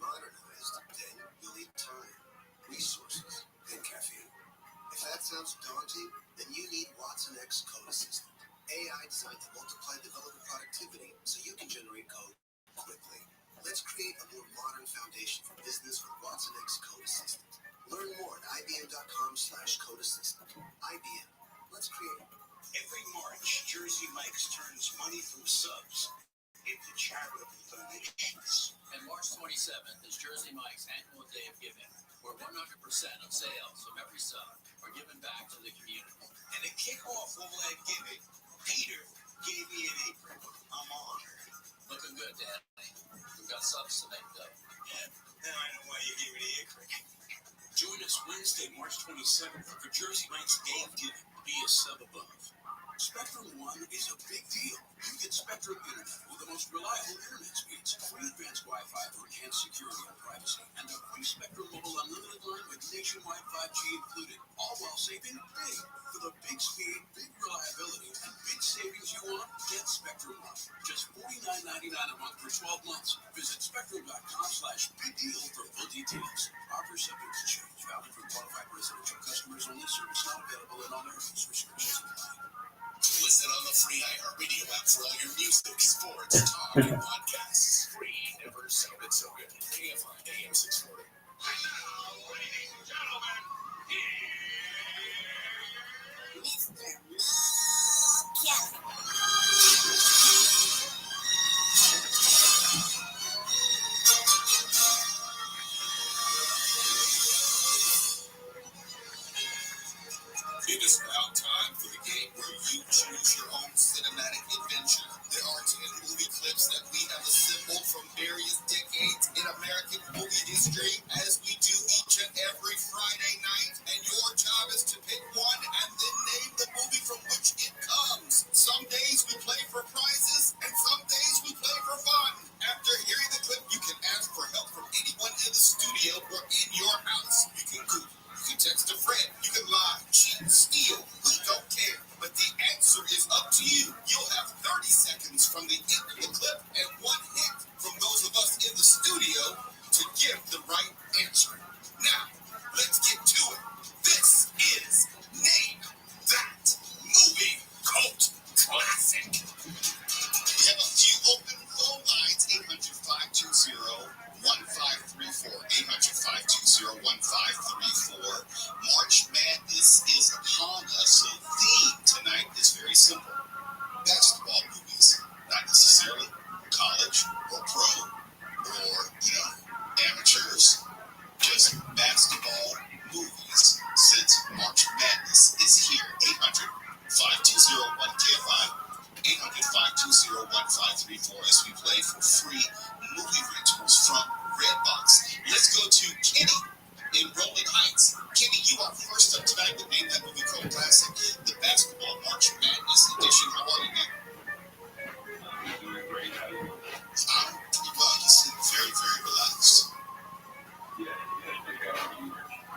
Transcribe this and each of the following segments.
modernized, then you'll need time, resources, and caffeine. If that sounds daunting, then you need Watson X Code Assistant. AI designed to multiply developer productivity so you can generate code quickly. Let's create a more modern foundation for business with Watson X Code Assistant. Learn more at ibm.com/code assistant. IBM. Let's create. Every March, Jersey Mike's turns money from subs into charitable donations. And March 27th is Jersey Mike's annual day of giving, where 100% of sales from every sub are given back to the community. And to kick off all that giving, Peter gave me an apron. I'm honored. Looking good, Daddy. We've got subs to make, though. Yeah, now I know why you gave me the apron. Join us Wednesday, March 27th for Jersey Mike's Day of Giving. Be a sub above. Spectrum One is a big deal. You get Spectrum Internet with the most reliable internet speeds, free advanced Wi-Fi for enhanced security and privacy, and a free Spectrum Mobile Unlimited line with nationwide 5G included, all while saving big. For the big speed, big reliability, and big savings you want, get Spectrum One. Just $49.99 a month for 12 months. Visit spectrum.com/big deal for full details. Offer subject to change. Valid for qualified residential customers only. Service not available in all areas. Restrictions apply. Listen on the free iHeartRadio app for all your music, sports, talk, and podcasts. Free. Never sounded so good. KFI AM 640. Ladies and gentlemen, Mr. Love Kelly. It is now time for the game where you choose your own cinematic adventure. There are 10 movie clips that we have assembled from various decades in American movie history, as we do each and every Friday night. And your job is to pick one and then name the movie from which it comes. Some days we play for prizes, and some days we play for fun. After hearing the clip, you can ask for help from anyone in the studio or in your house. You can Google. You can text a friend. You can lie, cheat, steal. We don't care. But the answer is up to you. You'll have 30 seconds from the end of the clip and one hint from those of us in the studio to give the right answer. Now, let's get to it. This is Name That Movie Cult Classic. We have a few open phone lines. 800-520-1534. 800-520-1534. March Madness is upon us, so the theme tonight is very simple. Basketball movies. Not necessarily college or pro or, amateurs. Just basketball movies, since March Madness is here. 800-520-1KFI. 800-520-1534 as we play for free movie rentals from Redbox. Let's go to Kenny in Rolling Heights. Kenny, you are first up tonight with Name That Movie Cult Classic, the Basketball March Madness edition. How are you, man? I'm doing great. Well, you seem very, very relaxed. Yeah,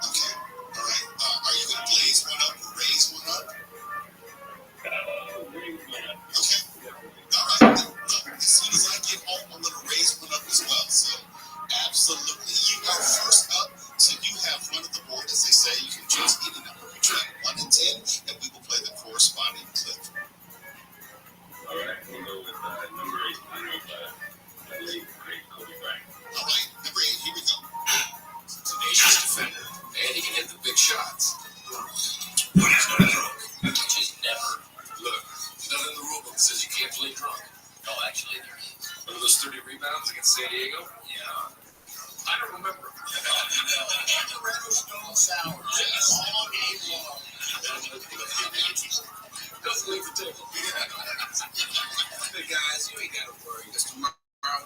Okay, all right. Are you going to blaze one up or raise one up? Okay, all right. Look, as soon as I get home, I'm going to raise one up as well. So, absolutely. You are first up, so you have one of the board, as they say. You can choose any number between 1 and 10, and we will play the corresponding clip. All right, we'll go with number 8. I know the late, great Kobe Bryant. All right, number 8, here we go. Tenacious defender, and he can hit the big shots. But he's not drunk. Just never. Look, there's nothing in the rule book that says you can't play drunk. No, actually, there is. One of those 30 rebounds against San Diego? Yeah. I don't remember. and the Red Stone Sour. Yes, all game long. Doesn't leave the table. Hey guys, you ain't gotta worry, because tomorrow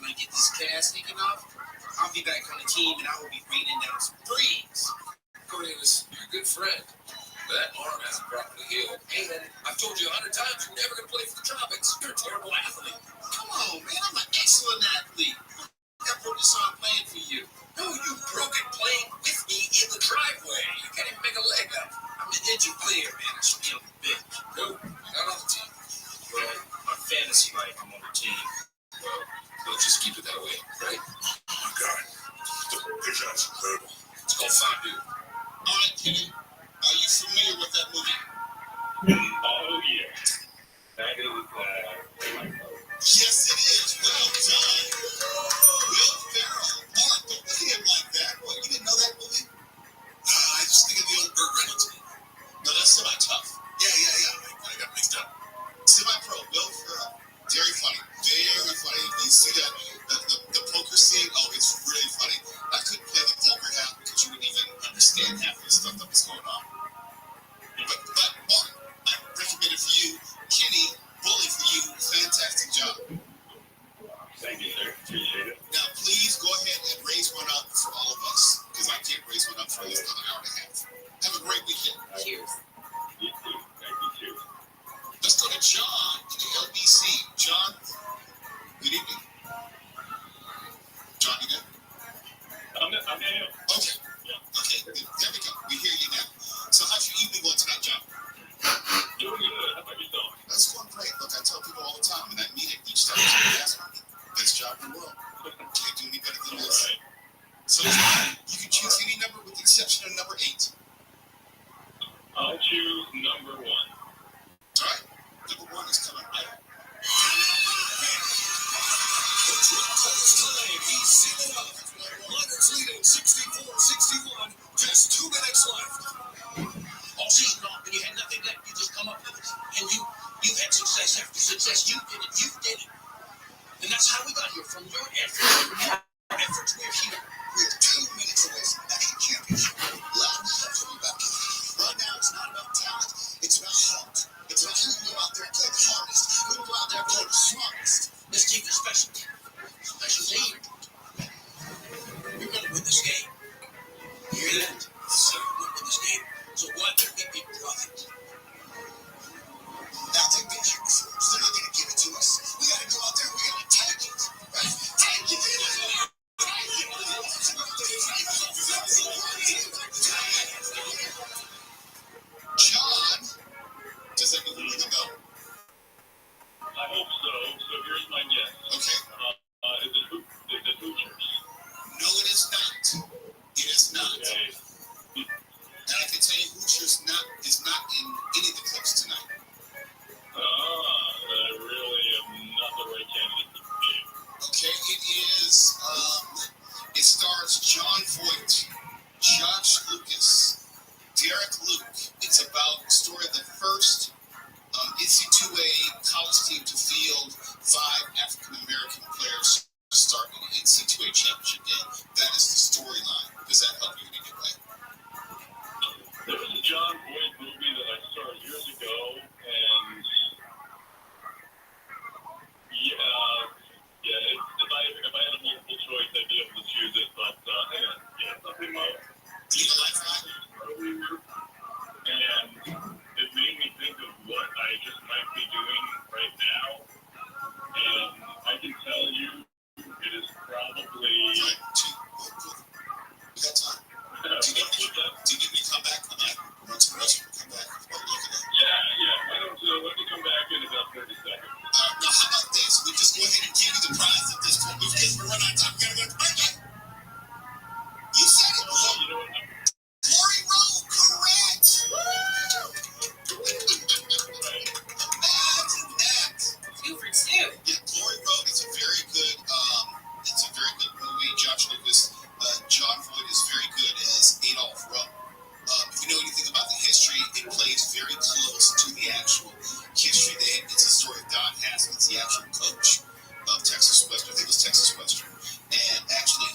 when I get this cast taken off, I'll be back on the team and I will be raining down some threes. Cornelius, you're a good friend. That arm hasn't properly healed. And I've told you 100 times you're never going to play for the Tropics. You're a terrible athlete. come on, man, I'm an excellent athlete. I broke this arm playing for you. No, you broke it playing with me in the driveway. You can't even make a leg up. I'm an injured player, man. I should be on the bench. No, not on the team. Well, on fantasy life, I'm on the team. Well, let's just keep it that way, right? Oh, God. Good job, it's incredible. It's called Fondue. All right, Kenny, are you familiar with that movie? Oh, yeah. That is, Yes, it is. Well done. Will Ferrell. Mark, don't look at him like that. What, you didn't know that movie? I just think of the old Burt Reynolds movie. No, that's semi-tough. Yeah. I got mixed up. Semi-pro, Will Ferrell. Very funny. Very funny. You see that, the poker scene? Oh, it's really funny. I couldn't play the poker half because you wouldn't even understand half of the stuff that was going on. But Mark, I recommend it for you. Kenny, bully for you. Fantastic job. thank you, sir. Appreciate it. Now, please go ahead and raise one up for all of us because I can't raise one up for at least another hour and a half. Have a great weekend. Cheers. You too. Thank you, too. Let's go to John in the LBC. John, good evening. John, you good? I'm in. Okay. Okay, there we go. We hear you now. So how's your evening going tonight, John? Doing good. How about yourself? That's going great. Look, I tell people all the time, and I mean it each time somebody asks me, best job in the world. Can't do any better than All this. right. So John, you can choose any number with the exception of number 8. I'll choose number 1. All right. Number 1 is coming right up. The drop calls time. He's sealing up. Leonard's leading 64-61. Just 2 minutes left. All season long, when you had nothing left, you just come up with it. And you had success after success. You did it. And that's how we got here. From your efforts, we're here. We're 2 minutes away from the national championship. A lot of stuff to be about. Right now, it's not about talent. It's about heart. It's about who go out there and play the hardest. Who go out there and play the smartest. This team is special. Special team. We're going to win this game. You hear that? So we're going to win this game. So go out there and get big profit. Now, they've been here before, so they're not going to give it to us. We got to go out there and we got to take it. Right? Take it. John, does that mean we're going to go? I hope so. So here's my guess. Okay. Is it Hoosiers? No, it is not. It is not. Okay. And I can tell you, Hoosiers is not in any of the clips tonight. I really am not the right candidate for the game. Okay, it is, it stars John Voight, Josh Lucas, Derek Luke. It's about the story of the first NC2A college team to field 5 African-American players to start an NC2A championship game. That is the storyline. Does that help you in any way? There was a John Boyd movie that I saw years ago, and if I had a multiple choice, I'd be able to choose it. But hang on, something like Do you like that? earlier, and it made me think of what I just might be doing right now, and I can tell you, it is probably. Right. We got time. Do you need me to come back? Run to the restroom, come back. What are you looking at? Yeah. Why don't let me come back in about 30 seconds. Now, how about this? We just go ahead and give you the prize at this point. Because we're running out of time. We gotta go to break it. You said it. You know what? Glory Road, correct. Imagine that. 2 for 2. Yeah, Glory Road is a very good. It's a very good movie. Josh Lucas, John Voight is very good as Adolph Rupp. If you know anything about the history, it plays very close to the actual history. It's a story of Don Haskins, the actual coach of Texas Western. I think it was Texas Western. And actually,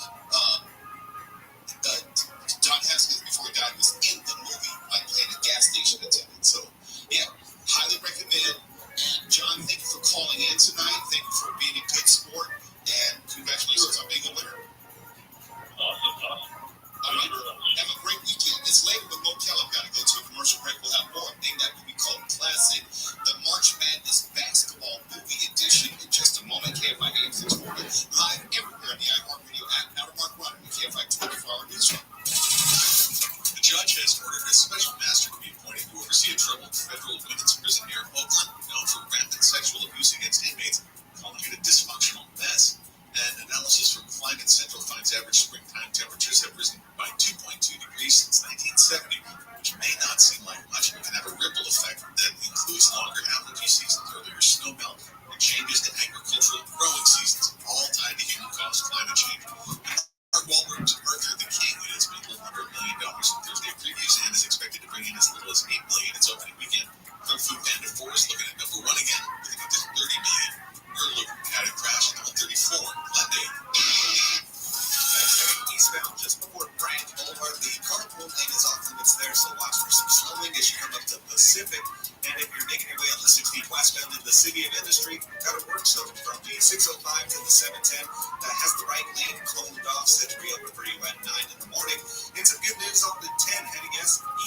Don Haskins, before he died, was in the movie, like playing a gas station attendant. So, yeah, highly recommend. And John, thank you for calling in tonight. Thank you for being a good sport. And congratulations on being a winner. Awesome. All right. Have a great weekend. It's later with Motel. I've got to go to a commercial break. We'll have more. Name that movie called Classic, the March Madness Basketball Movie Edition in just a moment. KFI AM 640 live everywhere on the iHeartRadio app. Now to Mark Ryan, the KFI 24-hour news show. The judge has ordered a special master to be appointed to oversee a troubled federal women's prison near Oakland, known for rampant sexual abuse against inmates, calling it a dysfunctional mess. And Analysis from Climate Central finds average springtime temperatures have risen by 2.2 degrees since 1970, which may not seem like much, but can have a ripple effect that includes longer allergy seasons, earlier snowmelt, and changes to agricultural growing seasons, all tied to human-caused climate change. Mark Wahlberg's Arthur the King has made a little under $1 million in Thursday previews and is expected to bring in as little as $8 million its opening weekend. Kung Fu Panda 4 is looking at number 1 again, with a just $30 million. We're looking at a crash at 134 Monday. Eastbound just before Brant Boulevard, the carpool lane is off limits there, so watch for some slowing as you come up to Pacific. And if you're making your way on the 16 westbound in the City of Industry, gotta work. So from the 605 to the 710, that has the right lane closed off, set to reopen for you at 9 in the morning. And some good news on the 10 heading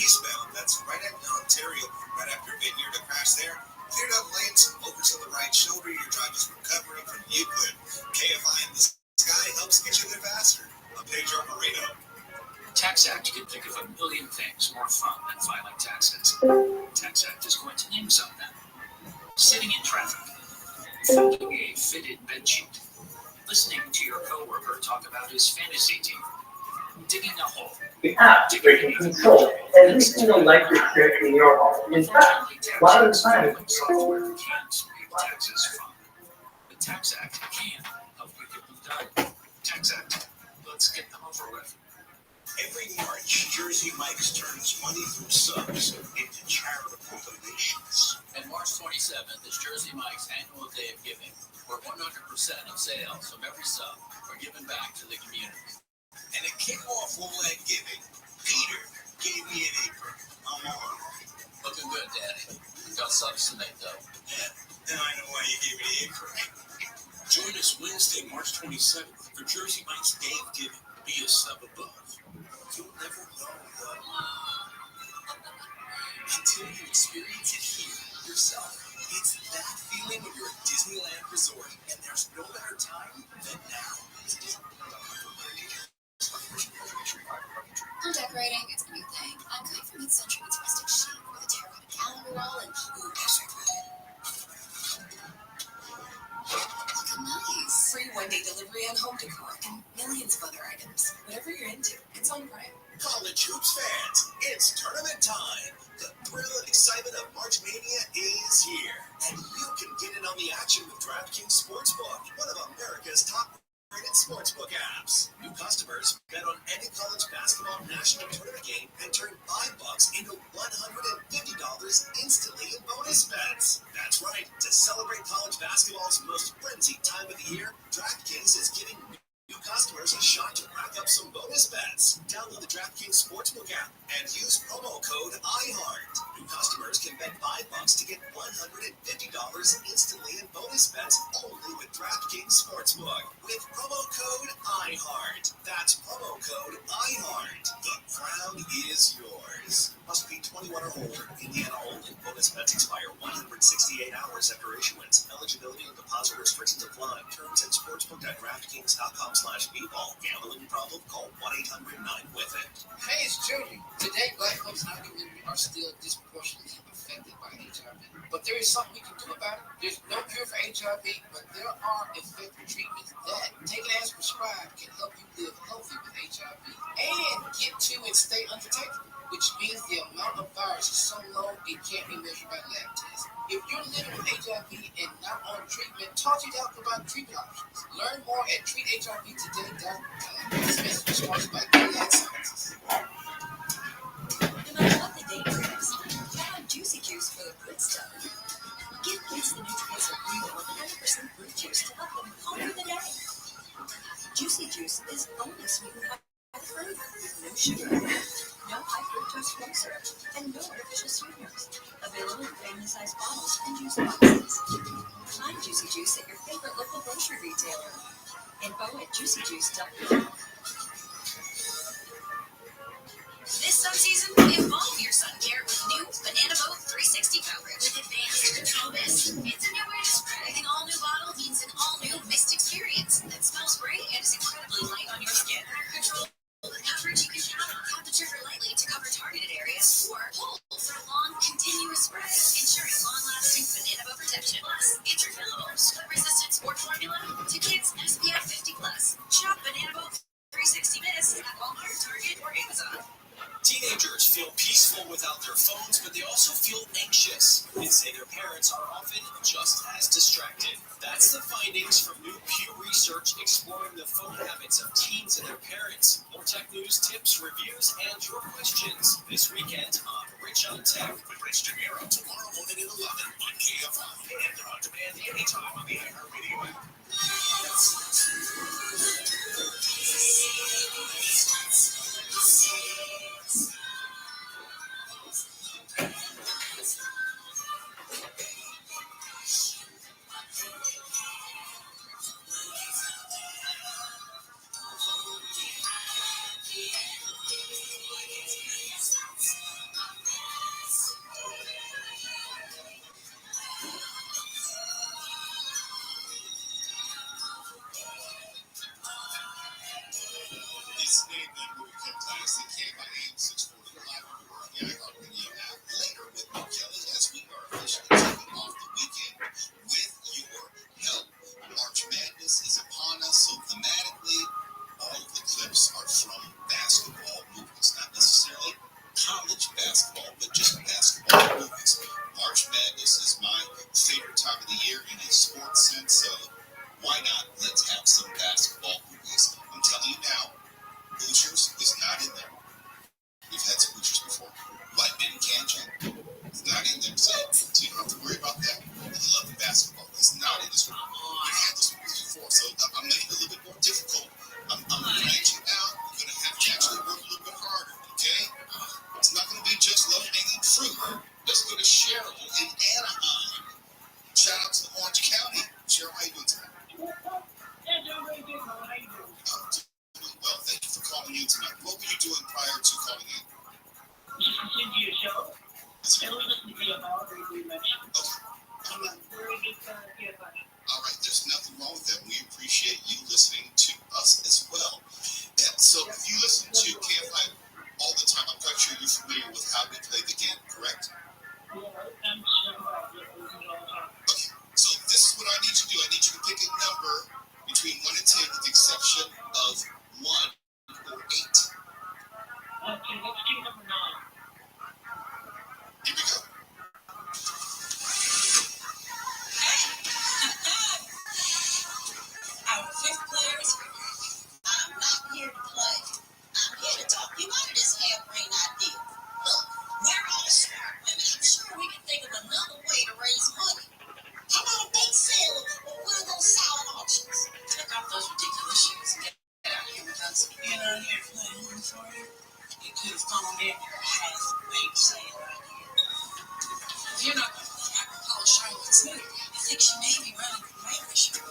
eastbound. That's right at Ontario, right after Vineyard, a crash there. Cleared up lanes over to the right shoulder. Your drive is recovering from Euclid. KFI in the sky helps get you there faster. A page operator. Tax Act can think of a million things more fun than filing taxes. Tax Act is going to name some of them. Sitting in traffic, folding a fitted bedsheet, listening to your coworker talk about his fantasy team, digging a hole. The app where you can control every single electric trick in your home. In fact, a lot of the time, Software can't make taxes fun. The Tax Act can help you get them done. Tax Act, let's get them over with. Every March, Jersey Mike's turns money from subs into charitable donations. And March 27th is Jersey Mike's annual day of giving, where 100% of sales from every sub are given back to the community. And to kick off all that giving, Peter gave me an apron. I'm on. Looking good, Daddy. Got subs to make, though. Yeah, now I know why you gave me the apron. Join us Wednesday, March 27th for Jersey Mike's Day of Giving. Be a sub above. You'll never know what Until you experience it here yourself. It's that feeling when you're at Disneyland Resort, and there's no better time than now. I'm decorating. It's a new thing. I'm going for mid-century with rustic chic with a terracotta gallery wall and ashtray carpet. Look nice. Free one-day delivery on home decor and millions of other items. Whatever you're into, it's on Prime. College hoops fans, it's tournament time. The thrill and excitement of March Mania is here. And you can get in on the action with DraftKings Sportsbook, one of America's top-rated sportsbook apps. New customers bet on any college basketball national tournament game and turn $5 into $150 instantly in bonus bets. That's right. To celebrate college basketball's most frenzied time of the year, DraftKings is giving new customers a shot to rack up some bonus bets. Download the DraftKings Sportsbook app and use promo code IHEART. New customers can bet $5 to get $150 instantly in bonus bets only with DraftKings Sportsbook. With promo code IHEART. That's promo code IHEART. The crown is yours. Must be 21 or older. Indiana only. Bonus bets expire 168 hours after issuance. Eligibility and deposit restrictions apply. Terms at sportsbook.draftkings.com/bball. Gambling problem? Call 1-800-9-WITH-IT. Hey, it's Junior. Today, Black folks in our community are still disproportionately affected by HIV. But there is something we can do about it. There's no cure for HIV, but there are effective treatments that, taken as prescribed, can help you live healthy with HIV and get to and stay undetectable, which means the amount of virus is so low it can't be measured by lab tests. If you're living with HIV and not on treatment, talk to your doctor about treatment options. Learn more at treathivtoday.com. This message is sponsored by Gilead Sciences. No matter what the day brings, count on Juicy Juice for the good stuff. Give kids the nutrients of real 100% fruit juice to help them conquer the day. Juicy Juice is only sweetened by fruit, no sugar, no high fructose corn syrup, and no artificial sweeteners. Available in family-sized bottles and juice boxes. Find Juicy Juice at your favorite local grocery retailer. Info at juicyjuice.com. This sun season, evolve your sun care with new Banana Boat 360 coverage. With advanced control mist, it's a new way to spray. An all-new bottle means an all-new mist experience that smells great and is incredibly light on your skin. Control coverage you can count on. Tap the trigger lightly to cover targeted areas, or pull for a long, continuous spray, ensuring long-lasting Banana Boat protection. Plus, it's refillable, sweat-resistant sport formula to kids SPF 50+. peaceful without their phones, but they also feel anxious and say their parents are often just as distracted. That's the findings from new Pew Research exploring the phone habits of teens and their parents. More tech news, tips, reviews, and your questions this weekend on Rich on Tech with Rich DeMiro tomorrow morning at 11 on KFI and on demand anytime on the iHeartRadio app. This name that movie classic came by 8640 live on the iHeartRadio app later with Nick Kelly as we are officially kicking off the weekend with your help. March Madness is upon us, so thematically, all of the clips are from basketball movies, not necessarily college basketball, but just basketball movies. March Madness is my favorite time of the year in a sports sense, so why not? Let's have some basketball movies. I'm telling you now, Hoosiers is not in there. We've had some Hoosiers before. White Men Can Jam. It's not in there. So you don't have to worry about that. I love the basketball. It's not in this one. We've had this movie before, so I'm making it a little bit more difficult. I'm branching out. You're going to have to actually work a little bit harder, okay? It's not going to be just low-hanging fruit. Let's go to Cheryl in Anaheim. Shout out to Orange County. Cheryl, how you doing tonight? Well, thank you for calling in tonight. What were you doing prior to calling in? Just listening to your show. I was listening to your very good lecture. Okay. I'm a very big fan of your lecture. All right, there's nothing wrong with that. We appreciate you listening to us as well. And so if you listen to KFI all the time, I'm quite sure you're familiar with how we play the game, correct? Yeah, I'm sure about it. Okay, so this is what I need you to do. I need you to pick a number between 1 and 10 with the exception of 1 or 8. Okay, let's do number 9. Here we go. Our fifth player is ready. I'm not here to play. I'm here to talk you out of this harebrained idea. Look, we're all smart women. I'm sure we can think of another way to raise money. How about a bake sale or one of those silent auctions? Take off those ridiculous shoes and get out here with us. You're not here playing for you. You could have phoned in your half-baked sale right here. If you're not going to play, I can call Charlotte Smith. I think she may be running for mayorship.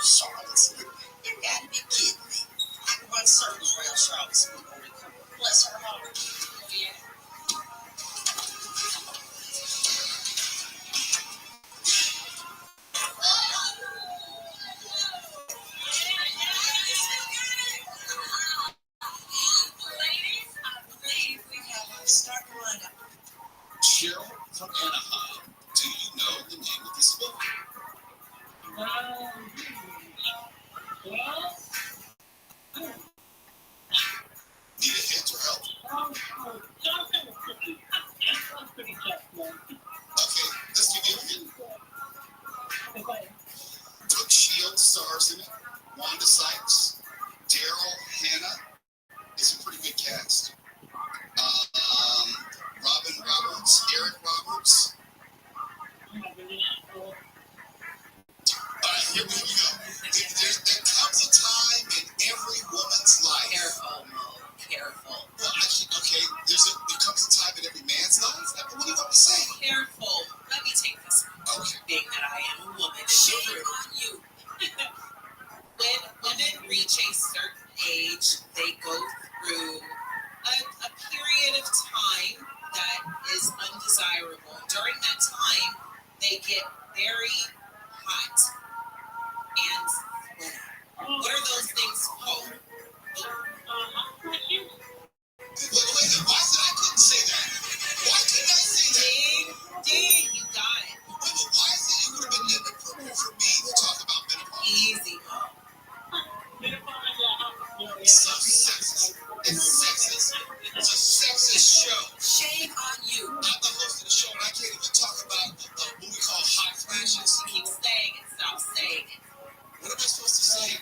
Charlotte Smith? You gotta be kidding me. I can run circles around Charlotte Smith over the court. Bless her heart. Yeah. Ladies, I believe we have our starting lineup. Cheryl from Anaheim, do you know the name of this book? Well, Need a hint or help? Jonathan was pretty tough, man. Okay, let's give you a hint. Okay. Brooke Shields stars in it. Wanda Sykes, Daryl Hannah. It's a pretty good cast. Robin Roberts, Eric Roberts. Here we go. There comes a time in every woman's life. Careful, Mo. Careful. Well, actually, okay, there comes a time in every man's life. What do you want to say? Careful. Let me take this. Okay. Being that I am a woman, shame on you. When women reach a certain age, they go through a period of time that is undesirable. During that time, they get very hot and sweaty. What are those things called? Wait, why said I couldn't say that? Why couldn't I say that? Ding, you got it. Wait, but why is it would have been inappropriate for me to talk about menopause? Easy, Mo. So sexist. It's sexist. It's a sexist show. Shame Shame on you. I'm the host of the show, and I can't even talk about what we call hot flashes. Keep saying it. Stop saying it. What am I supposed to say?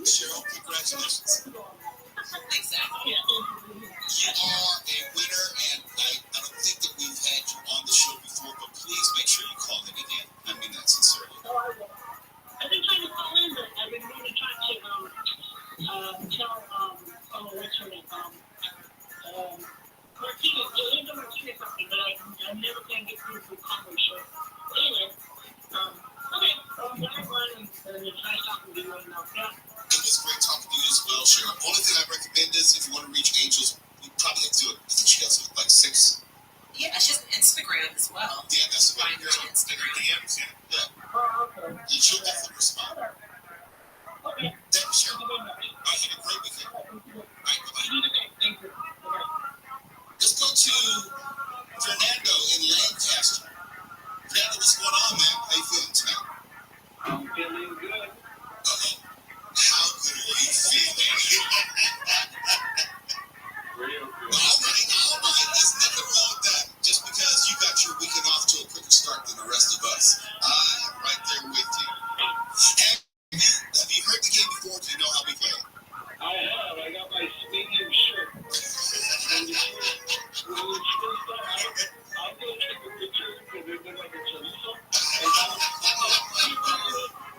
Cheryl, congratulations. Exactly. You are a winner, and I don't think that we've had you on the show before, but please make sure you call in again. I mean that sincerely. Oh, I will. I've been trying to call in, but I've been really trying to tell, what's her name? Martinez, Linda Martinez something, but I never can get through to Conway show. Anyway, okay, when I run and it's nice talking to you and yeah. It was great talking to you as well, Cheryl. Only thing I recommend is if you want to reach Angels, you probably have to do it. I think she has like 6. Yeah, she's on Instagram as well. Yeah, that's the way. Find her on Instagram. DMs, yeah. Oh, okay. And she'll definitely respond. Okay. Thank you, Cheryl. Thank you very much. I have a great weekend. All right, bye-bye. You do the same. Thank you. Bye-bye. Let's go to Fernando in Lancaster. Fernando, what's going on, man? How you feeling tonight? I'm feeling good. Uh-oh. How good are you feeling? Real good. All right. There's nothing wrong with that. Just because you got your weekend off to a quicker start than the rest of us. I am right there with you. Have you heard the game before? Do you know how we play? I have. I got my stadium shirt. And the shirt, when it's first started, I'll go check the pictures because they've been like a chorizo.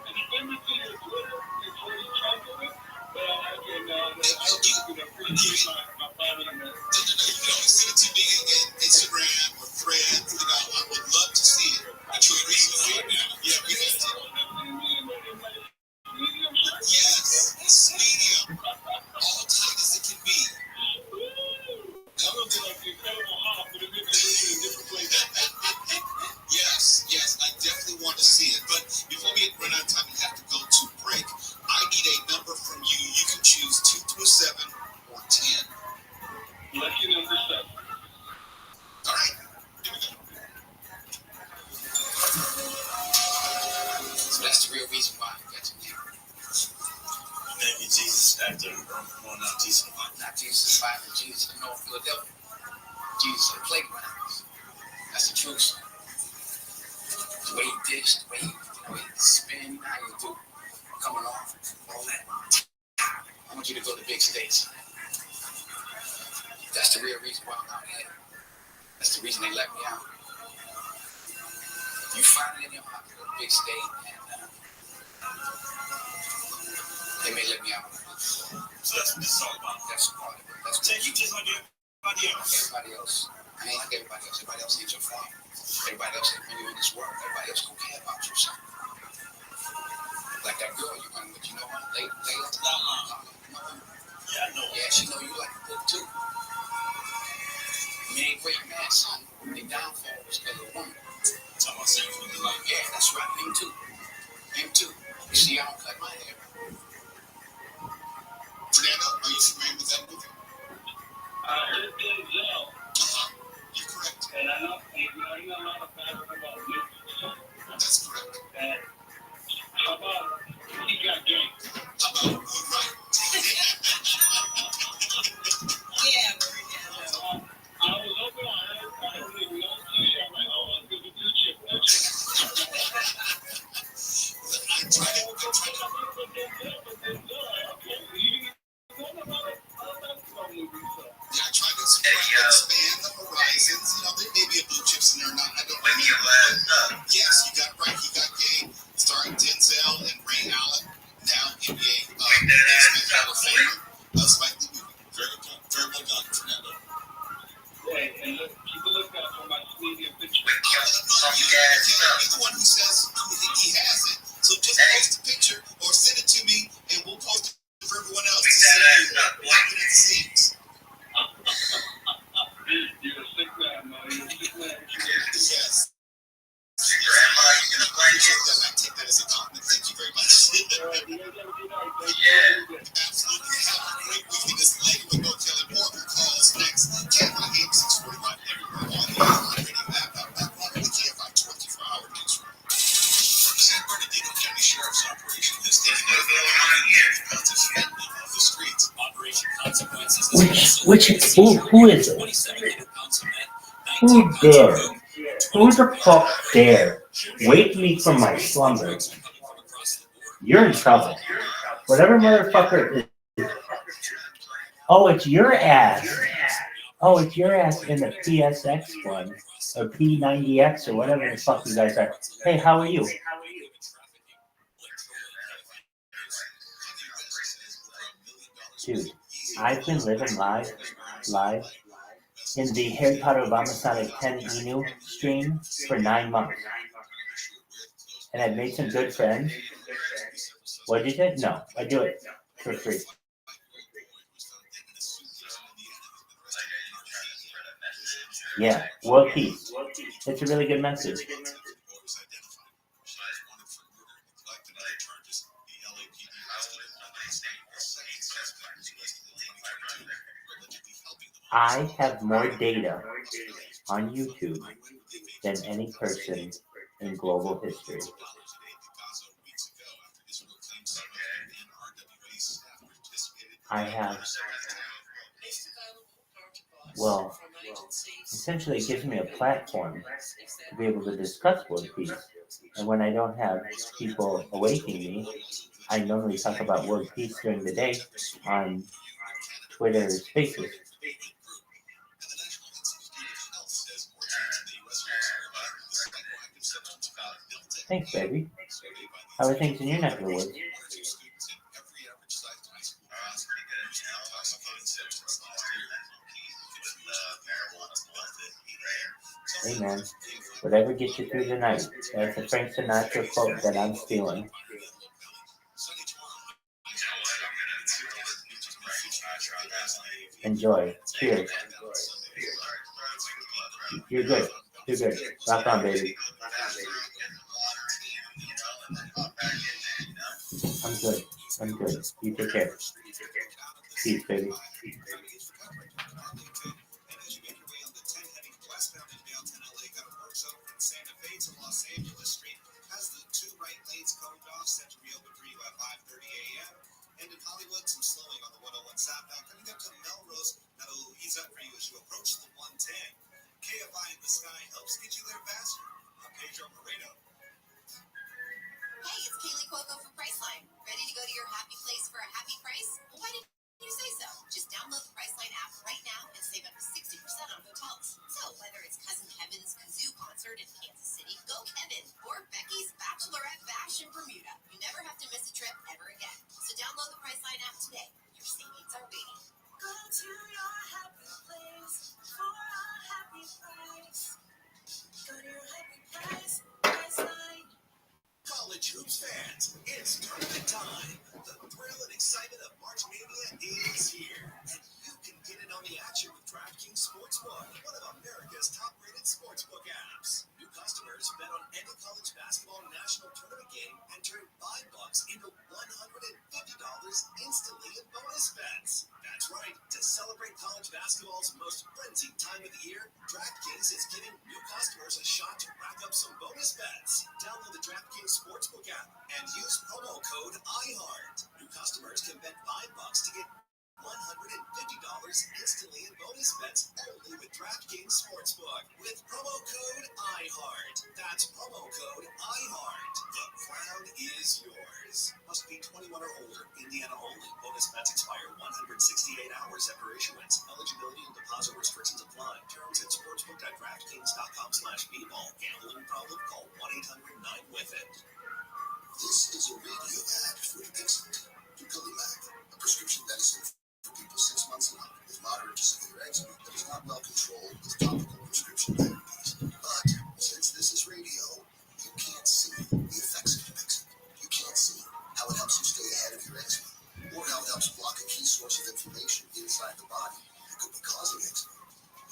And everything is Twitter. It's really chocolate. But I don't think you can appreciate my body in there. No, you can always send it to me in Instagram or Threads. I would love to see it. I truly appreciate it now. Yeah, we have to. Yes, it's medium. All tight as it can be. That would be like the Incredible Hulk, but it would be in a different place. Yes, I definitely want to see it. But before we run out of time, we have to go to break. I need a number from you. You can choose 2 through 7 or 10. Lucky number 7. All right, here we go. So that's the real reason why I got your name. Thank you, Jesus. After going out, Jesus. Not Jesus the Bible, Jesus in North Philadelphia. Jesus in the playgrounds. That's the truth. The way he dished, the way he spin, how you do, coming off, all that. I want you to go to big stage. That's the real reason why I'm out here. That's the reason they let me out. You find it in your heart to go to big stage, and they may let me out. So that's what this is all about. That's part of it. That's So you just like everybody else. everybody else. I ain't like everybody else. Everybody else needs your father. Everybody else ain't you in this world. Everybody else gonna care about you something. Like that girl you running with, you know what? Layla. You know her? Yeah, I know. Yeah, she know you like the book too. Men great man, son. They downfall was because of a woman. Talking about saying what you like. Yeah, that's right. Him too. You see, I don't cut my hair. Fernando, are you familiar with that movie? I heard Denzel. You're correct. And I know a lot of fans about this. That's correct. And how about he got game? How about you're right? Yeah, Fernando. I was hoping I heard really no t-shirt. I'm like, oh, it's good to do chip. I tried it. But Denzel, okay, you didn't know about it. Who is it? Who dare? Who the fuck dare wake me from my slumber? You're in trouble. Whatever motherfucker is. Oh, it's your ass. Oh, it's your ass in the PSX one. Or P90X or whatever the fuck you guys are. Hey, how are you? Dude, I've been living live in the Harry Potter Obama Sonic 10 Inu stream for 9 months. And I've made some good friends. What did you say? No, I do it for free. Yeah, world peace. It's a really good message. I have more data on YouTube than any person in global history. I have, well, essentially it gives me a platform to be able to discuss world peace. And when I don't have people awaking me, I normally talk about world peace during the day on Twitter Spaces. Thanks, baby. How are things in your neck of the woods? Hey man, whatever gets you through the night. That's a Frank Sinatra quote that I'm stealing. Enjoy. Cheers. You're good. You're good. Rock on, baby. I'm good. I'm good. You take care. Peace, baby. And in Hollywood, some slowing on the 101 southbound coming up to Melrose. That'll ease up for you as you approach the 110. KFI in the sky helps get you there faster. I'm Pedro Moreno. Hey, it's Kaylee Cuoco from Priceline. Ready to go to your happy place for a happy price? Well, why didn't you say so? Just download the Priceline app right now and save up to 60% on hotels. So whether it's Cousin Kevin's kazoo concert in Kansas City, go Kevin, or Becky's bachelorette bash in Bermuda, you never have to miss a trip ever again. So download the Priceline app today. Your savings are waiting. Go to your happy place for a happy price. Go to your happy price, Priceline. College hoops fans, it's tournament time. The thrill and excitement of March Mania is here. And you can get in on the action with DraftKings Sportsbook, one of America's top-rated sportsbook apps. New customers bet on any college basketball national tournament game and turn $5 into $150 instantly in bonus bets. That's right. To celebrate college basketball's most frenzied time of the year, DraftKings is giving new customers a shot to rack up some bonus bets. Download the DraftKings Sportsbook app and use promo code IHEART. New customers can bet $5 to get $150 instantly in bonus bets only with DraftKings Sportsbook with promo code IHEART. That's promo code IHEART. The crown is yours. Must be 21 or older. Indiana only. Bonus bets expire 168 hours after issuance. Eligibility and deposit restrictions apply. Terms at sportsbook.draftkings.com/bball. Gambling problem? Call 1-800-9-WITH-IT. This is a radio ad for Dixit. Dupilumab, a prescription medicine for people 6 months and up with moderate to severe eczema that is not well controlled with topical prescription therapies. But since this is radio, you can't see the effects of Dupixit. You can't see how it helps you stay ahead of your eczema, or how it helps block a key source of inflammation inside the body that could be causing eczema.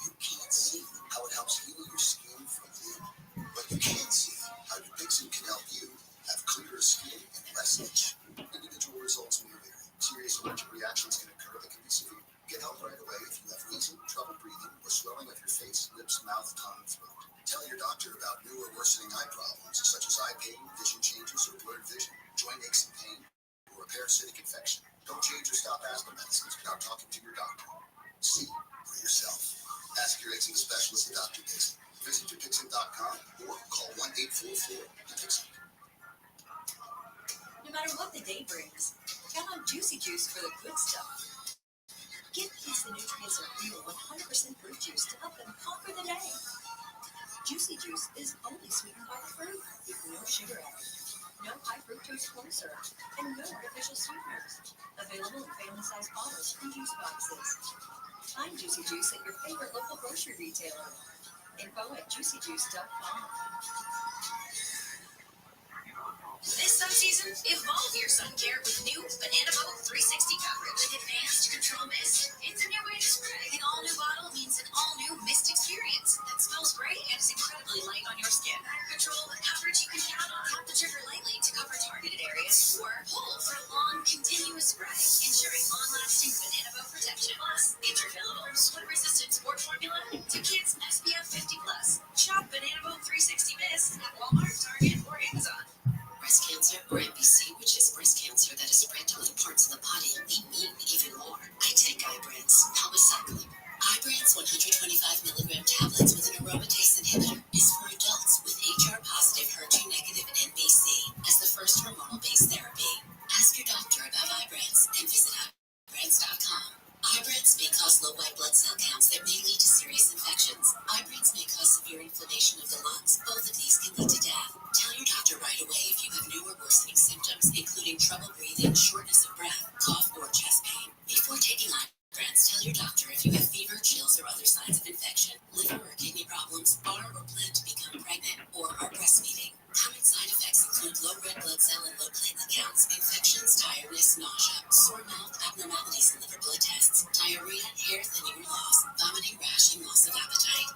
You can't see how it helps heal your skin from within. But you can see how Dupixit can help you have clearer skin and less itch. Individual results may vary. Serious allergic reactions can occur that can be severe. Get help right away if you have wheezing, trouble breathing, or swelling of your face, lips, mouth, tongue, and throat. Tell your doctor about new or worsening eye problems such as eye pain, vision changes, or blurred vision, joint aches and pain, or a parasitic infection. Don't change or stop asthma medicines without talking to your doctor. See for yourself. Ask your Dixon specialist at Dr. Dixon. Visit yourdixon.com or call 1-844-DIXON. No matter what the day brings, count on Juicy Juice for the good stuff. Give kids the nutrients of real 100% fruit juice to help them conquer the day. Juicy Juice is only sweetened by the fruit, with no sugar added, no high fructose corn syrup, and no artificial sweeteners. Available in family-sized bottles and juice boxes. Find Juicy Juice at your favorite local grocery retailer. Info at juicyjuice.com. This subseason, evolve your sun care with new Banana Boat 360 coverage. With advanced control mist, it's a new way to spray. An all-new bottle means an all-new mist experience that smells great and is incredibly light on your skin. Control with coverage you can count on. Tap the trigger lightly to cover targeted areas, or pull for long, continuous spray, ensuring long-lasting Banana Boat protection. Plus, it's refillable, sweat-resistant sport formula to kids SPF 50+. Shop Banana Boat 360 Mist at Walmart, Target, or Amazon. Breast cancer, or MBC, which is breast cancer that is spread to other parts of the body, may mean even more. I take Ibrance, palbociclib. Ibrance 125 milligram tablets with an aromatase inhibitor is for adults with HR-positive, HER2-negative MBC as the first hormonal-based therapy. Ask your doctor about Ibrance and visit Ibrance.com. Ibrance may cause low white blood cell counts that may lead to serious infections. Ibrance may cause severe inflammation of the lungs. Both of these can lead to death. Tell your doctor right away if you have new or worsening symptoms, including trouble breathing, shortness of breath, cough, or chest pain. Before taking Ibrance, tell your doctor if you have fever, chills, or other signs of infection, liver or kidney problems, are or plan to become pregnant, or are breastfeeding. Common side effects include low red blood cell and low platelet counts, infections, tiredness, nausea, sore mouth, abnormalities in liver blood tests, diarrhea, hair thinning or loss, vomiting, rash, and loss of appetite.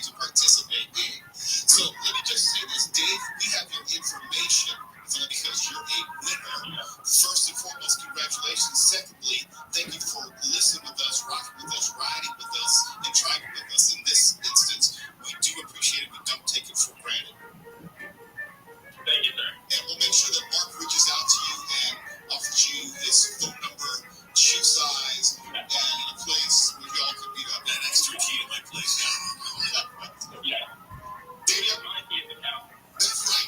to participate in. So let me just say this, Dave, we have your information because you're a winner. First and foremost, congratulations. Secondly, thank you for listening with us, rocking with us, riding with us, and driving with us. In this instance, we do appreciate it. We don't take it for granted. Thank you, sir. And we'll make sure that Mark reaches out to you and offers you his phone number, shoe size, and a place where y'all can meet up. That extra key to my place. Yeah. Dave, My key in the house. that's right.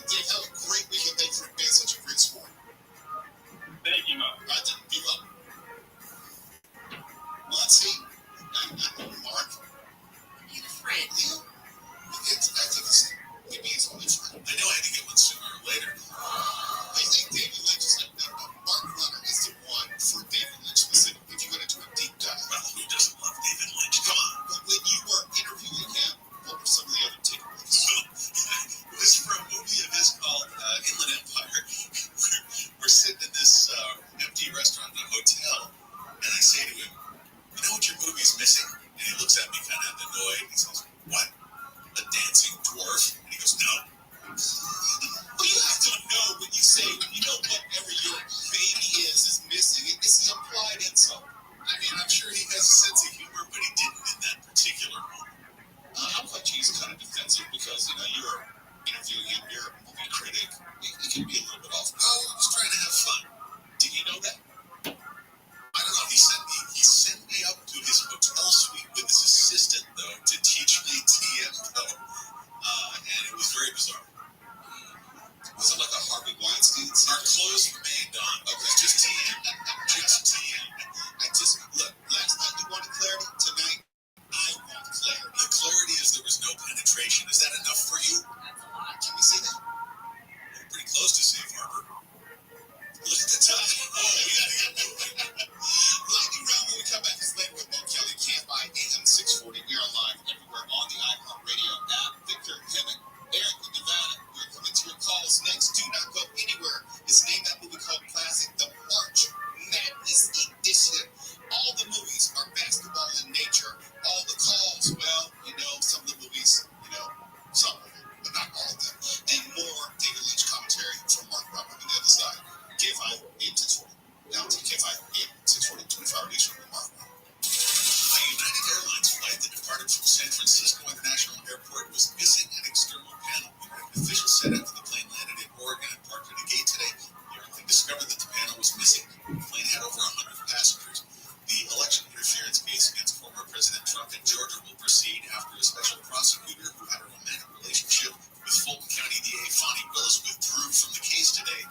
Dave, have a great weekend. Thanks for being such a great sport. Thank you, Mom. Right then, be well. Well, let's see. Mark, You're a friend. I think it's maybe his only friend. I know I had to get one sooner or later. I think David Lynch is like Mark Runner is the one for David Lynch specifically. If you're going to do a deep dive. Well, who doesn't love David Lynch? Come on. But when you were interviewing him, what were some of the other takeaways? It was for a movie of his called Inland Empire. We're sitting in this empty restaurant in a hotel, and I say to him, "You know what your movie's missing?" And he looks at me kind of annoyed. He says, "What? A dancing dwarf?" And he goes, "No." Well, you have to know when you say, you know, whatever your baby is missing. It's an implied insult. I mean, I'm sure he has a sense of humor, but he didn't in that particular moment. I'm quite he's kind of defensive because, you know, you're interviewing him, you're a movie critic. It can be a little bit off. Oh, he was trying to have fun. Did he know that? I don't know. He sent me up to his hotel suite with his assistant, though, to teach me TM, though. And it was very bizarre. Was it like a Harvey Weinstein Our clothes remained on. Okay. It was just TM. Just TM. Look, last night you wanted clarity, tonight I want clarity. The clarity is there was no penetration. Is that enough for you? That's a lot. Can we see that? We're pretty close to safe harbor. Look at the time. Oh, yeah. Lightning round when we come back is later with Mo Kelly. Can't buy AM 640. We are live everywhere on the iHeartRadio app. Victor, Hemmick, Eric in Nevada. We're coming to your calls next. Do not go anywhere. It's named that movie called Classic, the March Madness Edition. All the movies are basketball in nature. All the calls, well, you know, some of the movies, you know, some of them, but not all of them. And more David Lynch commentary from Mark Rothschild on the other side. KFI AM 640. Now to KFI AM 640, 24-hour news from Mark Rothschild. A United Airlines flight that departed from San Francisco International Airport was missing an external panel. Officials said after the plane landed in Oregon and parked at a gate today, the airline discovered that the panel was missing. The plane had over 100 passengers. The election interference case against former President Trump in Georgia will proceed after a special prosecutor who had a romantic relationship with Fulton County DA Fonnie Willis withdrew from the case today.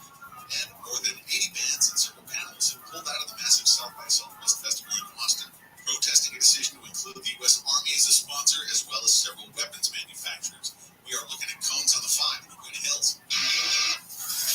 And more than 80 bands and several panels have pulled out of the massive South by Southwest Festival in Austin, protesting a decision to include the U.S. Army as a sponsor as well as several weapons manufacturers. We are looking at cones on the 5 in Laguna Hills.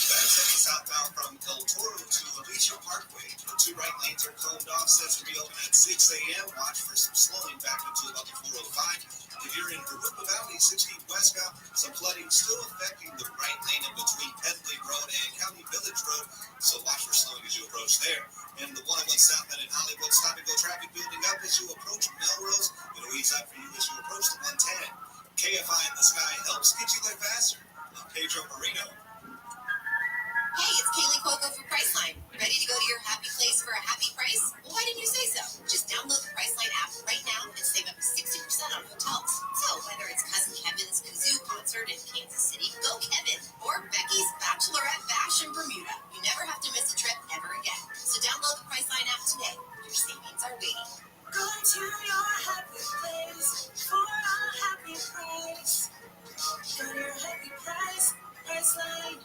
That's heading southbound from El Toro to Alicia Parkway. The two right lanes are coned off, set to be open at 6 a.m. Watch for some slowing back until about the 405. If you're in Garupa Valley, 60 westbound, some flooding still affecting the right lane in between Pedley Road and County Village Road, so watch for slowing as you approach there. And the 101 southbound in Hollywood, stop-and-go traffic building up as you approach Melrose. It'll ease up for you as you approach the 110. KFI in the Sky helps get you there faster. I'm Pedro Marino. Hey, it's Kaylee Cuoco for Priceline. Ready to go to your happy place for a happy price? Well, why didn't you say so? Just download the Priceline app right now and save up to 60% on hotels. So whether it's Cousin Kevin's Kazoo concert in Kansas City, go Kevin, or Becky's Bachelorette Bash in Bermuda, you never have to miss a trip ever again. So download the Priceline app today. Your savings are waiting. Go to your happy place for a happy price. For your happy price, Priceline.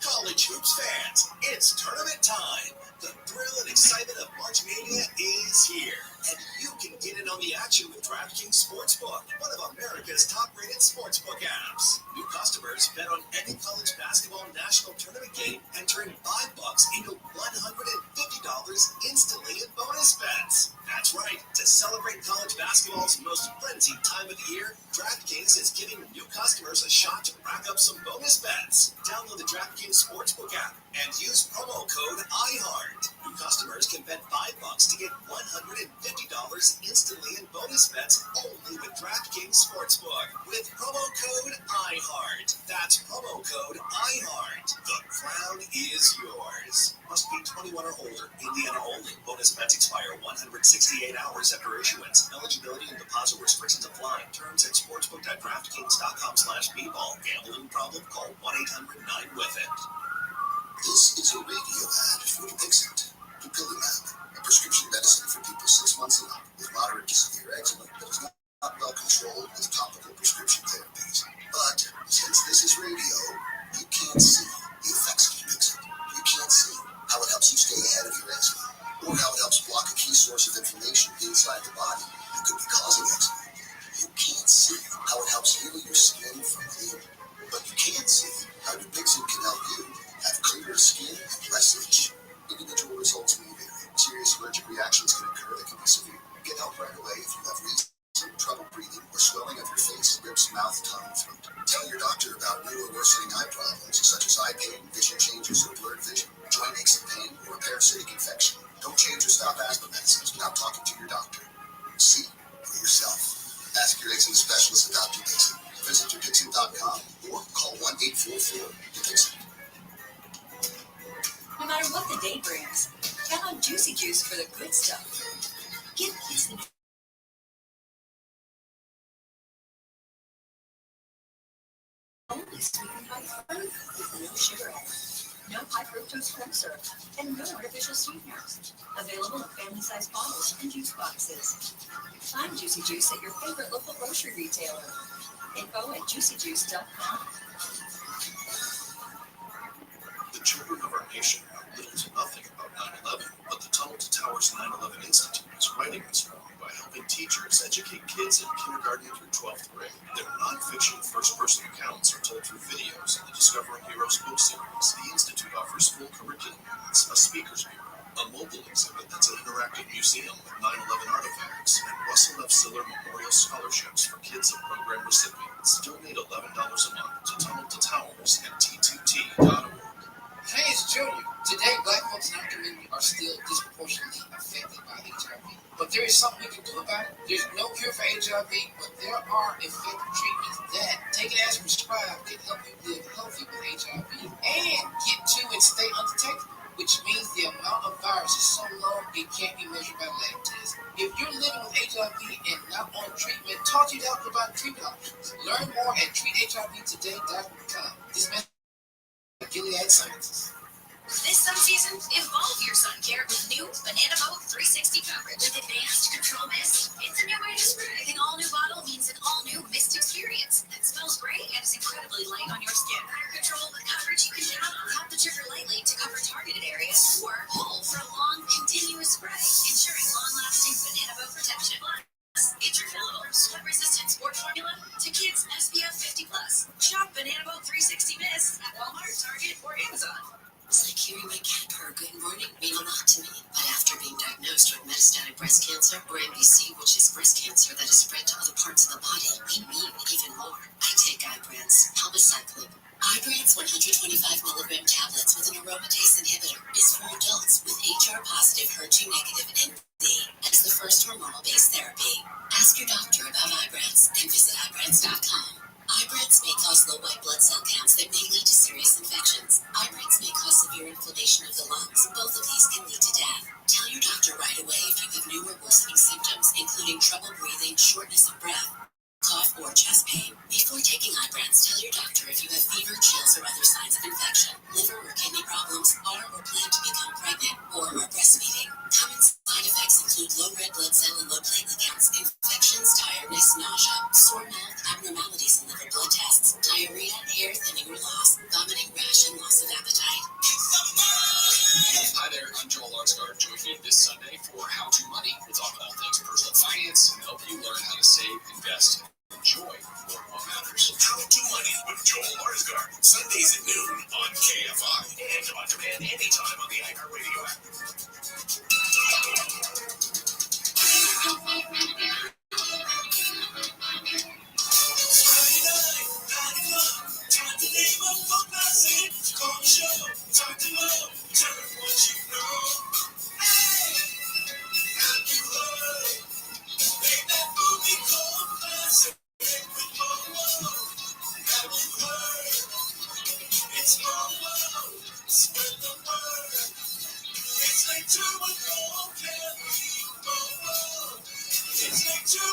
College hoops fans, it's tournament time. The thrill and excitement of March Mania is here, and you can get in on the action with DraftKings Sportsbook, one of America's top-rated sportsbook apps. New customers bet on any college basketball national tournament game, entering $5 into $150 instantly in bonus bets. That's right. To celebrate college basketball's most frenzied time of the year, DraftKings is giving new customers a shot to rack up some bonus bets. Download the DraftKings Sportsbook app and use promo code IHEART. New customers can bet $5 to get $150 instantly in bonus bets only with DraftKings Sportsbook with promo code iHeart. That's promo code iHeart. The crown is yours. Must be 21 or older. Indiana only. Bonus bets expire 168 hours after issuance. Eligibility and deposit restrictions apply. Terms at sportsbook.draftkings.com/bball. Gambling problem? Call 1-800-9-WITH-IT. This is a radio ad for Dupixent, dupilumab, a prescription medicine for people 6 months and up with moderate to severe eczema that is not well controlled with topical prescription therapies. But since this is radio, you can't see the effects of Dupixent. You can't see how it helps you stay ahead of your eczema, or how it helps block a key source of inflammation inside the body that could be causing eczema. You can't see how it helps heal your skin from within, but you can see how Dupixent can help you have clearer skin and less itch. Individual results may vary. Serious allergic reactions can occur that can be severe. Get help right away if you have recent trouble breathing or swelling of your face, lips, mouth, tongue, and throat. Tell your doctor about new or worsening eye problems such as eye pain, vision changes, or blurred vision, joint aches and pain, or a parasitic infection. Don't change or stop asthma medicines without talking to your doctor. See for yourself. Ask your eczema specialist about Dupixent. Visit Dupixent.com or call 1-844-DUPIXENT. No matter what the day brings, count on Juicy Juice for the good stuff. Give kids the only sweetened high fruit with no sugar added, no high fructose corn syrup, and no artificial sweeteners. Available in family-sized bottles and juice boxes. Find Juicy Juice at your favorite local grocery retailer. Info at juicyjuice.com. The children of our nation know little to nothing about 9/11, but the Tunnel to Towers 9/11 Institute is righting this wrong by helping teachers educate kids in kindergarten through 12th grade. Their non-fiction first-person accounts are told through videos in the Discovering Heroes book series. The Institute offers full curriculum units, a speakers bureau, a mobile exhibit that's an interactive museum with 9/11 artifacts, and Russell F. Siller Memorial Scholarships for kids of program recipients. Donate $11 a month to Tunnel to Towers at t2t.org. Hey, it's Junior. Today, black folks in our community are still disproportionately affected by HIV. But there is something we can do about it. There's no cure for HIV, but there are effective treatments that, taken as prescribed, can help you live healthy with HIV and get to and stay undetected, which means the amount of virus is so low it can't be measured by lab tests. If you're living with HIV and not on treatment, talk to your doctor about treatment options. Learn more at treathivtoday.com. This message is Gilead Sciences. This sun season, evolve your sun care with new Banana Boat 360 coverage. With advanced control mist, it's a new way to spray. An all-new bottle means an all-new mist experience that smells great and is incredibly light on your skin. Better control with coverage you can count on. Tap the trigger lightly to cover targeted areas, or pull for a long, continuous spray, ensuring long-lasting Banana Boat protection. Plus, get your fillable, sweat-resistant sport formula to kids SPF 50+. Shop Banana Boat 360 Mist at Walmart, Target, or Amazon. It's like hearing my cat purr good morning mean a lot to me. But after being diagnosed with metastatic breast cancer, or MBC, which is breast cancer that is spread to other parts of the body, we mean even more. I take Ibrance, palbociclib. Ibrance 125 milligram tablets with an aromatase inhibitor is for adults with HR-positive, HER2-negative ND as the first hormonal-based therapy. Ask your doctor about Ibrance and visit Ibrance.com. Ibrance may cause low white blood cell counts that may lead to serious infections. Ibrance may cause severe inflammation of the lungs. Both of these can lead to death. Tell your doctor right away if you have new or worsening symptoms, including trouble breathing, shortness of breath, cough, or chest pain. Before taking Ibrance, tell your doctor if you have fever, chills, or other signs of infection, liver or kidney problems, are or plan to become pregnant, or are breastfeeding. Common side effects include low red blood cell and low platelet counts, infections, tiredness, nausea, sore mouth, abnormalities in liver blood tests, diarrhea, hair thinning or loss, vomiting, rash, and loss of appetite. Hi there, I'm Joel Larsgaard. Join me this Sunday for How to Money. We'll talk all things personal finance and help you learn how to save, invest, and enjoy more of what matters. How to Money with Joel Larsgaard. Sundays at noon on KFI and on demand anytime on the iHeartRadio app. KMI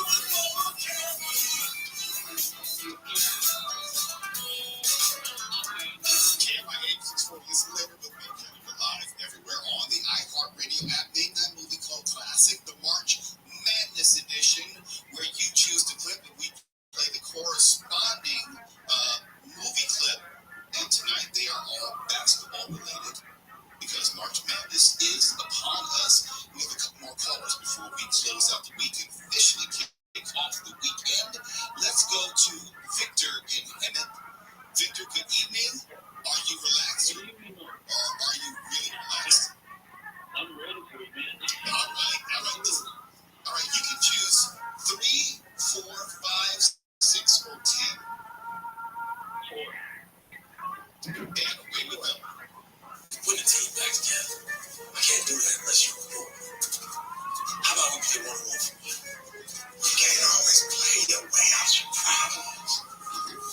8640 is delivered with me, Canada Live, everywhere on the iHeartRadio app. Name that movie called Classic, the March Madness edition, where you choose the clip and we play the corresponding movie clip. And tonight they are all basketball related because March Madness is upon us. We have a couple more callers before we close out the week and officially kick off the weekend. Let's go to Victor in Hemet. Victor, good evening. Are you relaxed or are you really relaxed? I'm ready for it, man. All right. Listen. All right, you can choose 3, 4, 5, 6, or 10. 4. And away we go. When the team back together, I can't do that unless you report. How about we play one-on-one for me? You can't always play your way out your problems.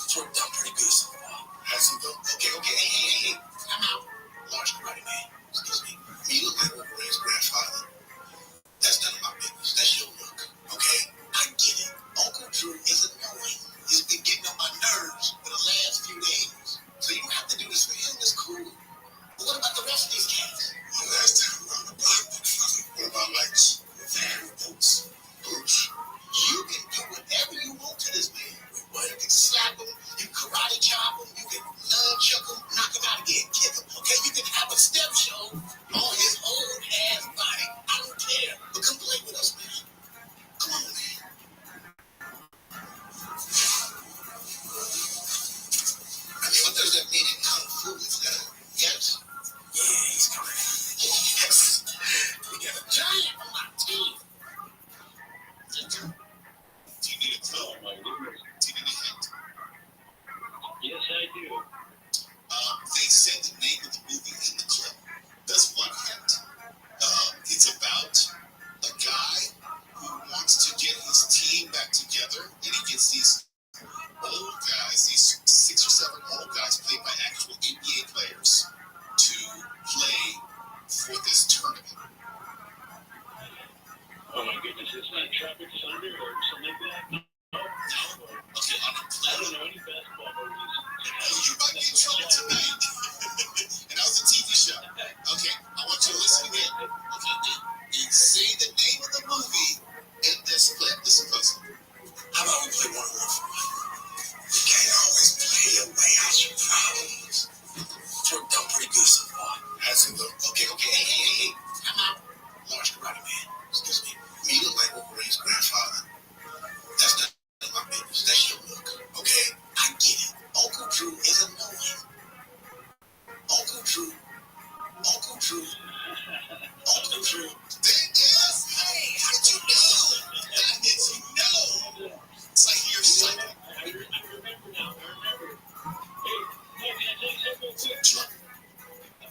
It's worked out pretty good so far. Has it though? Okay. Hey. I'm out. Large karate man. Excuse me. Me look like Wolverine's grandfather. That's none of my business. That's your look. Okay? I get it. Uncle Drew is annoying. He's been getting on my nerves for the last few days. So you don't have to do this for him. It's cool. But what about the rest of these cats? The last time around the block, what about lights? Boots. You can do whatever you want to this man. You can slap him, you can karate chop him, you can nunchuck him, knock him out again, kick him. Okay, you can have a step show on his old ass body. I don't care. But come play with us, man. Come on, man. I mean, what does that mean in Kung Fu? Is that yes? Yeah, he's coming. Yes. We got a giant on my team. Do you need a clue? Oh, my goodness. Do you need a hint? Yes, I do. They said the name of the movie in the clip. That's one hint. It's about a guy who wants to get his team back together, and he gets these old guys, these 6 or 7 old guys played by actual NBA players, to play for this tournament. Oh, my goodness. It's not Tropic Thunder or something like that? No. Okay, on a I play. don't know any basketball movies. You might be in trouble tonight. And that was a TV show. Okay, I want you to listen again. Okay, and say the name of the movie in this clip. Listen closely. How about we play one-on-one for me? You can't always play your way out your problems. It's worked out pretty good so far. Has it though? Okay. Hey. I'm out. Large karate man. Excuse me. Me look like Wolverine's grandfather. That's none of my business. That's your look. Okay? I get it. Uncle Drew is annoying. Uncle Drew. There it is. Hey, how did you know? It's like you're psychic. I remember now. Hey, can I tell you something real quick? Sure.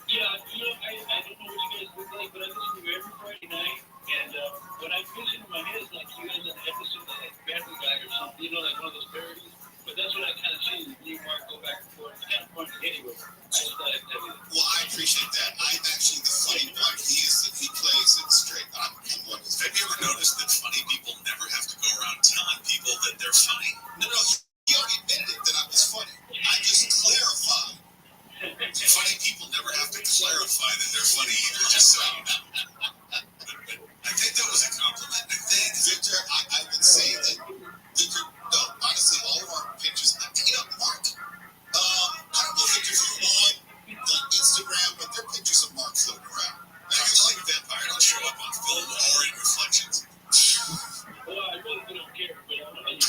Yeah, I don't know what you guys look like, but I listen to you every Friday night, and when I vision in my head, it's like you guys on an episode of like Family Guy or something, like one of those parodies. But that's what I kind of see. You and Mark go back and forth. It's kind of funny anyway. I just thought I'd tell you that. Well, I appreciate that. I'm actually the funny one. He plays it straight. I'm one of his. Have you ever noticed that funny people never have to go around telling people that they're funny? No, he already admitted it that I was funny. I just clarified. Funny people never have to clarify that they're funny either, just so you know. I think that was a compliment. I think. Victor, I've been saying that. Victor, no, honestly, all of our pictures. Mark. I don't know Victor's on the Instagram, but there are pictures of Mark floating around. Now, it's like vampire don't show up on film or in reflections. Well, I really don't care, but I'm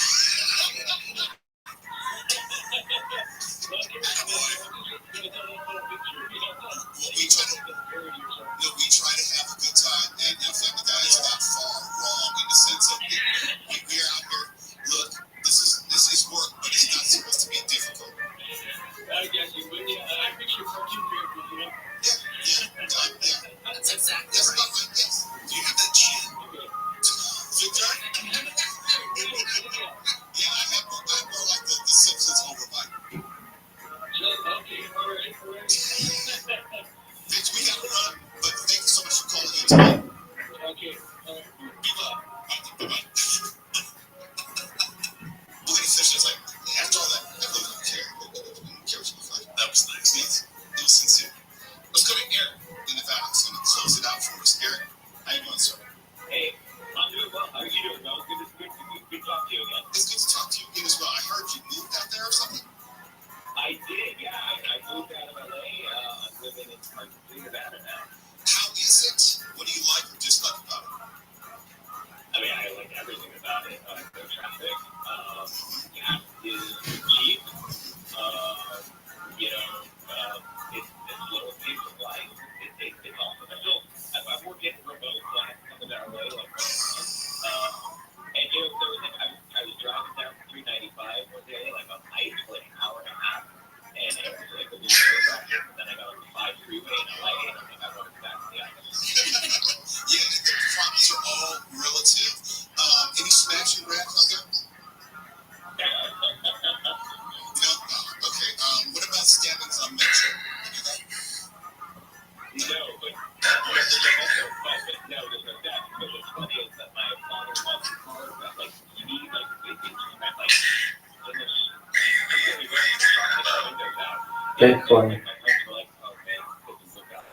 talk to you again. It's good to talk to you again as well. I heard you moved out there or something? I did, yeah. I moved out of LA. I'm living in Argentina, Nevada now. How is it? What do you like or dislike about it? I mean, I like everything about it. No traffic. Gas is cheap. You know, it's little pace of life. It's awesome. I'm working remote, so I have to come to LA like once a month. And you know, there was I was driving down 395 one day, like on ice for like an hour and a half, and it was like a little bit rough. And then I got on the 5 freeway in LA, and I'm like, I want to go back to the office. Yeah, the problems are all relative. Any smashing grabs out there? No? Okay. What about stabbings on Metro? You do that? No, but there's also no, there's no doubt. But what's funny is that my father bought the car that like he like they spent like almost completely ripped the front of the windows out. Bitcoin. My friends were like, oh man, this is look out.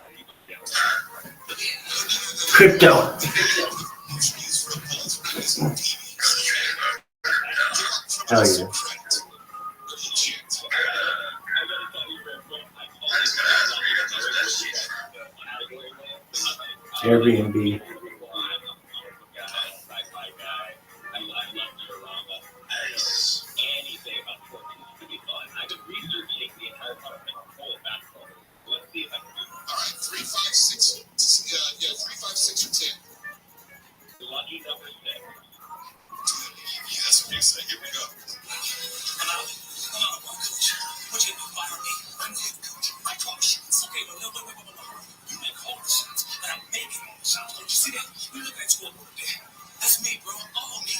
Crypto. Oh yeah. Airbnb. Lucky number 6. Yes, please. Here we go. Come on, coach. What you gonna fire me? I'm the head coach. I call the shots. Okay, but no. You make all the shots, but I'm making all the shots. Don't you see that? You look at that scoreboard there. That's me, bro. All me.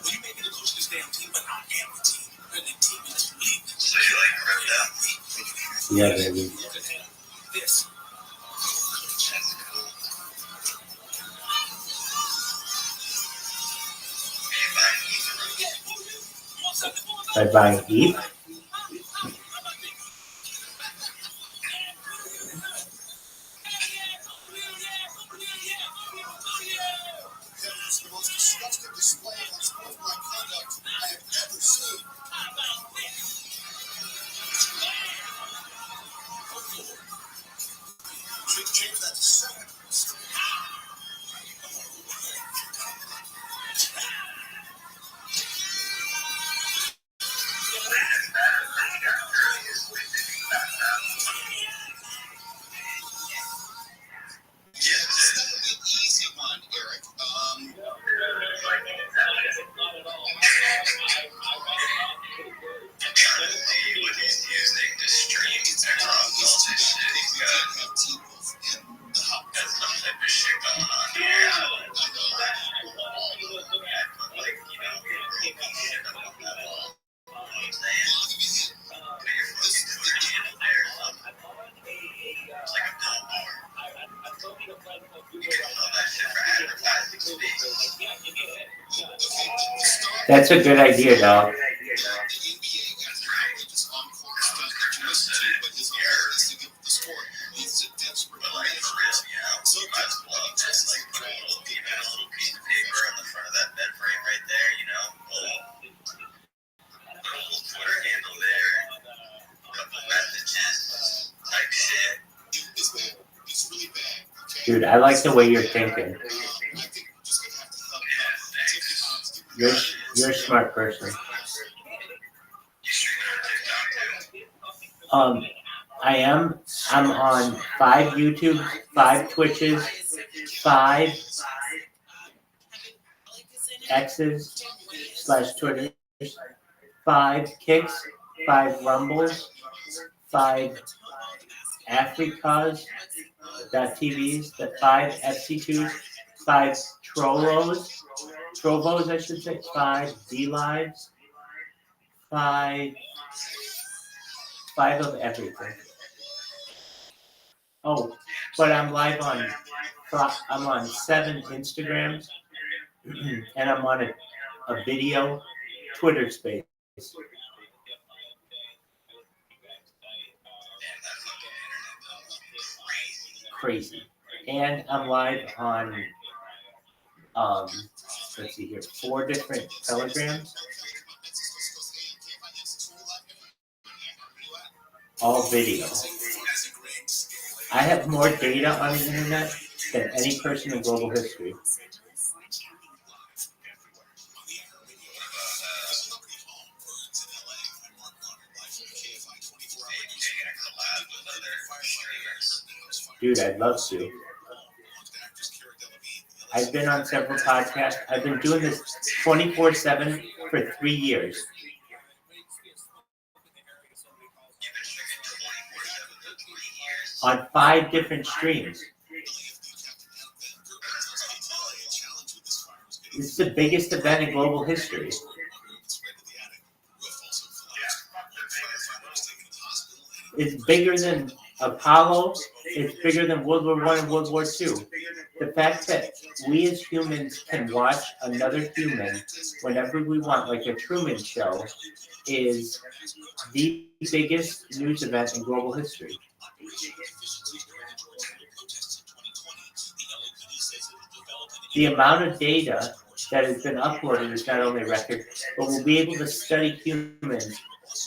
Well, you may be the coach of this damn team, but I am the team. And the team is believe it. So you like ripped up? Yeah, baby. Look at him. This. By buying ETH. That's the most disgusting display of unsportsmanlike conduct I have ever seen. Change that to 7. Yeah, it's not an easy one, Eric. Using the stream technology to have team in the hub. That's some type of shit going on here. Like, you know, shit up on that wall. It's like a billboard. You can sell that shit for advertising speed. That's a good idea, dog. The NBA has an outrageous encore stunt that you listen to, but his awareness to give the sport leads to desperate measures. So that's why he dresses like a little piece of paper on the front of that bed frame right there, you know? Little Twitter handle there, couple messages, type shit. It's bad. It's really bad. Okay? Dude, I like the way you're thinking. I think we're just going to have to help You're a smart person. I am. I'm on 5 YouTubes, 5 Twitches, 5 X's / Twitters, 5 Kicks, 5 Rumbles, 5 Africas .tvs, the 5 FC2s, 5 Trovos, I should say, 5 D Lives, 5 of everything. Oh, but I'm live on 7 Instagrams, and I'm on a video Twitter space. Crazy. And I'm live on let's see here, 4 different telegrams, all video. I have more data on the internet than any person in global history. Dude, I'd love to. I've been on several podcasts. I've been doing this 24/7 for 3 years. On 5 different streams. This is the biggest event in global history. It's bigger than Apollo. It's bigger than World War I and World War II. The fact that we as humans can watch another human whenever we want, like a Truman Show, is the biggest news event in global history. The amount of data that has been uploaded is not only a record, but we'll be able to study humans,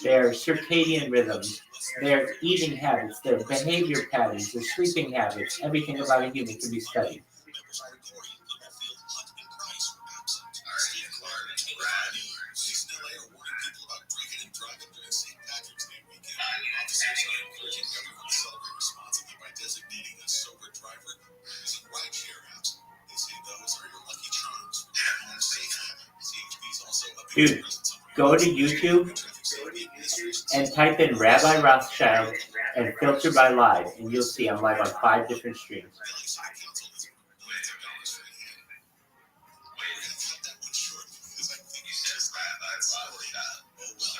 their circadian rhythms, their eating habits, their behavior patterns, their sleeping habits. Everything about a human can be studied. Dude, go to YouTube and type in Rabbi Rothschild and filter by live, and you'll see I'm live on 5 different streams.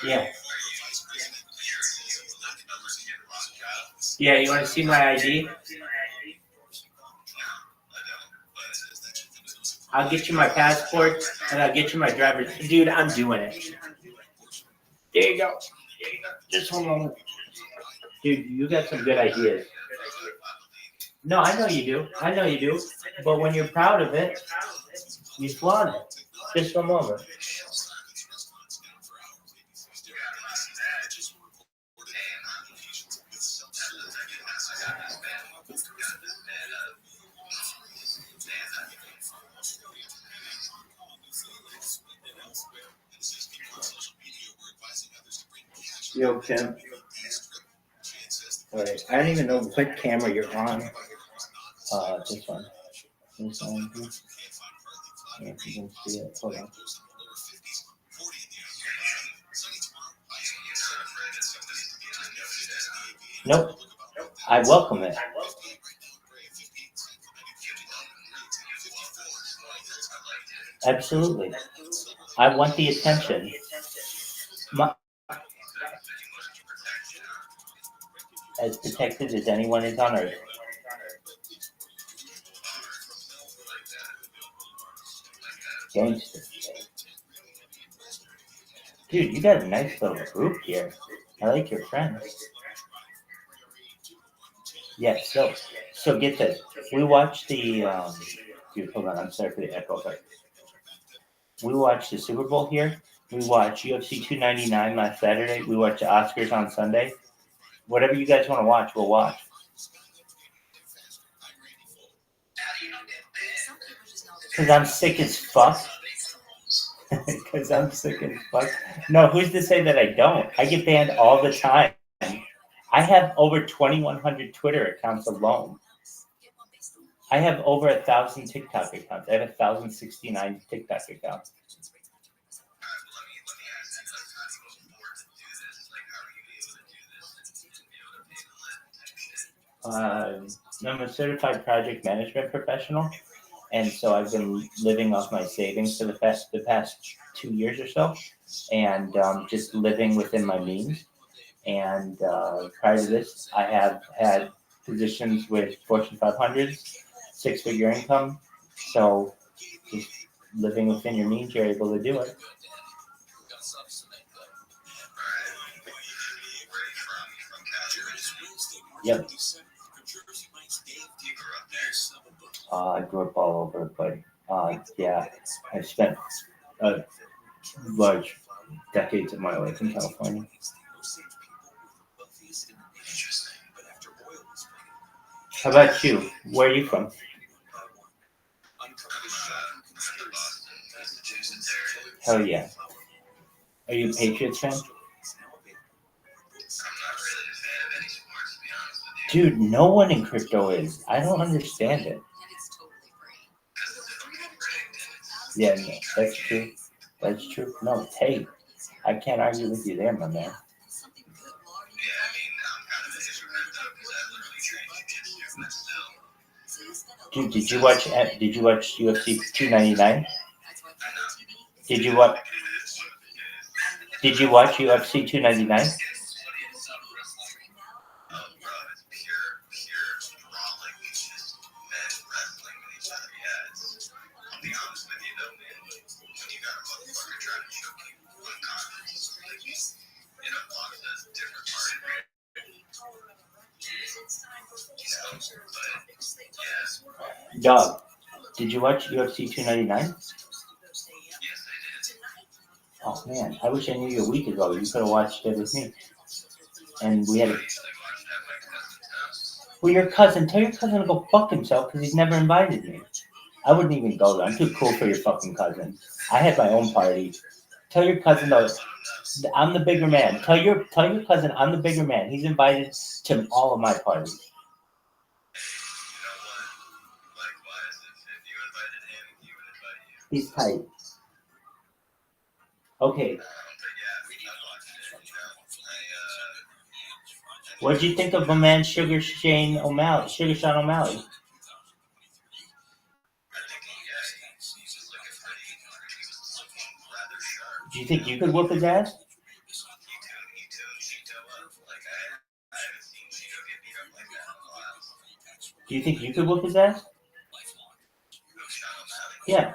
Yeah. Yeah, you want to see my ID? I'll get you my passport, and I'll get you my driver's. Dude, I'm doing it. There you go. Just one moment. Dude, you got some good ideas. No, I know you do. I know you do. But when you're proud of it, you flaunt it. Just one moment. Yo, Tim. Alright, I don't even know what camera you're on. This one. This one. Yeah, if you can see it. Hold on. Nope. I welcome it. Absolutely. I want the attention. As protected as anyone is on Earth. Gangster. Dude, you got a nice little group here. I like your friends. Yeah, so get this. We watched the dude, hold on, I'm sorry for the echo, but we watched the Super Bowl here. We watched UFC 299 last Saturday. We watched the Oscars on Sunday. Whatever you guys want to watch, we'll watch. Because I'm sick as fuck. Because I'm sick as fuck. No, who's to say that I don't? I get banned all the time. I have over 2,100 Twitter accounts alone. I have over 1,000 TikTok accounts. I have 1,069 TikTok accounts. I'm a certified project management professional, and so I've been living off my savings for the past 2 years or so, and just living within my means. And prior to this, I have had positions with Fortune 500s, 6-figure income. So just living within your means, you're able to do it. Yep. I grew up all over the place. Yeah, I spent large decades of my life in California. How about you? Where are you from? Hell yeah. Are you a Patriots fan? Dude, no one in crypto is. I don't understand it. Yeah, no, that's true. That's true. No, hey, I can't argue with you there, my man. Dude, did you watch UFC 299? Did you watch UFC 299? Dog, did you watch UFC 299? Oh man, I wish I knew you a week ago. You could have watched it with me. And we had a... Well, your cousin, tell your cousin to go fuck himself because he's never invited me. I wouldn't even go there. I'm too cool for your fucking cousin. I had my own party. Tell your cousin though, I'm the bigger man. Tell your cousin I'm the bigger man. He's invited to all of my parties. He's tight. Okay. What'd you think of my man Sugar Sean O'Malley? Do you think you could whoop his ass? Do you think you could whoop his ass? Yeah.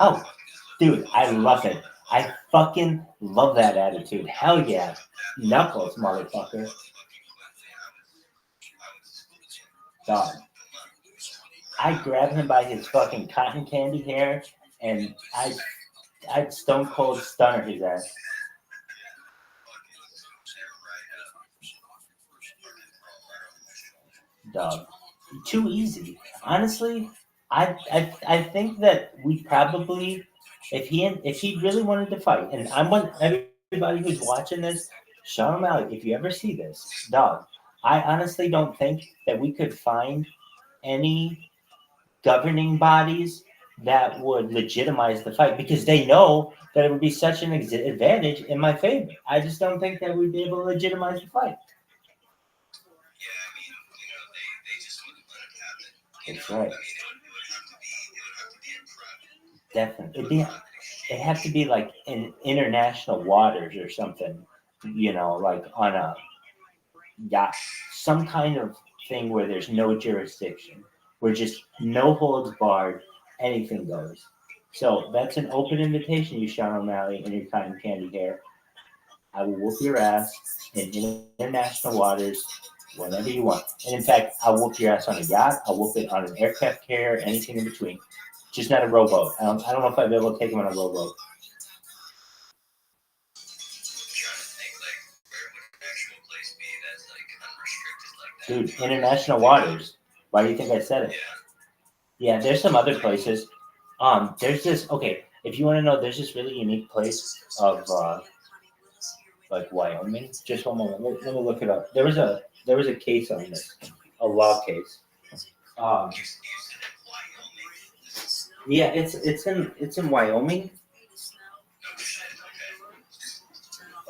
Oh, dude, I love it. I fucking love that attitude. Hell yeah. Knuckles, motherfucker. God. I'd grab him by his fucking cotton candy hair and I'd stone cold stunner his ass. Dog. Too easy. Honestly, I think that we probably if he really wanted to fight, and I want everybody who's watching this, Sean O'Malley, if you ever see this, dog, I honestly don't think that we could find any governing bodies that would legitimize the fight because they know that it would be such an advantage in my favor. I just don't think that we'd be able to legitimize the fight. That's right. Definitely. It'd have to be like in international waters or something, like on a yacht, some kind of thing where there's no jurisdiction, where just no holds barred, anything goes. So that's an open invitation, you Sean O'Malley and your cotton candy hair. I will whoop your ass in international waters whenever you want. And in fact, I'll whoop your ass on a yacht, I'll whoop it on an aircraft carrier, anything in between. Just not a rowboat. I don't know if I'd be able to take him on a rowboat. Dude, international waters. Why do you think I said it? Yeah, there's some other places. There's this. Okay, if you want to know, there's this really unique place of like Wyoming. Just one moment. Let me look it up. There was a case on this, a law case. Yeah, it's in Wyoming.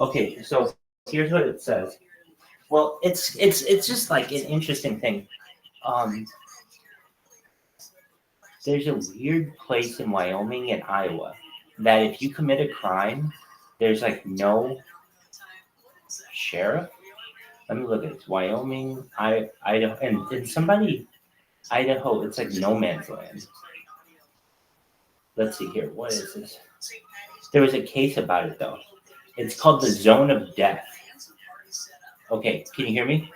Okay, so here's what it says. Well, it's just like an interesting thing. There's a weird place in Wyoming and Iowa that if you commit a crime, there's like no sheriff. Let me look at it. Wyoming, Idaho, and somebody, Idaho, it's like no man's land. Let's see here. What is this? There was a case about it, though. It's called the Zone of Death. Okay, can you hear me?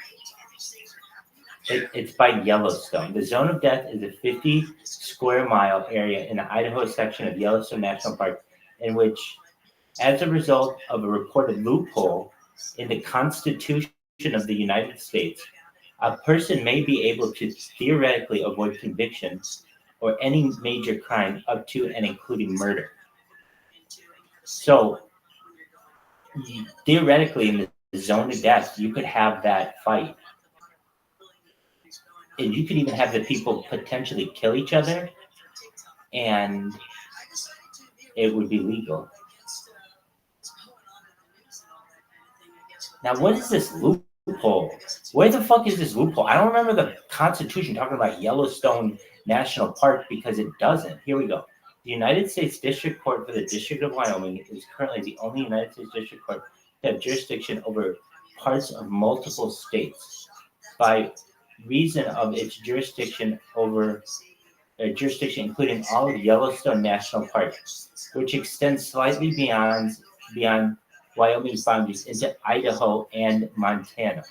It's by Yellowstone. The zone of death is a 50 square mile area in the Idaho section of Yellowstone National Park, in which, as a result of a reported loophole in the Constitution of the United States, a person may be able to theoretically avoid conviction or any major crime up to and including murder. So, theoretically, in the zone of death, you could have that fight. And you could even have the people potentially kill each other, and it would be legal. Now, what is this loophole? Where the fuck is this loophole? I don't remember the Constitution talking about Yellowstone National Park because it doesn't. Here we go. The United States District Court for the District of Wyoming is currently the only United States District Court to have jurisdiction over parts of multiple states. By reason of its jurisdiction including all of Yellowstone National Park, which extends slightly beyond Wyoming's boundaries into Idaho and Montana.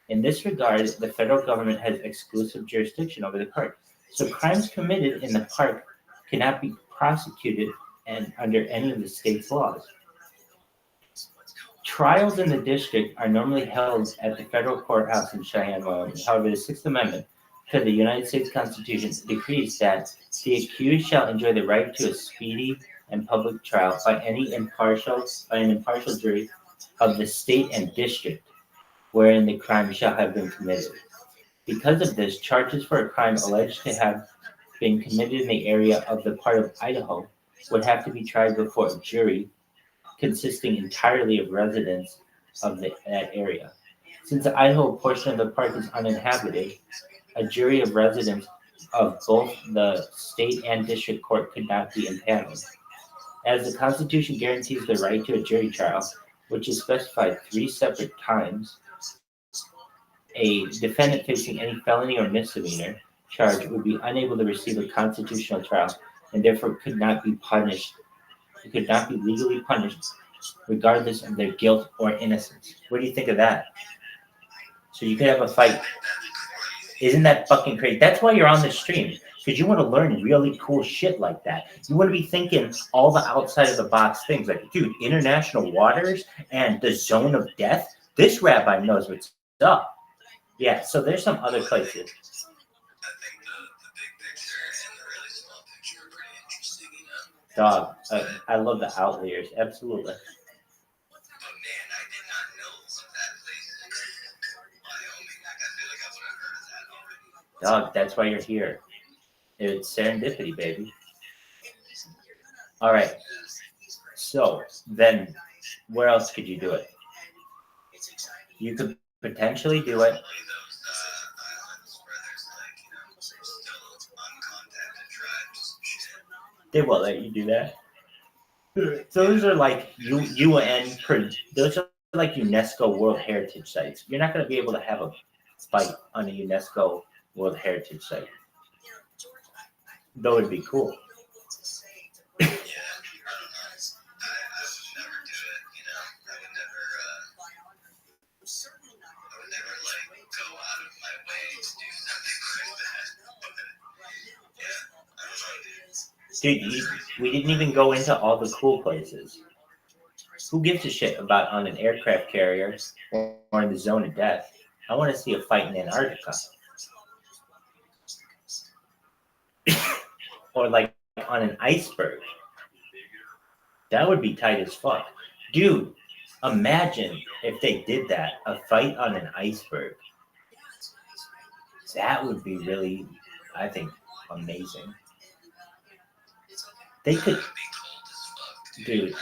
In this regard, the federal government has exclusive jurisdiction over the park, so crimes committed in the park cannot be prosecuted under any of the state's laws. Trials in the district are normally held at the federal courthouse in Cheyenne, Wyoming. However, the Sixth Amendment to the United States Constitution decrees that the accused shall enjoy the right to a speedy and public trial by an impartial jury of the state and district wherein the crime shall have been committed. Because of this, charges for a crime alleged to have been committed in the area of the part of Idaho would have to be tried before a jury consisting entirely of residents of that area. Since the Idaho portion of the park is uninhabited, a jury of residents of both the state and district court could not be impaneled. As the Constitution guarantees the right to a jury trial, which is specified 3 separate times, a defendant facing any felony or misdemeanor charge would be unable to receive a constitutional trial and therefore could not be legally punished regardless of their guilt or innocence. What do you think of that? So you could have a fight. Isn't that fucking crazy? That's why you're on the stream, because you want to learn really cool shit like that. You want to be thinking all the outside of the box things like, dude, international waters and the zone of death? This rabbi knows what's up. Yeah, so there's some other places. Dog, I love the outliers, absolutely. Dog, that's why you're here. It's serendipity, baby. All right. So then, where else could you do it? You could potentially do it. They won't let you do that. Those are like UN. Those are like UNESCO World Heritage sites. You're not going to be able to have a fight on a UNESCO World Heritage site. Though it'd be cool. Dude, we didn't even go into all the cool places. Who gives a shit about on an aircraft carrier or in the zone of death? I want to see a fight in Antarctica. Or like on an iceberg. That would be tight as fuck. Dude, imagine if they did that, a fight on an iceberg. That would be really, I think, amazing. They could, dude.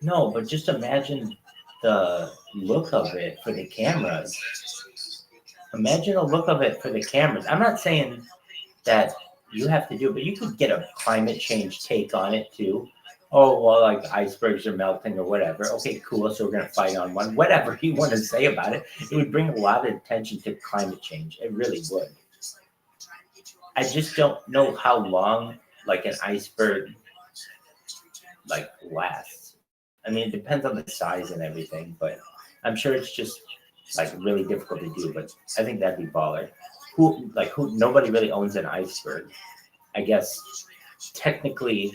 No, but just imagine the look of it for the cameras. Imagine the look of it for the cameras. I'm not saying that you have to do it, but you could get a climate change take on it too. Oh, well, like icebergs are melting or whatever. Okay, cool. So we're going to fight on one. Whatever you want to say about it. It would bring a lot of attention to climate change. It really would. I just don't know how long like an iceberg lasts. I mean, it depends on the size and everything, but I'm sure it's just like really difficult to do. But I think that'd be baller. Who nobody really owns an iceberg. I guess technically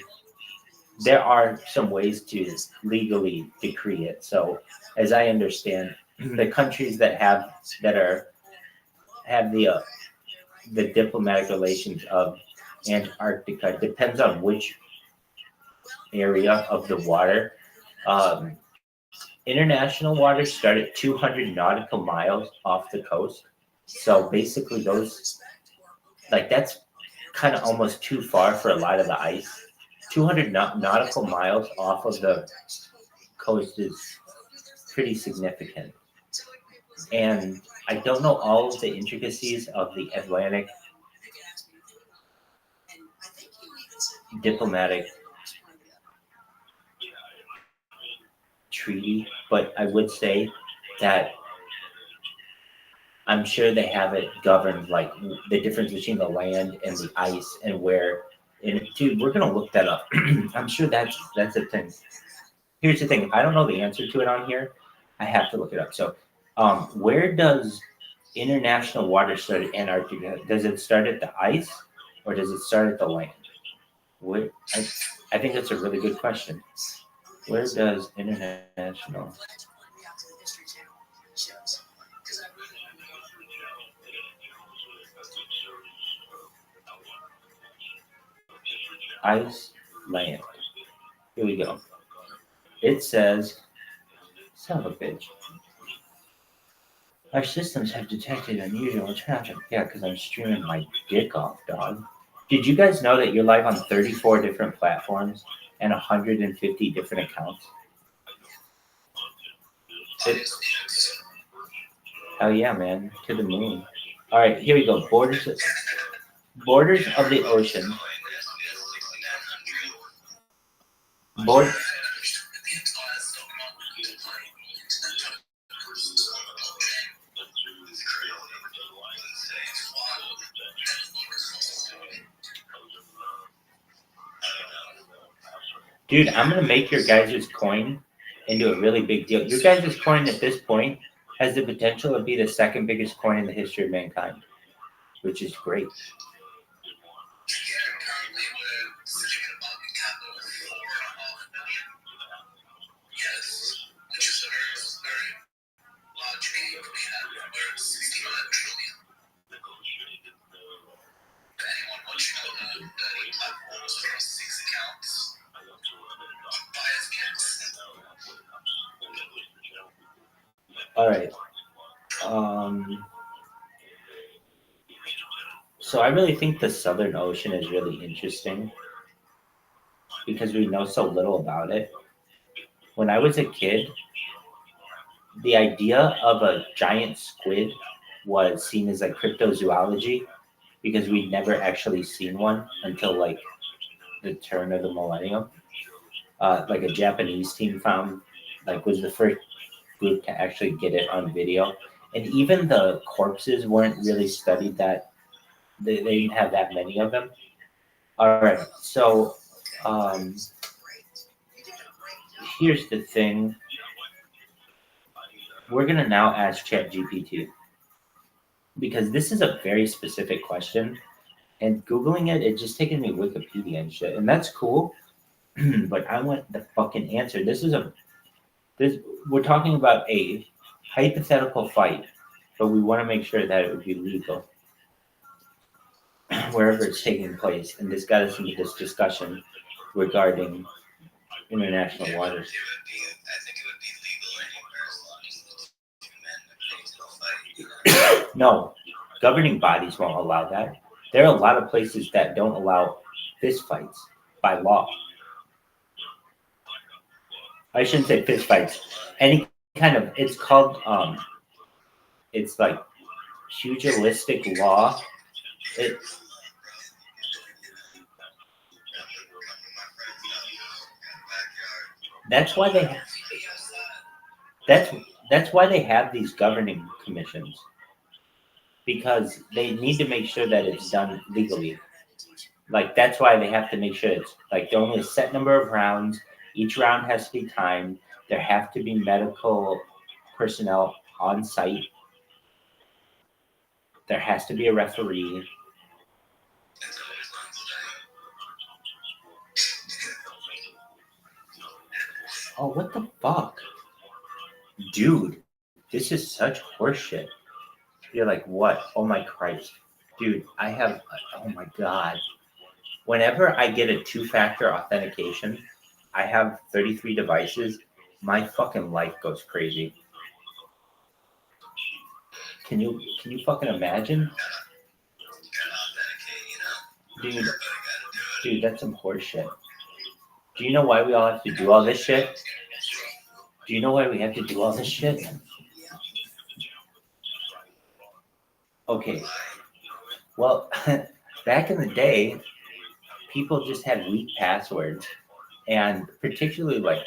there are some ways to legally decree it. So as I understand, the countries that have the diplomatic relations of Antarctica depends on which area of the water. Um, International waters start at 200 nautical miles off the coast. So basically, those that's kind of almost too far for a lot of the ice. 200 nautical miles off of the coast is pretty significant. And I don't know all of the intricacies of the Atlantic diplomatic treaty, but I would say that I'm sure they have it governed, like the difference between the land and the ice and where. And dude, we're gonna look that up. I'm sure that's a thing. Here's the thing: I don't know the answer to it on here. I have to look it up. So, where does international water start at Antarctica? Does it start at the ice, or does it start at the land? Where, I think that's a really good question. Where does international ice land? Here we go. It says, son of a bitch. Our systems have detected unusual traffic. Yeah, because I'm streaming my dick off, dog. Did you guys know that you're live on 34 different platforms and 150 different accounts? Oh yeah, man, to the moon. All right, here we go. Borders of the ocean. Board. Dude, I'm gonna make your guys' coin into a really big deal. Your guys' coin at this point has the potential to be the second biggest coin in the history of mankind, which is great. All right. So I really think the Southern Ocean is really interesting because we know so little about it. When I was a kid, the idea of a giant squid was seen as like cryptozoology because we'd never actually seen one until like the turn of the millennium. Like a Japanese team found, like, was the first group to actually get it on video, and even the corpses weren't really studied that they didn't have that many of them. All right, so here's the thing. We're gonna now ask ChatGPT because this is a very specific question, and Googling it's just taking me Wikipedia and shit, and that's cool. But I want the fucking answer. We're talking about a hypothetical fight, but we want to make sure that it would be legal wherever it's taking place. And this got us into this discussion regarding international waters. No, governing bodies won't allow that. There are a lot of places that don't allow fist fights by law. I shouldn't say fist fights. Any kind of, it's called, it's like pugilistic law. That's why they have these governing commissions, because they need to make sure that it's done legally. Like, that's why they have to make sure it's like there only a set number of rounds. Each round has to be timed. There have to be medical personnel on site. There has to be a referee. Oh, what the fuck? Dude, this is such horseshit. You're like, what? Oh my Christ. Dude, oh my God. Whenever I get a two-factor authentication, I have 33 devices. My fucking life goes crazy. Can you fucking imagine? Dude, that's some horseshit. Do you know why we all have to do all this shit? Do you know why we have to do all this shit? Okay. Well, back in the day, people just had weak passwords, and particularly like,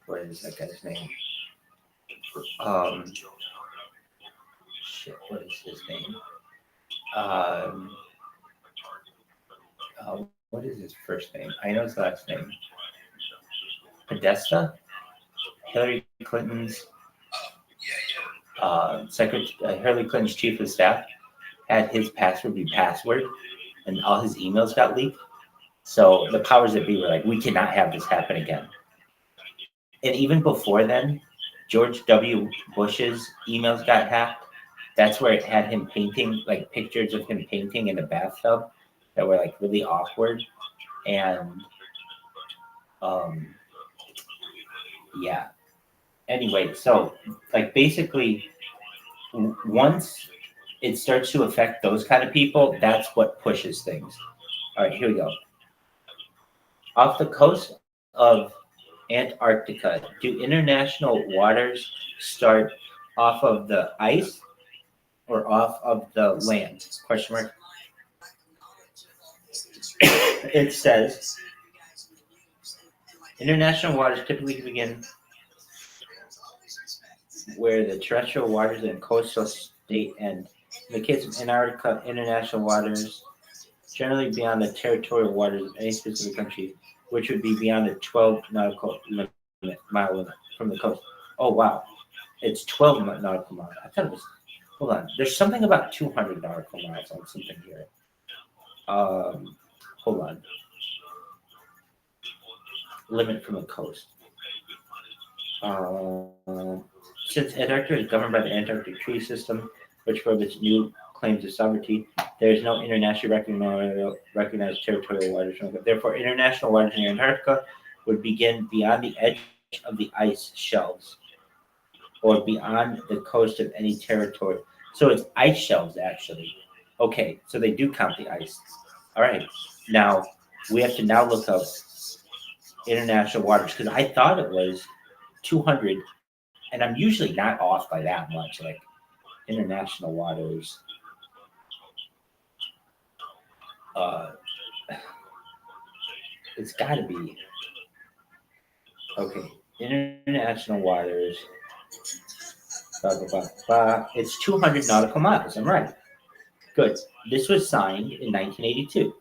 what is that guy's name? Shit, what is his name? What is his first name? I know his last name. Podesta? Hillary Clinton's Hillary Clinton's chief of staff had his password be password, and all his emails got leaked. So the powers that be were like, we cannot have this happen again. And even before then, George W. Bush's emails got hacked. That's where it had him painting, like pictures of him painting in a bathtub that were like really awkward. And yeah. Anyway, so like basically once it starts to affect those kind of people, that's what pushes things. All right, here we go. Off the coast of Antarctica, do international waters start off of the ice or off of the land? Question mark. It says international waters typically begin where the terrestrial waters and coastal state end. In the case of Antarctica, international waters generally beyond the territorial waters of any specific country, which would be beyond a 12 nautical mile limit from the coast. Oh, wow. It's 12 nautical miles. I thought it was, hold on. There's something about 200 nautical miles on something here. Hold on. Limit from the coast. Since Antarctica is governed by the Antarctic Treaty System, which prohibits new claims of sovereignty, there is no internationally recognized territorial waters. Therefore, international waters in Antarctica would begin beyond the edge of the ice shelves or beyond the coast of any territory. So it's ice shelves, actually. Okay, so they do count the ice. All right, now we have to now look up international waters because I thought it was 200, and I'm usually not off by that much. Like international waters. It's got to be okay. International waters. Blah, blah, blah, blah. It's 200 nautical miles. I'm right. Good. This was signed in 1982.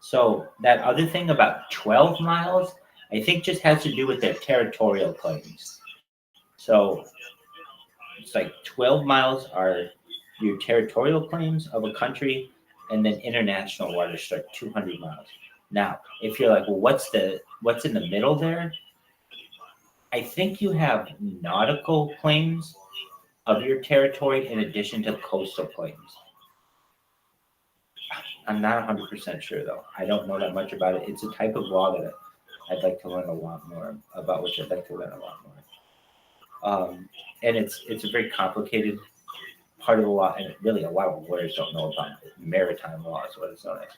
So that other thing about 12 miles, I think just has to do with their territorial claims. So it's like 12 miles are your territorial claims of a country, and then international waters start 200 miles. Now, if you're like, well, what's in the middle there? I think you have nautical claims of your territory in addition to coastal claims. I'm not 100% sure, though. I don't know that much about it. It's a type of law that I'd like to learn a lot more about, which I'd like to learn a lot more. And it's a very complicated part of the law, and really a lot of lawyers don't know about it. Maritime law is what it's known as.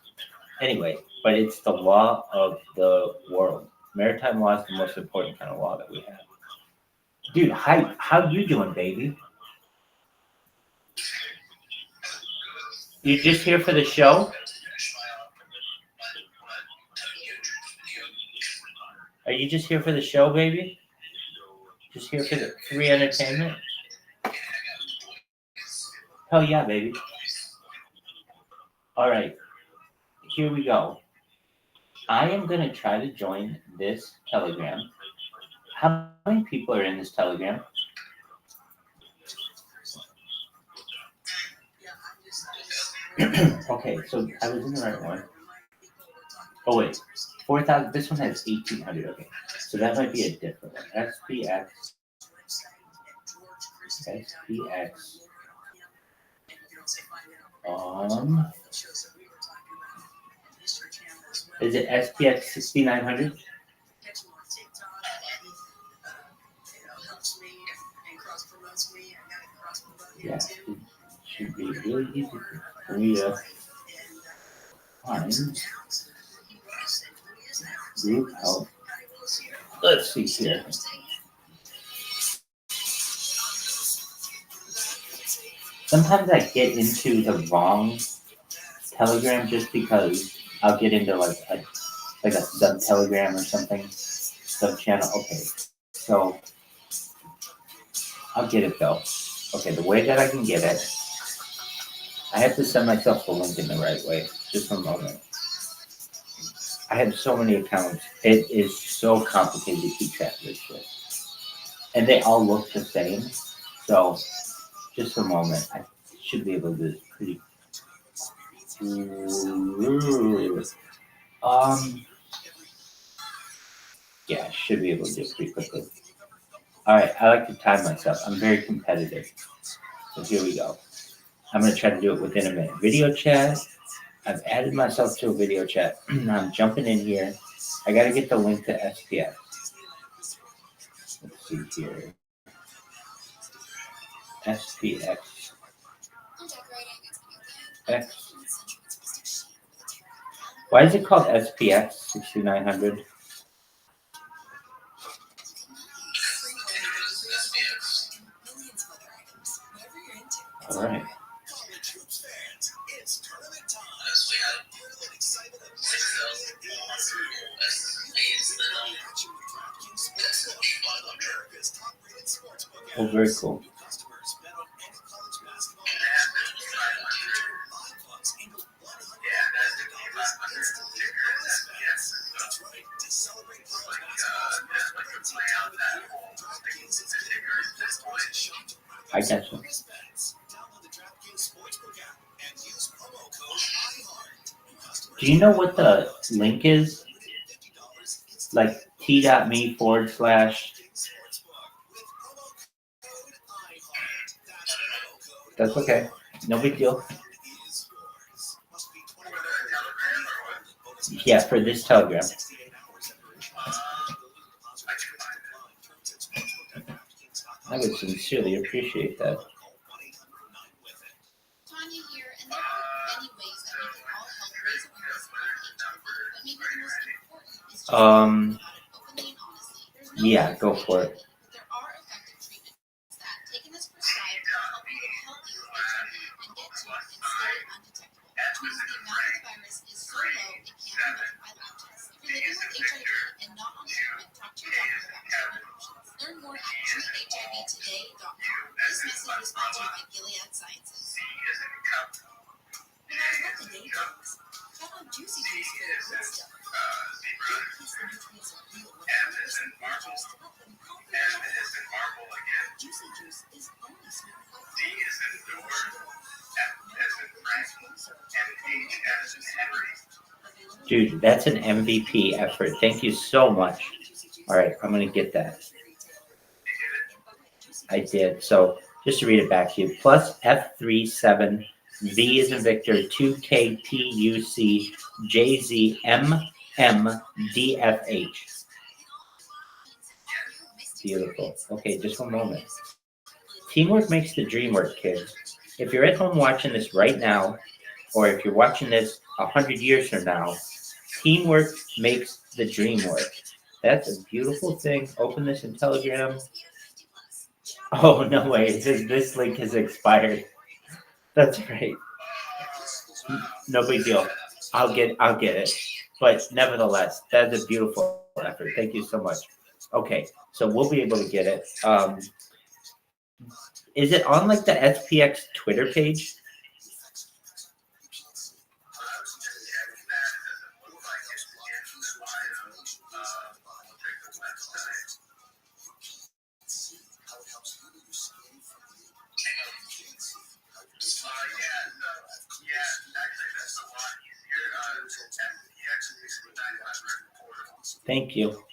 Anyway, but it's the law of the world. Maritime law is the most important kind of law that we have. Dude, hi, how you doing, baby? You just here for the show? Are you just here for the show, baby? Just here for the free entertainment? Hell yeah, baby. All right, here we go. I am going to try to join this Telegram. How many people are in this Telegram? Okay, so I was in the right one. Oh wait, 4,000. This one has 1,800. Okay, so that might be a different one. SPX. SPX. Is it SPX 6,900? Yeah, it should be really easy for me to find group help. Let's see here. Sometimes I get into the wrong Telegram just because I'll get into like a sub Telegram or something, sub channel. Okay, so I'll get it though. Okay, the way that I can get it, I have to send myself the link in the right way. Just a moment. I have so many accounts. It is so complicated to keep track of this shit. And they all look the same. So, just a moment. I should be able to do this pretty. Yeah, I should be able to do it pretty quickly. Alright, I like to time myself. I'm very competitive. So here we go. I'm going to try to do it within a minute. Video chat. I've added myself to a video chat. I'm jumping in here. I got to get the link to SPX. Let's see here. SPX. X. Why is it called SPX 6900? All right. Oh, very cool. I got you. Do you know what the link is? Like t.me / That's okay. No big deal. Yeah, for this Telegram. I would sincerely appreciate that. Tanya here, and there are many ways that we can all help raise awareness around HIV, but maybe the most important is just openly and honestly. There's no Yeah, go for it. but there are effective treatments that, taken as prescribed, can help you live healthy with HIV and get to and stay undetectable, which means the amount of the virus is so low it can't be measured by lab tests. If you're living with HIV and not on treatment, talk to your doctor about treatment options. Learn more at treathivtoday.com. This message was sponsored by Gilead Sciences. No matter what the day brings, count on Juicy Juice for the good stuff. Don't kiss the nutrients of real 100% fruit juice to help them conquer the dark. Juicy Juice is only sweetened with Dude, that's an MVP effort. Thank you so much. All right, I'm going to get that. I did. So just to read it back to you. Plus F37 V is in Victor 2KTUC JZMMDFH. Beautiful. Okay, just one moment. Teamwork makes the dream work, kids. If you're at home watching this right now, or if you're watching this 100 years from now, teamwork makes the dream work. That's a beautiful thing. Open this in Telegram. Oh, no way. It says this link has expired. That's right. No big deal. I'll get it. But nevertheless, that's a beautiful effort. Thank you so much. Okay, so we'll be able to get it. Is it on like the SPX Twitter page? Thank you.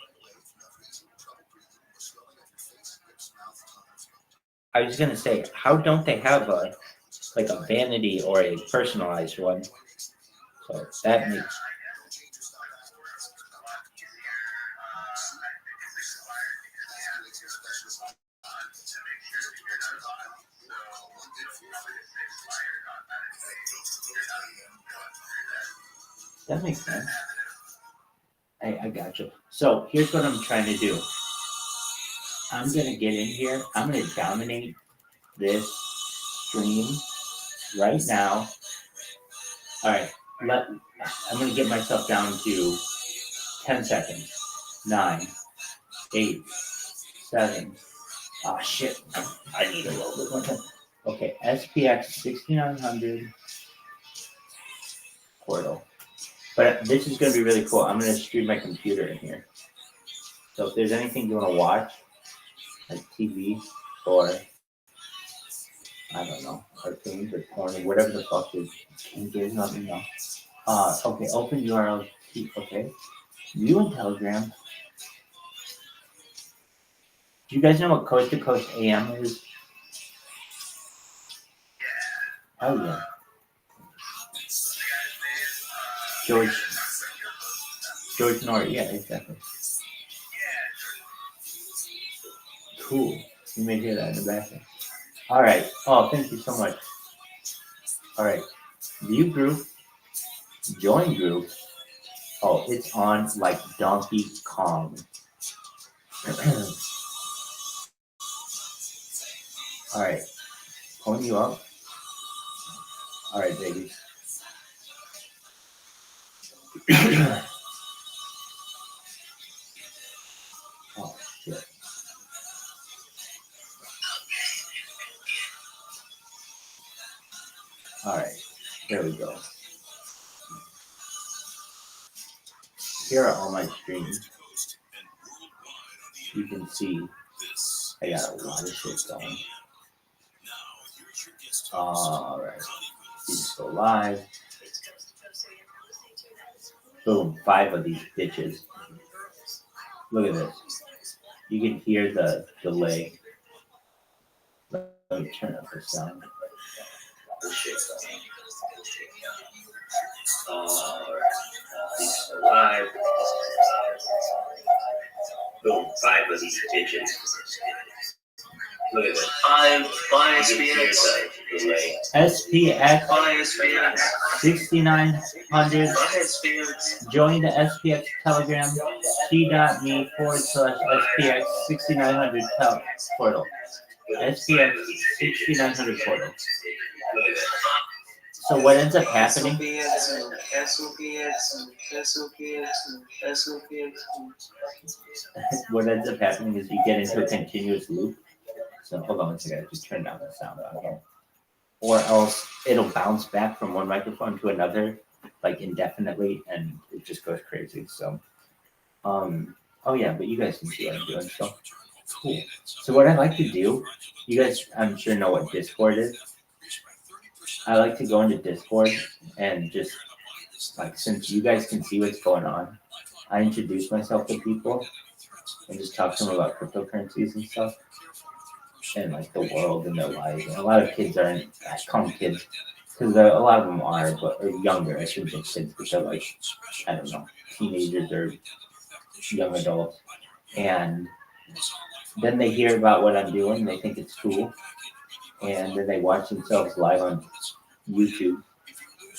I was gonna say, how don't they have a vanity or a personalized one? So that makes. That makes sense. I got you. So here's what I'm trying to do. I'm gonna get in here. I'm gonna dominate this stream right now. All right. I'm gonna get myself down to 10 seconds. 9, 8, 7. Oh shit! I need a little bit more time. Okay, SPX 6900 portal. But this is going to be really cool. I'm going to stream my computer in here. So if there's anything you want to watch, like TV or, I don't know, cartoons or porn or whatever the fuck is, let me know. Okay, open URL. Okay. View in Telegram. Do you guys know what Coast to Coast AM is? Oh, yeah. George Norrie, yeah, exactly. Cool. You may hear that in the background. All right. Oh, thank you so much. All right. View group. Join group. Oh, it's on like Donkey Kong. All right. Pulling you up. All right, baby. Oh, shit. All right. There we go. Here are all my streams. You can see I got a lot of shit going. All right. Let's go live. Boom. 5 of these bitches. Look at this. You can hear the delay. Let me turn up the sound. Live. Boom. 5 of these bitches. Look at this. SPX 6900. Join the SPX Telegram. t.me/SPX 6900 portal. SPX 6900 portal. So what ends up happening? What ends up happening is you get into a continuous loop. So hold on a second, I just turn down the sound on here. Or else it'll bounce back from one microphone to another, like indefinitely, and it just goes crazy. So, oh yeah, but you guys can see what I'm doing. So cool. So what I like to do, you guys, I'm sure know what Discord is. I like to go into Discord and just like, since you guys can see what's going on, I introduce myself to people and just talk to them about cryptocurrencies and stuff. And like the world and their lives. And a lot of kids aren't, I call them kids, because a lot of them are, but or younger. I shouldn't say kids, but they're like, I don't know, teenagers or young adults. And then they hear about what I'm doing, they think it's cool, and then they watch themselves live on YouTube.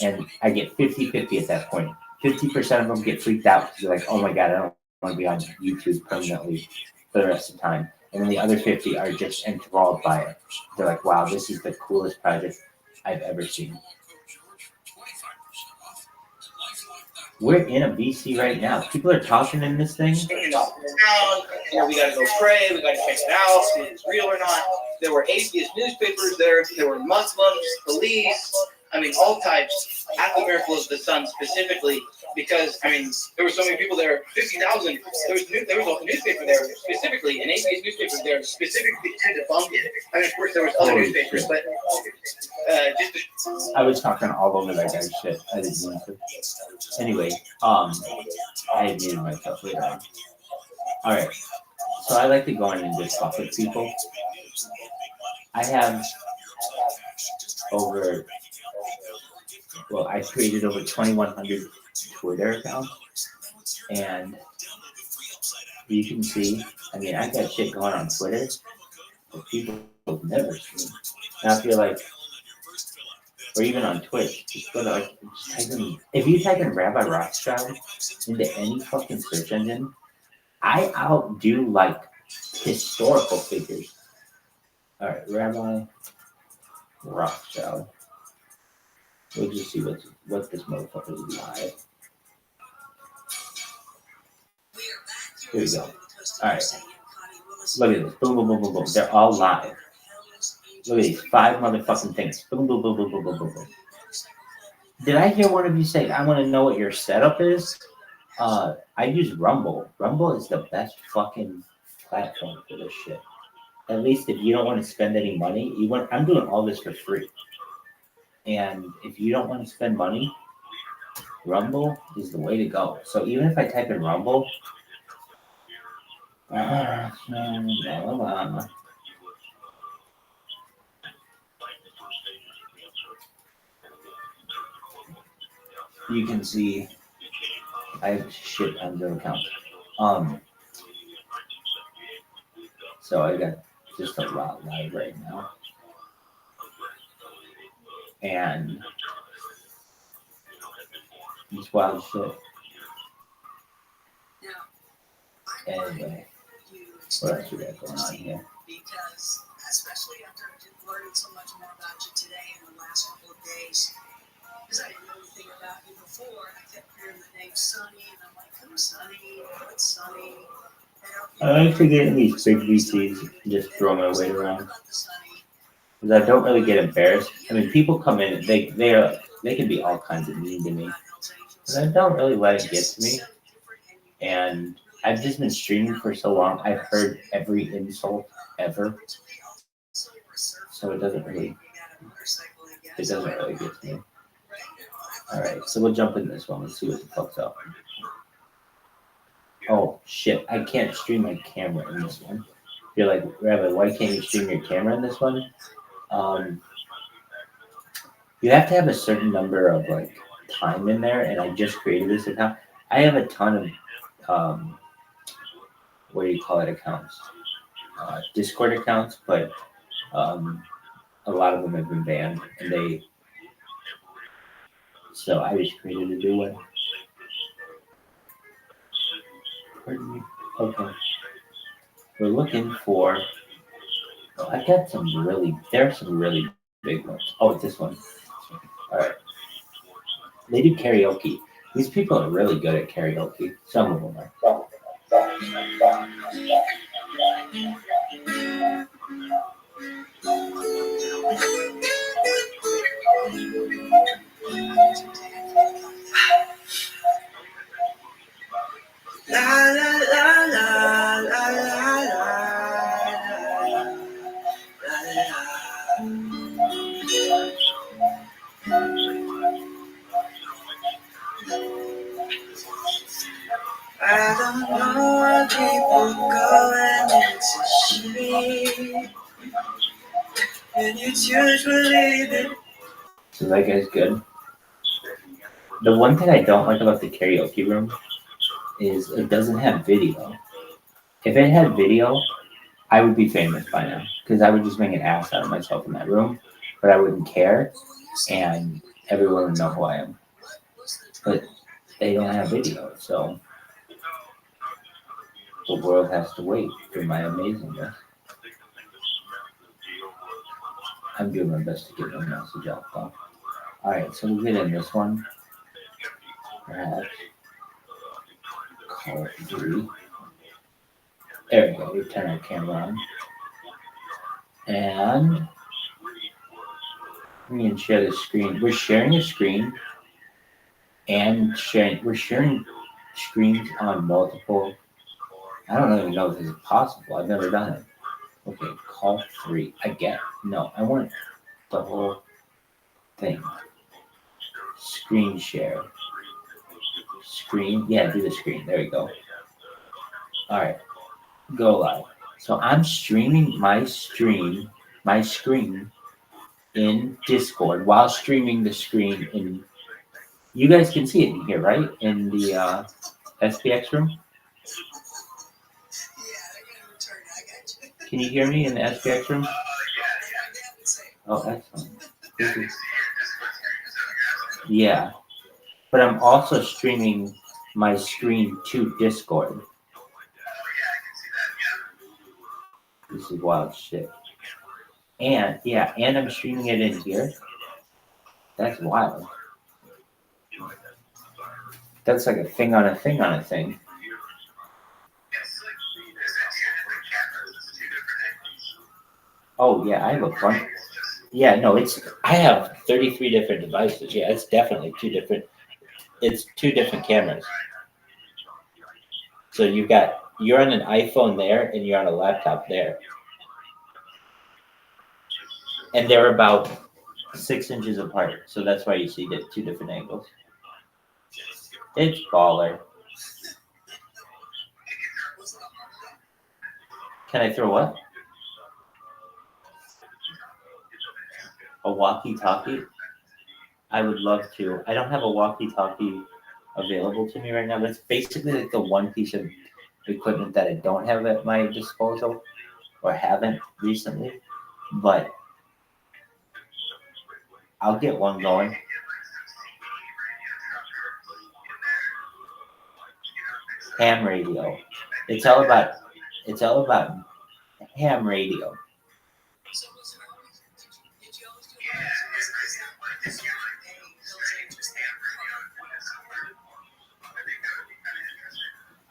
And I get 50-50 at that point. 50% of them get freaked out because they're like, oh my God, I don't want to be on YouTube permanently for the rest of the time. And then the other 50 are just enthralled by it. They're like, wow, this is the coolest project I've ever seen. We're in a VC right now. People are talking in this thing. We got to go pray. We got to check it out, see if it's real or not. There were atheist newspapers there. There were Muslims, police. I mean, all types at the Miracle of the Sun specifically, because, I mean, there were so many people there, 50,000. There was a newspaper there specifically, an atheist newspaper there specifically to debunk it. I mean, of course, there was other newspapers, but I was talking all over that guy's shit. I didn't mean to. Anyway, I muted myself later on. Alright, so I like to go in and just talk with people. I have I created over 2,100 Twitter accounts, and you can see, I mean, I got shit going on Twitter that people have never seen. And I feel like, or even on Twitch, just go to if you type in Rabbi Rothschild into any fucking search engine, I outdo like historical figures. All right, Rabbi Rothschild. We'll just see what this motherfucker is live. Here we go. All right. Look at this. Boom, boom, boom, boom, boom. They're all live. Look at these 5 motherfucking things. Boom, boom, boom, boom, boom, boom, boom, boom. Did I hear one of you say, I want to know what your setup is? I use Rumble. Rumble is the best fucking platform for this shit. At least if you don't want to spend any money, I'm doing all this for free. And if you don't want to spend money, Rumble is the way to go. So even if I type in Rumble, you can see I have shit on their account. So I got just a lot live right now. And it's wild shit. Anyway, what else we got going on here? Because, especially after learning so much more about you today in the last couple of days, because I didn't know anything about you before, I kept hearing the name Sonny, and I'm like, who's Sonny? What's Sonny? I like to get in these big VCs and just throw my weight around. Because I don't really get embarrassed. I mean, people come in, they can be all kinds of mean to me. But I don't really let it get to me. And I've just been streaming for so long, I've heard every insult ever. So it doesn't really get to me. Alright, so we'll jump in this one. Let's see what the fuck's up. Oh, shit. I can't stream my camera in this one. You're like, Rabbi, why can't you stream your camera in this one? You have to have a certain number of, like, time in there, and I just created this account. I have a ton of, what do you call it, accounts? Discord accounts, but a lot of them have been banned, and so I just created a new one. Pardon me. Okay. We're looking for, there's some really big ones. Oh, it's this one. All right. They do karaoke. These people are really good at karaoke. Some of them are. La la la la la la I don't know where people go and it's a shame. And it's usually the So that guy's good. The one thing I don't like about the karaoke room is it doesn't have video. If it had video, I would be famous by now because I would just make an ass out of myself in that room, but I wouldn't care, and everyone would know who I am. But they don't have video, so the world has to wait for my amazingness. I'm doing my best to get my message out, though. Alright, so we'll get in this one. Perhaps. Call of Duty. There we go. We turn our camera on. And Me and share the screen. We're sharing a screen and we're sharing screens on multiple. I don't even know if this is possible. I've never done it. Okay, call 3. No, I want the whole thing. Screen share. Screen. Yeah, do the screen. There we go. All right, go live. So I'm streaming my screen in Discord while streaming the screen in. You guys can see it in here, right? In the SPX room. Can you hear me in the SPX room? Oh, excellent. Yeah, but I'm also streaming my screen to Discord. This is wild shit. And yeah, and I'm streaming it in here. That's wild. That's like a thing on a thing on a thing. Oh yeah, I have a bunch. Yeah, no, I have 33 different devices. Yeah, it's definitely it's two different cameras. So you're on an iPhone there and you're on a laptop there. And they're about 6 inches apart. So that's why you see the two different angles. It's baller. Can I throw what? A walkie-talkie? I would love to. I don't have a walkie-talkie available to me right now. That's basically like the one piece of equipment that I don't have at my disposal or haven't recently. But I'll get one going. Ham radio. It's all about ham radio.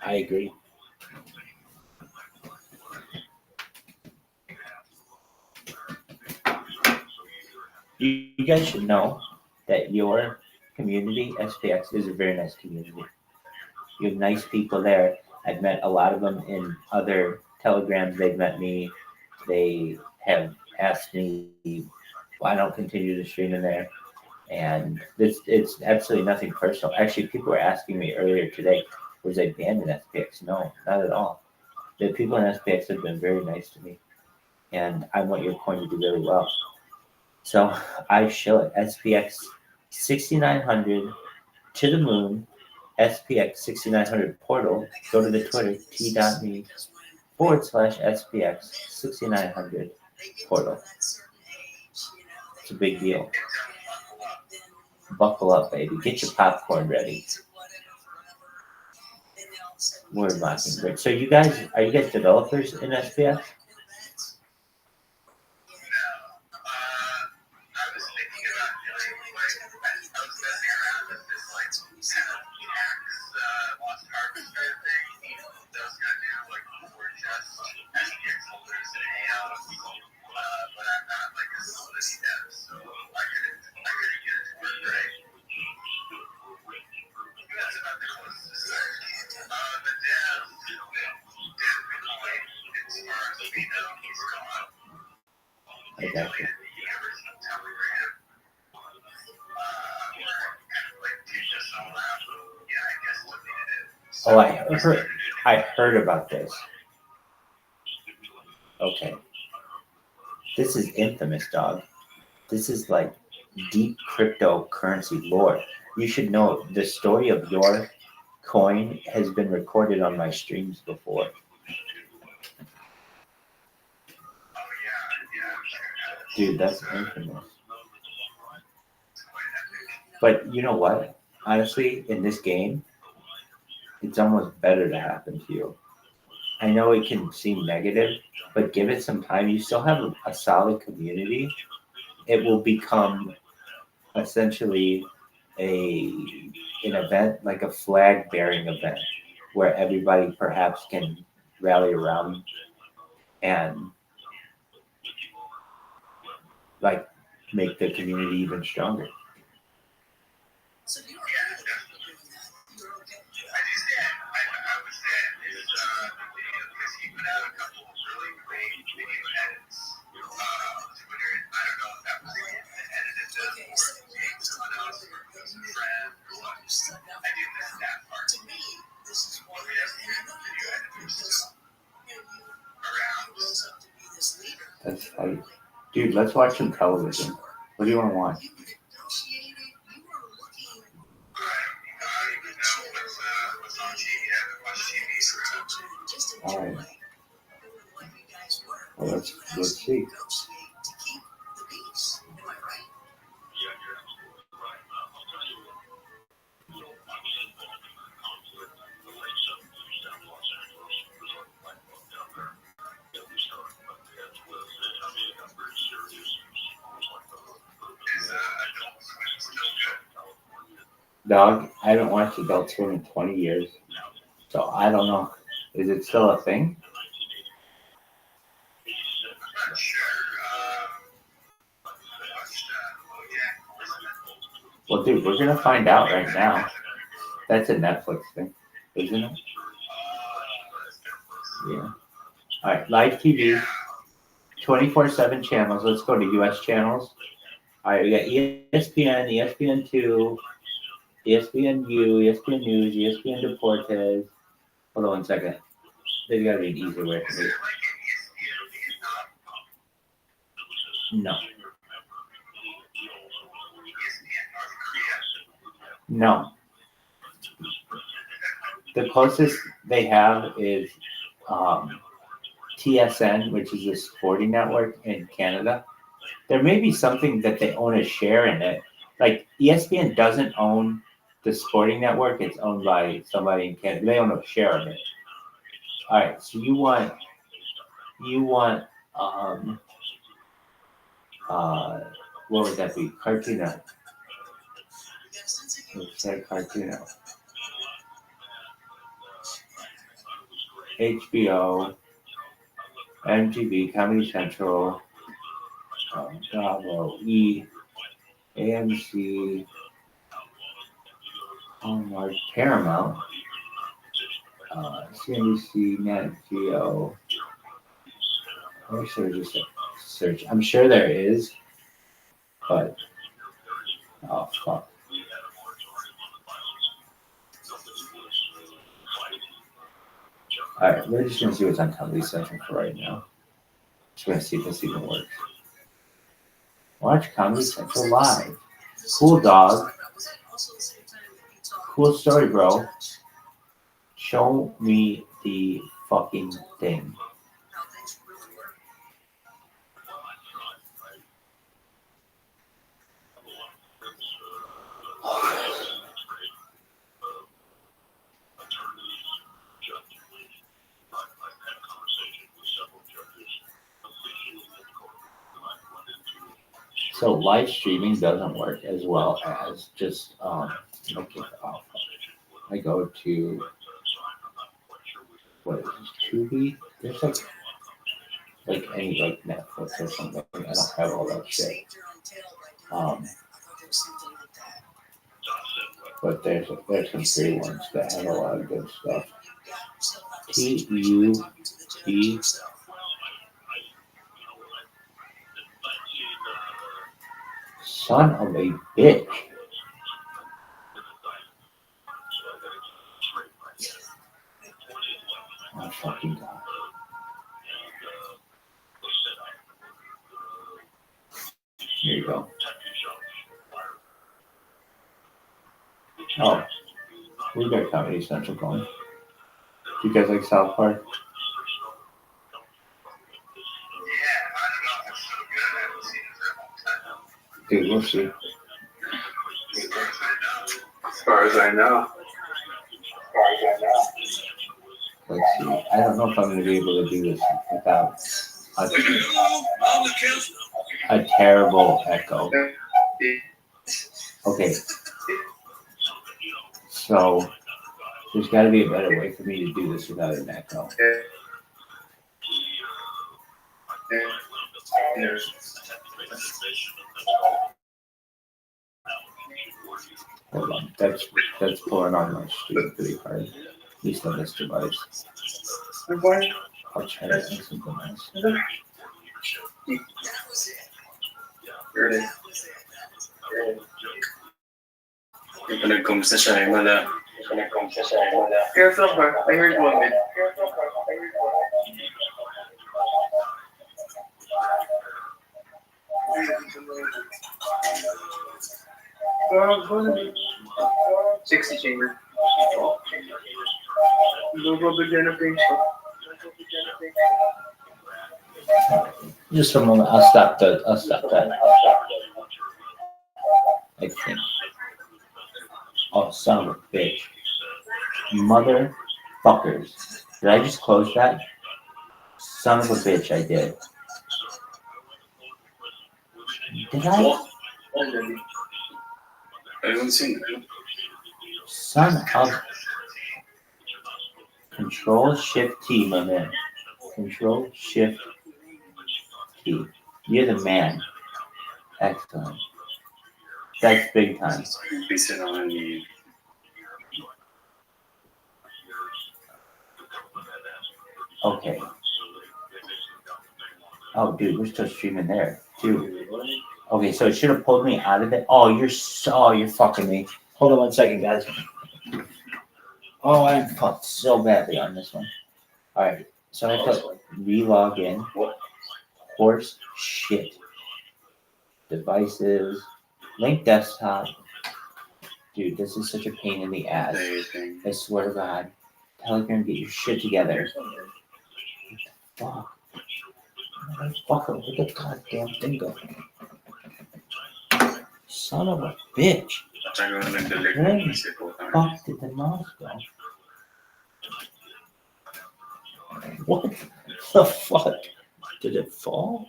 I agree. You guys should know that your community, SPX, is a very nice community. You have nice people there. I've met a lot of them in other telegrams. They've met me. They have asked me why I don't continue to stream in there. And it's absolutely nothing personal. Actually, people were asking me earlier today, was I banned in SPX? No, not at all. The people in SPX have been very nice to me. And I want your coin to do really well. So I show it. SPX 6900 to the moon. SPX 6900 portal. Go to the Twitter t.me/SPX 6900 portal. It's a big deal. Buckle up, baby. Get your popcorn ready. Word Mockingbird. So are you guys developers in SPX? I got you. Oh, I heard about this. Okay. This is infamous, dog. This is like deep cryptocurrency lore. You should know the story of your coin has been recorded on my streams before. Dude, that's infamous. But you know what? Honestly, in this game, it's almost better to happen to you. I know it can seem negative, but give it some time. You still have a solid community. It will become essentially an event, like a flag bearing event, where everybody perhaps can rally around and like make the community even stronger. So you're okay with people doing that? You're okay? I would say is because he put out a couple of really great video edits. Twitter, I don't know if that was edited. Okay, so when I was talking earlier that you stuck out I do miss that part. to me, this is why, and I know you did because you rose up to be this leader. That's funny. Dude, let's watch some television. What do you want to watch? You negotiated, you were looking I don't even know what's on TV. I haven't watched TV for just All enjoy right. what you guys were. Well, let's You would see. actually negotiate to keep the peace. Am I right? Yeah, you're absolutely right. I'll tell you what. You know, I was involved in a conflict in the late 70s down in Los Angeles. It was like black book down there. Yeah, we started butting heads with it. I mean, it got very serious. It was like the Adult Swim still good? California. Dog, I haven't watched Adult Swim in 20 years. So I don't know. Is it still a thing? I'm not sure. I watched Well, dude, we're going to find out right now. That's a Netflix thing, isn't it? Yeah. All right, live TV, 24/7 channels. Let's go to U.S. channels. All right, we got ESPN, ESPN2, ESPNU, ESPN News, ESPN Deportes. Hold on 1 second. There's got to be an easier way for me. No. No. The closest they have is TSN, which is a sporting network in Canada. There may be something that they own a share in it. Like ESPN doesn't own the sporting network; it's owned by somebody in Canada. They own a share of it. All right, so you want what would that be? Cartoon Network. Let's say Cartoon Network. HBO, MTV, Comedy Central, Bravo, AMC, Paramount, CNBC, Nat Geo. I wish there was just a search. I'm sure there is, but oh fuck. All right, we're just gonna see what's on Comedy Central for right now. Just gonna see if this even works. Watch Comedy Central live. Cool dog. Cool story, bro. Show me the fucking thing. So live streaming doesn't work as well as just looking up. I go to what is this, Tubi? There's like any like Netflix or something. I don't have all that shit. But there's some free ones that have a lot of good stuff. TUB. Son of a bitch. Oh fucking god. Here you go. Oh, we got Comedy Central going. You guys like South Park? Dude, we'll see. As far as I know. Let's see. I don't know if I'm going to be able to do this without a terrible echo. Okay. So, there's got to be a better way for me to do this without an echo. Hold on, that's pulling on my stupid card. At least on this device. I'll try to make something else. Here it is. Yung pinag-comes na siya, ay mala. Careful ba? I heard one bit. $60 chamber. Just a moment, I'll stop that. I think. Oh, son of a bitch. Motherfuckers. Did I just close that? Son of a bitch, I did. Did I? I haven't seen it. Son of... Control Shift T, my man. Control Shift T. You're the man. Excellent. That's big time. Okay. Oh, dude, we're still streaming there, too. Okay, so it should have pulled me out of it. Oh, you're fucking me. Hold on 1 second, guys. Oh, I fucked so badly on this one. Alright, so I put re-log in. Horse shit. Devices. Link desktop. Dude, this is such a pain in the ass. I swear to God. Telegram, get your shit together. What the fuck? Motherfucker, where the goddamn thing go? Son of a bitch. Where the fuck did the mouse go? What the fuck? Did it fall?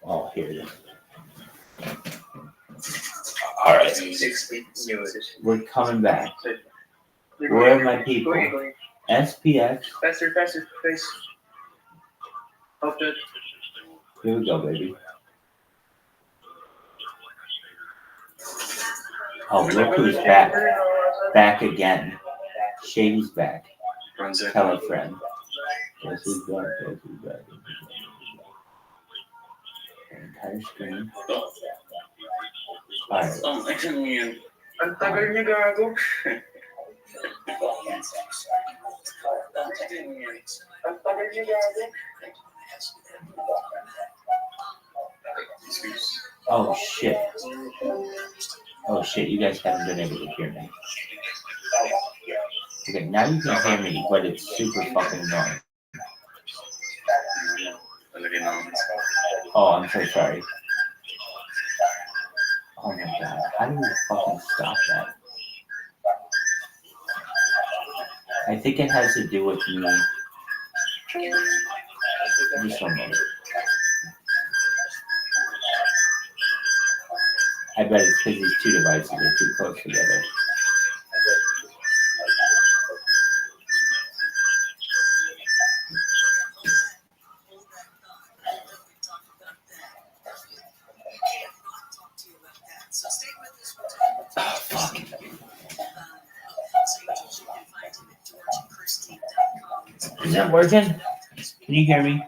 Oh, here it is. All right, we're coming back. Where are my people? SPX. Faster, please. Open. Here we go, baby. Oh, look who's back. Back again. Shady's back. Tell a friend. Guess who's back? Entire screen. Alright. Ang tagal niya gago. Oh shit. Oh shit, you guys haven't been able to hear me. Okay, now you can hear me, but it's super fucking annoying. Oh, I'm so sorry. Oh my god, how do you fucking stop that? I think it has to do with me. Just one moment. I bet it's because these two devices are too close together. Is that working? Can you hear me?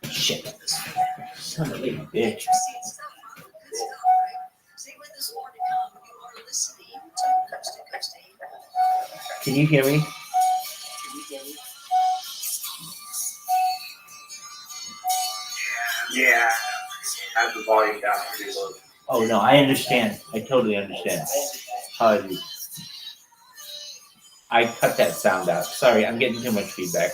Shit. Son of a bitch. Can you hear me? Yeah. I have the volume down pretty low. Oh no, I understand. I totally understand. I cut that sound out. Sorry, I'm getting too much feedback.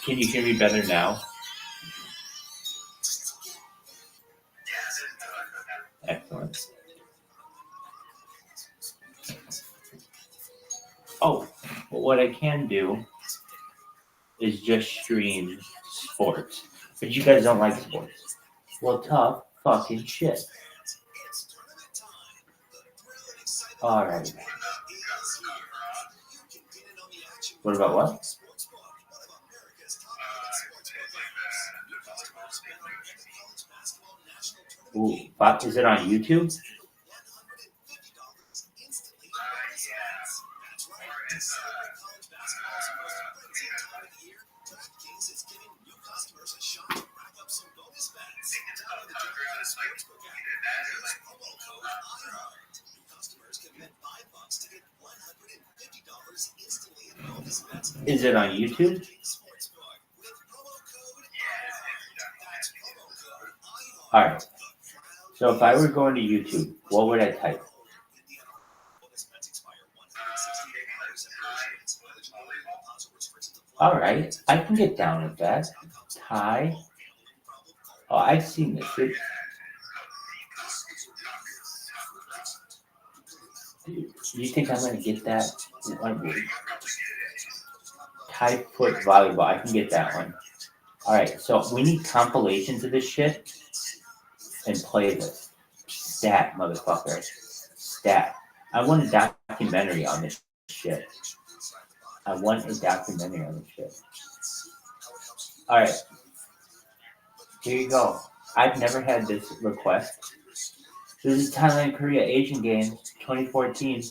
Can you hear me better now? Excellent. Oh, but what I can do is just stream sports. But you guys don't like sports. Well, tough fucking shit. Alright. What about what? Ooh, is it on YouTube? Is it on YouTube? Alright. So if I were going to YouTube, what would I type? Alright, I can get down with that. Thai. Oh, I've seen this. You think I'm gonna get that? Thai foot volleyball. I can get that one. Alright, so we need compilations of this shit and play this. Stat, motherfucker. Stat. I want a documentary on this shit. I want a documentary on this shit. Alright. Here you go. I've never had this request. This is Thailand Korea Asian Games 2014.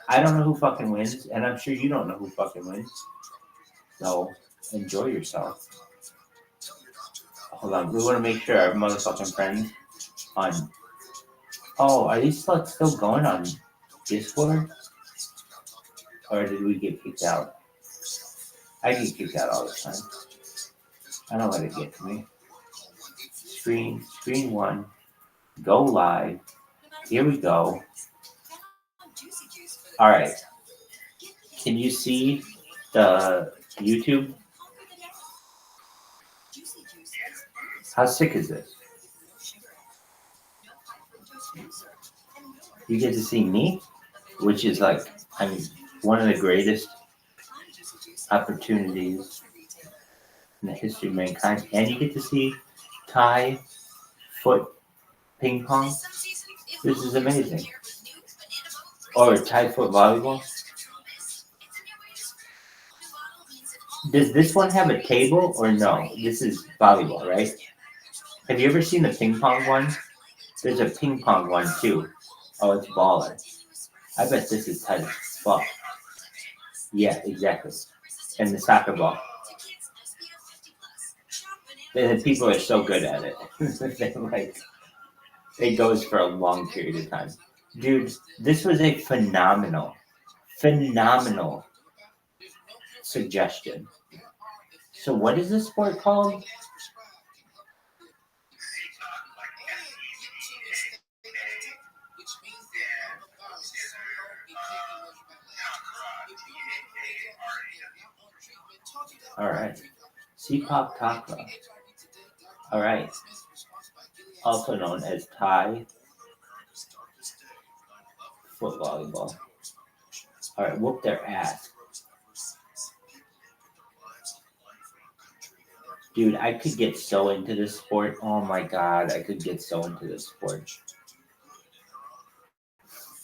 I don't know who fucking wins, and I'm sure you don't know who fucking wins. So enjoy yourself. Hold on, we want to make sure our motherfucking friends on. Oh, are these still going on Discord? Or did we get kicked out? I get kicked out all the time. I don't let it get to me. Screen one. Go live. Here we go. Alright. Can you see the YouTube? How sick is this? You get to see me, which is like, I mean, one of the greatest opportunities in the history of mankind. And you get to see Thai foot ping pong. This is amazing. Or Thai foot volleyball. Does this one have a table or no? This is volleyball, right? Have you ever seen the ping pong one? There's a ping pong one too. Oh, it's baller. I bet this is tight as fuck. Yeah, exactly. And the soccer ball. The people are so good at it. It goes for a long period of time. Dude, this was a phenomenal suggestion. So what is this sport called? Alright. C-pop takra. Alright. Also known as Thai foot volleyball. Alright, whoop their ass. Dude, I could get so into this sport. Oh my god, I could get so into this sport.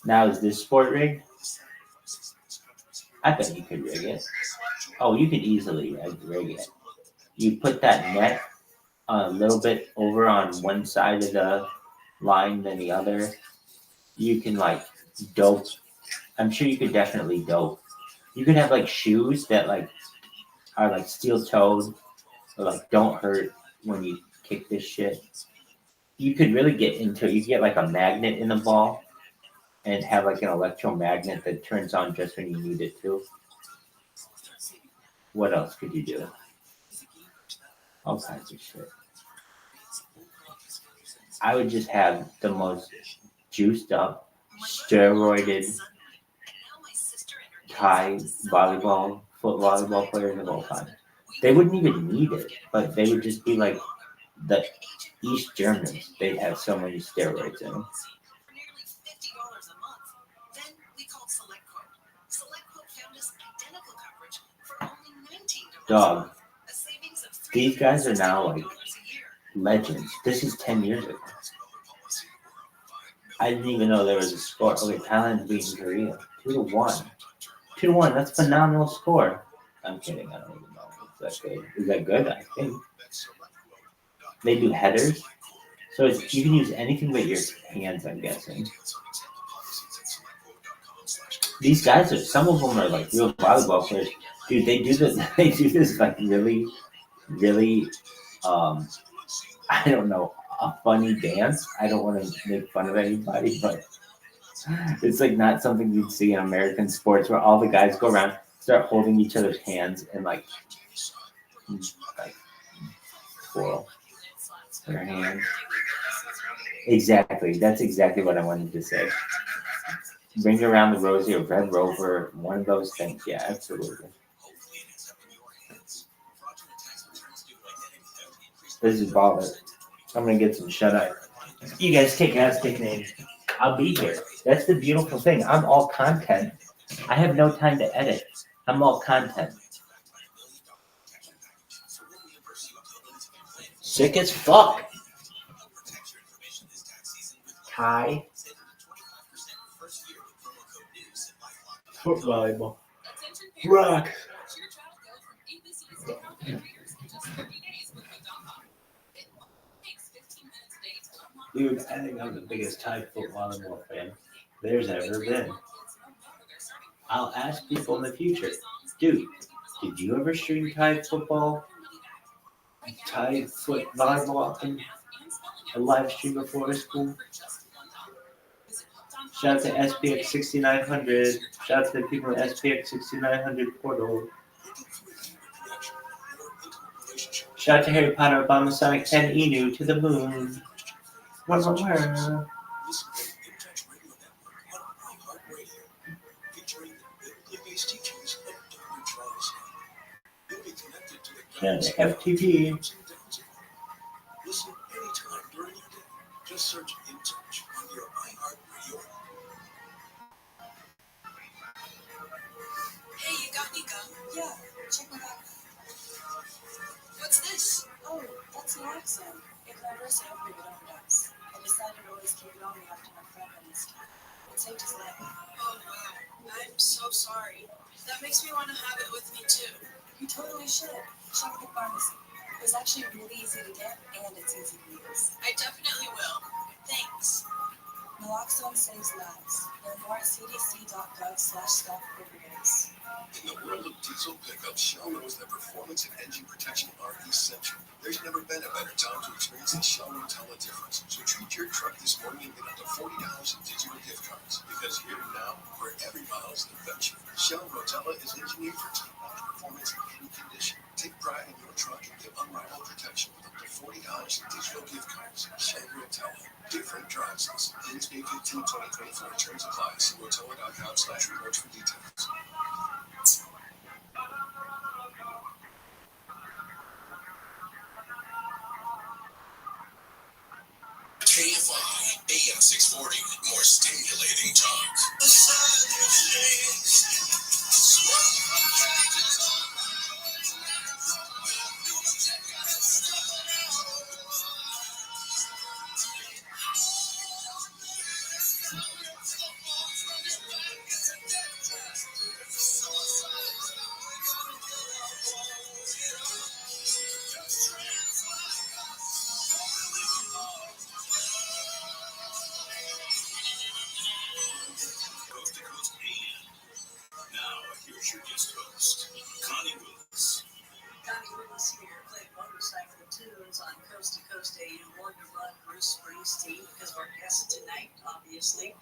Now, is this sport rigged? I bet you could rig it. Oh, you could easily rig it. You put that net a little bit over on one side of the line than the other. You can like dope. I'm sure you could definitely dope. You can have like shoes that like are like steel toed or like don't hurt when you kick this shit. You could really get into it. You get like a magnet in the ball and have like an electromagnet that turns on just when you need it to. What else could you do? All kinds of shit. I would just have the most juiced up, steroided Thai foot volleyball players of all time. They wouldn't even need it, but they would just be like the East Germans. They'd have so many steroids in them. Dog. These guys are now like legends. This is 10 years ago. I didn't even know there was a score. Okay, Thailand beating Korea 2-1. 2-1. That's a phenomenal score. I'm kidding. I don't even know. Is that good? Is that good? I think. They do headers. So you can use anything but your hands, I'm guessing. These guys are, some of them are like real volleyball players. Dude, they do this, like really, really, I don't know, a funny dance. I don't want to make fun of anybody, but it's like not something you'd see in American sports where all the guys go around, start holding each other's hands and like twirl their hands. Exactly. That's exactly what I wanted to say. Ring Around the Rosie or Red Rover, one of those things. Yeah, absolutely. This is baller. I'm gonna get some shut eye. You guys take Aztec names. I'll be here. That's the beautiful thing. I'm all content. I have no time to edit. I'm all content. Sick as fuck. Thai. Foot volleyball. Rock. Dude, I think I'm the biggest Thai foot volleyball fan there's ever been. I'll ask people in the future, dude, did you ever stream Thai football? Thai foot volleyball in a live stream before school? Shout out to SPX 6900. Shout out to the people at SPX 6900 portal. Shout out to Harry Potter, Obama, Sonic 10, Inu, to the moon. Where? Yeah, FTP. Listen anytime during your day. Just search In Touch on your iHeartRadio. Hey, you got any gum? Yeah, check my bag. What's this? Oh, that's naloxone. It covers an opioid overdose. I decided to always keep it on me after my friend had this. It saved his life. Oh, wow. I'm so sorry. That makes me want to have it with me, too. You totally should. Check the pharmacy. It's actually really easy to get, and it's easy to use. I definitely will. Thanks. Naloxone saves lives. Learn more at cdc.gov/stop-overdose. In the world of diesel pickups, Shell knows that performance and engine protection are essential. There's never been a better time to experience the Shell Rotella difference. So treat your truck this morning and get up to $40 in digital gift cards. Because here and now, where every mile is an adventure, Shell Rotella is engineered for top-notch performance in any condition. Take pride in your truck and get unrivaled protection with up to $40 in digital gift cards. Shell Rotella. Different drives. Ends May 15, 2024. Terms apply. See rotella.com/rewards for details. KFI, AM 640, more stimulating talk. Coast to Coast AM. Now, here's your guest host, Connie Willis. Connie Willis here, playing motorcycle tunes on Coast to Coast AM. Born to Run, Bruce Springsteen, because of our guest tonight, obviously.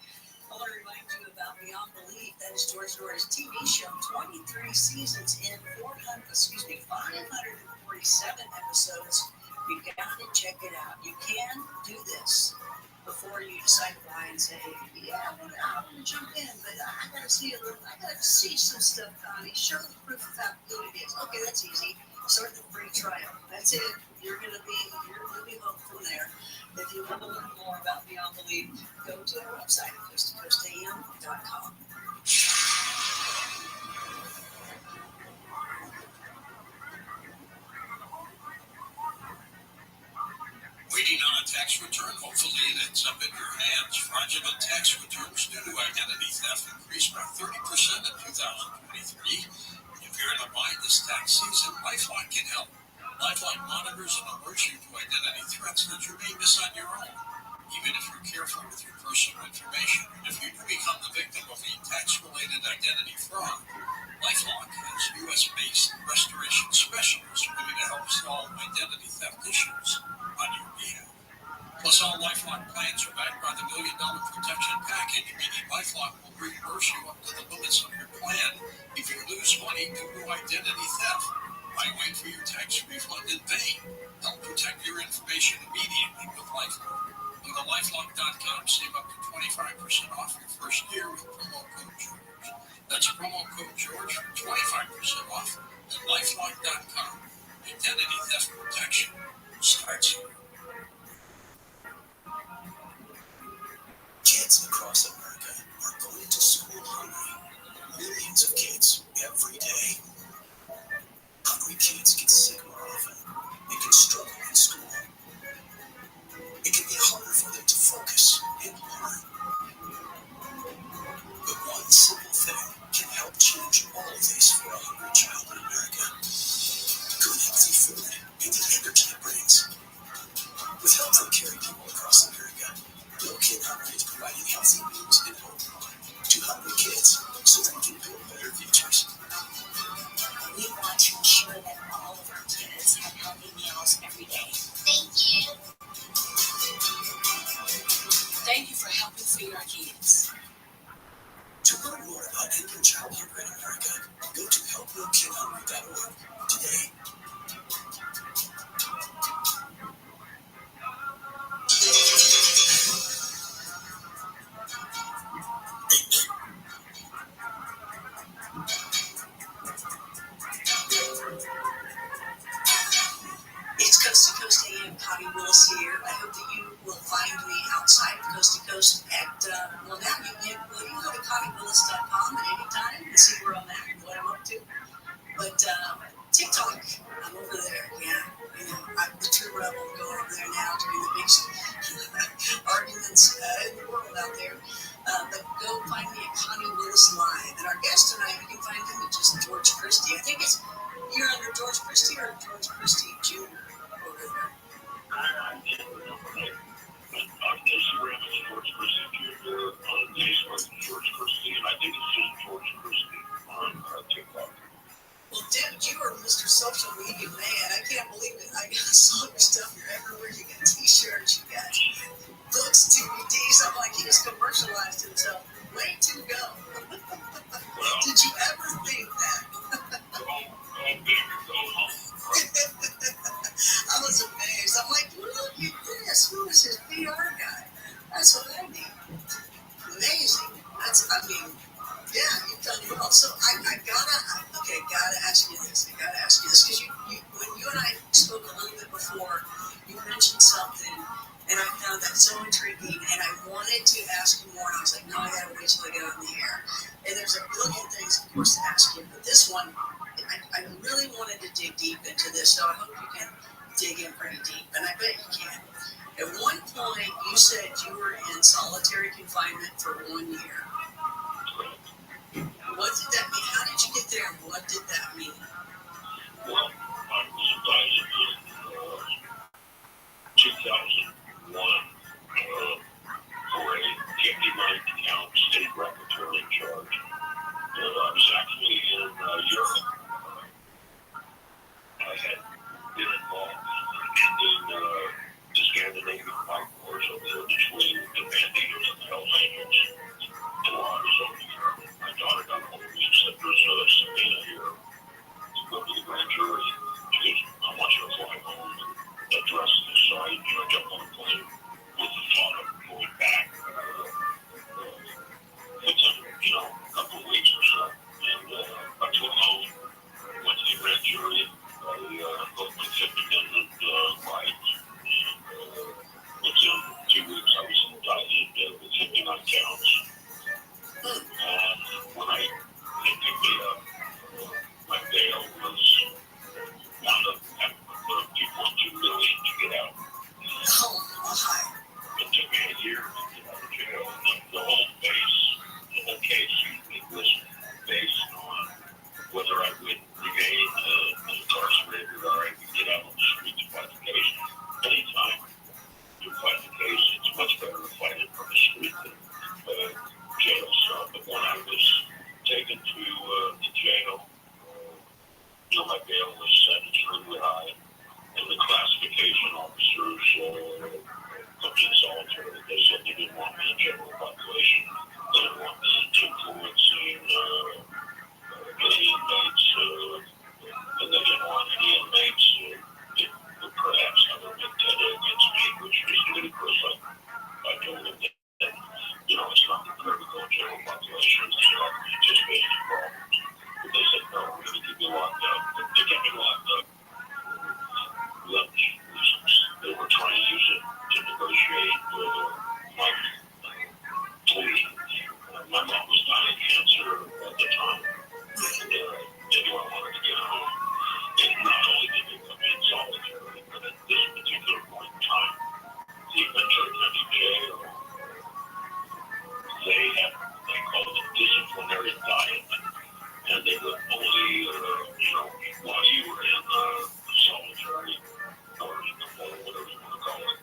I want to remind you about Beyond Belief. That is George Norris' TV show, 23 seasons in 547 episodes. You got to check it out. You can do this before you decide to buy and say, yeah, I'm going to jump in, but I got to see a little, I got to see some stuff, Connie. Show the proof of how good it is. Okay, that's easy. Start the free trial. That's it. You're going to be hooked from there. If you want to learn more about Beyond Belief, go to our website, coasttocoastam.com. tax return. Hopefully it ends up in your hands. Fraudulent tax returns due to identity theft increased by 30% in 2023. If you're in a bind this tax season, LifeLock can help. LifeLock monitors and alerts you to identity threats that you may miss on your own. Even if you're careful with your personal information, if you do become the victim of a tax-related identity fraud, LifeLock has U.S.-based restoration specialists ready to help solve identity theft issues on your behalf. Plus, all LifeLock plans are backed by the $1 Million Protection Package, meaning LifeLock will reimburse you up to the limits of your plan if you lose money due to identity theft. Why wait for your tax refund in vain? Help protect your information immediately with LifeLock. Go to LifeLock.com, save up to 25% off your first year with promo code George. That's promo code George for 25% off at LifeLock.com. Identity theft protection starts here. Kids across America are going to school hungry. Millions of kids every day. Hungry kids get sick more often. They can struggle in school. It can be harder for them to focus and learn. But one simple thing can help change all of this for a hungry child in America. Good healthy food and the energy it brings. With help from caring people across America, No Kid Hungry is providing healthy meals and hope to hungry kids so they can build better futures. We want to ensure that all of our kids have healthy meals every day. Thank you. Thank you for helping feed our kids. To learn more about ending child hunger in America, go to helpnokidhungry.org today. It's Coast to Coast AM, Connie Willis here. I hope that you will find me outside of Coast to Coast at, now you can go to ConnieWillis.com at any time and see where I'm at and what I'm up to. But TikTok, I'm over there, yeah. I'm the true rebel going over there now during the big arguments in the world out there. But go find me at Connie Willis Live. And our guest tonight, you can find him at just George Christie. I think you're under George Christie or George Christie Jr. over there. On Instagram, it's George Christie Jr. On Facebook, it's George Christie. And I think it's just George Christie on TikTok. Well, dude, you are Mr. Social Media Man. I can't believe it. I saw your stuff. You're everywhere. You got T-shirts. You got books, DVDs. I'm like, he just commercialized himself. Way to go. Did you ever think that? I was amazed. I'm like, look at this. Who is his PR guy? That's what I need. Amazing. Yeah, you've done well. So I gotta ask you this. Because when you and I spoke a little bit before, you mentioned something, and I found that so intriguing, and I wanted to ask you more, and I was like, no, I gotta wait till I get on the air. And there's a billion things, of course, to ask you, but this one, I really wanted to dig deep into this, so I hope you can dig in pretty deep, and I bet you can. At one point, you said you were in solitary confinement for 1 year. What did that mean? How did you get there, and what did that mean? Well, I was invited in 2001 for a 59-count state racketeering charge. I was actually in Europe. I had been involved in the Scandinavian fight wars over there between the Banditos and the Hells Angels. And while I was over here, my daughter got home and said, there's a subpoena here locked up. They kept me locked up. Lunch reasons. They were trying to use it to negotiate my plea. My mom was dying of cancer at the time, and they knew I wanted to get home. And not only did they put me in solitary, but at this particular point in time, the Ventura County Jail, they called it disciplinary diet, and they would only, while you were in solitary or in the hole, whatever you want to call it,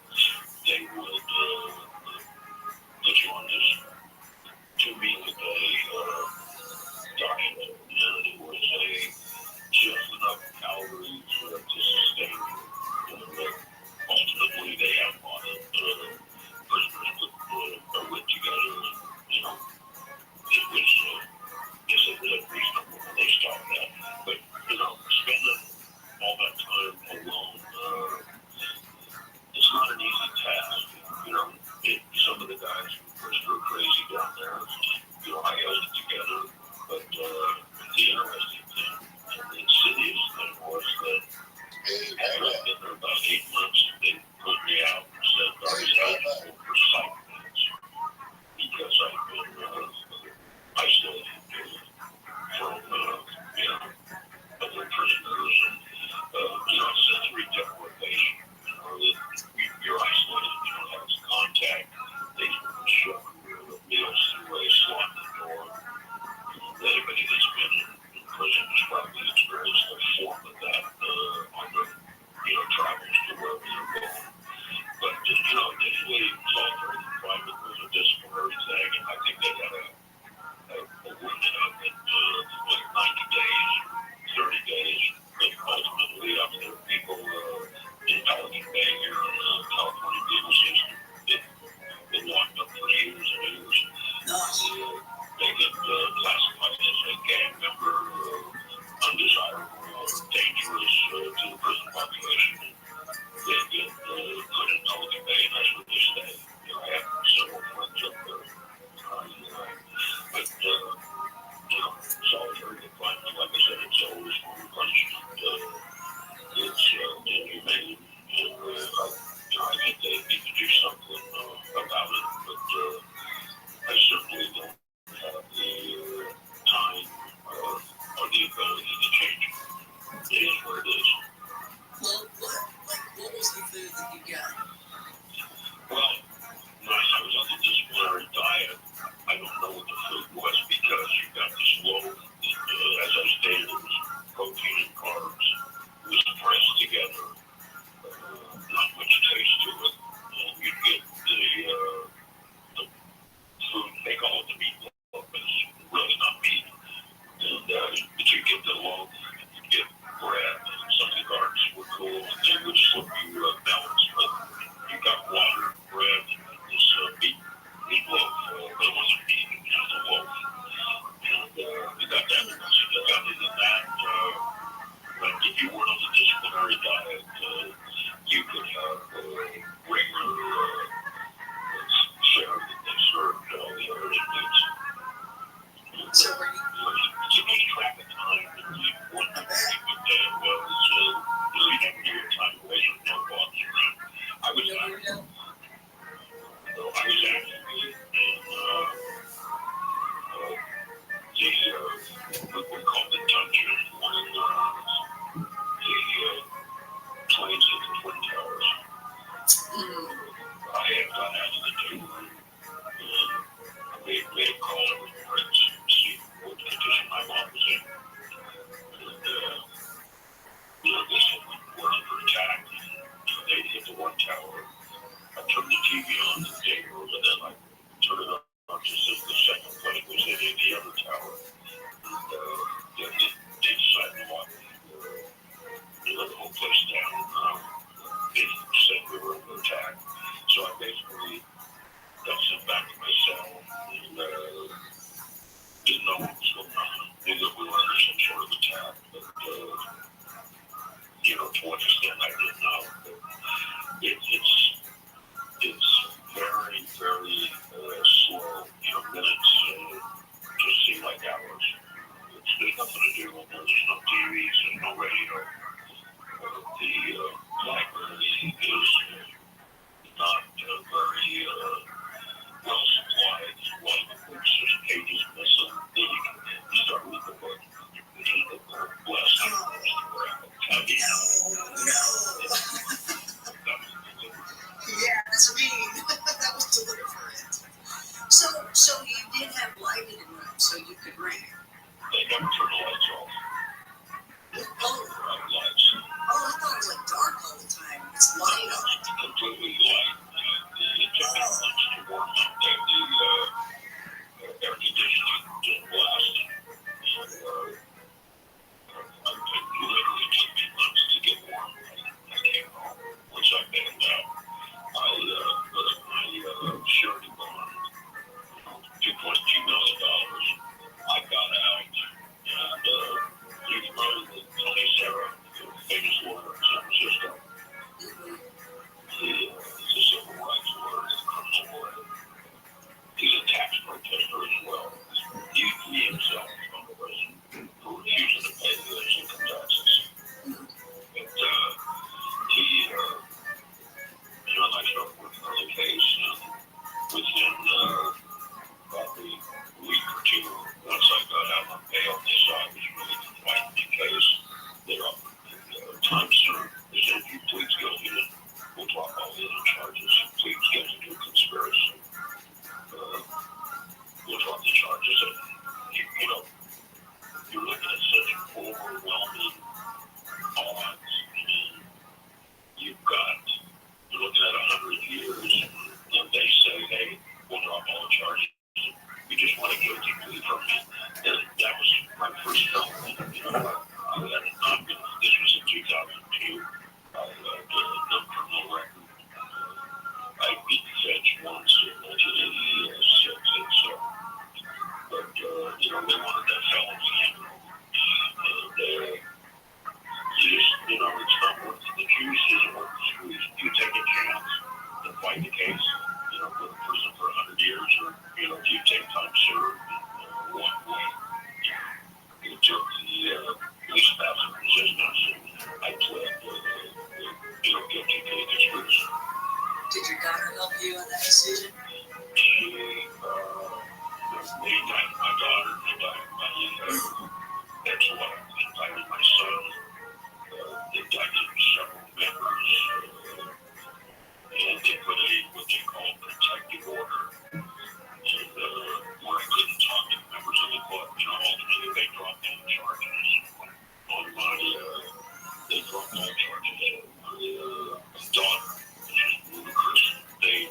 they would put you on this 2 meal a day diet, and it was just enough calories to sustain you. Ultimately, they have a lot of prisoners that went together, it was, it's a little reasonable when they stopped that. But, spending all that time alone, it's not an easy task. Some of the guys were crazy down there. I held it together, but the interesting thing and the insidious thing was that after I'd been there about 8 months, they put me out and said I was eligible for psych meds because I'd been isolated from, other prisoners and, sensory deprivation. You're isolated, you don't have contact. They shove meals through a slot in the door. Anybody that's been in prison has probably experienced a form of that on their, travels to wherever they're going. But, initially, solitary confinement was a disciplinary thing, and I think they had a window of it, like 90 days, 30 days, but ultimately, there are people in Pelican Bay here in the California legal system that been locked up for years and years. They get classified as a gang member, undesirable, dangerous to the prison population. They get put in Pelican Bay, and that's where they stay. I have several friends up there. But, solitary confinement, like I said, it's always one of punishment. It's inhumane, and I think they need to do something about it, but I certainly don't have the time or the ability to change it. It is what it is. Well, what was the food that you got? Well, when I was on the disciplinary diet, I don't know what the food was because you got this loaf, as I stated, it was protein and carbs. It was pressed together, not much taste to it. And you'd get the food, they call it the meatloaf, but it's really not meat. And but you get the loaf, you get bread, and some of the carbs were cool, and they would slip you balance, but you got water, bread, and this meatloaf, but it wasn't meat, it was just a loaf. And you got that, you got other than that, but if you weren't on the disciplinary diet, you could have regular share that they served all the other inmates. So were you? To keep track of time, and you wouldn't This was in 2002. I did a criminal record. I beat the feds once in 1986 and so. But, they wanted that felony handle. And, it's not worth the juice isn't worth the squeeze. You take a chance and fight the case, go to prison for 100 years, or, do you take time served and walk away? You took the least passive resistance, and I pled guilty to the conspiracy. Did your daughter help you in that decision? She, they died my daughter, they died my ex-wife, they died my son, they died several members, and they put what they call protective order. And where I couldn't talk to members of the club, ultimately they dropped all charges on my, they dropped all charges on my daughter, which is ludicrous. They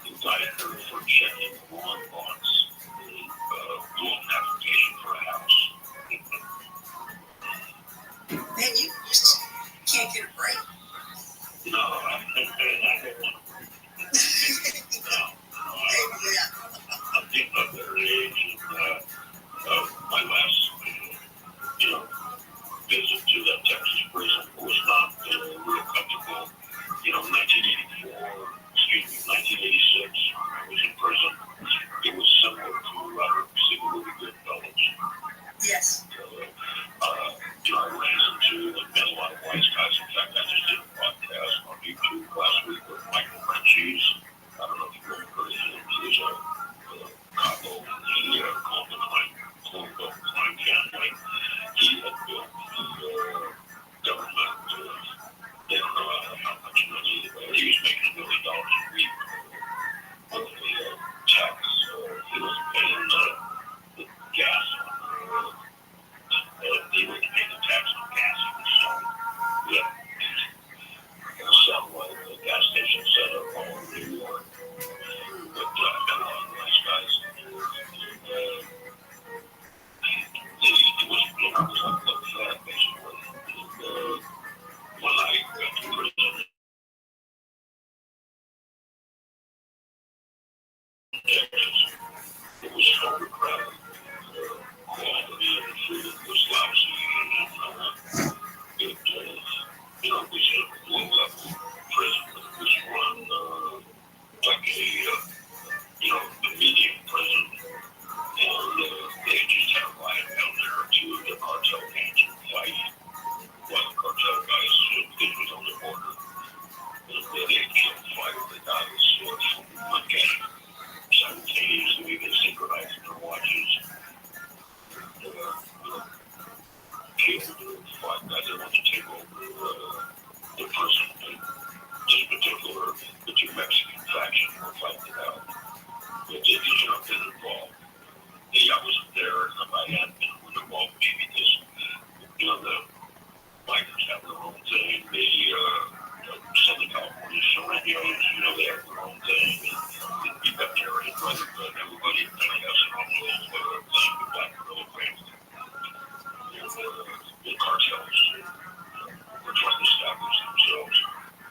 indicted her for checking wrong box, loan application for a house. Man, you just can't get a break. No, I don't want to break. No. I'm getting up there at age, and my last, visit to that Texas prison was not real comfortable. 1986, I was in prison. It was similar to see the movie Goodfellas. Yes. I ran into and met a lot of wise guys. In fact, I just did a podcast on YouTube last week with Michael Franchise. I don't know if you've ever heard of him. He was a capo in the Colombo crime family. He had built the government. They don't know how much money he was making $1 million a week with the tax. He was paying the gas on he was paying the tax on gas. So, yeah. Satellite gas station set up all over New York. But I met a lot of nice guys. It was, I was like a fat, basically. And when I got to prison, Texas, it was overcrowded. Quality of the food was lousy. It was a low-level prison, but it was run like a medium prison. And they just had a riot down there. Two of the cartel gangs were fighting. One of the cartel guys, because it was on the border, and they had killed 5 of the guys from one gang. Simultaneously, they synchronized their watches. Killed 5 guys that wanted to take over the prison. In particular, the 2 Mexican factions were fighting it out. But they jumped in involved. I wasn't there, and if I had been involved, maybe this, the bikers have their own thing. Southern California Serenios, they have their own thing. And we got there, and everybody kind of has their own little thing with black little family. The cartels were trying to establish themselves.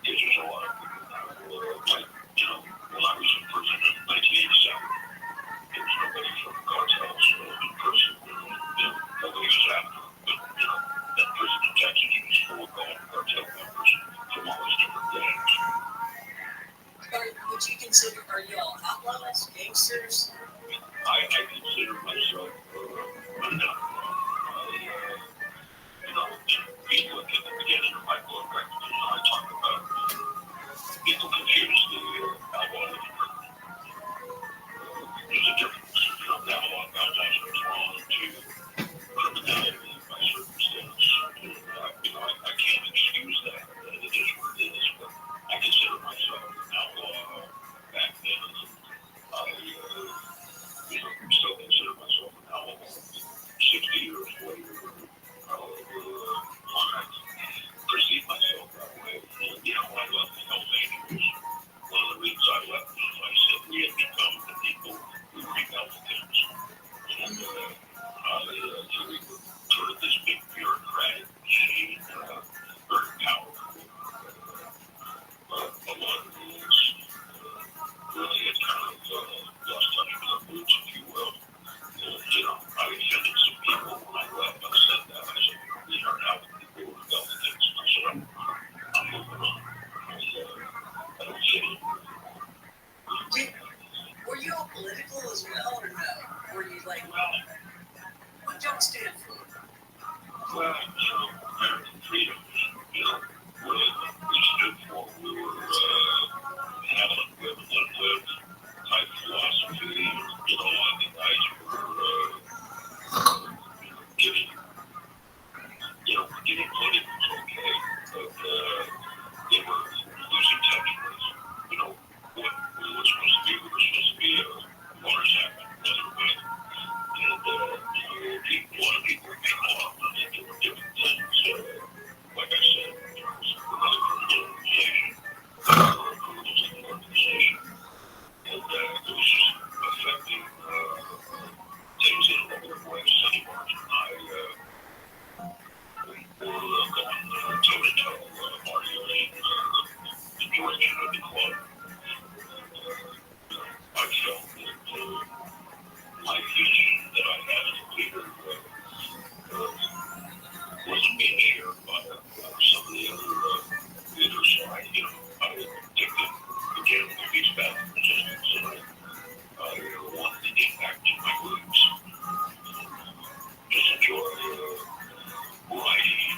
Because there's a lot of people, when I was in prison in 1987, there was nobody from the cartels in prison. Nobody was after them. But, that prison in Texas was full of cartel members from all these different gangs. Would you consider, are you all outlaws, gangsters? I consider myself an outlaw. If you look at the beginning of my book, I talk about people confuse the outlaw with the criminal. There's a difference. Outlaw guys are drawn to criminality by circumstance. I can't excuse that. It is what it is. But I consider myself an outlaw back then. I still consider myself an outlaw 6 really sort of this big bureaucratic machine, very powerful. A lot of rules really had kind of lost touch with their roots, if you will. You know, I offended some people when I left. I said that. I said, we are now the people who rebelled against us. So I'm moving on. I don't see it. Were you all political as well, or no? Were you like, well, what y'all stand for? Well, you know, American freedom, you know, we stood for. We were having a live and let live type philosophy. You know, a lot of the guys were getting political was okay, but they were losing touch with, you know, what we were supposed to be. We were supposed to be a motorcycle, brotherhood, and a lot of people were getting off on it, doing different things. Like I said, there was another criminal organization, and it was just affecting things in a negative way. Sonny March and I were going toe-to-toe, arguing the direction of the club. I felt that my vision that I had as a leader wasn't being shared by some of the other leaders. So I took the gambling of these bad resistance, and I wanted to get back to my roots. Just enjoy riding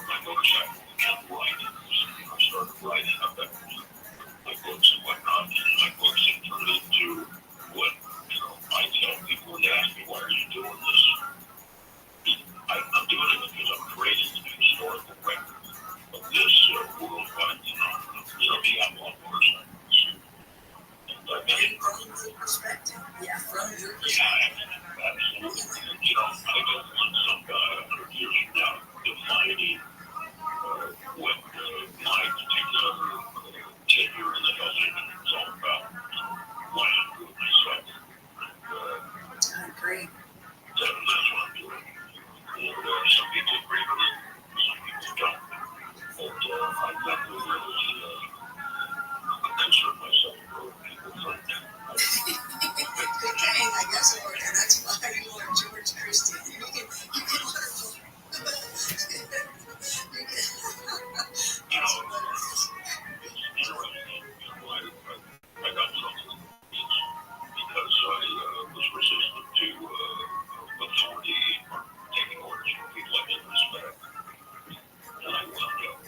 my motorcycle and riding. I started riding up at my books and whatnot, and my books have turned into what I tell people when they ask me, why are you doing this? I'm doing it because I'm creating a historical record of this worldwide phenomenon, the outlaw motorcycles. And I've been from perspective. Yeah, from your perspective. Yeah, absolutely. I don't want some guy 100 years from now defining what my particular tenure in the Hells Angels is all about. Why I'm doing myself. I agree. That's what I'm doing. And some people agree with it, some people don't. But I've got to really concern myself with people from that. Okay, I guess it worked, and that's why you are George Christie. You can learn more. I got something because I was resistant to authority or taking orders from people I didn't respect. And I wound up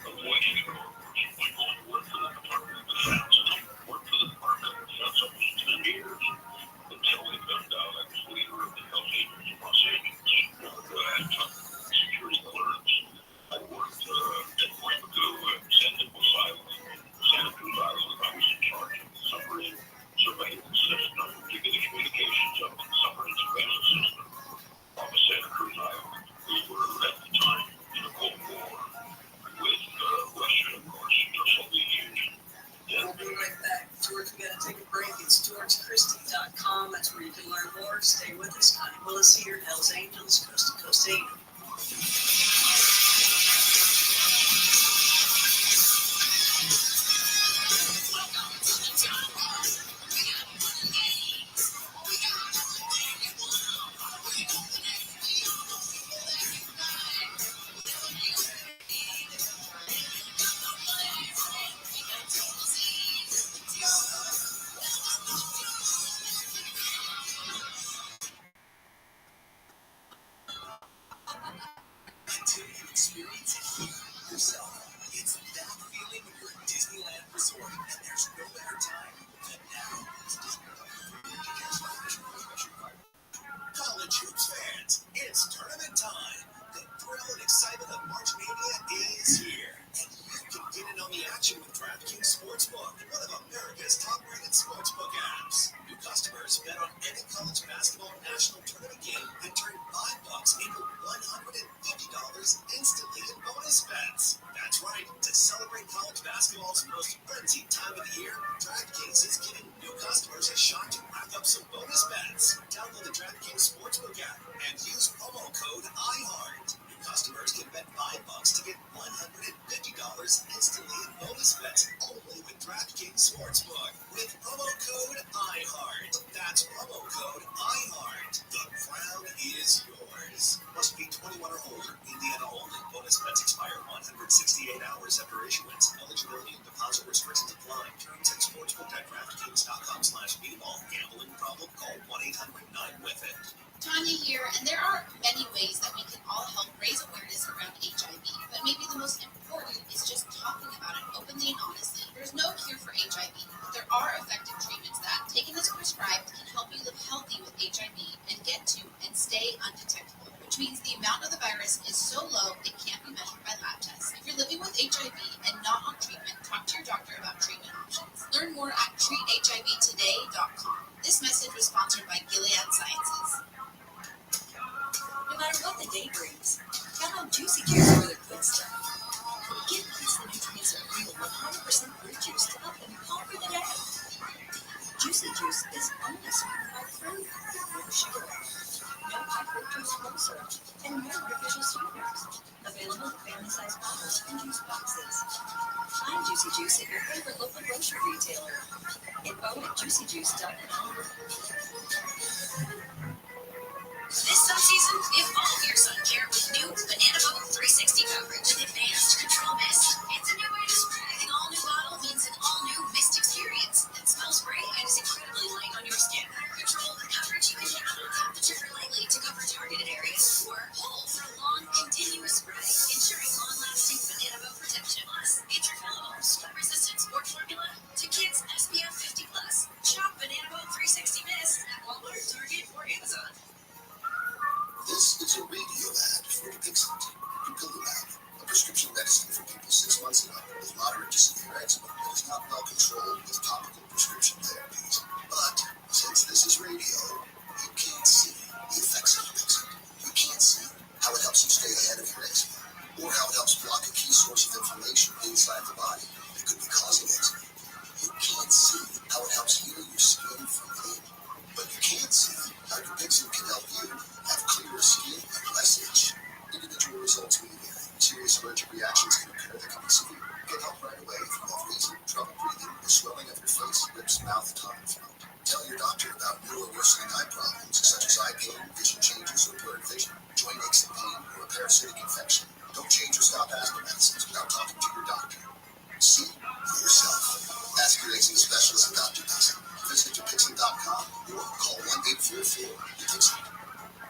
avoiding orders by going to work for the Department of Defense. And I worked for the Department of Defense almost 10 years until we found out I was leader of the Hells Angels in Los Angeles. I had security clearance. I worked at Point Magoo, San Nicolas Island, Santa Cruz Island. I was in charge of the submarine surveillance system, particularly communications of the submarine surveillance system off of Santa Cruz Island. We were at the time in a Cold War with Russia, of course, the Soviet Union. We'll be right back. George, we got to take a break. It's GeorgeChristie.com. That's where you can learn more. Stay with us. Connie Willis here, Hells Angels, Coast to Coast 8. issuance. Eligibility and deposit restrictions apply. Terms at sportsbook.draftkings.com/bball. Gambling problem? Call 1-800-9-WITH-IT. Tanya here, and there are many ways that we can all help raise awareness around HIV, but maybe the most important is just talking about it openly and honestly. There's no cure for HIV, but there are effective treatments that, taken as prescribed, can help you live healthy with HIV and get to and stay undetectable, which means the amount of the virus is so low it can't be measured by lab tests. If you're living with HIV and not on treatment, talk to your doctor about treatment options. Learn more at treathivtoday.com. This message was sponsored by Gilead Sciences. No matter what the day brings, count on Juicy Juice for the good stuff. Get kids the nutrients of real 100% fruit juice to help them conquer the day. Juicy Juice is only sweetened by fruit, no sugar, no high fructose corn syrup, and no artificial sweeteners. Available in family-sized bottles and juice boxes. Find Juicy Juice at your favorite local grocery retailer. Info at juicyjuice.com. This subseason, evolve your sun care with new Banana Boat 360 coverage with advanced control mist. It's a new way to spray. An all-new bottle means an all-new mist experience that smells great and is incredibly light on your skin. Control the coverage you can handle. Tap the trigger lightly to cover targeted areas or hold for a long, continuous spray, ensuring long-lasting Banana Boat protection. Plus, it's refillable, sweat-resistant sport formula to kids SPF 50+. Shop Banana Boat 360 Mist at Walmart, Target, or Amazon. This is a radio ad for Dupixent. Dupilumab, a prescription medicine for people 6 months and up with moderate to severe eczema that is not well controlled with topical prescription therapies. But since this is radio, you can't see the effects of Dupixent. You can't see how it helps you stay ahead of your eczema, or how it helps block a key source of inflammation inside the body that could be causing eczema. You can't see how it helps heal your skin from within. But you can see how Dupixent can help you have clearer skin and less itch. Individual results may vary. Serious allergic reactions can occur that can be severe. Get help right away if you have wheezing, trouble breathing, or swelling of your face, lips, mouth, tongue, and throat. Tell your doctor about new or worsening eye problems such as eye pain, vision changes, or blurred vision, joint aches and pain, or a parasitic infection. Don't change or stop asthma medicines without talking to your doctor. See for yourself. Ask your eczema specialist about Dupixent. Visit Dupixent.com or call 1-844-DUPIXENT.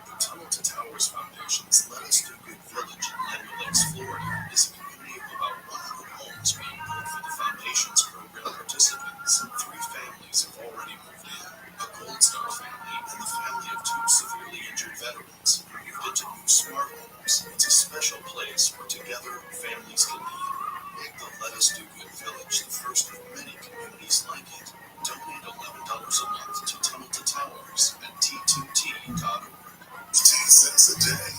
The Tunnel to Towers Foundation's Let Us Do Good Village in Lynn Lakes, Florida is a community of about 100 homes being built for the foundation's program participants. 3 families have already moved in, a Gold Star family and the family of 2 severely injured veterans who moved into new smart homes. It's a special place where together families can be. Make the Let Us Do Good Village the first of many communities like it. Donate $11 a month to Tunnel to Towers at T2T.org. 10 cents a day.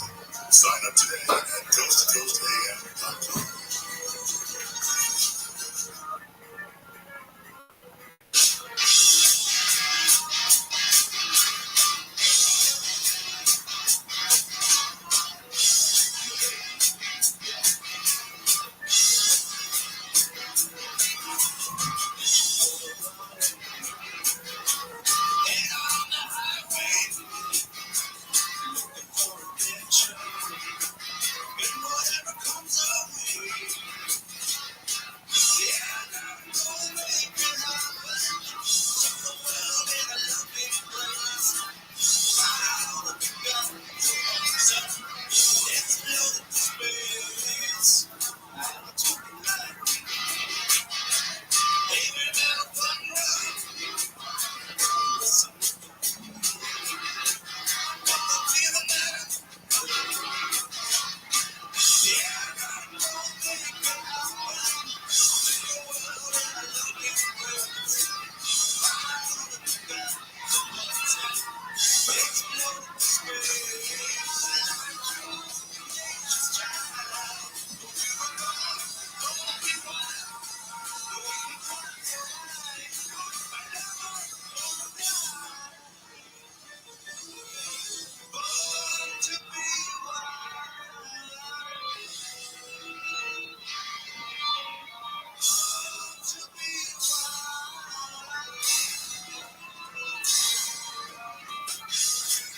Sign up today at coasttocoastam.com.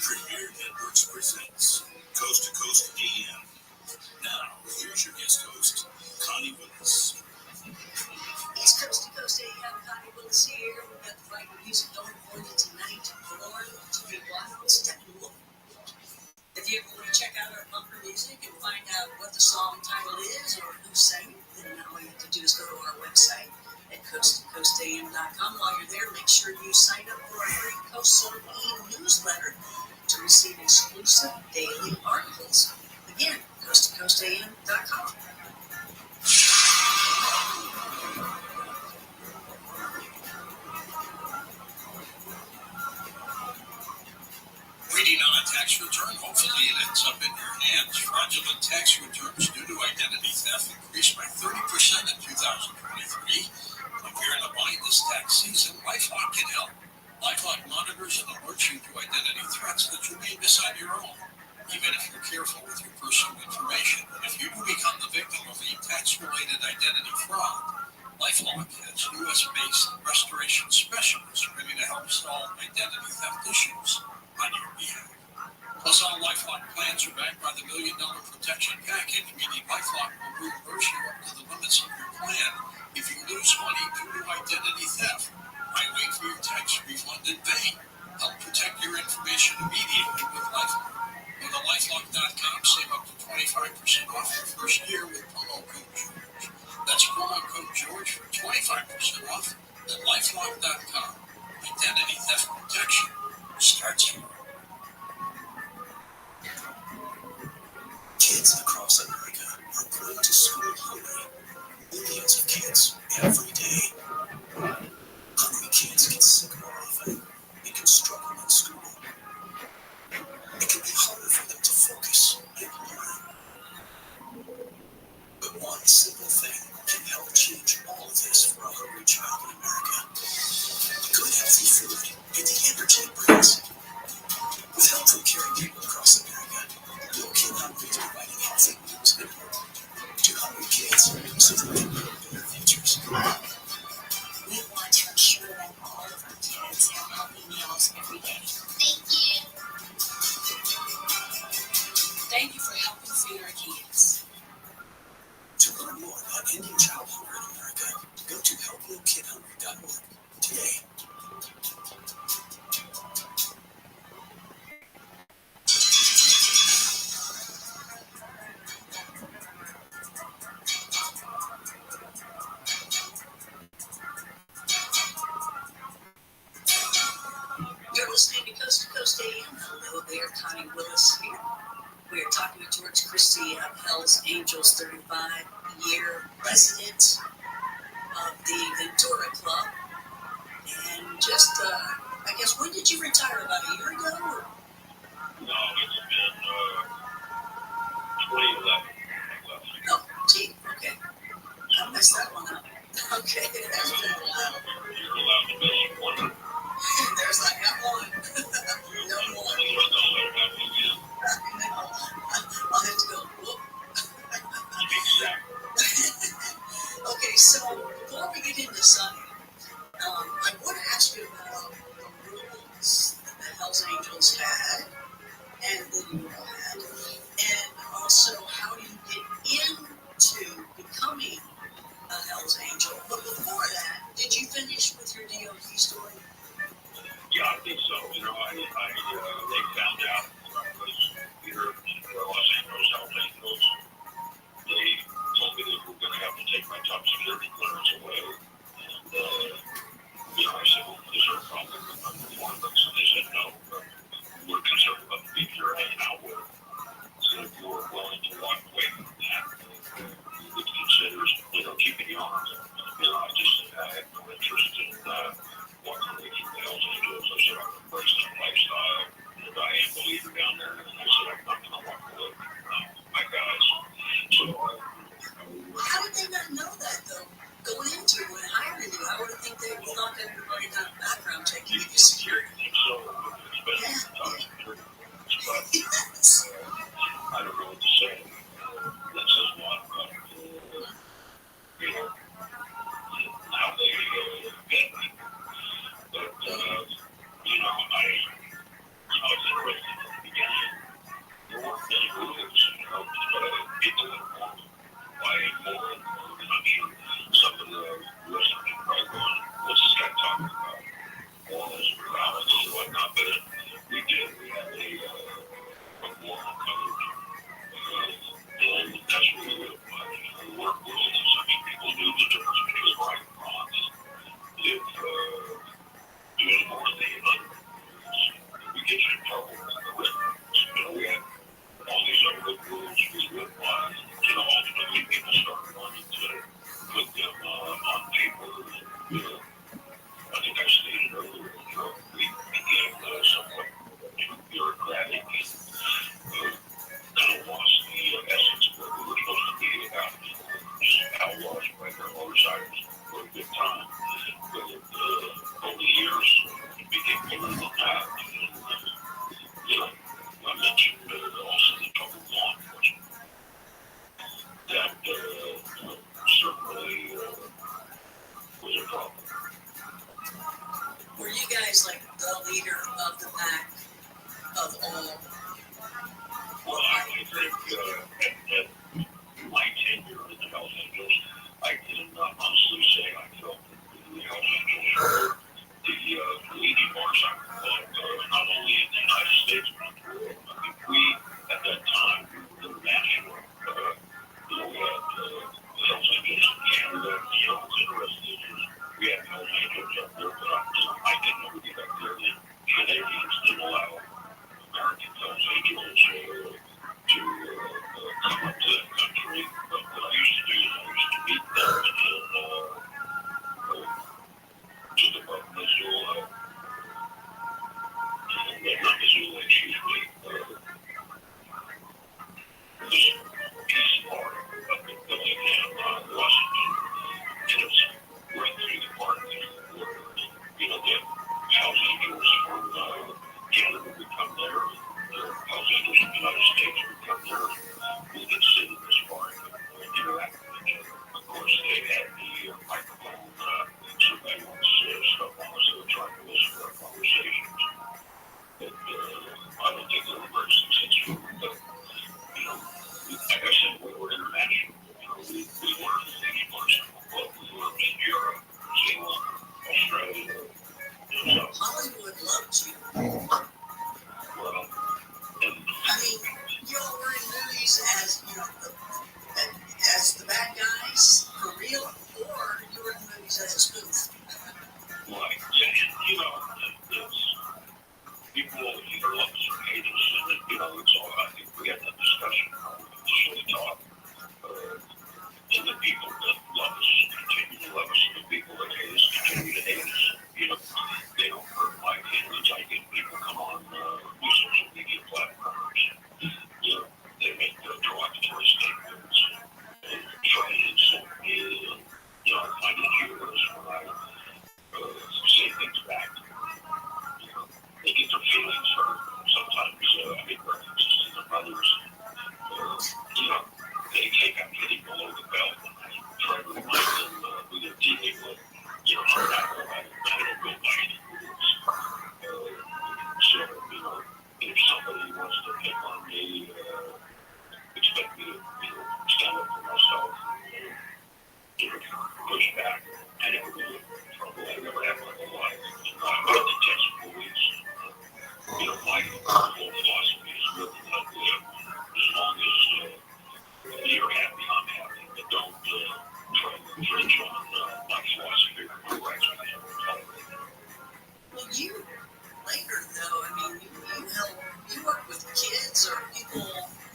Premier Networks presents Coast to Coast AM. Now, here's your guest host, Connie Willis. check out our bumper music and find out what the song title is or who sang it, then all you have to do is go to our website at coasttocoastam.com. While you're there, make sure you sign up for our free Coast Zone e-newsletter to receive exclusive daily articles. Again, coasttocoastam.com. Waiting on a tax return? Hopefully it ends up in your hands. Fraudulent tax returns due to identity theft increased by 30% in 2023. If you're in a bind this tax season, LifeLock can help. LifeLock monitors and alerts you to identity threats that you may miss on your own, even if you're careful with your personal information. And if you do become the victim of a tax-related identity fraud, LifeLock has U.S.-based restoration specialists ready to help solve identity theft issues on your behalf. Plus, all LifeLock plans are backed by the $1 Million Protection Package, meaning LifeLock will reimburse you up to the limits of your plan if you lose money due to identity theft. Why wait for your tax refund in vain? Help protect your information immediately with LifeLock. Go to LifeLock.com, save up to 25% off your first year with promo code George. That's promo code George for 25% off at LifeLock.com. Identity theft protection starts here. Kids across America are going to school hungry. Millions of kids every day. Hungry kids get sick more often. They can struggle in school. It can be harder for them to focus and learn. But one simple thing can help change all of this for a hungry child in America. Good healthy food and the energy it brings. With help from caring people across America, No Kid Hungry is providing healthy meals and hope to hungry kids so that they can build better futures. We want to ensure that all of our kids have healthy meals every day. Thank you. Thank you for helping feed our kids. To learn more about ending child hunger in America, go to helpnokidhungry.org today. You're listening to Coast to Coast AM. Hello there, Connie Willis here. We are talking with George Christie of Hell's Angels, 35-year president of the Ventura Club. And just, I guess, when did you retire? About a year ago? Or? No, it's been 2011. Oh, gee, okay. I messed that one up. Okay, that's been a while. You're allowed to miss one. There's like that one. No more. I'll have to go, whoop. Okay, so before we get into Sunday, I want to ask you about the rules that the Hells Angels had and the Euro had. as as the bad guys for real, or you were in the movies as a spoof? Right. Yeah, people either love us or hate us, and it's all. I think we had that discussion. Just really talk. And the people that love us continue to love us, and the people that hate us continue to hate us. They don't hurt my feelings. I think people come on these social media platforms. They make derogatory statements and try to insult me. I find it humorous when I say things back. They get their feelings hurt. Sometimes I make references to their mothers. They take out getting below the belt. And I try to remind them who they're dealing with. I'm not going to go by any rules. So, if somebody wants to pick on me, expect me to, stand up for myself and push back. I never really trouble. I never have my whole life. I'm not the test police. My whole philosophy is live and let live. As long as you're happy, I'm happy. But don't try to infringe on my philosophy or my rights because I won't tolerate it. Well, you later though, you work with kids or people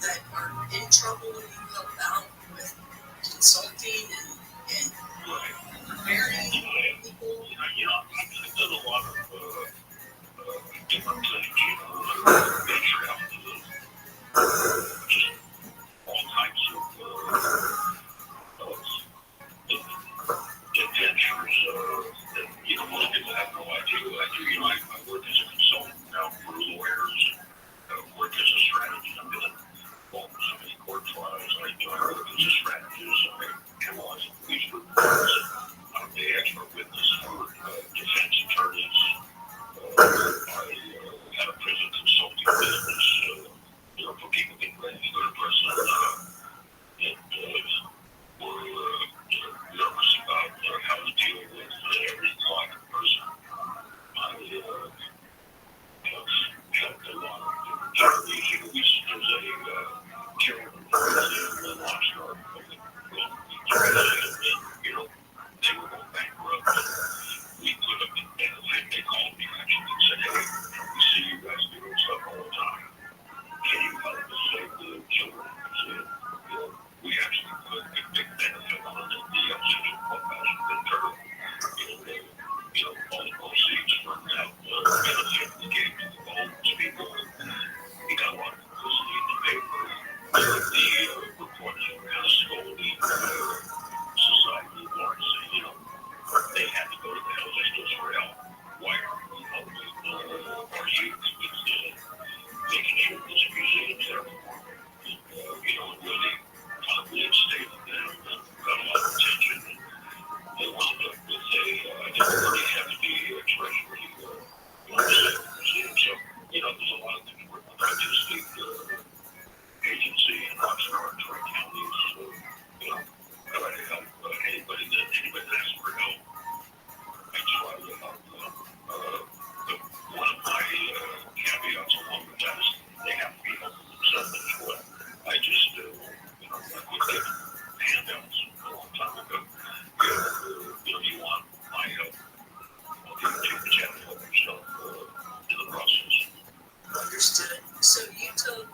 that are in trouble, and you help out with consulting and marrying people. I've done a lot of different things, venture out to just all types of adventures that most people have no idea what I do. I work as a consultant now for lawyers. I work as a strategist. I've been involved in so many court trials. I work as a strategist. I analyze police reports. I'm the expert witness for defense attorneys. I had a prison consulting business for people getting ready to go to prison. And we're nervous about how to deal with every kind of person. I have helped a lot of different charities. There's a charity in Rothschild they were going bankrupt. We put up a benefit. They called me actually and said, hey, we see you guys doing stuff all the time. Can you help us save the children? I said, we actually put a big benefit on it. The Social Club has been terrible. All the proceeds from that benefit we gave to the homeless people. We got a lot of publicity in the paper. The reporters were kind of scolding society at large, saying, they had to go to the Hells Angels for help. Why aren't we helping our youth with making sure this museum's there for them? Really kind of reinstated them and got a lot of attention. And they wound up with everybody had to be treasury museum. So, there's a lot of things working with artistic agency and Oxnard, Troy counties. So, I try to help anybody that asks for help. I try to help them. But one of my caveats along with that is they have to be helping themselves as well. I just, like we did handouts a long time ago. You want my help, I'll give it to you, but you have to help yourself in the process. Understood. So you told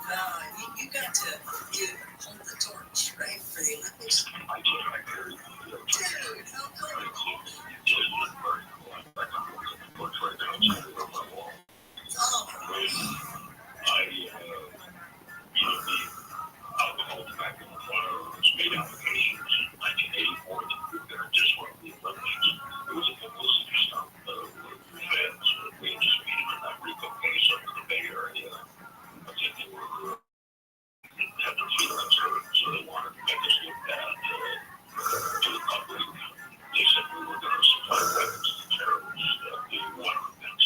you got to hold the torch, right, for the Olympics? I did. I carried the torch. Dude, how cool. It was very cool. I got the torch right now. It's on my wall. Oh. The alcohol, tobacco, and firearms made applications in 1984 that proved their disrupt the Olympics. It was a publicity stunt with the feds. We had just beat them in that RICO case up in the Bay Area. I think they were had their feelings hurt, so they wanted to make us look bad to the public. They said we were going to supply weapons to terrorists, the water events.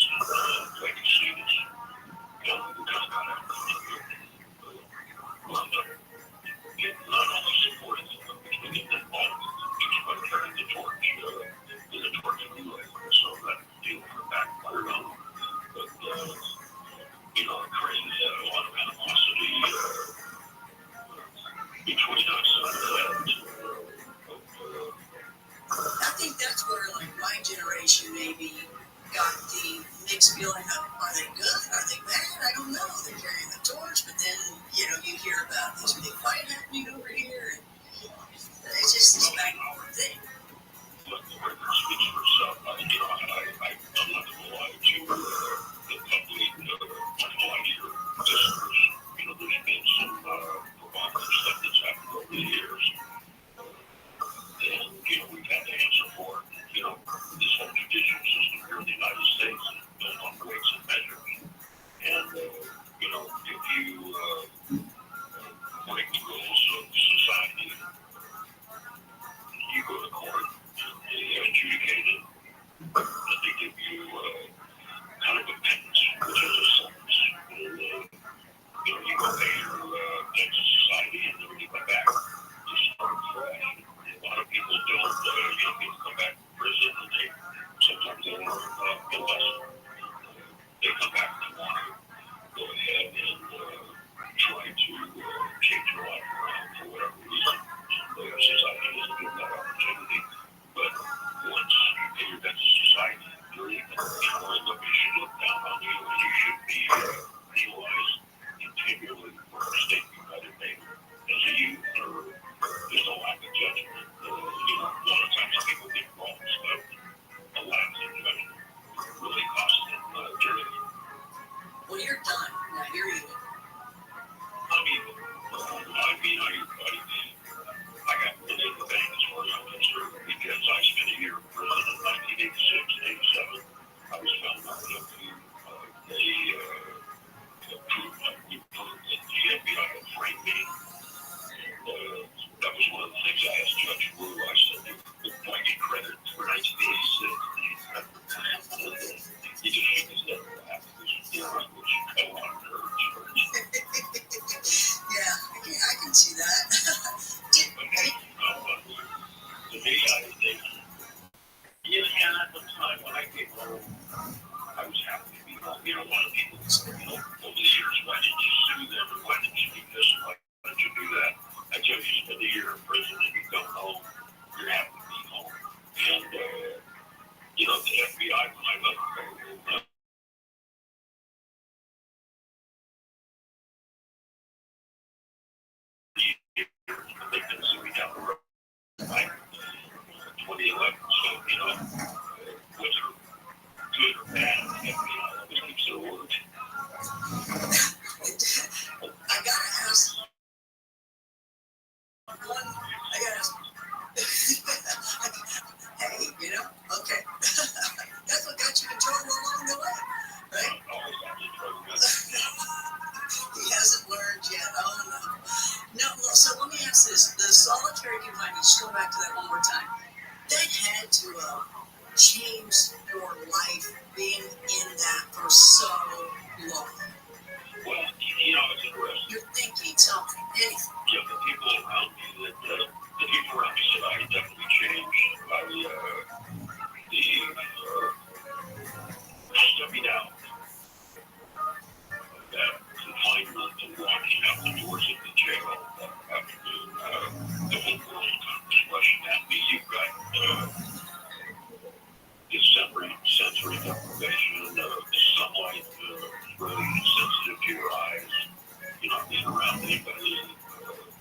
whether good or bad, always keeps their word. I gotta ask one. I gotta ask. Hey, okay. That's what got you in trouble along the way, right? He hasn't learned yet. Oh no. No. So let me ask this: the solitary confinement. Just go back to that one more time. That had to change your life being in that for so long. Well, it's interesting. You're thinking something, anything. Yeah, the people around me said I definitely changed by the stepping out of that confinement and walking out the doors of the jail that afternoon. The whole world was rushing at me. You've got this sensory deprivation, the sunlight really sensitive to your eyes. You're not being around anybody.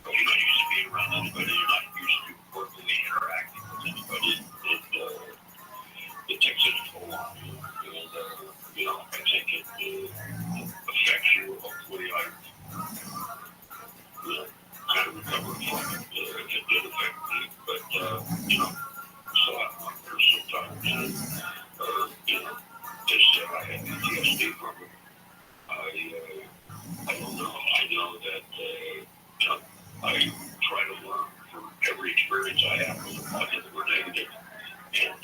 You're not used to being around anybody. You're not used to corporally interacting with anybody. It takes its toll on you. And, I think it affects you. Hopefully, I kind of recovered from it. It did affect me. But, so I'm there sometimes. And, they said I had PTSD from it. I don't know. I know that I try to learn from every experience I have with the positive or negative. And,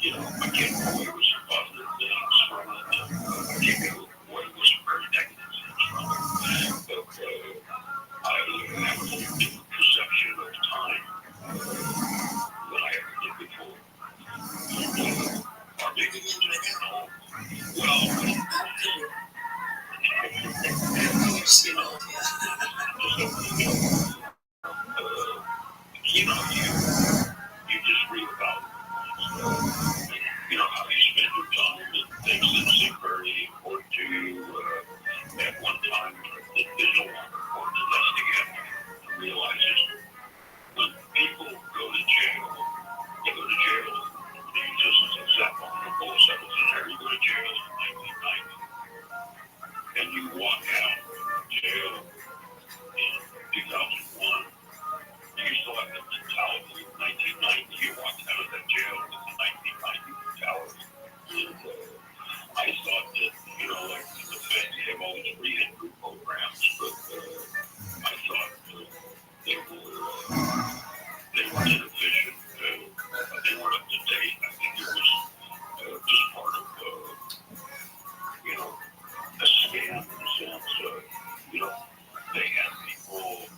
I can't go away with some positive things from it. I can't go away with some very negative things from it. But I have a little different perception of time than I ever did before. And, are maybe well, you just read about, how you spend your time and things that seem very important to you at one time that is no longer important. And that's the gap to realize is when people go to jail, they go to jail. They just except on the full sentence in there, you go to jail in 1990. And you walk out of jail in 2001. You still have the mentality of 1990. You walked out of that jail with the 1990 mentality. And I thought that, like the Fed, they have all these re-entry programs, but I thought they were inefficient. They weren't up to date. I think it was just part of, a scam in a sense. They had people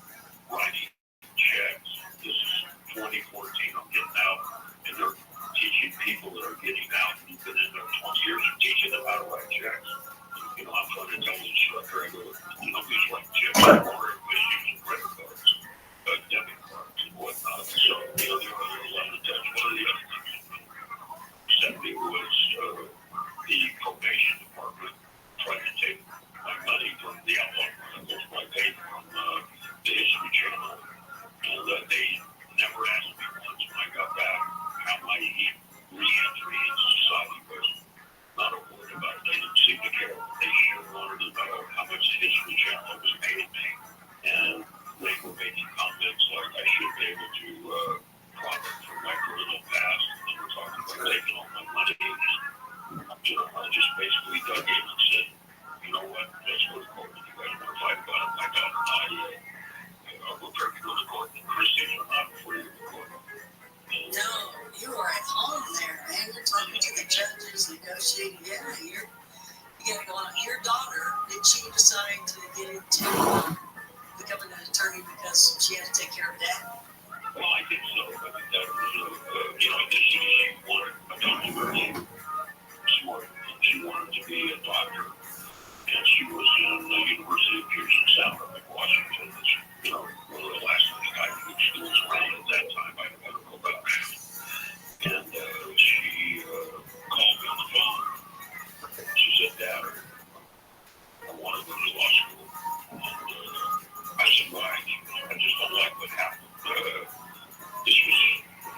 writing checks. This is 2014. I'm getting out, and they're teaching people that are getting out who've been in there 20 years and teaching them how to write checks. I'm trying to tell the instructor, I go, nobody's writing checks anymore. Everybody's using credit cards, debit cards, and whatnot. So, there are a lot of tests. One of the other things that sent me was the probation department trying to take my money from the outlaw chronicles, my pay from the History Channel. And they never asked me once when I got back how my re-entry into society was. Not a word about it. They didn't seem to care. They sure wanted to know how much the History Channel was paying me. And they were making comments like I should be able to profit from my criminal past. And they were talking about taking all my money. And, I just basically dug in and said, you know what, let's go to court. If you guys want to fight about it, fight about it. I'll go to the court. Christians are not afraid of the court. No, you are at home there, man. You're talking to the judges, negotiating. Yeah, you got to go on. Your daughter, did she decide to get into becoming an attorney because she had to take care of dad? Well, I think so. I think that was, I think she wanted a doctor very smart. She wanted to be a doctor. And she was in the University of Puget Sound up in Washington. One of the last Ivy League schools around at that time. I don't know about that. And she called me on the phone. She said, Dad, I want to go to law school. And I said, why? I just don't like what happened. This was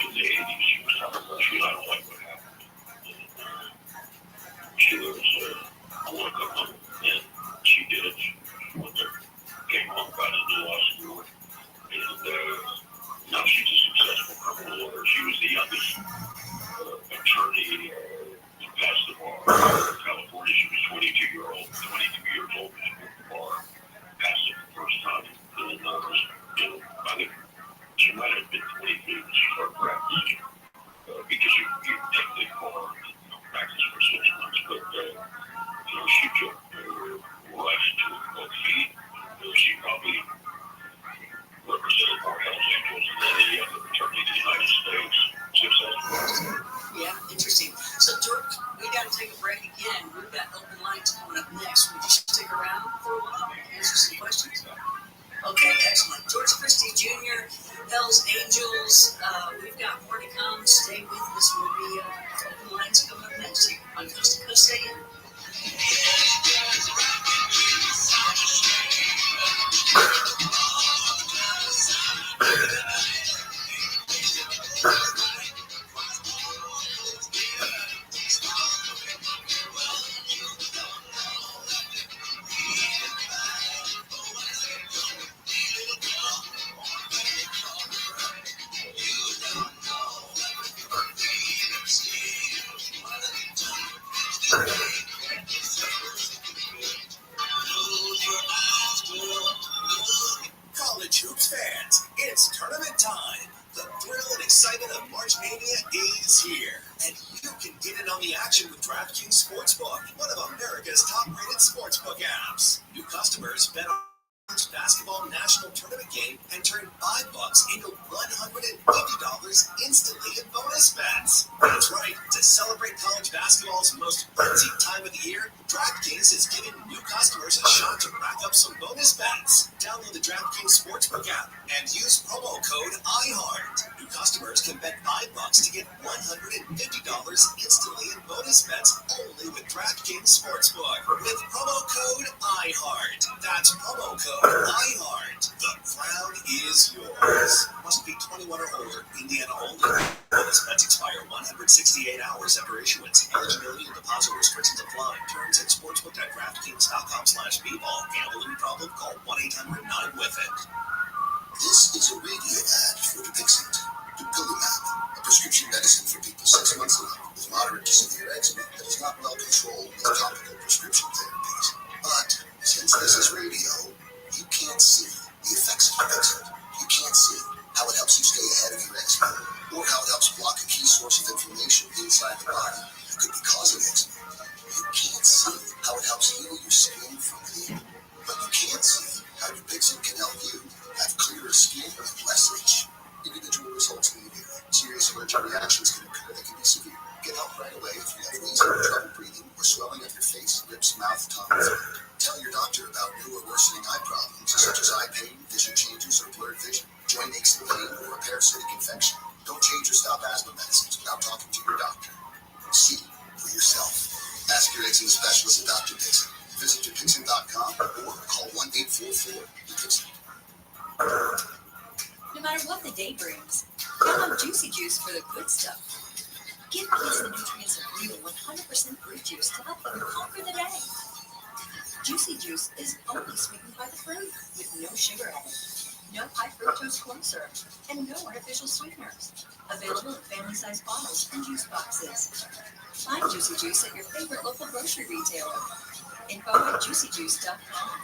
in the 80s. She was talking about, I don't like what happened. might have been 23 when she started practicing. Because you take for practice for 6 months, but she took life to both feet. She probably represented more Hells Angels than any other fraternity in the United States. Yeah, interesting. So, George, we got to take a break again. We've got open lines coming up next. Would you stick around for a while and answer some questions? Okay, excellent. George Christie Jr., Hells Angels. We've got more to come. Stay with us. We'll be open lines coming up next here on Coast to Coast AM. College hoops fans, it's tournament time. The thrill and excitement of March Mania is here. And you can get in on the action with DraftKings Sportsbook, one of America's top-rated sportsbook apps. New customers bet on college basketball national tournament game and turn $5 into $150 instantly in bonus bets. That's right. To celebrate college basketball's most frenzied time of the year, DraftKings is giving new customers a shot to rack up some bonus bets. Download the DraftKings Sportsbook app and use promo code IHEART. New customers can bet $5 to get $150 instantly in bonus bets only with DraftKings Sportsbook. With promo code IHEART. That's promo code IHEART. The crown is yours. Must be 21 or older. Indiana only. Bonus bets expire 168 hours after issuance. Eligibility and deposit restrictions apply. Terms at sportsbook.draftkings.com/bball. Gambling problem? Call 1-800-9-WITH-IT. This is a radio ad for Dupixent. Dupilumab, a prescription medicine for people 6 months old with moderate to severe eczema that is not well controlled with topical prescription therapies. But since this is radio, you can't see the effects of Dupixent. You can't see how it helps you stay ahead of your eczema, or how it helps block a key source of inflammation inside the body that could be causing eczema. You can't see how it helps heal your skin from within. But you can see how Dupixent can help you have clearer skin and less itch. Individual results may vary. Serious allergic reactions can occur that can be severe. Get help right away if you have wheezing, trouble breathing, or swelling of your face, lips, mouth, tongue, or throat. Tell your doctor about new or worsening eye problems such as eye pain, vision changes, or blurred vision, joint aches and pain, or a parasitic infection. Don't change or stop asthma medicines without talking to your doctor. See for yourself. Ask your eczema specialist at Dr. Dixon. Visit Dupixent.com or call 1-844-DUPIXENT. No matter what the day brings, count on Juicy Juice for the good stuff. Give kids the nutrients of real 100% fruit juice to help them conquer the day. Juicy Juice is only sweetened by the fruit with no sugar added, no high fructose corn syrup, and no artificial sweeteners. Available in family-sized bottles and juice boxes. Find Juicy Juice at your favorite local grocery retailer. Info at juicyjuice.com.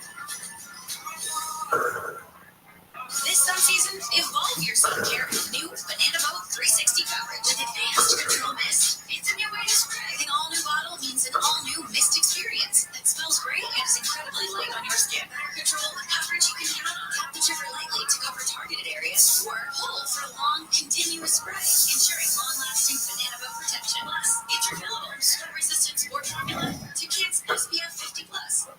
This sun season, evolve your sun care with new Banana Boat 360 coverage. With advanced control mist, it's a new way to spray. An all-new bottle means an all-new mist experience that smells great and is incredibly light on your skin. Better control with coverage you can count on. Tap the trigger lightly to cover targeted areas, or pull for a long, continuous spray, ensuring long-lasting Banana Boat protection. Plus, it's refillable, sweat-resistant sport formula to kids SPF 50+.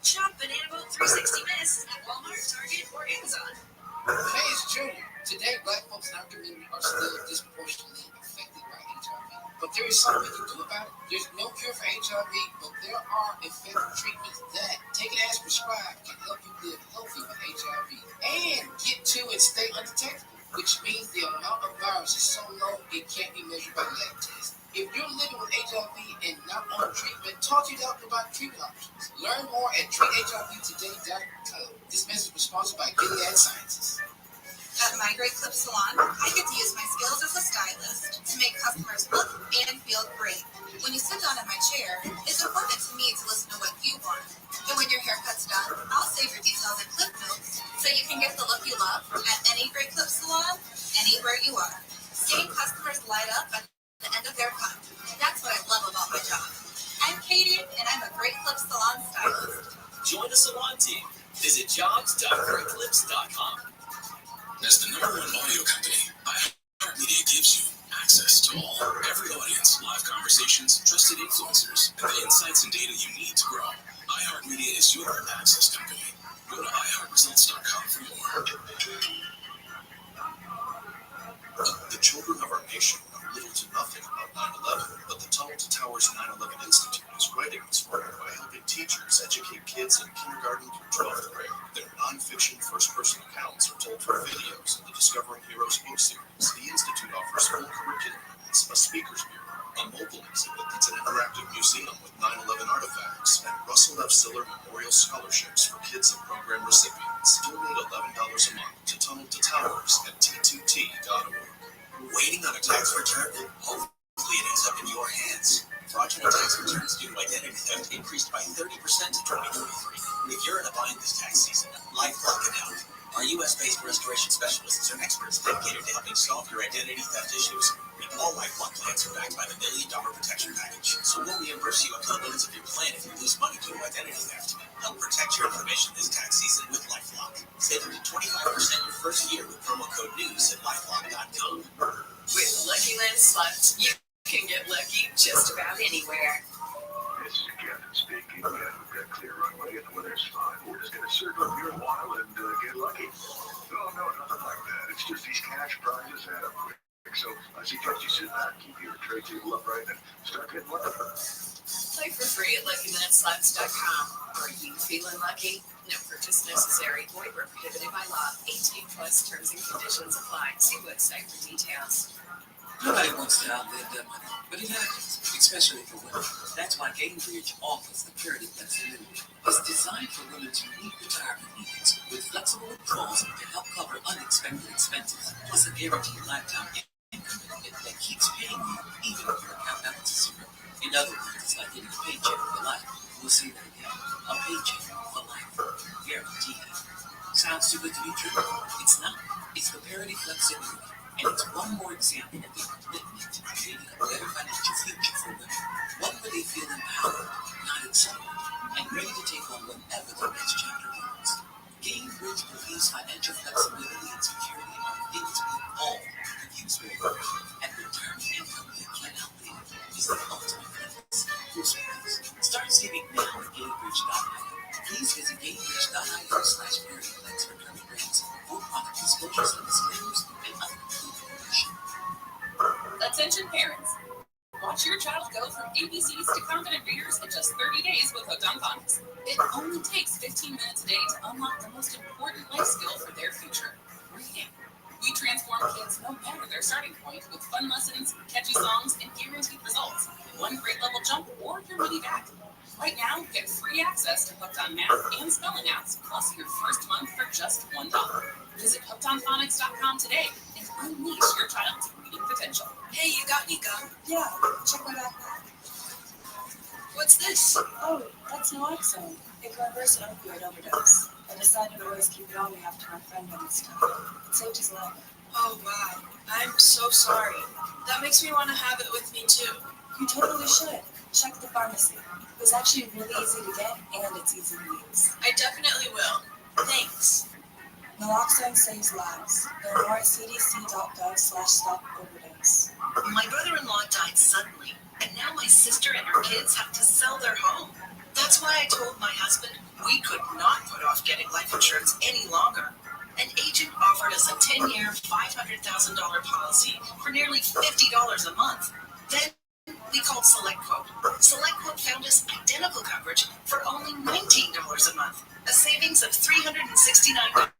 Shop Banana Boat 360 Mist at Walmart, Target, or Amazon. Hey, it's Junior. Today, black folks in our community are still disproportionately affected by HIV. But there is something we can do about it. There's no cure for HIV, but there are effective treatments that, taken as prescribed, can help you live healthy with HIV and get to and stay undetectable, which means the amount of virus is so low it can't be measured by lab tests. If you're living with HIV and not on treatment, talk to your doctor about treatment options. Learn more at treathivtoday.com. This message was sponsored by Gilead Sciences. At my Great Clip Salon, I get to use my skills as a stylist to make customers look and feel great. When you sit down in my chair, it's important to me to listen to what you want. And when your haircut's done, I'll save your details and clip notes so you can get the look you love at any Great Clip Salon anywhere you are. Seeing customers light up at the end of their putt. That's what I love about my job. I'm Katie, and I'm a Great Clips Salon stylist. Join the salon team. Visit jobs.greatclips.com. As the #1 audio company, iHeartMedia gives you access to all, every audience, live conversations, trusted influencers, and the insights and data you need to grow. iHeartMedia is your access company. Go to iHeartResults.com for more. The children of our nation know little to nothing about 9/11, but the Tunnel to Towers 9/11 Institute is writing this work by helping teachers educate kids in kindergarten through 12th grade. Their nonfiction first-person accounts are told through videos in the Discovering Heroes book series. The Institute offers full curriculum, a speaker's bureau, a mobile exhibit that's an interactive museum with 9/11 artifacts, and Russell F. Siller Memorial Scholarships for kids and program recipients. Donate $11 a month to Tunnel to Towers at T2T.org. Waiting on a tax return? Hopefully it ends up in your hands. Fraudulent tax returns due to identity theft increased by 30% in 2023. If you're in a bind this tax season, LifeLock can help. Our U.S.-based restoration specialists are experts dedicated to helping solve your identity theft issues. And all LifeLock plans are backed by the $1 Million Protection Package. So we'll reimburse you up to the limits of your plan if you lose money due to identity theft. Help protect your information this tax season with LifeLock. Save up to 25% your first year with promo code NEWS at LifeLock.com. With Lucky Land Slots, you can get lucky just about anywhere. This is Captain speaking. We've got clear runway and the weather's fine. We're just going to circle up here a while and get lucky. Oh, no, nothing like that. It's just these cash prizes add up quick. So I suggest you sit back, keep your tray table upright, and start getting lucky. Play for free at LuckyLandSlots.com. Are you feeling lucky? No purchase necessary. Void where prohibited by law. 18 plus terms and conditions apply. See website for details. Nobody wants to outlive their money, but it happens, especially for women. That's why Gainbridge offers the Purity Flexibility. It's designed for women's unique retirement needs with flexible withdrawals to help cover unexpected expenses, plus a guaranteed lifetime income benefit that keeps paying you even if your account balance is zero. In other words, it's like getting a paycheck for life. We'll say that again. A paycheck for life. Guaranteed. Sounds too good to be true? It's not. It's the Purity Flexibility. And it's one more example of the commitment to creating a better financial future for women. One where they feel empowered, not excited, and ready to take on whatever the next chapter holds. Gainbridge believes financial flexibility and security are things we all could use very well. And retirement income you can't outlive is the ultimate flex. Start saving now at Gainbridge.io. Please visit Gainbridge.io/PurityFlex for current rates, full product disclosures and disclaimers, and other information. Attention parents. Watch your child go from ABCs to confident readers in just 30 days with Hooked on Phonics. It only takes 15 minutes a day to unlock the most important life skill for their future, reading. We transform kids no matter their starting point with fun lessons, catchy songs, and guaranteed results. One grade level jump or your money back. Right now, get free access to Hooked on Math and Spelling apps, plus your first month for just $1. Visit HookedOnPhonics.com today and unleash your child's reading potential. Hey, you got any gum? Yeah, check my backpack. What's this? Oh, that's naloxone. It covers an opioid overdose. I decided to always keep it on me after my friend got stuff. It saved his life. Oh, wow. I'm so sorry. That makes me want to have it with me, too. You totally should. Check the pharmacy. It was actually really easy to get, and it's easy to use. I definitely will. Thanks. Naloxone saves lives. Learn more at cdc.gov/stop-overdose. My brother-in-law died suddenly, and now my sister and her kids have to sell their home. That's why I told my husband we could not put off getting life insurance any longer. An agent offered us a 10-year, $500,000 policy for nearly $50 a month. Then we called SelectQuote. SelectQuote found us identical coverage for only $19 a month, a savings of $369.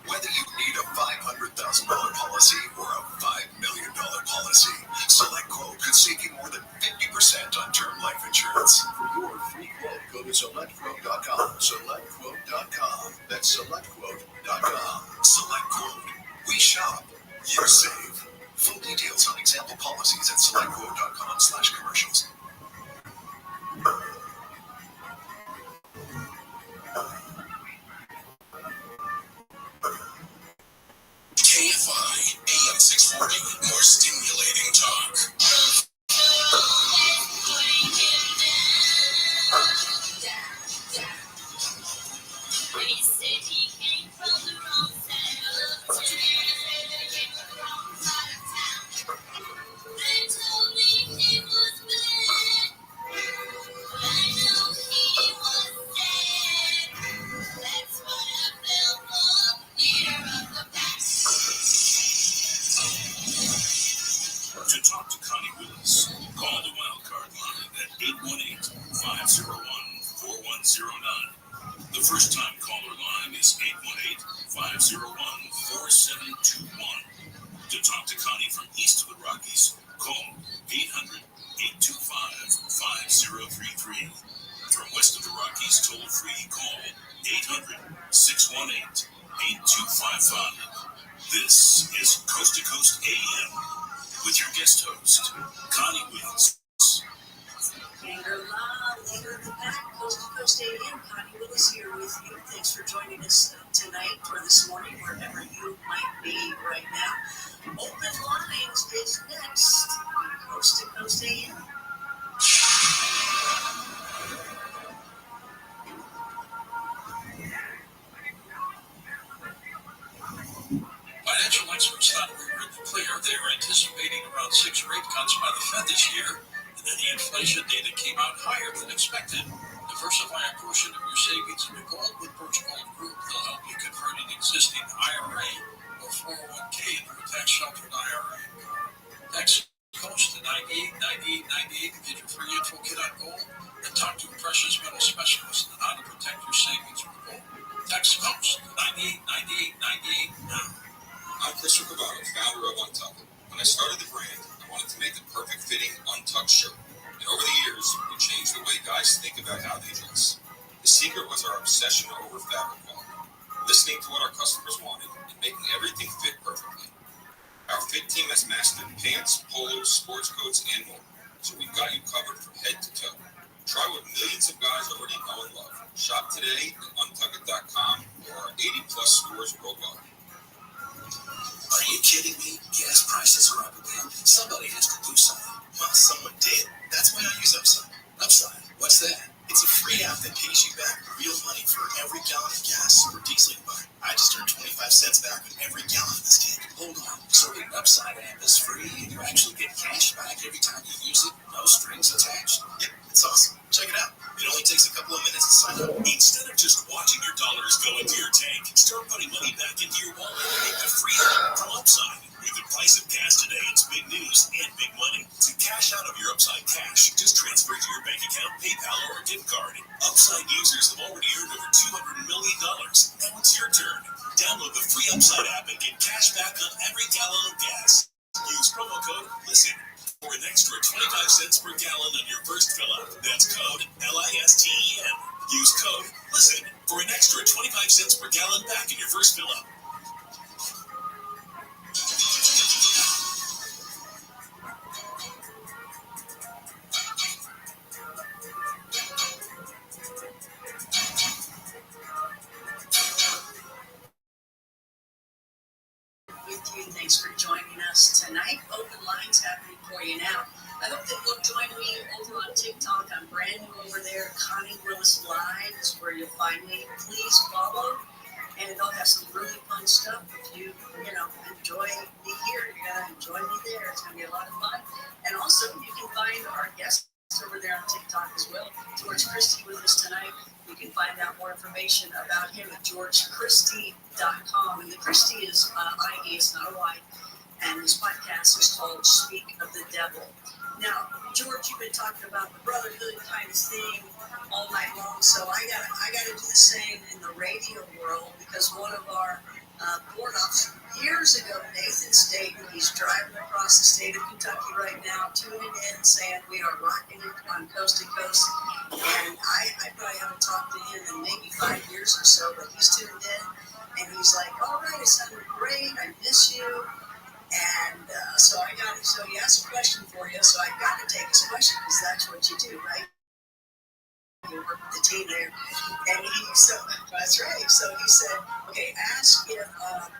Whether you need a $500,000 policy or a $5 million policy, SelectQuote could save you more than 50% on term life insurance. For your free quote, go to SelectQuote.com. SelectQuote.com. That's SelectQuote.com. SelectQuote. We shop. You save. Full details on example policies at SelectQuote.com/commercials. KFI AM 640, more stimulating talk. To talk to Connie Willis, call the wildcard line at 818-501-4109. The first time caller line is 818-501-4721. To talk to Connie from east of the Rockies, call 800-825-5033. From west of the Rockies, toll free, call 800-618-8255. This is Coast to Coast AM with your guest host, Connie Willis. Linger the pack, Coast to Coast AM. Connie Willis here with you. Thanks for joining us tonight or this morning, wherever you might be right now. Open Lines is next on Coast to Coast AM. Financial experts thought we were in the clear. They were anticipating around 6 rate cuts by the Fed this year, and then the inflation data came out higher than expected. Diversify a portion of your savings into gold with Birch Gold Group. They'll help you convert an existing IRA or 401k into a tax-sheltered IRA. Text Coast to 989898 to get your free info kit on gold and talk to a precious metal specialist on how to protect your savings with gold. Text Coast to 989898 now. I'm Chris Riccovato, founder of Untucked. When I started the brand, I wanted to make the perfect fitting Untucked shirt. And over the years, we changed the way guys think about how they dress. The secret was our obsession over fabric quality, listening to what our customers wanted and making everything fit perfectly. Our fit team has mastered pants, polos, sports coats, and more. So we've got you covered from head to toe. Try what millions of guys already know and love. Shop today at untuckit.com or our 80-plus stores worldwide. Are you kidding me? Gas prices are up again. Somebody has to do something. Well, someone did. That's why I use Upside. Upside? What's that? It's a free app that pays you back real money for every gallon of gas or diesel you buy. I just earned 25 cents back on every gallon of this tank. Hold on. So the Upside app is free and you actually get cash back every time you use it? No strings attached? Yep, it's awesome. Check it out. It only takes a couple of minutes to sign up. Instead of just watching your dollars go into your tank, start putting money back into your wallet and make a free from Upside. With the price of gas today, it's big news and big money. To cash out of your Upside cash, just transfer it to your bank account, PayPal, or a gift card. Upside users have already earned over $200 million. Now it's your turn. Download the free Upside app and get cash back on every gallon of gas. Use promo code LISTEN for an extra 25 cents per gallon on your first fill-up. That's code LISTEN. Use code LISTEN for an extra 25 cents per gallon back in your first fill-up. With you. Thanks for joining us tonight. Open Lines happening for you now. I hope that you'll join me over on TikTok. I'm brand new over there. Connie Willis Live is where you'll find me. Please follow, and I'll have some really fun stuff. If you enjoy me here, you're going to enjoy me there. It's going to be a lot of fun. And also, you can find our guests over there on TikTok as well. George Christie with us tonight. You can find out more information about him at georgechristie.com. And the Christie is I-E, it's not a Y. And this podcast is called Speak of the Devil. Now, George, you've been talking about the brotherhood kind of thing all night long. So I gotta do the same in the radio world, because one of our board officers years ago, Nathan Staten, he's driving across the state of Kentucky right now, tuning in, saying we are rocking it on Coast to Coast. And I probably haven't talked to him in maybe 5 years or so, but he's tuned in, and he's like, all right, it sounded great, I miss you. And so he asked a question for you, so I got to take his question, because that's what you do, right? you work with the team there. And that's right. So he said, okay, ask if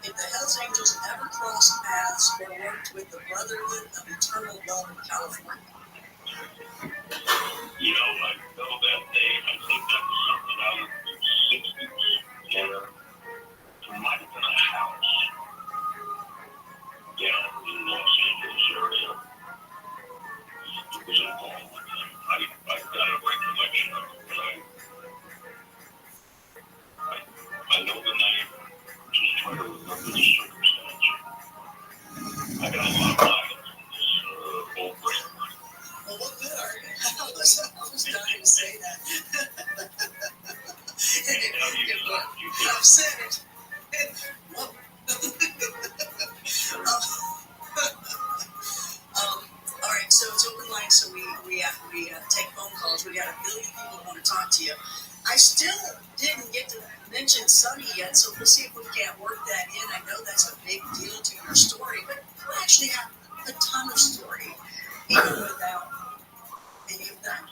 the Hells Angels ever crossed paths or worked with the Brotherhood of Eternal Love in California. You know, I know that name. I think that was something out of the 60s. Yeah. It might have been a house down in Los Angeles area. It was involved with them. I got a recollection of it, but I know the name. Just trying to remember the circumstance. I got a lot of miles on this old brand. Well, what good are you? I was dying to say that. I've said it. Well, all right, so it's open line, so we take phone calls. We got a billion people who want to talk to you. I still didn't get to mention Sonny yet, so we'll see if we can't work that in. I know that's a big deal to your story, but you actually have a ton of story, even without any of that.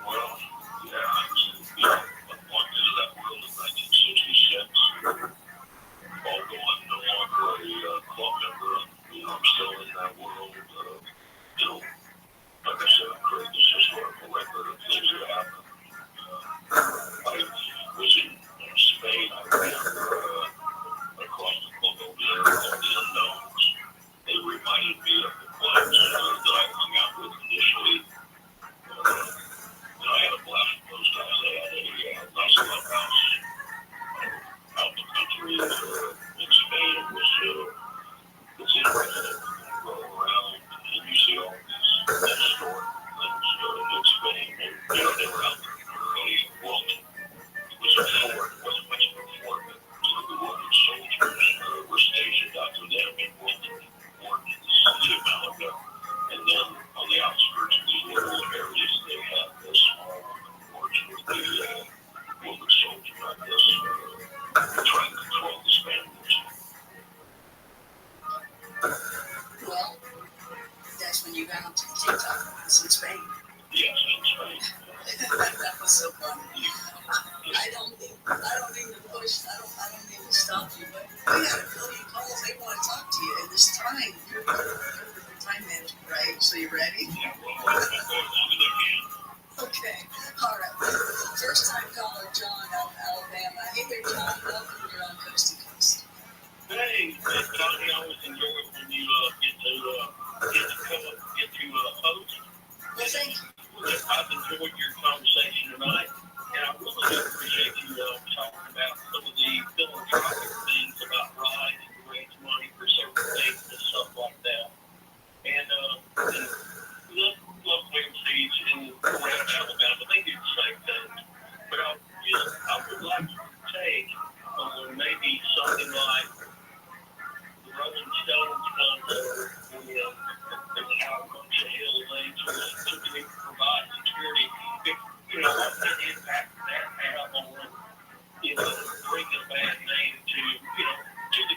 Well, yeah, I walked into that world in 1966. Although I'm no longer a club member, I'm still in that world. Like I said, I created this historical record of things that happened. I was in Spain. I ran across the globe over there called the Unknowns. They reminded me of the clubs that I hung out with initially. I had a blast with those guys. They had a nice clubhouse out in the country in Spain. It's interesting when you go around and you see all these historic things in Spain. And, they were out there in the early world. It was a fort. It wasn't much of a fort, but the Roman soldiers were stationed out to them in Roman fort in the city of Malaga. And then on the outskirts of these little areas, they had this small forts with the Roman soldiers, I guess, trying to control the Spaniards. Well, that's when you got onto the TikTok. It's in Spain. Yes, in Spain. That was so funny. I don't mean to push. I don't mean to stop you, but we got a billion calls. They want to talk to you. And this time, you're the time management, right? So you ready? Yeah, well, I'll go as long as I can. Okay. All right. First time caller, John out of Alabama. Hey there, John. Welcome. You're on Coast to Coast. Hey, Johnny, I always enjoy it when you get to host. Well, thank you. I've enjoyed your conversation tonight, and I really appreciate you talking about some of the philanthropic things about RISE and to raise money for certain things and stuff like that. And love Seeds in around Alabama. They do the same thing. But I would like to take on maybe something like the Rolling Stones concert or the Cowboys Hill things to provide security. What kind of impact that have on, bringing a bad name to the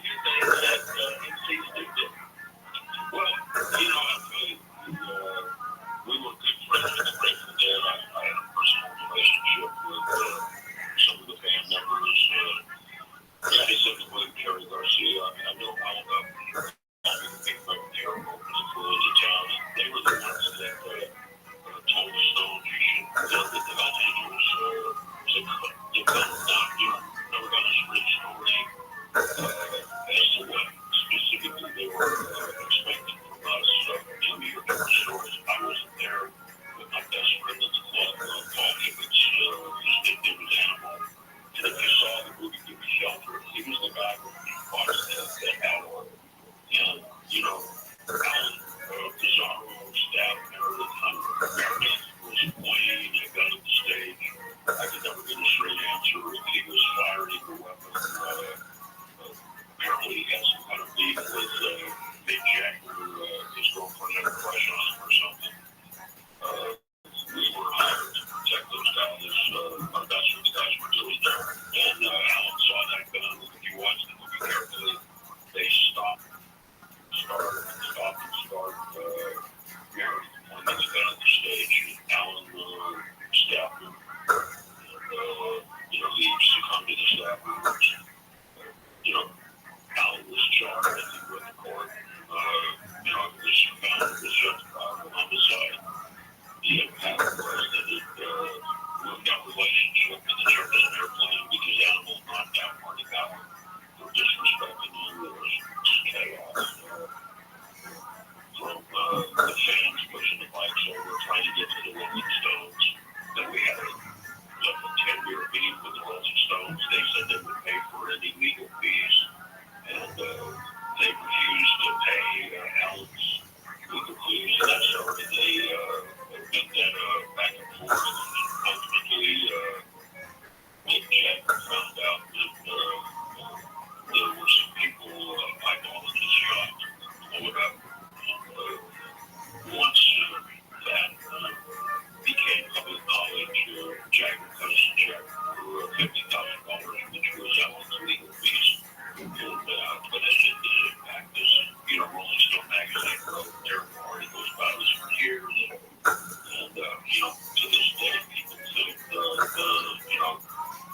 but it did impact us. Rolling Stone magazine wrote terrible articles about us for years. And, to this day, people think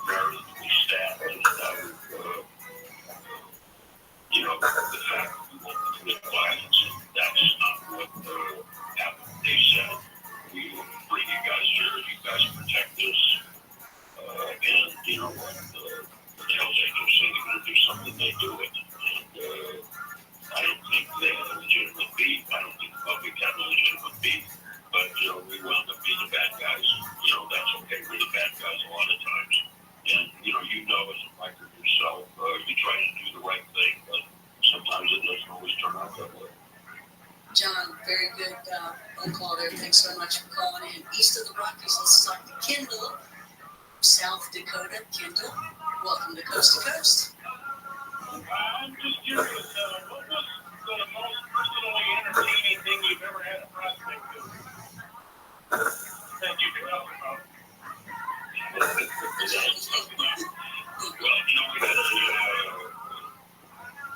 Maryland we staffed and that was, the fact that we won't commit violence. That's not what happened. They said, we will bring you guys here, you guys protect us. And, when the Hells Angels say they're going to do something, they do it. And I don't think they had a legitimate beef. I don't think the public had a legitimate beef. But, we wound up being the bad guys. That's okay. We're the bad guys a lot of times. And, as a biker yourself, you try to do the right thing, but sometimes it doesn't always turn out that way. John, very good phone call there. Thanks so much for calling in. East of the Rockies, let's talk to Kendall, South Dakota. Kendall, welcome to Coast to Coast. I'm just curious, what was the most personally entertaining thing you've ever had a prospect do? That you could talk about? Well, we had a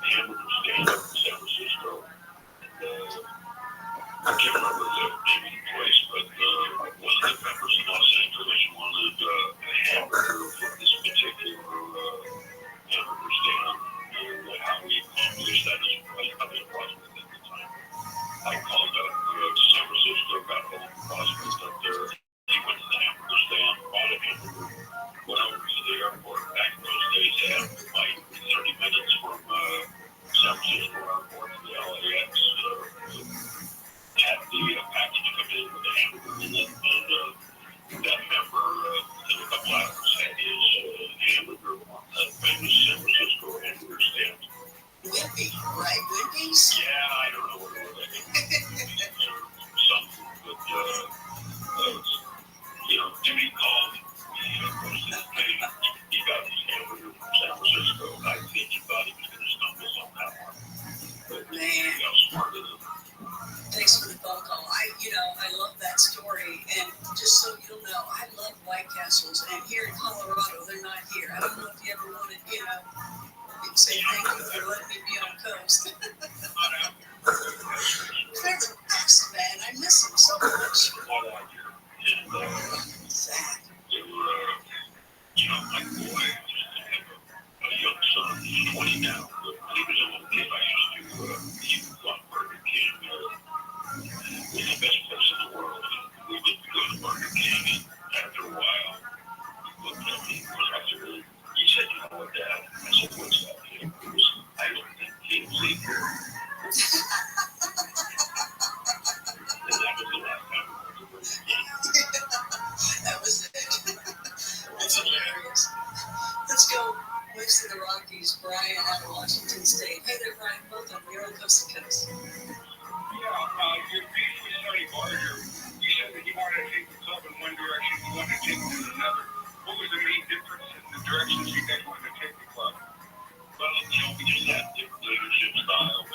hamburger stand up in San Francisco. I can't remember the name of the place, but one of the members in Los Angeles wanted a hamburger from this particular hamburger stand. And how we accomplished that is I was a prospect at the time. I called up San Francisco, got hold of the prospect up there. He went to the hamburger stand, bought a hamburger, went over to the airport. Back in those days, they had a flight 30 minutes from San Francisco airport to the LAX. Had the package come in with a hamburger in it, and that member, in a couple hours, had his hamburger on that famous San Francisco hamburger stand. Wimpy, right? Wimpy's? Yeah, I don't know what it was. I think it was something, but, Jimmy called. He got his hamburger from San Francisco. I think he thought he was going to stumble on that one. But Man. He got smart enough. Thanks for the phone call. I love that story. And just so you'll know, I love White Castles. And here in Colorado, they're not here. I don't know if you ever wanted, say thank you for letting me be on coast. They're the best, man. I miss them so much. Zach. My boy just have a young son. He's 20 now. But when he was a little kid, I used to keep on Burger King. It was the best place in the world. We would go to Burger King, and after a while, he looked at me. He said, "You know what, Dad?" I said, "What's that?" It was, "I don't think King's eat here." And that was the last time we went to Burger King. That was it. That's hilarious. Let's go west of the Rockies. Brian out of Washington State. Hey there, Brian. Welcome. You're on Coast to Coast. Your piece with Sonny Barger, you said that you wanted to take the club in one direction, you wanted to take it in another. What was the main difference in the directions you guys wanted to take the club? Well, we just had different leadership styles.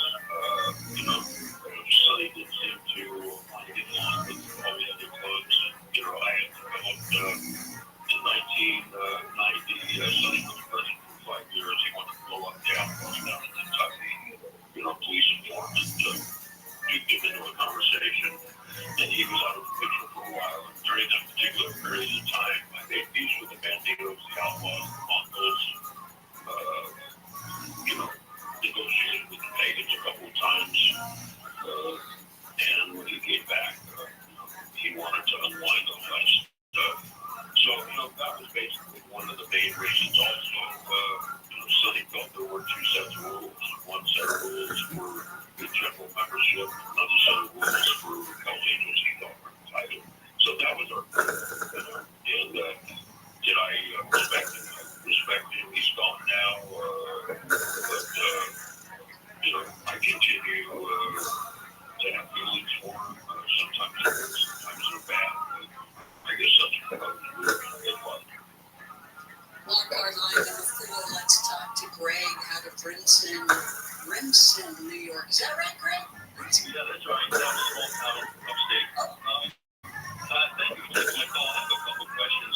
Sonny didn't seem to want to get along with all the other clubs. I had developed in 1990, Sonny was president for 5 years. He wanted to blow up the outpost down in Kentucky. Police informant duped him into a conversation, and he was out of the picture for a while. And during that particular period of time, I made peace with the Banditos, the Outlaws, the Mongols, negotiated with the Pagans a couple of times. And when he came back, he wanted to unwind all that stuff. So, that was basically one of the main reasons also. Sonny felt there were two sets of rules. One set of rules for the general membership, another set of rules for Hells Angels he thought were entitled. So that was our goal. And did I respect him? I respect him. He's gone now. But I continue to have feelings for him. Sometimes they're good, sometimes they're bad. But I guess that's what I was really in life. Wildcard line number 4. Let's talk to Greg out of Remsen, New York. Is that right, Greg? Yeah, that's right. That's a small town upstate. Thank you for taking my call. I have a couple questions.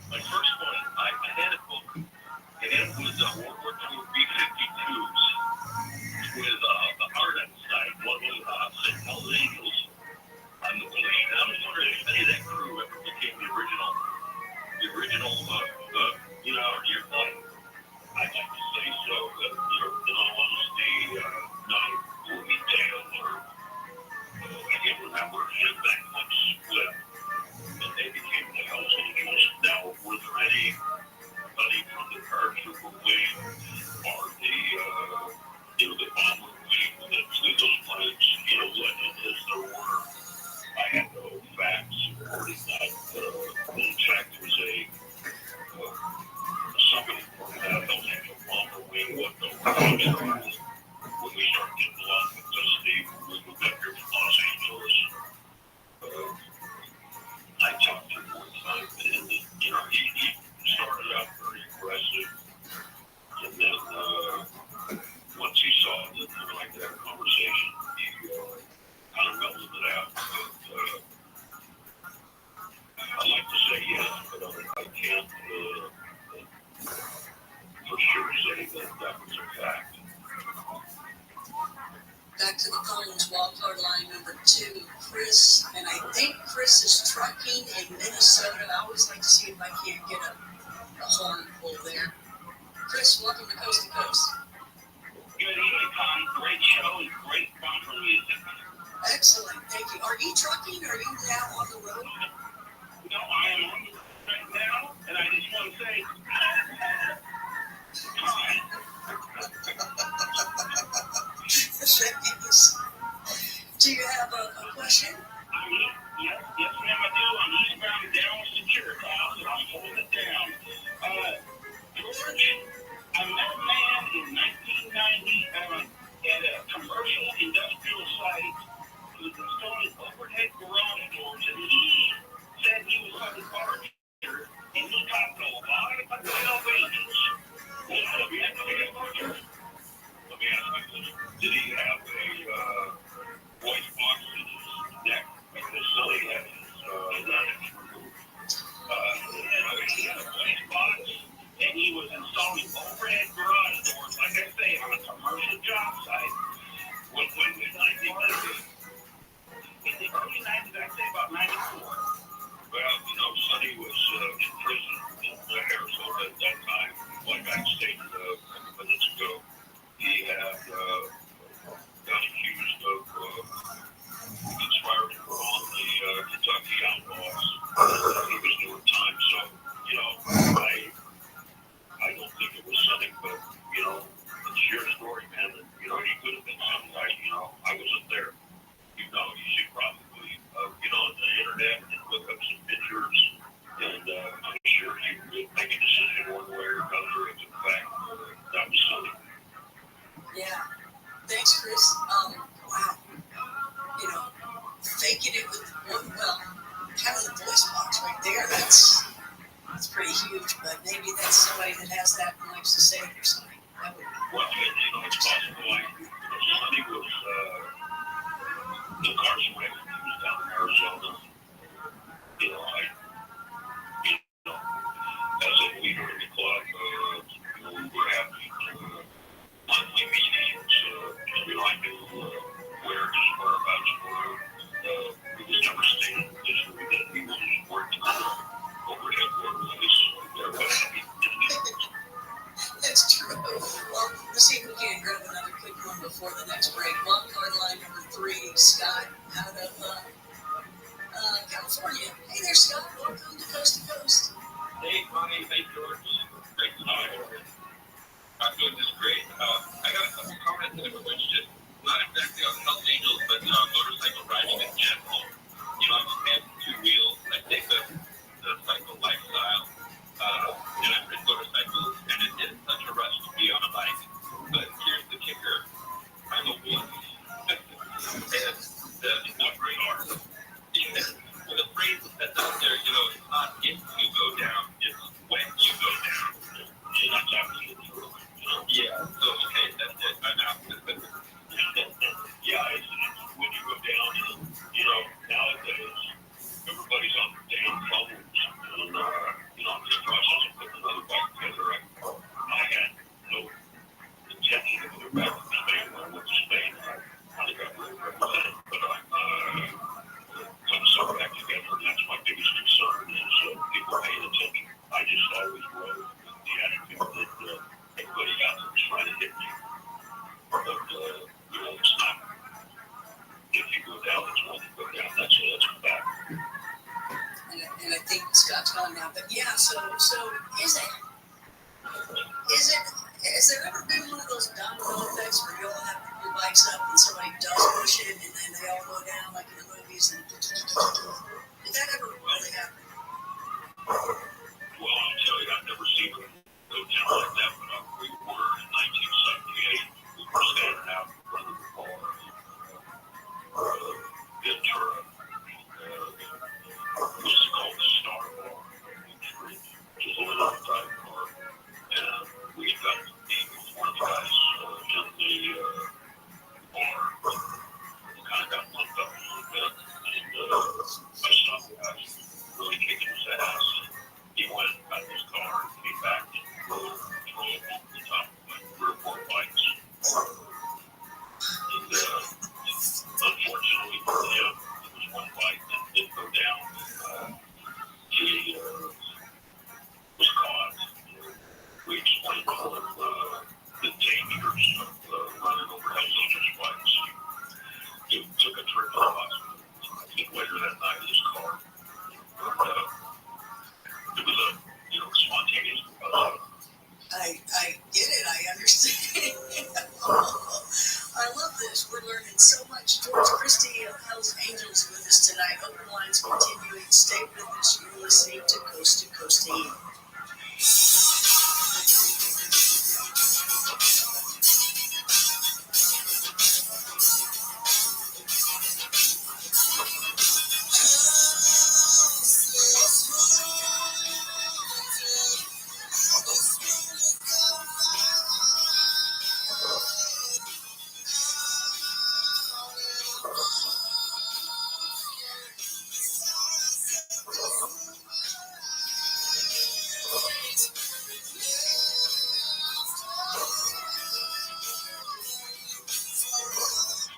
My first one, I had a book, and it was World War II B-52s. back to the phones, wild card line number 2, Chris. And I think Chris is trucking in Minnesota. I always like to see if I can't get a horn pull there. Chris, welcome to Coast to Coast. Good evening, Tom. Great show and great country music. Excellent, thank you. Are you trucking? Are you now on the road? No, I am on the road right now, and I just want to say, Thanks. Do you have a question? Yes, ma'am, I do. I'm eastbound down Secure House, and I'm holding it down. George, I met a man in 1990 at a commercial industrial site who was installing overhead garage doors, and he said he was on the bartender, and he talked a lot about the elevators. Have you had to get a bartender? Let me ask you this. Did he have a voice box in his neck? Because Sully had his removed. He had a voice box, and he was installing overhead garage doors, like I say, on a commercial job site. When in 1990, in the early 90s, I'd say about 94. Well, Sonny was in prison in Arizona at that time. Like I stated a couple minutes ago, he had got accused of conspiring to wrong the Kentucky Outlaws. He was doing time, so I don't think it was Sonny, but it's your story, man. And, he could have been some guy. I wasn't there. You should probably get on the internet and look up some pictures, and I'm sure you would make a decision one way or another if in fact that was Sonny. Yeah. Thanks, Chris. Wow. Faking it with having the voice box right there, that's pretty huge, but maybe that's somebody that has that and likes to say it or something. That would be. Well, it's possible. Sonny was incarcerated. He was down in Arizona. As a leader in the club, we were having monthly meetings. I knew where his whereabouts were. He was never staying in the history that he was working on overhead doorways. That's true. Well, let's see if we can grab another quick one before the next break. Wild card line number 3, Scott, out of California. Hey there, Scott. Welcome to Coast to Coast. Hey, Connie. Hey, George. Great to know you. I'm doing this great. I got a couple comments and a question. Not exactly on Hells Angels, but motorcycle riding in general. I'm a fan of 2 wheels. I take the cycle lifestyle. And I've ridden motorcycles, and it is such a rush to be on a bike. But here's the kicker. I'm a wolf. And what are well, the phrase that's out there, it's not if you go down, it's when you go down. And that's absolutely true. Yeah, so, okay, that's it. I'm out. Yeah, it's when you go down, nowadays, everybody's on their damn phones. And, I'm just process of putting another bike together. I had no intention of going back to Spain when I went to Spain. I think I really represented, but I'm putting something back together, and that's my biggest concern is people paying attention. I just always rode with the attitude that everybody out there is trying to hit me. But, it's not. If you go down, it's when you go down. That's a fact. And I think Scott's gone now, but yeah, so has there ever been one of those domino effects where you all have your bikes up and somebody does push it and then they all go down like in the movies? And did that ever really happen? Well, I'll tell you, I've never seen it go down like that, but we were in 1978. We were standing out in front of the bar Ventura. It was called the Star Bar, which is a little type bar. And we got to meet with one of the guys in the bar. We kind of got lumped up a little bit. And I stopped the guys. We're learning so much. George Christie of Hell's Angels with us tonight. Open lines continuing. Stay with us. You're listening to Coast to Heat.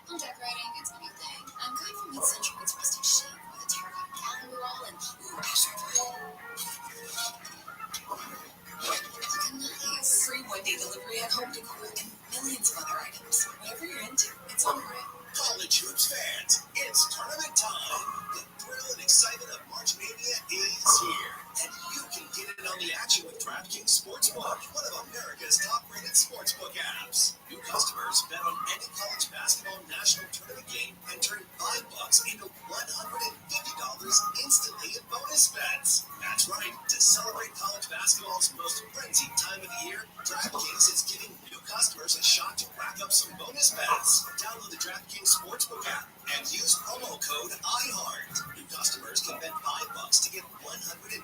I'm decorating. It's a new thing. I'm going for mid-century with rustic chic with a terracotta gallery wall and ashtray wood. Looking nice. Free one-day delivery at home decor and millions of other items. Whatever you're into, it's on the way. College hoops fans, it's tournament time. The thrill and excitement of March Mania is here. And you can get in on the action with DraftKings Sportsbook, one of America's top-rated sportsbook apps. New customers bet on any college basketball national tournament game and turn $5 into $150 instantly in bonus bets. That's right. To celebrate college basketball's most frenzied time of the year, DraftKings is giving new customers a shot to rack up some bonus bets. Download the DraftKings Sportsbook app and use promo code IHEART. New customers can bet $5 to get $150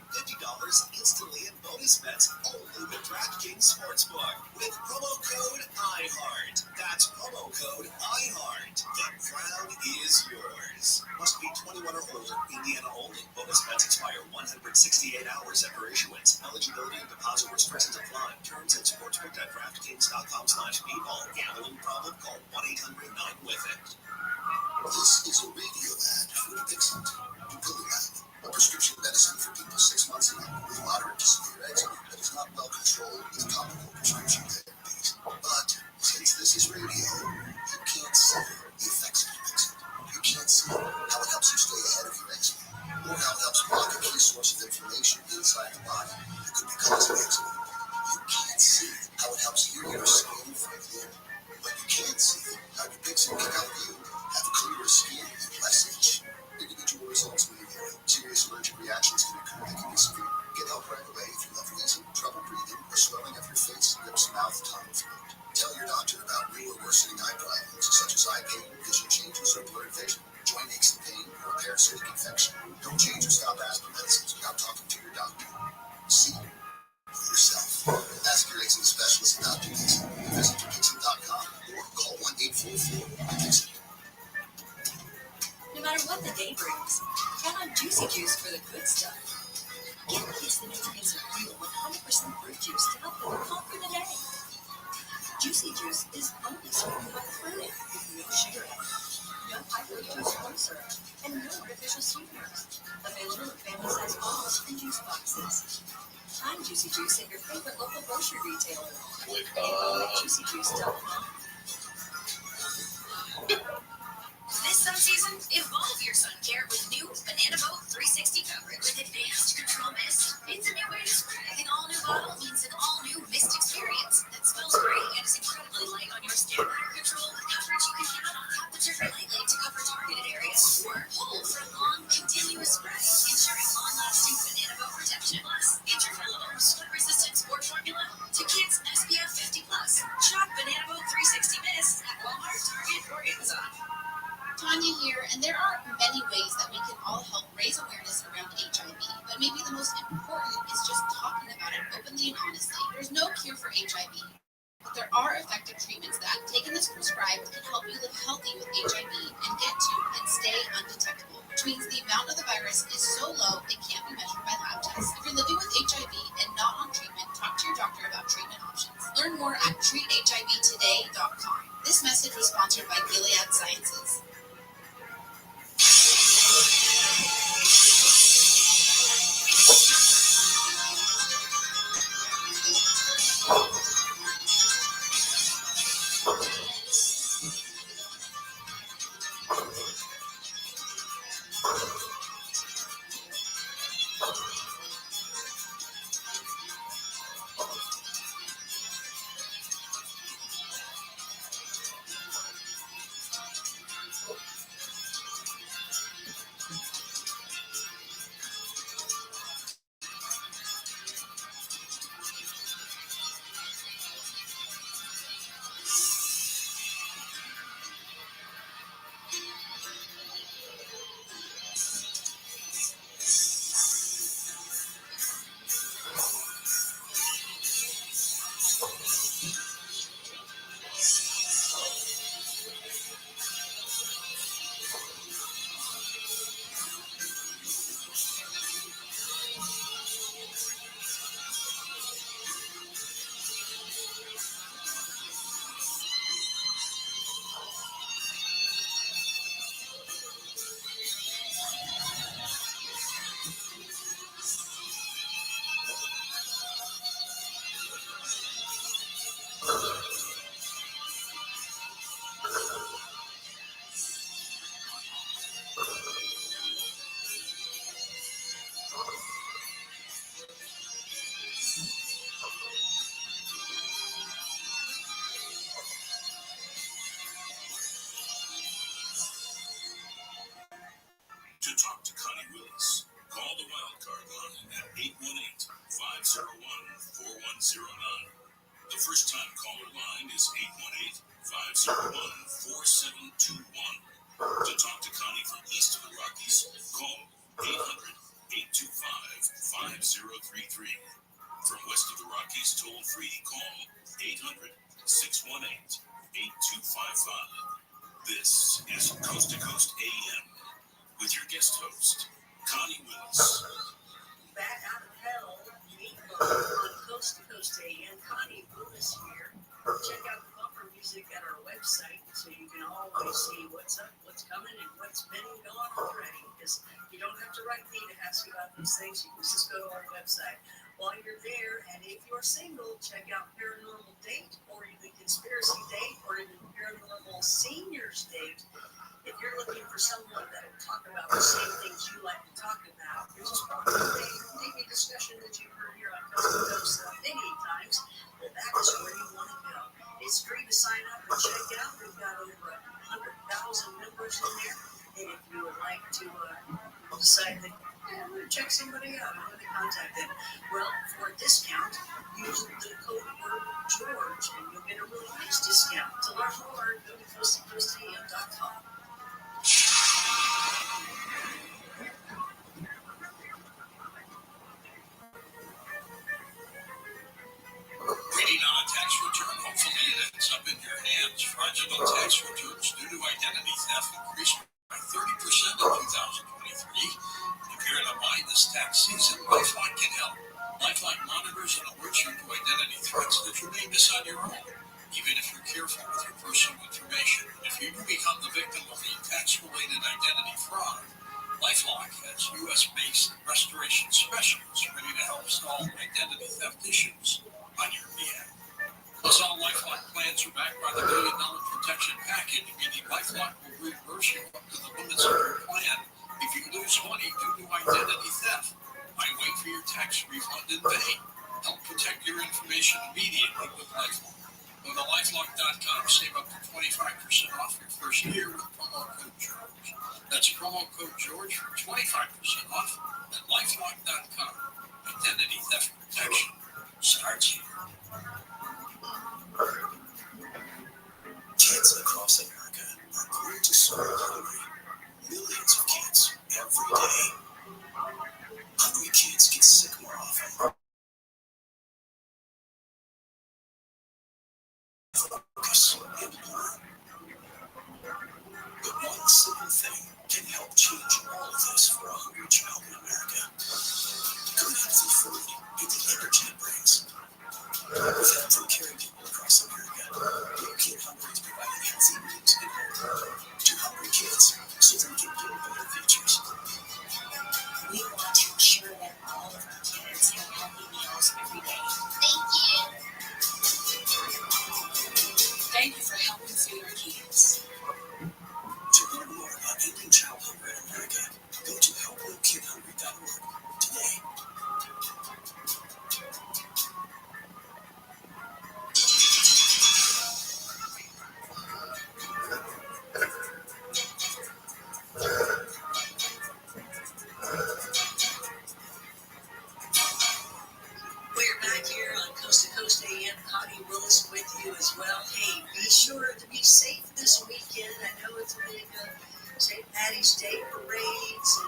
instantly in bonus bets only with DraftKings Sportsbook. With promo code IHEART. That's promo code IHEART. The crown is yours. Must be 21 or older. Indiana only. Bonus bets expire 168 hours after issuance. Eligibility and deposit restrictions apply. Terms at sportsbook.draftkings.com/bball. Gambling problem? Call 1-800-9-WITH-IT. This is a radio ad for Dixon. Dupilumab, a prescription medicine for people 6 months and up with moderate to severe eczema that is not well controlled with topical prescription therapies. But since this is radio, you can't see the effects of Dixon. You can't see how it helps you stay ahead of your eczema, or how it helps block a key source of inflammation inside the body that could be causing eczema. You can't see how it helps heal your skin from within. But you can see how Dupixent can help you have clearer skin and less itch. Individual results may vary. Serious allergic reactions can occur that can be severe. Get help right away if you have wheezing, trouble breathing, or swelling of your face, lips, mouth, tongue, and throat. Tell your doctor about new or worsening eye problems such as eye pain, vision changes, or blurred vision, joint aches and pain, or a parasitic infection. Don't change or stop aspirin medicines without talking to your doctor. See for yourself. Ask your eczema specialist about Dupixent. Visit Dupixent.com or call 1-844-DUPIXENT. No matter what the day brings, count on Juicy Juice for the good stuff. Get kids the nutrients of real 100% fruit juice to help them conquer the day. Juicy Juice is only sweetened by fruit with no sugar added, no high fructose corn syrup, and no artificial sweeteners. Available in family-size bottles and juice boxes. Find Juicy Juice at your favorite local grocery retailer. JuicyJuice.com. This sun season, evolve your sun care with new Banana Boat 360 coverage with advanced control mist. It's a new way to spray. An all-new bottle means an all-new mist experience that smells great and is incredibly light on your skin. Control with coverage you can count on. Tap the trigger lightly to cover targeted areas or hold for long, continuous spray, ensuring long-lasting Banana Boat protection. Plus, intercalable sweat-resistant sport formula to kids SPF 50+. Shop Banana Boat 360 Mist at Walmart, Target, or Amazon. Tanya here, and there are many ways that we can all help raise awareness around HIV, but maybe the most important is just talking about it openly and honestly. There's no cure for HIV, but there are effective treatments that, taken as prescribed, can help you live healthy with HIV and get to and stay undetectable, which means the amount of the virus is so low it can't be measured by lab tests. If you're living with HIV and not on treatment, talk to your doctor about treatment options. Learn more at treathivtoday.com. This message was sponsored by Gilead Sciences. talk to Connie Willis, call the Wildcard line at 818-501-4109. The first-time caller line is 818-501-4721. To talk to Connie from east of the Rockies, call 800-825-5033. From west of the Rockies, toll free, call 800-618-8255. This is Coast to Coast AM with your guest host, Connie Willis. Back out of hell, Meatloaf on Coast to Coast AM. Connie Willis here. Check out the bumper music at our website so you can always see what's up, what's coming, and what's been going on already. Because you don't have to write me to ask about these things. You can just go to our website. While you're there, and if you're single, check out Paranormal Date, or even Conspiracy Date, or even Paranormal Seniors Date. If you're looking for someone that will talk about the same things you like to talk about, which is probably maybe a discussion that you've heard here on Coast to Coast many times, well, that is where you want to go. It's free to sign up and check out. We've got over 100,000 members in there, and if you would like to decide that I'm going to check somebody out, I'm going to contact them. Well, for a discount, use the code word George, and you'll get a really nice discount. To learn more, go to coasttocoastam.com. Waiting on a tax return? Hopefully it ends up in your hands. Fraudulent tax returns due to identity theft increased by 30% in 2023. If you're in a bind this tax season, Lifeline can help. Lifeline monitors and alerts you to identity threats that you may miss on your own, even if you're careful with your personal information. If you do become the victim of a tax-related identity fraud, LifeLock has U.S.-based restoration specialists ready to help solve identity theft issues on your behalf. Plus, all LifeLock plans are backed by the $1 Million Protection Package, meaning LifeLock will reimburse you up to the limits of your plan if you lose money due to identity theft. Why wait for your tax refund in vain? Help protect your information immediately with LifeLock. Go to LifeLock.com, save up to 25% off your first year with promo code George. That's promo code George for 25% off at LifeLock.com. Identity theft protection starts here. Kids across America are going to school hungry. Millions of kids every day. Hungry kids get sick more often. Focus and learn. But one simple thing can help change all of this for a hungry child in America. Good healthy food and the energy it brings. With help from caring people across America, No Kid Hungry is providing healthy meals and hope to hungry kids so they can build better futures. We want to ensure that all of our kids have healthy meals every day. Thank you. Thank you for helping feed our kids. To learn more about ending child hunger in America, go to helpnokidhungry.org today. We're back here on Coast to Coast AM. Connie Willis with you as well. Hey, be sure to be safe this weekend. I know it's a big St. Patty's Day parades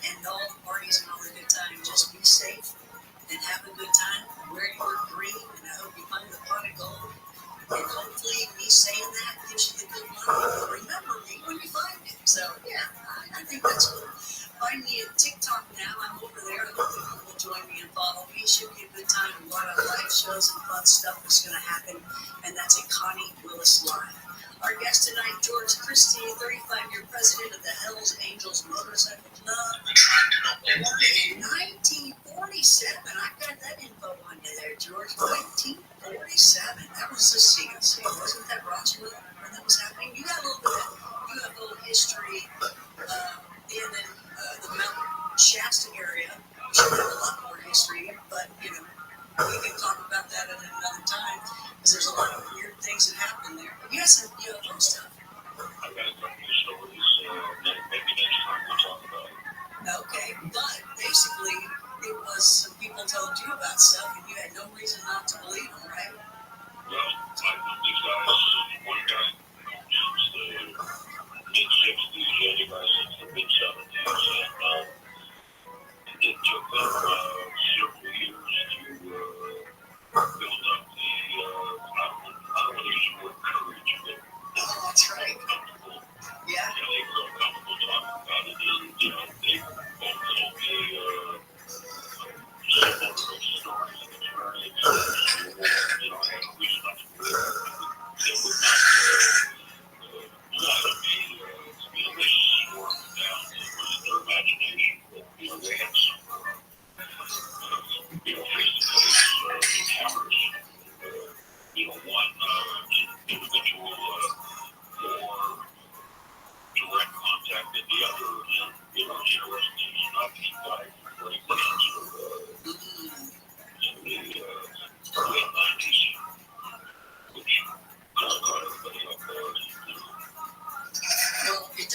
and all the parties and all the good time. Just be safe and have a good time. Wear your green, and I hope you find the pot of gold. And hopefully me saying that gives you the good money. Remember me when you find it. So, yeah, I think that's cool. Find me at TikTok now. I'm over there. I hope you will join me and follow me. It should be a good time. A lot of live shows and fun stuff is going to happen. And that's at Connie Willis Live. Our guest tonight, George Christie, 35-year president of the Hells Angels Motorcycle Club. In 1947, I got that info on you there, George. 1947. That was the CNC. Wasn't that Rothschild when that was happening? You got a little bit of UFO history in the Mount Shasta area. You should have a lot more history, but, you know, we can talk about that at another time because there's a lot of weird things that happen there. But you got some UFO stuff. I've got a couple of stories. Maybe next time we'll talk about it.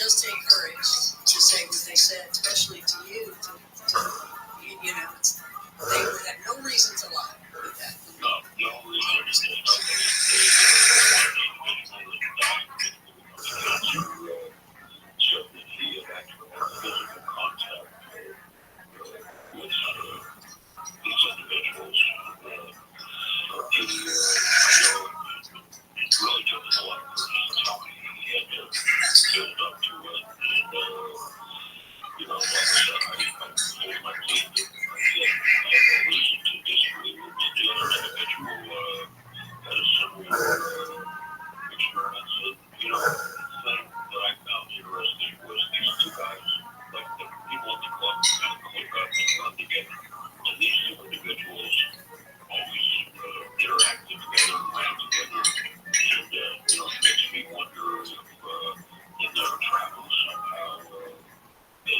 does take courage to say what they said, especially to you. You know, they would have no reason to lie with that. No reason. So that he had actually had physical contact with these individuals. I know it really took a lot of courage to tell me he had to build up to it. And, you know, like I said, I told my team that I had no reason to disagree with the other individual had a similar experience. And, you know, the thing that I found interesting was these two guys, like the people at the club, kind of click up and run together. And these two individuals always interacted together and ran together. And, you know, it makes me wonder if in their travels somehow they,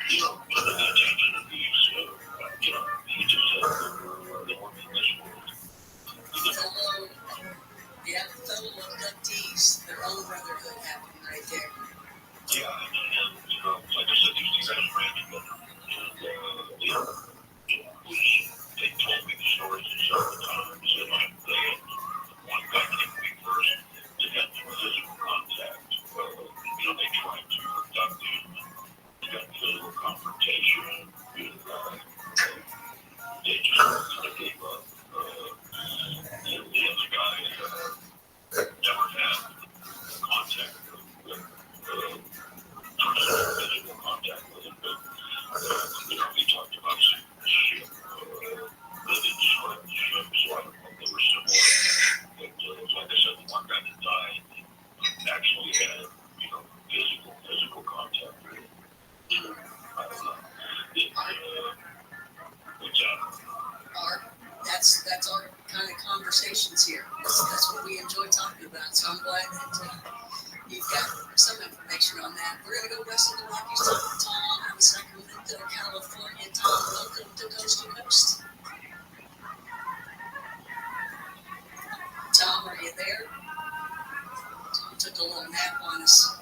you know, under the attention of these, you know, he just said they weren't in this world. Yeah, fellow abductees, their own brotherhood happening right there. Yeah, and you know, like I said, these guys ran together. And, you know, they told me the stories several times, and they had one guy came to me first to get the physical contact. You know, they tried to abduct him, they got physical confrontation, and they just kind of gave up. And the other guy never had contact with physical contact with him, but you know, he talked about the ship. They didn't describe the ship, so I don't know if they were similar. But like I said, the one guy that died actually had, you know, physical contact with him. I don't know. What's that? That's our kind of conversations here. That's what we enjoy talking about. So I'm glad that you've got some information on that. We're going to go west of the Rockies to Tom out of Sacramento, California. Tom, welcome to Coast to Coast. Tom, are you there? Tom took a little nap on us.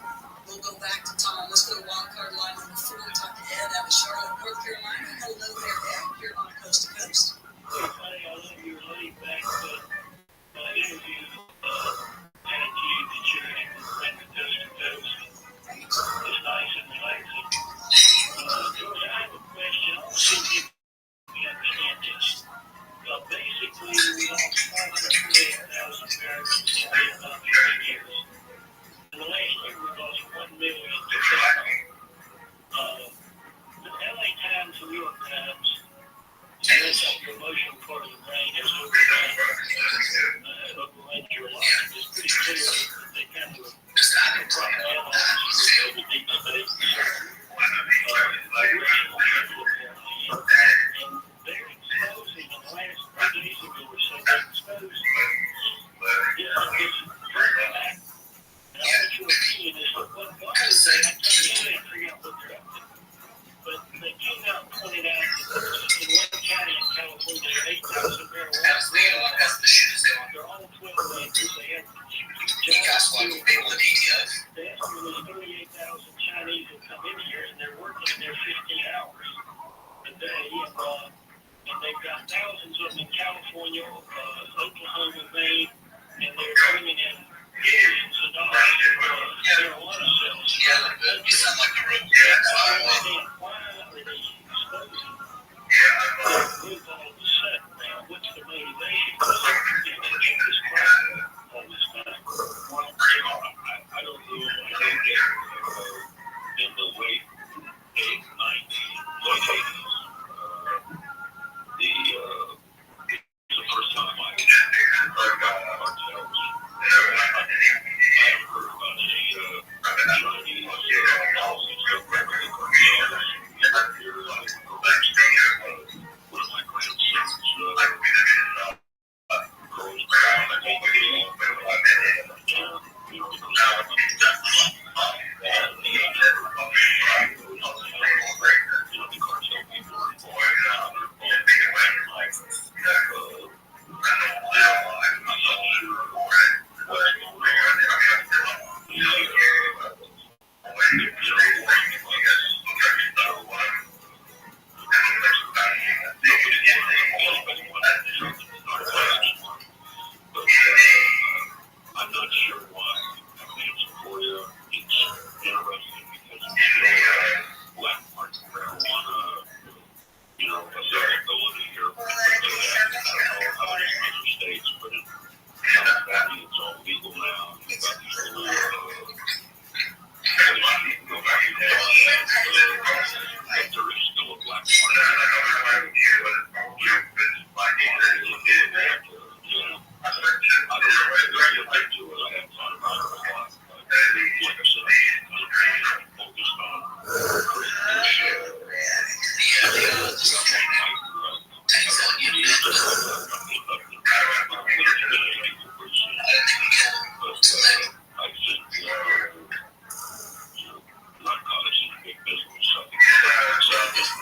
We'll go back to Tom. Let's go to wildcard line number 4. Talk to Ed out of Charlotte, North Carolina. Hello there, Ed. You're on Coast to Coast. Hey, buddy, I love your laid back interview attitude that you're in with Coast to Coast. It's nice and relaxing. George, I have a question. I want to see if you understand this. Basically, we lost 548,000 Americans in Vietnam in 10 years. In the last year, we lost 1 million to Vietnam. The LA Times and New York Times, and that's like your emotional part of the brain, has overrun your life. It's pretty clear that they kind of analyze the deep state. And they're exposing, in the last 3 days ago or so, they exposed this fact. And I want your opinion is what is that? I can't figure out what they're up to. But they came out and pointed out that in one county in California, there are 8,000 marijuana. They're all 12 acres. They have they estimate 38,000 Chinese have come in here, and they're working in there 15 hours a day. And they've got thousands of them in California, Oklahoma, Maine, and they're bringing in billions of dollars in marijuana sales. You sound like the room. Why are they exposing with all of a sudden now? What's the motivation for this crime all this time? Well, I don't know. I think that in the late 80s, the first time I heard about cartels not sure why. I mean, it's for you. It's interesting because it's still black market marijuana, you know, availability here. I don't know how it is in other states, but in California, it's all legal now. You've got these little places you can go back and buy, but there is still a black market. I don't know if they're look into it. I haven't thought about it a lot. But like I said, I'm focused on I think narcotics is a big business. I think it's a business.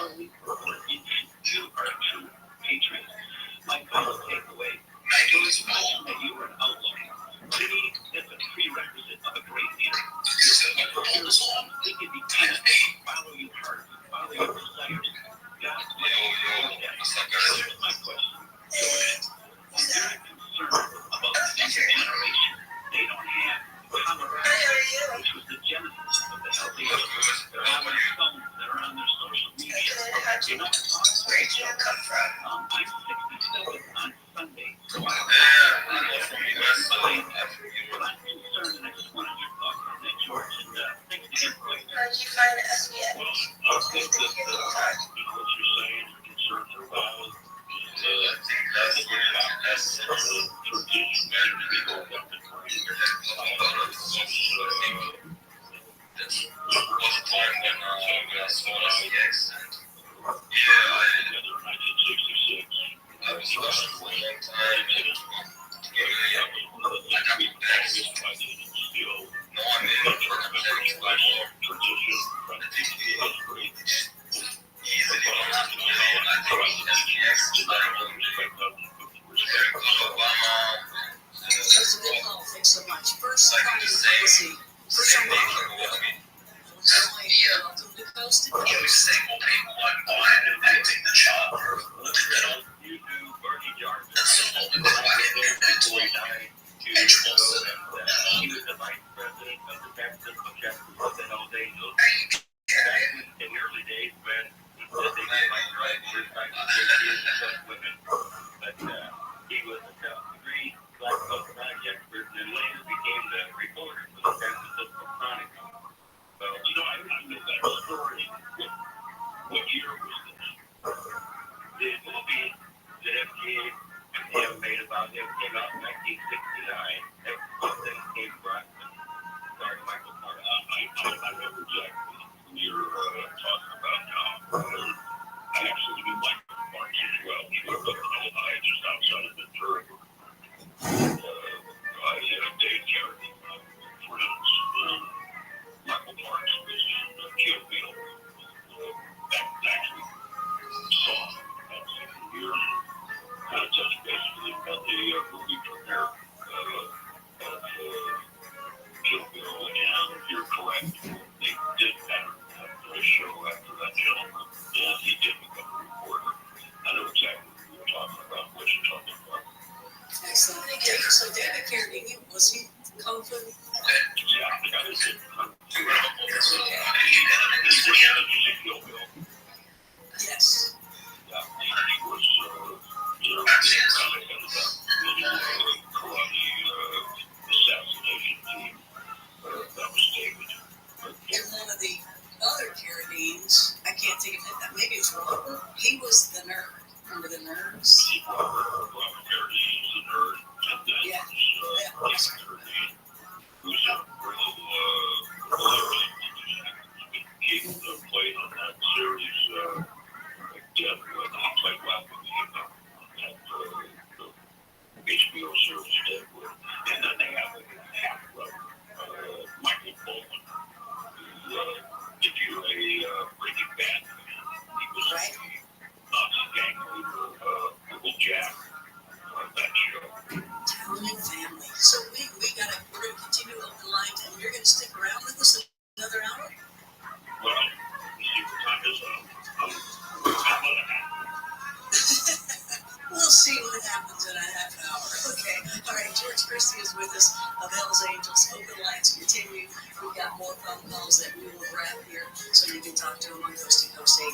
Charlie, you are two patriots. My final takeaway is that you are an outlook. Winning is a prerequisite of a great leader. Think it be kind. Follow your heart. Follow your desires. God will. Here's my question. I'm very concerned about the future generation. They don't have camaraderie, which was the genesis of the healthy age. They're on their phones. They're on their social media. They don't talk to each other. I'm 67 on Sunday, so I'm concerned, and I just wanted your thoughts on that, George. And thanks again for listening. How did you find SBN? Well, I think that what you're saying, concerns are valid. I think that's tradition that we go up and That's a good call. Thanks so much. First, let's see. First, welcome to Coast to Coast. Every single people on editing the job. Look at that old YouTube Bernie Jarvis. That's so old. And he was the vice president of the Texas Chapter of the Hells Angels. In the early days when he said they didn't like writers, women. But he was a degree Black Belt project expert and then later became the reporter for the San Francisco Chronicle. So, I remember that story. What year was this? The movie that FDA made about him came out in 1969. That's something came from Michael Martin. I remember exactly who you're talking about now. I actually knew Michael Martin as well. He lived up in Ohio, just outside of Ventura. Dave Carey, for instance, Michael Martin was in Kill Bill. Actually saw that second year. Kind of touch base with him about the movie premiere of Kill Bill, and you're correct. They did have a show after that gentleman, and he did become a reporter. I know exactly what you're talking about, what you're talking about. Excellent. So David Carradine, was he Kung Fu? Yeah, I was in Kung Fu. Yes. Yeah, he was, kind of karate assassination team. That was David. And one of the other Carradines, I can't think of it, maybe it was Robert, he was the nerd. Remember the nerds? Robert Carradine is the nerd, and then Yeah. David Carradine, who's a real he played on that series, Deadwood. He played well with on that HBO series, Deadwood. And then they have a half-brother, Michael Baldwin, who, if you're a Breaking Bad fan, he was the Nazi gang leader, Uncle Jack, on that show. Town and family. So we're gonna continue on the line, and you're gonna stick around with us another hour? Well, you see what time is We'll see what happens in a half hour. Okay. All right. George Christie is with us of Hells Angels. Open lines continue. We've got more phone calls that we will grab here so you can talk to them on Coast to Coast 8.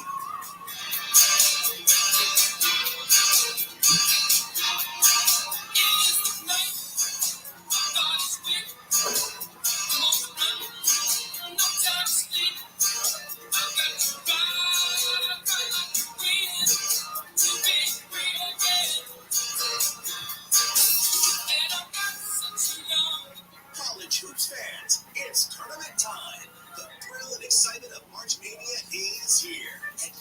College hoops fans, it's tournament time. The thrill and excitement of March Mania is here, and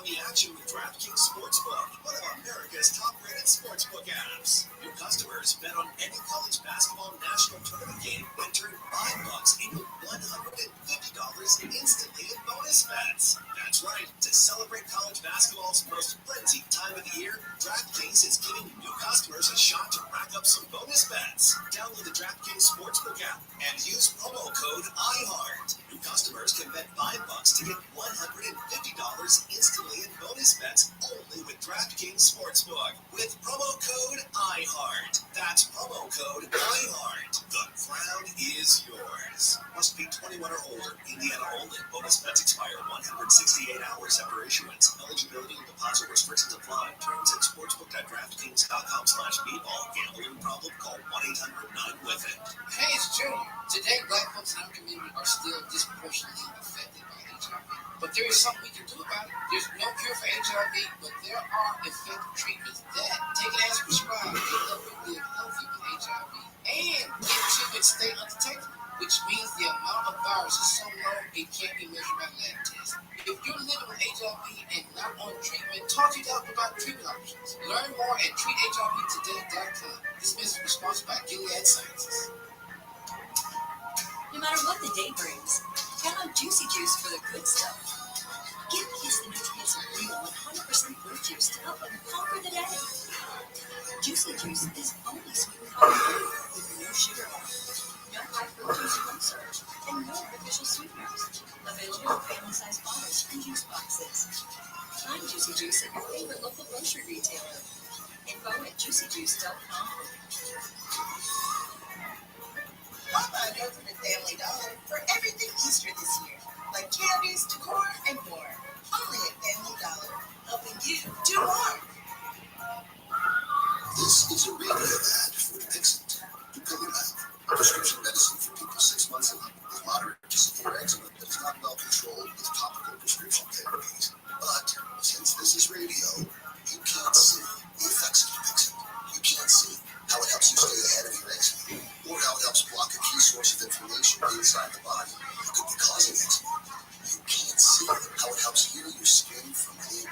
the action with DraftKings Sportsbook, one of America's top-rated sportsbook apps. New customers bet on any college basketball national tournament game and turn $5 into $150 instantly in bonus bets. That's right. To celebrate college basketball's most frenzied time of the year, DraftKings is giving new customers a shot to rack up some bonus bets. Download the DraftKings Sportsbook app and use promo code IHEART. New customers can bet $5 to get $150 instantly in bonus bets only with DraftKings Sportsbook with promo code IHEART. That's promo code IHEART. The crown is yours. Must be 21 or older. Indiana only. Bonus bets expire 168 hours after issuance. Eligibility and deposit restrictions apply. Terms at sportsbook.draftkings.com/speedball. Gambling problem? Call 1-800-9-WITH-IT. Hey, it's Junior. Today, black folks in our community are still disproportionately affected by HIV. But there is something we can do about it. There's no cure for HIV, but there are effective treatments that, taken as prescribed, can help you live healthy with HIV. And if treatments stay undetected, which means the amount of virus is so low it can't be measured by lab tests. If you're living with HIV and not on treatment, talk to your doctor about treatment options. Learn more at treathivtoday.com. This message was sponsored by Gilead Sciences. No matter what the day brings, count on Juicy Juice for the good stuff. Give kids the nutrients of real 100% fruit juice to help them conquer the day. Juicy Juice is only sweetened coffee with no sugar added, no high fructose corn syrup, and no artificial sweeteners. Available in family-sized bottles and juice boxes. Find Juicy Juice at your favorite local grocery retailer. Info at juicyjuice.com. Pop on over to Family Dollar for everything Easter this year, like candies, decor, and more. Only at Family Dollar, helping you do more. This is a radio ad for Dupixent. Dupilumab, a prescription medicine for people 6 months and up with moderate to severe eczema that is not well controlled with topical prescription therapies. But since this is radio, you can't see the effects of Dupixent. You can't see how it helps you stay ahead of your eczema, or how it helps block a key source of inflammation inside the body that could be causing eczema. You can't see how it helps heal your skin from within.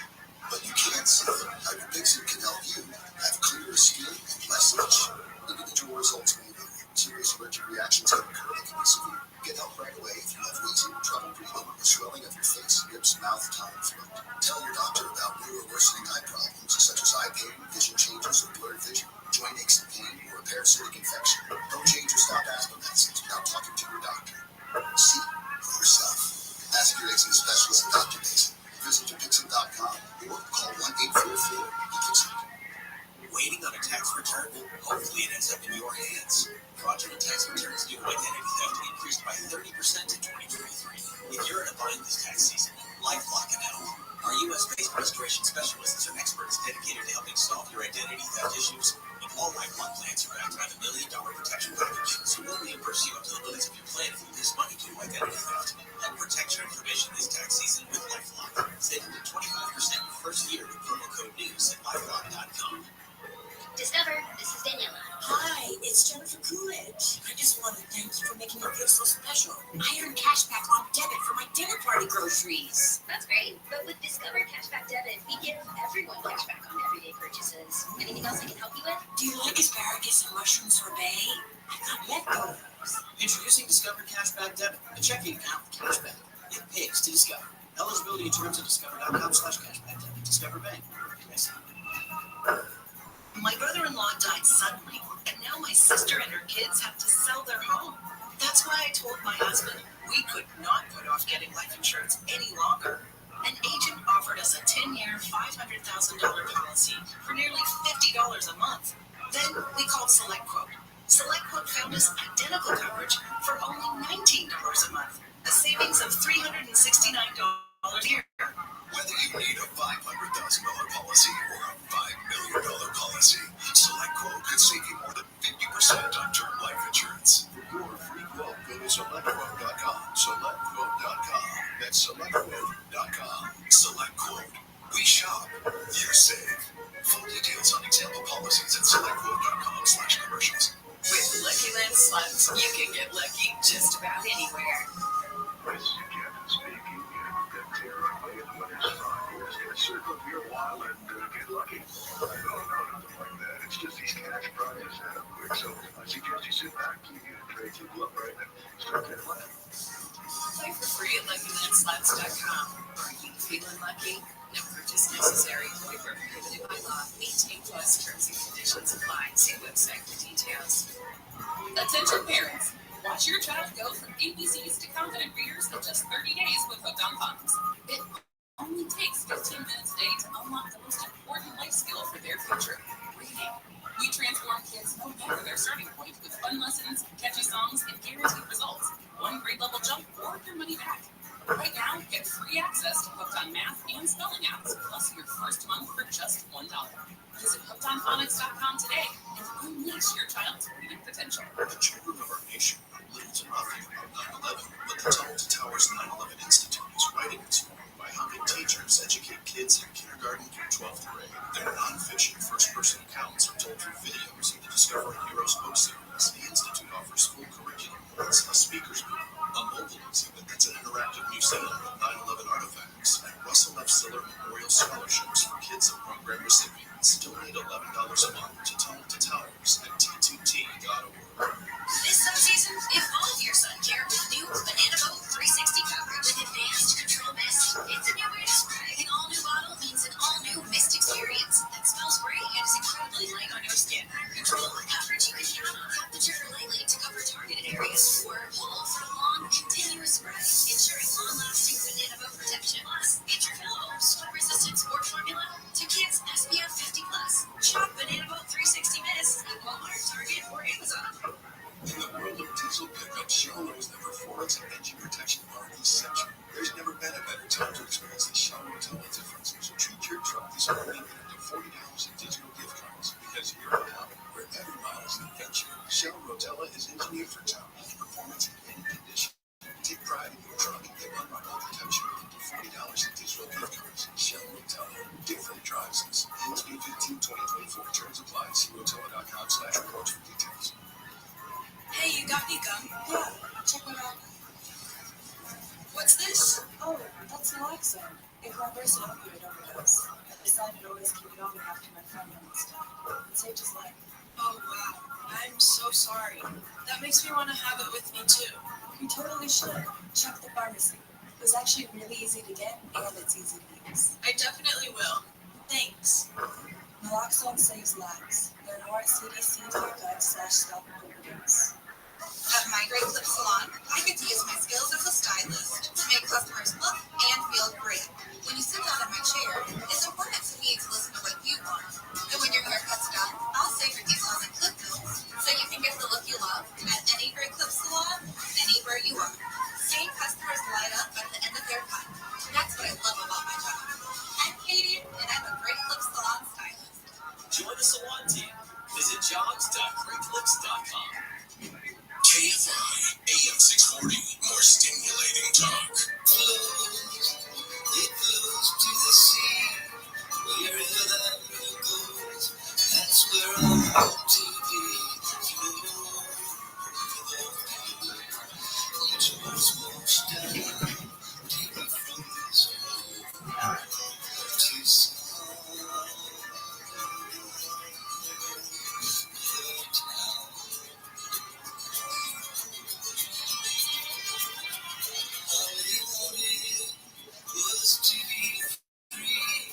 But you can see how Dupixent can help you have clearer skin and less itch. Individual results may vary. Serious allergic reactions can occur that can be severe. Get help right away if you have wheezing, trouble breathing, or swelling of your face, lips, mouth, tongue, and throat. Tell your doctor about new or worsening eye problems such as eye pain, vision changes, or blurred vision, joint aches and pain, or a parasitic infection. Don't change or stop asthma medicines without talking to your doctor. See for yourself. Ask your eczema specialist at Dr. Mason. Visit Dupixent.com or call 1-844-DUPIXENT. Waiting on a tax return? Hopefully it ends up in your hands. Fraudulent tax returns due to identity theft increased by 30% in 2023. If you're in a bind this tax season, LifeLock can help. Our U.S.-based restoration specialists are experts dedicated to helping solve your identity theft issues. And all LifeLock plans are backed by the $1 million protection package, so we'll reimburse you up to the limits of your plan if you miss money due to identity theft. And protect your information this tax season with LifeLock. Save up to 25% your first year with promo code NEWS at LifeLock.com. Discover, this is Daniela. Hi, it's Jennifer Coolidge. I just want to thank you for making your gift so special. I earned cashback on debit for my dinner party groceries. That's great, but with Discover Cashback Debit, we give everyone cashback on everyday purchases. Anything else I can help you with? Do you like asparagus and mushroom sorbet? I got leftovers. Introducing Discover Cashback Debit, a checking account with cashback. It pays to discover. Eligibility and terms at discover.com/cashback debit. Discover Bank. My brother-in-law died suddenly, and now my sister and her kids have to sell their home. That's why I told my husband we could not put off getting life insurance any longer. An agent offered us a 10-year, $500,000 policy for nearly $50 a month. Then we called SelectQuote. SelectQuote found us identical coverage for only $19 a month, a savings of $369 a year. Whether you need a $500,000 policy or a $5 million policy, SelectQuote could save you more than 50% on term life insurance. For your free quote, go to SelectQuote.com. SelectQuote.com. That's SelectQuote.com. SelectQuote. We shop. You save. Full details on example policies at SelectQuote.com/commercials. With Lucky Land Slots, you can get lucky just about anywhere. This is Captain speaking. Got clear runway and the weather's fine. We're just going to while and get lucky. No, nothing like that. It's just these cash prizes add up quick. So I suggest you sit back, keep your tray table upright, and start getting lucky. Play for free at LuckyLandSlots.com. Are you feeling lucky? No purchase necessary. Void where prohibited by law. 18 plus terms and conditions apply. See website for details. Attention parents, watch your child go from ABCs to confident readers in just 30 days with Hooked on Phonics. It only takes 15 minutes a day to unlock the most important life skill for their future, reading. We transform kids no matter their starting point with fun lessons, catchy songs, and guaranteed results. One grade level jump or your money back. Right now, get free access to Hooked on Math and Spelling apps, plus your first month for just $1. Visit HookedOnPhonics.com today and unleash your child's reading potential. The children of our nation know little to nothing about 9/11, but the Tunnel to Towers 9/11 Institute is writing its own by helping teachers educate kids in kindergarten through 12th grade. Their nonfiction first-person accounts are told through videos in the Discovering Heroes book series. The Institute offers full curriculum units, a speaker's booth, a mobile exhibit that's an interactive museum with 9/11 artifacts, and Russell F. Siller Memorial Scholarships for kids of program recipients. Donate $11 a month to Tunnel to Towers at T2T.org. This subseason, evolve your sun care with new Banana Boat 360 coverage with advanced control mist. It's a new way to spray. An all-new bottle means an all-new mist experience that smells great and is incredibly light on your skin. Control the coverage you can count on. Tap the trigger lightly to cover targeted areas or pull for a long, continuous spray, ensuring long-lasting Banana Boat protection. Plus, get your fill of sweat-resistant sport formula to kids SPF 50+. Shop Banana Boat 360 Mist at Walmart, Target, or Amazon. In the world of diesel pickup, Shell knows that performance and engine protection are essential. There's never been a better time to experience the Shell Rotella difference. So treat your truck this morning with up to $40 in digital gift cards because you're a town where every mile is an adventure. Shell Rotella is engineered for town performance in any condition. Take pride in your truck and get unrivaled protection with up to $40 in digital gift cards. Shell Rotella, different drives. Ends May 15, 2024. Terms apply. See rotella.com/reports for details. Hey, you got any gum? Yeah, check it out. What's this? Oh, that's naloxone. It reversed an opioid overdose. I decided to always keep it on me after my friend and stuff. It saved his life. Oh, wow. I'm so sorry. That makes me want to have it with me, too. You totally should. Check the pharmacy. It was actually really easy to get, and it's easy to use. I definitely will. Thanks. Naloxone saves lives. Learn more at cdc.gov/stop overdose. At My Great Clip Salon, I get to use my skills as a stylist to make customers look and feel great. When you sit down in my chair, it's important to me to listen to what you want. And when your haircut's done, I'll save your details and clip notes so you can get the look you love at any Great Clip Salon, anywhere you are. Seeing customers light up at the end of their cut, that's what I love about my job. I'm Katie, and I'm a Great Clip Salon stylist. Join the salon team. Visit jobs.greatclips.com. KFI AM 640, more stimulating talk. It flows to the sea, wherever that river goes, that's where I want to be. Each of us walks down, take me from this road to was to be free,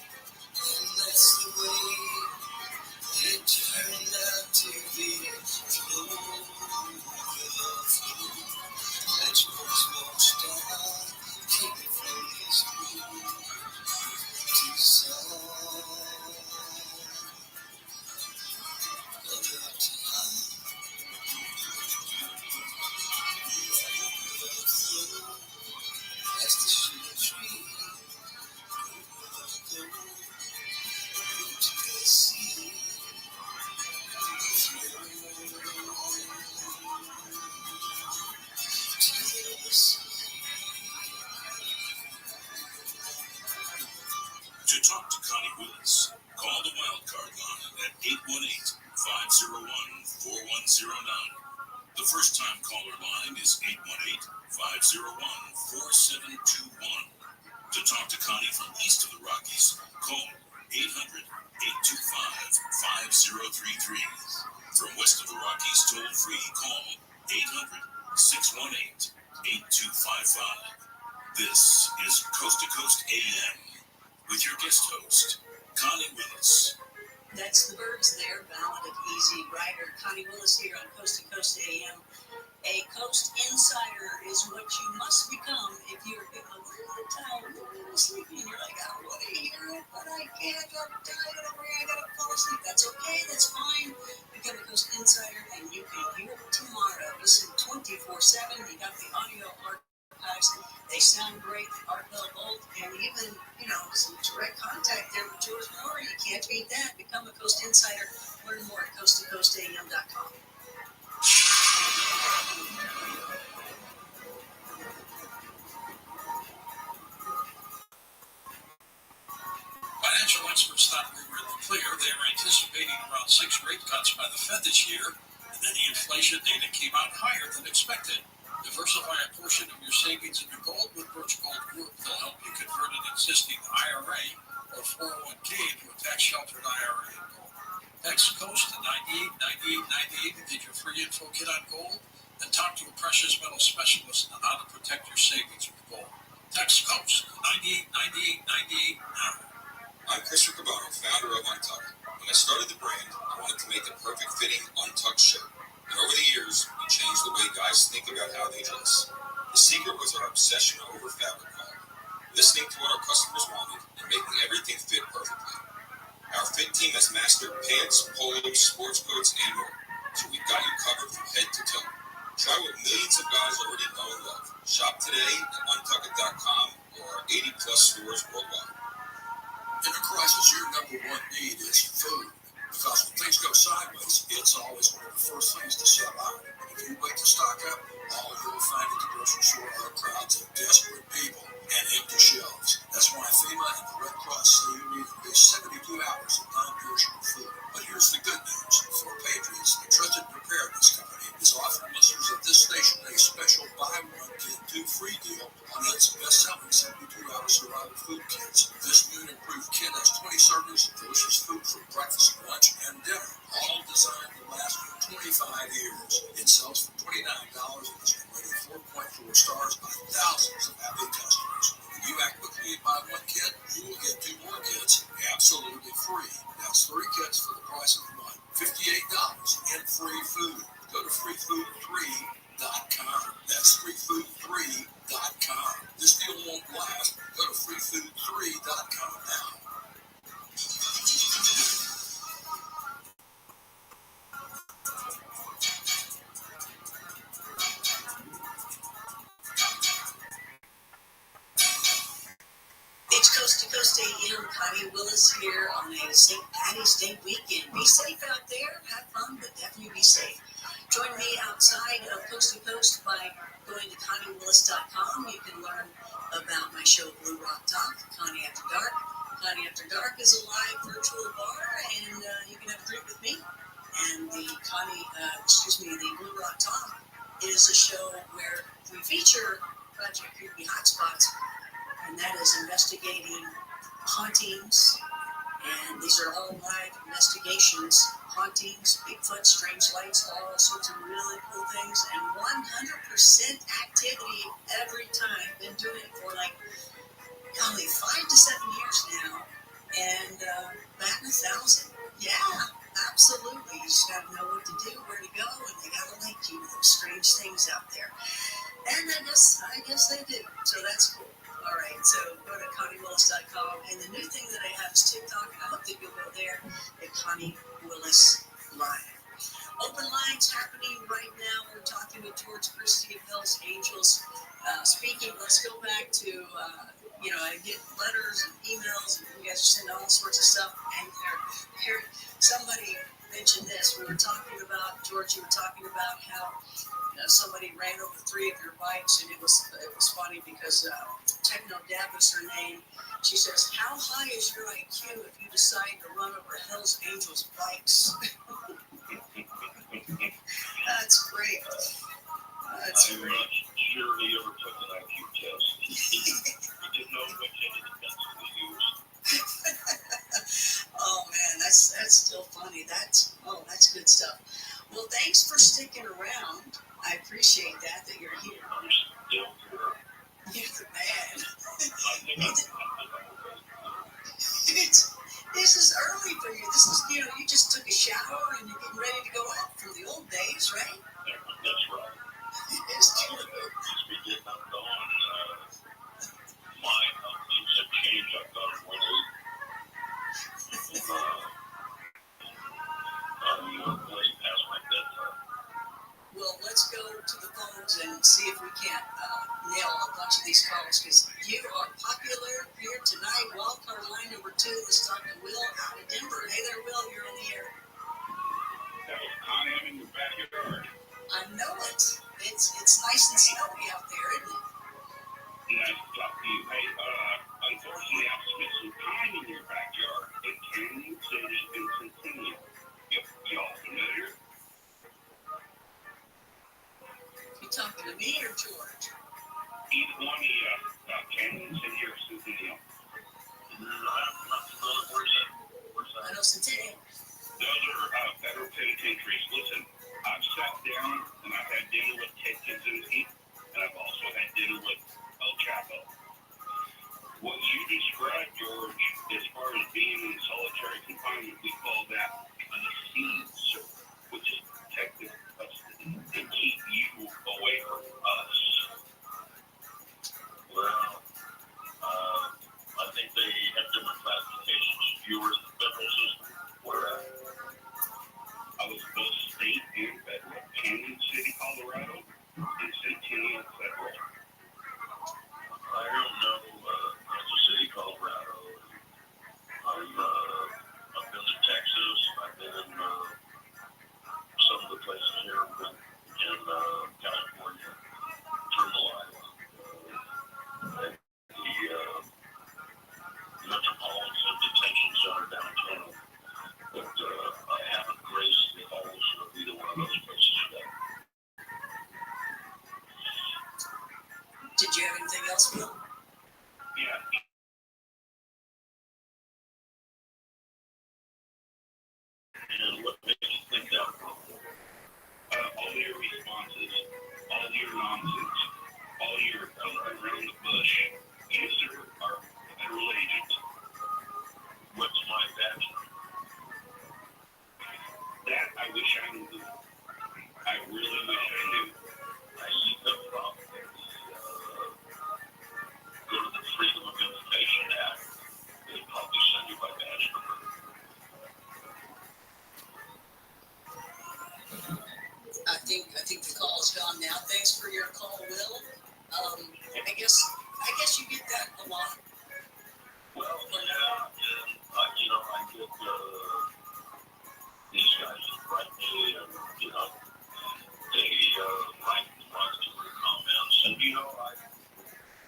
and that's the way it turned out to be. Flow with the flow, let your voice wash down, take it from this room to some other time. Flow, as the sugar tree. To talk to Connie Willis, call the Wildcard line at 818-501-4109. The first-time caller line is 818-501-4721. To talk to Connie from east of the Rockies, call 800-825-5033. From west of the Rockies, toll free, call 800-618-8255. This is Coast to Coast AM with your guest host, Connie Willis. That's the birds there, Ballad of Easy Rider. Connie Willis here on Coast to Coast AM. A Coast Insider is what you must become if you're getting a little tired, a little sleepy, and you're like, I want to hear it, but I can't. I'm tired over here. I gotta fall asleep. That's okay. That's fine. Become a Coast Insider, and you can hear it tomorrow. Listen 24/7. You got the audio archives. They sound great. Art Bell Bolt, and even some direct contact there with George Miller. You can't beat that. Become a Coast Insider. Learn more at coasttocoastam.com. Financial experts thought we were in the clear. They were anticipating around 6 rate cuts by the Fed this year, and then the inflation data came out higher than expected. Diversify a portion of your savings into gold with Birch Gold Group. They'll help you convert an existing IRA or 401k into a tax-sheltered IRA in gold. Text COAST to 989898 to get your free info kit on gold, and talk to a precious metal specialist on how to protect your savings with gold. Text COAST to 989898 now. I'm Chris Riccobono, founder of Untucked. When I started the brand, I wanted to make the perfect fitting Untucked shirt. And over the years, we changed the way guys think about how they dress. The secret was our obsession over fabric quality, listening to what our customers wanted and making everything fit perfectly. Our fit team has mastered pants, polos, sports coats, and more. So we've got you covered from head to toe. Try what millions of guys already know and love. Shop today at untuckit.com or our 80-plus stores worldwide. In a crisis, your number one need is food. Because when things go sideways, it's always one of the first things to sell out. And if you wait to stock up, all you'll find at the grocery store are crowds of desperate people and empty shelves. That's why FEMA and the Red Cross say you need at least 72 hours of non-perishable food. But here's the good news. For Patriots, the trusted preparedness company is offering listeners of this station a special buy one, get two free deal on its best-selling 72-hour survival food kits. This new and improved kit has 20 servings of delicious food for breakfast, lunch, and dinner, all designed to last for 25 years. It sells for $29 and has been rated 4.4 stars by thousands of happy customers. When you act quickly and buy one kit, you will get 2 more kits absolutely free. That's 3 kits for the price of one, $58 and free food. Go to freefood3.com. That's freefood3.com. This deal won't last. Go to freefood3.com now. It's Coast to Coast AM. Connie Willis here on a St. Patty's Day weekend. Be safe out there. Have fun, but definitely be safe. Join me outside of Coast to Coast by going to ConnieWillis.com. You can learn about my show, Blue Rock Talk, Connie After Dark. Connie After Dark is a live virtual bar, and you can have a drink with me. And the Blue Rock Talk is a show where we feature Project Creepy Hotspots, and that is investigating hauntings, and these are all live investigations, hauntings, Bigfoot, strange lights, all sorts of really cool things, and 100% activity every time. Been doing it for only 5 to 7 years now, and batting 1,000. Yeah, absolutely. You just gotta know what to do, where to go, and they gotta link you to those strange things out there. And I guess they do. So that's cool. All right, so go to ConnieWillis.com. And the new thing that I have is TikTok. I hope that you'll go there at Connie Willis Live. Open lines happening right now. We're talking with George Christie of Hell's Angels. Speaking, let's go back to, I get letters and emails, and you guys are sending all sorts of stuff. And somebody mentioned this. We were talking about, George, you were talking about how somebody ran over 3 of your bikes, and it was funny because Techno Dab was her name. She says, "How high is your IQ if you decide to run over Hell's Angels bikes?" That's great. I'm not sure he ever took an IQ test. He didn't know which end of the pencil to use. thanks for sticking around. I appreciate that you're here. I'm still here. You're the man. I think This is early for you. This is, you just took a shower and you're getting ready to go out from the old days, right? that's right. It's true. Just be getting up going. How things have changed. I've gone way past my bedtime. Well, let's go to the phones and see if we can't nail a bunch of these calls, because you are popular here tonight. Wildcard line number 2 is talking to Will out of Denver. Hey there, Will, you're in the air. I am in your backyard. I know it. It's nice and snowy out there, isn't it? Nice to talk to you. Hey, unfortunately, I've spent some time in your backyard in Canyon City and Centennial. Y'all familiar? You talking to me or George? Either one of you, Canyon City or Centennial. I'm not familiar. Where's that? I know Centennial. Those are federal penitentiaries. Listen, I've sat down and I've had dinner with Ted Kaczynski, and I've also had dinner with El Chapo. What you described, George, as far as being in solitary confinement, we call that a siege, which is protective custody to keep you away from us. Well, I think they have different classifications. You were in the federal system. Where at? I was both state and federal. Canyon City, Colorado, and Centennial Federal. I don't know Kansas City, Colorado. I've been to Texas. I've been in some of the places here in California, Terminal Island, and the Metropolitan Detention Center downtown. But I haven't graced the halls of either one of those places yet. Did you have anything else, Will? Yeah. And what makes you think that? All your responses, all your nonsense, all your around the bush, you, sir, are federal agents. What's my badge? That I wish I knew. I really wish I knew. You could probably go to the Freedom of Information Act. They'd probably send you my badge number. I think the call is gone now. Thanks for your call, Will. I guess you get that a lot. Well, yeah, I get these guys that write me, and they write monster comments, and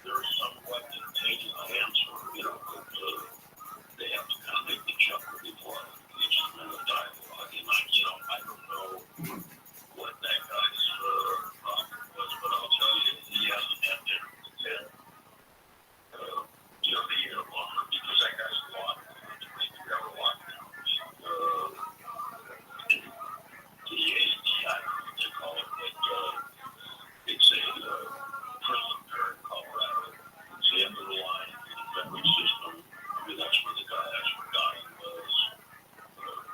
they're somewhat entertaining. I answer, but they have to kind of make me chuckle before I engage them in a dialogue, and I don't know what that guy's problem was, but I'll tell you, he hasn't had dinner with Ted. The year longer, because that guy's a lot. Maybe we have a lot now. The AD, I don't know what they call it, but it's a prison there in Colorado. It's the end of the line for the federal system. I mean, that's where the guy actually died was.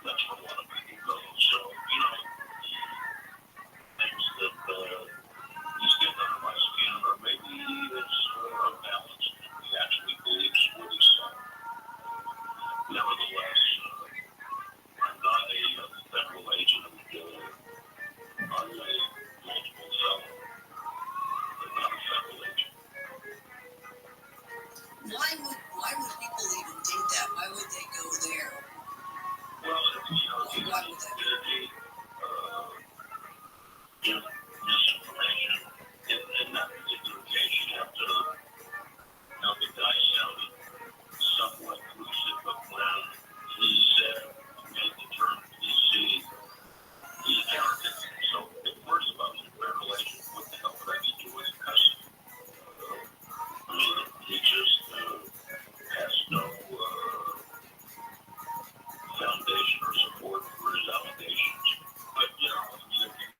That's where a lot of people go. So, things that he's getting under my skin, or maybe it's unbalanced. He actually believes what he's saying. Nevertheless, I'm not a federal agent. I'm a multiple felon, but not a federal agent. Why would people even think that? Why would they go there? Well, why would that be? Misinformation. In that particular case, you have to, the guy sounded somewhat lucid, but when he made the term PC, he arrogant. So, if words about the federal agent, what the hell would I be doing in custody? He just has no foundation or support for his allegations. But, if you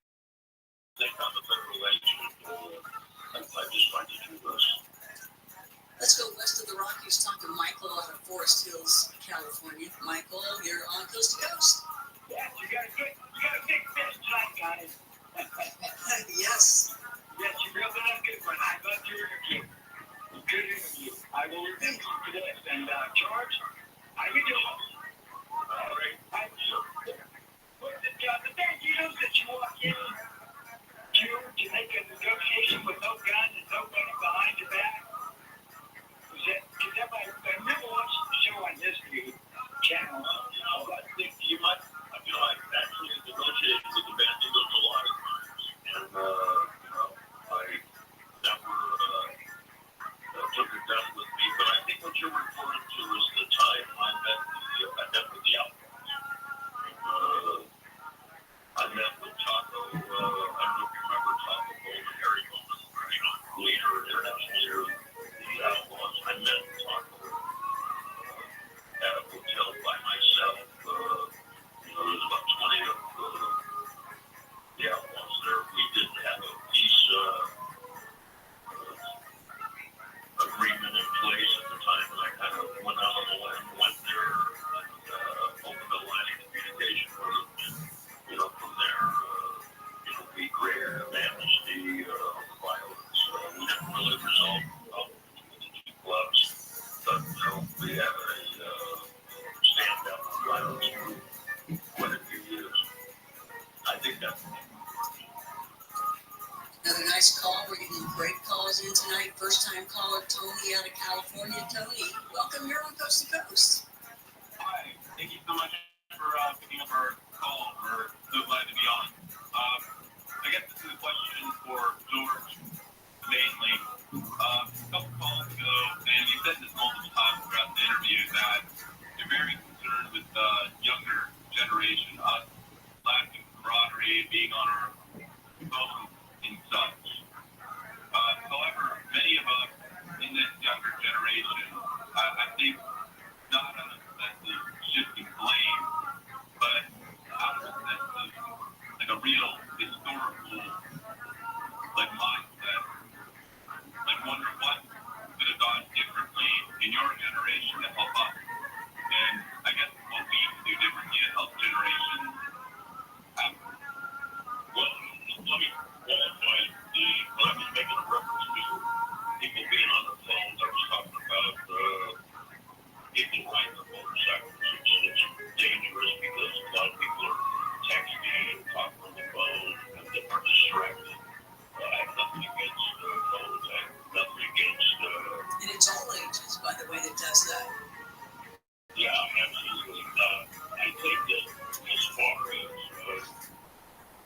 California. Michael, you're on Coast to Coast. Yeah, you got a big fish tonight, guys. Yes. Yes, you reeled in a good one. I loved your interview. Good interview. I will remember you for this. And George, how you doing? All right. The bad news that you walk in to make a negotiation with no gun and nobody behind your back. Because I remember watching the show on History Channel. I think you might, I actually negotiated with the band Eagles a lot of times. And, I never took it down with me. But I think what you're referring to is the time I met with the Outlaws. I met with Taco, I don't know if you remember Taco Gold and Harry Bowman, leader, international leader of the Outlaws. I met Taco at a hotel by myself. There was about 20 of the Outlaws there. We didn't have a peace agreement in place at the time, and I kind of went out on the limb, went there, and opened a line of communication with them. And, from there, we created an amnesty of violence. We didn't really resolve the problem between the two clubs, but we have a stand down on violence for quite a few years. I think that's Another nice call. We're getting great calls in tonight. First time caller Tony out of California. Tony, welcome. You're on Coast to Coast. Hi. Thank you so much for picking up our call. We're so glad to be on. I guess this is a question for George, mainly. A couple calls ago, and you said this multiple times throughout the interview, that you're very concerned with the younger generation, us lacking camaraderie, being on our phones and such. However, many of us in this younger generation, I think, not on a sense of shifting blame, but out of a sense of like a real historical mindset, wonder what could have gone differently in your generation to help us, and I guess what we can do differently to help generations after. Well, let me qualify when I was making a reference to people being on their phones. I was talking about people riding their motorcycles. It's dangerous because a lot of people are texting and talking on the phone and they are distracted. I have nothing against phones. I have nothing against. And it's all ages, by the way, that does that. Yeah, absolutely. I think that as far as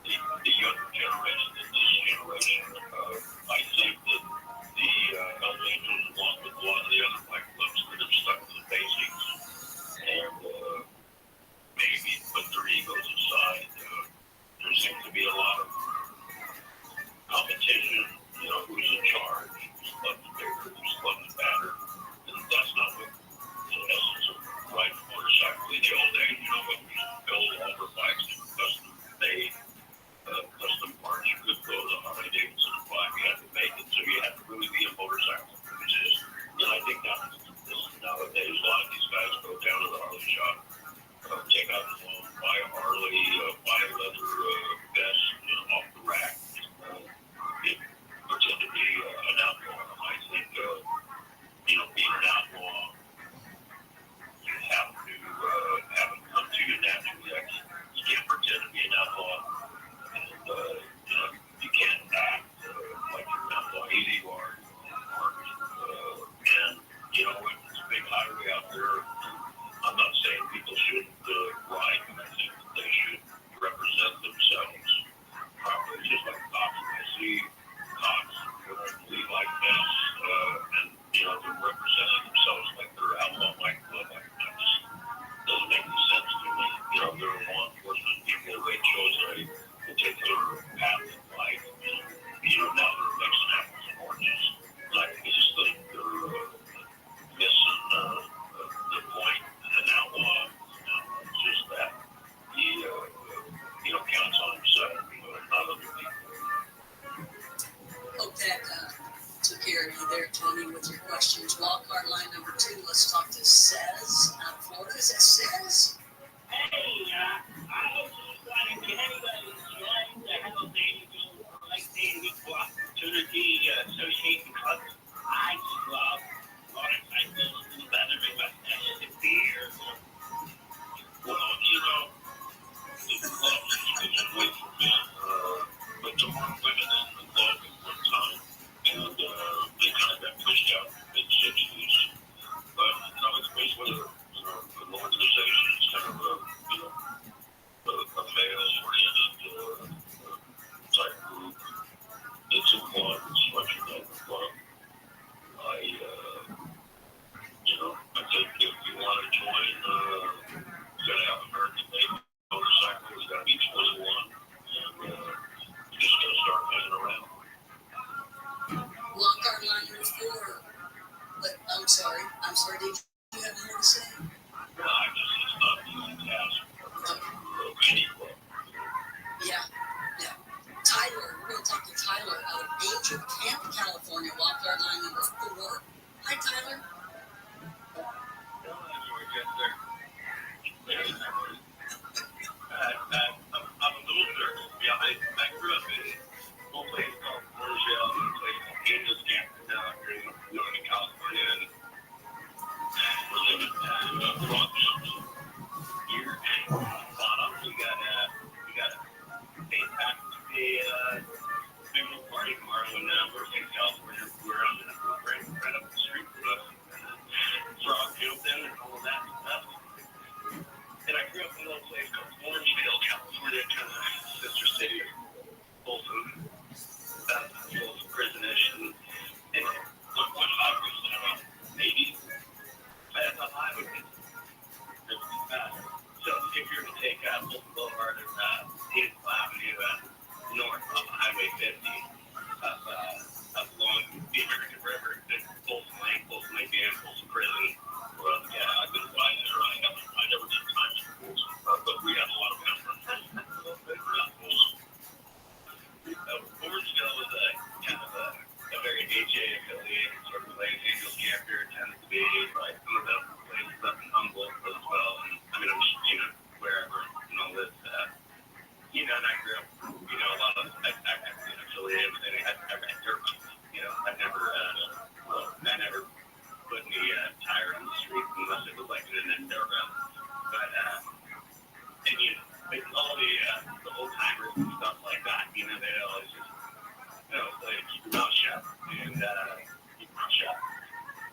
the younger generation and this generation, I think that the Hells Angels, along with a lot of the other black clubs, that have stuck to the basics and maybe put their egos aside. There seems to be a lot of competition, who's in charge, whose club is bigger, whose club is better, and that's not what the essence of riding a motorcycle in the old days. When we build older bikes that were custom made, custom parts, you could go to the Harley Davidson and buy, you had to make it, so you had to really be a motorcycle enthusiast. And I think nowadays, a lot of these guys go down to the Harley shop, take out the phone, buy a Harley, buy a leather vest off the rack, pretend to be an outlaw. I think, being an outlaw, you have to have it come to you naturally. You can't pretend to be an outlaw, and you can't act like you're an outlaw. Either you are, and it's a big highway out there. I'm not saying people shouldn't ride, but I think that they should represent themselves properly, just like cops. I see cops lead like this, and they're representing themselves like they're outlaw like club. That just doesn't make any sense to me. They're law enforcement people. They chose a particular path in life. Now they're mixing apples and oranges. I just think they're missing the point. An outlaw. says it says. Hey, I was just wondering, can anybody join the Hells Angels like the Equal Opportunity Association club? I love motorcycles and leather mustaches and beer. Well, the club is away from men, but there were women in the club at one time, and they kind of got pushed out in the mid-60s. But, it's basically an organization. It's kind of a male-oriented type group. It's a club. It's structured like a club. I think if you want to join, you got to have American-made motorcycle. It's got to be 21, and you just got to start hanging around. Lock our liners for. But I'm sorry. Did you have more to say? No, I guess it's not the easy task of any club. Yeah. Tyler, we're going to talk to Tyler out of Angel Camp, California. Lock our line number 4. Hi, Tyler. I'm a little nervous. Yeah, I grew up in a little place called Rothschild, and a place called Angels Camp in Northern California, and we're living at Rothschild here. Bottom, we got a pay tax to pay big little party tomorrow, and we're in California. We're on the right up the street from us. Frog jumping and all of that stuff. And I grew up in a little place called Orangeville, California, kind of sister city of Folsom, prison-ish. And when I was maybe fast on highway, so if you're to take Folsom Boulevard and Hazel Avenue north off Highway 50, up along the American River, Folsom Lake Dam, Folsom Prison. Well, yeah, I've been by there. I never did time in Folsom, but we have a lot of members. Orangeville was kind of a very HA affiliated sort of place. Angels Camp here tends to be like some of the places up in Humboldt as well. And I mean, I'm just, wherever, this, and I grew up, a lot of, I affiliated with any, I ran dirt bikes, I never put any tire on the street unless it was like in an indoor room. But, and all the old timers and stuff like that, they always just, like, keep your mouth shut and keep your mouth shut.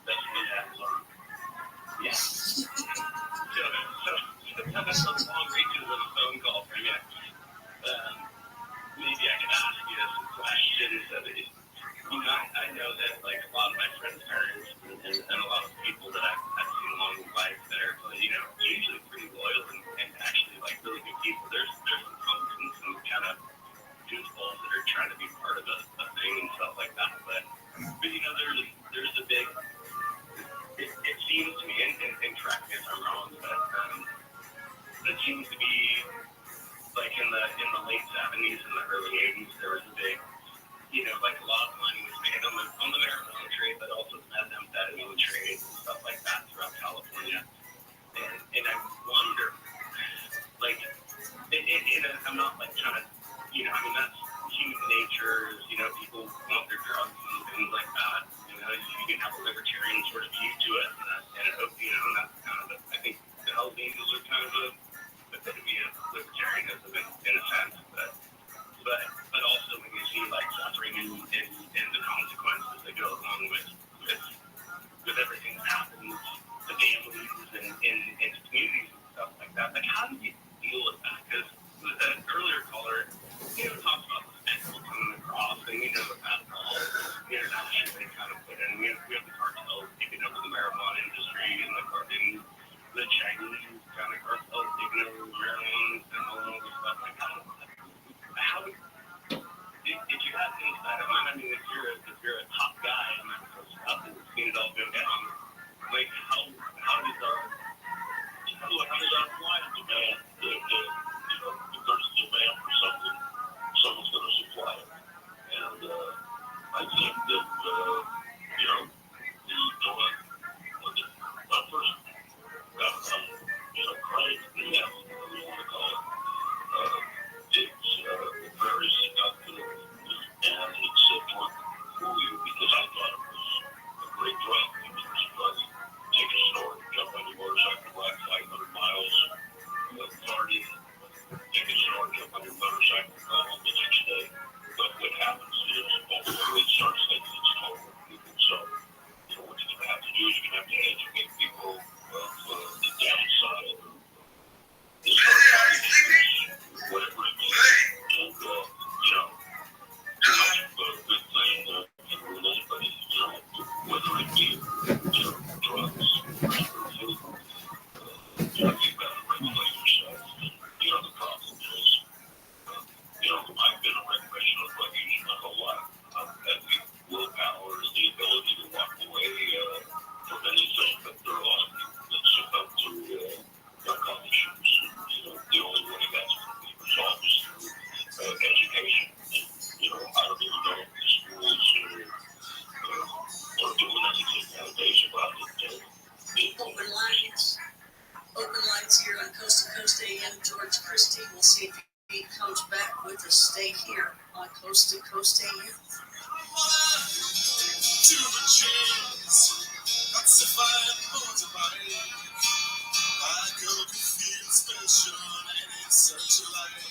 That's what they have on. Yeah. So that's a long reaches of a phone call for you. Maybe I can ask you some questions of it. I know that like a lot of my friends' parents and a lot of people that I've seen along the life that are, usually pretty loyal and actually like really good people. There's some punks and some kind of goofballs that are trying to be part of a thing and stuff like that. But there's a big. It seems to me, and correct me if I'm wrong, but it seems to be like in the late 70s and the early 80s, there was a big, like a lot of money was made on the marijuana trade, but also the methamphetamine trade and stuff like that throughout California. And I wonder, like, I'm not like trying to, that's human nature. People want their drugs and things like that. You can have a libertarian sort of view to it, and I hope, that's kind of I think the Hells Angels are kind of a epitome of libertarianism in a sense, but also when you see like suffering and the consequences that go along with everything that happens to families and communities and stuff like that. Like, how do you deal with that? Because an earlier caller, talks about the spectacle coming across, and with that all internationally kind of put in. We have the cartels taking over the marijuana industry and the Chinese kind of cartels taking over the marijuana and all the stuff like that. How did you have insight of it? I mean, if you're a top guy and that sort of stuff and seen it all go down, like how does our flight demand if there's a demand for something, someone's going to supply it. And I think that the first Lights here on Coast to Coast AM. George Christie. We'll see if he comes back with us. Stay here on Coast to Coast AM. To the chance, that's if I am motivated. I go to feel special and it's such a light.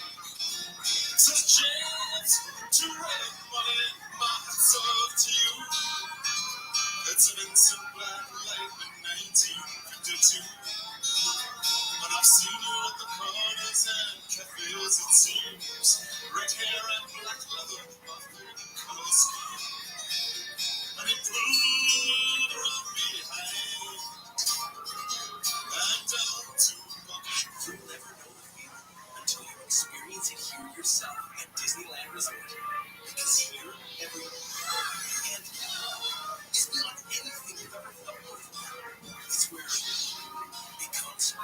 It's a chance to write money, my heart's off to you. It's an instant black light in 1952. But I've seen you at the corners and cafes, it seems. Red hair and black leather, buffet color scheme. And it pulled from behind and down to my. You'll never know the feeling until you experience it here yourself at Disneyland Resort. Because here, everyone and is beyond anything you've ever felt before. It's where it comes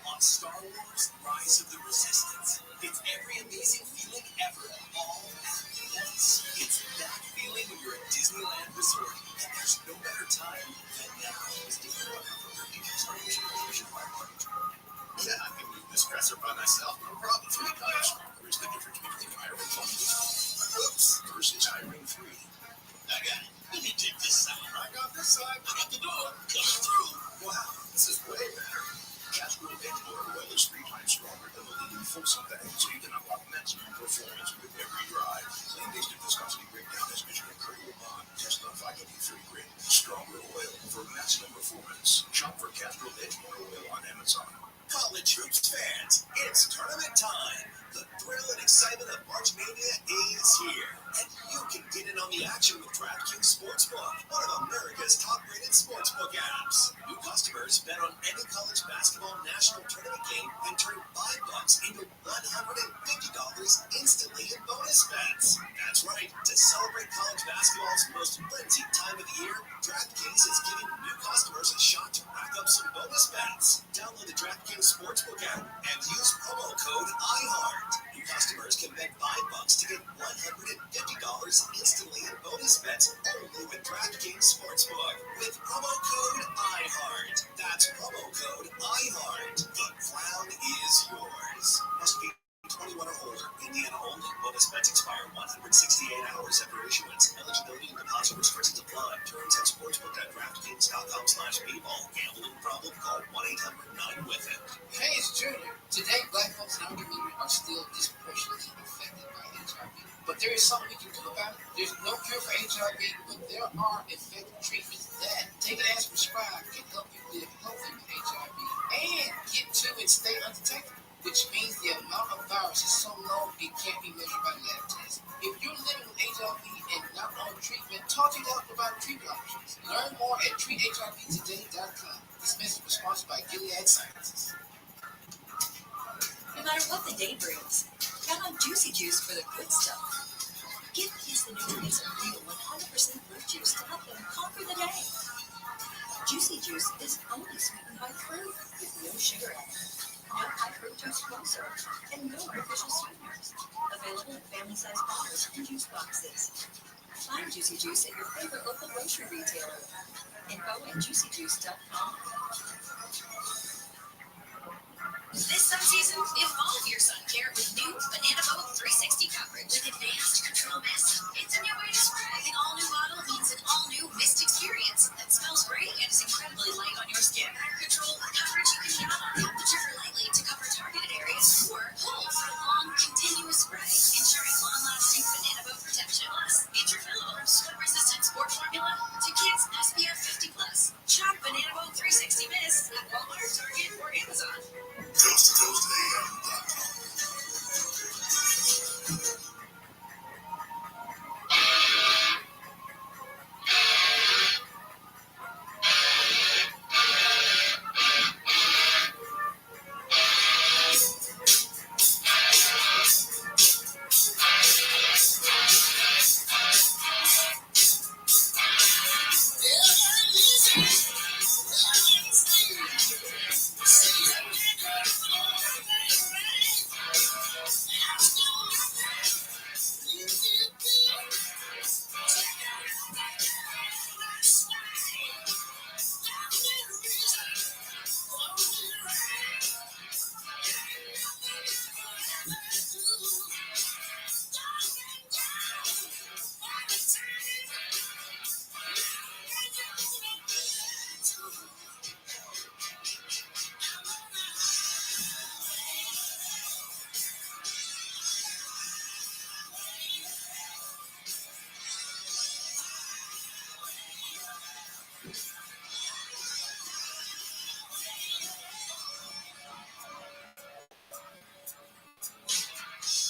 on Star Wars Rise of the Resistance. It's every amazing feeling ever, all at once. It's that feeling when you're at Disneyland Resort. And there's no better time than now. Yeah, I can move this dresser by myself, no problem. 3 times. Where's the difference between hiring 1? Oops, versus hiring 3. I got it. Let me take this side. I got this side. I got the door. Coming through. Wow, this is way better. Castrol Edge Motor Oil is 3 times stronger than the leading Folsom bag, so you can unlock maximum performance with every drive. Land-based viscosity breakdown has measured incredible bond. Test on 5W30 grit. Stronger oil for maximum performance. Shop for Castrol Edge Motor Oil on Amazon. College hoops fans, it's tournament time. The thrill and excitement of March Mania is here. And you can get in on the action with DraftKings Sportsbook, one of America's top-rated sportsbook apps. New customers bet on any college basketball national tournament game and turn $5 into $150 instantly in bonus bets. That's right. To celebrate college basketball's most frenzied time of the year, DraftKings is giving new customers a shot to rack up some bonus bets. Download the DraftKings Sportsbook app and use promo code IHEART. New customers can bet $5 to get $150 instantly in bonus bets only with DraftKings Sportsbook with promo code IHEART. That's promo code IHEART. The crown is yours. Must be 21 or older. Indiana only. Bonus bets expire 168 hours after issuance. Eligibility and deposit restrictions apply. Terms at sportsbook.draftkings.com/people. Gambling problem? Call 1-800-9-WITH-IT. Hey, it's Junior. Today, Black folks in our community are still disproportionately affected by HIV. But there is something we can do about it. There's no cure for HIV, but there are effective treatments that, taken as prescribed, can help you live healthy with HIV and get to and stay undetected, which means the amount of virus is so low it can't be measured by lab tests. If you're living with HIV and not on treatment, talk to your doctor about treatment options. Learn more at treathivtoday.com. This message was sponsored by Gilead Sciences. No matter what the day brings, count on Juicy Juice for the good stuff. Give kids the nutrients of real 100% fruit juice to help them conquer the day. Juicy Juice is only sweetened by fruit with no sugar added, no high fructose corn syrup, and no artificial sweeteners. Available in family-sized bottles and juice boxes. Find Juicy Juice at your favorite local grocery retailer. Info at juicyjuice.com. This sun season, evolve your sun care with new Banana Boat 360 coverage. With advanced control mist, it's a new way to spray. An all-new bottle means an all-new mist experience that smells great and is incredibly light on your skin. Control coverage you can count on. Maneuver lightly to cover targeted areas or hold for long, continuous spray, ensuring long-lasting Banana Boat protection. Plus, interfillable, sweat-resistant sport formula to kids SPF 50+. Shop Banana Boat 360 Mist at Walmart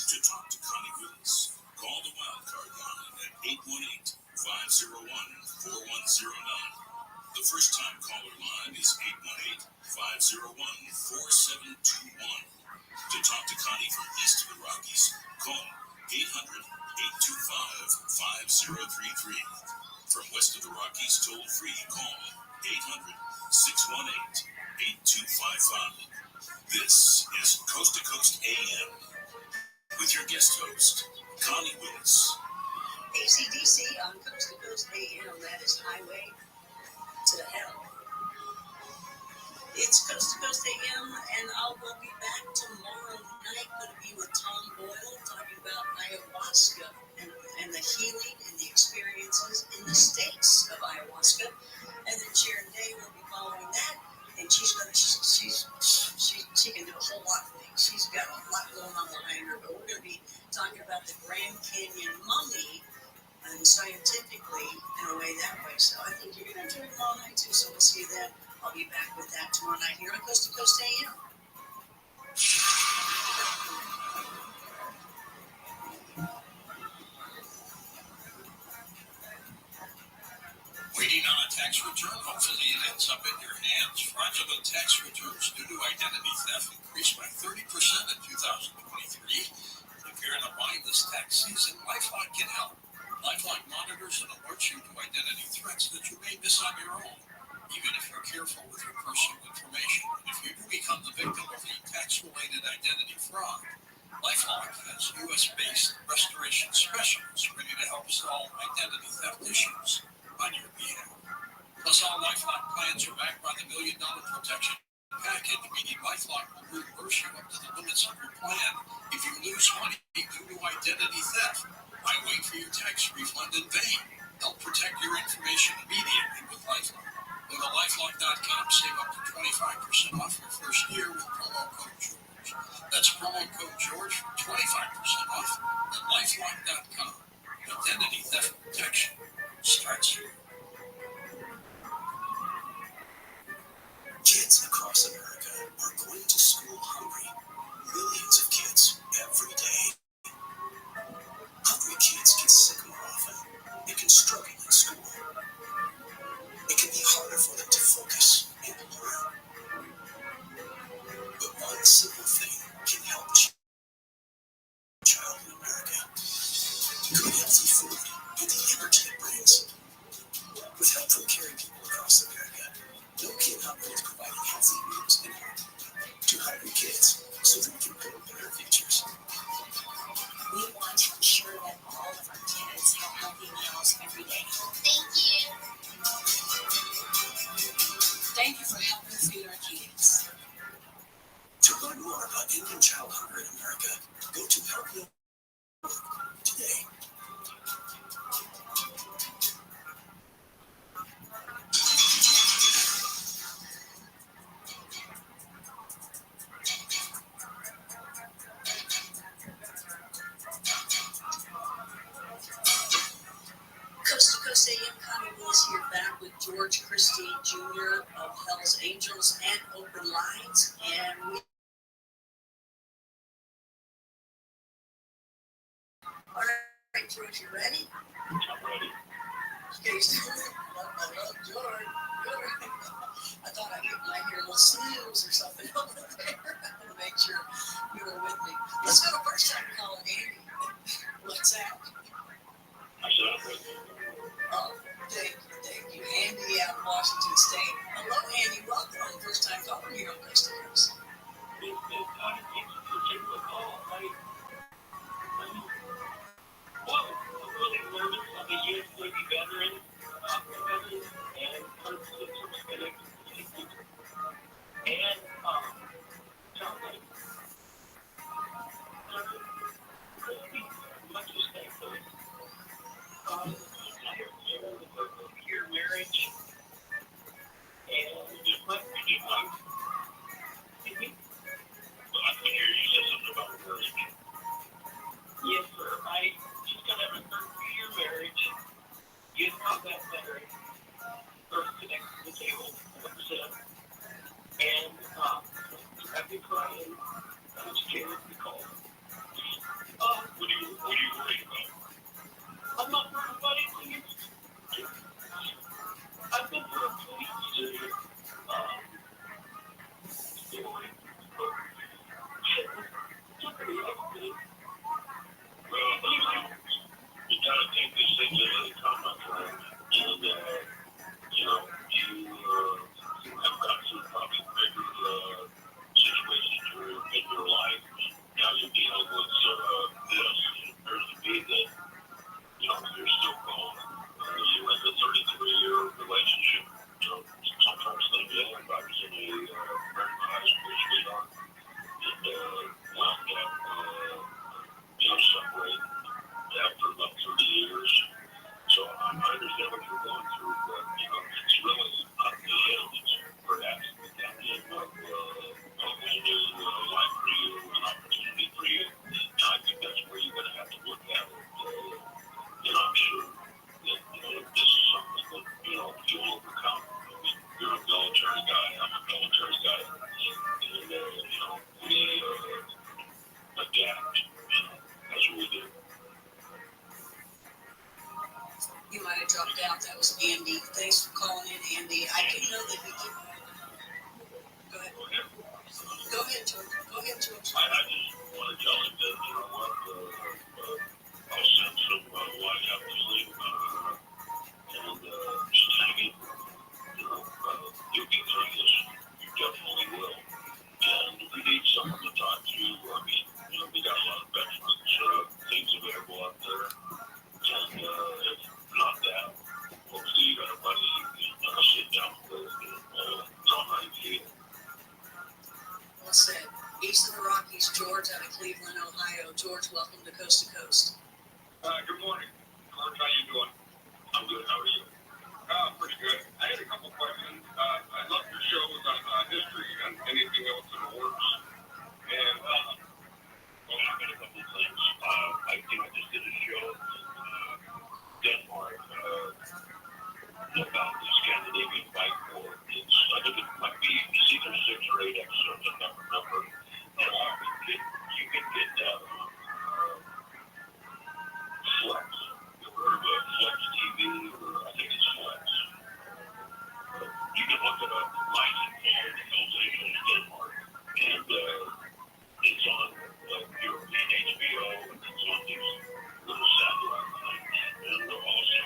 To talk to Connie Willis, call the wildcard line at 818-501-4109. The first-time caller line is 818-501-4721. To talk to Connie from east of the Rockies, call 800-825-5033. From west of the Rockies, toll-free, call 800-618-8255. This is Coast to Coast AM with your guest host, Connie Willis. ACDC on Coast to Coast AM, that is Highway to Hell. It's Coast to Coast AM, and I will be back tomorrow night. Going to be with Tom Boyle talking about ayahuasca and the healing and the experiences in the states of ayahuasca. And then Sharon Day will be following that, and she can do a whole lot of things. She's got a lot going on behind her, but we're going to be talking about the Grand Canyon mummy and scientifically in a way that way. So I think you're going to enjoy it all night too. So we'll see you then. I'll be back with that tomorrow night here on Coast to Coast AM. Waiting on a tax return? Hopefully it ends up in your hands. Fraudulent tax returns due to identity theft increased by 30% in 2023. If you're in a bind this tax season, LifeLock can help. LifeLock monitors and alerts you to identity threats that you may miss on your own, even if you're careful with your personal information. And if you do become the victim of a tax-related identity fraud, LifeLock has U.S.-based restoration specialists ready to help solve identity theft issues on your behalf. Plus, all LifeLock plans are backed by the $1 Million Protection Package, meaning LifeLock will reimburse you up to the limits of your plan if you lose money due to identity theft. Why wait for your tax refund in vain? Help protect your information immediately with LifeLock. Go to LifeLock.com, save up to 25% off your first year with promo code George. That's promo code George for 25% off at LifeLock.com. Identity theft protection starts here. Kids across America are going to school hungry. Millions of kids every day. Hungry kids get sick more often. They can struggle in school. It can be harder for them to focus and learn. But one simple thing can help child in America. Good healthy food and the energy it brings. With help from caring people across America, No Kid Hungry is providing healthy meals and hope to hungry kids so they can build better futures. We want to ensure that all of our kids have healthy meals every day. Thank you. Thank you for helping feed our kids. To learn more about ending child hunger in America, go to help.org today. Coast to Coast AM, Connie Willis here, back with George Christie Jr. of Hell's Angels and Open Lines. And we... All right, George, you ready? I'm ready. Okay, hello, George. I thought I might hear a little snooze or something over there to make sure you were with me. Let's go to first time calling Andy. What's that? I said I'm ready. Oh, thank you. Andy out in Washington State. Hello, Andy. Welcome. First time calling here on Coast to Coast. Thanks for taking the call. I'm really nervous. I'm a U.S. Navy veteran, and I'm symptomatic. And Andy. Thanks for calling in, Andy. I do know that he did. Go ahead. Go ahead, George. Go ahead, George. I just want to tell him that, you know what, I'll send some wine out to him, and just hang it. You know, you'll get through this. You definitely will. And if you need someone to talk to, I mean, you know, we got a lot of veterans, things available out there. And if not that, hopefully you got a buddy you can sit down with and tell him how you feel. Well said. East of the Rockies, George out of Cleveland, Ohio. George, welcome to Coast to Coast. Good morning. George, how you doing? I'm good. How are you? Pretty good. I had a couple questions. I love your shows on history and anything else in the works. And, well, I've got a couple of things. I just did a show in Denmark about the Scandinavian bike war. I think it might be either 6 or 8 episodes. I can't remember. And you can get that on Flex. You ever heard of Flex TV? Or I think it's Flex. You can look it up. Life in Hells Angels, Denmark. And it's on European HBO, and it's on these little satellite things. And also,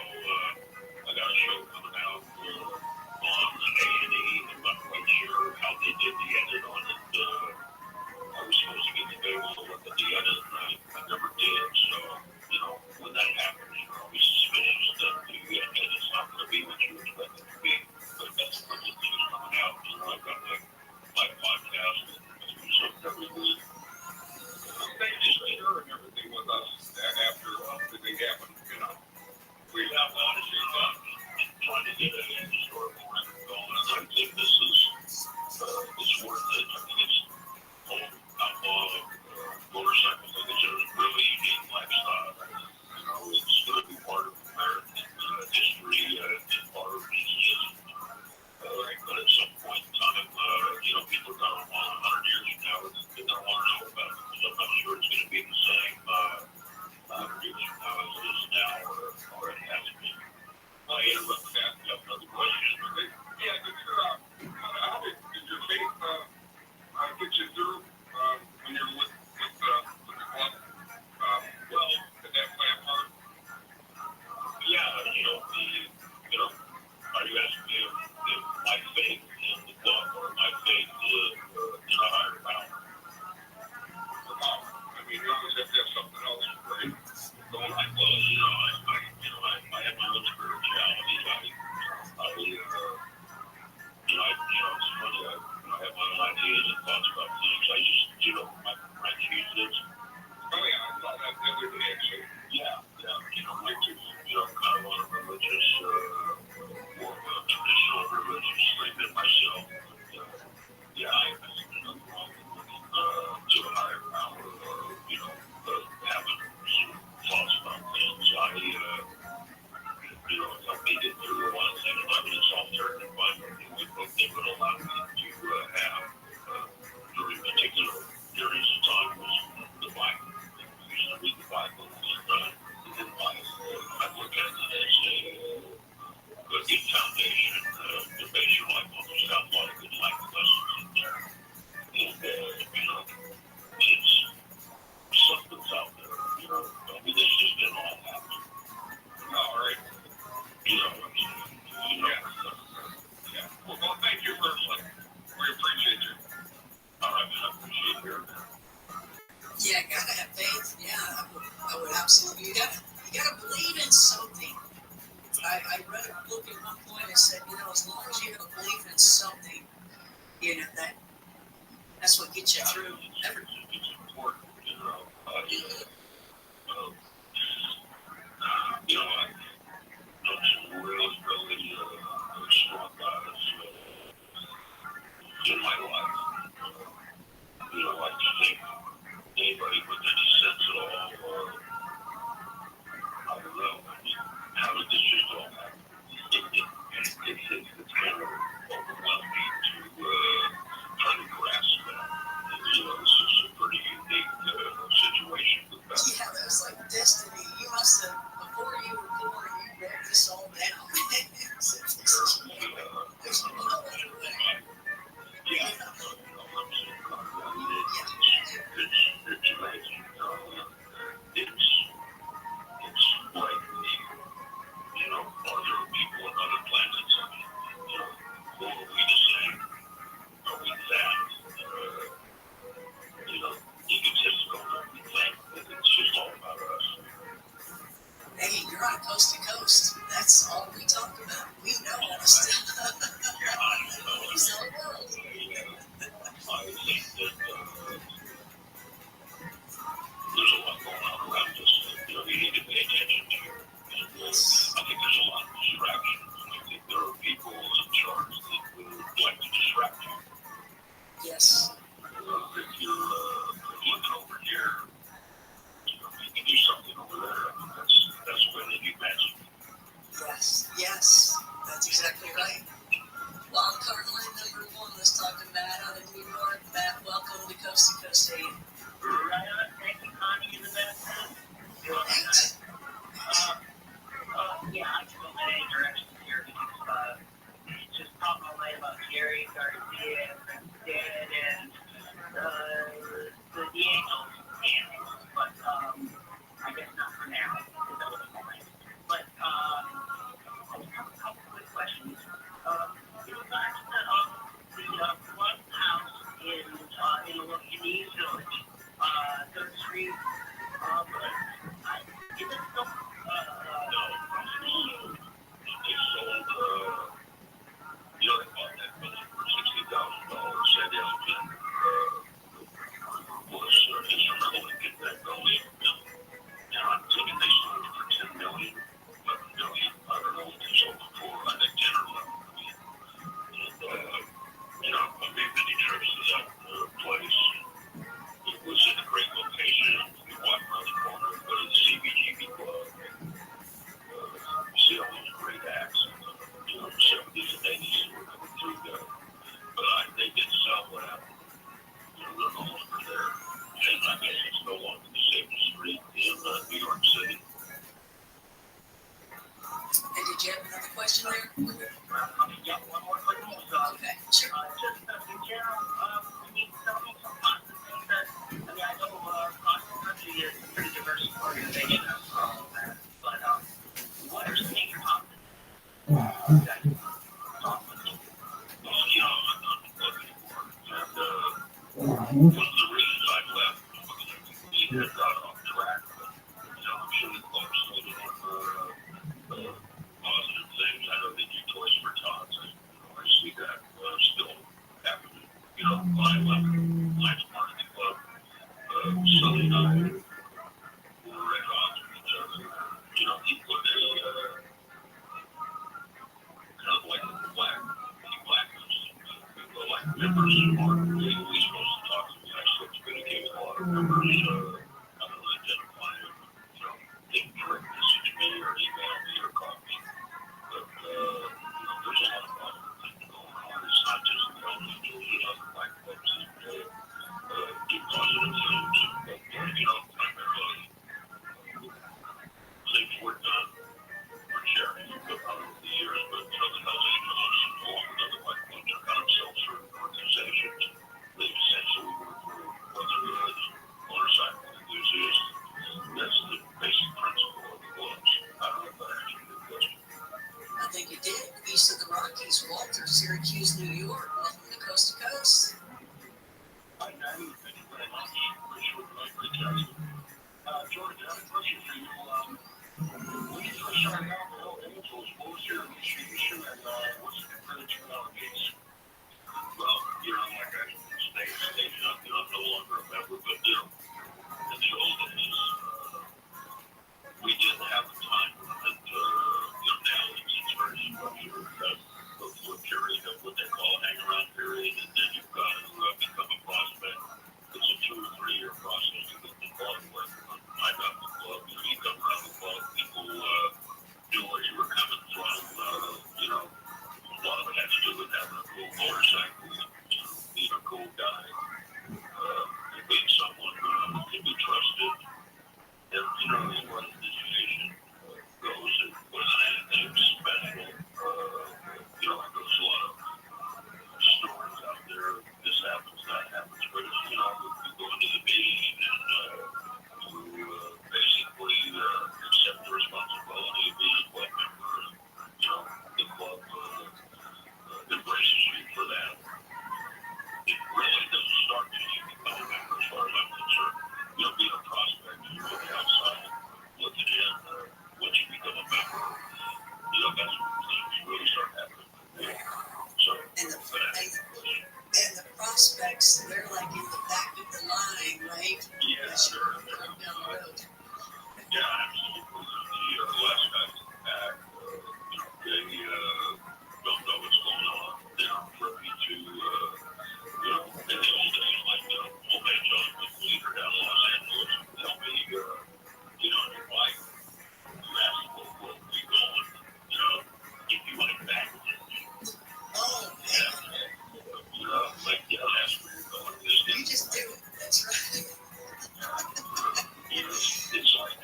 I got a show coming out on A&E. I'm not quite sure how they did the edit on it. I was supposed to get the able to look at the edit, and I never did. So, you know, when that happens, you're always suspicious that the edit's not going to be what you expect it to be. But that's a couple of things coming out. You know, I've got my podcast and do something every week. thanks for sharing everything with us after everything happened, you know. We have honestly trying to get a historical record going, and I think this is it's worth it. I think it's outlaw motorcycle thing. It's a really unique lifestyle. You know, it's going to be part of American history and part of museum. But at some point in time, you know, people are going to want 100 years from now, they're going to want to know about it. So I'm not sure it's going to be the same 100 years from now as it is now, or it has been. I interrupted that. You have another question? Yeah, how did your faith get you through when you're with the club? Well, did that play a part? Yeah, you know, are you asking me if my faith in the club or my faith in a higher power? I mean, you always have to have something else, right? Going like, well, I have my own spirituality. It's funny. I have my own ideas and thoughts about things. I just, my chooses. Oh yeah, I saw that the other day actually. Yeah. My chooses. Kind of on a religious, more of a traditional religious statement myself. Yeah, I think there's nothing wrong with looking to a higher power or having some thoughts about things. I made it through one thing, and I mean, it's alternative Bible. They would allow me to have during particular periods of time was the Bible. I used to read the Bible, and then I look at it as a good foundation to base your life on. There's got a lot of good life lessons in there. And, it's something's out there, I mean, this just didn't all happen. All right. Yeah. Well, thank you personally. We appreciate you. All right, man. I appreciate you. Yeah, gotta have faith. Yeah, I would absolutely. You gotta believe in something. I read a book at one point that said, as long as you have a belief in something, that's what gets you through everything. It's important, I know some really strong guys in my life. I just think anybody with any sense at all, I don't know. I mean, how did this just all happen? It's kind of overwhelming to try to grasp that. It's just a pretty unique situation with that. Yeah, that was like destiny. You must have, before you were born, Yes, that's exactly right. Wild card line number 1, let's talk to Matt out of New York. Matt, welcome to Coast to Coast AM. Right on. Thank you, Connie, in the background. Thanks. Yeah, I can go in any direction here because just talk all night about Jerry Garcia and Dead and the Angels. But I guess not for now, because that was fine. But I just have a couple quick questions. In regards to the clubhouse in the East Village, 3rd Street, is it still They sold, they bought that building for $60,000. Sandy Elgin was instrumental in getting that building. And I'm thinking they sold it for $10 million, $11 million. I don't know what they sold it for. I think 10 or 11 million. And, I made many trips to that place. It was in a great location. You walk around the corner, go to the CBGB club, see all those great acts. 70s and 80s were coming through there. But they didn't sell what happened. They're no longer there. And I guess it's no longer the safest street in New York City. And did you have another question there? Yeah, one more quick one. Okay, sure. Just in general, can you tell me some positive things that, I know across the country is a pretty diverse organization, but what are some major positive things? And one of the reasons I left was we had got off track. I'm sure the club's still doing positive things. I know they do Toys for Tots. I see that still happening. When I left, I was part of the club. Sully and I were at odds with each other. He put a kind of like a blacklisted people, like members who aren't legally supposed to talk to me. I still communicate with a lot of members. I don't identify them. They can direct message me or email me or call me. But there's a lot of positive things going on. It's not just the Hells Angels and other black folks that do positive things. But primarily things were done for charity over the years. But the Hells Angels, along with other black folks, are kind of self-serving organizations. They essentially work for brotherhood, motorcycle enthusiasts. That's the basic principle of the clubs. I don't know if that answered your question. I think you did. East of the Rockies, Walter, Syracuse, New York. Welcome to Coast to Coast. Hi, Maddie. Thank you very much. Appreciate the great chat. George, I have a question for you. When you first started out with Hells Angels, what was your initiation and what's the comparative nowadays? Well, like I stated, I'm no longer a member, but in the old days, we didn't have the time limit. Now it's very structured. A period of what they call a hang-around period, and then you've got to become a prospect. It's a 2 or 3 year process to get the club. When I got the club, you come around the club, people knew where you were coming from. A lot of it had to do with having a cool motorcycle, being a cool guy, and being someone who can be trusted. And, as far as initiation goes, it wasn't anything special. There's a lot of stories out there. This happens, that happens. But, you go into the meeting and you basically accept the responsibility of being a club member. And, the club embraces you for that. It really doesn't start till you become a member, as far as I'm concerned. Being a prospect, you're on the outside looking in. Once you become a member, that's when things really start happening. So, and the prospects, they're like in the back of the line, right? Yeah, sure. Down the road. Yeah, absolutely. The last guys in the back, they don't know what's going on. They aren't privy to, in the old days, like old man John was the leader down in Los Angeles. They'll be, on your bike. You ask them, where are we going? just do it. That's right. It's like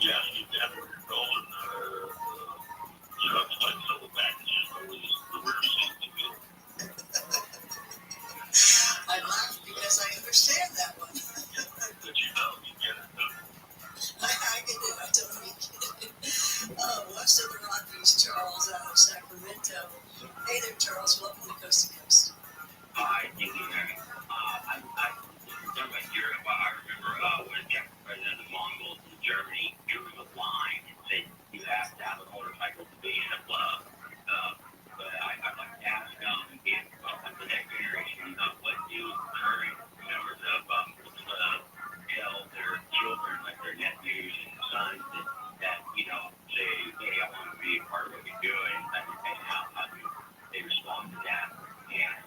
you have to get down where you're going. You have to like fill it back in with the rear seat to feel. I laugh because I understand that one. But you get it done. I get it. I totally get it. West of the Rockies, Charles out of Sacramento. Hey there, Charles. Welcome to Coast to Coast. Hi, thank you, Mary. I'm talking about Europe. I remember when the president of the Mongols in Germany drew a line and said you have to have a motorcycle to be in a club. But I'd like to ask if the next generation what do current members of the club tell their children, like their nephews and sons, that say, hey, I want to be a part of what you're doing, and how do they respond to that? And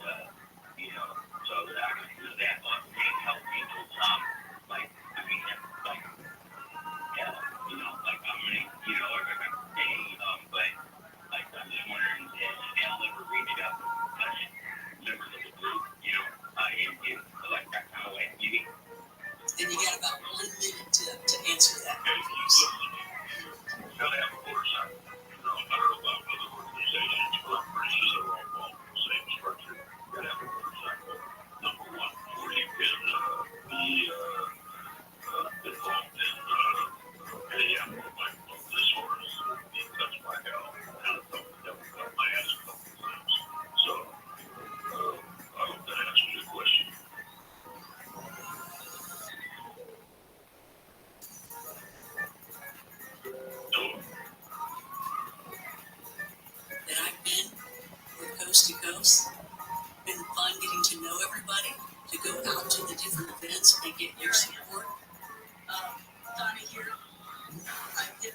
so that actually that help angels, like I mean, like yeah, like I'm gonna, hey, but like I'm just wondering if they'll ever reach out to us members of the group, in like that kind of way, maybe. And you got about 1 minute to answer that. You gotta have a motorcycle. I don't know about other organizations, but I'm pretty sure they're all involved in the same structure. You gotta have a motorcycle. Number one, where you can be involved in hey, yeah, this horse touched my hell. How to talk to them about my ass a couple of times. So I hope that answers your question. That I've been with Coast to Coast. Been fun getting to know everybody, to go out to the different events and get your support. Donnie here. I hit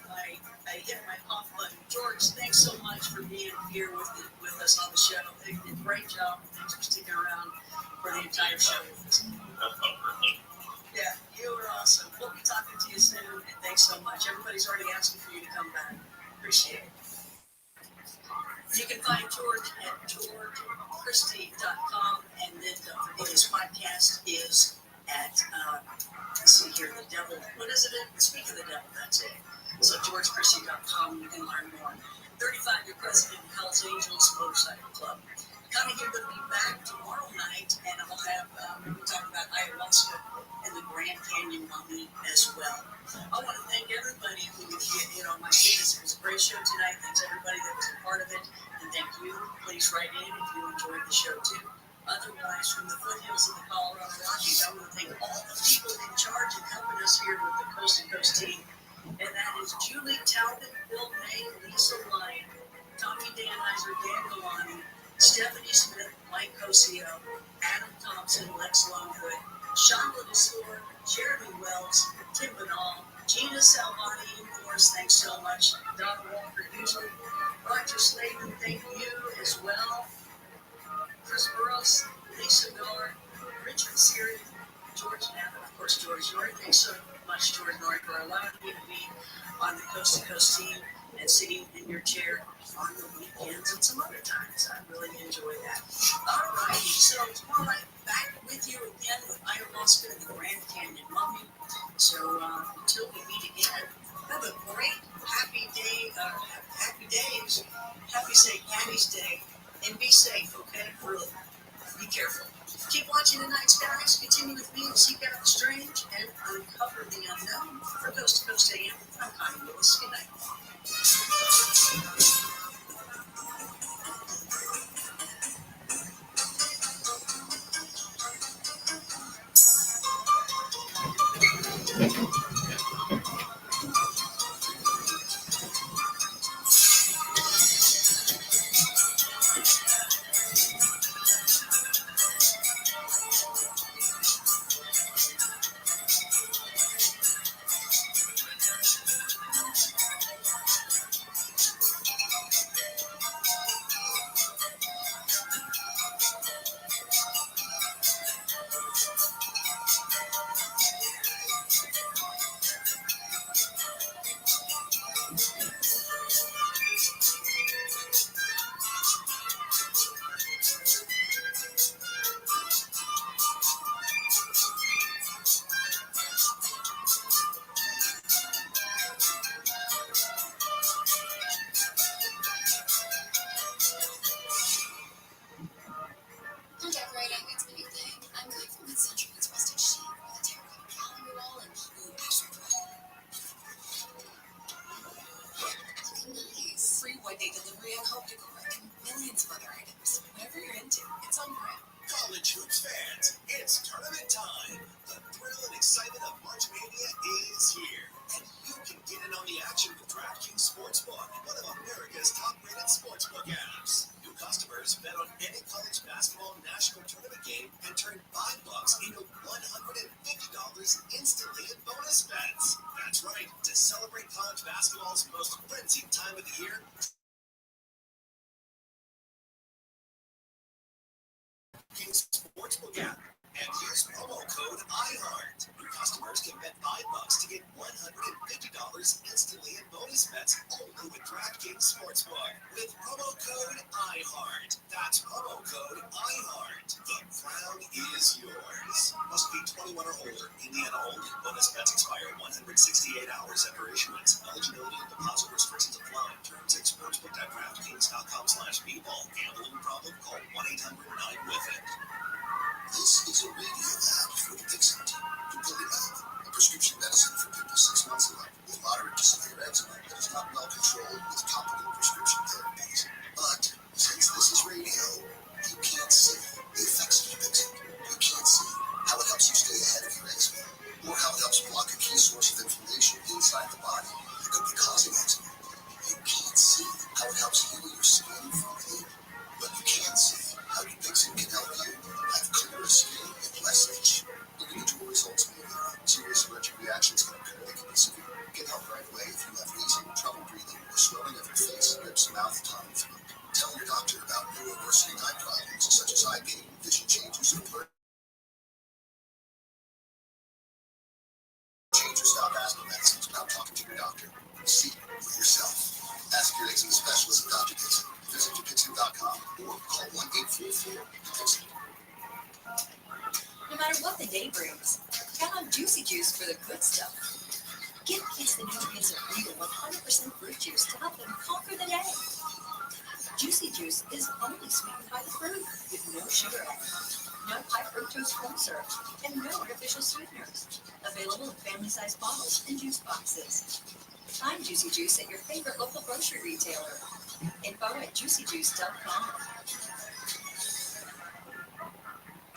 my off button. George, thanks so much for being here with us on the show. You did a great job. Thanks for sticking around for the entire show with us. Yeah, you were awesome. We'll be talking to you soon, and thanks so much. Everybody's already asking for you to come back. Appreciate it. You can find George at georgechristie.com, and then his podcast is at, let's see here, the devil. What is it? Speak of the devil, that's it. So georgechristie.com, you can learn more. 35-year president of Hells Angels Motorcycle Club. Coming here, going to be back tomorrow night, and I'll have, we'll talk about ayahuasca and the Grand Canyon Mummy as well. I want to thank everybody who, my goodness, it was a great show tonight. Thanks everybody that was a part of it. And thank you. Please write in if you enjoyed the show too. Otherwise, from the foothills of the Colorado Rockies, I want to thank all the people in charge of helping us here with the Coast to Coast team. And that is Julie Talbot, Bill May, Lisa Lyon, Tommy Danizer, Dan Galani, Stephanie Smith, Mike Cosio, Adam Thompson, Lex Longwood, Shonda DeSore, Jeremy Wells, Tim Banal, Gina Salvani, of course, thanks so much. Don Walker, usually. Roger Slavin, thank you as well. Chris Burrows, Lisa Miller, Richard Siri, George Navin, of course, George Norrie. Thanks so much, George Norrie, for allowing me to be on the Coast to Coast team and sitting in your chair on the weekends and some other times. I really enjoy that. All righty, so tomorrow night, back with you again with ayahuasca and the Grand Canyon Mummy. So until we meet again, have a great, happy day, happy days, happy St. Patty's Day, and be safe, okay? Really, be careful. Keep watching the night skies, continue with me to seek out the strange and uncover the unknown. For Coast to Coast AM, I'm Connie Lewis. Good night. tournament time. The thrill and excitement of March Mania is here, and you can get in on the action with DraftKings Sportsbook, one of America's top-rated sportsbook apps. New customers bet on any college basketball national tournament game and turn $5 into $150 instantly in bonus bets. That's right. To celebrate college basketball's most frenzied time of the year, DraftKings Sportsbook app and use promo code IHEART. New customers can bet $5 to get $150 instantly in bonus bets only with DraftKings Sportsbook with promo code IHEART. That's promo code IHEART. The crown is yours. Must be 21 or older. Indiana only. Bonus bets expire 168 hours after issuance. Eligibility and deposit restrictions apply. Terms at sportsbook.draftkings.com/bball. Gambling problem? Call 1-800-9-WITH-IT. This is a radio ad for Dixit. Dupilumab, a prescription medicine for people 6 months and up with moderate to severe eczema that is not well controlled with topical prescription therapies. But since this is radio, you can't see the effects of Dupixit. You can't see how it helps you stay ahead of your eczema, or how it helps block a key source of inflammation inside the body that could be causing eczema. You can't see how it helps heal your skin from within, but you can see how Dupixit can help you have clearer skin and less itch. Individual results may vary. Serious allergic reactions can occur that can be severe. Get help right away if you have wheezing, trouble breathing, or swelling of your face, lips, mouth, tongue, and throat. Tell your doctor about new or worsening eye problems such as eye pain, vision changes, or blurry. Change or stop asthma medicines without talking to your doctor. See for yourself. Ask your eczema specialist, Dr. Dixon. Visit Dupixent.com or call 1-844-DUPIXENT. No matter what the day brings, count on Juicy Juice for the good stuff. Give kids the nutrients of real 100% fruit juice to help them conquer the day. Juicy Juice is only sweetened by the fruit with no sugar added, no high fructose corn syrup, and no artificial sweeteners. Available in family-sized bottles and juice boxes. Find Juicy Juice at your favorite local grocery retailer. Info at juicyjuice.com.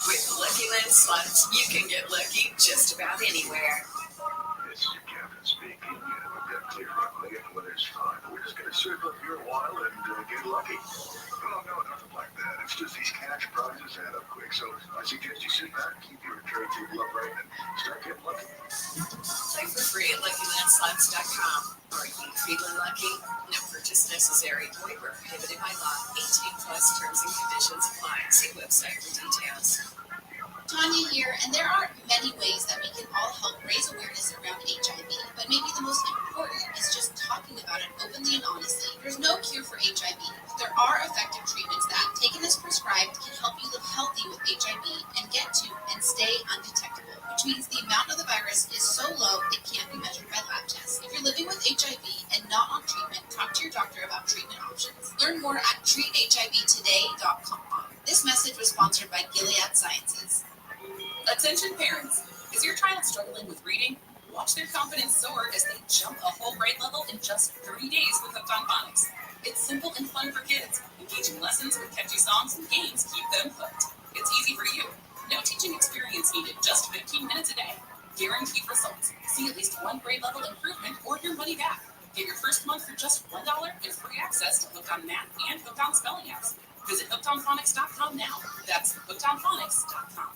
With Lucky Land Slots, you can get lucky just about anywhere. This is your captain speaking. We've got clear runway and the weather's fine. We're just going to circle up here a while and get lucky. No, nothing like that. It's just these cash prizes add up quick. So I suggest you sit back, keep your tray table upright, and start getting lucky. Play for free at LuckyLandSlots.com. Are you feeling lucky? No purchase necessary. Void where prohibited by law. 18+ terms and conditions apply. See website for details. Tanya here, and there are many ways that we can all help raise awareness around HIV, but maybe the most important is just talking about it openly and honestly. There's no cure for HIV, but there are effective treatments that, taken as prescribed, can help you live healthy with HIV and get to and stay undetectable, which means the amount of the virus is so low it can't be measured by lab tests. If you're living with HIV and not on treatment, talk to your doctor about treatment options. Learn more at treathivtoday.com. This message was sponsored by Gilead Sciences. Attention parents, is your child struggling with reading? Watch their confidence soar as they jump a whole grade level in just 30 days with Hooked on Phonics. It's simple and fun for kids. Engaging lessons with catchy songs and games keep them hooked. It's easy for you. No teaching experience needed, just 15 minutes a day. Guaranteed results. See at least one grade level improvement or your money back. Get your first month for just $1 and free access to Hooked on Math and Hooked on Spelling apps. Visit HookedOnPhonics.com now. That's HookedOnPhonics.com.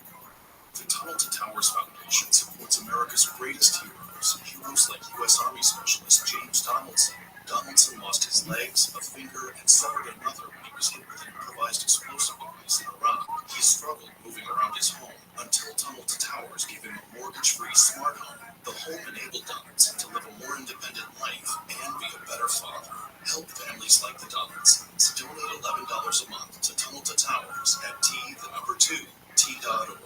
The Tunnel to Towers Foundation supports America's greatest heroes, heroes like U.S. Army Specialist James Donaldson. Donaldson lost his legs, a finger, and severed another when he was hit with an improvised explosive device in Iraq. He struggled moving around his home until Tunnel to Towers gave him a mortgage-free smart home. The home enabled Donaldson to live a more independent life and be a better father. Help families like the Donaldsons. Donate $11 a month to Tunnel to Towers at T2T.org.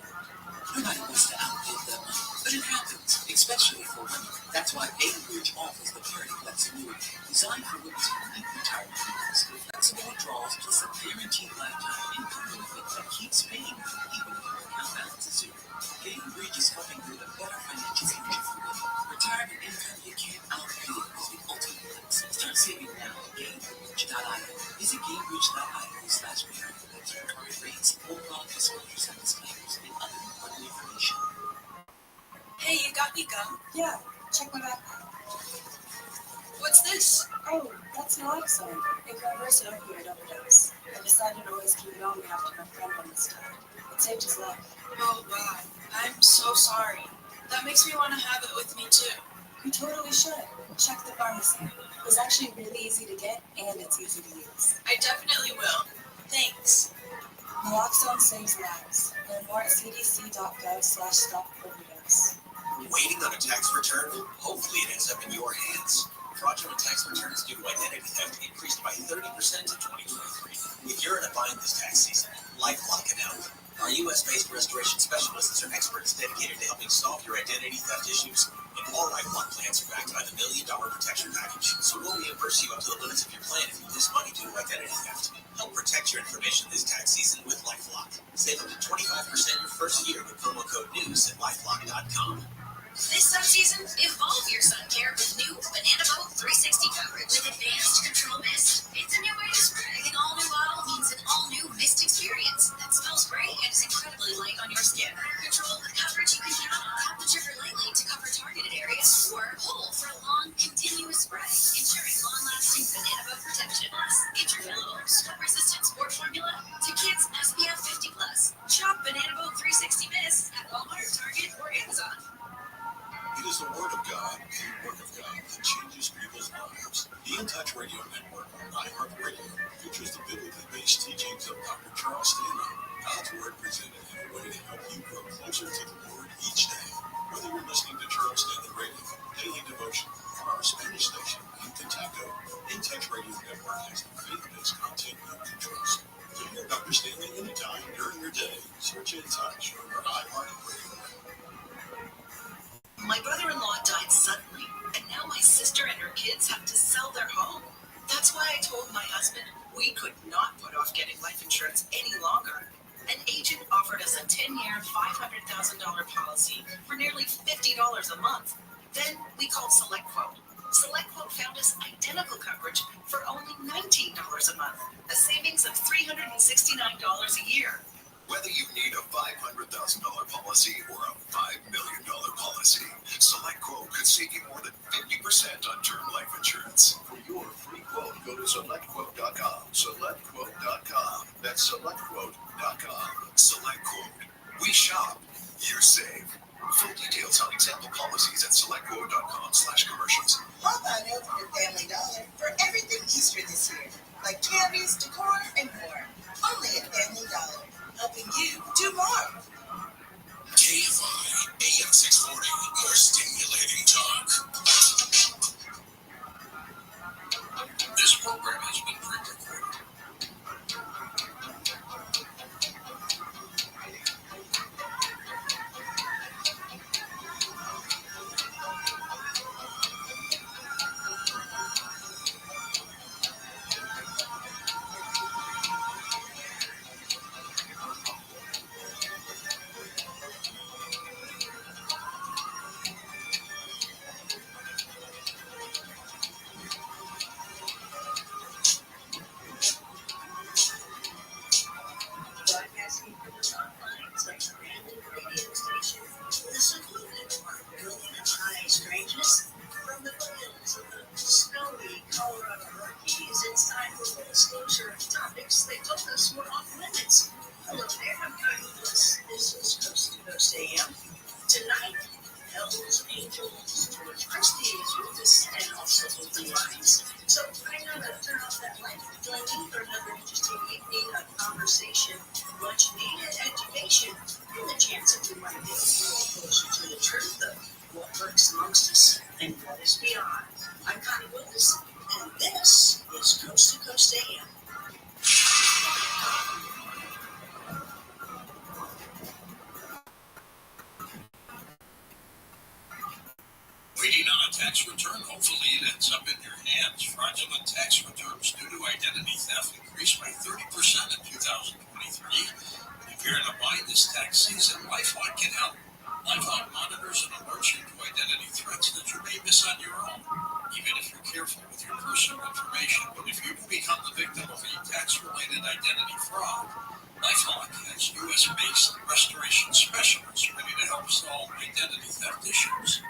Nobody wants to outgive their money, but it happens, especially for women. That's why Bainbridge offers the Parity Flex annuity, designed for women's unique retirement needs. With flexible withdrawals plus a guaranteed lifetime income benefit that keeps paying you even if your account balance is zero. Bainbridge is helping build a better financial future for women. Retirement income you can't outgive is the ultimate flex. Start saving now at Gainbridge.io. Visit Gainbridge.io/Parity Flex for current rates, full product disclosures and disclaimers, and other important information. You go. Yeah, check my backpack. What's this? Oh, that's naloxone. It covers an opioid overdose. I decided to always keep it on me after my friend almost died. It saved his life. Oh, God. I'm so sorry. That makes me want to have it with me, too. You totally should. Check the pharmacy. It was actually really easy to get, and it's easy to use. I definitely will. Thanks. Naloxone saves lives. Learn more at cdc.gov/stop-overdose. Waiting on a tax return? Hopefully it ends up in your hands. Fraudulent tax returns due to identity theft increased by 30% in 2023. If you're in a bind this tax season, LifeLock can help. Our U.S.-based restoration specialists are experts dedicated to helping solve your identity theft issues. And all LifeLock plans are backed by the $1 Million Protection Package, so we'll reimburse you up to the limits of your plan if you lose money due to identity theft. Help protect your information this tax season with LifeLock. Save up to 25% your first year with promo code NEWS at LifeLock.com. This subseason, evolve your sun care with new Banana Boat 360 coverage. With advanced control mist, it's a new way to spray. An all-new bottle means an all-new mist experience that smells great and is incredibly light on your skin. Control with coverage you can count on. Tap the trigger lightly to cover targeted areas, or hold for a long, continuous spray, ensuring long-lasting Banana Boat protection. Plus, interfillable, sweat-resistant sport formula to kids SPF 50+. Shop Banana Boat 360 Mist at Walmart, Target, or Amazon. It is the Word of God and the Word of God that changes people's lives. The In Touch Radio Network on iHeartRadio features the biblically based teachings of Dr. Charles Stanley. God's Word presented in a way to help you grow closer to the Lord each day. Whether you're listening to Charles Stanley Radio, Daily Devotion, or our Spanish station, In Kentucky, In Touch Radio Network has the faith-based content you can trust. To hear Dr. Stanley anytime during your day, search In Touch on your iHeartRadio. My brother-in-law died suddenly, and now my sister and her kids have to sell their home. That's why I told my husband we could not put off getting life insurance any longer. An agent offered us a 10-year, $500,000 policy for nearly $50 a month. Then we called SelectQuote. SelectQuote found us identical coverage for only $19 a month, a savings of $369 a year. Whether you need a $500,000 policy or a $5 million policy, SelectQuote could save you more than 50% on term life insurance. For your free quote, go to SelectQuote.com. SelectQuote.com. That's SelectQuote.com. SelectQuote. We shop, you save. Full details on example policies at SelectQuote.com/commercials. Pop on over to Family Dollar for everything Easter this year, like candies, decor, and more. Only at Family Dollar. Helping you do more. KFI AM 640, more stimulating talk. This program has been pre-recorded. Broadcasting from the confines of abandoned radio station, the secluded part building its high strangeness. From the foothills of the snowy Colorado Rockies, it's time for full disclosure of topics they told us were off limits. Hello there, I'm Connie Bliss. This is Coast to Coast AM. Tonight, Hells Angels, George Christie is with us, and also open lines. So I know to turn off that light. Join me for another interesting evening of conversation, much needed education, and the chance that we might get a little closer to the truth of what lurks amongst us and what is beyond. I'm Connie Willis, and this is Coast to Coast AM. Waiting on a tax return? Hopefully it ends up in your hands. Fraudulent tax returns due to identity theft increased by 30% in 2023. If you're in a bind this tax season, LifeLock can help. LifeLock monitors and alerts you to identity threats that you may miss on your own. Even if you're careful with your personal information, but if you become the victim of a tax-related identity fraud, LifeLock has U.S.-based restoration specialists ready to help solve identity theft issues.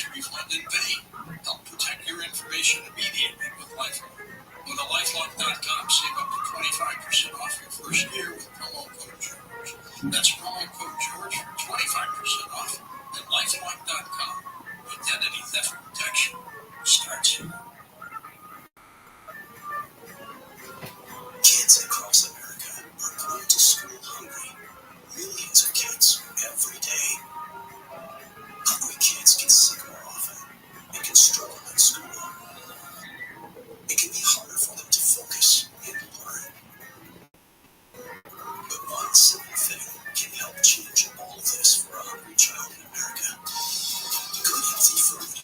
to refund in vain. Help protect your information immediately with LifeLock. Go to lifelock.com, save up to 25% off your first year with promo code George. That's promo code George for 25% off at lifelock.com. Identity theft protection starts here. Kids across America are going to school hungry. Millions of kids every day. Hungry kids get sick more often and can struggle in school. It can be harder for them to focus and learn. But one simple thing can help change all of this for a hungry child in America. Good healthy food.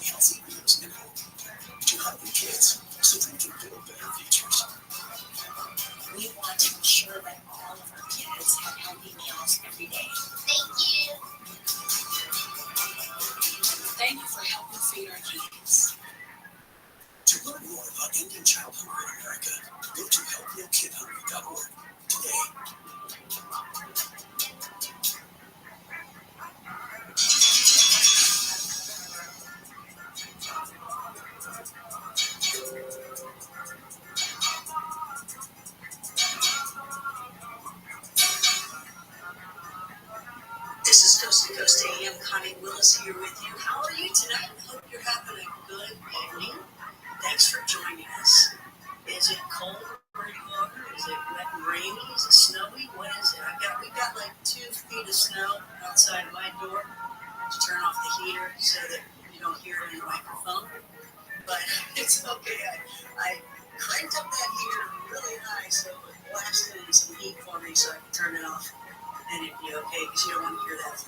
Healthy meals and hope to hungry kids so they can build better futures. We want to ensure that all of our kids have healthy meals every day. Thank you. Thank you for helping feed our kids. To learn more about ending child hunger in America, go to helpnokidhungry.org today. This is Coast to Coast AM. Connie Willis here with you. How are you tonight? Hope you're having a good evening. Thanks for joining us. Is it cold where you are? Is it wet and rainy? Is it snowy? What is it? We've got like 2 feet of snow outside my door. To turn off the heater so that you don't hear it in the microphone. But it's okay. I cranked up that heater really high so it blasted in some heat for me so I could turn it off. And it'd be okay because you don't want to hear that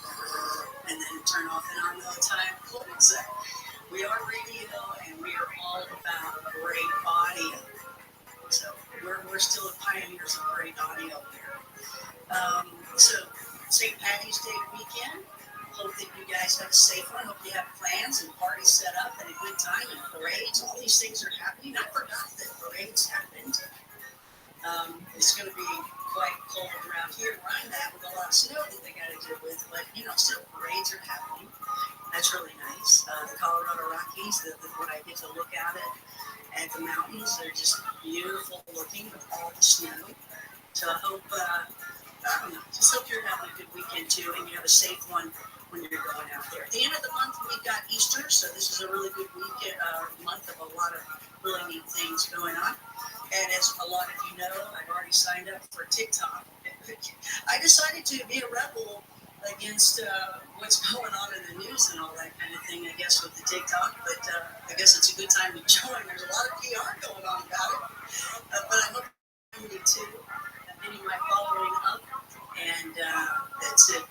and then turn off and on all the time. So we are radio and we are all about great audio. So we're still the pioneers of great audio here. So St. Patty's Day weekend. Hope that you guys have a safe one. Hope you have plans and parties set up and a good time and parades. All these things are happening. I forgot that parades happened. It's going to be quite cold around here where I'm at with a lot of snow that they got to deal with. But, still parades are happening. That's really nice. The Colorado Rockies, when I get to look out at the mountains, they're just beautiful looking with all the snow. So I hope, just hope you're having a good weekend too and you have a safe one when you're going out there. At the end of the month, we've got Easter, so this is a really good weekend, month of a lot of really neat things going on. And as a lot of you know, I've already signed up for TikTok. I decided to be a rebel against what's going on in the news and all that kind of thing, I guess, with the TikTok. But I guess it's a good time to join. There's a lot of PR going on about it. But I hope you too. I'm getting my following up. And that's it.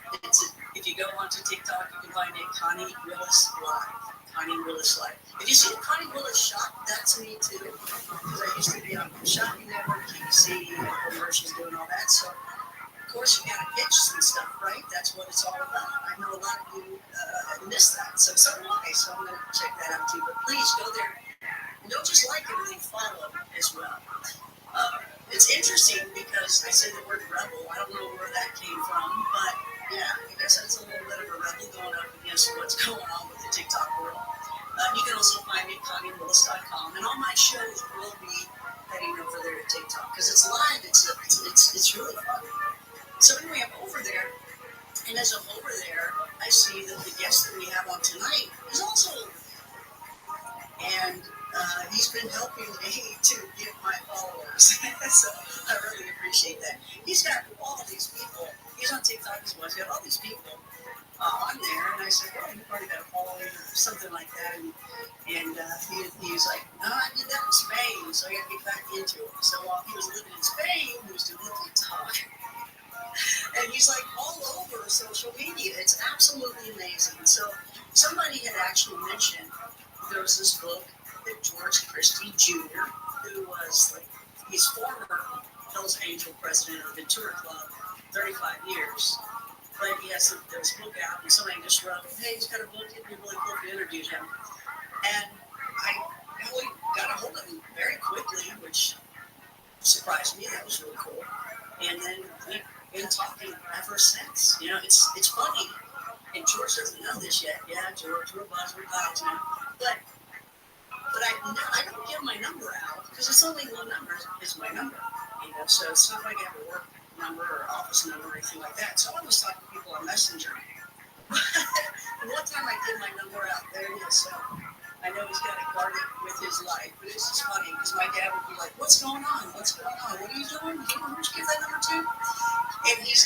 If you go onto TikTok, you can find it Connie Willis Live. Connie Willis Live. If you see the Connie Willis shop, that's me too. Because I used to be on Shopping Network, QVC, commercials, doing all that. So, of course, you got to pitch some stuff, right? That's what it's all about. I know a lot of you miss that. So do I. So I'm going to check that out too. But please go there. And don't just like everything, follow as well. It's interesting because I say the word rebel. I don't know where that came from, but yeah, I guess that's a little bit of a rebel going up against what's going on with the TikTok world. You can also find me at ConnieWillis.com, and all my shows will be heading over there to TikTok because it's live. It's really fun. So anyway, I'm over there, and as I'm over there, I see that the guest that we have on tonight is also over there. And he's been helping me to get my followers. So I really appreciate that. He's got all these people. He's on TikTok as well. He's got all these people on there. And I said, well, you probably got a following or something like that. And he was like, no, I did that in Spain. So I got to get back into it. So while he was living in Spain, he was doing TikTok. And he's like all over social media. It's absolutely amazing. So somebody had actually mentioned there was this book that George Christie Jr., who was he's former Hell's Angel president of the Ventura Club, 35 years. But he has this book out, and somebody just wrote, hey, he's got a book, it'd be really cool to interview him. And I really got a hold of him very quickly, which surprised me. That was really cool. And then we been talking ever since. You know, it's funny, and George doesn't know this yet. Yeah, George, we're buds, we're pals now. But I don't give my number out because it's only one number is my number. You know, so it's not like I have a work number or office number or anything like that. So I always talk to people on Messenger. And one time I did my number out there, it is. So I know he's got to guard it with his life, but it's just funny because my dad would be like, "What's going on? What's going on? What are you doing? Who'd you give that number to?" And he's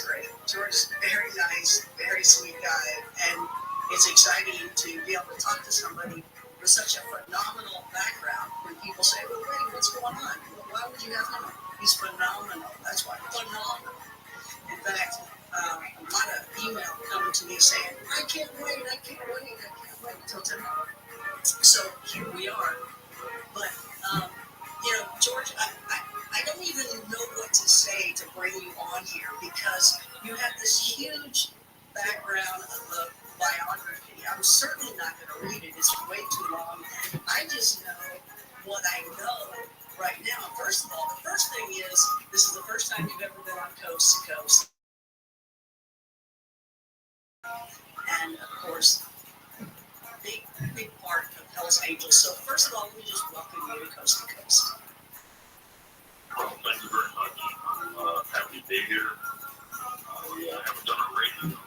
great. George is very nice, very sweet guy, and it's exciting to be able to talk to somebody with such a phenomenal background. When people say, "Well, wait, what's going on? Why would you have him?" He's phenomenal. That's why, phenomenal. In fact, a lot of email coming to me saying, I can't wait until tonight. So here we are. But, you know, George, I don't even know what to say to bring you on here because you have this huge background of the biography. I'm certainly not going to read it. It's way too long. I just know what I know right now. First of all, the first thing is, this is the first time you've ever been on Coast to Coast. And of course, big part of Hell's Angels. So first of all, we just welcome you to Coast to Coast. Well, thank you very much. I'm happy to be here. I haven't done a radio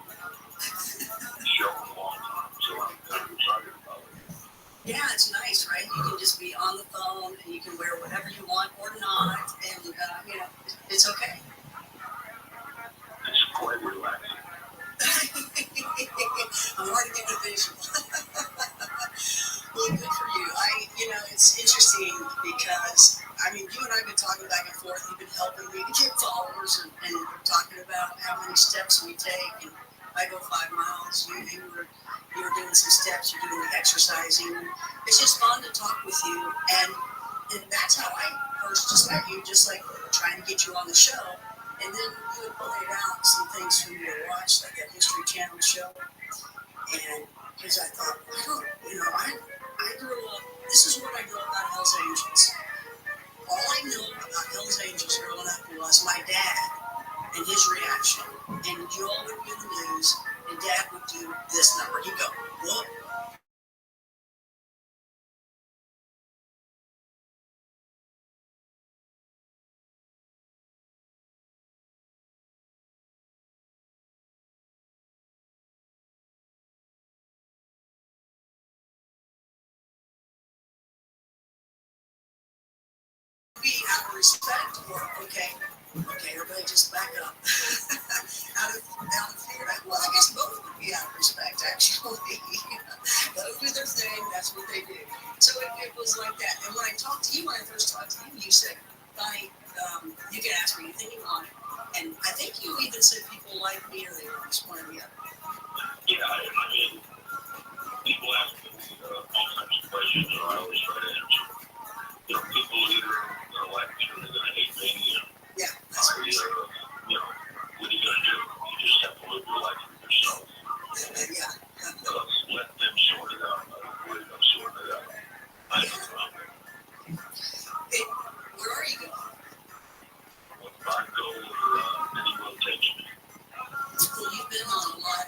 show in a long time, so I'm kind of excited about it. Yeah, it's nice, right? You can just be on the phone and you can wear whatever you want or not, and you know, it's okay. It's quite relaxing. I'm already getting a visual. Well, good for you. You know, it's interesting because, I mean, you and I have been talking back and forth. You've been helping me to get followers and talking about how many steps we take. And I go 5 miles. You were doing some steps. You're doing the exercising. It's just fun to talk with you. And that's how I first just met you, just like trying to get you on the show. And then you had pointed out some things for me to watch, like that History Channel show. And because I thought, I grew up, this is what I know about Hell's Angels. All I knew about Hell's Angels growing up was my dad and his reaction. And you all would be in the news, and Dad would do this number. He'd go, whoop. Be out of respect, or okay, everybody just back up. out of fear. Well, I guess both would be out of respect, actually. Let them do their thing. That's what they do. So it was like that. And when I talked to you, when I first talked to you, you said, "Bonnie, you can ask me anything you want." And I think you even said people like me or they were just one or the other. Yeah, I mean, people ask me all types of questions, and I always try to answer. You know, people either gonna like me or they're gonna hate me. Yeah, that's what you know, what are you gonna do? You just have to live your life for yourself. Yeah. Let them sort it out. I don't worry about sorting it out. I don't know. Hey, where are you going? Well, I go where anyone takes me. Well, you've been on a lot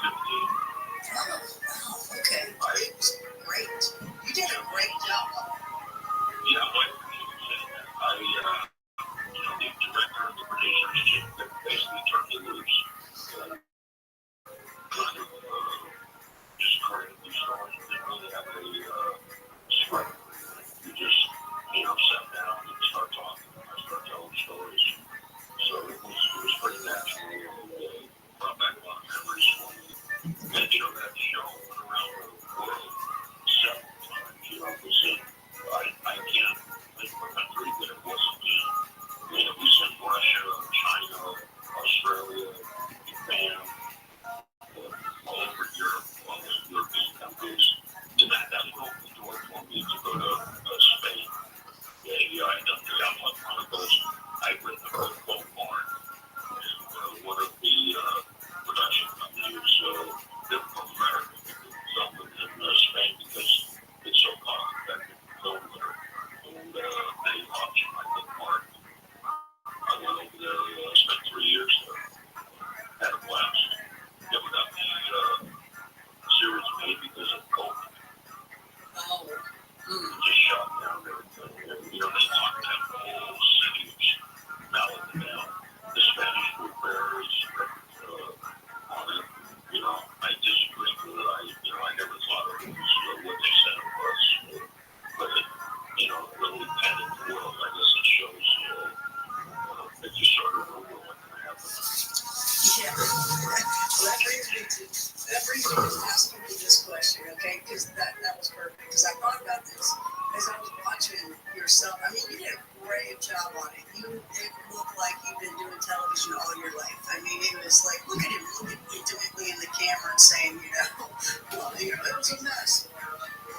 Oh, wow, okay. It was great. You did a great job. Yeah, well, I appreciate that. The director and the producers basically turned me loose. Kind of just created these stories. Didn't really have a script. You just, sat down and start talking. I start telling stories. So it was pretty natural and brought back a lot of memories for me. And, that show went around the world several times. I can't think of a country that it wasn't in. It was in Russia, China, Australia, Japan, all over Europe, all the European countries. And that opened the door for me to go to Spain. I'd done the Outlaw Chronicles. I'd written a book called Barn. And one of the production companies from America filmed it in Spain because it's so cost-effective to film there. And they optioned my book, Barn. I went over there, spent 3 years there. Had a blast. Never got the series made because of COVID. Oh. Just shot down everything. They locked down the whole city of Malaga. The Spanish were very strict on it. I disagreed with it. I never thought it was what they said it was. But it really padded the world. I guess it shows that you sort of know what can happen. Yeah. Well, that brings me to asking you this question, okay? Because that was perfect. Because I thought about this as I was watching yourself. I mean, you did a great job on it. It looked like you've been doing television all your life. I mean, it was like, look at him looking intimately in the camera and saying, it was a mess.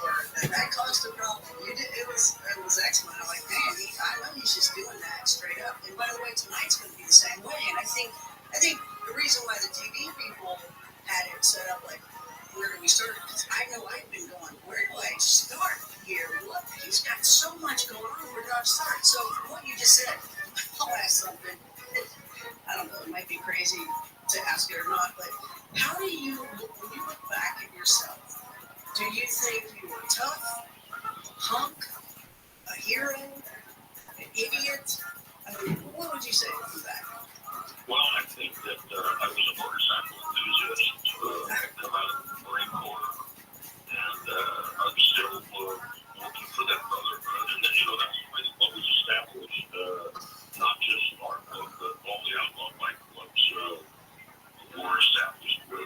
Or that caused a problem. It was excellent. I'm like, man, I know he's just doing that straight up. And by the way, tonight's going to be the same way. And I think the reason why the TV people had it set up like, where do we start? Because I know I've been going, where do I start here? What? He's got so much going on. Where do I start? So from what you just said, I'll ask something. I don't know. It might be crazy to ask it or not, but how do you, when you look back at yourself, do you think you were tough, a hunk, a hero, an idiot? I mean, what would you say looking back? Well, I think that I was a motorcycle enthusiast. I come out of the Marine Corps, and I'm still looking for that brotherhood. And then, that's what was established, not just our club, but all the outlaw bike clubs were established with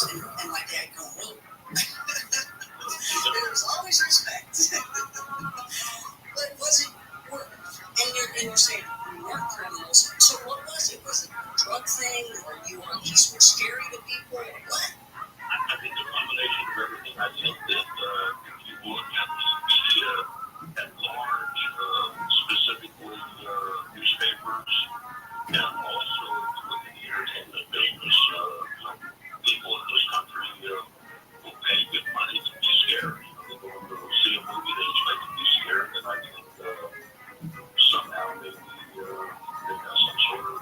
dollars, and my dad going, whoa. There was always respect. But was it work? And you're saying you weren't criminals. So what was it? Was it a drug thing, or you just were scary to people, or what? I think the combination of everything. I think that if you look at the media at large, specifically newspapers, and also if you look at the entertainment business, people in this country will pay good money to be scared. They go to see a movie, they expect to be scared, and I think somehow maybe they got some sort of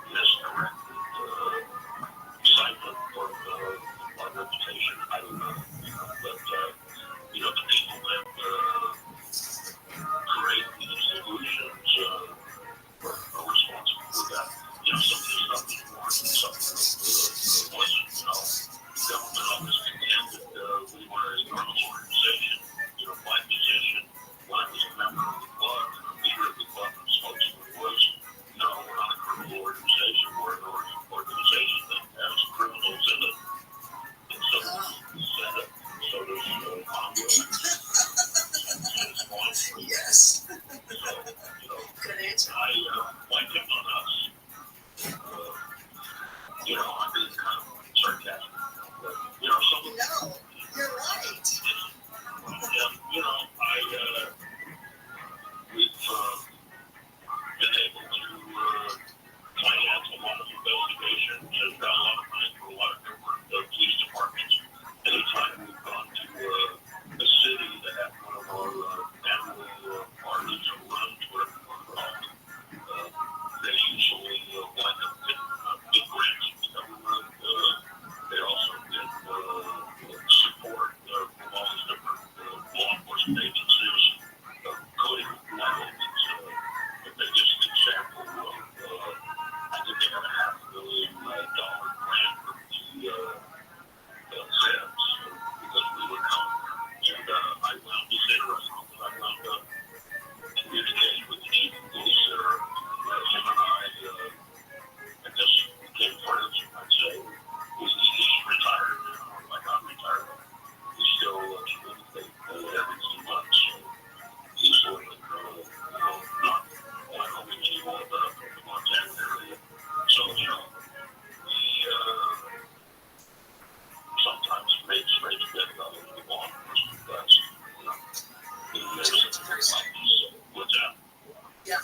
misdirected excitement of reputation. I don't know. But the people that create these solutions are responsible for that. Some of this stuff is more than something that wasn't. The government always contended we were a criminal organization. My position when I was a member of the club, and a leader of the club, and spokesman was, no, we're not a criminal organization. We're an organization that has criminals in it. And so the Senate, so does Congress. Yes. So, Good answer. why pick on us? I'm being kind of sarcastic. But, someone... No, you're right. We've been able to finance a lot of investigations and got a lot of money for a lot of different police departments. Anytime we've gone to a city that had one of our annual parties or runs, whatever you want to call it, they usually wind up getting big grants from the government. They also get support from all these different law enforcement agencies, including the biggest example of, I think they got a $500,000 grant from the feds because we were coming there. And I wound up, it's interesting, I wound up communicating with the chief of police there. Him and I guess became friends, I'd say. He's retired now, like I'm retired. We still communicate every few months. So he's sort of, not Wyoming people, but up in the Montana area. So, we sometimes make strange bets out of the law enforcement guys. What's that? Yeah,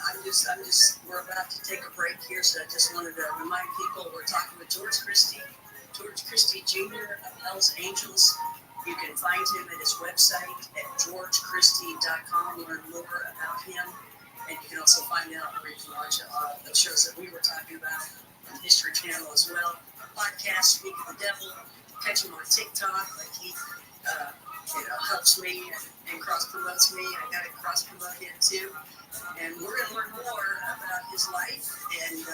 we're about to take a break here, so I just wanted to remind people we're talking with George Christie Jr. of Hell's Angels. You can find him at his website at georgechristie.com, learn more about him, and you can also find out where you can watch the shows that we were talking about on the History Channel as well. Podcast, Speak of the Devil, catch him on TikTok, like he helps me and cross-promotes me. I got to cross-promote him too. And we're going to learn more about his life and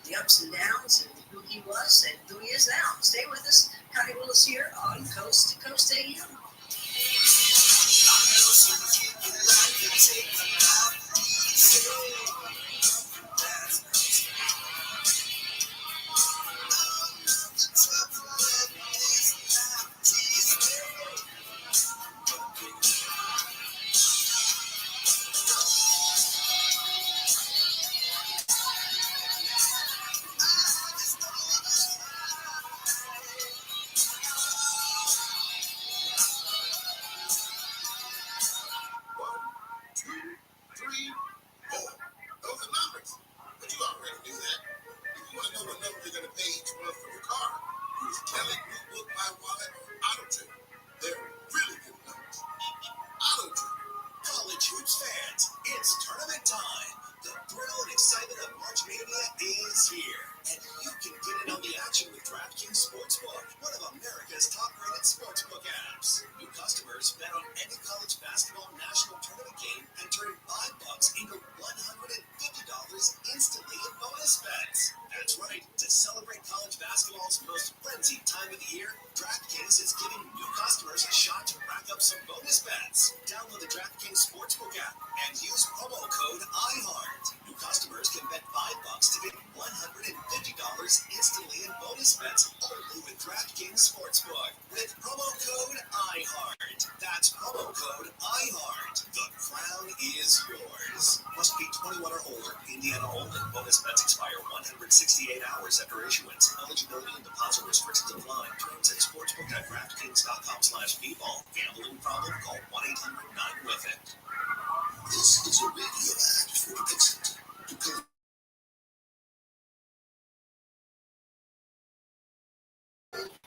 the ups and downs and who he was and who he is now. Stay with us. Connie Willis here on Coast to Coast AM. DraftKings Sportsbook with promo code IHEART. That's promo code IHEART. The crown is yours. Must be 21 or older. Indiana only. Bonus bets expire 168 hours after issuance. Eligibility and deposit restrictions apply. Terms at sportsbook.draftkings.com/bball. Gambling problem? Call 1-800-9-WITH-IT. This is a radio ad for Dixit.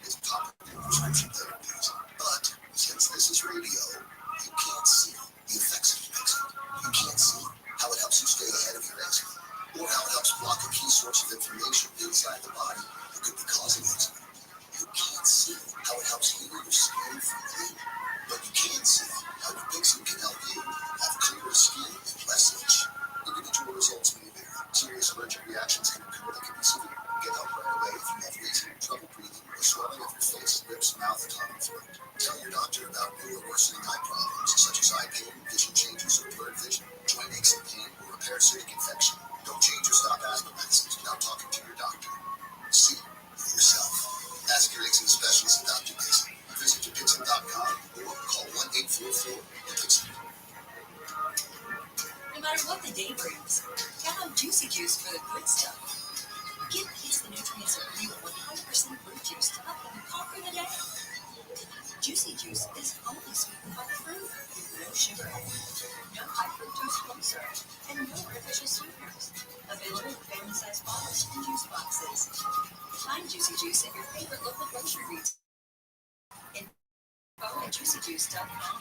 It's topical prescription therapies. But since this is radio, you can't see the effects of eczema. You can't see how it helps you stay ahead of your eczema, or how it helps block a key source of inflammation inside the body that could be causing eczema. You can't see how it helps heal your skin from within, but you can see how Dixit can help you have clearer skin and less itch. Individual results may vary. Serious allergic reactions can occur that can be severe. Get help right away if you have wheezing, trouble breathing, or swelling of your face, lips, mouth, tongue, and throat. Tell your doctor about new or worsening eye problems such as eye pain, vision changes, or blurred vision, joint aches and pain, or a parasitic infection. Don't change or stop asthma medicines without talking to your doctor. See for yourself. Ask your eczema specialist about Dixit. Visit Dixit.com or call 1-844-DIXIT. No matter what the day brings, count on Juicy Juice for the good stuff. Give kids the nutrients of real 100% fruit juice to help them conquer the day. Juicy Juice is only sweetened by fruit, with no sugar added, no high fructose corn syrup, and no artificial sweeteners. Available in family-sized bottles and juice boxes. Find Juicy Juice at your favorite local grocery retailer and at juicyjuice.com.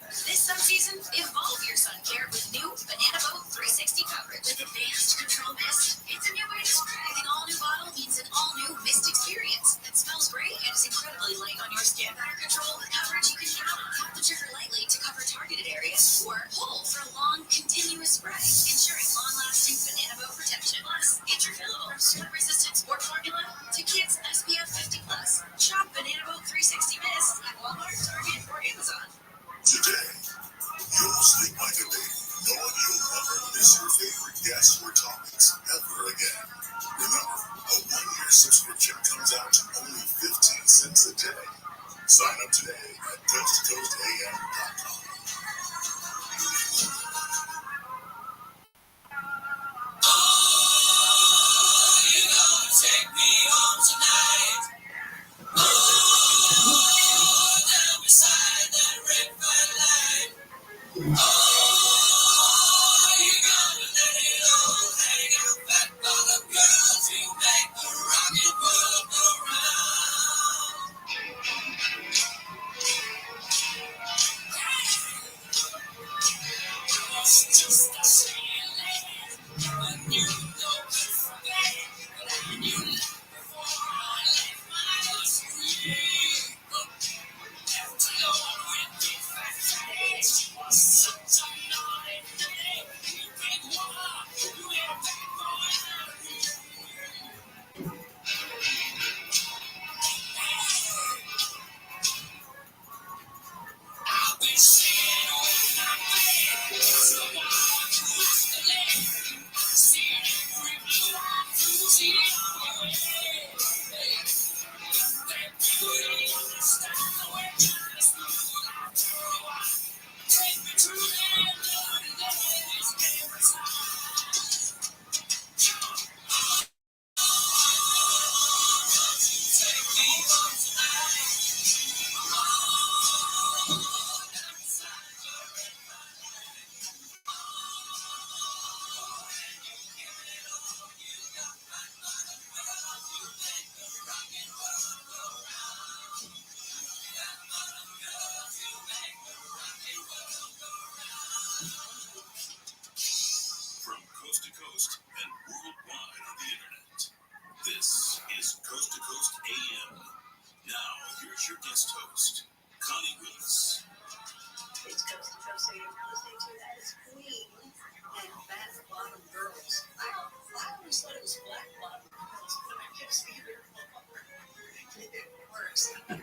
This subseason, evolve your sun care with new Banana Boat 360 coverage. With advanced control mist, it's a new way to spray. The all-new bottle means an all-new mist experience that smells great and is incredibly light on your skin. Better control with coverage you can count on. Tap the trigger lightly to cover targeted areas, or pull for a long, continuous spray, ensuring long-lasting Banana Boat protection. Plus, it's refillable, sweat-resistant sport formula to kids SPF 50+. Shop Banana Boat 360 Mist at Walmart, Target, or Amazon. Today, you'll sleep like a baby, knowing you'll never miss your favorite guests or topics ever again. Remember, a 1-year subscription comes out to only 15 cents a day. Sign up today at coasttocoastam.com. You're gonna take me home tonight. Down beside that red fire light. You're gonna let it all hang out back for the girls who make the rocket world go round. It's just a feeling when you know it's forget, but I knew before I left my house free. Left alone with big fat face, was such a naughty day. You big woman, you ain't a bad boy. I'll be singing with my band, so I push the leg. Singing every blue eye through the way. That beauty on the style where just take me to that lonely days every time. Take me home tonight. From coast to coast and worldwide on the internet. This is Coast to Coast AM. Now, here's your guest host, Connie Willis. It's Coast to Coast AM. You're listening to that is Queen and Fat Bottom Girls. I always thought it was Black Bottom Girls, but I guess either or. It works. You're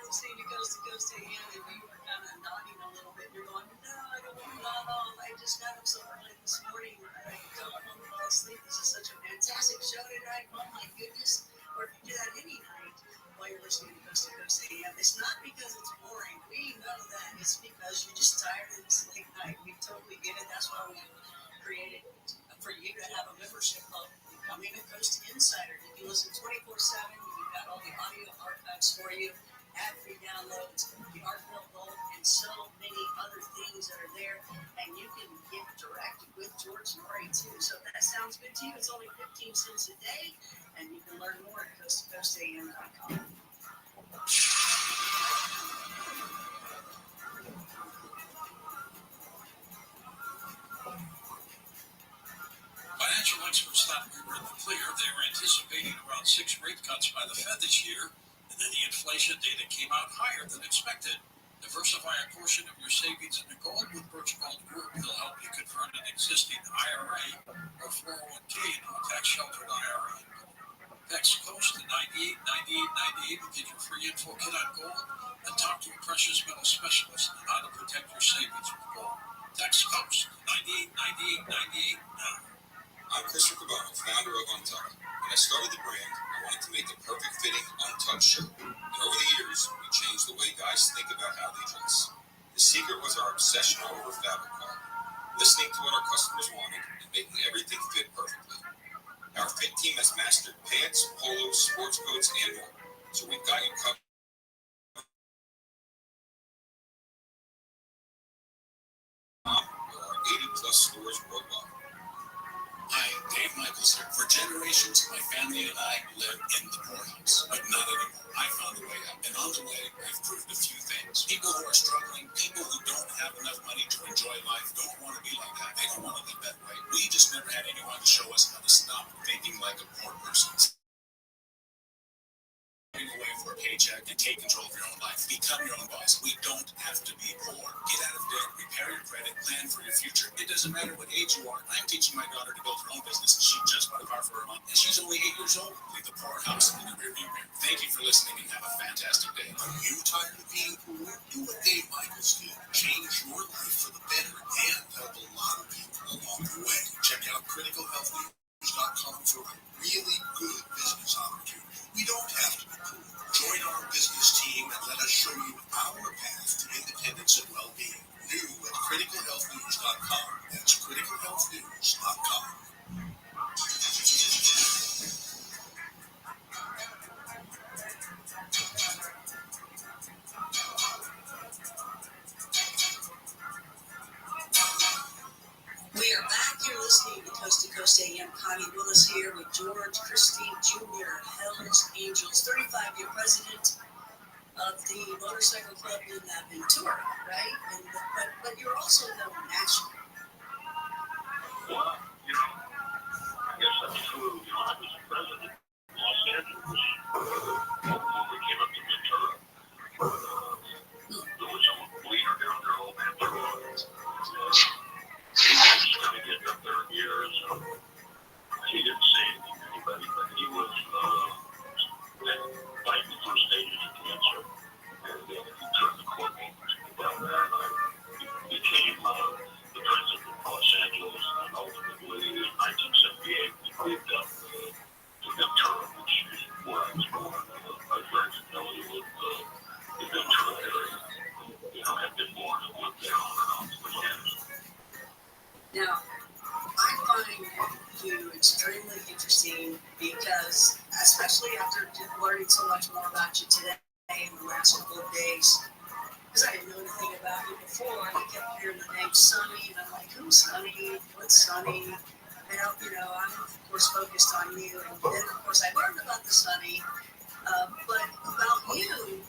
listening to Coast AM, and you were kind of nodding a little bit. You're going, no, I don't want to nod off. I just got up so early this morning. I don't want to fall asleep. This is such a fancy fantastic show tonight. Oh my goodness. Or if you do that any night while you're listening to Coast to Coast AM, it's not because it's boring. We know that. It's because you're just tired of this late night. We totally get it. That's why we created for you to have a membership club becoming a Coast Insider. You can listen 24/7. We've got all the audio archives for you, ad-free downloads, the Artful Gold, and so many other things that are there. And you can get direct with George Norrie too. So if that sounds good to you, it's only 15 cents a day, and you can learn more at coasttocoastam.com. Financial experts thought we were in the clear. They were anticipating around 6 rate cuts by the Fed this year, and then the inflation data came out higher than expected. Diversify a portion of your savings into gold with Birch Gold Group. They'll help you convert an existing IRA or 401k into a tax-sheltered IRA. Text COAST to 989898 and get your free info kit on gold and talk to a precious metal specialist on how to protect your savings with gold. Text COAST to 989898 now. I'm Christopher Cabano, founder of Untucked. When I started the brand, I wanted to make the perfect fitting Untucked shirt. And over the years, we changed the way guys think about how they dress. The secret was our obsession over fabric quality, listening to what our customers wanted and making everything fit perfectly. Our fit team has mastered pants, polos, sports coats, and more. So we've got you covered. There are 80+ stores worldwide. Hi, Dave Michaels here. For generations, my family and I lived in the poorhouse, but not anymore. I found a way out, and on the way, I've proved a few things. People who are struggling, people who don't have enough money to enjoy life, don't want to be like that. They don't want to live that way. We just never had anyone to show us how to stop thinking like a poor person. Away for a paycheck and take control of your own life. Become your own boss. We don't have to be poor. Get out of debt, repair your credit, plan for your future. It doesn't matter what age you are. I'm teaching my daughter to build her own business. She just bought a car for her mom, and she's only 8 years old. Leave the poorhouse in the rearview mirror. Thank you for listening and have a fantastic day. Are you tired of being poor? Do what Dave Michaels did. Change your life for the better and help a lot of people along the way. Check out criticalhealthnews.com for a really good business opportunity. We don't have to be poor. Join our business team and let us show you our path to independence and well-being. New at criticalhealthnews.com. That's criticalhealthnews.com. We are back. You're listening to Coast AM. Connie Willis here with George Christie Jr., Hell's Angels, 35-year president of the Motorcycle Club in Ventura, right? And but you're also known nationally. Well, I guess that's true. I was president of Los Angeles when we came up to Ventura. There was a leader down there, old man Turner. He was going to get up there in years. He didn't say anything to anybody, but he was fighting the first stages of cancer. And he turned the corner down there, and I became the president of Los Angeles. And ultimately, in 1978, we moved up to Ventura, which is where I was born. I was very familiar with the Ventura area. I've been born and lived there on and off for years. Now, I find you extremely interesting because, especially after learning so much more about you today in the last couple of days, because I didn't know anything about you before, I kept hearing the name Sonny, and I'm like, who's Sonny? What's Sonny? And, I'm, of course, focused on you, and then, of course, I learned about the Sonny, but about you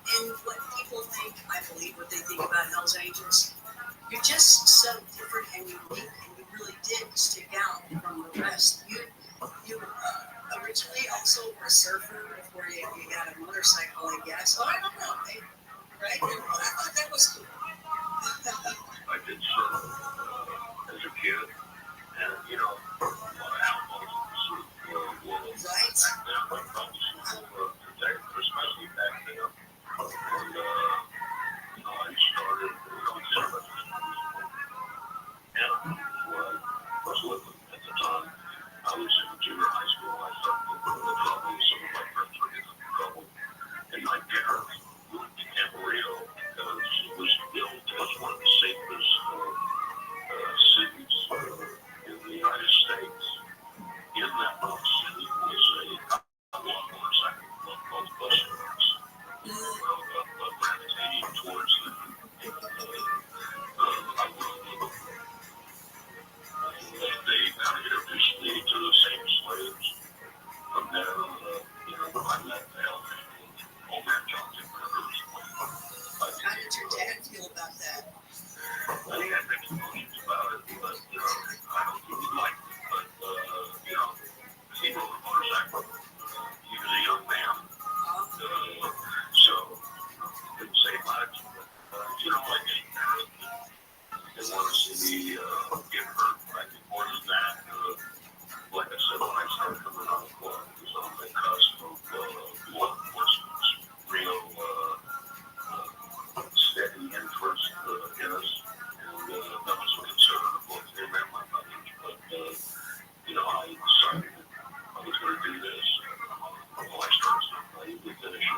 and what people think, I believe, what they think about Hell's Angels. You're just so different and unique, and you really did stick out from the rest. You originally also were a surfer before you got a motorcycle, I guess. Well, I don't know, right? I thought that was cool. I did surf as a kid, and right. Back then, I probably should have protected, especially back then. And I started surfing. And where I was living at the time, I was in junior He was a young man, so didn't say much. Like they want to see me get hurt. I think more than that, like I said, when I started coming on the club, it was on the cusp of law enforcement's real steady interest in us, and that was a concern of both him and my brothers. But I decided I was going to do this. When I started something, I usually finish it.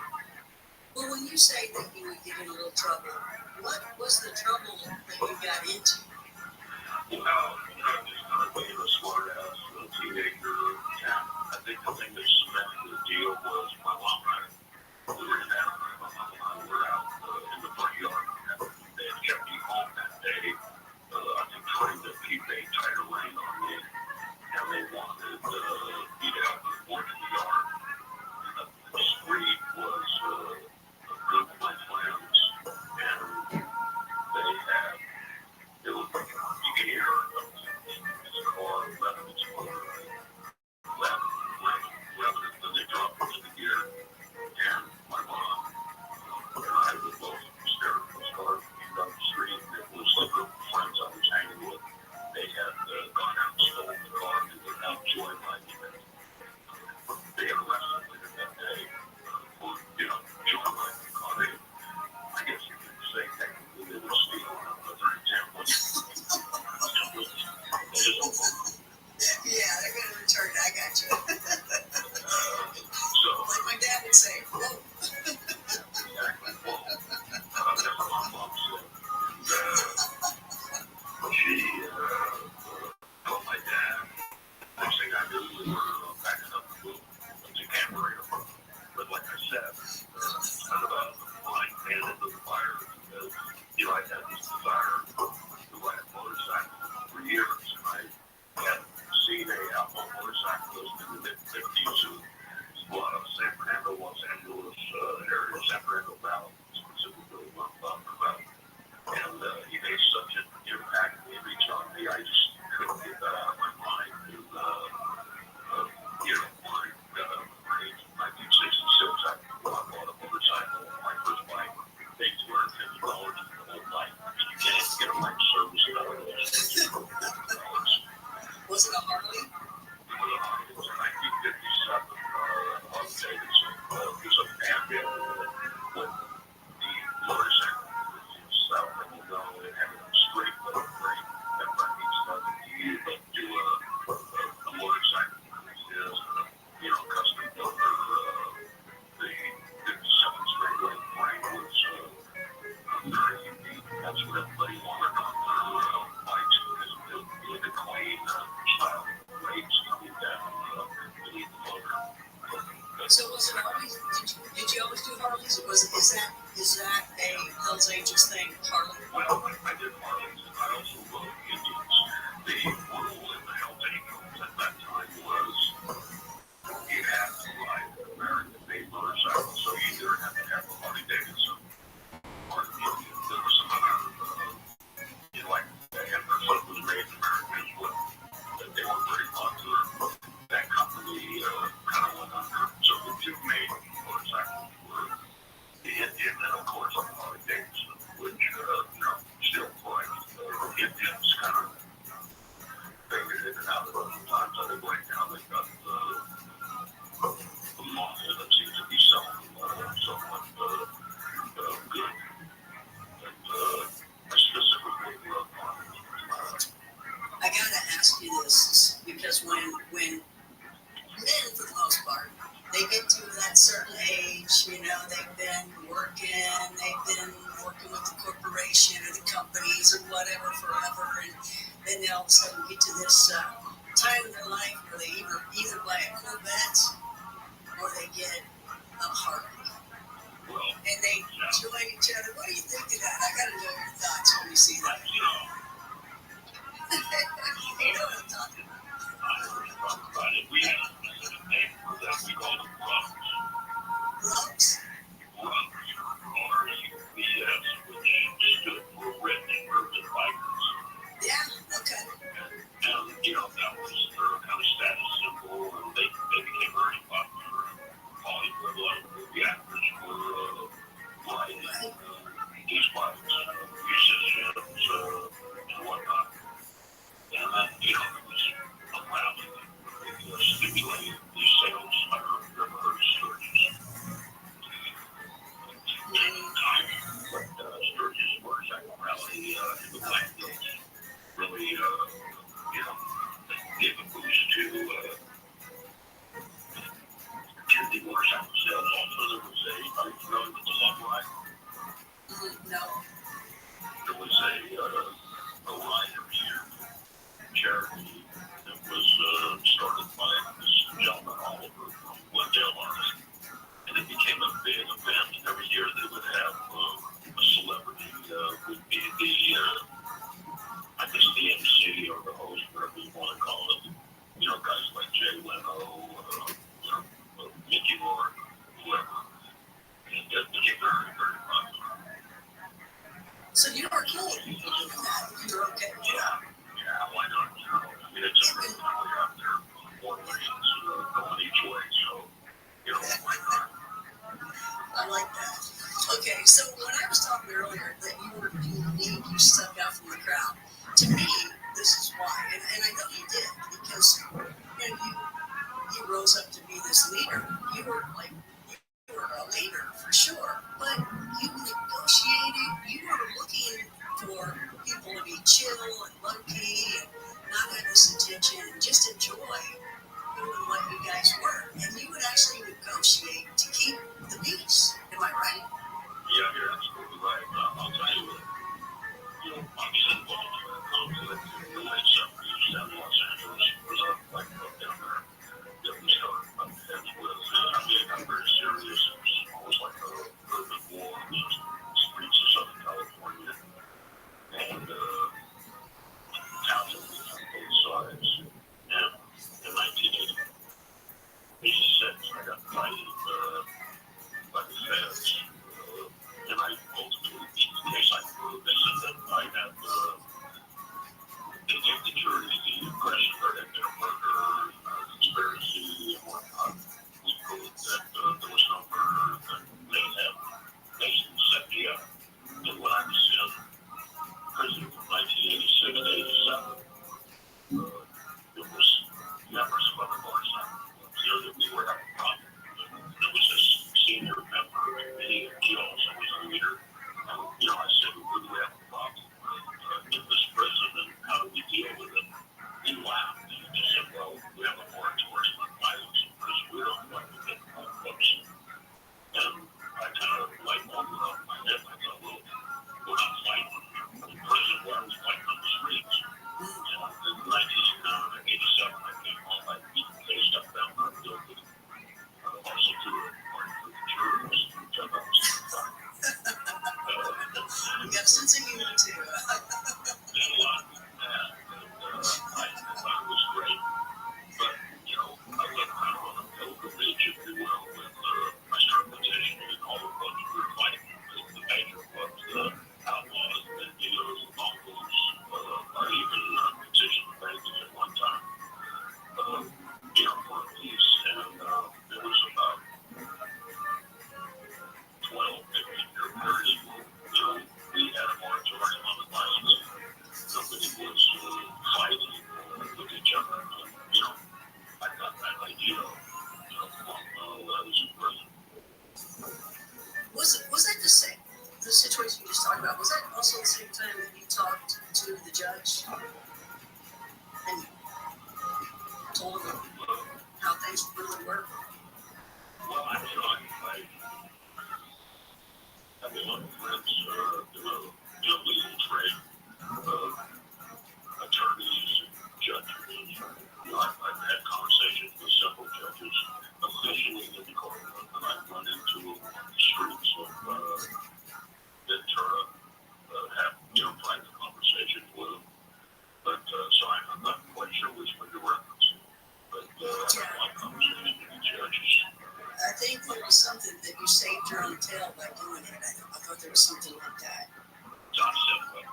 Well, when you say that you would get in a little trouble, what was the trouble that you got into? Just kind of being a smart ass teenager. And I think the thing that cemented the deal was my mom and I. We were in Anaheim. My mom and I were out in the front yard. They had kept me home that day. I think trying to keep a tighter rein on me. And they wanted me to have the board in the yard. The street was good with my plans. And they had, it was, you can hear it's a car, 11 inch motor, 11, then they dropped into the gear. And my mom and I were both staring at this car down the street. It was a group of friends I was hanging with. They had gone out and stolen the car and were out joyriding it. They had arrested later that day for, joyriding the car. I guess you could say technically they were stealing it, but their intent was Yeah, they're going to return it. I got you. so, Like my dad would say, whoa. exactly. Well, that's what my mom said. And she told my dad. Next thing I knew, we were backing up the boot to Cambria. But like I said, kind of a blind man into the fire because, I had this desire to ride a motorcycle for years. I had seen a outlaw motorcyclist in the mid-50s who was out of San Fernando, Los Angeles area, San Fernando Valley, specifically what I'm talking about. And he made such an impact and reach on me, I just couldn't get that out of my mind. And, my age, 1966, I bought a motorcycle, my first bike, paid $250 for the whole bike. You can't get a bike service nowadays. Was it a Harley? It was a Harley. It was a 1957 Harley Davidson. It was a bandit with the motorcycle itself. And it had a straight little frame. That means nothing to you, but to a motorcycle is, custom built. The 57 straight little frame was very unique. That's what everybody wanted on their bikes because it the clean style rates coming down beneath the motor. So was it Harleys? Did you always do Harleys? Is that a Hells Angels thing, Harley? Well, I did Harleys. I also rode Indians. The rule in the Hells Angels at that time was you had to ride an American-made motorcycle, so you either had to have a Harley Davidson or an Indian. There was some other, like Henderson was made in America as well. But they were pretty popular. That company kind of went under. So the two main motorcycles were the Indian and, of course, the Harley Davidson, which, still quite Indians kind of figured in and out of other times. I think right now they've got the model that seems to be selling somewhat good. And I specifically love Harley. I gotta ask you this because when men, for the most part, they get to that certain age, they've been working with the corporation or the companies or whatever forever, and then they all of a sudden get to this time in their life where they either buy a Corvette or they get a Harley. And they join each other. What do you think of that? I gotta know your thoughts when you see that. You know what I'm talking about. We had a specific name for them. We called them rugs. Rugs? Rugs. R-U-B-S, which stood for Rich Urban Bikers. Yeah, okay. And that was their kind of status symbol, and they became very No. There was a ride every year charity that was started by this gentleman, Oliver, from Glendale, Army. And it became a big event. Every year they would have a celebrity would be I guess the MC or the host, whatever you want to call it. You know, guys like Jay Leno, Mickey Rourke, whoever. And it became very, very popular. So you were killing people doing that. You were okay. Yeah, why not? You know, I mean, it's a great power out there. More lanes going each way, so, you know, why not? I like that. Okay, so when I was talking earlier that you were unique, you stuck out from the crowd. To me, this is why, and I know you did, because you know, you rose up to be this leader. You were a leader for sure, but you negotiated. You were looking for people to be chill and low key and not have this attention and just enjoy doing what you guys were. And you would actually negotiate to keep the peace. Am I right? Yeah, you're absolutely right. I'll tell you what, you know, obviously, conflict in the late 70s down in Los Angeles was a fight club down there that we started up heads with. I mean, it got very serious. It was almost like a urban war on the streets of Southern California. And casualties on both sides. And in 1986, I got invited by the feds. And I ultimately beat the case I proved. They said that I had, they gave the jury the impression there had been a murder, conspiracy, and whatnot. We proved that there was no murder, that they had basically set me up. And when I was in prison from 1986 to 87, it was members of other bars that we were having problems. There was this senior member of the committee, he also was a leader. You know, I said, "Who do we have a problem in this prison, and how do we deal with it?" He laughed. He said, "Well, we have a moratorium on violence in prison. We don't like to get folks." And I kind of light bulb went off my head. I thought, well, we're not fighting in prison. Why are we fighting on the streets? And in 1987, I came home. I beat the case up, found not guilty. Also, to a part of the jurors, which I thought was fun. You got a sense of humor too. And a lot of people had, and I thought it was great. But, you know, I went kind of on a pilgrimage, if you will, with I started petitioning in all the clubs we were fighting, the major clubs, the Outlaws, the dealers, the Mongols. I even petitioned the banks at one time, you know, for a peace. And there was about 12, 15-year period where, you know, we had a moratorium on the violence. Nobody was fighting with each other. And, you know, I got that idea, you know, from I was in prison. Was that the same? The situation you just talked about, was that also the same time that you talked to the judge and told him how things really were? Well, I mean, I have a lot of friends in the legal trade, attorneys and judges. You know, I've had conversations with several judges officially in the courtroom, and I've run into them on the streets of Ventura, have, you know, private conversations with them. But, so I'm not quite sure which one you're referencing. But I've had a lot of conversations with the judges. I think there was something that you saved your own tail by doing it. I thought there was something like that. John said, well,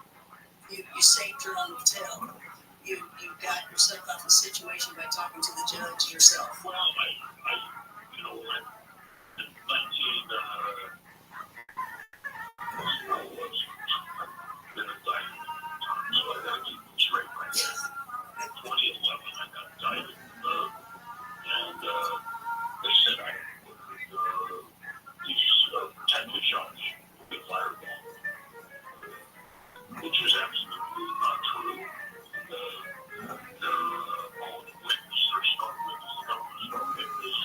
you saved your own tail. You got yourself out of the situation by talking to the judge yourself. Well, I you know, in 19, I was been indicted a long time, so I got to keep them straight right there. In 2011, I got indicted, and they said I would these protective shots would be fired on, which is absolutely not true. All the witnesses, star witnesses, star witnesses,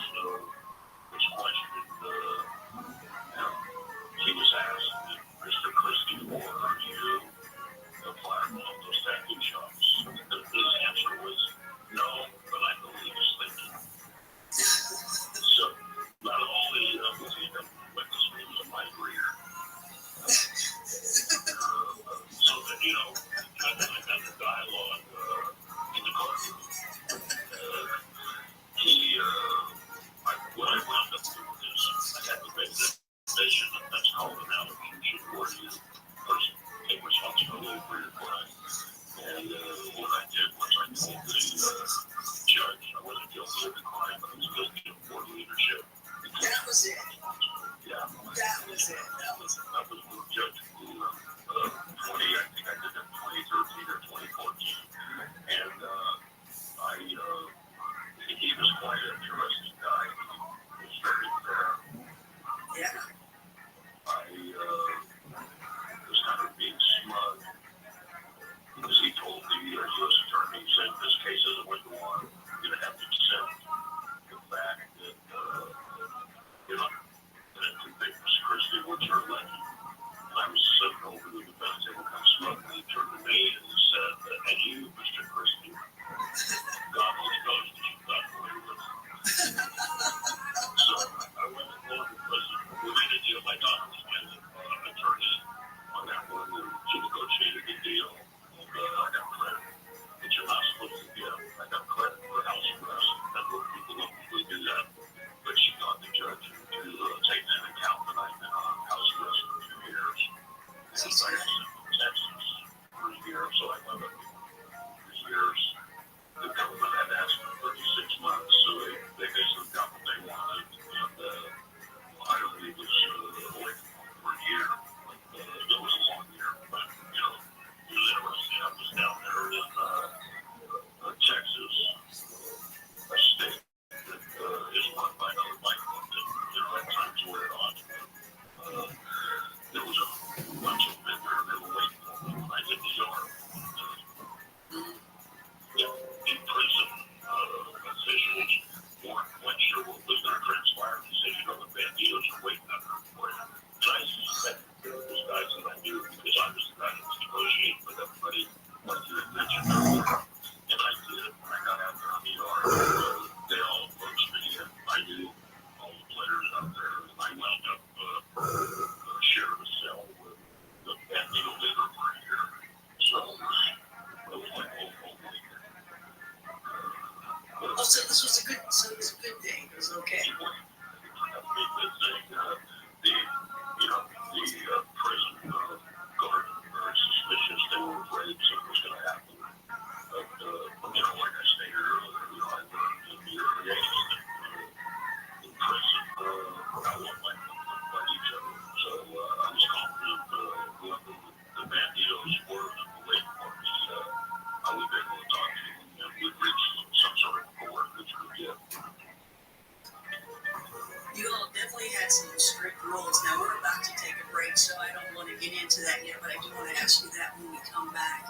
got some strict rules. Now we're about to take a break, so I don't want to get into that yet, but I do want to ask you that when we come back.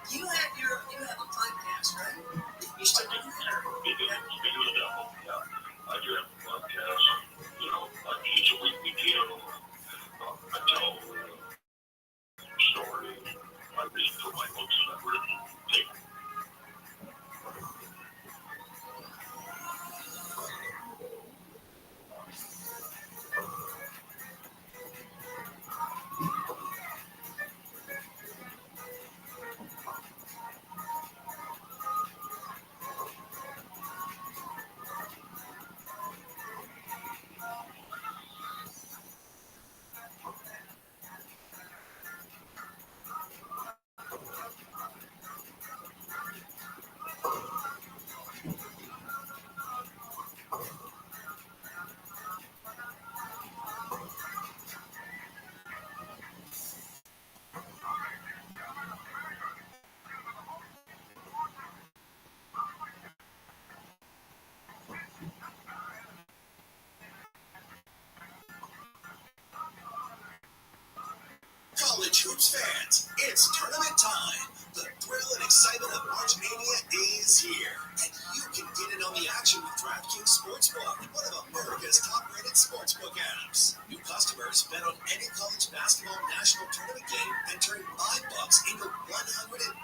You have a podcast, right? You still do that? We do a double, yeah. I do have a podcast, like each week we deal. I tell stories. I read from my books that I've written. College hoops fans, it's tournament time. The thrill and excitement of March Mania is here, and you can get in on the action with DraftKings Sportsbook, one of America's top-rated sportsbook apps. New customers bet on any college basketball national tournament game and turn $5 into $150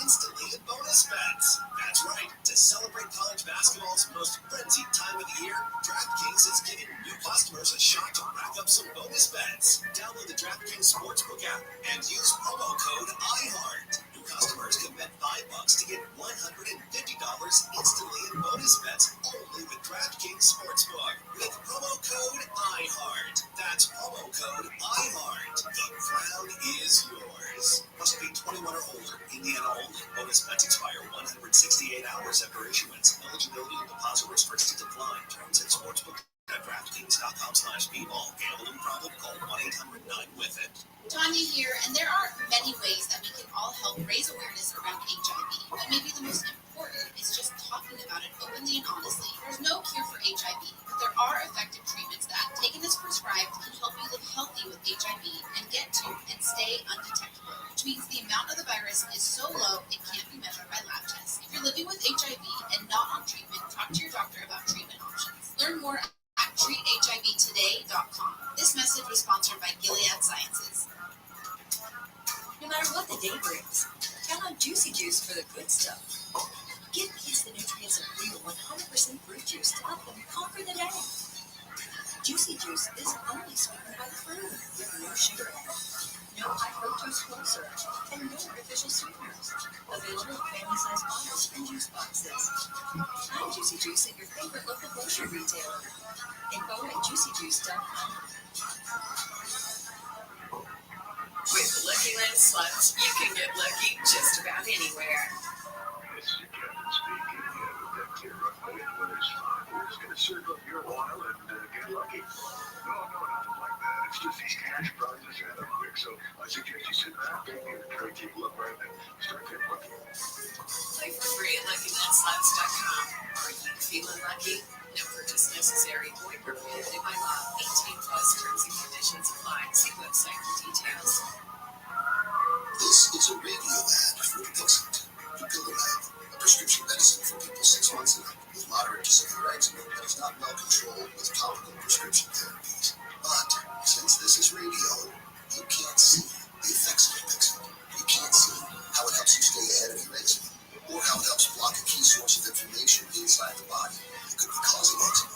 instantly in bonus bets. That's right. To celebrate college basketball's most frenzied time of the year, DraftKings is giving new customers a shot to rack up some bonus bets. Download the DraftKings Sportsbook app and use promo code IHEART. New customers can bet $5 to get $150 instantly in bonus bets only with DraftKings Sportsbook with promo code IHEART. That's promo code IHEART. The crown is yours. Must be 21 or older. Indiana only. Bonus bets expire 168 hours after issuance. Eligibility and deposit restrictions apply. Terms at sportsbook at DraftKings.com/bball. Gambling problem? Call 1-800-9-WITH-IT. Tanya here, and there are many ways that we can all help raise awareness around HIV, but maybe the most important is just talking about it openly and honestly. There's no cure for HIV, but there are effective treatments that, taken as prescribed, can help you live healthy with HIV and get to and stay undetectable, which means the amount of the virus is so low it can't be measured by lab tests. If you're living with HIV and not on treatment, talk to your doctor about treatment options. Learn more at treathivtoday.com. This message was sponsored by Gilead Sciences. No matter what the day brings, count on Juicy Juice for the good stuff. Give kids the nutrients of real 100% fruit juice to help them conquer the day. Juicy Juice is only sweetened by the fruit, with no sugar added, no high fructose corn syrup, and no artificial sweeteners. Available in family-sized bottles and juice boxes. Find Juicy Juice at your favorite local grocery retailer. Info at juicyjuice.com. With Lucky Land Slots, you can get lucky just about anywhere. This is Captain speaking. With that clear runway and the weather's fine, we're just going to circle up here a while and get lucky. No, nothing like that. It's just these cash prizes add up quick, so I suggest you sit back, take your tray table up right and start getting lucky. Play for free at LuckyLandSlots.com. Are you feeling lucky? No purchase necessary. Void where prohibited by law. 18+ terms and conditions apply. See website for details. This is a radio ad for Dixit. Dupilumab, a prescription medicine for people 6 months and up with moderate to severe eczema that is not well controlled with topical prescription therapies. But since this is radio, you can't see the effects of Dixit. You can't see how it helps you stay ahead of your eczema, or how it helps block a key source of inflammation inside the body that could be causing eczema.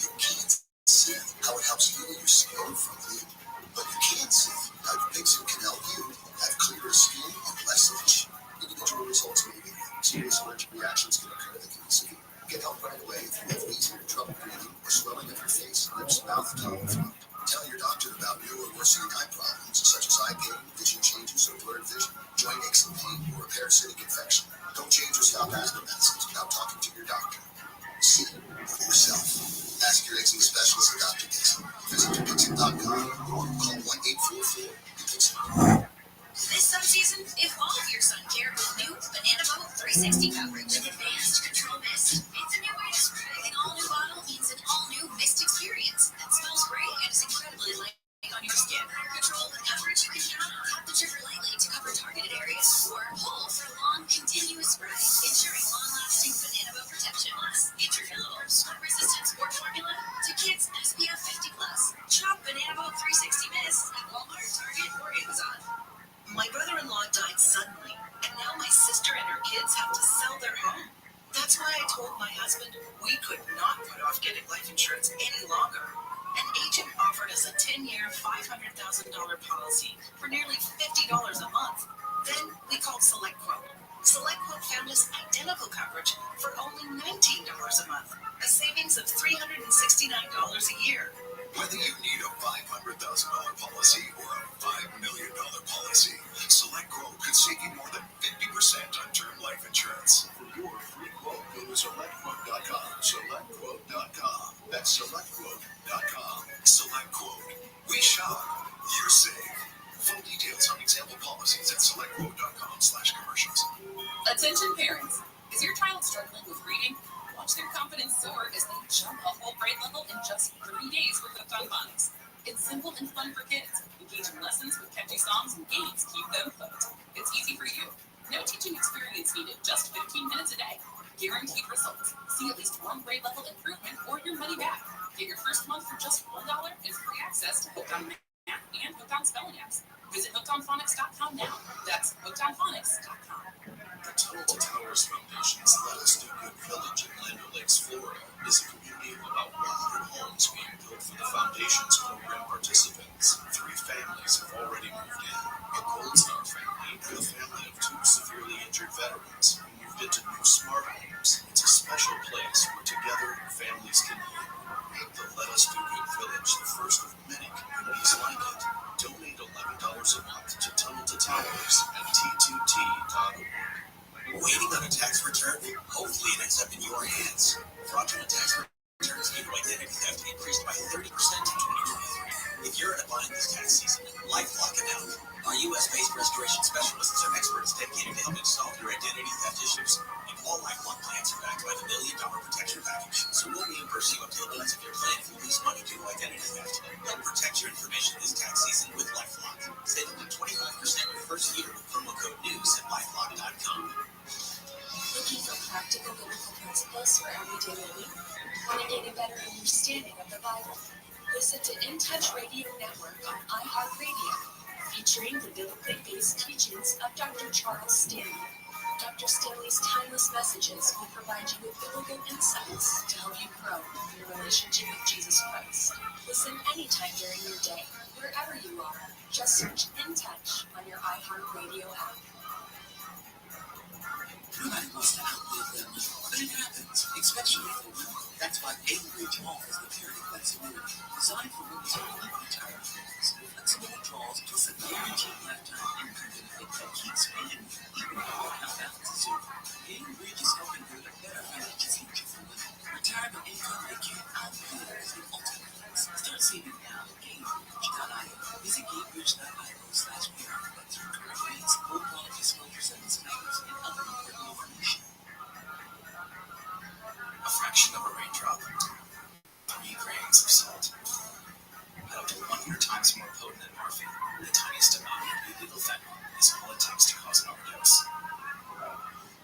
You can't see how it helps heal your skin from bleeding, but you can see how Dupixent can help you have clearer skin and less itch. Individual results may vary. Serious allergic reactions can occur that can be severe. Get help right away if you have wheezing, trouble breathing, or swelling of your face, lips, mouth, tongue, and throat. Tell your doctor about new or worsening eye problems such as eye pain, vision changes, or blurred vision, joint aches and pain, or a parasitic infection. Don't change or stop asthma medicines without talking to your doctor. See for yourself. Ask your eczema specialist about Dupixent. Visit Dupixent.com or call 1-844-DUPIXENT. This subseason, evolve your sun care with new Banana Boat 360 coverage with advanced control mist. It's a new way to spray. An all-new bottle means an all-new mist experience. life insurance any longer. An agent offered us a 10-year, $500,000 policy for nearly $50 a month. Then we called SelectQuote. SelectQuote found us identical coverage for only $19 a month, a savings of $369 a year. Whether you need a $500,000 policy or a $5 million policy, SelectQuote could save you more than 50% on term life insurance. For your free quote, go to SelectQuote.com. SelectQuote.com. That's SelectQuote.com. SelectQuote. We shop. You save. Full details on example policies at SelectQuote.com/commercials. Attention parents, is your child struggling with reading? Watch their confidence soar as they jump a whole grade level in just 3 days with Hooked on Phonics. It's simple and fun for kids. Engaging lessons with catchy songs and games keep them hooked. It's easy for you. No teaching experience needed, just 15 minutes a day. Guaranteed results. See at least 1 grade level improvement or your money back. Get your first month for just $1 and free access to Hooked on Math and Hooked on Spelling apps. Visit hookedonphonics.com now. That's hookedonphonics.com. The Tunnel to Towers Foundation's Let Us Do Good Village in Land O'Lakes, Florida, is a community of about 100 homes being built for the foundation's program participants. 3 families have already moved in. A Gold Star family and a family of 2 severely injured veterans who moved into new smart homes. It's a special place where together families can live. The Let Us Do Good Village, the first of many communities like it. Donate $11 a month to Tunnel to Towers at T2T.org. Waiting on a tax return? Hopefully it ends up in your hands. Fraudulent tax returns due to identity theft increased by 30% in 2023. If you're in a bind this tax season, LifeLock can help. Our U.S.-based restoration specialists are experts dedicated to helping solve your identity theft issues. And all LifeLock plans are backed by the $1 Million Protection Package. So we'll reimburse you up to the limits of your plan if you lose money due to identity theft. Help protect your information this tax season with LifeLock. Save up to 25% your first year with promo code NEWS at LifeLock.com. Looking for practical biblical principles for everyday living? Want to gain a better understanding of the Bible? Listen to In Touch Radio Network on iHeartRadio, featuring the biblically based teachings of Dr. Charles Stanley. Dr. Stanley's timeless messages will provide you with biblical insights to help you grow in your relationship with Jesus Christ. Listen anytime during your day, wherever you are. Just search In Touch on your iHeartRadio app. Nobody wants to outlive them, but it happens, especially for women. That's why Bainbridge Hall is the purity flexibility designed for women who want retired friends. Flexible withdrawals plus a guaranteed lifetime income benefit that keeps paying even when workout balance is over. Bainbridge is helping build a better financial future for women. Retirement income they can't outlive is the ultimate flex. Start saving now at Gainbridge.io. Visit Gainbridge.io/purity for current rates, full quality disclosures and disclaimers, and other important information. A fraction of a raindrop, 3 grains of salt, up to 100 times more potent than morphine. The tiniest amount of illegal fentanyl is all it takes to cause an overdose.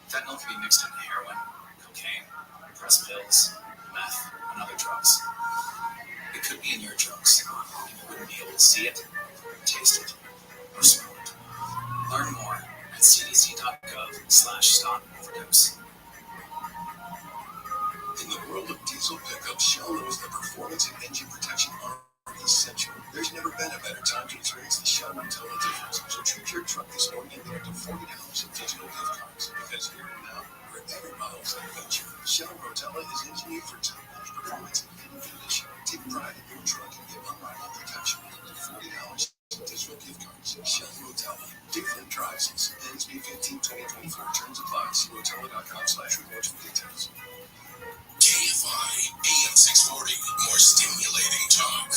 Fentanyl can be mixed into heroin, cocaine, press pills, meth, and other drugs. It could be in your drugs, and you wouldn't be able to see it, taste it, or smell it. Learn more at cdc.gov/stop-overdose. In the world of diesel pickups, Shell knows that performance and engine protection are essential. There's never been a better time to experience the Shell Rotella difference. So treat your truck this morning and get up to $40 in digital gift cards. Because here and now, for every model's an adventure, Shell Rotella is engineered for top-notch performance and hidden condition. Take pride in your truck and get unrivaled protection with up to $40 in digital gift cards. Shell Rotella. Different drives. Ends May 15, 2024. Terms apply. See Rotella.com/rewards for details. KFI AM 640, more stimulating talk.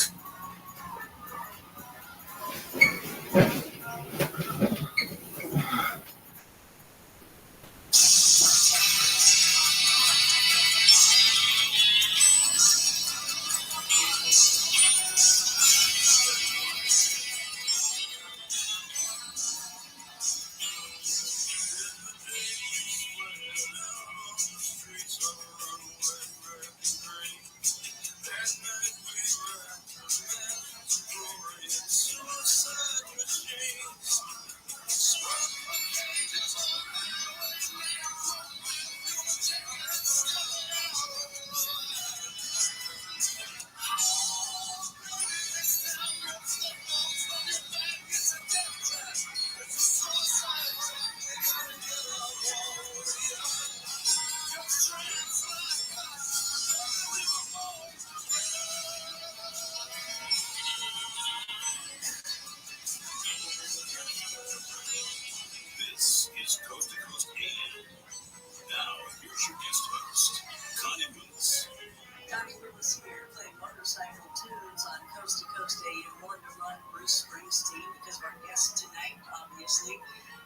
Connie Willis here, playing motorcycle tunes on Coast to Coast AM. Born to Run, Bruce Springsteen, because of our guest tonight, obviously.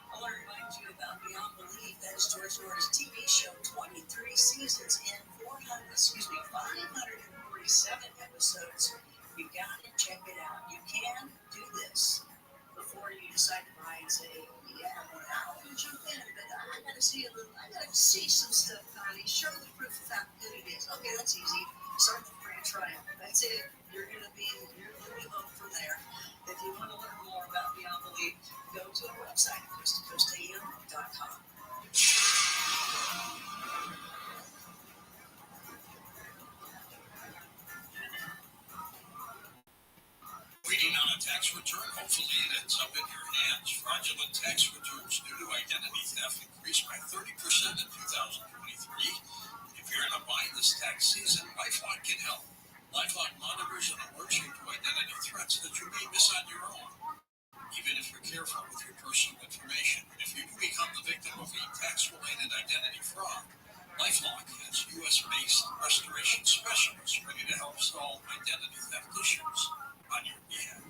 I want to remind you about Beyond Belief. That is George Norris' TV show, 23 seasons and 547 episodes. You got to check it out. You can do this before you decide to buy and say, yeah, well, I can jump in, but I got to see some stuff, Connie. Show the proof of how good it is. Okay, that's easy. Start the free trial. That's it. You're going to be hooked from there. If you want to learn more about Beyond Belief, go to our website, coasttocoastam.com. Waiting on a tax return? Hopefully it ends up in your hands. Fraudulent tax returns due to identity theft increased by 30% in 2023. If you're in a bind this tax season, LifeLock can help. LifeLock monitors and alerts you to identity threats that you may miss on your own, even if you're careful with your personal information. If you do become the victim of a tax-related identity fraud, LifeLock has U.S.-based restoration specialists ready to help solve identity theft issues on your behalf.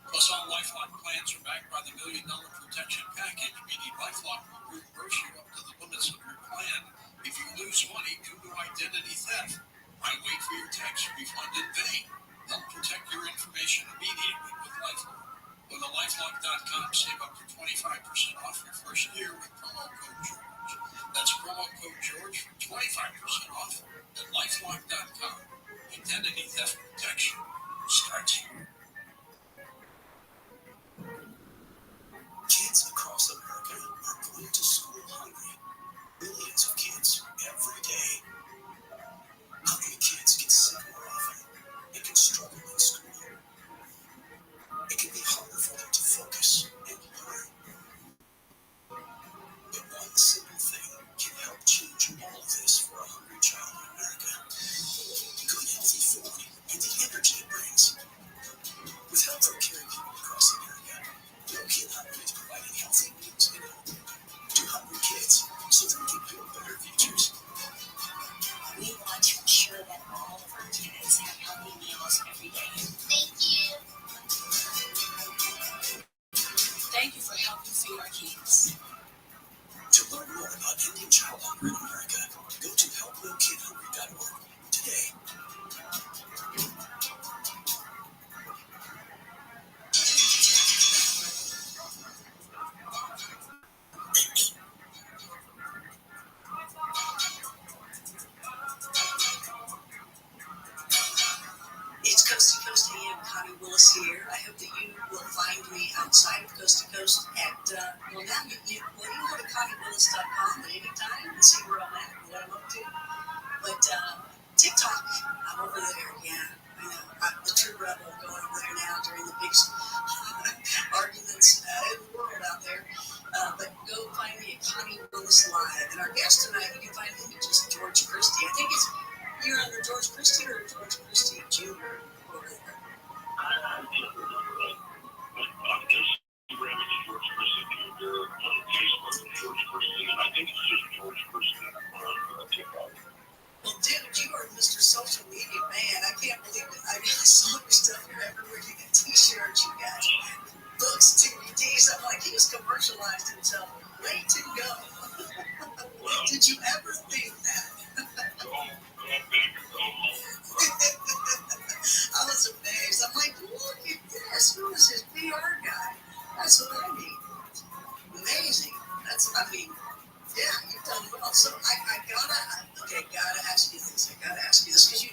Plus, all LifeLock plans are backed by the $1 Million Protection Package, meaning LifeLock will reimburse you up to the limits of your plan if you lose money due to identity theft. Why wait for your tax refund in vain? Help protect your information immediately with LifeLock. Go to LifeLock.com, save up to 25% off your first year with promo code George. That's promo code George for 25% off at LifeLock.com. Identity theft protection starts here. Kids across America are going to school hungry. Millions of kids every day. Hungry kids get sick more often and can struggle in school. It can be harder for them to focus and learn. But one simple thing can help change all of this for a hungry child in America. Good healthy food and the energy it brings. With help from caring people across America, No Kid Hungry is providing healthy meals and hope to hungry kids so they can build better futures. We want to ensure that all of our kids have healthy meals every day. Thank you. Thank you for helping feed our kids. To learn more about ending child hunger in America, go to helpnokidhungry.org today. It's Coast to Coast AM, Connie Willis here. I hope that you will find me outside of Coast to Coast at, you can go to ConnieWillis.com at any time and see where I'm at and what I'm up to. But TikTok, I'm over there, yeah. I know, I'm the true rebel going over there now during the big arguments in the world out there. But go find me at Connie Willis Live. And our guest tonight, you can find him at just George Christie. I think you're under George Christie or George Christie Jr. over there. I'm just Instagram is George Christie Jr. On Facebook is George Christie, and I think it's just George Christie on TikTok. Well, dude, you are Mr. Social Media Man. I can't believe it. I saw your stuff here everywhere. You got T-shirts, you got books, DVDs. I'm like, he just commercialized himself way too go. Did you ever think that? I was amazed. I'm like, look at this. Who is his PR guy? That's what I need. Amazing. Yeah, you've done well. So I gotta ask you this. Because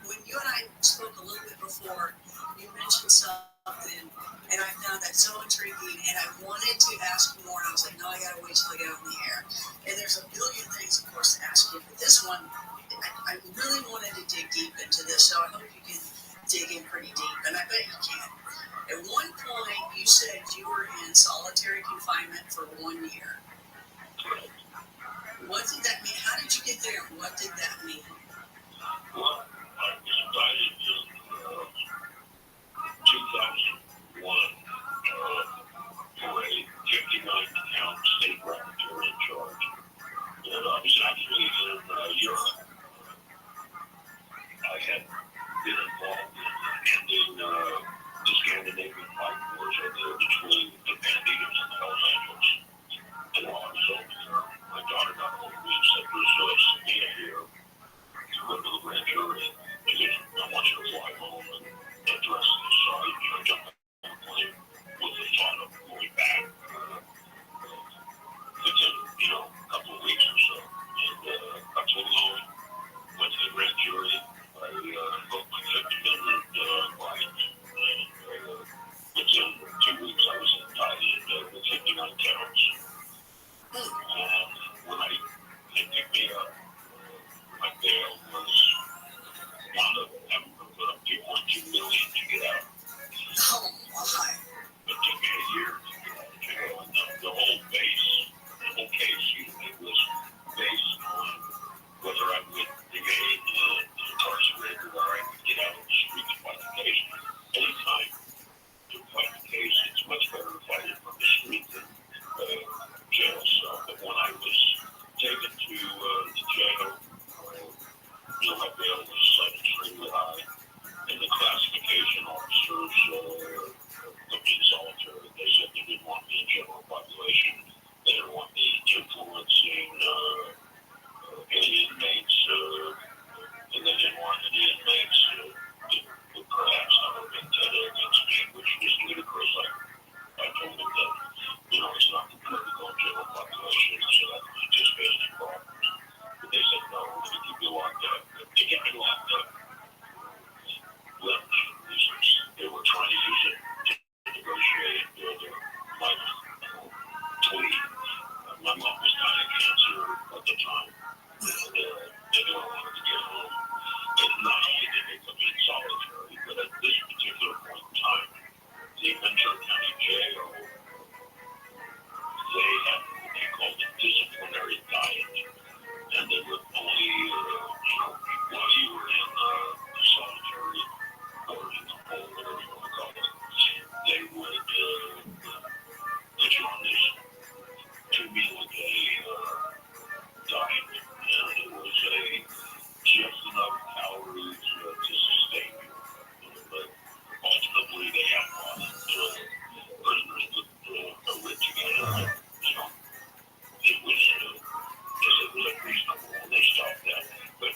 when you and I spoke a little bit before, you mentioned something, and I found that so intriguing, and I wanted to ask you more, and I was like, no, I gotta wait till I get on the air. And there's a billion things, of course, to ask you, but this one, I really wanted to dig deep into this, so I hope you can dig in pretty deep, and I bet you can. At one point, you said you were in solitary confinement for 1 year. What did that mean? How did you get there? What did that mean? Well, I was indicted in 2001 for a 59-count state racketeering charge. And I was actually in Europe. I had been involved in ending the Scandinavian fight wars between the Banditos and the Hells Angels. And while I was over there, my daughter got hold of me and said, "There's a subpoena here to go to the grand jury. I want you to fly home and address this." So I jumped on the plane with the thought of going back within, a couple of weeks or so. And I flew home, went to the grand jury. I wrote my 50-minute right, and within 2 weeks I was indicted with 59 counts. And when they picked me up, my bail was wound up having to put up $2.2 million to get out. Oh my! It took me a year to get out of jail, and the whole case, was based on whether I would remain incarcerated or I could get out on the street to fight the case. Anytime to fight the case, it's much better to fight it from the street than jail cell. But when I was taken to the jail, my bail was set extremely high, and the classification officers put me in solitary. They said they didn't want me in general population. They didn't want me influencing any inmates, and they didn't want any inmates that would perhaps have a vendetta against me, which is ludicrous. I told them that, it's not the political and general population, so that was just basic problems. But they said, no, we're going to keep you locked up. They kept me locked up. Leverage reasons. They were trying to use it to negotiate their life plea. My mom was dying of cancer at the time, and they knew I wanted to get home. And not only did they put me in solitary, but at this particular point in time, the Ventura County Jail, they had what they called a disciplinary diet, and they would only, while you were in solitary or in the hole, whatever you want to call it, they would put you on this 2-meal-a-day diet, and it was just enough calories to sustain you. But ultimately, they had a lot of prisoners that lived together. It was reasonable, and they stopped that. But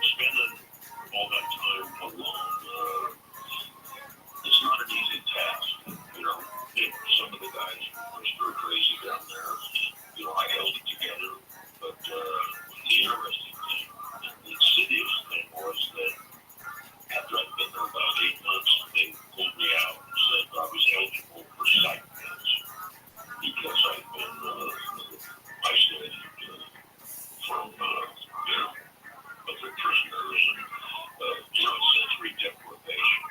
spending all that time alone, it's not an easy task. Some of the guys were stir crazy down there. I held it together, but the interesting thing, the insidious thing was that after I'd been there about 8 months, they pulled me out and said I was eligible for psych meds because I'd been isolated from, other prisoners and, sensory deprivation.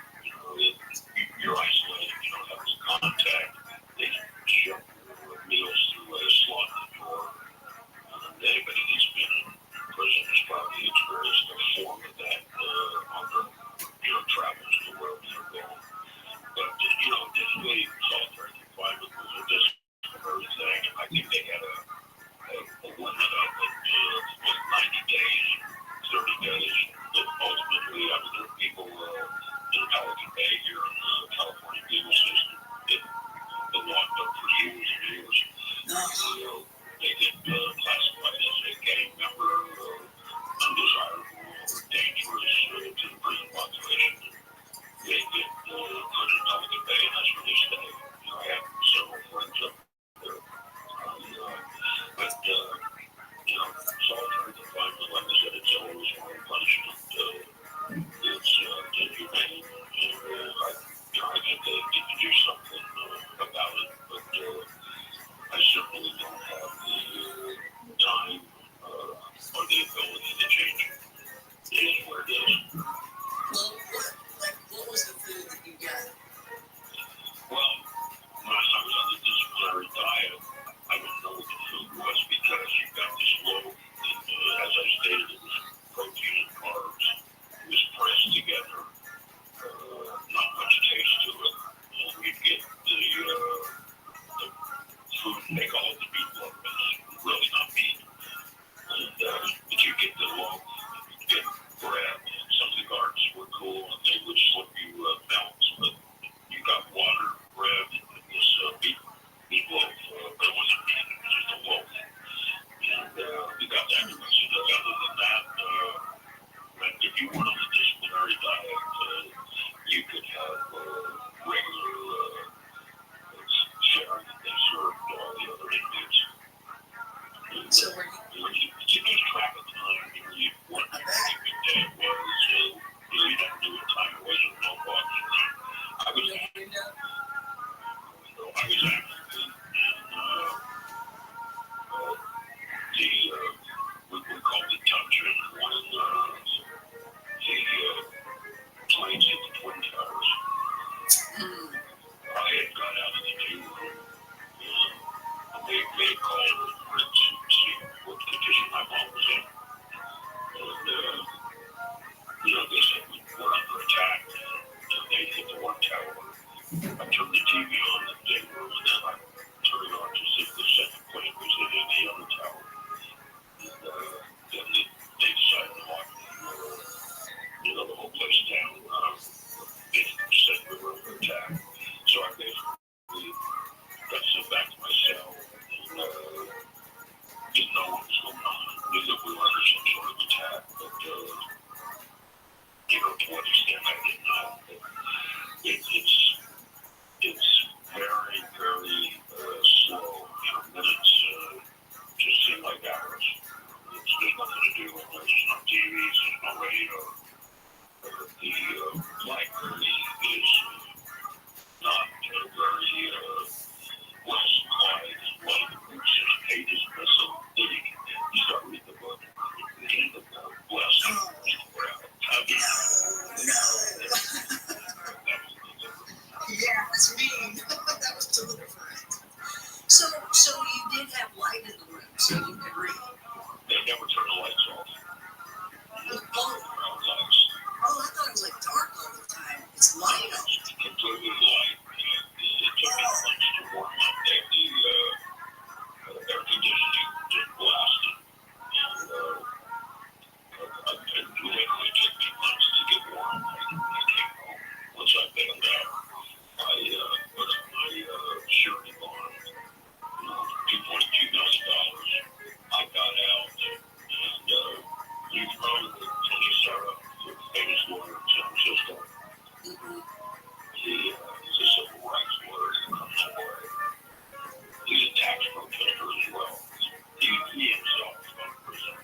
You're isolated, you don't have any contact. They shove your meals through a slot in the door. Anybody that's been in prison has probably experienced a form of that on their travels to wherever they're going. But, initially, solitary confinement was a disciplinary thing, and I think they had a limit of it, 90 days, 30 days. But ultimately, there are people in Pelican Bay here in the California legal system that have been locked up for years and years. They get classified as a gang member, undesirable, or dangerous to the prison population. They get put in Pelican Bay, and that's where they stay. I have several friends up there. But solitary confinement, like I said, it's always one punishment. It's inhumane, and I think they need to do something about it. But I certainly don't have the time or the ability to change it. It is what it is. Well, what was the food that you got? Well, when I was on the disciplinary diet, I didn't know what the food was because you got this loaf that, as I stated, it was protein and carbs. It was pressed together, not much taste to it. And you'd get the food, they call it the beef loaf, but it's really not meat. And but you get the loaf, you get bread, and some of the carbs were cool, you could have regular sharing that they served all the other inmates. So were you? You lose track of time. You wonder how big day it was. You never knew what time it was. There was no clock. I was actually in we called it dungeon when the planes hit the Twin Towers. I had got out of the Q room and they called to see what condition my mom was in. And, they said we're under attack. And they hit the one tower. I turned the TV on in the day room and then I turned it on to see if the second plane was hitting the other tower. And then they decided to lock the whole place down. 50% we were under attack. So I basically got sent back to my cell and didn't know what was going on. Knew that we were under some sort of attack, but to what extent I didn't know. It's very, very slow. Minutes just seem like hours. There's nothing to do. There's no TVs, there's no radio. The library is not very well supplied. A lot of the books, there's pages missing. You start reading the book, and the end of the lesson is crap. Yeah, that's mean. That was deliberate. So you did have light in the room, so you could read. They never turn the lights off. Oh, I thought it was like dark all the time. It's light out. It's completely light. It took me months to warm up. The air conditioning just blasted. And it literally took me months to get warm. I came home. Once I bailed out, I put up my surety bond, $2.2 million. I got out, and you've heard of Tony Sarah, the famous lawyer in San Francisco. He's a civil rights lawyer in Illinois. He's a tax protester as well. He himself is going to prison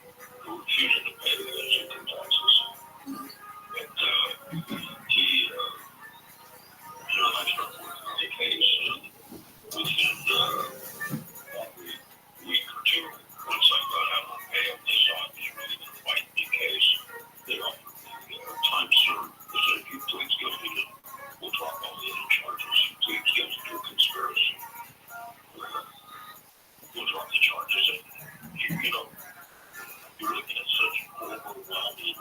for refusing to pay his income taxes. But I started working on the case, and within every week or two, once I got out on bail, they saw I was really going to fight the case. They offered me time served. They said, if you plead guilty, we'll drop all the other charges. If you plead guilty to a conspiracy, we'll drop the charges. And you're looking at such overwhelming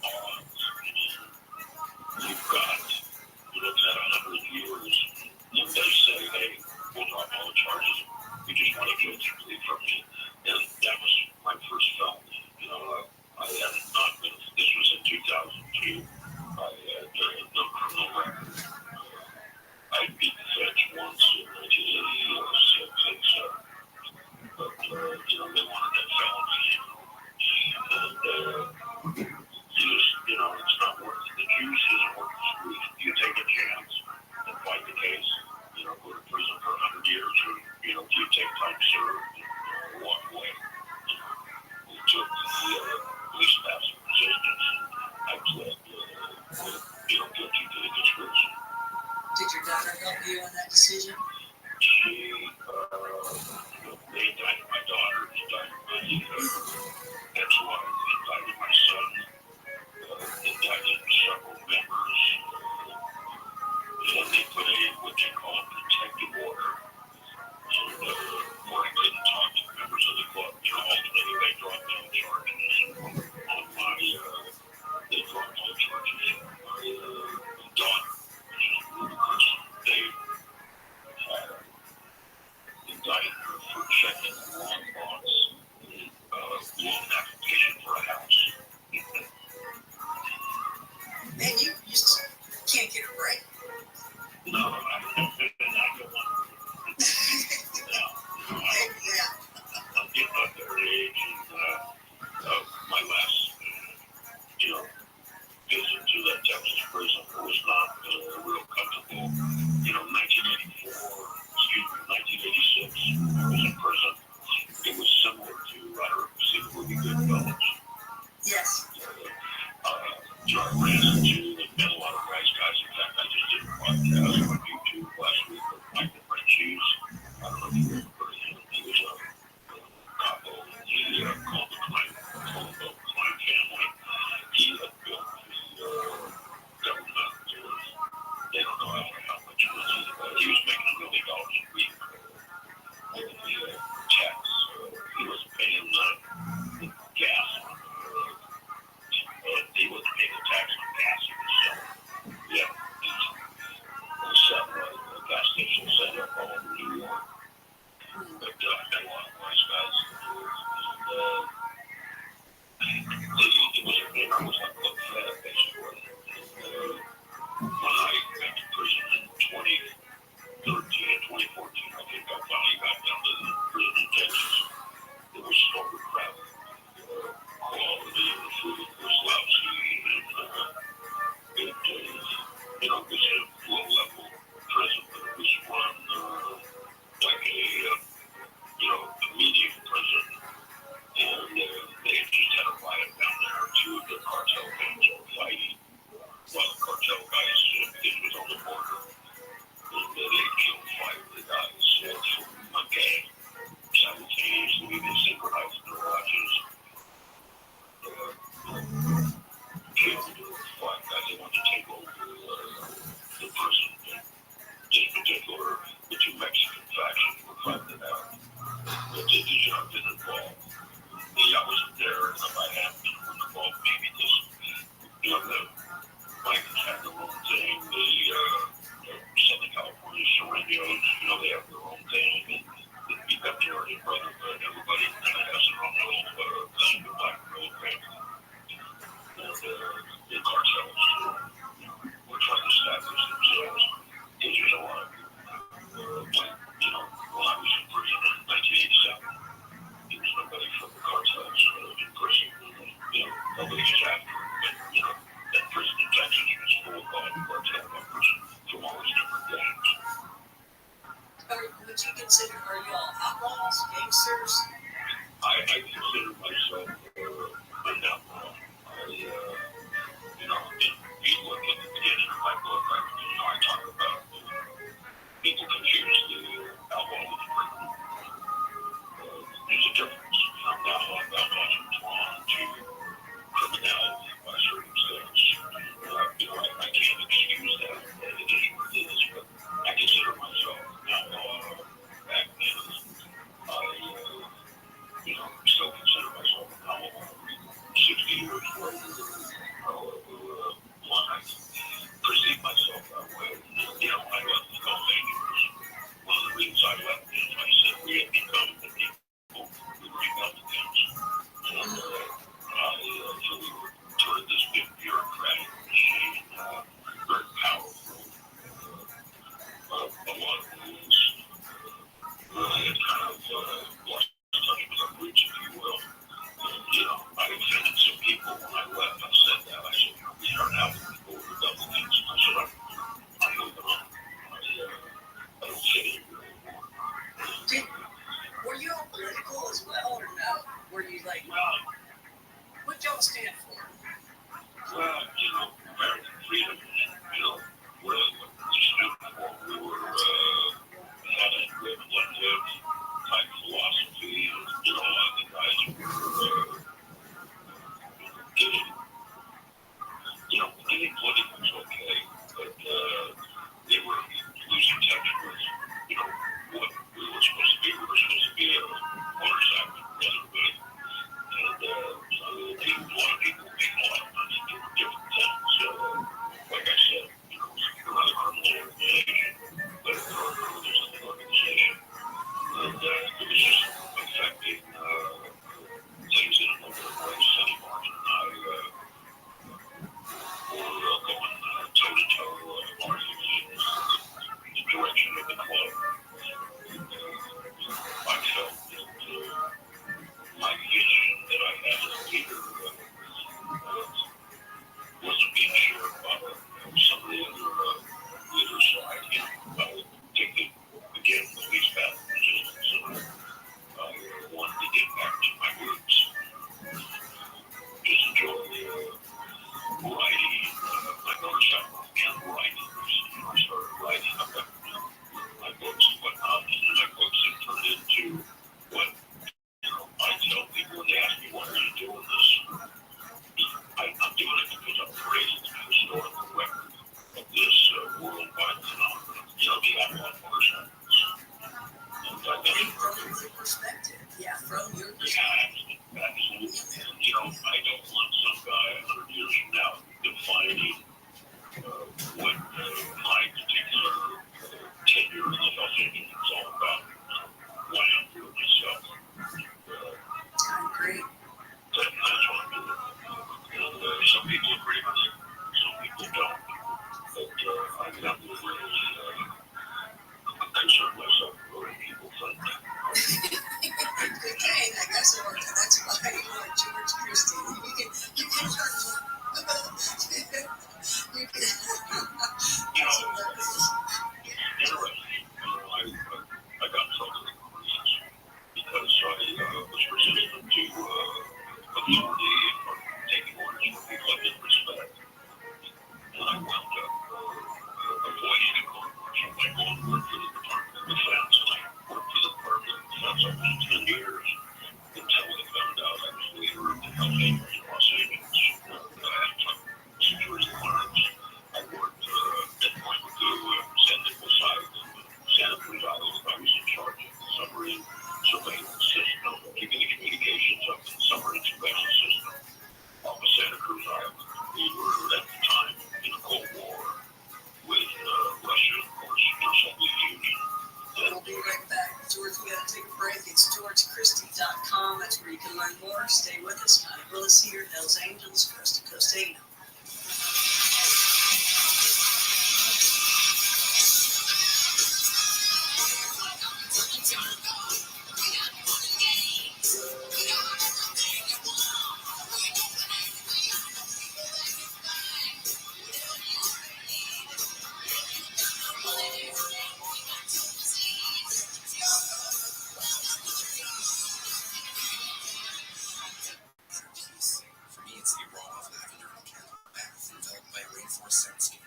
odds. You're looking at 100 years, and they say, hey, we'll drop all the charges. We just want a guilty plea from you. And that was my first felony. I had not been, this was in 2002. I had no criminal record. I beat the feds once in 1986, but, they wanted that felony, and it's not worth it. The juice isn't worth the squeeze. You take a chance and fight the case, go to prison for 100 years, or, you take time served and walk away. We took the police passive resistance, and I pled guilty to the conspiracy. Did your daughter help you in that decision? They indicted my daughter, indicted my ex-wife, indicted my son, indicted several members, and they put what they call a protective order, where I couldn't talk to members of the club. Ultimately, they dropped all charges on my, they dropped all charges on my daughter, which is ludicrous. They had tell guys it was on the border, and they killed 5 of the guys from a gang simultaneously. They synchronized their watches. Killed 5 guys. They wanted to take over the prison. In particular, the 2 Mexican factions were fighting it out. But the job didn't involve. I wasn't there, and if I had been involved, maybe this, the Vikings had their own thing. The Southern California Serenos, they have their own thing, and we got the area brother, but everybody kind of has their own little kind of black program. And the cartels were trying to establish themselves. Because a lot of when I was in prison in 1987, there was nobody from the cartels in prison. Nobody was after it. But, that prison in Texas was full of cartel members from all these different gangs. Would you consider, are y'all outlaws, gangsters? I consider myself an outlaw. If you look at the beginning of my book, I talk about people confuse the outlaw with the criminal. There's a difference. Outlaws are drawn to criminality by circumstance. I can't excuse that. It is what it is, but I consider myself an outlaw back then. I still consider myself an outlaw 60 years later. I perceive myself that way. I left the Los Angeles. One of the reasons I left is I said we had become the people who Republicans. And so we were sort of this big bureaucratic machine, very powerful. A lot of rules. I had kind of lost touch with our roots, if you will. I offended some people when I left. I said that. I said, we are now the people who Republicans. I said, I'm moving on. I don't fit in here anymore. Were you all political as well, or no? Were you like, what y'all stand for? Well, American freedom, really what we stood for. We were had a live and let live type philosophy, and a lot of the guys were getting political was okay, but they were losing touch with, what we were supposed to be. We were supposed to be a motorcycle brotherhood, and a lot of people make a lot of money doing different things. Like I said, another criminal organization, but a criminal organization, and it was just affecting things in a number of ways. Sonny Martin and I were going toe-to-toe, arguing in the direction of the club. I felt that my vision that I had as a leader wasn't being shared by some of the other leaders. So I take it again with these passages. So I wanted to get back to my roots. Just enjoy riding my motorcycle and riding. I started riding. I've got my books and whatnot, and my books have turned into what I tell people when they ask me, why are you doing this? I'm doing it because I'm creating a historical record of this worldwide phenomenon, the outlaw motorcycles. And I think from perspective, from your perspective. Yeah, absolutely. And, I don't want some guy 100 years from now defining what my particular tenure in the Los Angeles is all about. Why I'm doing myself. I agree. That's what I'm doing. And some people agree with it, some people don't. But I'm not really concerned myself with what people think. Okay, that's why you want George Christie. You can Interesting. I got in trouble with the police because I was resistant to authority and taking orders from people I didn't respect. And I wound up stay with us. Connie Willis here, Hells Angels, Coast to Coast 8. For me, it's the aroma of lavender and candle bath enveloped by a rainforest soundscape.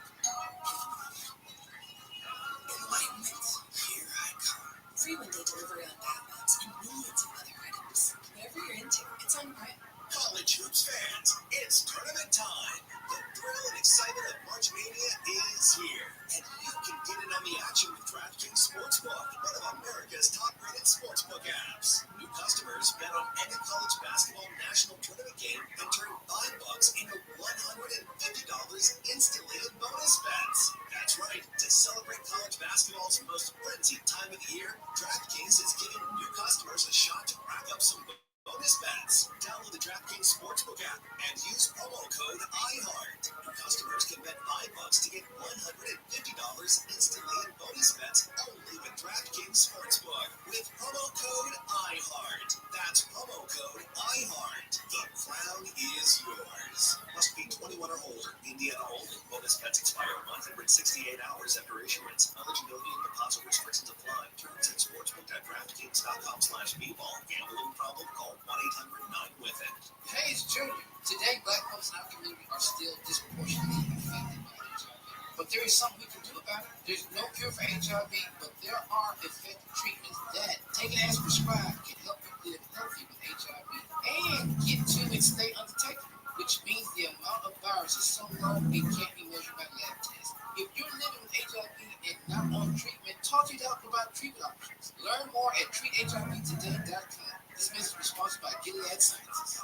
Enlightenment, here I come. Free one-day delivery on bath bombs and millions of other items. Whatever you're into, it's on Prime. College hoops fans, it's tournament time. The thrill and excitement of March Mania is here, and you can get in on the action with DraftKings Sportsbook, one of America's top-rated sportsbook apps. New customers bet on any college basketball national tournament game and turn $5 into $150 instantly in bonus bets. That's right. To celebrate college basketball's most frenzied time of the year, DraftKings is giving new customers a shot to rack up some bonus bets. Download the DraftKings Sportsbook app and use promo code IHEART. New customers can bet $5 to get $150 instantly in bonus bets only with DraftKings Sportsbook. With promo code IHEART. That's promo code IHEART. The crown is yours. Must be 21 or older. Indiana only. Bonus bets expire 168 hours after issuance. Eligibility and deposit restrictions apply. Terms at sportsbook.draftkings.com/bball. Gambling problem? Call 1-800-9-WITH-IT. Hey, it's Junior. Today, Black folks in our community are still disproportionately affected by HIV. But there is something we can do about it. There's no cure for HIV, but there are effective treatments that, taken as prescribed, can help you live healthy with HIV and get to and stay undetected, which means the amount of virus is so low it can't be measured by lab tests. If you're living with HIV and not on treatment, talk to your doctor about treatment options. Learn more at treathivtoday.com. This message was sponsored by Gilead Sciences.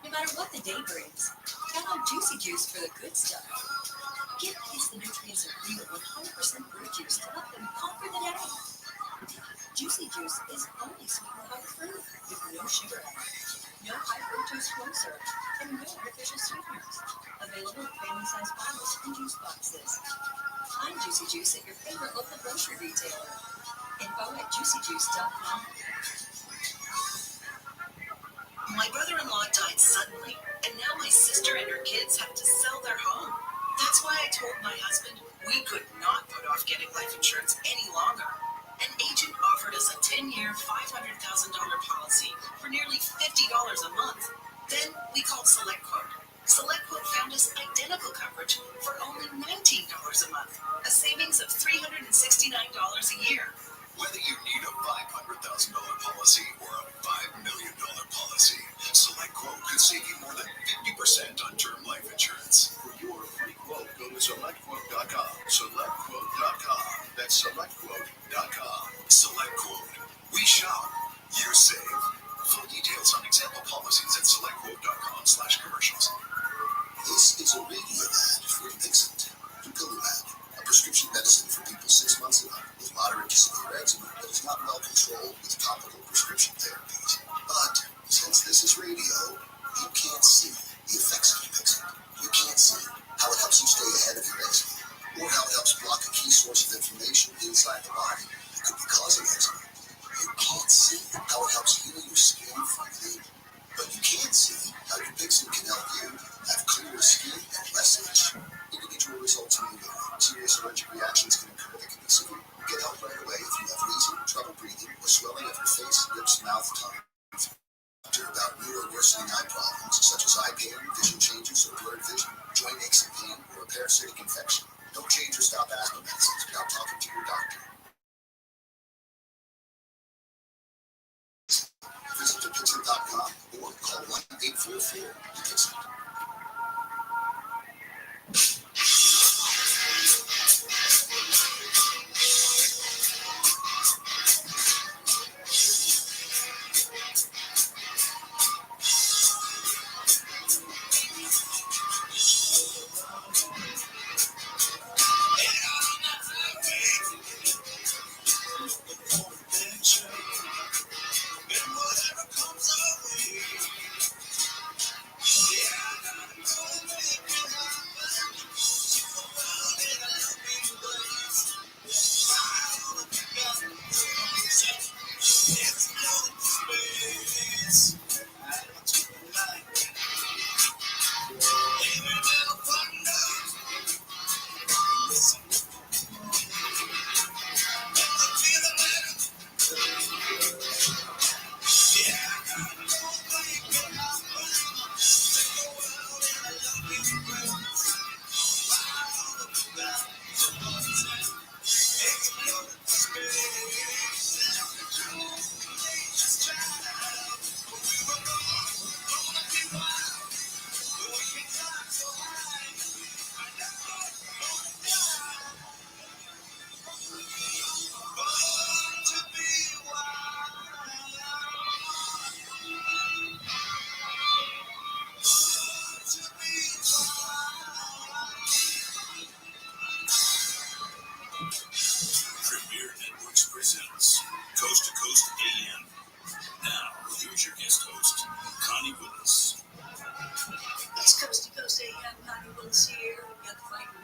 No matter what the day brings, count on Juicy Juice for the good stuff. Give kids the nutrients of real 100% fruit juice to help them conquer the day. Juicy Juice is only sweetened by the fruit, with no sugar added, no high fructose corn syrup, and no artificial sweeteners. Available in family-sized bottles and juice boxes. Find Juicy Juice at your favorite local grocery retailer. Info at juicyjuice.com. My brother-in-law died suddenly, and now my sister and her kids have to sell their home. That's why I told my husband we could not put off getting life insurance any longer. An agent offered us a 10-year, $500,000 policy for nearly $50 a month. Then we called SelectQuote. SelectQuote found us identical coverage for only $19 a month, a savings of $369 a year. Whether you need a $500,000 policy or a $5 million policy, SelectQuote could save you more than 50% on term life insurance. For your free quote, go to SelectQuote.com. SelectQuote.com. That's SelectQuote.com. SelectQuote. We shop. You save. Full details on example policies at SelectQuote.com/commercials. This is a radio ad for Vixent, Dupilumab, a prescription medicine for people 6 months and up with moderate to severe eczema that is not well controlled with topical prescription therapies. But since this is radio, you can't see the effects of Vixent. You can't see how it helps you stay ahead of your eczema, or how it helps block a key source of inflammation inside the body that could be causing eczema. You can't see how it helps heal your skin from within. But you can see how Dupixent can help you have clearer skin and less itch. Individual results may vary. Serious allergic reactions can occur that can be severe. Get help right away if you have wheezing, trouble breathing, or swelling of your face, lips, mouth, tongue. Doctor about new or worsening eye problems such as eye pain, vision changes, or blurred vision, joint aches and pain, or a parasitic infection. Don't change or stop asthma medicines without talking to your doctor. Visit Dupixent.com or call 1-844-DUPIXENT. And whatever comes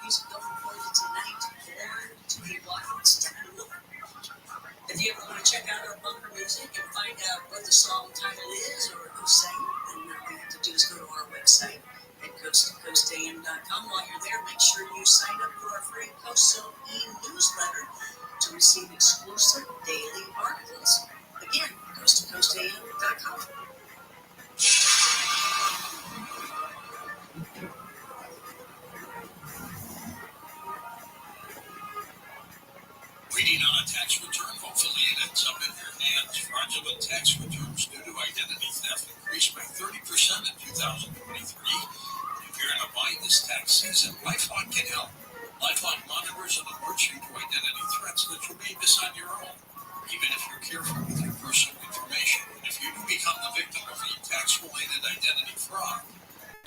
music going for you tonight. Born to be Wild, Steppenwolf. If you ever want to check out our bumper music and find out what the song title is or who sang it, then all you have to do is go to our website at coasttocoastam.com. While you're there, make sure you sign up for our free Coast Zone e-newsletter to receive exclusive daily articles. Again, coasttocoastam.com. Waiting on a tax return? Hopefully it ends up in your hands. Fraudulent tax returns due to identity theft increased by 30% in 2023. If you're in a bind this tax season, LifeLock can help. LifeLock monitors and alerts you to identity threats that you may miss on your own, even if you're careful with your personal information. And if you do become the victim of a tax-related identity fraud,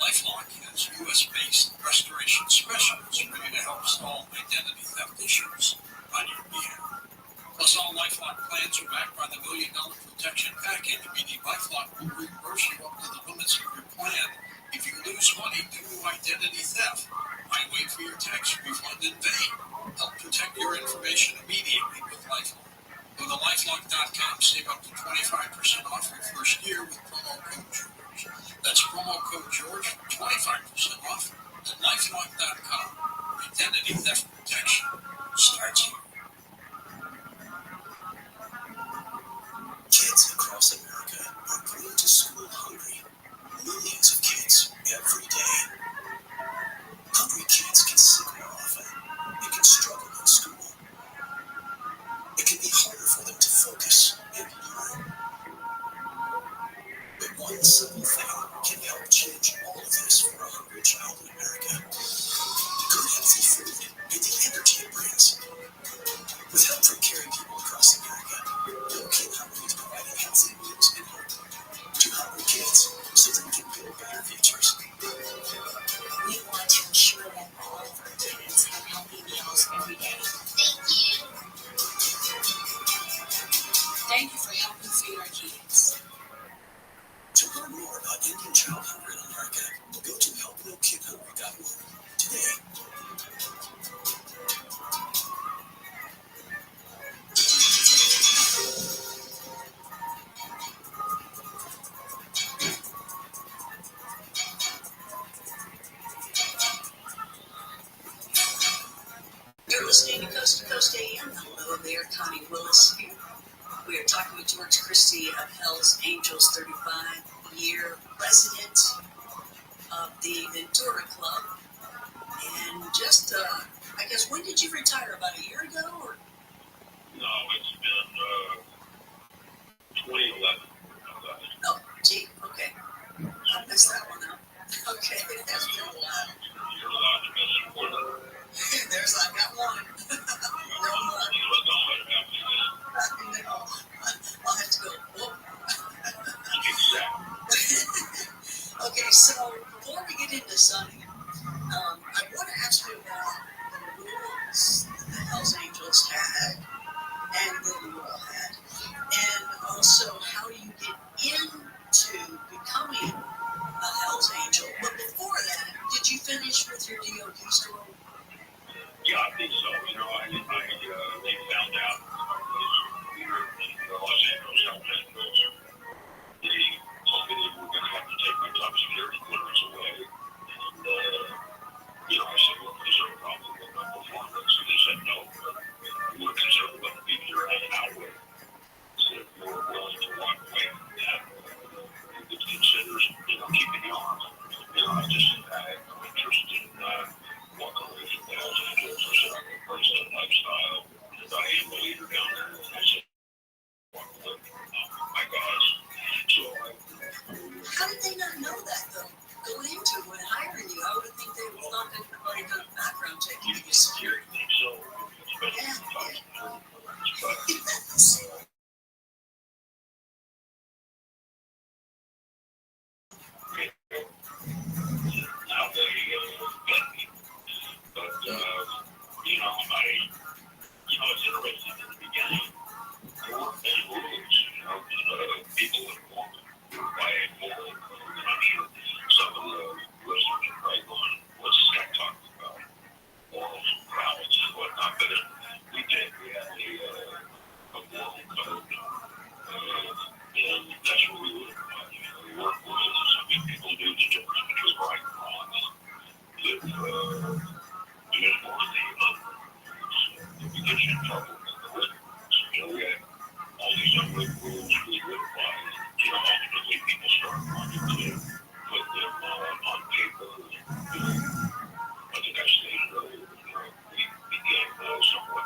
LifeLock has U.S.-based restoration specialists ready to help solve identity theft issues on your behalf. Plus, all LifeLock plans are backed by the $1 Million Protection Package, meaning LifeLock will reimburse you up to the limits of your plan if you lose money due to identity theft. Why wait for your tax refund in vain? Help protect your information immediately with LifeLock. Go to LifeLock.com, save up to 25% off your first year with promo code George. That's promo code George for 25% off at LifeLock.com. Identity theft protection starts here. Kids across America are going to school hungry. Millions of kids every day. Hungry kids get sick more often. They can struggle in school. It can be harder for them to focus and learn. But one simple thing can help change all of this for a hungry child in America. Good healthy food and the energy it brings. With help from caring people across America, No Kid Hungry is providing healthy meals and hope to hungry kids so they can build better futures. We want to ensure that all of our kids have healthy meals every day. Thank you. Thank you for helping feed our kids. To learn more about ending child hunger in America, go to helpnokidhungry.org today. You're listening to Coast AM. Hello there, Connie Willis here. We are talking with George Christie of Hell's Angels, 35-year resident of the Ventura Club. And just, I guess, when did you retire? About a year ago? Or? No, it's been 2011. Oh, gee, okay. I missed that one up. Okay, that's been a while. You're allowed to miss a quarter. There's, I got one. No more. I know. I'll have to go, whoop. Okay, so before we get into Sunny, I want to ask you about the rules that the Hells Angels had and that you all had, and also how you get into becoming a Hells Angel. But before that, did you finish with your DOD story? Yeah, I think so. You know, they found out here in the Los Angeles Hells Angels. They told me they were going to have to take my top security clearance away. And, you know, I said, well, is there a problem with my performance? And they said, no, but we're concerned about the people you're hanging out with. So if you're willing to walk away from that, you could consider, you know, keeping you on. You know, I just had no interest in walking away from the Hells Angels. I said, I'm going to embrace that lifestyle. And I am the leader just one thing, we get you in trouble with the witness. We had all these unwritten rules we would apply. Ultimately people start wanting to put them on paper. I think I stated earlier, we became somewhat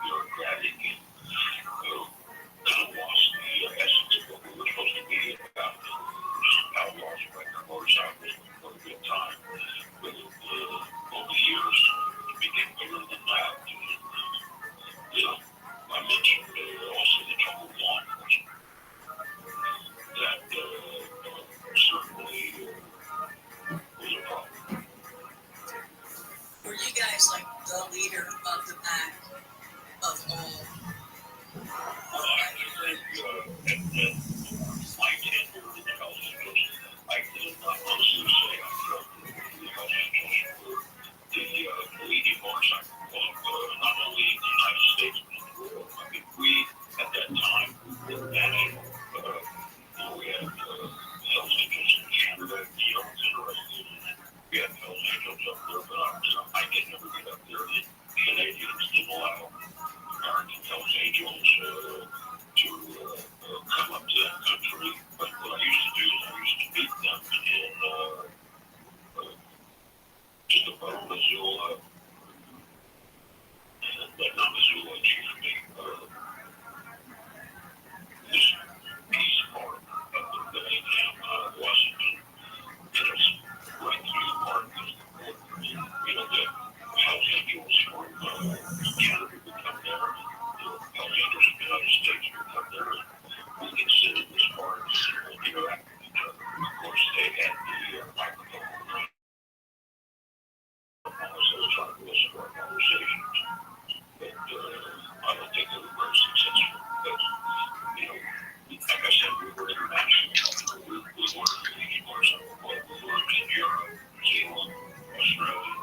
bureaucratic and kind of lost the essence of what we were supposed to be about. Outlaws riding their motorcycles for a good time. But over the years, it became bigger than that. I mentioned also the trouble with law enforcement. That certainly was a problem. Were you guys like the leader of the pack of all? I think at my tenure in the Hells Angels, I can honestly say I felt that the Hells Angels were the leading motorcycle club, not only in the United States, but in the world. I mean, we, at that time, were national. We had Hells Angels in Canada, it was interesting. We had Hells Angels up there, but I could never get up there. The Canadians didn't allow American Hells Angels to come up to that country. But what I used to do is I used to meet them in just above Missoula, but not Missoula, excuse me, this piece part of the Bellingham, Washington, and it's right through the park is the border. The Hells Angels from Canada would come there, the Hells Angels from the United States would come there, and we could sit in this park and interact with each other. Of course, they had the microphone. So I was trying to listen to our conversations, but I don't think they were very successful because, like I said, we were international. We weren't in the motorcycle club. We were in Europe, New Zealand, Australia,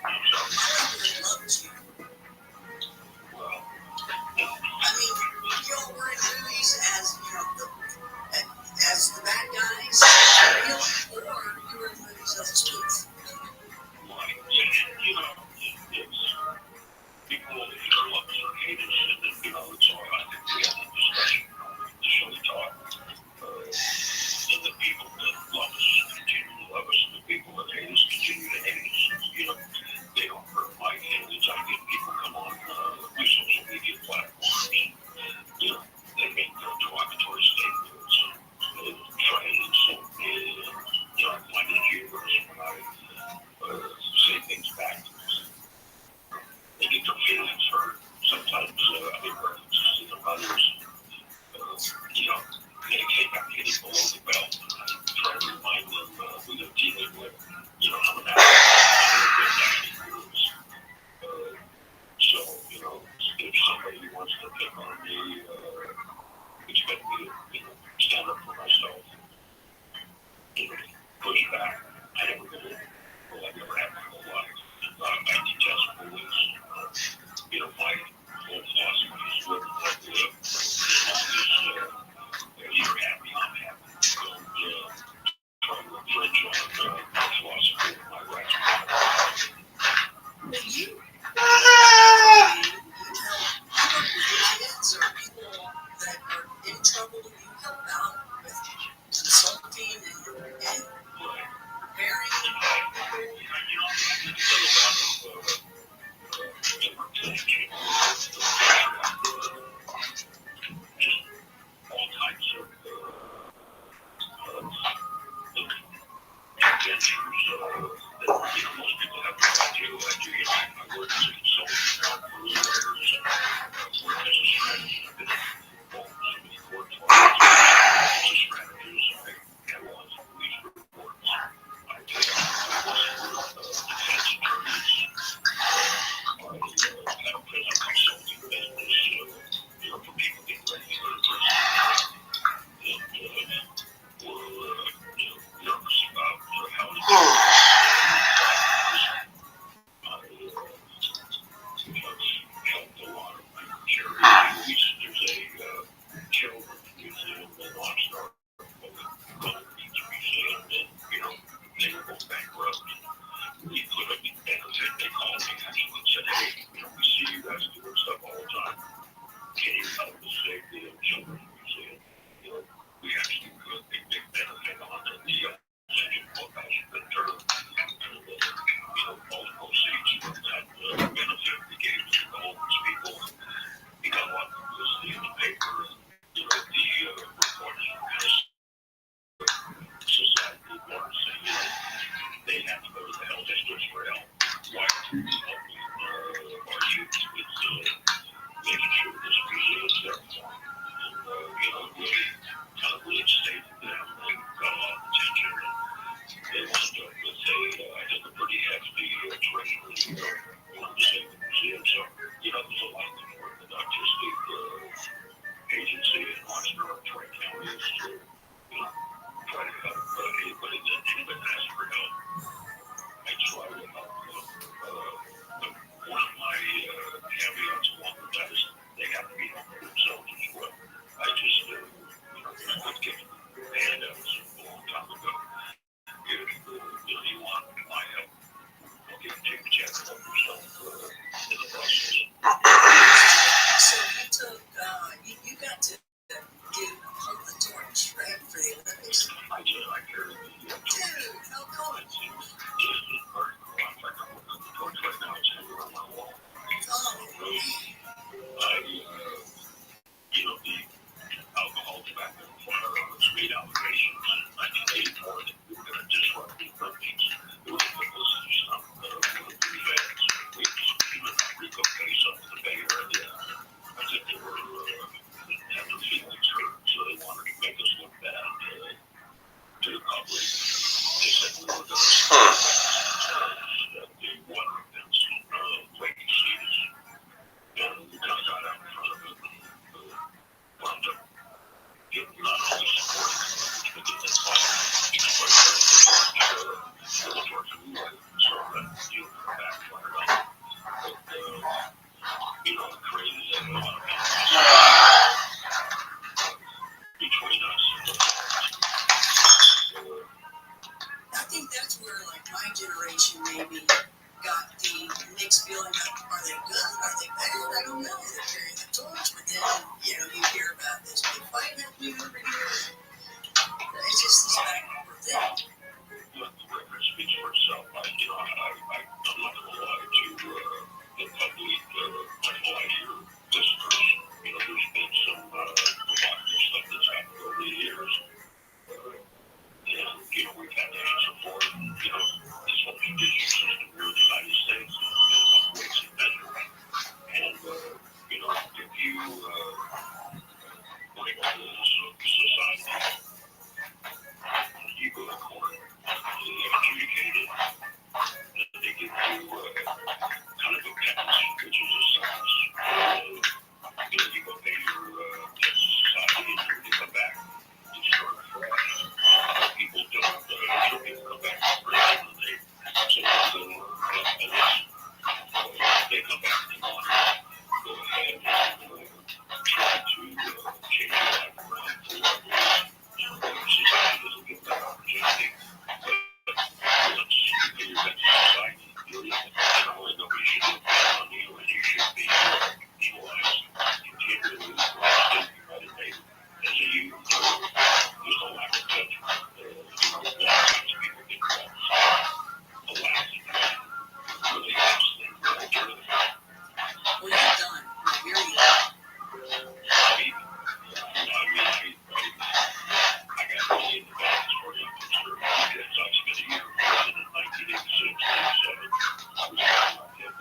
and South America. Well, I mean, y'all were in movies as, as the bad guys, or you were in movies as a spoof. People either love us or hate us, and so I think we had a discussion to show the talk. And the people that love us continue to love us, and the people that hate us continue to hate us. They don't hurt my feelings. I get people come on my social media platforms, and they make derogatory statements and try to insult me, and I find it humorous when I say things back to them. They get their feelings hurt. Sometimes I make references to their mothers. the same museum. So, there's a lot of work that artistic agency and entrepreneur trying to try to help anybody that asks for help. I try to help them. One of my caveats along with that is they have to be helping themselves as well. I just, quit giving handouts a long time ago. If you want my help, take a chance to help yourself in the process. So you took, you got to hold the torch, right, for the Olympics? I did. I carried the torch. Dude, how cool. It's very cool. In fact, I'm holding the torch right now. It's hanging on my wall. The alcohol, tobacco, firearms, made allegations in 1984 that we were going to disrupt the Olympics. It was a publicity stunt for the fans. We even a RICO case up in the Bay Area. I think they were had their feelings hurt, so they wanted to make us look bad to the public. They said we were going to stop the water events Lake Seas. And we kind of got out in front of it and wound up getting not only supporting it, but getting it fired. The torch we were so that you backfired on it. But, the crazy thing about it between us. I think that's where, like, my generation maybe got the mixed feeling of, are they good? Are they bad? I don't know. They're carrying the torch, but then, you hear about this big fight happening over here. It's just this back and forth thing. Let the record speak for itself. I'm not going to lie to the public. I hear listeners. There's been some remarkable stuff that's happened over the years. And, we've had national support. This whole judicial system here in the United States in some ways and measures. And, if you break the rules of society, you go to court, they adjudicate it, and they give you kind of a penance, which is a sentence. You go pay your debt to society and you come back and start fresh. People don't, people come back from prison and they come back and want to go ahead and try to change your life around for whatever. Society doesn't give that opportunity. But once you pay your debt to society, generally nobody should look down on you and you should be penalized continually for sticking by the neighbor. As a youth, there's a lack of judgment. Lots of people get caught. A lack of judgment really helps them go through it. Well, you're done. You're done. I got really in the back as far as I'm concerned. Because I spent a year in prison in 1986, 87. I was down like that.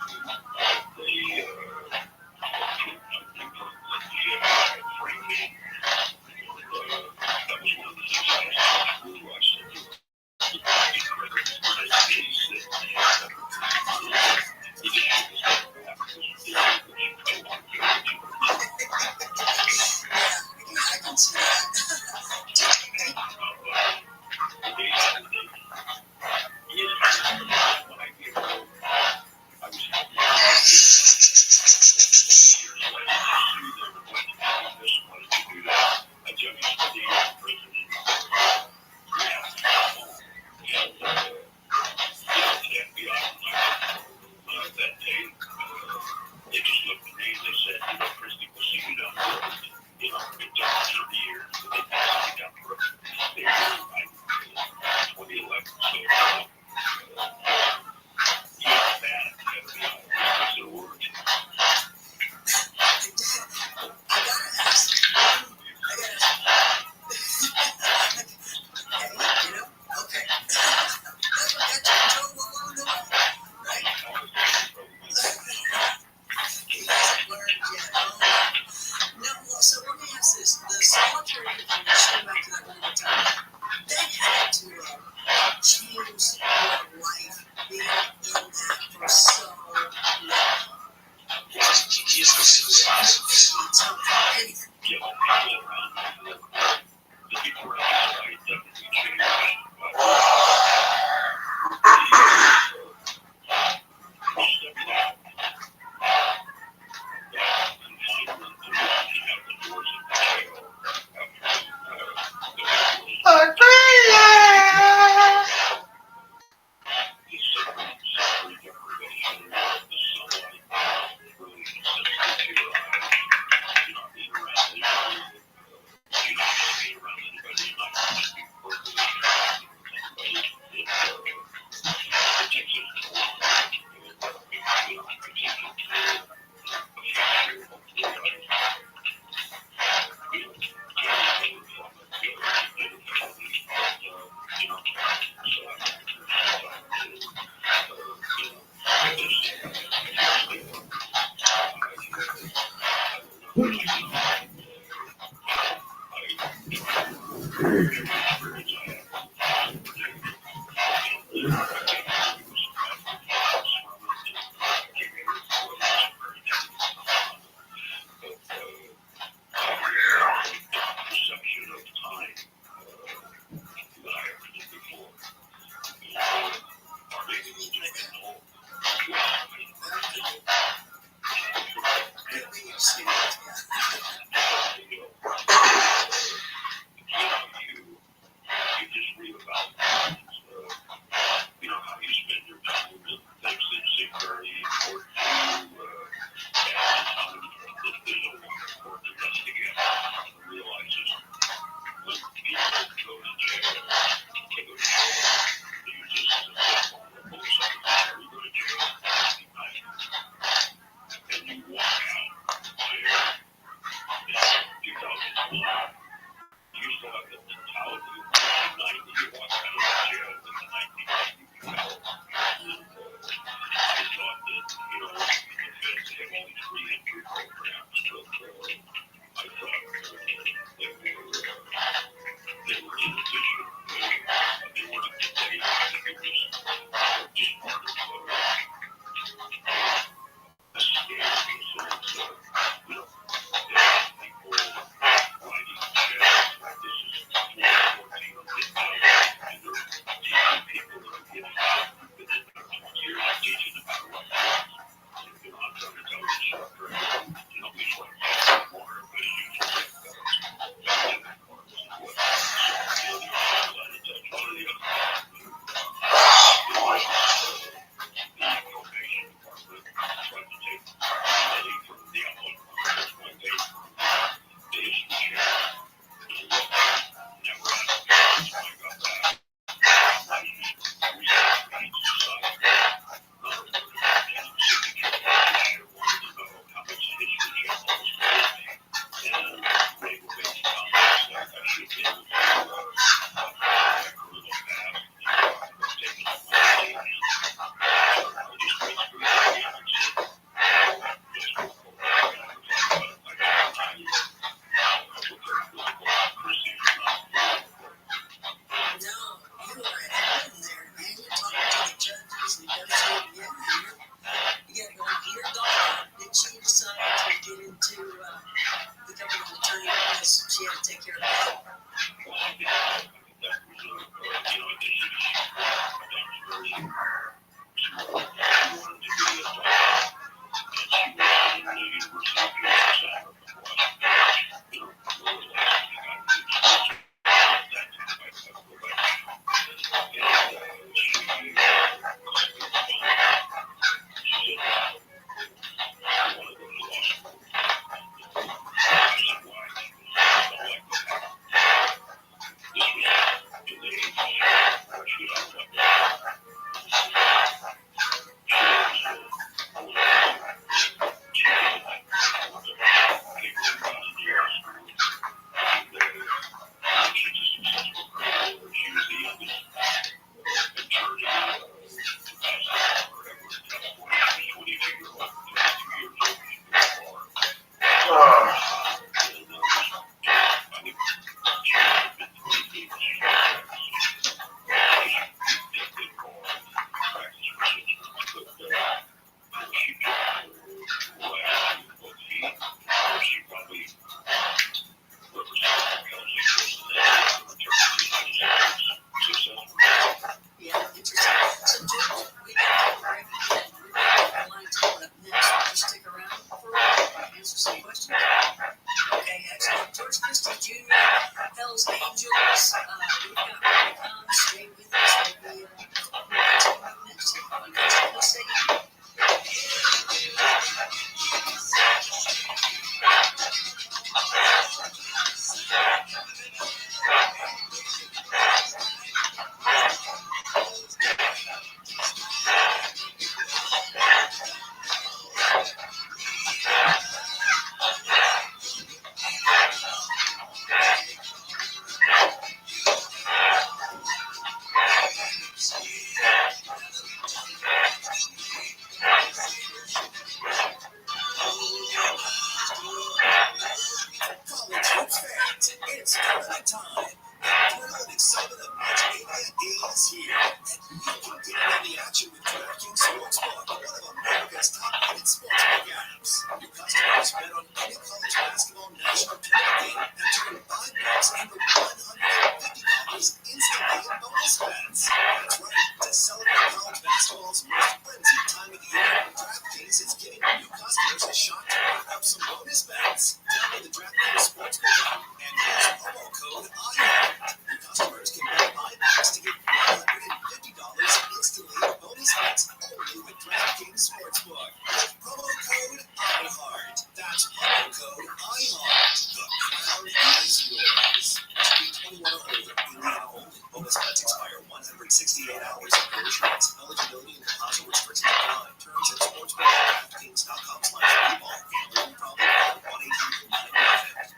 Sportsbook with promo code IHEART. That's promo code IHEART. The crown is yours. Must be 21 or older. Indiana only. Bonus bets expire 168 hours after issuance. Eligibility and deposit restrictions apply. Terms at sportsbook.DraftKings.com/football. Gambling problem? Call 1-800-9-11.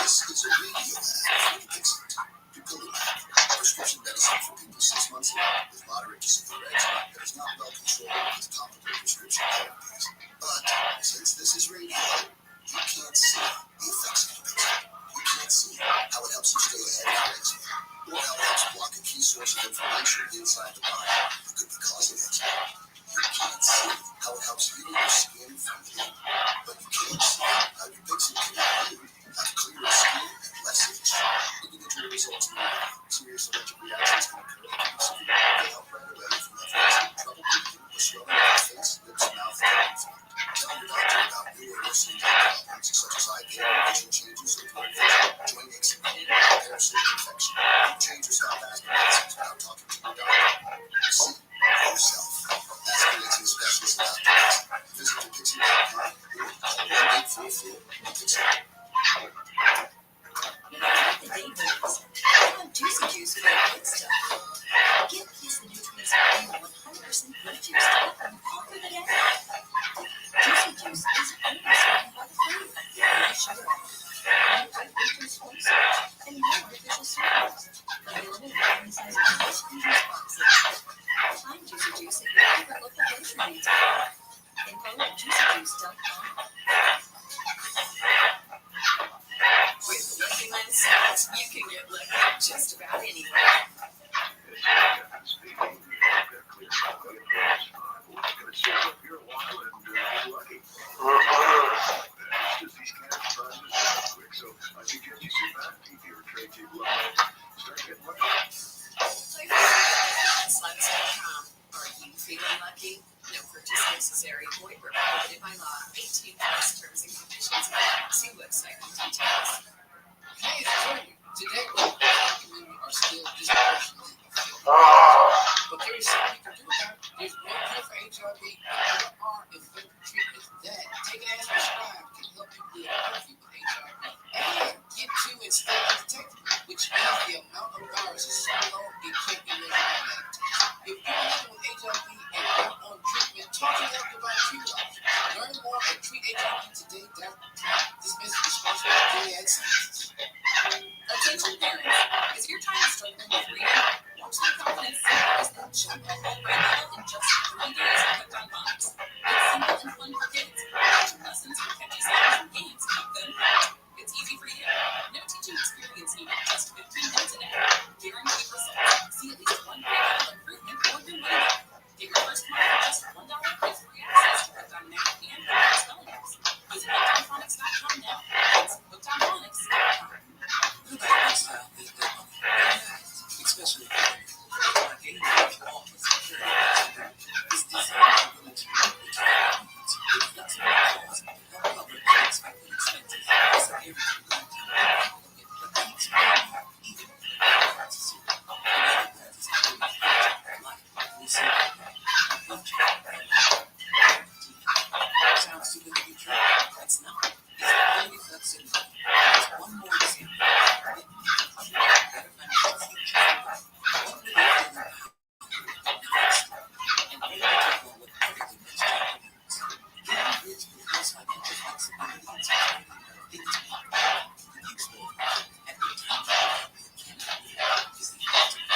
This is a radio ad for Dixon. Dupilumab, prescription medicine for people 6 months old with moderate to severe eczema that is not well controlled with topical prescription therapies. But since this is radio, you can't see the effects of it. You can't see how it helps you stay ahead of your eczema, or how it helps block a key source of inflammation inside the body that could be causing eczema. You can't see how it helps heal your skin from within, but you can see how your Dixon can help you have clearer skin and less itch. Individual results may vary. Serious allergic reactions can occur and can be severe. They help right away if you have eczema, trouble breathing, or swelling of the face, lips, mouth, and inflamed. Tell your doctor about new or worsening problems such as eye pain, vision changes, or blurred vision, joint aches and pain, parasitic infection. You change or stop asking medicines without talking to your doctor. See for yourself. Ask your Dixon specialist about Dixon. Visit your Dixon.com or call 1-844-DIXON. No matter what the day brings, I want Juicy Juice for the good stuff. Get the nutrients of real 100% fruit juice to help them conquer the day. Juicy Juice is only sweetened by the fruit, no sugar added, no artificial corn syrup, and no artificial sweeteners. Available in any size package and juice boxes. Find Juicy Juice at your favorite local grocery retailer. Info at juicyjuice.com. With Lucky Land Slots, you can get lucky just about anywhere. Speaking, you've got clear runway and it's fine. We're just going to sit up here a while and get lucky. It's just these cash prizes are quick, so I suggest you sit back, keep your tray table up, and start getting lucky. Play for Slots.com. Are you feeling lucky? No purchase necessary. Void where prohibited by law. 18 plus terms and conditions apply. See website for details. Hey, it's Jordan. Today, our community are still disproportionately affected. But there is something you can do about it. There's no cure for HIV, and there are effective treatments that, taken as prescribed, can help you live healthy with HIV and get you and stay undetected, which means the amount of virus is so low it can't be measured on that. If you're living with HIV and not on treatment, talk to your provider treatment officer. Learn more at treathivtoday.com. This message is sponsored by Gilead Sciences. Attention parents, is your child struggling with reading? Watch their confidence as they jump ahead right now in just 3 days of Hooked on Phonics. It's simple and fun for kids. Watching lessons with catchy sounds and games keep them hooked. It's easy for you. No teaching experience needed, just 15 minutes a day. Guaranteed results. See at least one grade improvement or your money back. Get your first month for just $1 with free access to Hooked on Math and Hooked spelling apps. Visit HookedOnPhonics.com now. That's HookedOnPhonics.com. Your lifestyle is different. Especially for gaming office is designed to limit your requirements with flexible costs and help cover unexpected expenses. So every lifetime, but each one, even if the price is zero, another price is how we like we see sounds too good to be true. That's not. It's only flexible. There's one more example. Better financial futures. One with a feeling and only capable with everything that's happening. Getting rich with this financial flexibility and security are things you useful at the time is the ultimate.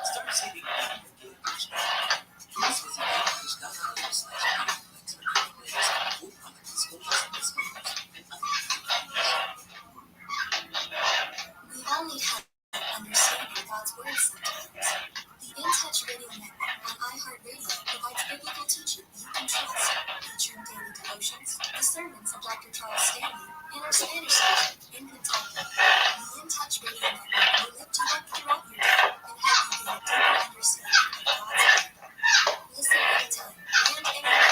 Start saving money with Gainbridge now. Please visit Gainbridge.com/complex for calculators, full product disclosures and disclaimers, and other information. We all need help understanding God's Word sometimes. The In Touch Radio Network on iHeartRadio provides biblical teaching you can trust, featuring daily devotions, the sermons of Dr. Charles Stanley, and our Spanish station in Kentucky. The In Touch Radio Network will lift you up throughout your day and help you gain a deeper understanding of God's Word. Listen anytime and anywhere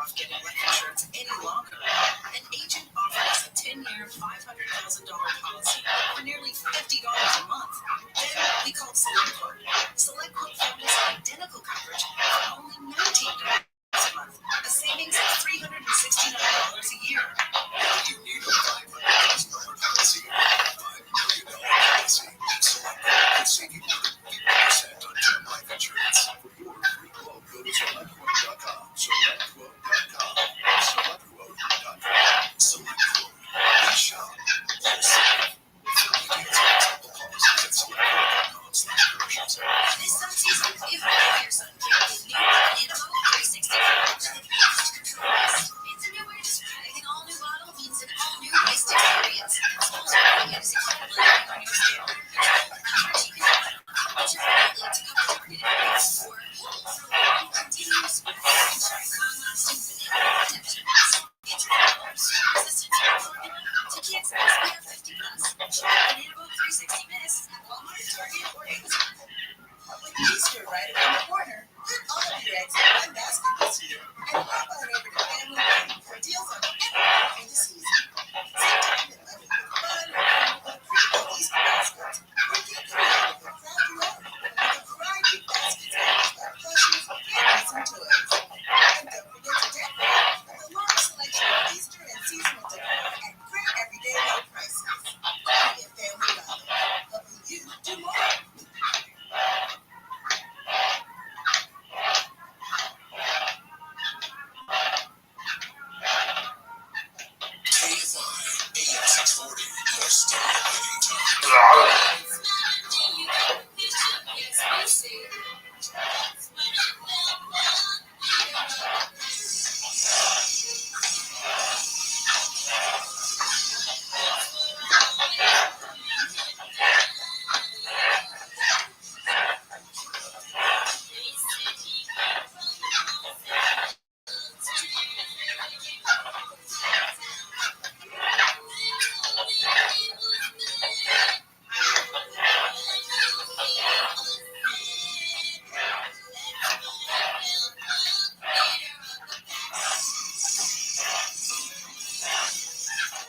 off getting life insurance any longer. An agent offered us a 10-year, $500,000 policy for nearly $50 a month. Then we called SelectQuote. SelectQuote found us identical coverage for only $19 a month, a savings of $369 a year. You need a $500,000 policy, $5 million policy. SelectQuote could save you more than 50% on term life insurance. For your free quote, go to SelectQuote.com. SelectQuote.com. SelectQuote.com. SelectQuote. We shop. You save. For details on example policies at SelectQuote.com/commercials. This season, give your son Gary the new Banana Boat 360 It's a new way to spread. An all-new bottle means an all-new waste experience. It smells great and is incredibly light on your skin. Coverage you can put on your ability to cover targeted areas or for long continuous spread. Ensuring long-lasting banana connections. It's resistant to the formula to kids SPF 50+. Banana Boat 360 Mist at Walmart, Target, or Amazon. With Easter right around the corner, put all of your eggs in one basket this year and hop on over to Family Mart for deals on everything in the season. Save time and money with fun, affordable, pre-built Easter baskets. Or get creative with craft your own with a variety of baskets made by plushies, candies, and toys. And don't forget to decorate with a large selection of Easter and seasonal decor at great everyday low prices. Only at Family Dollar, helping you do more. KFI AM 640, your stimulating time.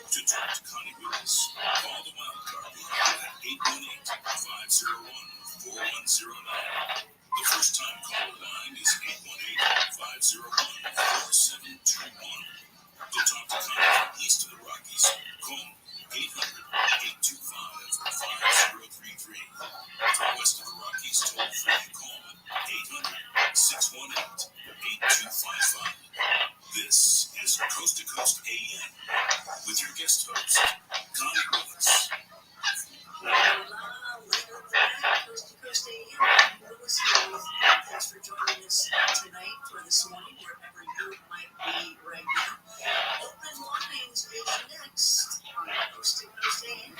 To talk to Connie Willis, call the wild card line at 818-501-4109. The first time caller line is 818-501-4721. To talk to Connie from east of the Rockies, call 800-825-5033. From west of the Rockies, toll free, call 800-618-8255. This is Coast to Coast AM with your guest host, Connie Willis. Coast to Coast AM. I'm Willis here with you. Thanks for joining us tonight or this morning, wherever you might be right now. Open Lines is next on Coast to Coast AM.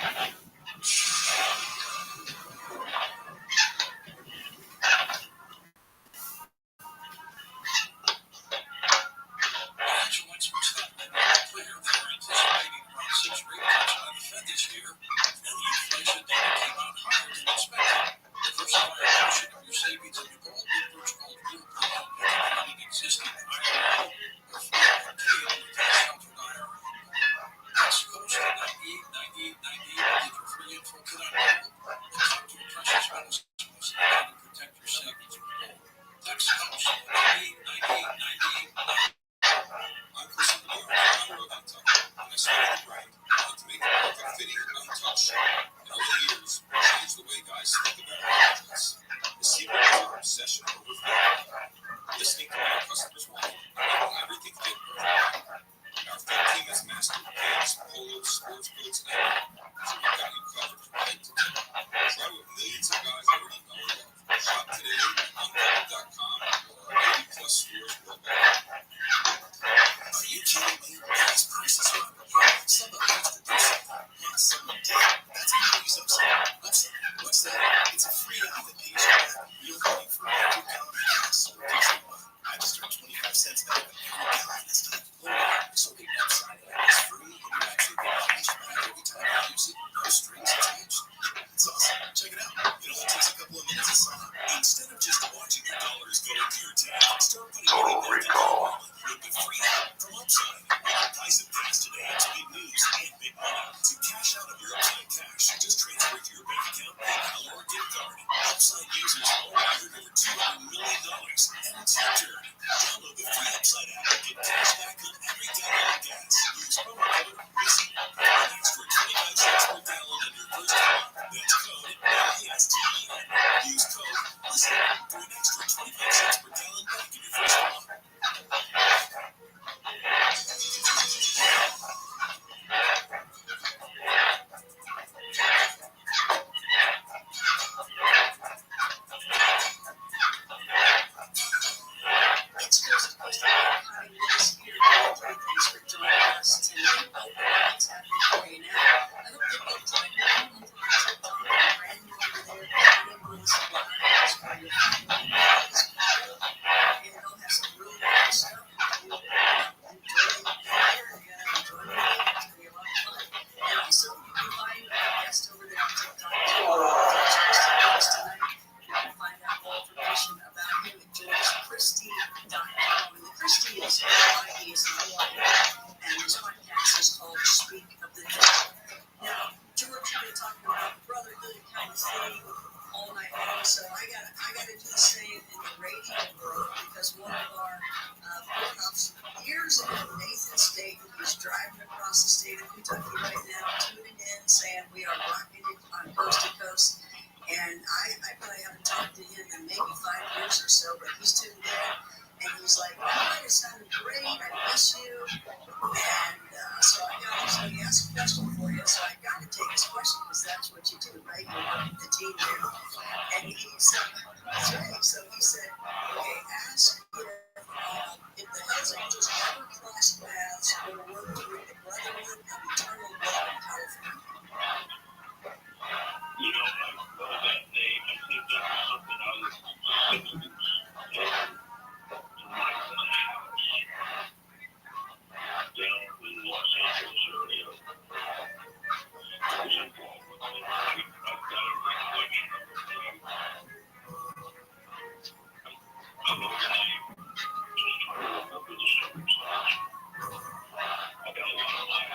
Financial experts have been clear they're anticipating around 6 rate cuts by the Fed this year, and the inflation data came Representative Nathan Staten is driving across the state of Kentucky right now, tuning in, saying we are rocking it on coast to coast. And I probably haven't talked to him in maybe 5 years or so, but he's tuned in. And he's like, oh, it sounded great. I miss you. And so he asked a question for you. So I got to take his question because that's what you do, right? You work with the team here. And he said, that's right. So he said, okay, ask if the Hells Angels ever cross paths or work with the Brotherhood of Eternal Love in California. You know, I know that name. I think that was something I was thinking. And tonight in the house down in Los Angeles area was involved with it. I've got a recollection of it. I know the name. Just trying to remember the circumstance. I got a lot of life.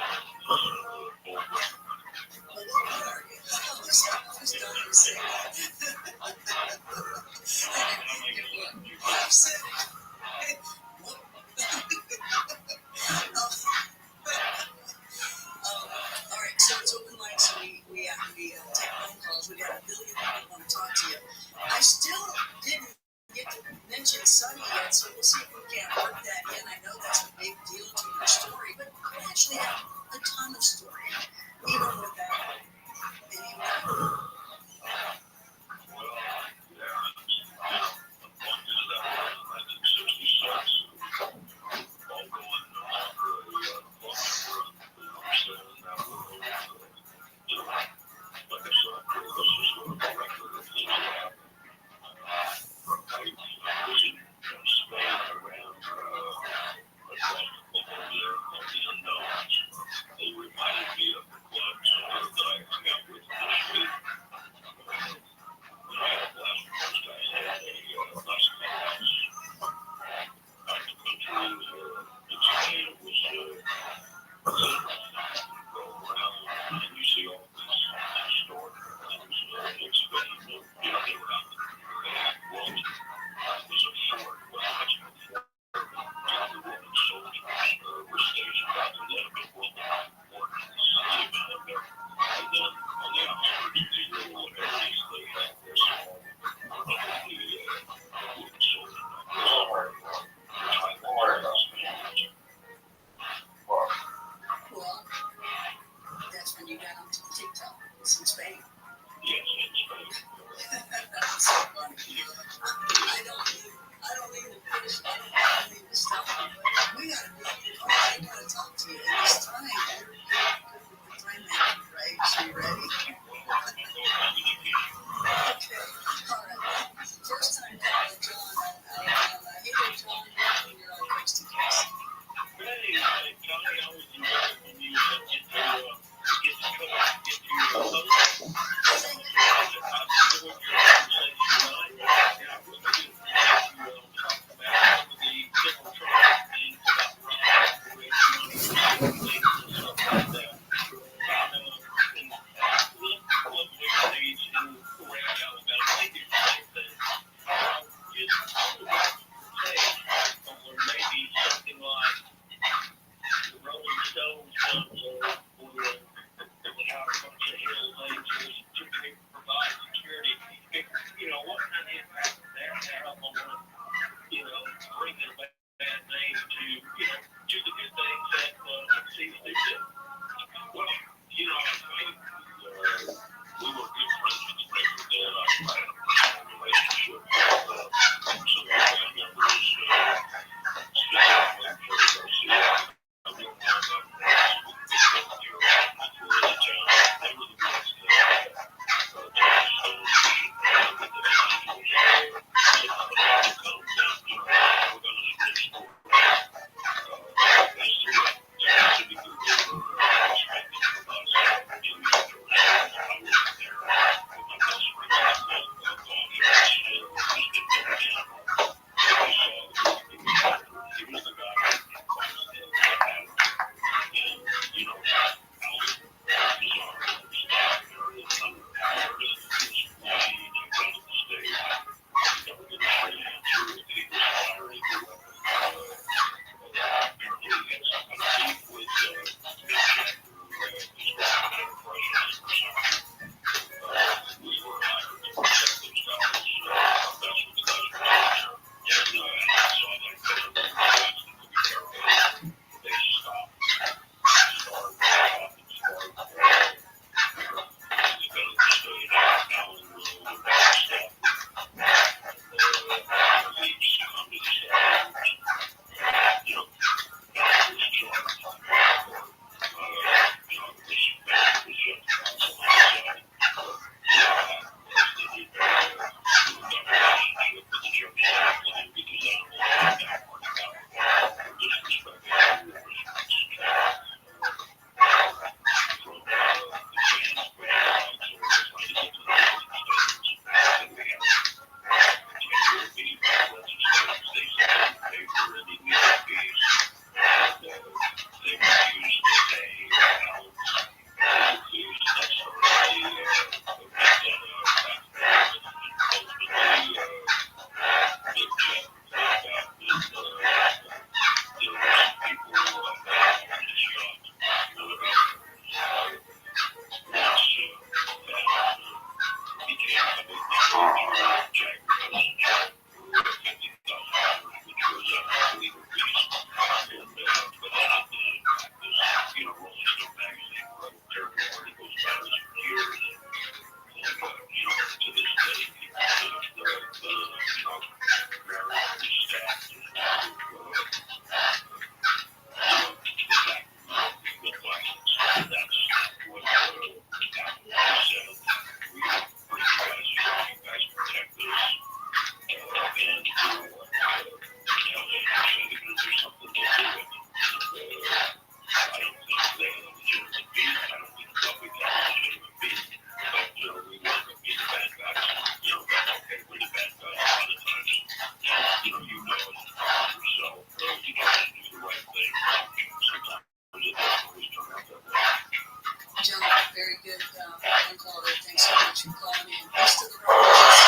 John, very good phone call there. Thanks so much for calling in. Next to the right is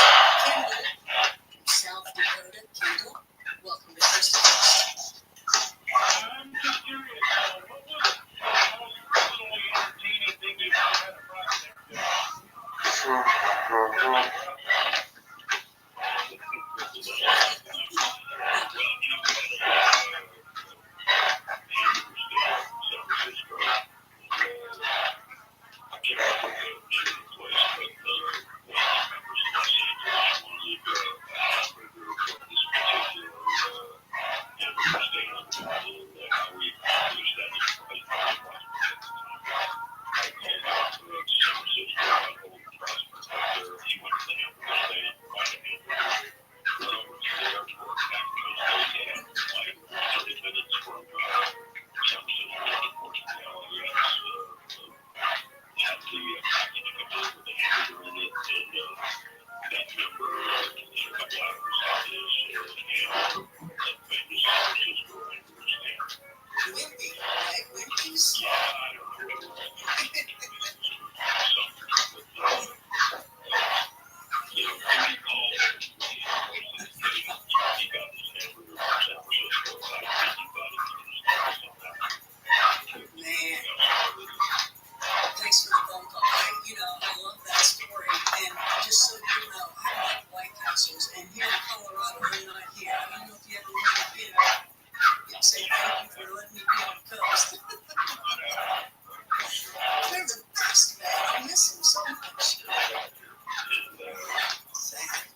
Kendall from South Dakota. Kendall, welcome to First Defense. I'm just curious, what was the most personally entertaining thing you've ever had a prospect do? Wimpy, right? Wimpy's. Man, thanks for the phone call. I love that story. And just so you know, I like White Castles. And here in Colorado, they're not here. I don't know if you ever want to bid. You'd say thank you for letting me be on the coast. They're the best, man. I miss them so much. Sad.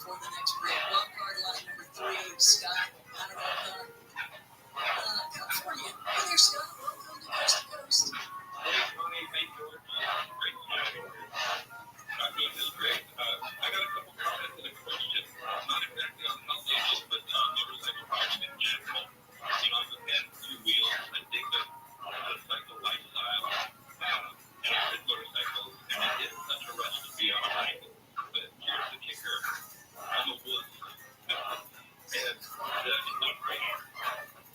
before the next break. Wild card line number 3, Scott out of California. Hey there, Scott. Welcome to Coast to Coast. Hey, Tony. Hey, George. Great to have you here. I'm doing this great. I got a couple comments and a question. Not exactly on health angels, but motorcycle riding in general. You know, I've had 2 wheels. I think that motorcycle lifestyle and motorcycles, and it is such a rush to be on a bike. But here's the kicker. I'm a wuss. And it's not great.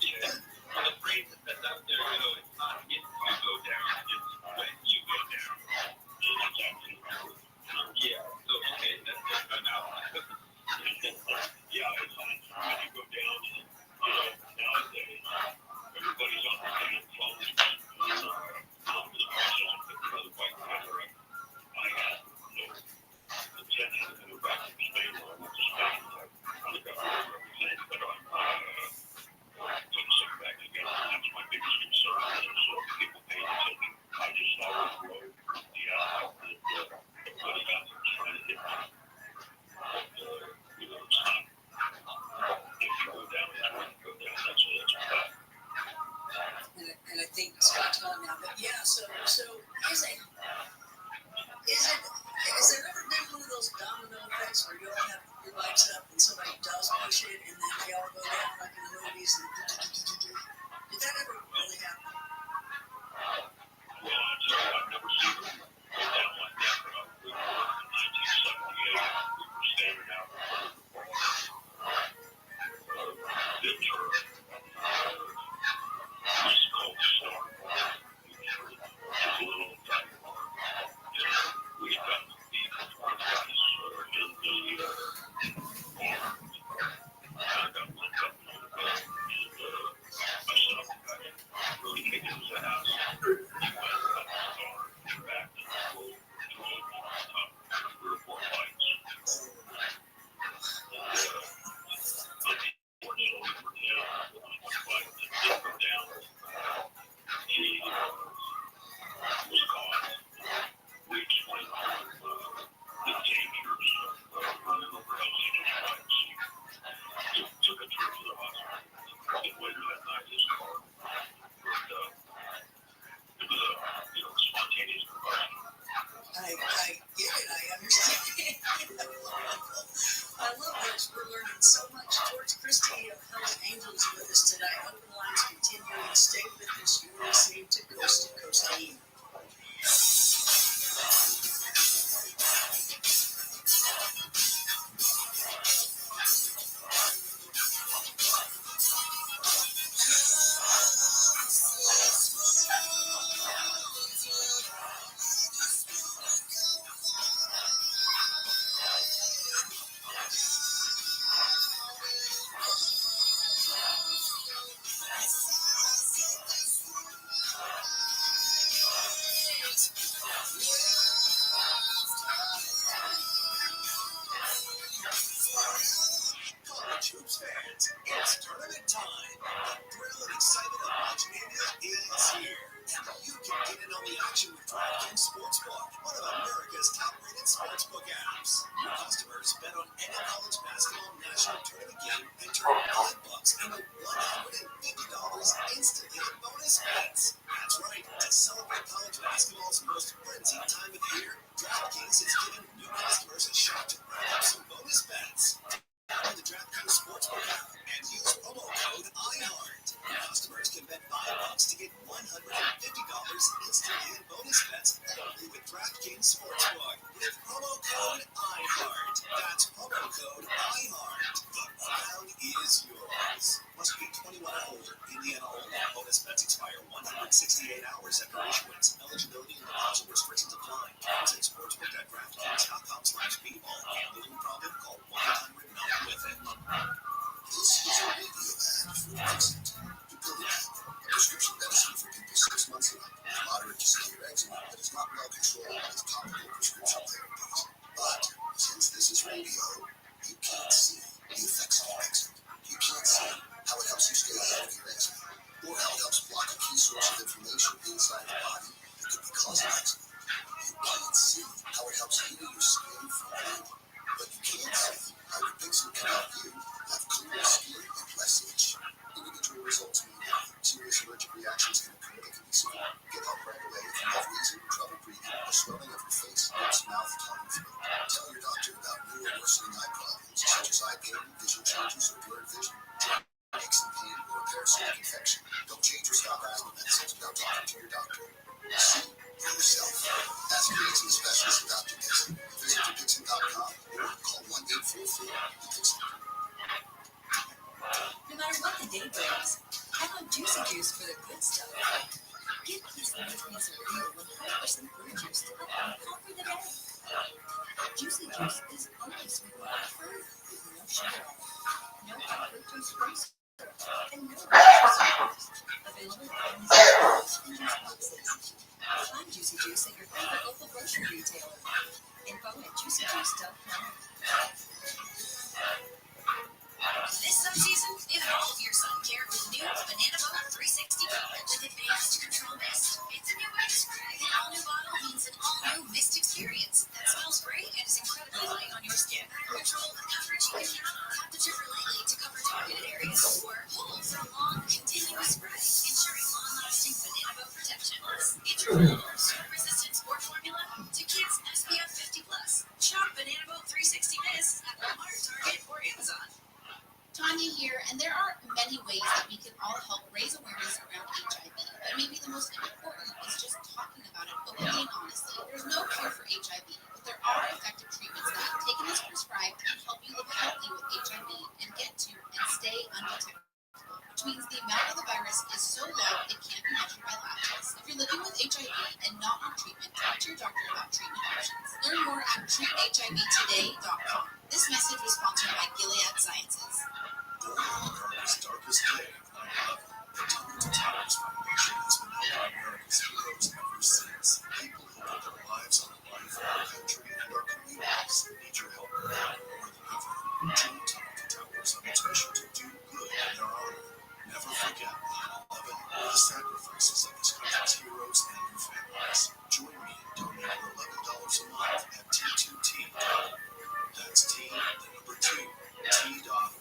Yeah. And the phrase that's out there, you know, it's not if you go down, it's when you go down. Yeah, so okay, that's it. I'm out. Yeah, it's when you go down, you know, nowadays, everybody's on the same phone. Another white camera. I had no intention to go back to Spain when I went to Spain. I got represented, but I'm putting some back together. That's my biggest concern. And so people pay attention. I just saw the road, the outlet that everybody got trying to hit me. But, you know, it's not. If you go down, it's when you go down. That's a fact. And I think Scott's gone now. But yeah, so has there ever been one of those domino effects where you all have your bikes up and somebody does push it and then they all go down like in the movies? And did that ever really happen? Well, I've never seen them go down like that, but I was in 1978. We were standing out in front of the bar. Ventura, East Coast Star Bar. It's a little tiny bar. And we had gotten to meet one guys in the bar. I got linked up on the bus, and myself and guy really kicked his ass. He went up the bar and back to the road, drove on top 3 or 4 bikes. Unfortunately for him, on one bike that did go down, he was caught. We explained to him the dangers of running over Helsinki's bikes. He took a trip to the hospital. And later that night, his car burned up. It was a spontaneous combustion. I get it. I understand. I love this. We're learning so much. George Christie of Hells Angels with us tonight. Open lines continuing. Stay with us. You're listening to Coast Team. College hoops fans, it's tournament time. The thrill and excitement of March Mania is here. And you can get in on the action with DraftKings Sportsbook, one of America's top-rated sportsbook apps. New customers bet on any college basketball national tournament game and turn $5 into $150 instantly in bonus bets. That's right. To celebrate college basketball's most frenzied time of year, DraftKings is giving new customers a shot to rack up some bonus bets. Download the DraftKings Sportsbook app and use promo code IHEART. Customers can bet $5 to get $150 instantly in bonus bets only with DraftKings Sportsbook with promo code IHEART. That's promo code IHEART. The crown is yours. Must be 21 or older. Indiana only. Bonus bets expire 168 hours after issuance. Eligibility and deposit restrictions apply. Terms and sportsbook.draftkings.com/bball. Gambling problem? Call 1-800-9-WITH-IT. This is a radio ad for Vincent. Dupilumab, a prescription medicine for people 6 months and up, moderate to severe eczema that is not well controlled with topical prescription therapies. But since this is radio, you can't see the effects of eczema. You can't see how it helps you stay ahead of your eczema, or how it helps block a key source of inflammation inside the body that could be causing eczema. You can't see how it helps heal your skin from pain, but you can see how such as eye pain, vision changes, or blurred vision, joint aches and pain, or a parasitic infection. Don't change or stop asthma medicines without talking to your doctor. See for yourself. Ask your asthma specialist or Dr. Dixon. Visit thedixon.com or call 1-844-DIXON. No matter what the day brings, count on Juicy Juice for the good stuff. Get these nutrients of real 100% fruit juice to help you conquer the day. Juicy Juice is only sweetened by fruit with no sugar, no high fructose corn syrup, and no artificial sweeteners. Available in pharmacies and juice boxes. Find Juicy Juice at your favorite local grocery retailer. Info at juicyjuice.com. This subseason, evolve your sun care with new Banana Boat 360 coverage with advanced control mist. It's a new way to spray. An all-new bottle means an all-new mist experience that smells great and is incredibly light on your skin. Control the coverage you can count on. Tap the trigger lightly to cover targeted areas or hold for a long, continuous spray, ensuring long-lasting Banana Boat protection. Integral resistant sport formula to kids SPF 50+. Shop Banana Boat 360 Mist at Walmart, Target, or Amazon. Tanya here, and there are many ways that we can all help raise awareness around HIV, but maybe the most important is just talking about it openly and honestly. There's no cure for HIV, but there are effective treatments that, taken as prescribed, can help you live healthy with HIV and get to and stay undetectable, which means the amount of the virus is so low it can't be measured by lab tests. If you're living with HIV and not on treatment, talk to your doctor about treatment options. Learn more at treathivtoday.com. This message was sponsored by Gilead Sciences. Born on America's darkest day of 9/11, the Tunnel to Towers Foundation has been helping America's heroes ever since. People who put their lives on the line for our country and our communities need your help now more than ever. Join Tunnel to Towers on its mission to do good in their honor. Never forget 9/11 or the sacrifices of this country's heroes and their families. Join me in donating $11 a month at T2T.org. That's T, the number 2, T.org.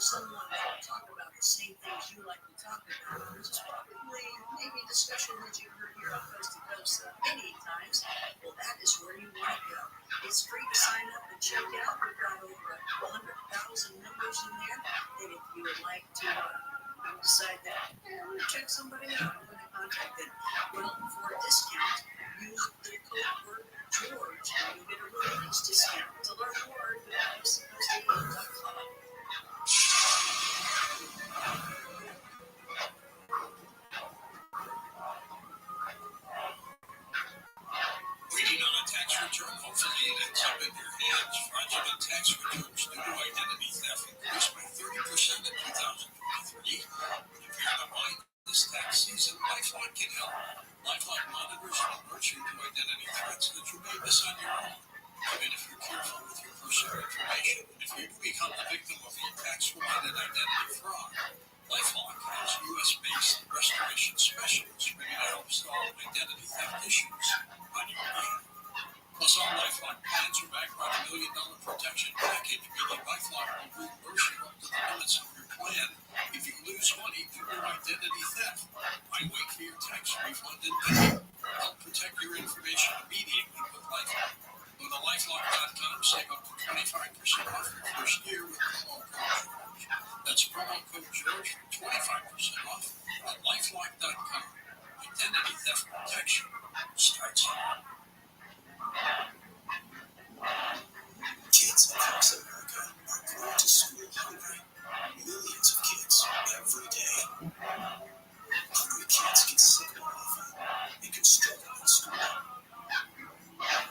someone that will talk about the same things you like to talk about, which is probably maybe discussion that you heard here on Coast to Coast many times, well, that is where you want to go. It's free to sign up and check out. We've got over 100,000 members in there, and if you would like to decide that, I'm going to check somebody out, I'm going to contact them. Well, for a discount, use the code word George, and you'll get a really nice discount. To learn more, go to coasttocoast.com. Waiting on a tax return, hopefully it ends up in your hands. Fraudulent tax returns due to identity theft increased by 30% in 2023. If you're behind this tax season, LifeLock can help. LifeLock monitors and alerts you to identity threats that you may miss on your own. Even if you're careful with your personal information, if you become the victim of a tax-related identity fraud, LifeLock has U.S.-based restoration specialists ready to help solve identity theft issues on your behalf. Plus, all LifeLock plans are backed by the $1 million protection package, meaning LifeLock will reimburse you up to the limits of your plan if you lose money due to identity theft. Why wait for your tax refund and pay? Help protect your information immediately with LifeLock. Go to LifeLock.com, save up to 25% off your first year with promo code George. That's promo code George for 25% off at LifeLock.com. Identity theft protection starts here. Kids across America are going to school hungry. Millions of kids every day. Hungry kids get sick more often and can struggle in school.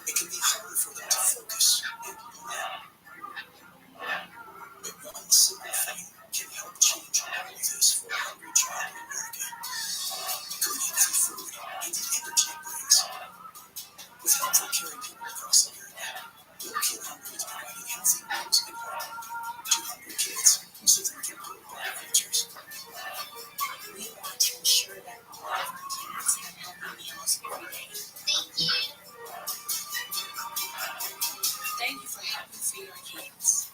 It can be harder for them to focus and learn. But one simple thing can help change all of this for a hungry child in America. Good healthy food and the energy it brings. With help from caring people across America, Little Kid Hungry is providing healthy meals and hope to hungry kids so they can build better futures. We want to ensure that all of our kids have healthy meals every day. Thank you. Thank you for helping feed our kids.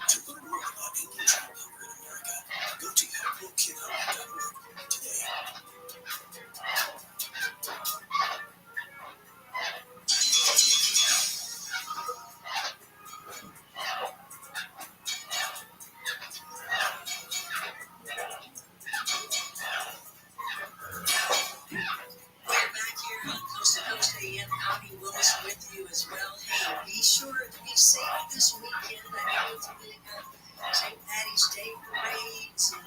To learn more about ending child hunger in America, go to helplittlekidhunger.org today. As well. Hey, be sure to be safe this weekend. I know it's a big St. Patty's Day parades and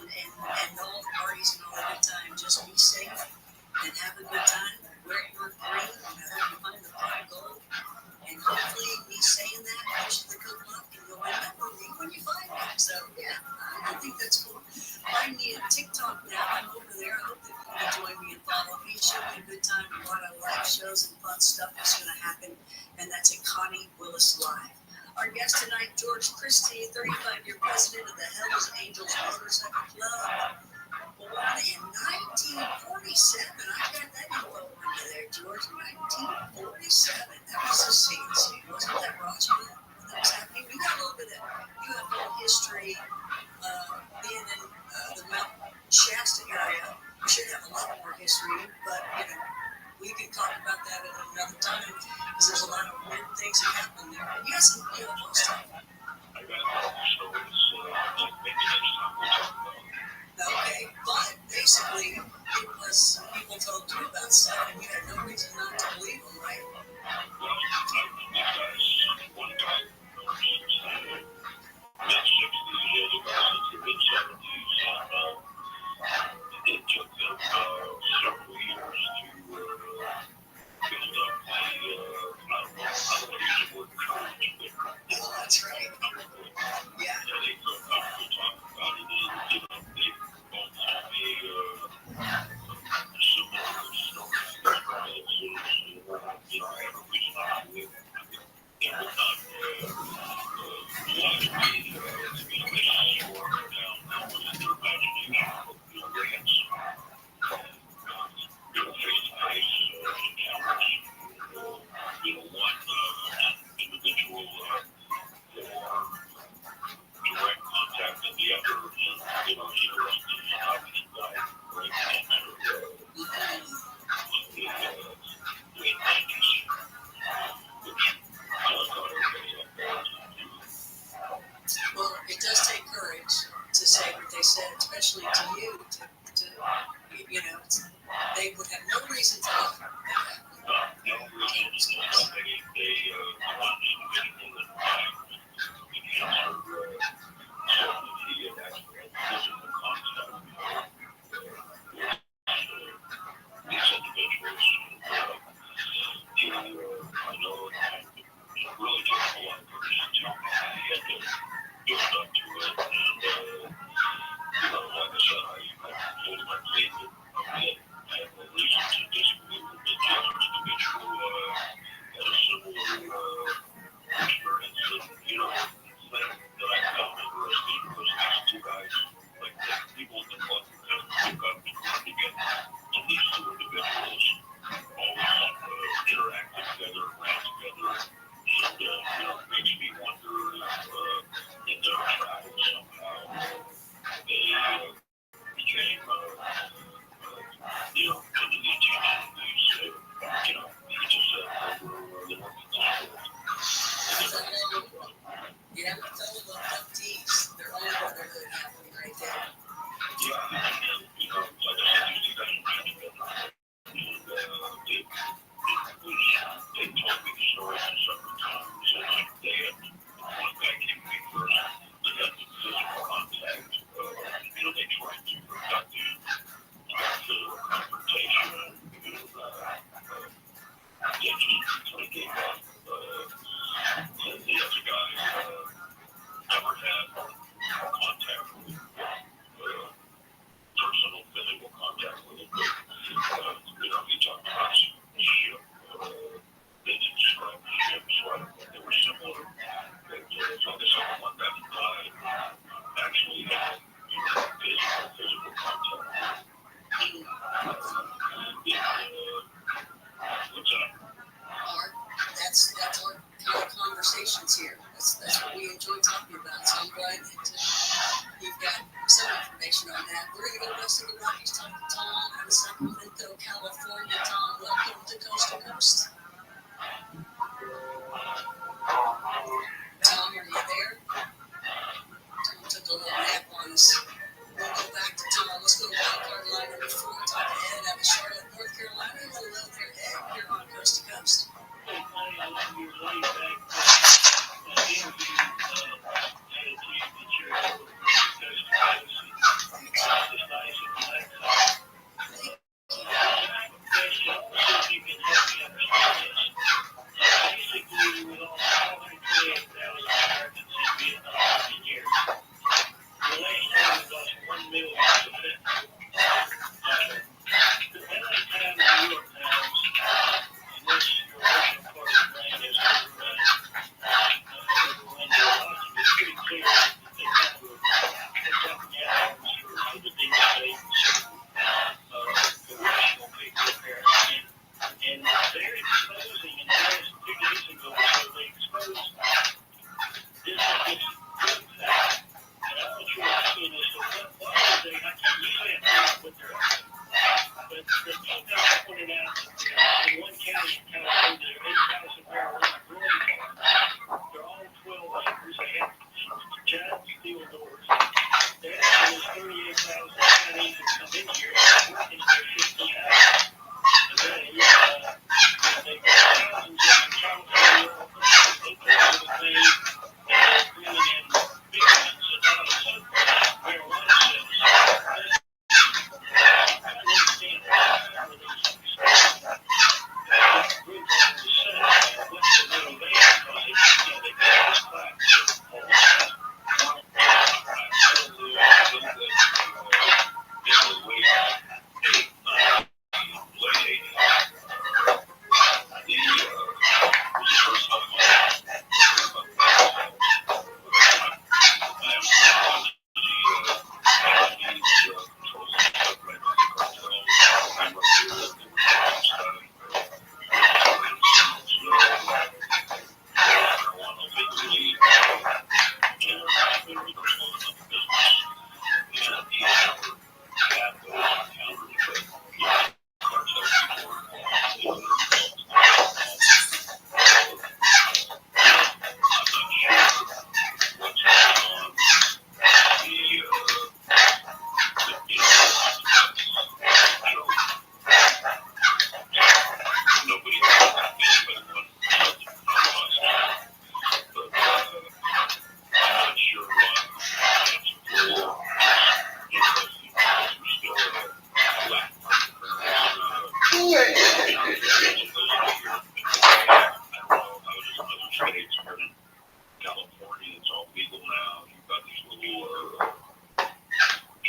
all the parties and all the good time. Just be safe and have a good time. Wear your green. I hope you find the pot of gold. And hopefully, me saying that helps you to good luck and you'll remember me when you find it. So, yeah, I think that's cool. Find me on TikTok now. I'm over there. I hope that you can join me and follow me. Show me a good time. A lot of live shows and fun stuff is going to happen. And that's at Connie Willis Live. Our guest tonight, George Christie, 35-year president of the Hells Angels Motorcycle Club. Born in 1947. I got that info under there, George. 1947. That was a scene. Wasn't that Rothschild when that was happening? We got a little bit of UFO history being in the Mount Shasta area. We should have a lot more history, but, we can talk about that at another time because there's a lot of weird things that happen there. And you got some UFO stuff. I got stories, maybe next time we'll talk about it. Okay, but basically, it was people told you about stuff and you had no reason not to believe them, right? Well, these guys, one guy, mid-60s, the other guy into mid-70s, it took them several years to build up the, I don't want to use the word courage, but oh, that's right. especially to you, you know, they would have no reason to look at that. No reason to look. They want individual that find the cancer certainty and actual physical contact with these individuals. I know it really took a lot of courage to tell me I had to build up to it. And, you know, like I said, I told him I believed it. I have no reason to disbelieve that the other individual had a similar experience. And, you know, the thing that I found interesting was these two guys, like the people in the book kind of took up and tried to get, and these two individuals always interacted together, ran together, and, you know, it makes me wonder if in their travels somehow they became, you know, under the attention of these, you know, he just said, they weren't Yeah, I'm telling them abductees, they're all over the happening right there. Yeah, and, you know, like I said, these two guys ran together, and they told me the story several times, and like they had, one guy came to me first, they had the physical contact, you know, they tried to conduct the physical confrontation, and they just kind of gave up, and the other guy never had contact with personal physical contact with him, but, you know, he talked about ship, they didn't describe the ship, so I don't think they were similar, but like I said, the one guy that died actually had, you know, physical contact. What's that? That's our kind of conversations here. That's what we enjoy talking about. So I'm glad that you've got some information on that. We're going to go west of the Rockies, talk to Tom out of Sacramento, California. Tom, welcome to Coast to Coast. Tom, are you there? Tom took a little nap on us. We'll go back to Tom. Let's go to wildcard line number 4. Talk to Ed out of Charlotte, North Carolina. Hello there, Ed. You're on Coast to Coast.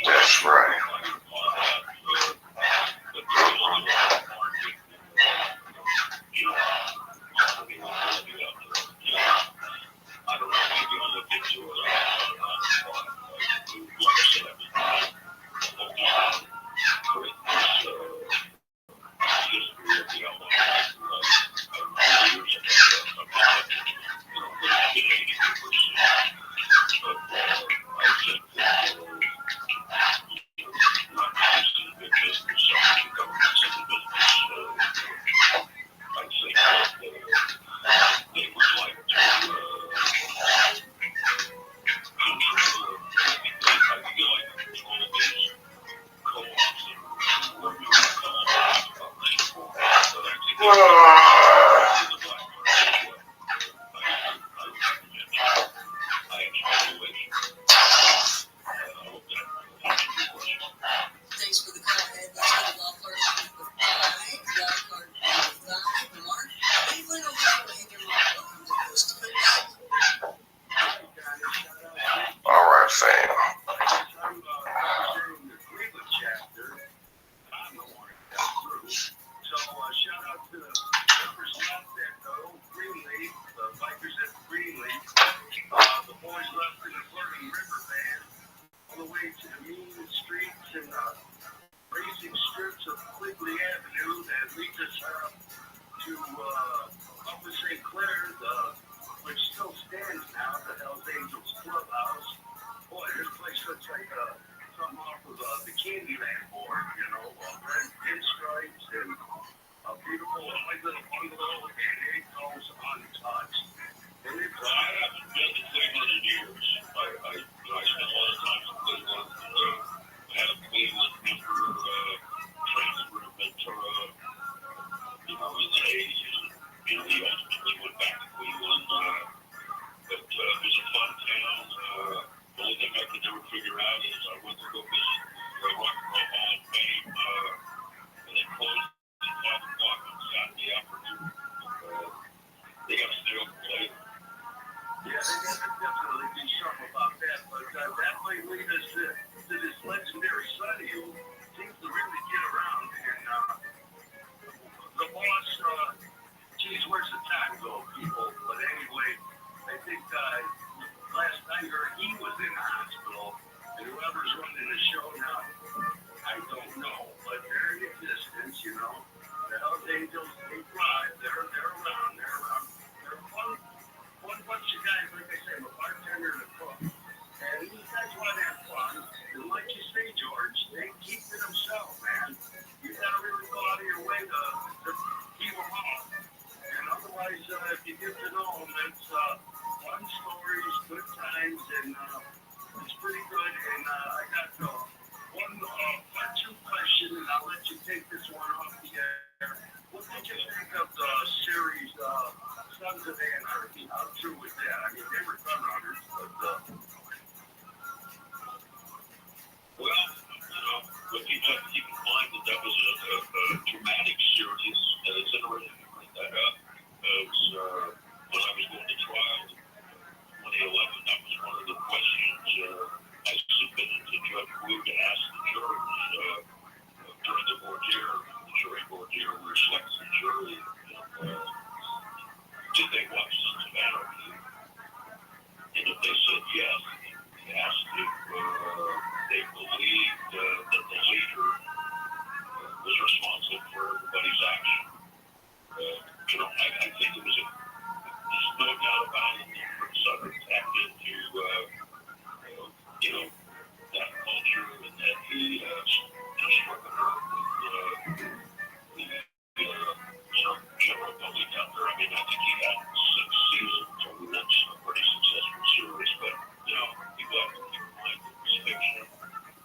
That's right. I don't know, maybe I'll look into it. Thanks for the call, Ed. Let's go to wild card number 5. Wild card number 5. Mark, Cleveland, Ohio, and your mom. Welcome to Coast to Coast. All right, fam. I'm representing the Cleveland chapter. I'm the one that got through. So shout out to the members left at the old Greenleaf, the bikers at Greenleaf. The boys left in the Flirting River Band all the way to the mean streets and racing strips of Quigley Avenue that leads us to Upper St. Clair, which still stands now, the Hells Angels Clubhouse. Boy, this place looks like something off of the Candyland board, you know, red pinstripes and a beautiful white little bungalow, and it goes untouched. And it's, I haven't been to Cleveland in years. I spent a lot of time in Cleveland. Had a Cleveland member transfer to Ventura, in the 80s. He ultimately went back to Cleveland. But it was a fun town. The only thing I could never figure out is I went to go visit the Rock and Roll Hall of Fame, and they closed at 5 o'clock on Saturday afternoon. They got to stay open later. Yeah, they got to definitely do something about that. But that might lead us to this legendary Sonny who seems to really get around. And the boss, geez, where's the time go, people? But anyway, I think last night he was in the hospital, and whoever's running the show now, I don't know, but they're in existence, you know. The Hells Angels, they thrive. They're around. They're fun bunch of guys, like I said, a bartender and a cook. And these guys want to have fun. And like you say, George, they keep to themselves, man. You got to really go out of your way to keep them off. And otherwise, if you get to know them, it's fun stories, good times, and it's pretty good. And I got one or two questions, and I'll let you take this one off the air. What did you think of the series Sons of Anarchy? How true was that? I mean, they were gun runners, but well, you know, but you have to keep in mind that was a dramatic series, and it's interesting to bring that up. Because when I was going to trial in 2011, that was one of the questions I submitted to Judge Wood to ask the jurors during the voir dire, the jury voir dire, where selecting the jury, did they watch Sons of Anarchy? And if they said yes, they asked if they believed that the leader was responsible for everybody's action. I think it was there's no doubt about it that Rick Sutter tapped into, that culture and that he struck a nerve with general public out there. I mean, I think he had 6 seasons, so that's a pretty successful series, but, people have to keep in mind that it was fiction,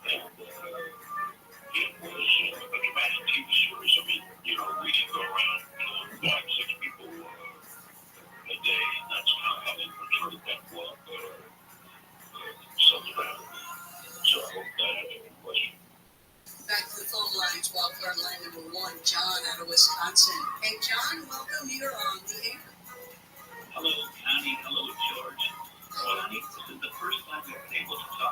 and it was a dramatic TV series. I mean, we can go around killing 5-6 people a day, and that's kind of how they portrayed that book, Sons of Anarchy. So I hope that answered the question. Back to the phone lines, wildcard line number 1, John out of Wisconsin. Hey, John, welcome. You're on the air. Hello, Connie. Hello, George. Connie, this is the first time we've been able to talk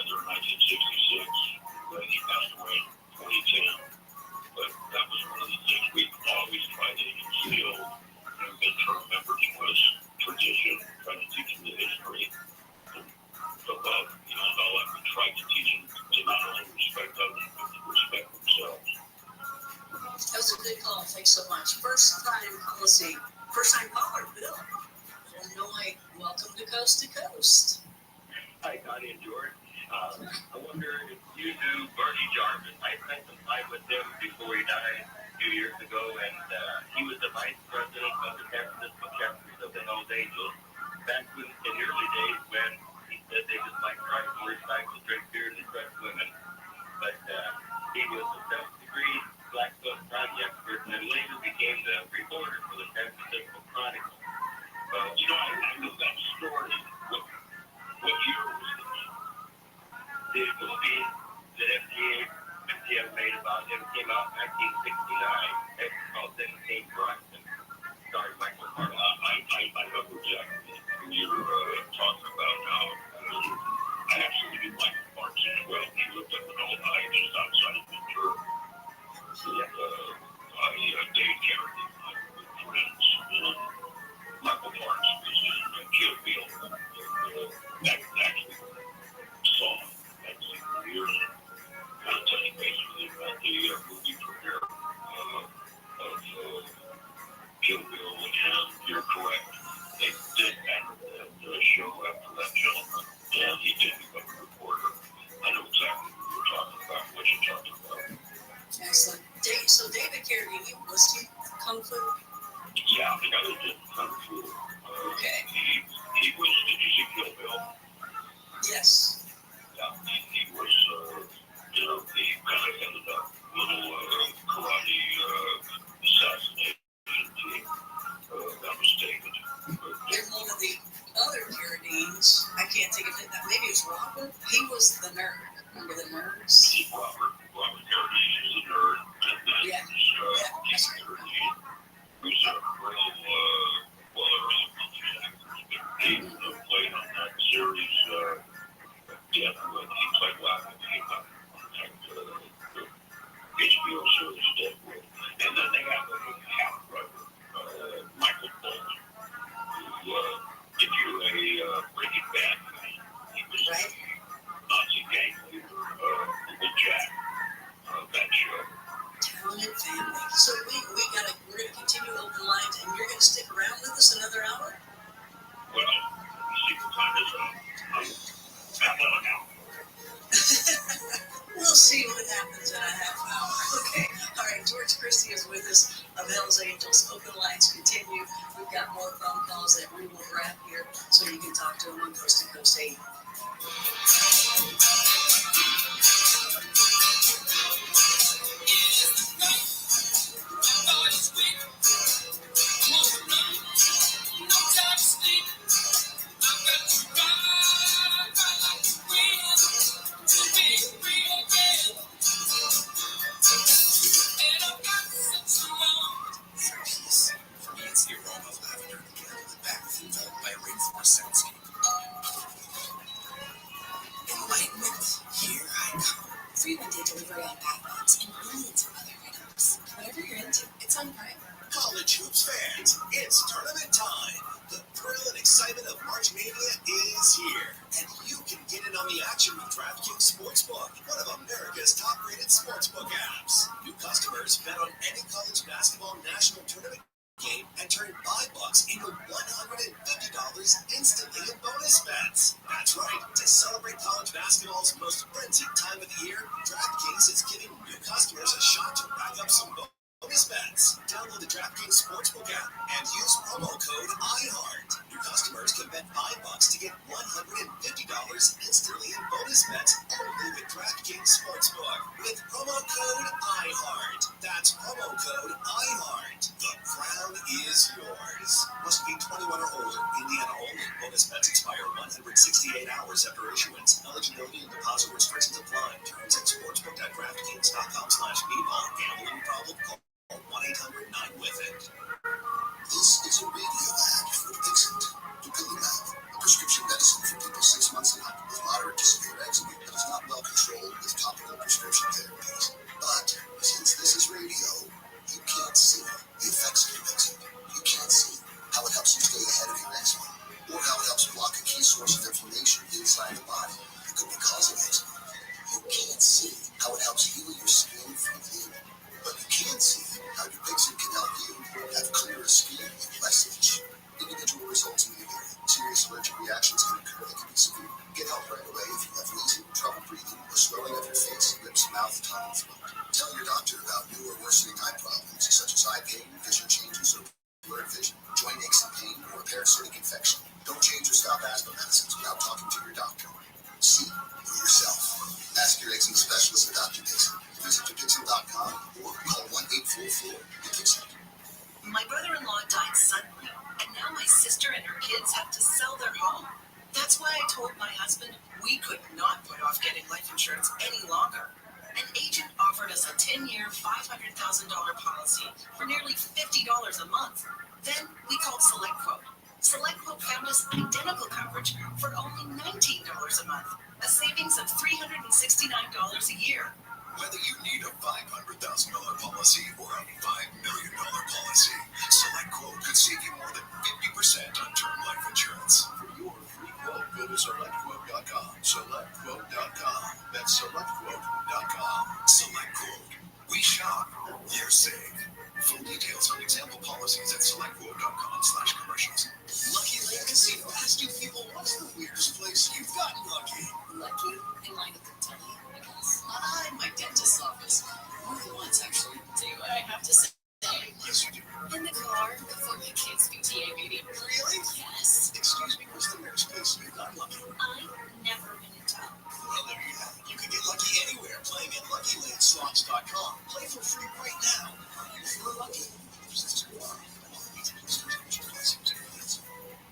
together in 1966, but he passed away in 2010. But that was one of the things we always tried to instill in term members was tradition, trying to teach them the history and the love, and all that. We tried to teach them to not only respect others, but to respect themselves. That was a good call. Thanks so much. First time caller, Bill. Illinois, welcome to Coast. Hi, Connie and George. I wonder if you knew Bernie Jarvis. I spent some time with him before he died a few years ago, and he was the vice president of the San Francisco chapters of the Hells Angels. Back in the early days when he said they just like riding motorcycles, drink beer, and impress women. But he was a 7th-degree Black Belt Project expert, and then later became the reporter for the San Francisco Chronicle. I know that story. What year was this? The movie that MTM made about him came out in 1969. It's called 17 Bronson, starring Michael Hart. I know exactly who you're talking about now. I actually do Michael Parks as well. He lived up in Ojai, just outside of Ventura. Dave Carey, my good friends. Michael Parks was in Kill Bill. That actually saw him for years. Kind of touch base with him at the movie premiere of Kill Bill, and you're correct. They did have that show after that gentleman, and he did become a reporter. I know exactly who you're talking about, what you're talking about. Excellent. So David Carradine, was he Kung Fu? Yeah, the guy that did Kung Fu. Okay. He was, did you see Kill Bill? Yes. Yeah, he was, he kind of ended up little karate assassination team. That was David. And one of the other Carradines, I can't think of it, maybe it was Robert. He was the nerd. Remember the nerds? Robert Carradine is a nerd, and then Keith Carradine, who's a real, they're all country actors, but Keith played on that series, he played Wagon Hiccup on that HBO series Deadwood. And then they have a half-brother, Michael Bolton, who, if you're a Breaking Bad fan, he was a Nazi gang leader with Jack, that show. Talented family. So we're gonna continue open lines, and you're gonna stick around with us another hour? Well, you see what time is up. Half an hour. We'll see what happens in a half hour. Okay. All right. George Christie is with us of Hells Angels. Open lines continue. We've got more phone calls that we will grab here so you can talk to them on Coast to Coast 8. For me, it's the aroma of lavender and candles back filled by a rainforest soundscape. Enlightenment, here I come. Free one-day delivery on backlogs and millions of other items. Whatever you're into, it's on Prime. College hoops fans, it's tournament time. The thrill and excitement of March Mania is here, and you can get in on the action with DraftKings Sportsbook, one of America's top-rated sportsbook apps. New customers bet on any college basketball national tournament game and turn $5 into $150 instantly in bonus bets. That's right. To celebrate college basketball's most frenzied time of the year, DraftKings is giving new customers a shot to rack up some bonus bets. Download the DraftKings Sportsbook app and use promo code IHEART. New customers can bet $5 to get $150 instantly in bonus bets only with DraftKings Sportsbook with promo code IHEART. That's promo code IHEART. The crown is yours. Must be 21 or older. Indiana only. Bonus bets expire 168 hours after issuance. Eligibility and deposit restrictions apply. Terms at sportsbook.draftkings.com/bball. Gambling problem? Call 1-800-9-WITH-IT. This is a radio ad for Dixit. Dupilumab, a prescription medicine for people 6 months and up with moderate to severe eczema that is It could be causing eczema. You can't see how it helps heal your skin from within, but you can see how your Pixie can help you have clearer skin and less itch. Individual results may vary. Serious allergic reactions can occur that can be severe. Get help right away if you have wheezing, trouble breathing, or swelling of your face, lips, mouth, tongue, and throat. Tell your doctor about new or worsening eye problems such as eye pain, vision changes, or blurred vision, joint aches and pain, or a parasitic infection. Don't change or stop asthma medicines without talking to your doctor. See for yourself. Ask your eczema specialist about your Dixon. Visit yourdixon.com or call 1-844-DIXON. My brother-in-law died suddenly, and now my sister and her kids have to sell their home. That's why I told my husband we could not put off getting life insurance any longer. An agent offered us a 10-year, $500,000 policy for nearly $50 a month. Then we called SelectQuote. SelectQuote found us identical coverage for only $19 a month, a savings of $369 a year. Whether you need a $500,000 policy or a $5 million policy, SelectQuote could save you more than 50% on term life insurance. For your free quote, go to SelectQuote.com. SelectQuote.com. That's SelectQuote.com. SelectQuote. We shop. You're safe. Full details on example policies at SelectQuote.com/commercials. Lucky Land Casino asked you people, what's the weirdest place you've gotten lucky? Lucky? In line at Kentucky, I guess. My dentist's office. More than once, actually. Do I have to say? Yes, you do. In the car before my kids' PTA meeting. Really? Yes. Excuse me, what's the weirdest place you've gotten lucky? I've never been in town. Well, there you have it. You can get lucky anywhere playing at LuckyLandSlots.com. Play for free right now. If you're lucky,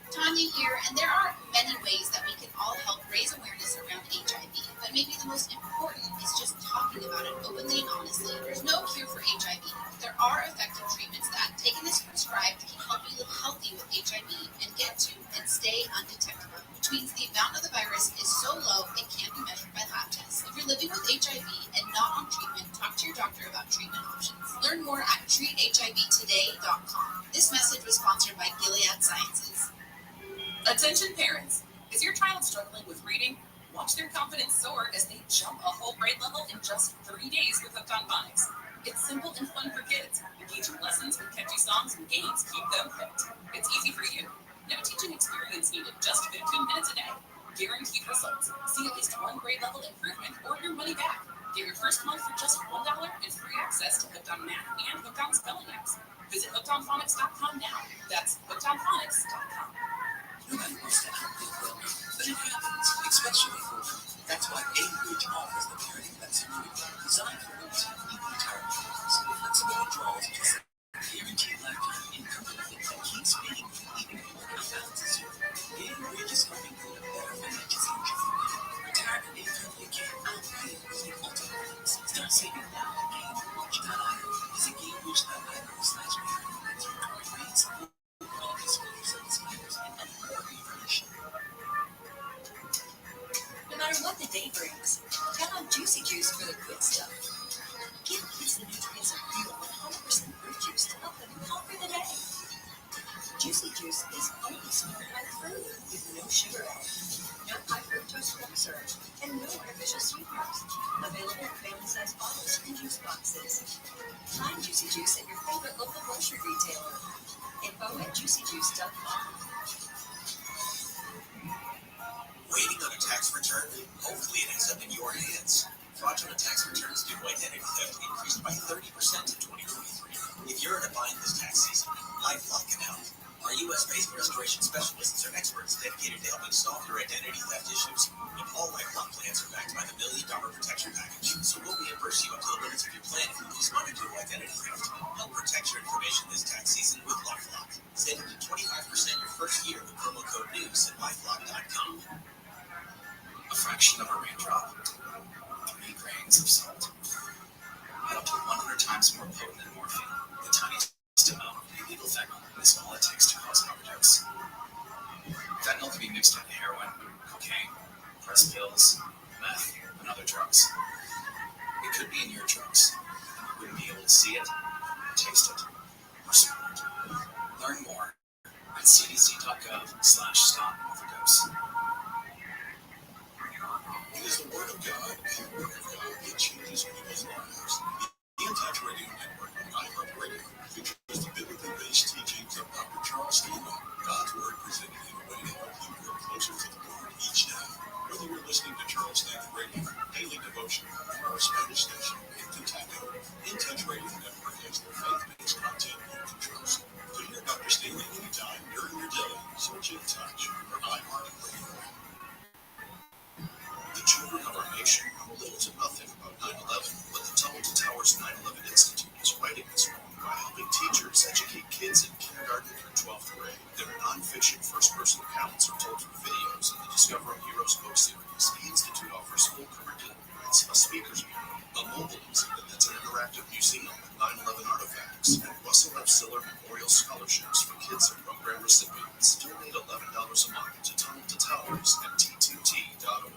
Tanya here, and there are many ways that we can all help raise awareness around HIV, but maybe the most important is just talking about it openly and honestly. There's no cure for HIV. There are effective treatments that, taken as prescribed, can help you live healthy with HIV and get to and stay undetectable, which means the amount of the virus is so low it can't be measured by lab tests. If you're living with HIV and not on treatment, talk to your doctor about treatment options. Learn more at treathivtoday.com. This message was sponsored by Gilead Sciences. Attention parents! Is your child struggling with reading? Watch their confidence soar as they jump a whole grade level in just 3 days with Hooked on Phonics. It's simple and fun for kids. Engaging lessons with catchy songs and games keep them hooked. It's easy for you. No teaching experience needed, just 15 minutes a day. Guaranteed results. See at least one grade level improvement or your money back. Get your first month for just $1 and free access to Hooked on Math and Hooked on Spelling apps. Visit hookedonphonics.com now. That's hookedonphonics.com. Nobody wants to help their well, but it happens, especially for them. That's why Ambridge offers the parenting medicine designed for women to uniquely target kids. Flexible withdrawals plus a guaranteed lifetime income benefit that keeps paying even when workout balances you. Ambridge is helping build a better financial future for women. Retirement income you can upgrade using multiple things. Start saving now at GameBridge.io. Visit GameBridge.io/parenting for current rates. No matter what the day brings, count on Juicy Juice for the good stuff. Give kids the nutrients of real 100% fruit juice to help them conquer the day. Juicy Juice is only sweetened by fruit with no sugar added, no high fructose corn syrup, and no artificial sweeteners. Available in family-sized bottles and juice boxes. Find Juicy Juice at your favorite local grocery retailer. Info at juicyjuice.com. Waiting on a tax return? Hopefully it ends up in your hands. Fraudulent tax returns due to identity theft increased by 30% in 2023. If you're in a bind this tax season, LifeLock can help. Our U.S.-based restoration specialists are experts dedicated to helping solve your identity theft issues. And all LifeLock plans are backed by the $1 Million Protection Package. So we'll reimburse you up to the limits of your plan if you lose money due to identity theft. Help protect your information this tax season with LifeLock. Save up to 25% your first year with promo code NEWS at LifeLock.com. A fraction of a raindrop, 3 grains of salt, up to 100 times more potent than morphine. The tiniest amount of illegal fentanyl is all it takes to cause an overdose. Fentanyl can be mixed into heroin, cocaine, pressed pills, meth, and other drugs. It could be in your drugs. You wouldn't be able to see it, taste it, or smell it. Learn more at cdc.gov/stop overdose. Charles Stanley Radio, daily devotion from our Spanish station in Kentucky. In Touch Radio Network has the faith-based content you can trust. To hear Dr. Stanley anytime during your day, search In Touch or iHeartRadio. The children of our nation know little to nothing about 9/11, but the Tunnel to Towers 9/11 Institute is righting this wrong by helping teachers educate kids in kindergarten through 12th grade. Their nonfiction first-person accounts are told through videos in the Discovering Heroes book series. The Institute offers full curriculum, a speaker's bureau, a mobile exhibit that's an interactive museum with 9/11 artifacts, and Russell F. Siller Memorial Scholarships for kids and program recipients. Donate $11 a month to Tunnel to Towers at t2t.org.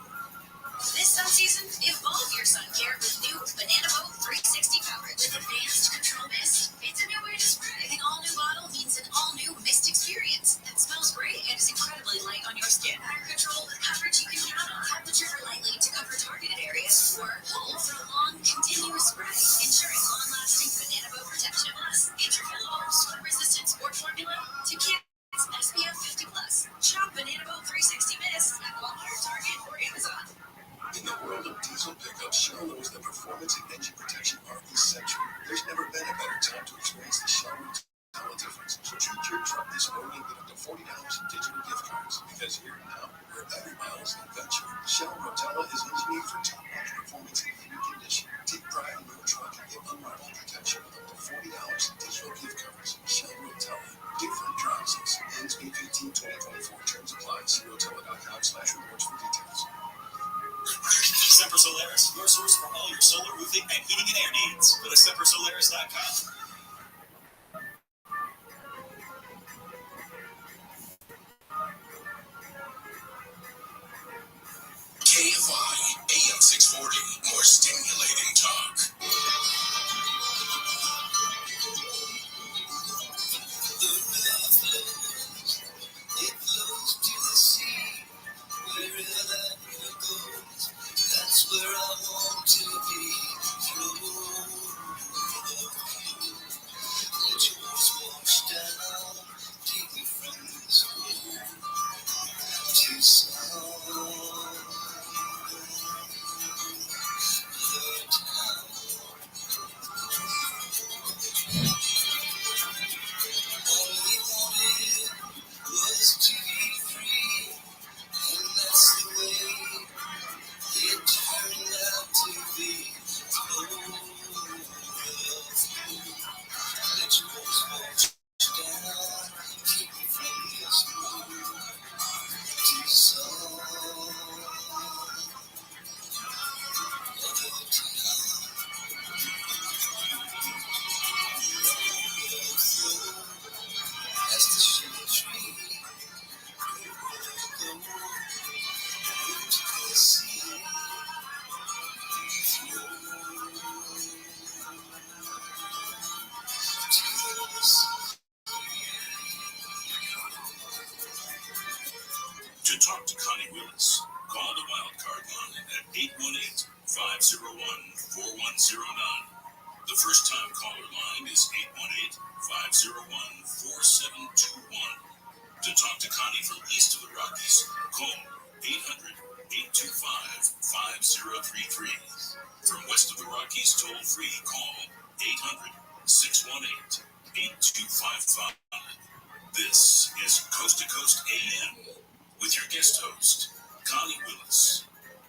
This sun season, evolve your sun care with new Banana Boat 360 coverage. With advanced control mist, it's a new way to spray. The all-new bottle means an all-new mist experience that smells great and is incredibly light on your skin. Fire control with coverage you can count on. Hold the trigger lightly to cover targeted areas, or hold for a long, continuous spray, ensuring long-lasting Banana Boat protection. Plus, interval sweat-resistant sport formula to kids. SPF 50+. Shop Banana Boat 360 Mist at Walmart, Target, or Amazon. In the world of diesel pickups, Shell knows that performance and engine protection are essential. There's never been a better time to experience the Shell Rotella difference. So treat your truck this morning with up to $40 in digital gift cards. Because here and now, where every mile is an adventure, Shell Rotella is engineered for top-notch performance in any condition. Take pride in your truck and get unrivaled protection with up to $40 in digital gift cards. Shell Rotella. Different prices. Ends May 15, 2024. Terms apply. See rotella.com/rewards for details. Semper Solaris, your source for all your solar roofing and heating and air needs. Go to sempersolaris.com. KFI AM 640, more stimulating talk. It flows to the sea, wherever that river goes, that's where I want to be. Let your voice wash down, take me from this world to sound. All we wanted was to be free, and that's the way it turned out to be. Let your voice wash down, keep me from this world to sound of town. As the sugar tree, go into the sea. To talk to Connie Willis, call the Wildcard line at 818-501-4109. The first-time caller line is 818-501-4721. To talk to Connie from east of the Rockies, call 800-825-5033. From west of the Rockies, toll-free, call 800-618-8255. This is Coast to Coast AM with your guest host, Connie Willis.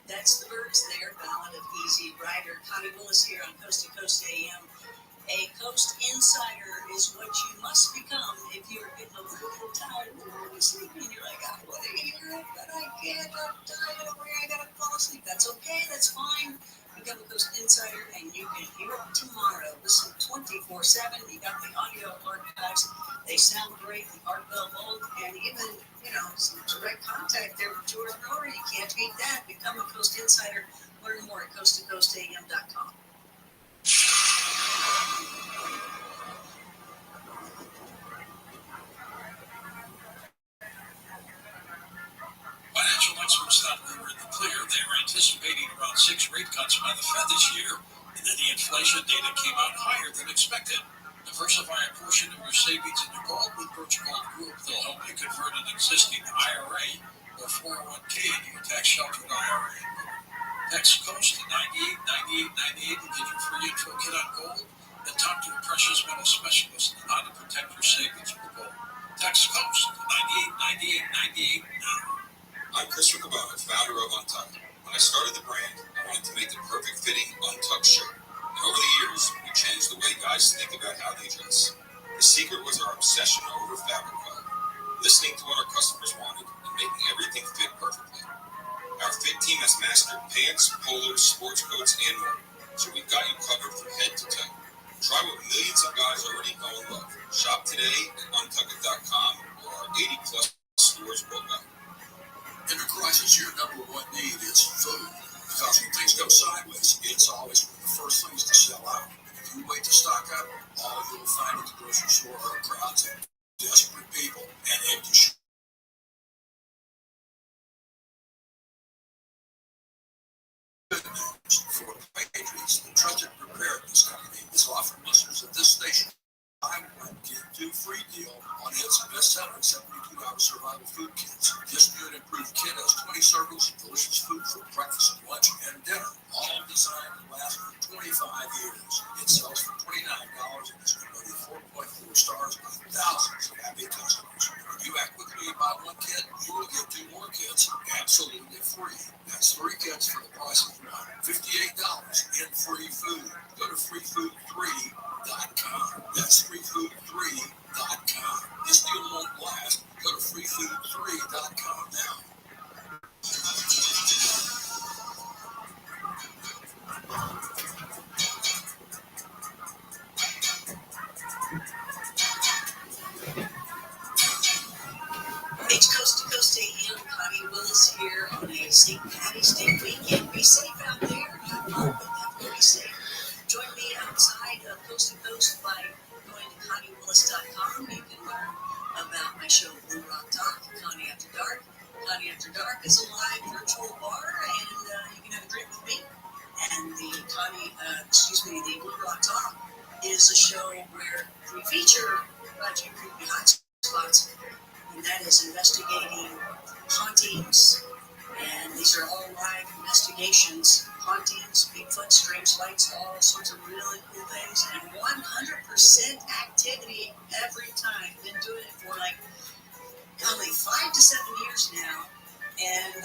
That's the Birds there, Ballad of Easy Rider. Connie Willis here on Coast to Coast AM. A Coast Insider is what you must become if you're getting a little tired of falling asleep and you're like, I want to hear it, but I can't, I'm tired of where I gotta fall asleep. That's okay, that's fine. Become a Coast Insider and you can hear it tomorrow. Listen 24/7. You got the audio archives. They sound great, the Art Bell Vault, and even, some direct contact there with George Brewer. You can't beat that. Become a Coast Insider. Learn more at coasttocoastam.com. Financial experts thought we were in the clear. They were anticipating around 6 rate cuts by the Fed this year, and then the inflation data came out higher than expected. Diversify a portion of your savings into gold with Birch Gold Group. They'll help you convert an existing IRA or 401k into a tax-sheltered IRA. Text COAST to 989898 and get your free intro kit on gold. Then talk to a precious metal specialist on how to protect your savings with gold. Text COAST to 989898 now. I'm Chris Riccoboni, founder of Untucked. When I started the brand, I wanted to make the perfect fitting Untucked shirt. And over the years, we changed the way guys think about how they dress. The secret was our obsession over fabric color, listening to what our customers wanted and making everything fit perfectly. Our fit team has mastered pants, polos, sports coats, and more, so we've got you covered from head to toe. Try what millions of guys already know and love. Shop today at untuckit.com or our 80-plus stores worldwide. In a crisis, your number one need is food. Because when things go sideways, it's always one of the first things to sell out. And if you wait to stock up, all you'll find at the grocery store are crowds of desperate people and empty shelves. Good news for Patriots, the trusted preparedness company is offering listeners of this station buy one, get two free deal on its best-selling 72-hour survival food kits. This new and improved kit has 20 servings of delicious food for breakfast, lunch, and dinner, all designed to last for 25 years. It sells for $29 and has been rated 4.4 stars by thousands of happy customers. When you act quickly and buy one kit, you will get two more kits absolutely free. That's 3 kits for the price of one. $58 in free food. Go to freefood3.com. That's freefood3.com. This deal won't last. Go to freefood3.com now. It's Coast to Coast AM. Connie Willis here on a St. Patty's Day weekend. Be safe out there. Have fun, but definitely be safe. Join me outside of Coast to Coast by going to ConnieWillis.com. You can learn about my show, Blue Rock Talk, Connie After Dark. Connie After Dark is a live virtual bar, and you can have a drink with me. And the the Blue Rock Talk is a show where we feature Project Creepy Hotspots, and that is investigating hauntings. And these are all live investigations, hauntings, Bigfoot, strange lights, all sorts of really cool things, and 100% activity every time. Been doing it for 5 to 7 years now, and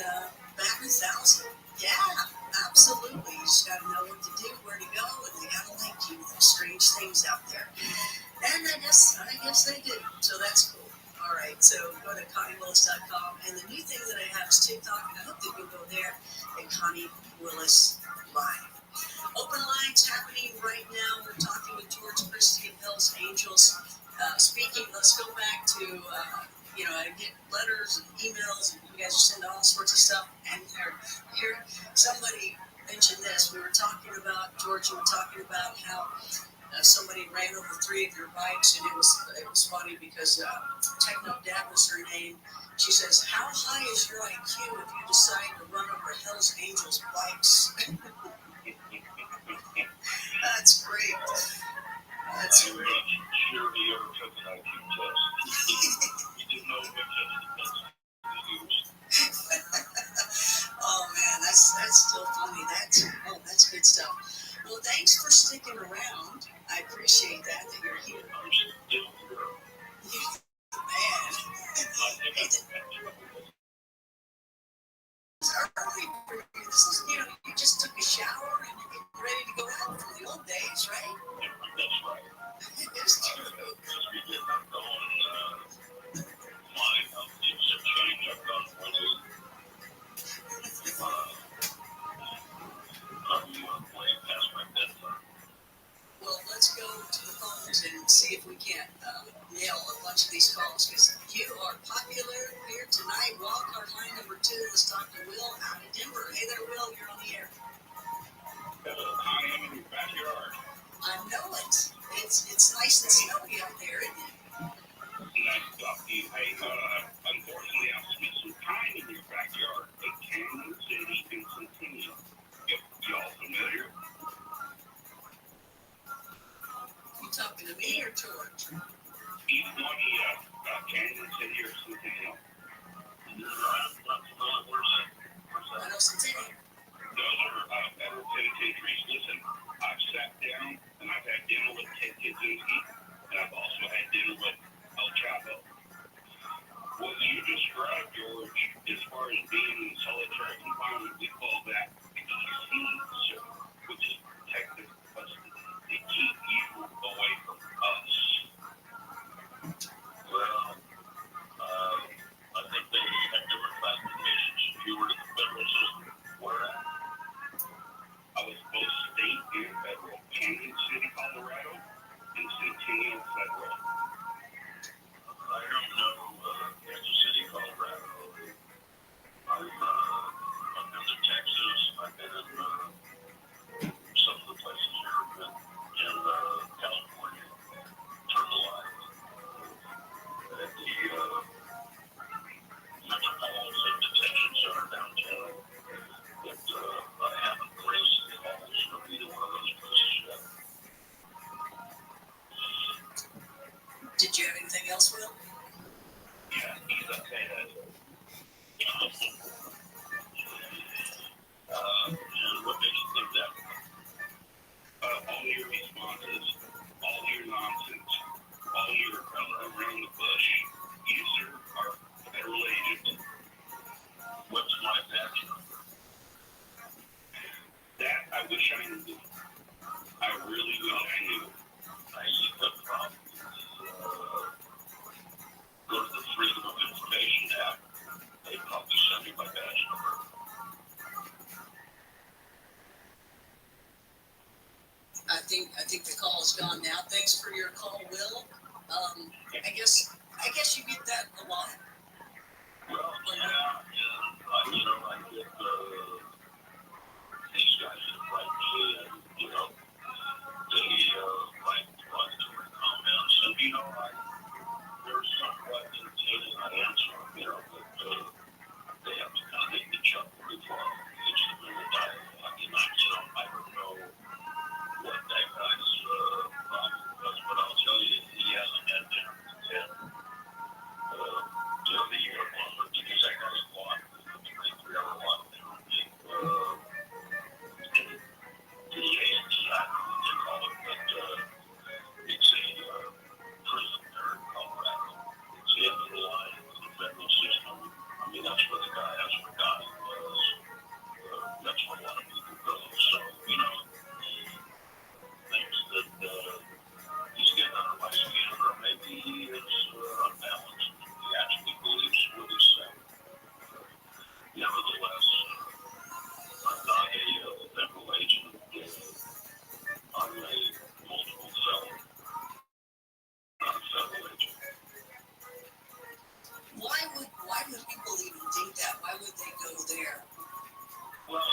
back 1,000. Yeah, absolutely. You just got to know what to do, where to go, and they got to link you with strange things out there. And I guess they do. So that's cool. All right, so go to ConnieWillis.com, and the new thing that I have is TikTok, and I hope that you'll go there at Connie Willis Live. Open lines happening right now. We're talking with George Christie of Hell's Angels. Speaking, let's go back to, I get letters and emails, and you guys send all sorts of stuff, and here somebody mentioned this. We were talking about, George, you were talking about how somebody ran over 3 of your bikes, and it was funny because Techno Dad was her name. She says, "How high is your IQ if you decide to run over Hell's Angels bikes?" That's great. That's I'm great. not sure he ever took an IQ test. He didn't know what Oh man, that's still funny. That's good stuff. Well, thanks for sticking around. I appreciate that you're here. I'm still here. Man. It's early for you. This is, you just took a shower and you're getting ready to go out from the old days, right? Yeah, that's right. It's true. As we get going, my things have changed. I've gone from I'm way past my bedtime. Well, let's go to the phones and see if we can't nail a bunch of these calls, because you are popular here tonight. Wildcard line number 2 is Dr. Will out of Denver. Hey there, Will, you're on the air. I am in your backyard. I know it. It's nice and snowy out there, isn't it? Nice stuff. Hey, unfortunately, I've spent some time in your backyard in Kansas City and Centennial. Y'all familiar? You talking to me or George? Either one, Kansas City or Centennial. I know Centennial. Those are Patriots, listen, I've sat down and I've had dinner with Ted Kaczynski, and I've also had dinner with El Chapo. What you described, George, as far as being in solitary confinement, we call that EC, which is protective custody. They keep you away from us. Well, I think they have different classifications. If you were to the federal system, where at? I was both state and federal. Canyon City, Colorado, and Centennial Federal. I don't know Kansas City, Colorado. I've been to Texas. I've been in some of the places here in California. Turtle Island. At the Metropolitan Detention Center downtown. But I haven't graced the halls of either one of those places yet. Did you have anything else, Will? Yeah, he's okay. And what makes you think that? All your responses, all your nonsense, all your around the bush, you, sir, are a federal agent. What's my badge number? That I wish I knew. I really wish I knew. You could probably go to the Freedom of Information app. They probably send me my badge number. I think the call is gone now. Thanks for your call, Will. I guess you get that a lot. Well, yeah, I get these guys that write me, and they write derogatory comments, and they're somewhat entertaining. I answer them, but they have to kind of make me chuckle before I get them in the dialogue, and I don't know what that guy's problem was, but I'll tell you, he hasn't had dinner with Ted. The year one, because that guy's a lot. I mean, they three are a lot. The A&D, I don't know what they call it, but it's a prison there in Colorado. It's the end of the line of the federal system. I mean, that's where the guy, that's where Donnie was. That's where a lot of people go. So, things that he's getting under my skin, or maybe he is unbalanced. He actually believes what he's saying. Nevertheless, I'm not a federal agent. I'm a multiple felon, not a federal agent. Why would people even think that? Why would they go there? Well,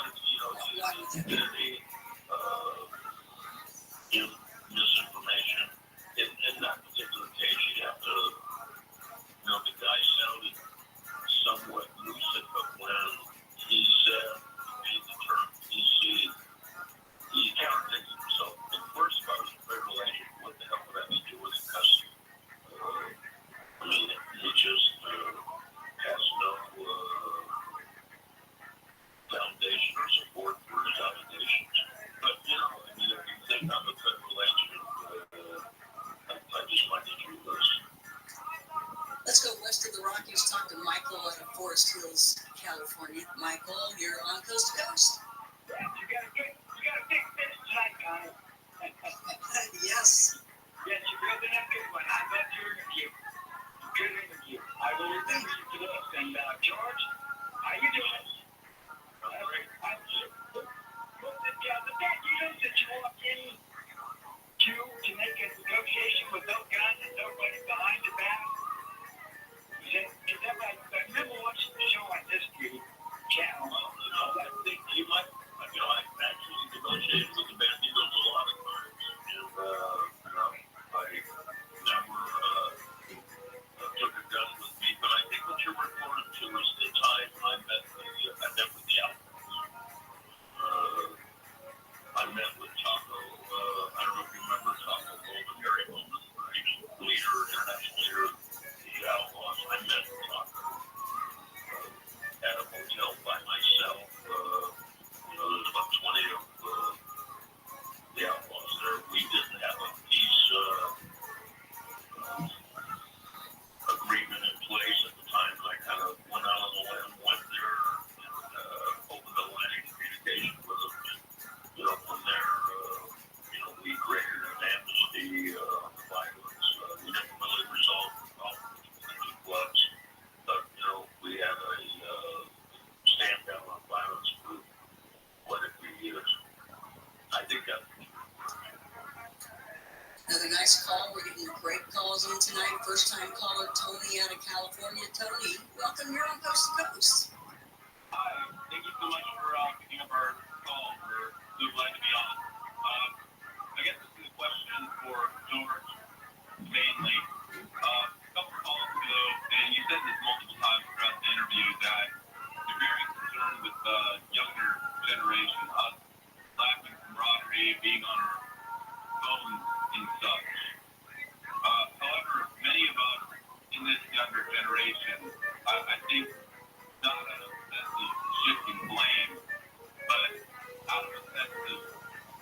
why would that be? Misinformation. In that particular case, you have to, the guy sounded somewhat lucid, but when he said, he made the term PC, he contradicted himself. At first, if I was a federal agent, what the hell would I be doing in custody? He just has no foundation or support for his allegation. calls in tonight. First time caller Tony out of California. Tony, welcome. You're on Coast to Coast. Hi, thank you so much for picking up our call. We're so glad to be on. I guess this is a question for George, mainly. A couple of calls ago, and you said this multiple times throughout the interview, that you're very concerned with the younger generation, us lacking camaraderie, being on our phones and such. However, many of us in this younger generation, I think, not out of a sense of shifting blame, but out of a sense of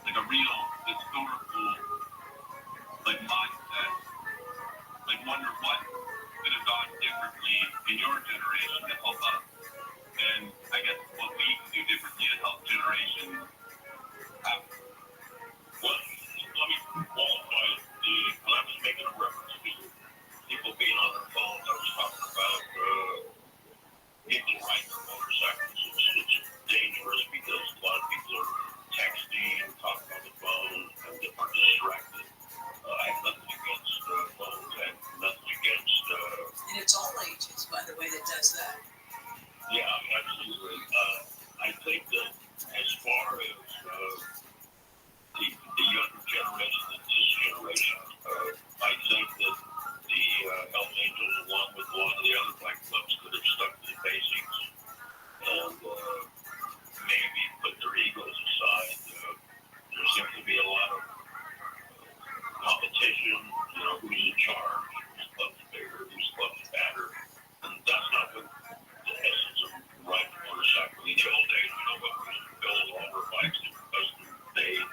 like a real historical mindset, wonder what could have gone differently in your generation to help us, and I guess what we can do differently to help generations after. Well, let me qualify when I was making a reference to people being on their phones, I was talking about people riding their motorcycles. It's dangerous because a lot of people are texting, talking on the phone, and are distracted. I have nothing against phones. I have nothing against... and it's all ages, by the way, that does that. Yeah, absolutely. I think that as far as the younger generation and this generation, I think that the Hells Angels, along with a lot of the other bike clubs, could have stuck to the basics and maybe put their egos aside. There seems to be a lot of competition, who's in charge, whose club's bigger, whose club's better, and that's not what the essence of riding a motorcycle. In the old days, what we used to build all our bikes that were custom made,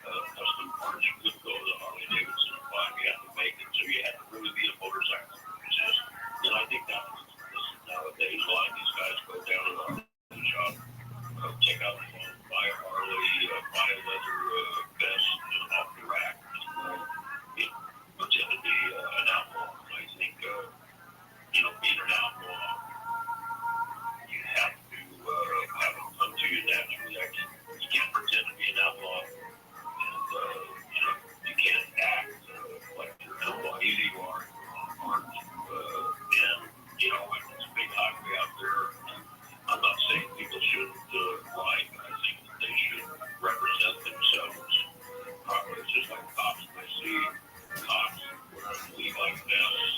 custom parts. You couldn't go to the Harley Davidson and buy them. You had to make it, so you had to really be a motorcycle enthusiast. And I think that's what's missing nowadays. A lot of these guys go down to the Harley shop, take out the phone, buy a Harley, buy a leather vest off the rack, and pretend to be an outlaw. I think, being an outlaw, you have to have it come to you naturally. You can't pretend to be an outlaw, and you can't act like you're an outlaw. Either you are or aren't. And it's a big highway out there. And I'm not saying people shouldn't ride, but I think that they should represent themselves properly. It's just like cops. I see cops wearing Levi vests,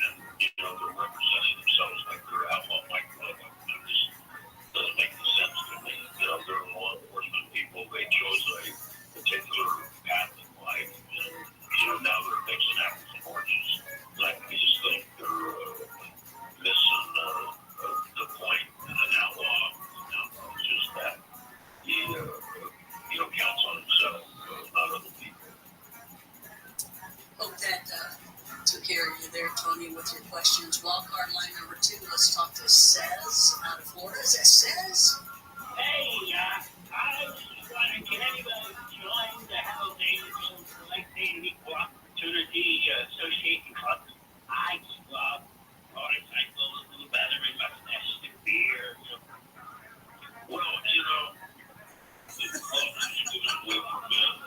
and they're representing themselves like they're outlaw bike club. It just doesn't make any sense to me. They're law enforcement people. They chose a particular path in life, and now they're mixing apples and oranges. And I just think they're missing the point. And an outlaw is just that he counts on himself, not other people. Hope that took care of you there, Tony, with your questions. Wildcard line number 2. Let's talk to Sez out of Florida. Is that Sez? Hey, I was just wondering, can anybody join the Hells Angels Selecting Equal Opportunity Association Club? Ice Club, motorcycles, little battery mustache, stick beer. Well, the club is exclusively for men,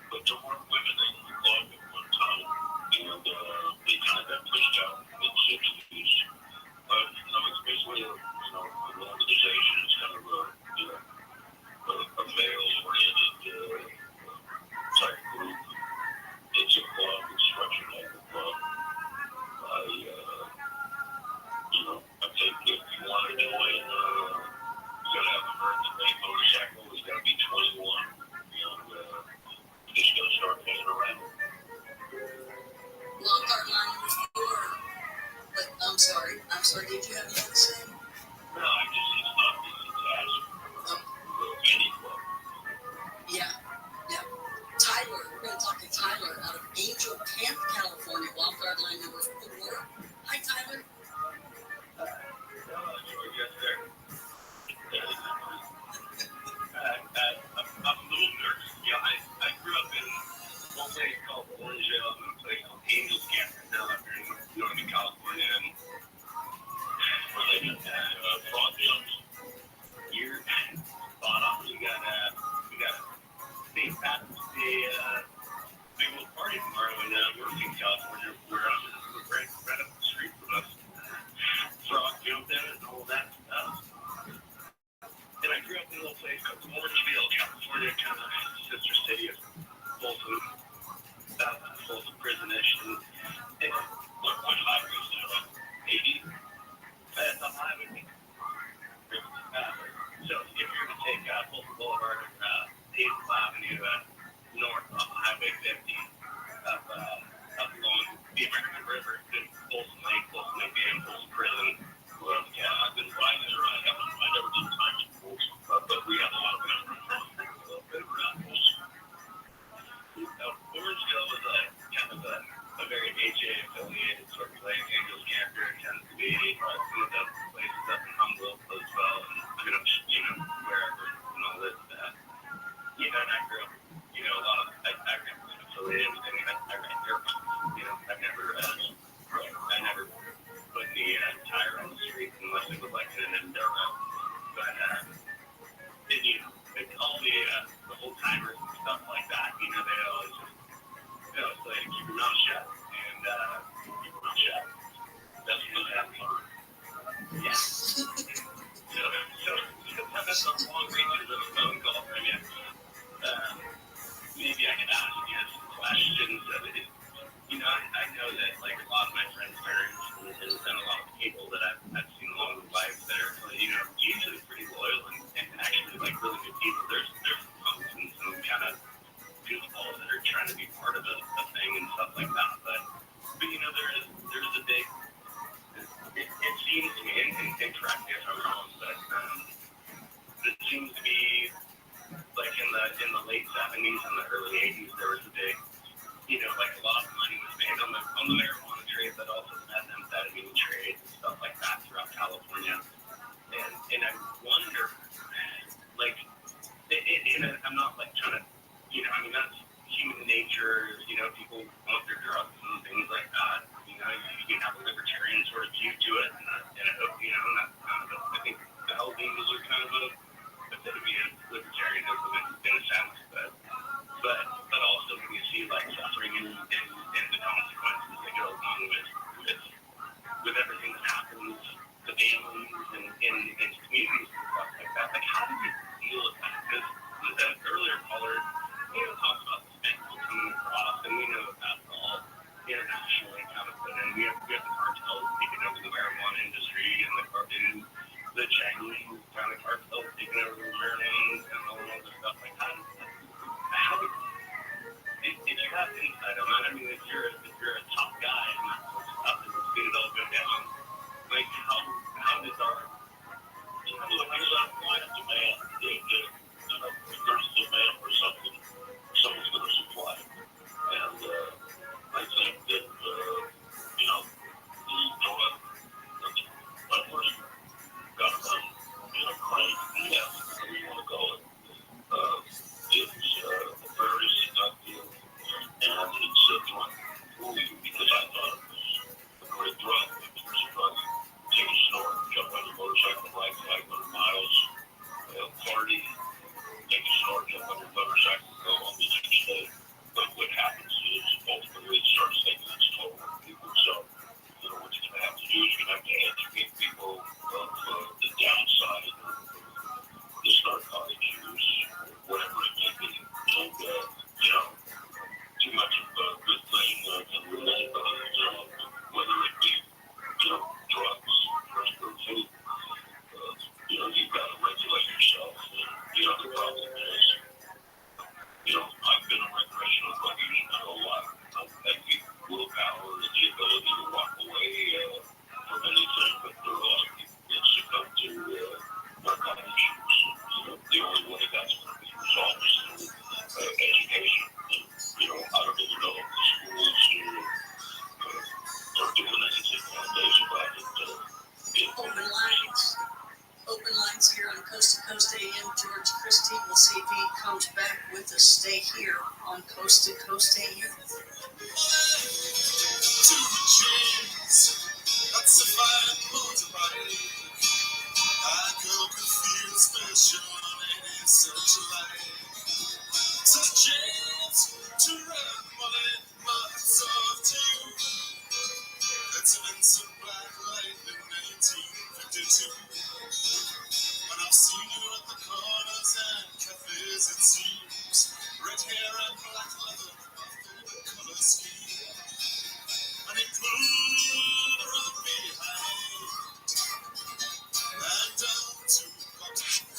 but there were women in the club at one time, and they kind of got pushed out in the mid-60s. But, it's basically an organization. It's kind of a male-oriented type group. It's a club. It's structured like a club. I think if you want to join, you got to have a American-made motorcycle. You got to be 21, and you just got to start paying around. Wildcard line number 4. But I'm sorry. Did you have anything to say? No, it's not easy to ask for any club. Yeah. Tyler, we're going to talk to Tyler out of Angel Camp, California. Wildcard line number 4. Hi, Tyler. I'm a little nervous. I grew up in one place called Orangeville, and a place called Angel Camp down up here in Northern California, and where they just had frog jumps. You're spot on. We got St. Patrick's Day big old party tomorrow in Northern California. related. I mean, I ran dirt. I never put the tire on the street unless it was like in an dirt road. But it's all the old timers and stuff like that. They always just say keep your mouth shut and keep your mouth shut. That's what happened. Yeah. So that's some long ranges of a phone call. I mean, maybe I could ask you some questions. I know that like a lot of my friends' parents and a lot of people that I've seen along the life that are usually pretty loyal and actually like really good people. There's folks and some kind of goofballs that are trying to be part of a thing and stuff like that. But there's a big. It seems to me, and correct me if I'm wrong, but it seems to be like in the late 70s and the early 80s there was a big. Like a lot of money was made on the marijuana trade, but also the methamphetamine trade and stuff like that throughout California. And I wonder, like, I'm not like trying to, that's human nature. People want their drugs and things like that. You can have a libertarian sort of view to it, and I hope, I think the Hells Angels are kind of a epitome of libertarianism in a sense, but also when you see like suffering and the consequences that go along with everything that happens to families and communities and stuff like that, like how do you deal with that? Because the earlier caller, talked about the spectacle coming across, and we know that's all internationally kind of put in. We have the cartels taking over the marijuana industry and the Chinese kind of cartels taking over the marijuana and all of the stuff like that. How do if you have insight on that, I mean, if you're a top guy and that sort of stuff, and it's going to all go down, like how does our there's that line of demand that if there's demand for something, someone's going to supply it. And I think that the donut, my first government, crank, whatever you want to call it, it's very seductive, and it's a drug for you because I thought it was a great drug. It was a drug. Take a snort, jump on your motorcycle, ride 500 miles, party, take a snort, jump on your motorcycle, go home the next day. But what happens is ultimately it starts taking its toll on people. So, what you're going to have to do is you're going to have to educate people of the downside of this narcotic use, whatever it may be. And, too much of a good thing can really, whether it be, drugs or food, you've got to regulate yourself. And the other problem is, I've been a recreational drug user my whole life. I've had the willpower and the ability to walk away from anything, but there are a lot of people that succumb to narcotic use. The only way that's going to be resolved is through education. And, I don't even know if the schools are doing anything nowadays about it. Open lines here on Coast to Coast AM. George Christie. We'll see if he comes back with us. Stay here on Coast to Coast AM. That's a fine motorbike. I could feel special in such a life. To James, to run money, lots of to you. That's an instant black light in 1952. And I've seen you at the corners and cafes, it seems. Red hair and black leather, my favorite color scheme. And it pulled around behind and down to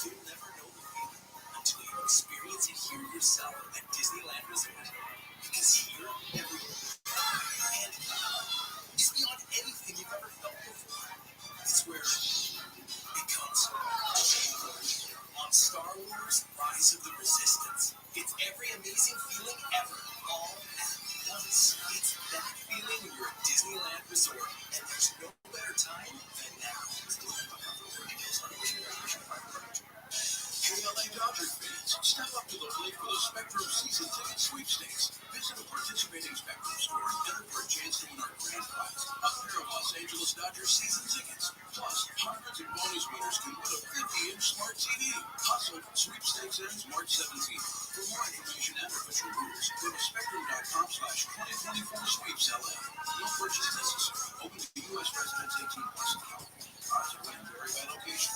you'll never know the feeling until you experience it here yourself at Disneyland Resort. Because here, everything and is beyond anything you've ever felt before. It's where it comes on Star Wars Rise of the Resistance. It's every amazing feeling ever, all at once. It's that feeling when you're at Disneyland Resort, and there's no better time than now. KLA Dodgers fans, step up to the plate for the Spectrum Season Ticket Sweepstakes. Visit a participating Spectrum store and enter for a chance to win our grand prize, a pair of Los Angeles Dodgers season tickets. Plus, hundreds of bonus winners can win a 50-inch smart TV. Hustle, sweepstakes ends March 17th. For more information and official rules, go to spectrum.com/2024-SWEEPS-LA. No purchase necessary. Open to U.S. residents 18 plus in California. Odds are going to vary by location.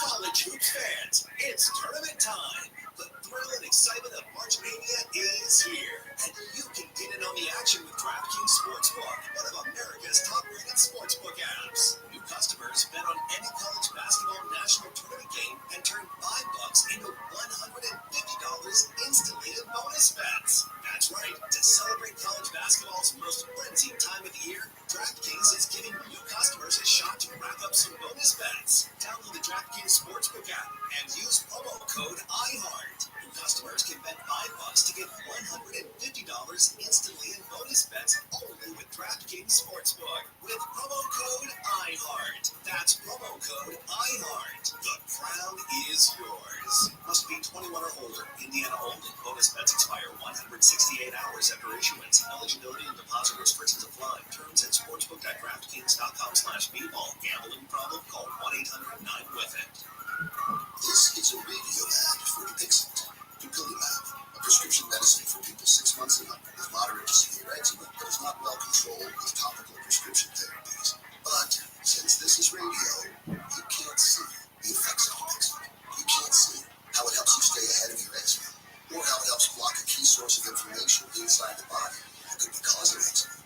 College hoops fans, it's tournament time. The thrill and excitement of March Mania is here, and you can get in on the action with DraftKings Sportsbook, one of America's top-rated sportsbook apps. New customers bet on any college basketball national tournament game and turn $5 into $150 instantly in bonus bets. That's right. To celebrate college basketball's most frenzied time of the year, DraftKings is giving new customers a shot to rack up some bonus bets. Download the DraftKings Sportsbook app and use promo code IHEART. New customers can bet $5 to get $150 instantly in bonus bets only with DraftKings Sportsbook. With promo code IHEART. That's promo code IHEART. The crown is yours. Must be 21 or older. Indiana only. Bonus bets expire 168 hours after issuance. Eligibility and deposit restrictions apply. Terms at sportsbook.draftkings.com/bball. Gambling problem? Call 1-800-9-WITH-IT. This is a radio ad for Dupixent. Dupilumab, a prescription medicine for people 6 months and under with moderate to severe eczema that is not well controlled with topical prescription therapies. But since this is radio, you can't see the effects of Dupixent. You can't see how it helps you stay ahead of your eczema, or how it helps block a key source of inflammation inside the body that could be causing eczema.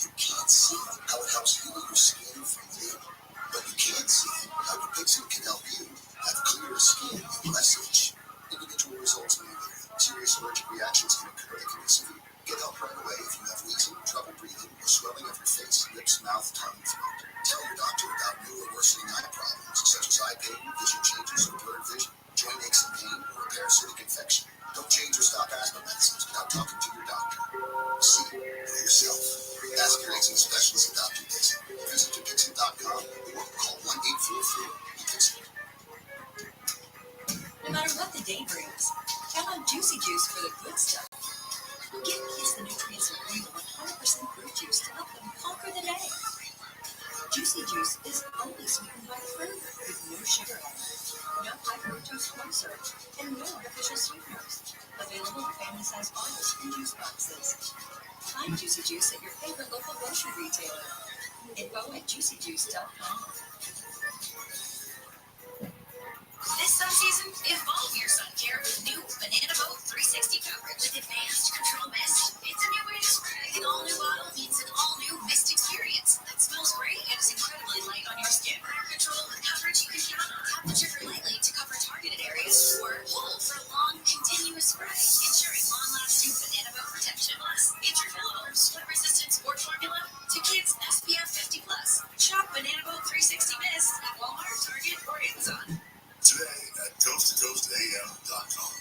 You can't see how it helps heal your skin from within. But you can see how Dupixent can help you have clearer skin and less itch. Individual results may vary. Serious allergic reactions can occur that can be severe. Get help right away if you have wheezing, trouble breathing, or swelling of your face, lips, mouth, tongue, and throat. Tell your doctor about new or worsening eye problems such as eye pain, vision changes, or blurred vision, joint aches and pain, or a parasitic infection. Don't change or stop asthma medicines without talking to your doctor. See for yourself. Ask your eczema specialist about Dupixent. Visit Dupixent.com or call 1-844-DUPIXENT. No matter what the day brings, count on Juicy Juice for the good stuff. Give kids the nutrients of real 100% fruit juice to help them conquer the day. Juicy Juice is only sweetened by fruit with no sugar added, no high fructose corn syrup, and no artificial sweeteners. Available in family-sized bottles and juice boxes. Find Juicy Juice at your favorite local grocery retailer. Info at juicyjuice.com. This sun season, evolve your sun care with new Banana Boat 360 coverage with advanced control mist. It's a new way to spray. An all-new bottle means an all-new mist experience that smells great and is incredibly light on your skin. Air control with coverage you can count on. Tap the trigger lightly to cover targeted areas or pull for long, continuous spray, ensuring long-lasting Banana Boat protection. Plus, it's refillable, sweat-resistant sport formula to kids SPF 50+. Shop Banana Boat 360 Mist at Walmart, Target, or Amazon. Today at coasttocoastam.com.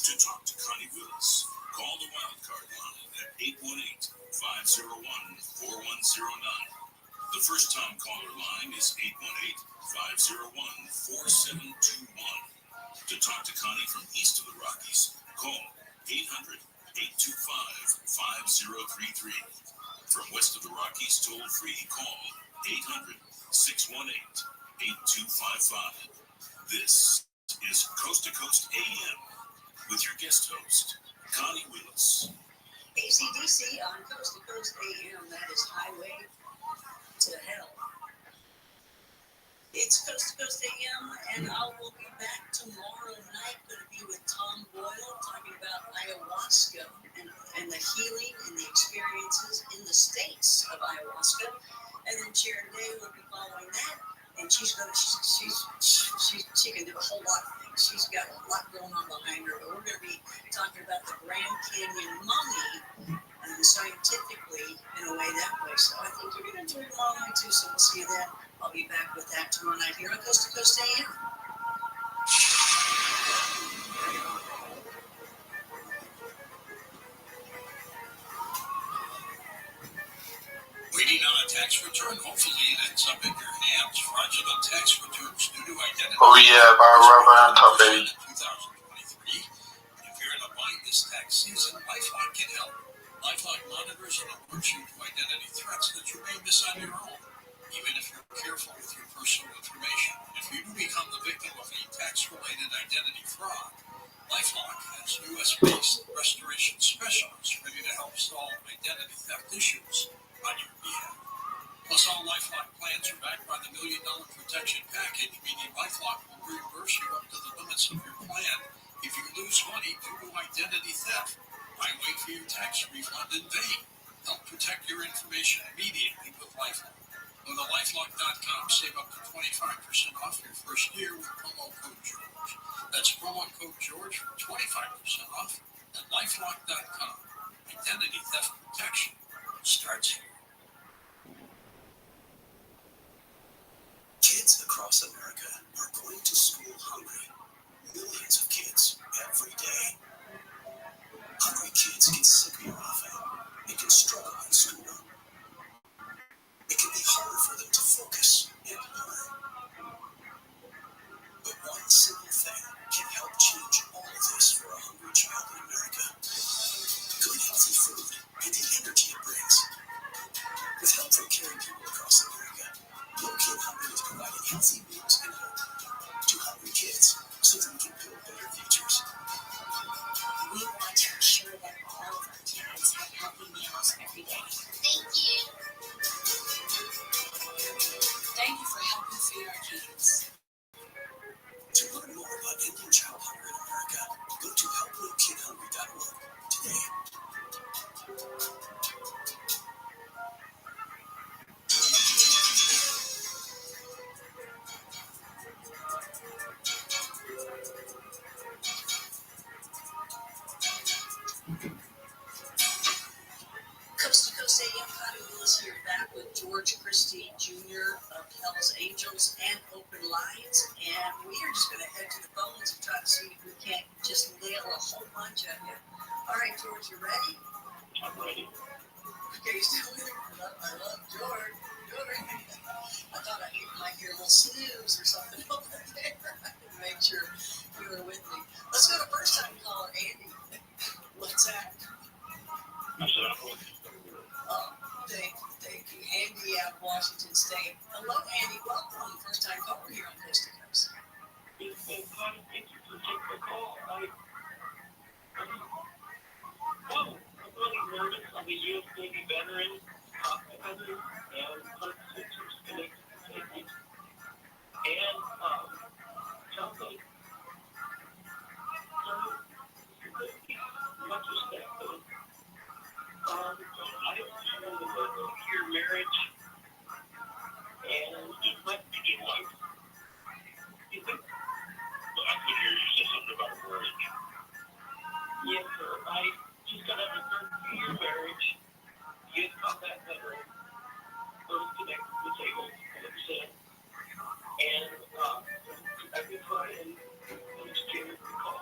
To talk to Connie Willis, call the Wildcard line at 818-501-4109. The first time caller line is 818-501-4721. To talk to Connie from east of the Rockies, call 800-825-5033. From west of the Rockies, toll free, call 800-618-8255. This is Coast to Coast AM with your guest host, Connie Willis. ACDC on Coast to Coast AM, that is Highway to Hell. It's Coast to Coast AM, and I will be back tomorrow night. Going to be with Tom Boyle talking about ayahuasca and the healing and the experiences in the states of ayahuasca. And then Sharon Day will be following that, and she can do a whole lot of things. She's got a lot going on behind her, but we're going to be talking about the Grand Canyon mummy scientifically in a way that way. So I think you're going to enjoy it tomorrow night too. So we'll see you then. I'll be back with that tomorrow night here on Coast to Coast AM. Waiting on a tax return? Hopefully it ends up in your hands. Fraudulent tax returns due to identity. Oh yeah, by Robert, baby. 2023. If you're in a bind this tax season, LifeLock can help. LifeLock monitors and alerts you to identity threats that you may miss on your own, even if you're careful with your personal information. If you do become the victim of a tax-related identity fraud, LifeLock has U.S.-based restoration specialists ready to help solve identity theft issues on your behalf. Plus, all LifeLock plans are backed by the $1 Million Protection Package, meaning LifeLock will reimburse you up to the limits of your plan if you lose money due to identity theft. Why wait for your tax refund in vain? Help protect your information immediately with LifeLock. Go to LifeLock.com, save up to 25% off your first year with promo code George. That's promo code George for 25% off at LifeLock.com. Identity theft protection starts here. Kids across America are going to school hungry. Millions of kids every day. Hungry kids get sick more often and can struggle in school. It can be harder for them to focus and learn. But one simple thing can help change all of this for a hungry child in America. Good healthy food and the energy it brings. With help from caring people across America, No Kid Hungry is providing healthy meals and hope to hungry kids so that we can build better futures. We want to ensure that all of our kids have healthy meals every day. Thank you. Thank you for helping feed our kids. To learn more about ending child hunger in America, go to helpnokidhungry.org today. Coast to Coast AM, Connie Willis here, back with George Christie Jr. of Hell's Angels and Open Lines, and we are just going to head to the phones and try to see if we can't just nail a whole bunch of you. All right, George, you ready? I'm ready. Okay, still there. I love George. I thought I might hear a little snooze or something over there. I had to make sure you were with me. Let's go to first time caller, Andy. What's that? I said I'm with you. Thank you. Andy out of Washington State. Hello, Andy. Welcome. First time caller here on Coast to Coast. Thank you for taking the call. I'm really nervous. I'm a U.S. Navy veteran, and Constitution's connected. And something, much respect, though. I was in a 6-year marriage, and it might be your wife. You think? Well, I could hear you say something about a marriage. Yes, sir. I just got out of a 13-year marriage. Youth combat veteran, first connected disabled, 100%. And I've been trying to exchange the call.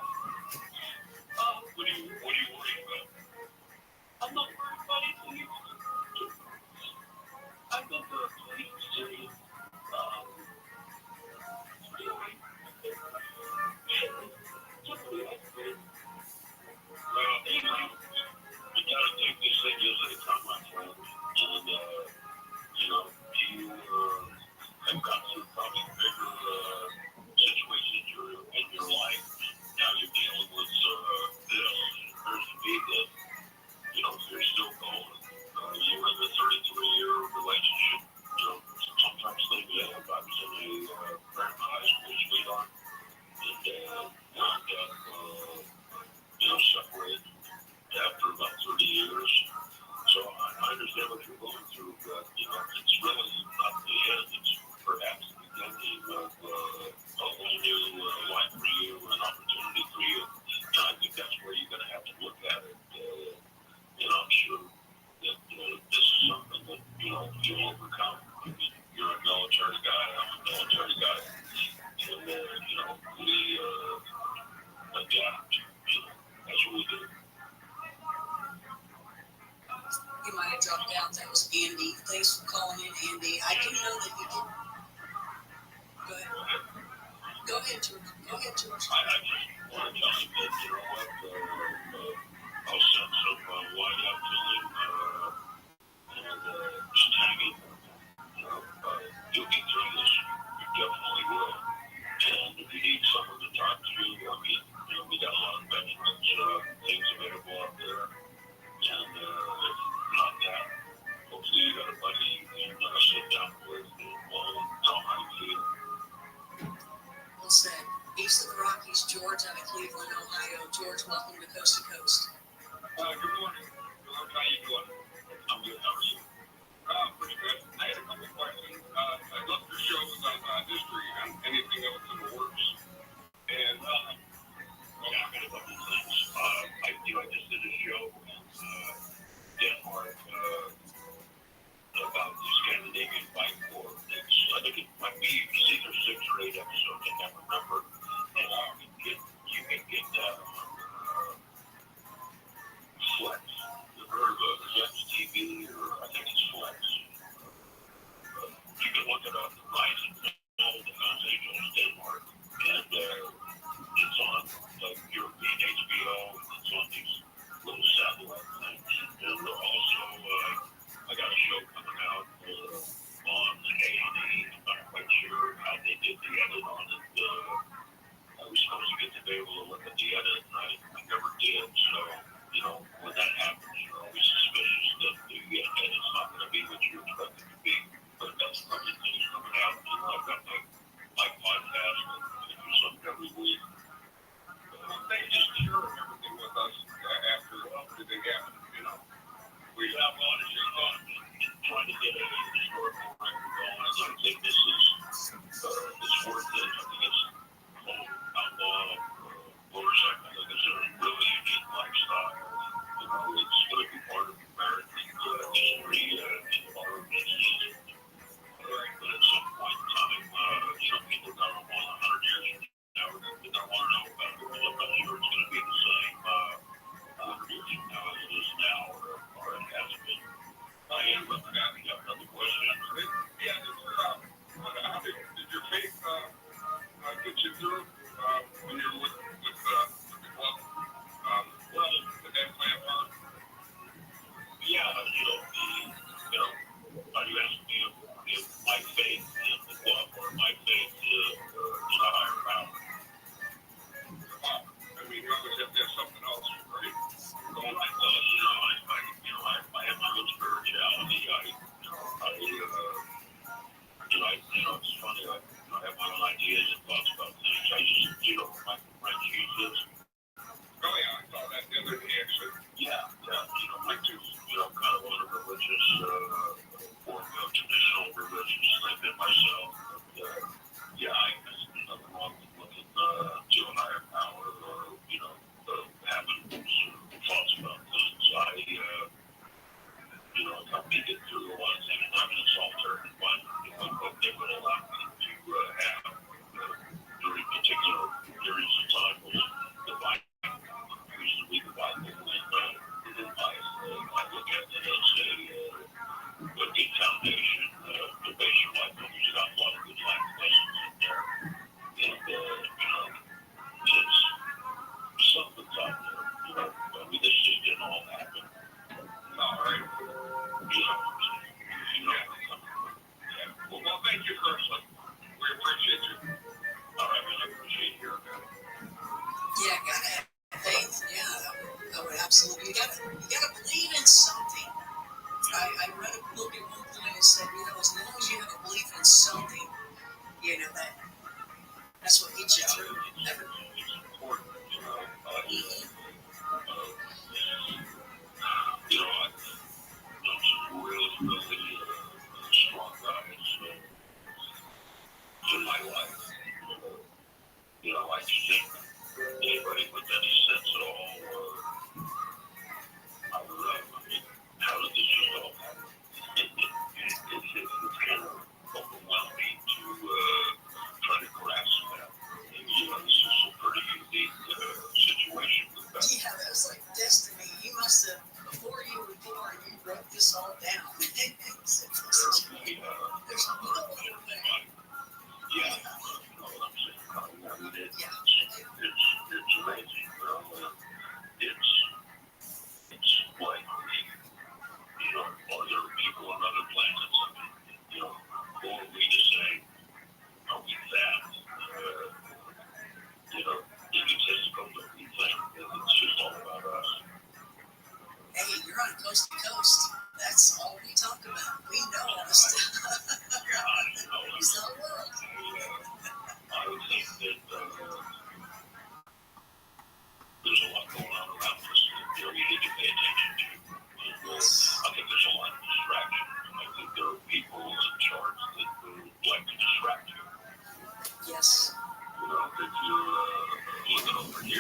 What are you worried about? I'm not worried about anything. I've been through a 20 Andy, I do know that you can. Go ahead, George. Go ahead, George. I just want to tell him that, you know what, I'll send some wine out to him, and just hang it. You'll get through this. You definitely will. And if you need someone to talk to, I mean, we got a lot of veterans, things available out there. And if not that, hopefully you got a buddy you can sit down with and tell how you feel. Well said. East of the Rockies, George out of Cleveland, Ohio. George, welcome to Coast to Coast. Good morning, George. How you doing? I'm good. How are you? Pretty good. I had a couple questions. I love your shows on history and anything else in the works. And I've got a couple of things. I just did a show in Denmark about the Scandinavian Bike War. I think it might be either 6 or 8 episodes. I can't remember. And you can get that on Flex. You heard of Flex TV, or I think it's Flex. You can look it up. Rise and Fall in Los Angeles, Denmark. And it's on European HBO. It's on these little satellite things. And also, I got a show coming out on A&E. I'm not quite sure how they did the edit on it. I was supposed to get to be able to look at the edit, and I never did. So, when that happens, you're always suspicious that the edit's not going to be what you expect it to be. But that's something that's coming out. I've got my podcast, and I do something every week. They just share everything with us after the big happen, We have a lot of shit on trying to get a historical record going. I think this is it's worth it. I think it's outlaw motorcycle. I think it's a really unique lifestyle. It's going to be part of American history in our business. But at some point in time, people are going to want 100 years from now. They're going to want to know about it. I'm not sure it's going to be the same 100 years from now as it is now, or it has been. I am looking at it. I've got the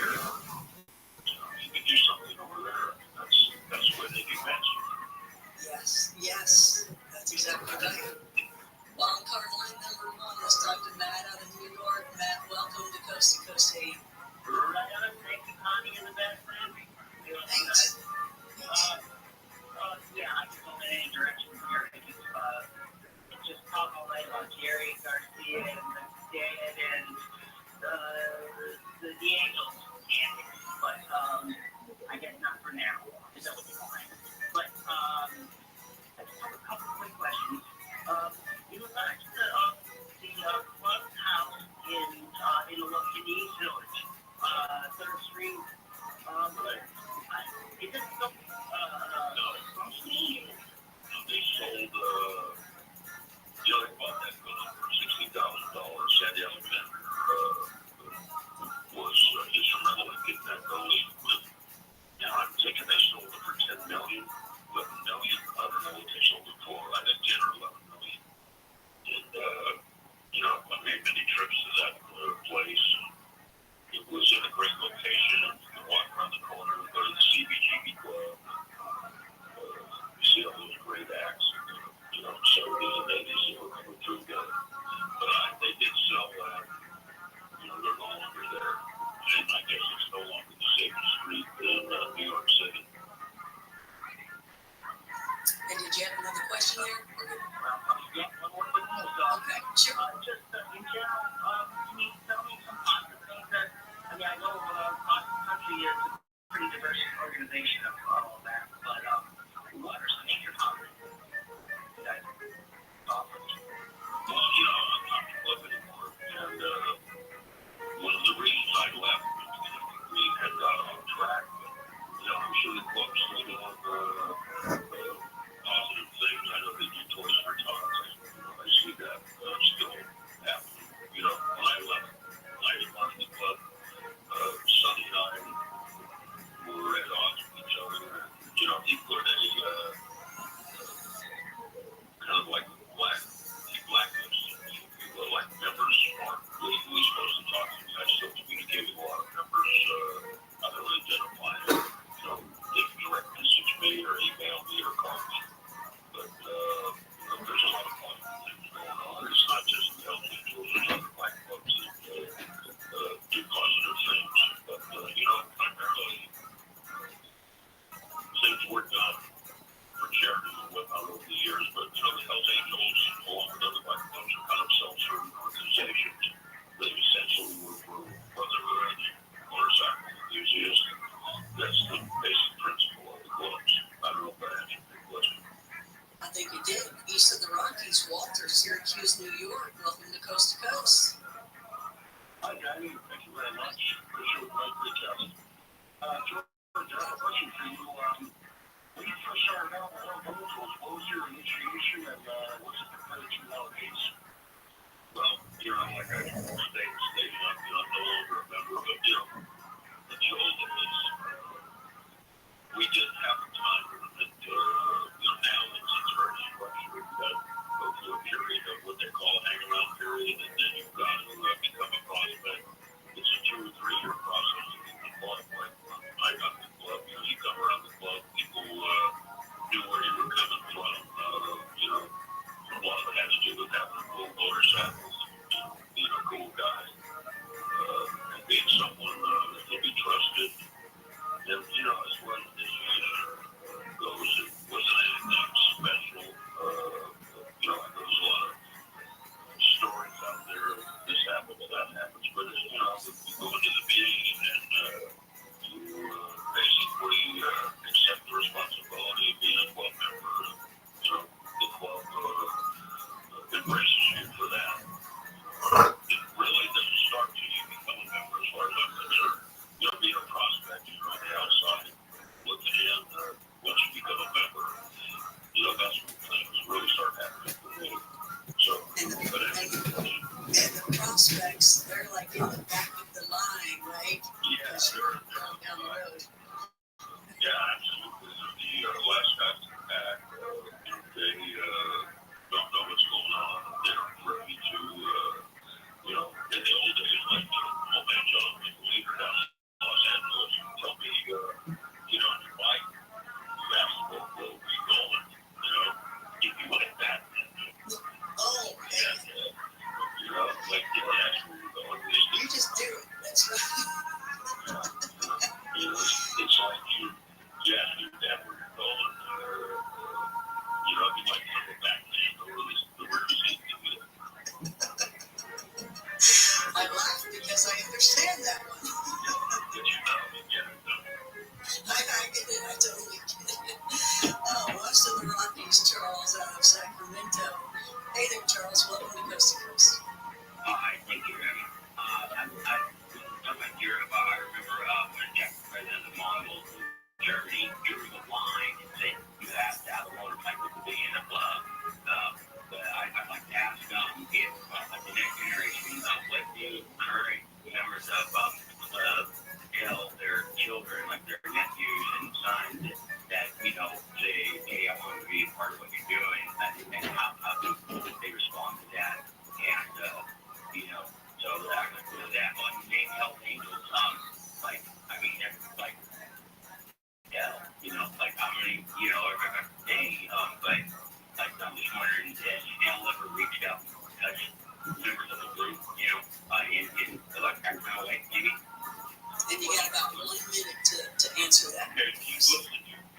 You can do something over there. That's where they do magic. Yes, that's exactly right. Wild card line number one. Let's talk to Matt out of New York. Matt, welcome to Coast AM. Right on. Thank you, Connie, and the best friend. Thanks. Yeah, I can go in any direction here. Just talk all night about Jerry Garcia and the Dead and the Angels. But I guess not for now. Is that what you want? But I just have a couple quick questions. In regards to the clubhouse in the East Village, Third Street, is it still functioning? They sold, they bought that building for $60,000. Sandy Alexander was instrumental in getting that building. Now I'm thinking they sold it for $10 million, $11 million. I don't know what they sold it for. I think 10 or 11 million. And, I made many trips to that place. It was in a great location. You could walk around the corner and go to the CBGB club. You see all those great acts. 70s and 80s that were coming through together. But they did sell that. They're no longer there. And I guess it's no longer the safest street in New York City. And did you have another question there? Yeah, one more thing. Okay, sure. Just in general, can you tell me some positive things that, I know across the country is a pretty diverse organization of all that, but what are some major positive things you guys offer? Well, I'm not in the club anymore. And one of the reasons I left was we had got off track. But, I'm sure the club's still doing positive things. I know they do toys for tots. I see that still happening. When I left 91 in the club, Sonny and I were at odds with each other. He put a kind of like blacklist. Like members aren't legally supposed to talk to me. I still communicate with a lot of members. I don't identify them. They can direct message me or email me or call me. But there's a lot of positive things going on. It's not just the Hells Angels. There's other black clubs that do positive things. But primarily things were done for charity and whatnot over the years. But the Hells Angels, along with other black clubs, are kind of self-serving organizations. They essentially were for brotherhood, motorcycle enthusiasts. That's the basic principle of the clubs. I don't know if that answered your question. I think you did. East of the Rockies, Walter, Syracuse, New York. Welcome to Coast to Coast. Hi, Danny. Thank you very much. Appreciate it. Great job. George, I have a question for you. When you first started out with Hells Angels, what was your initiation and what's it compared to nowadays? Well, like I stated, I'm no longer a member of it. In the old days, we didn't have a time limit. Now it's very structured. You've got to go through a period of what they call a hang-around period, and then you've got to become a prospect. It's a 2 or 3 year process to get involved. Like I got the club, you come around the club, people knew where you were coming from. A lot of it had to do with having a cool motorcycle, being a cool guy, and being someone that can be trusted. And, as far as initiation goes, it wasn't anything special. There was a lot of stories out there. This happens, that happens. But, you go into the meeting and you basically accept the responsibility of being a club member. The club embraces you for that. It really doesn't start till you become a member, as far as I'm concerned. Being a prospect, you're on the outside looking in. Once you become a member, that's when things really start happening for me. And the prospects, they're like in the back of the line, right? Yeah, they're down the road. Yeah, absolutely. The last guys in the back, they don't know what's going on. They aren't ready to, in the old days, like, old man John was the leader down in Los And you got about 1 minute to answer that. Okay, listen,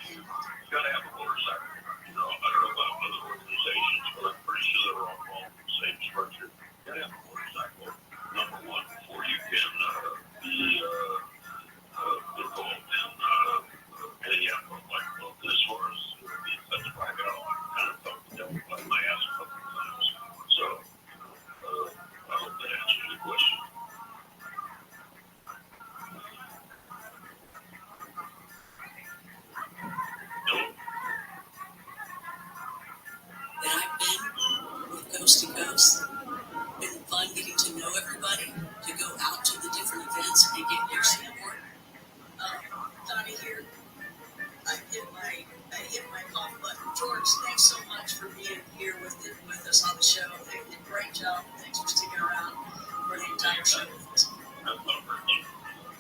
you got to have a motorcycle. You know, I don't know about other organizations, but I'm pretty sure they're all involved in the same structure. You got to have a motorcycle, number one, before you can be involved in any athletic club. And as far as being such a private, I kind of felt the devil by my ass a couple of times. So, I hope that answers your question. And I've been with Coast to Coast. Been fun getting to know everybody, to go out to the different events and get their support. Donnie here, I hit my cough button. George, thanks so much for being here with us on the show. You did a great job. Thanks for sticking around for the entire show.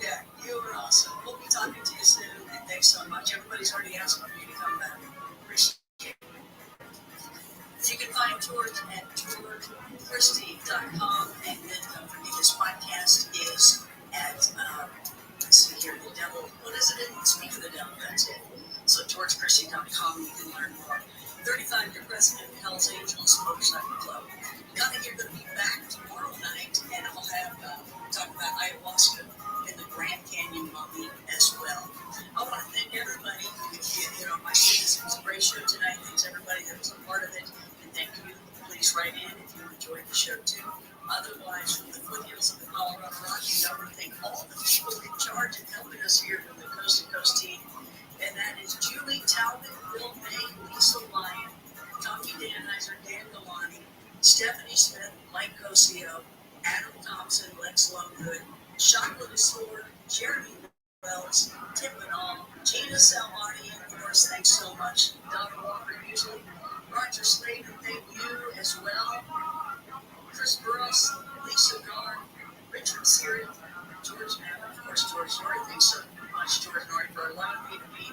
Yeah, you were awesome. We'll be talking to you soon, and thanks so much. Everybody's already asking for you to come back. Appreciate it. You can find George at georgechristie.com, and then don't forget his podcast is at, let's see here, the devil, what is it? Speak of the devil, that's it. So georgechristie.com, you can learn more. 35-year president of Hell's Angels Motorcycle Club. Donnie, you're going to be back tomorrow night, and I'll have talk about ayahuasca and the Grand Canyon Mummy as well. I want to thank everybody. My goodness, it was a great show tonight. Thanks everybody that was a part of it. And thank you. Please write in if you enjoyed the show too. Otherwise, from the foothills of the Colorado Rockies, I want to thank all the people in charge of helping us here from the Coast to Coast team. And that is Julie Talbot, Bill May, Lisa Lyon, Tommy Danheiser, Dan Galani, Stephanie Smith, Mike Cosio, Adam Thompson, Lex Lovegood, Shakla Desor, Jeremy Wells, Tim Manal, Gina Salmani, and of course, thanks so much, Doug Walker, usually. Roger Slater, thank you as well. Chris Burrows, Lisa Garn, Richard Seary, George Knapp, of course, George Norrie. Thanks so much, George Norrie, for allowing me to be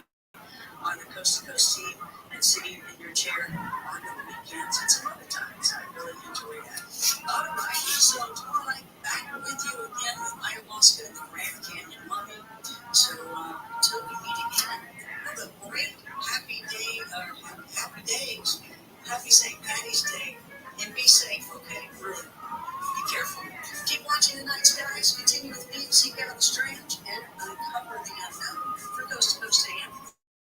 on the Coast to Coast team and sitting in your chair on the weekends and some other times. I really enjoy that. All right, so tomorrow night, back with you again with ayahuasca and the Grand Canyon Mummy. So until we meet again, have a great, happy day, happy days. Happy St. Patty's Day. And be safe, okay? Really. Be careful. Keep watching the night skies. Continue with me to seek out the strange and uncover the unknown. For Coast to Coast AM,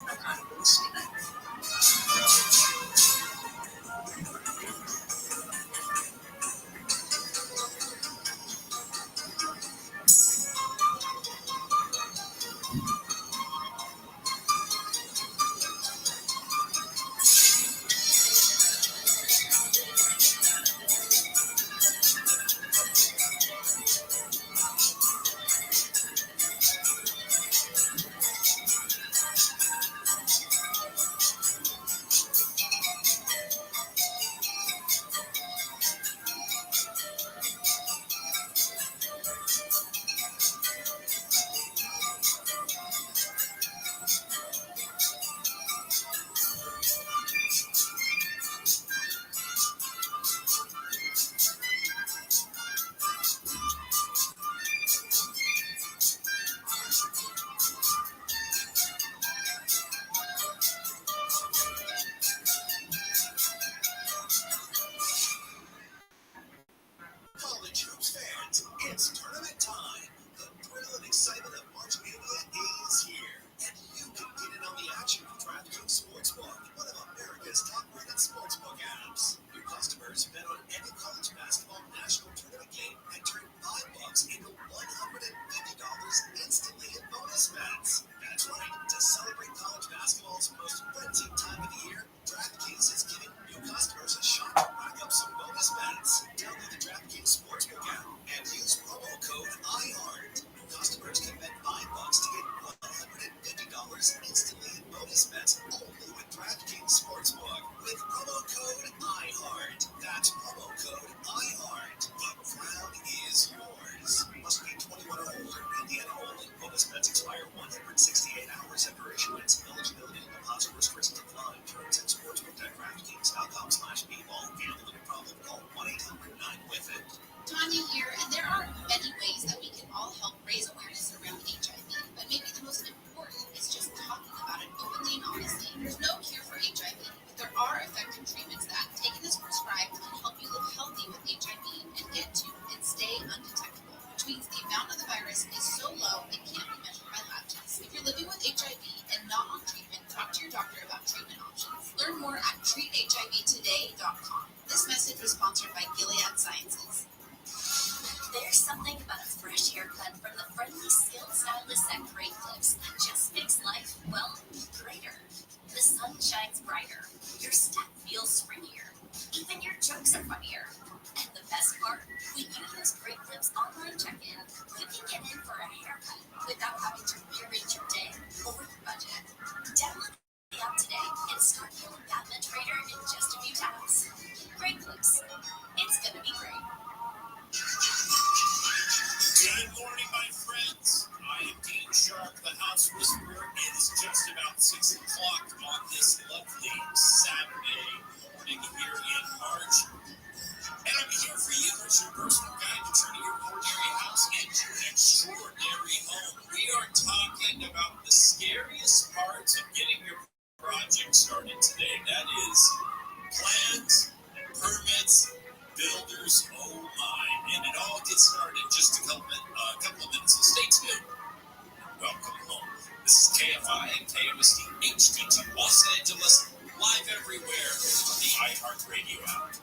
I'm Connie Willis. Good night. College hoops fans, it's tournament time. The thrill and excitement of March Mania is here, and you can get in on the action with DraftKings Sportsbook, one of America's top-rated sportsbook apps. New customers bet on any college basketball national tournament game and turn $5 into $150 instantly in bonus bets. That's right. To celebrate college basketball's most frenzied time of the year, DraftKings is giving new customers a shot to rack up some bonus bets. Download the DraftKings Sportsbook app and use promo code IHEART. New customers can bet $5 to get $150 instantly in bonus bets only with DraftKings Sportsbook with promo code IHEART. That's promo code IHEART. The crown is yours. Must be 21 or older. Indiana only. Bonus bets expire 168 hours after issuance. Eligibility and deposit restrictions apply. Terms at sportsbook.draftkings.com/bball. Gambling problem? Call 1-800-9-WITH-IT. Tanya here, and there are many ways that we can all help raise awareness around HIV. Great Clips that just makes life, well, greater. The sun shines brighter. Your step feels springier. Even your jokes are funnier. And the best part, when you use Great Clips online check-in, you can get in for a haircut without having to rearrange your day or your budget. Download the app today and start feeling that much greater in just a few taps. Great Clips. It's gonna be great. Good morning, my friends. I am Dean Sharp, the House Whisperer. It is just about 6 o'clock on this lovely Saturday morning here in March. And I'm here for you as your personal guide to turning your ordinary house into an extraordinary home. We are talking about the scariest parts of getting your project started today. That is plans, permits, builders, oh my. And it all gets started in just a couple of minutes. So stay tuned. Welcome home. This is KFI and KMSD HD2 Los Angeles, live everywhere on the iHeartRadio app.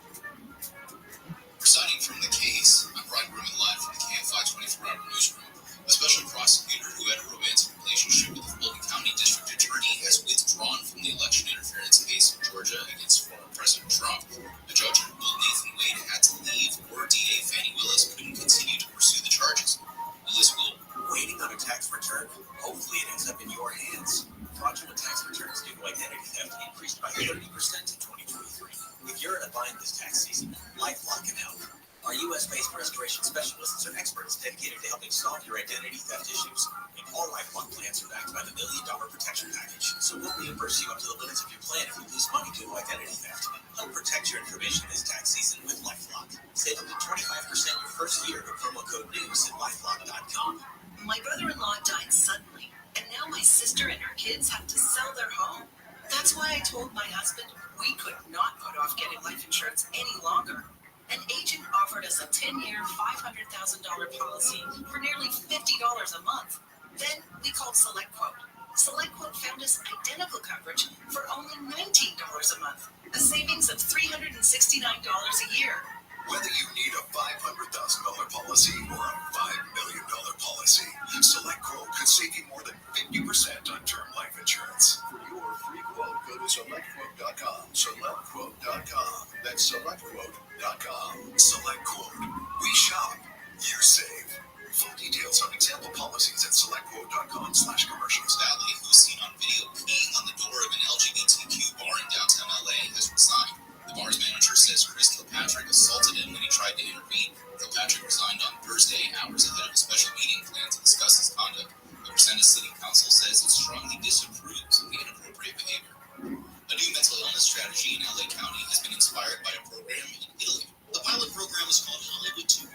Presiding from the case, I'm Brian Ruben, live from the KFI 24-hour newsroom. A special prosecutor who had a romantic relationship with the Fulton County District Attorney has withdrawn from the election interference case in Georgia against former President Trump. The judge who ruled Nathan Wade had to leave, or DA Fani Willis couldn't continue to pursue the charges. Willis will waiting on a tax return. Hopefully it ends up in your hands. Fraudulent tax returns due to identity theft increased by 30% in 2023. If you're in a bind this tax season, LifeLock can help. Our U.S.-based restoration specialists are experts dedicated to helping solve your identity theft issues. And all LifeLock plans are backed by the $1 Million Protection Package. So we'll reimburse you up to the limits of your plan if you lose money due to identity theft. Help protect your information this tax season with LifeLock. Save up to 25% your first year with promo code NEWS at LifeLock.com. My brother-in-law died suddenly, and now my sister and her kids have to sell their home. That's why I told my husband we could not put off getting life insurance any longer. An agent offered us a 10-year, $500,000 policy for nearly $50 a month. Then we called SelectQuote. SelectQuote found us identical coverage for only $19 a month, a savings of $369 a year. Whether you need a $500,000 policy or a $5 million policy, SelectQuote could save you more than 50% on term life insurance. For your free quote, go to SelectQuote.com. SelectQuote.com. That's SelectQuote.com. SelectQuote. We shop. You save. Full details on example policies at SelectQuote.com/commercials. Valley, who's seen on video peeing on the door of an LGBTQ bar in downtown LA, has resigned. The bar's manager says Chris Kilpatrick assaulted him when he tried to intervene. Kilpatrick resigned on Thursday, hours ahead of a special meeting planned to discuss his conduct. The Resendez City Council says it strongly disapproves of the inappropriate behavior. A new mental illness strategy in LA County has been inspired by a program in Italy. The pilot program is called Hollywood 2.0.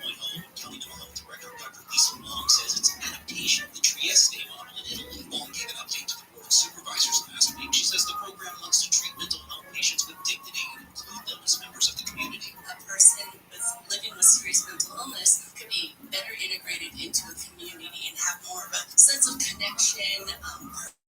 County Mental Health Director Dr. Lisa Long says it's an adaptation of the Trieste model in Italy. Long gave an update to the Board of Supervisors last week. She says the program looks to treat mental health patients with dignity and include them as members of the community. A person living with serious mental illness could be better integrated into a community and have more of a sense of connection,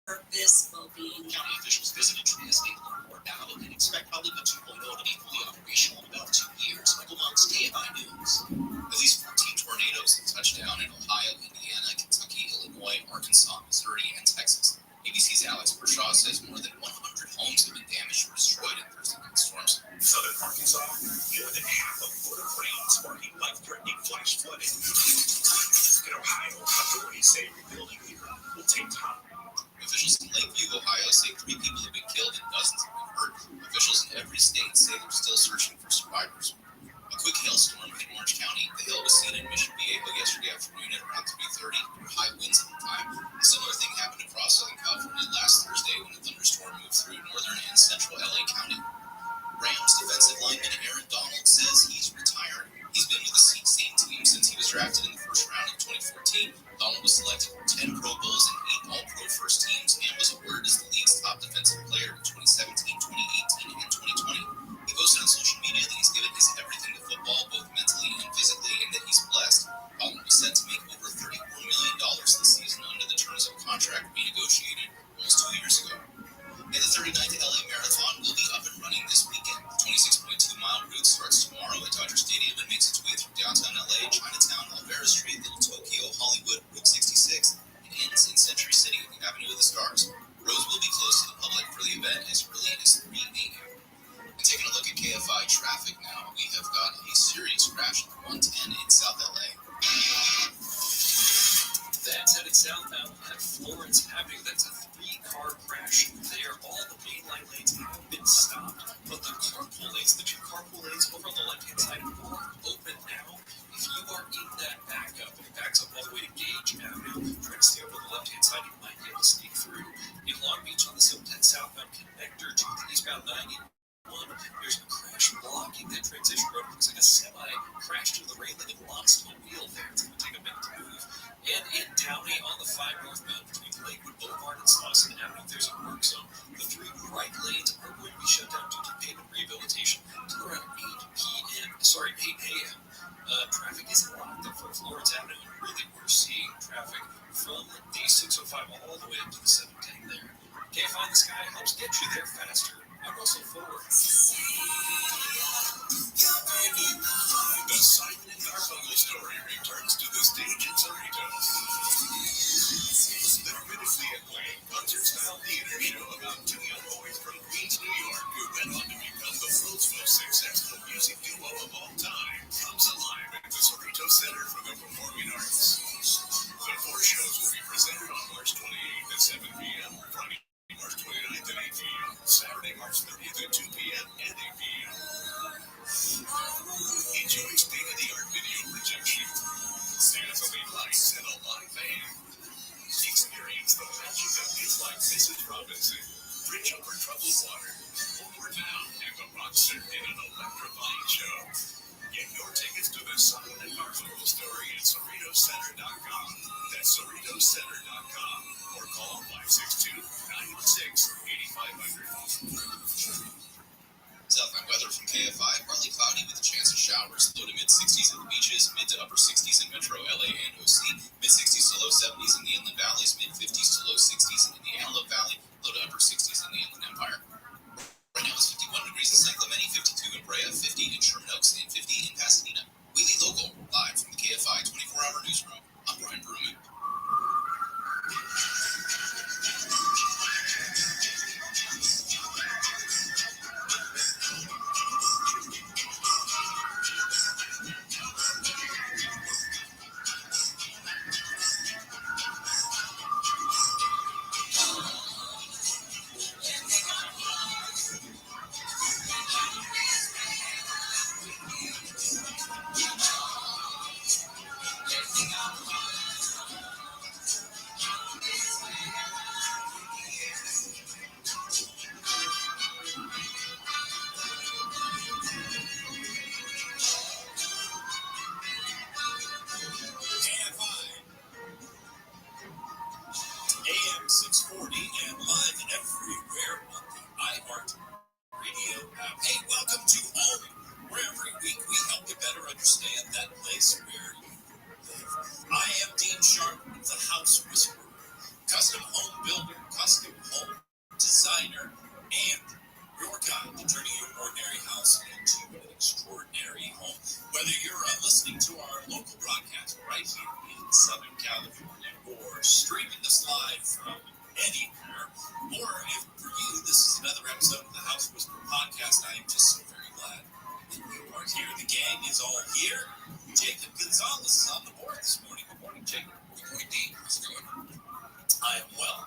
purpose, well-being. County officials visited Trieste to learn more about it and expect Hollywood 2.0 to be fully operational in about 2 years. Michael Monk's KFI News. At least 14 tornadoes have touched down in Ohio, Indiana, Kentucky, Illinois, Arkansas, Missouri, and Texas. ABC's Alex Bershaw says more than 100 homes have been damaged or destroyed in Thursday night storms. Southern Arkansas, more than half a foot of rain sparking life-threatening flash flooding. In Ohio, authorities say rebuilding here will take time. Officials in Lakeview, Ohio say 3 people have been killed and dozens have been hurt. Officials in every state say they're still searching for survivors. A quick hailstorm hit Orange County. The hail was seen in Mission Viejo yesterday afternoon at around 3:30. There were high winds at the time. A similar thing happened across Southern California last Thursday when a thunderstorm moved through northern and central LA County. Rams defensive lineman Aaron Donald says he's retiring. He's been with the same team since he was drafted in the first round in 2014. Donald was selected for 10 Pro Bowls and 8 All-Pro first teams and was awarded as the league's top defensive player in 2017, 2018, and 2020. He posted on social media that he's given his everything to football, both mentally and physically, and that he's blessed. Donald was set to make over $34 million this season under the terms of a contract renegotiated almost 2 years ago. And the 39th LA Marathon will be up and running this weekend. The 26.2-mile route starts tomorrow at Dodger Stadium and makes its way through downtown LA, Chinatown, Alvarez Street, Little Tokyo, Hollywood, Route 66, and Inns in Century City at the Avenue of the Stars. Roads will be closed to the public for the event as early as 3 a.m. And taking a look at KFI traffic now, we have got a serious crash at the 110 in South LA. That's headed southbound at Florence Avenue. That's a 3-car crash there. All the mainline lanes have been stopped, but the carpool lanes, the 2 carpool lanes over on the left-hand side are open now. If you are in that backup, and it backs up all the way to Gage Avenue, try to stay over the left-hand side, you might be able to sneak through. In Long Beach on the 710 southbound connector to the eastbound 91, there's a crash blocking that transition road. It looks like a semi crashed into the railing and lost a wheel there. It's going to take a minute to move. And in Downey on the 5 northbound between Lakewood Boulevard and Slauson Avenue, there's a work zone. The 3 right lanes are going to be shut down due to pavement rehabilitation till around 8 a.m. Traffic is locked up for Florence Avenue, and really we're seeing traffic from the 605 all the way up to the 710 there. Can't find the sky helps get you there faster. I'm Russell Ford. The Simon and Garfunkel story returns to the stage in Cerritos. The critically acclaimed concert-style theater show about 2 young boys from Queens, New York, who went on to become the world's most successful music duo of all time, comes alive at the Cerritos Center for the Performing Arts. The 4 shows will be presented on March 28th at 7 p.m., Friday, March 29th at 8 p.m., Saturday, March 30th at 2 p.m. and 8 p.m. Enjoy state-of-the-art video projection, dazzling lights, and a live band. Experience the magic of hits like Mrs. Robinson, Bridge Over Troubled Water, Homeward Bound, and The Monster in an electrifying show. Get your tickets to the Simon and Garfunkel story at CerritosCenter.com. That's CerritosCenter.com. Or call 562-916-8500. Southbound weather from KFI, partly cloudy with a chance of showers, low to mid-60s at the beaches, mid to upper 60s in Metro LA and OC, mid-60s to low 70s in the inland valleys, mid-50s to low 60s in the Antelope Valley, low to upper 60s in the Inland Empire. Right now it's 51 degrees in San Clemente, 52 in Brea, 50 in Sherman Oaks, and 50 in Pasadena. Wheelie Local, live from the KFI 24-hour newsroom. I'm Brian Bruman. AM 640 and live everywhere on the iHeart Radio app. Hey, welcome to home, where every week we help you better understand that place where you live. I am Dean Sharp, the House Whisperer, custom home builder, custom home designer, and your guide to turning your ordinary house into an extraordinary home. Whether you're listening to our local broadcast right here in Southern California, or streaming this live from anywhere, or if for you this is another episode of the House Whisperer podcast, I am just so very glad that you are here. The gang is all here. Jacob Gonzalez is on the board this morning. Good morning, Jacob. Good morning, Dean. How's it going? I am well.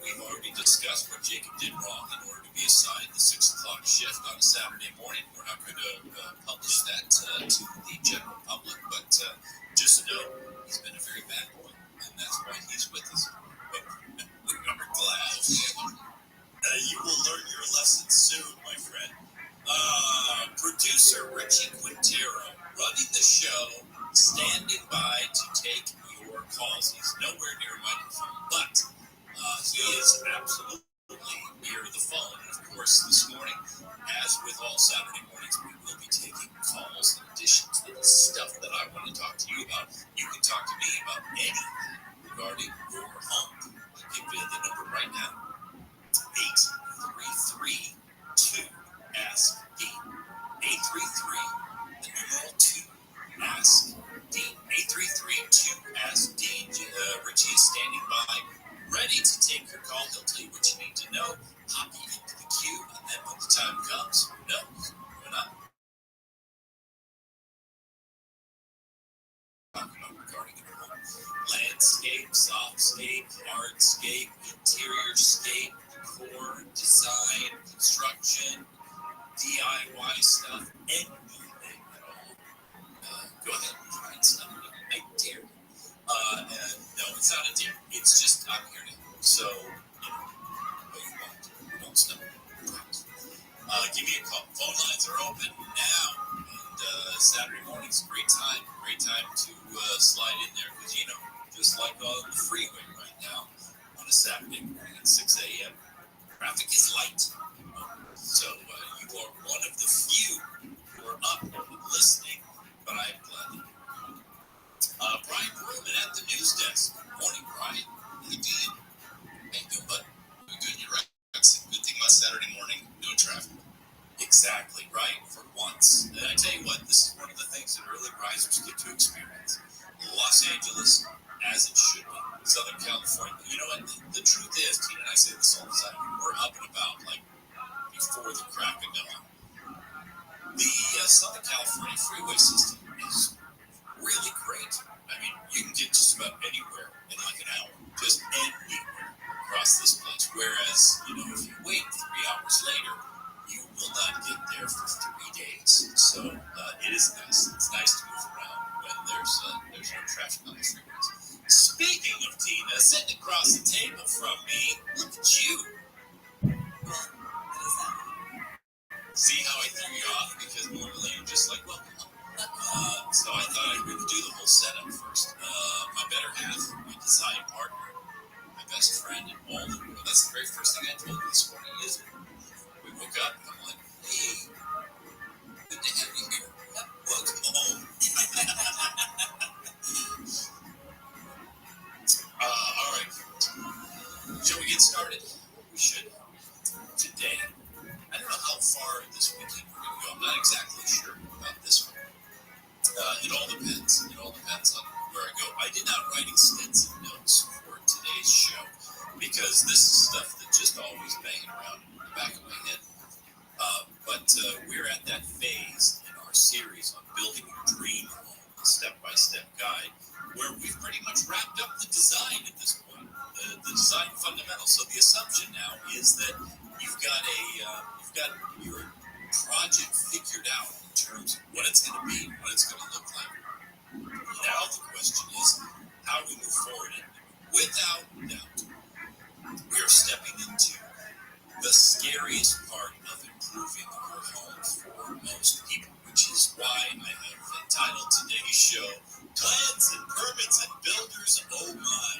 We've already discussed what Jacob did wrong in order to be assigned the 6 o'clock shift on a Saturday morning. We're not going to publish that to the general public, but just know he's been a very bad boy, and that's why he's with us. But we are glad. You will learn your lesson soon, my friend. Producer Richie Quintero running the show, standing by to take your calls. He's nowhere near a microphone, but he is absolutely near the phone. And of course, this morning, as with all Saturday mornings, we will be taking calls in addition to the stuff that I want to talk to you about. You can talk to me about anything regarding your ready to take your call. He'll tell you what you need to know, hop you into the queue, and then when the time comes, who knows? Why not? Talking about regarding your home. Landscape, softscape, hardscape, interior scape, decor, design, construction, DIY stuff, anything at all. Go ahead and find something. Make deer. And no, it's not a deer. It's just I'm here now. So, what you want. Don't stop. Give me a call. Phone lines are open now. And Saturday morning's a great time. Great time to slide in there because, just like on the freeway right now on a Saturday morning at 6 a.m., traffic is light. So you are one of the few who are up and listening, but I'm glad that you're Brian Bruman at the news desk. Morning, Brian. How you doing? Hey, good, bud. Good, you're right. That's a good thing about Saturday morning. No traffic. Exactly right, for once. And I tell you what, this is one of the things that early risers get to experience. Los Angeles, as it should be. Southern California. You know what? The truth is, Tina and I say this all the time, we're up and about like before the crack of dawn. The Southern California freeway system is really great. I mean, you can get just about anywhere in like an hour. Just anywhere across this place. Whereas, if you wait 3 hours later, you will not get there for 3 days. So it is nice. It's nice to move around when there's no traffic on the freeways. Speaking of Tina, sitting across the table from me, look at you. See how I threw you off? Because normally you're just like, well, so I thought I would do the whole setup first. My better half, my design partner, my best friend in all the world. That's the very first thing I told you this morning, isn't it? We woke up and I'm like, hey, good to have you here. Welcome home. All right. Shall we get started? We should. Today, I don't know how far this weekend we're going to go. I'm not exactly sure about this one. It all depends. It all depends on where I go. I did not write extensive notes for today's show because this is stuff that just always banging around in the back of my head. But we're at that phase in our series on building your dream home, a step-by-step guide, where we've pretty much wrapped up the design at this point, the design fundamentals. So the assumption now is that you've got your project figured out in terms of what it's going to be, what it's going to look like. Now the question is, how do we move forward? And without doubt, we are stepping into the scariest part of improving your home for most people, which is why I have entitled today's show, Plans and Permits and Builders, Oh My,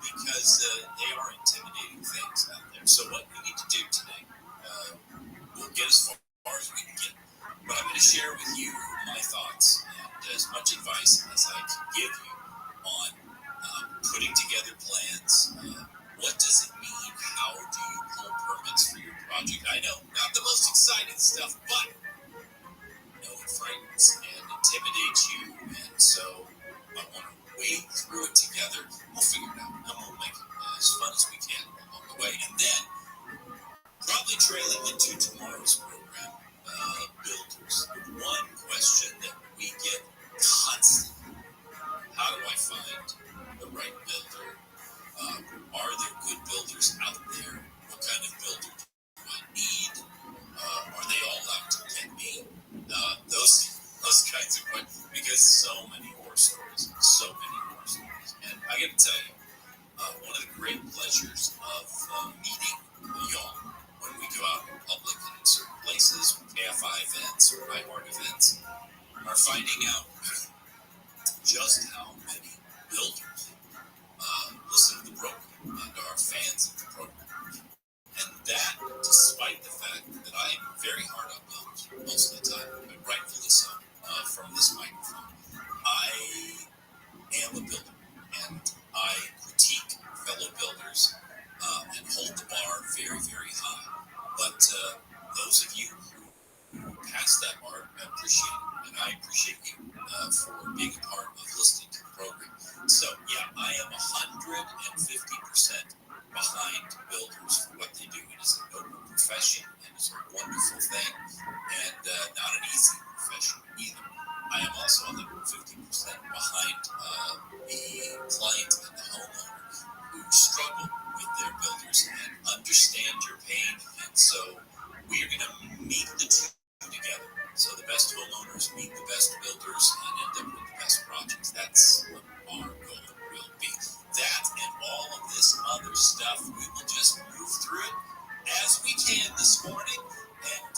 because they are intimidating things out there. So what we need to do today, we'll get as far as we can get, but I'm going to share with you my thoughts and as much advice as I can give you on putting together plans. What does it mean? How do you pull permits for your project? I know, not the most exciting stuff, but it frightens and intimidates you, and so I want to wade through it together. We'll figure it out, and we'll make it as fun as we can along the way. And then, probably trailing into tomorrow's program, builders. The one question that we get constantly, how do I find the right builder? Are there good builders out there? What kind of builder do I need? Are they all out to get me? Those kinds of questions, because so many horror stories. And I got to tell you, one of the great pleasures of meeting y'all when we go out in public and in certain places, AFI events or iHeart events, are finding out just how many builders listen to the program and are fans of the program. And that, despite the fact that I am very hard on builders most of the time, and rightfully so, from this microphone, I am a builder, and I critique fellow builders and hold the bar very, very high. But those of you who pass that bar, I appreciate it, and I appreciate you for being a part of listening to the program. So, yeah, I am 150% behind builders for what they do. It is a noble profession, and it's a wonderful thing, and not an easy profession either. I am also 150% behind the client and the homeowner who struggle with their builders and understand your pain, and so we are going to meet the two together. So the best homeowners meet the best builders and end up with the best projects. That's what our goal will be. That and all of this other stuff, we will just move through it as we can this morning, and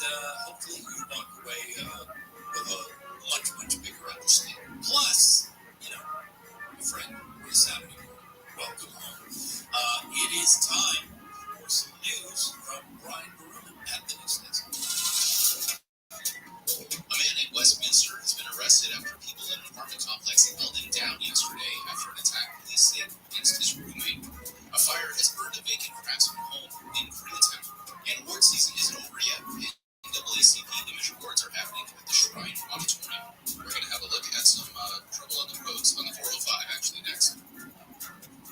hopefully you walk away with a much bigger understanding. Plus, a friend is Saturday morning. Welcome home. It is time for some news from Brian Baruman at the News Desk. A man in Westminster has been arrested after people in an apartment complex held him down yesterday after an attack police say against his roommate. A fire has burned a vacant craftsman home in Koreatown, and award season isn't over yet. NAACP Image Awards are happening at the Shrine Auditorium. We're going to have a look at some trouble on the roads on the 405 actually next.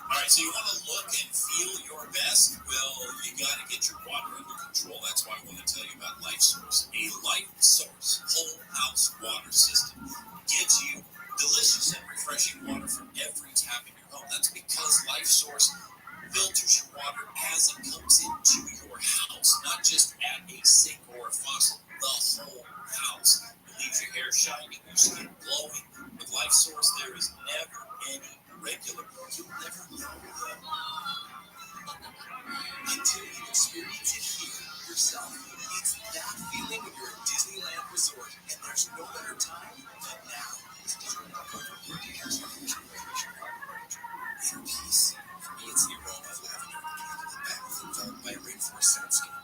All right, so you want to look and feel your best? Well, you got to get your water under control. That's why I want to tell you about Life Source. A Life Source whole house water system gives you delicious and refreshing water from every tap in your home. That's because Life Source filters your water as it comes into your house, not just at a sink or a faucet, the whole house. It leaves your hair shining, your skin glowing. With Life Source, there is never any regular. You'll never know until you experience it here yourself. It's that feeling when you're at Disneyland Resort, and there's no better time than now. Inner peace. For me, it's the aroma of lavender and the bath enveloped by a rainforest soundscape.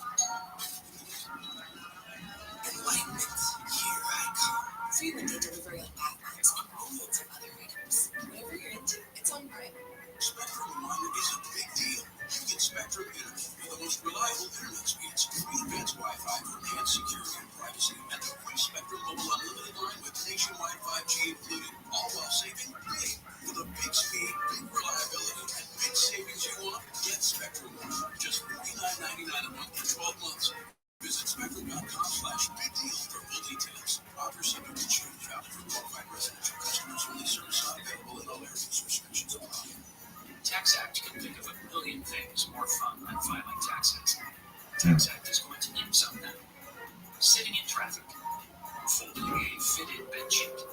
Enlightenment, here I come. Free one-day delivery on backpacks and millions of other items. Whatever you're into, it's on Prime. Spectrum One is a big deal. You get Spectrum Internet for the most reliable internet speeds, free advanced Wi-Fi for enhanced security and privacy, and the free Spectrum Mobile Unlimited line with nationwide 5G included, all while saving big. For the big speed, big reliability, and big savings you want, get Spectrum One. Just $49.99 a month for 12 months. Visit spectrum.com/big deal for full details. Offer subject to change. Valid for qualified residential customers. Only service not available in all areas. Restrictions apply. TaxAct can think of a million things more fun than filing taxes. TaxAct is going to name some now. Sitting in traffic, folding a fitted bedsheet,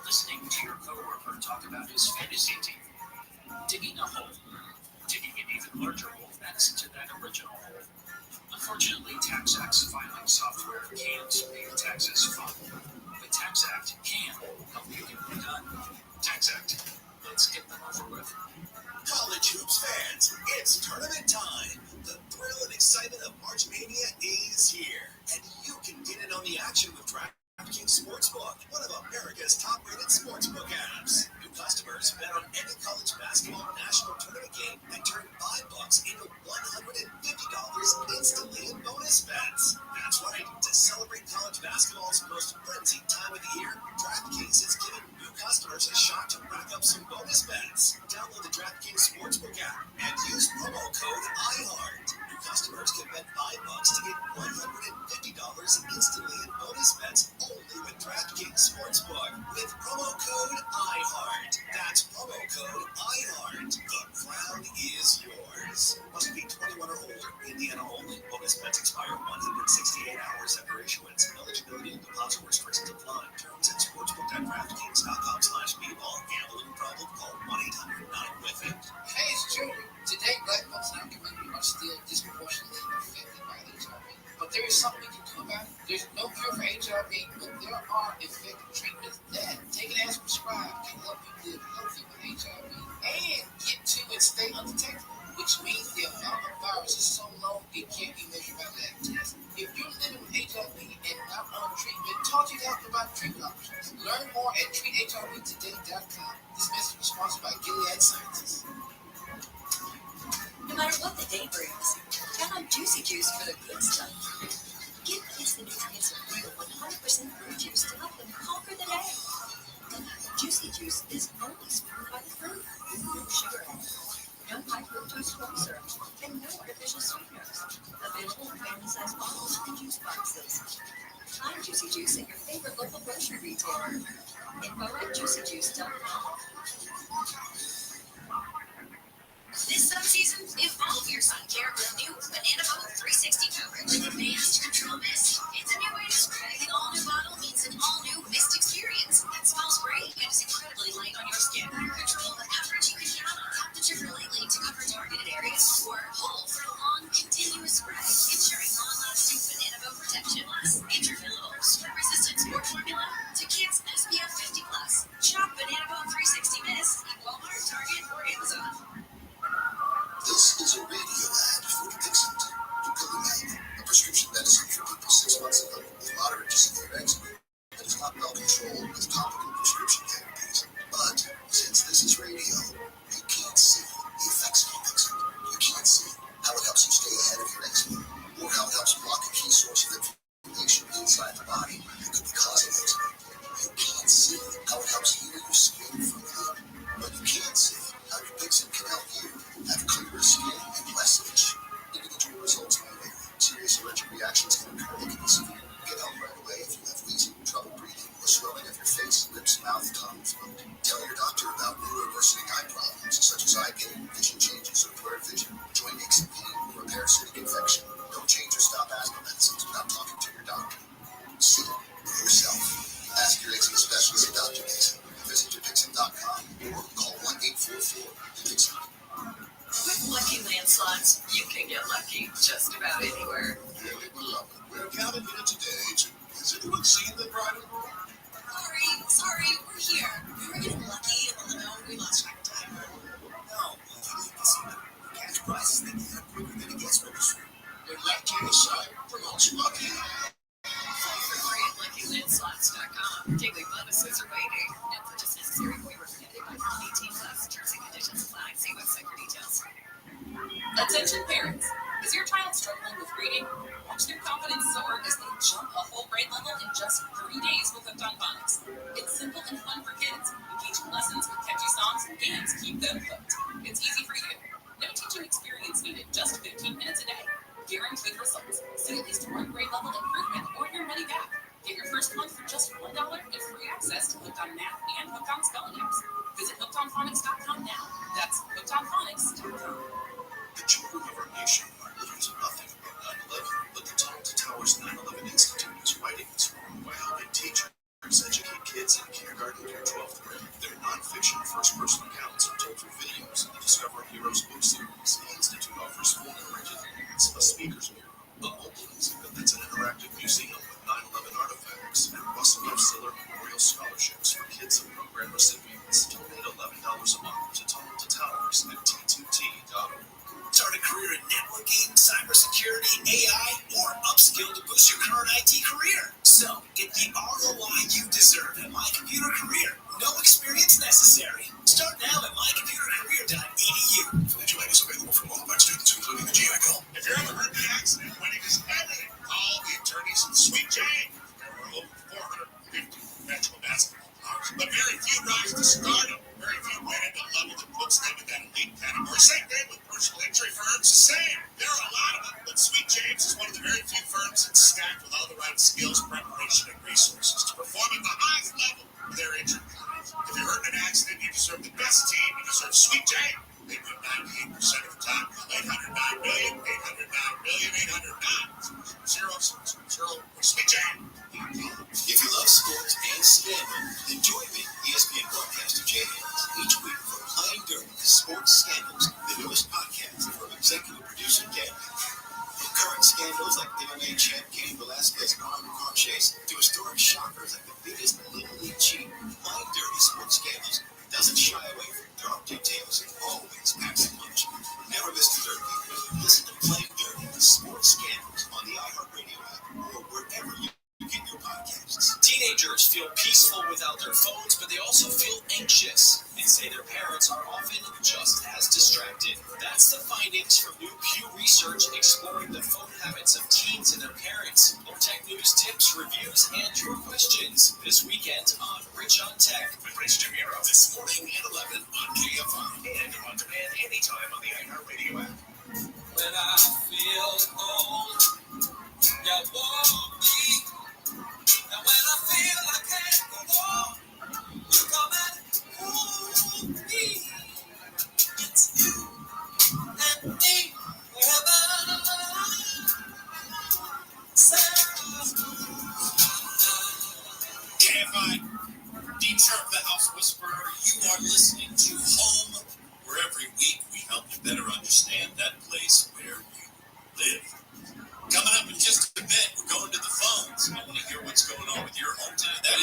listening to your coworker talk about his fantasy team, digging a hole, digging an even larger hole next to that original hole. Unfortunately, TaxAct's filing software can't make taxes fun, but TaxAct can help you get them done. TaxAct, let's get them over with. College hoops fans, it's tournament time. The thrill and excitement of March Mania is here, and you can get in on the action with DraftKings Sportsbook, one of America's top-rated sportsbook apps. New customers bet on any college basketball national tournament game and turn $5 into $150 instantly in bonus bets. That's right. To celebrate college basketball's most frenzied time of the year, DraftKings is giving new customers a shot to rack up some bonus bets. Download the DraftKings Sportsbook app and use promo code IHEART. New customers can bet $5 to get $150 instantly in bonus bets only with DraftKings Sportsbook with promo code IHEART. That's promo code IHEART. The crown is yours. Must be 21 or older. Indiana only. Bonus bets expire 168 hours after issuance. Eligibility and deposit restrictions apply. Terms at sportsbook.draftkings.com/bball. Gambling problem? Call 1-800-9-WITH-IT. Hey, it's Joey. Today, Black folks in our community are still disproportionately affected by HIV. But there is something we can do about it. There's no cure for HIV, but there are effective treatments that, taken as prescribed, can help you live healthy with HIV and get to and stay undetected, which means the amount of virus is so low it can't be measured by lab tests. If you're living with HIV and not on treatment, talk to your doctor about treatment options. Learn more at treathivtoday.com. This message was sponsored by Gilead Sciences. No matter what the day brings, count on Juicy Juice for the good stuff. Give kids the nutrients of real 100% fruit juice to help them conquer the day. Juicy Juice is only sweetened by the fruit, no sugar added, no high fructose corn syrup, and Juicy Juice at your favorite local grocery retailer. Info at juicyjuice.com. This subseason, evolve your sun care with new Banana Boat 360 coverage. With advanced control mist, it's a new way to spray. The all-new bottle means an all-new mist experience that smells great and is incredibly light on your skin. Control the coverage you can count on. Tap the trigger lightly to cover targeted areas, or hold for a long, continuous spray, ensuring long-lasting Banana Boat protection. Plus, interfillable, sweat-resistant sport formula to kids SPF 50+. Shop Banana Boat 360 Mist at Walmart, Target, or Amazon. This is a radio ad for Dixon. Dupilumab, a prescription medicine for people 6 months and under with moderate to severe eczema that is not well controlled with topical prescription therapies. But since this is radio, you can't see the effects of Dixon. You can't see how it helps you stay ahead of your eczema, or how it helps block a key source of inflammation inside the body that could be causing eczema. You can't see how it helps heal your skin from within, but you can see how your Dixon can help you have clearer skin and less itch. Individual results may vary. Serious allergic reactions can occur that can be severe. Get help right away if you have wheezing, trouble breathing, or swelling of your face, lips, mouth, tongue, throat. Tell your doctor about new or worsening eye problems such as eye pain, vision changes, or blurred vision, joint aches and pain, or a parasitic infection. Don't change or stop asthma medicines without talking to your doctor. See it for yourself. Ask your eczema specialist about your Dixon. Visit yourdixon.com or call 1-844-DIXON. With Lucky Land Slots, you can get lucky just about anywhere. Dearly beloved, we're counting here today to... Has anyone seen the bride and groom? Sorry, we're here. We were getting lucky in the limo. We lost track of time. No, Lucky Casino. Cash prizes that you have quicker than a guest registry. When Lucky is shy, promotes Lucky. Play for free at LuckyLandSlots.com. Daily bonuses are waiting. No purchase necessary. We were permitted by 18+. Terms and conditions apply. See website for details. Attention parents. Is your child struggling with reading? Watch their confidence soar as they jump a whole grade level in just 3 days with Hooked on Phonics. It's simple and fun for kids. Engaging lessons with catchy songs and games keep them hooked. It's easy for you. No teaching experience needed, just 15 minutes a day. Guaranteed results. See at least 1 grade level improvement or your money back. Get your first month for just $1 and free access to Hooked on Math and Hooked on Spelling apps. Visit hookedonphonics.com now. That's hookedonphonics.com. The children of our nation are little to nothing about 9/11, but the Tunnel to Towers 9/11 Institute is righting this wrong by helping teachers educate kids in kindergarten through 12th grade. Their nonfiction first-person accounts are told through videos in the Discover Heroes book series. The Institute offers full narrated events, a speaker's bureau, a mobile exhibit that's an interactive museum with 9/11 artifacts, and Russell F. Siller Memorial Scholarships for kids and program recipients. Donate $11 a month to Tunnel to Towers at t2t.org. Start a career in networking, cybersecurity, AI, or upskill to boost your current IT career. So, get the ROI you deserve at My Computer Career. No experience necessary. Start now at mycomputercareer.edu. Financial aid is available for qualified students, including the GI Bill. If you're ever hurt in an accident, winning is everything. Call the attorneys at Sweet Jane. There are over 450 professional basketball players, but very few rise to stardom. Very few win at the level that puts them in that elite category. Same thing with personal injury firms. The same. There are a lot of them, but Sweet James is one of the very few firms that's stacked with all the right skills, preparation, and resources to perform at the highest level for their injury clients. If you're hurt in an accident, you deserve the best team. You deserve Sweet Jane. They win 98% of the time. 809 million, 809 million, 809 000 Sweet Jane. If you love sports and scandal, then join me, ESPN broadcaster Jay Hayes, each week for Playing Dirty Sports Scandals, the newest podcast from executive producer Dan. From current scandals like MMA champ Cain Velasquez and Car Chase to historic shockers like the biggest Little League cheat, Playing Dirty Sports Scandals doesn't shy away from dark details and always packs a punch. Never miss the dirty. Listen to Playing Dirty Sports Scandals on the iHeartRadio app or wherever you get your podcasts. Teenagers feel peaceful without their phones, but they also feel anxious and say their parents are often just as distracted. That's the findings from new Pew Research exploring the phone habits of teens and their parents. More tech news, tips, reviews, and your questions this weekend on Rich on Tech with Rich DeMiro this morning at 11 on KFI and on demand anytime on the iHeartRadio app. When I feel cold, now walk me. Now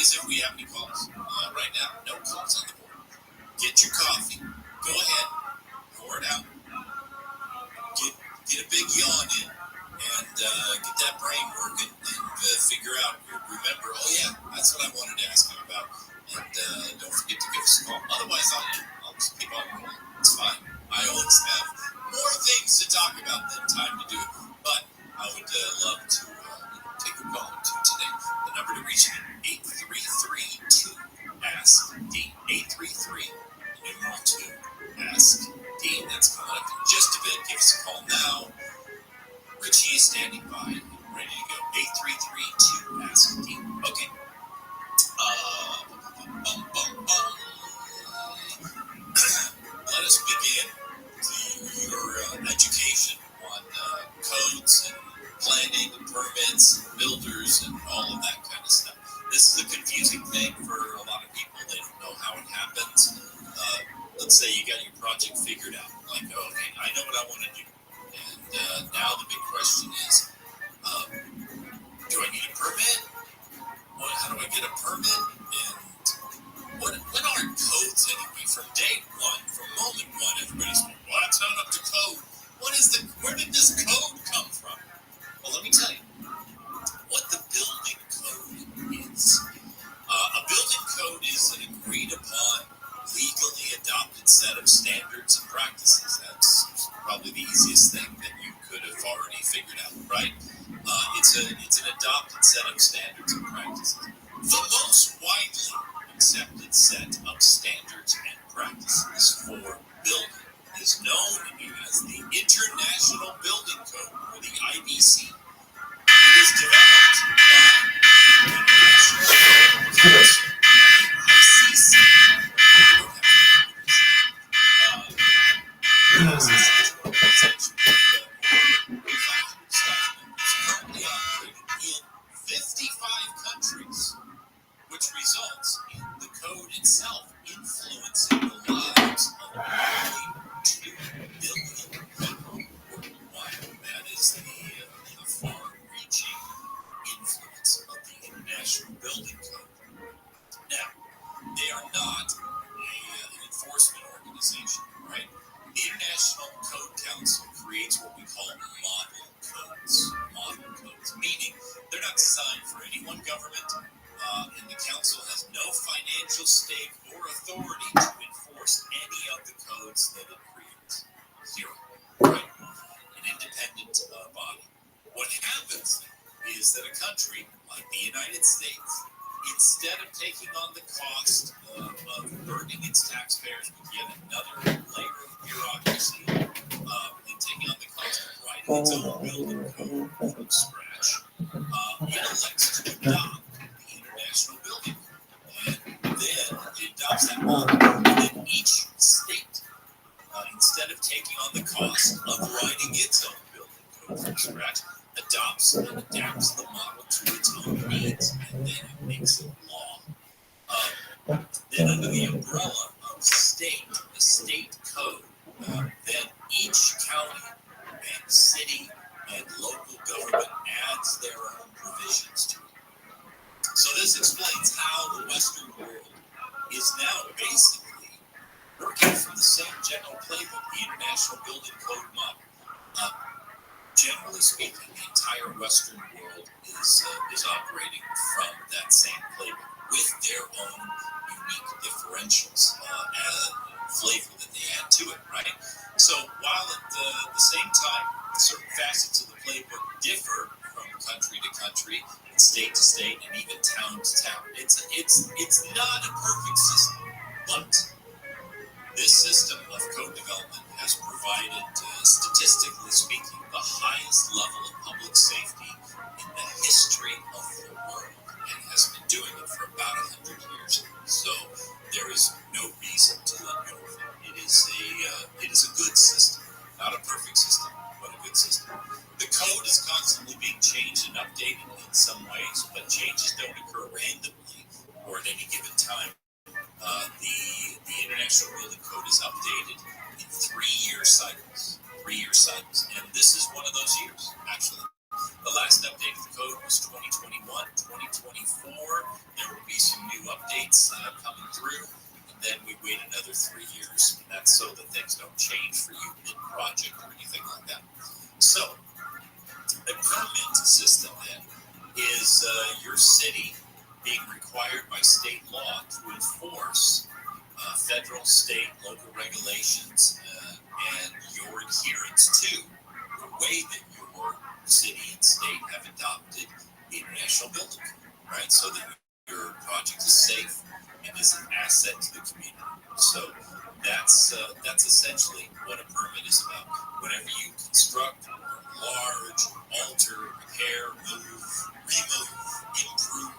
is if we have any calls. Right now, no calls on the board. Get your coffee. Go ahead. Pour it out. Get a big yawn in. And get that brain working and figure out, remember, oh yeah, that's what I wanted to ask him about. And don't forget to give us a call. Otherwise, I'll just keep on rolling. It's fine. I always have more things to talk about than time to do it. But I would love to take a call or two today. The number to reach me, 833-2-ASK-D. 833-2-ASK-D. That's coming up in just a bit. Give us a call now. Richie is standing by, ready to go. 833-2-ASK-D. Okay. Let us begin your education on codes and planning and permits and builders and all of that kind of stuff. This is a confusing thing for a lot of people. They don't know how it happens. Let's say you got your project figured out. Like, okay, I know what I want to do. And now the big question is, do I need a permit? How do I get a permit? And what are codes anyway? From day one, from moment one, everybody's going, well, that's not up to code. Where did this code come from? Well, let me tell you what the building code is. A building code is an agreed upon, legally adopted set of standards and practices. That's probably the easiest thing that you could have already figured out, right? It's an adopted set of standards and practices. The most widely accepted set of standards and practices for building is known as the International Building Code, or the IBC. It is developed by the International Building Council, the ICC. Currently operating in 55 countries, which results in the code itself influencing the lives of nearly 2 billion people worldwide. That is the far-reaching influence of the International Building Code. Now, they are not an enforcement organization, right? The International Code Council creates what we call model codes. Model codes, meaning they're not designed for any one government, and the council has no financial stake or authority to enforce any of the codes that it creates. Zero. Right? An independent body. What happens is that a country like the United States, instead of taking on the cost of burdening its taxpayers with yet another layer of bureaucracy, and taking on the cost of writing its own building code from scratch, it elects to adopt the International Building Code. And then it adopts that model. And then each state, instead of taking on the cost of writing its own building code from scratch, adopts and adapts the model to its own needs, and then it makes it law. Then under the umbrella of the state code, then each county and city and local government adds their own provisions to it. So this explains how the Western world is now basically working from the same general playbook, the International Building Code model. Generally speaking, the entire Western world is operating from that same playbook with their own unique differentials and flavor that they add to it, right? So while at the same time, certain facets of the playbook differ from country to country, and state to state, and even town to town, it's not a perfect system, but this system of code development has provided, statistically speaking, the highest level of public safety in the history of the world, and has been doing it for about 100 years. So there is no reason to let go of it. It is a good system, not a perfect system, but a good system. The code is constantly being changed and updated in some ways, but changes don't occur randomly or at any given time. The International Building Code is updated in 3-year cycles. 3-year cycles. And this is one of those years, actually. The last update of the code was 2021, 2024. There will be some new updates coming through, and then we wait another 3 years. And that's so that things don't change for you mid-project or anything like that. So, a permit system then is your city being required by state law to enforce federal, state, local regulations and your adherence to the way that your city and state have adopted the International Building Code, right? So that your project is safe and is an asset to the community. So that's essentially what a permit is about. Whenever you construct, enlarge, alter, repair, move, remove, improve,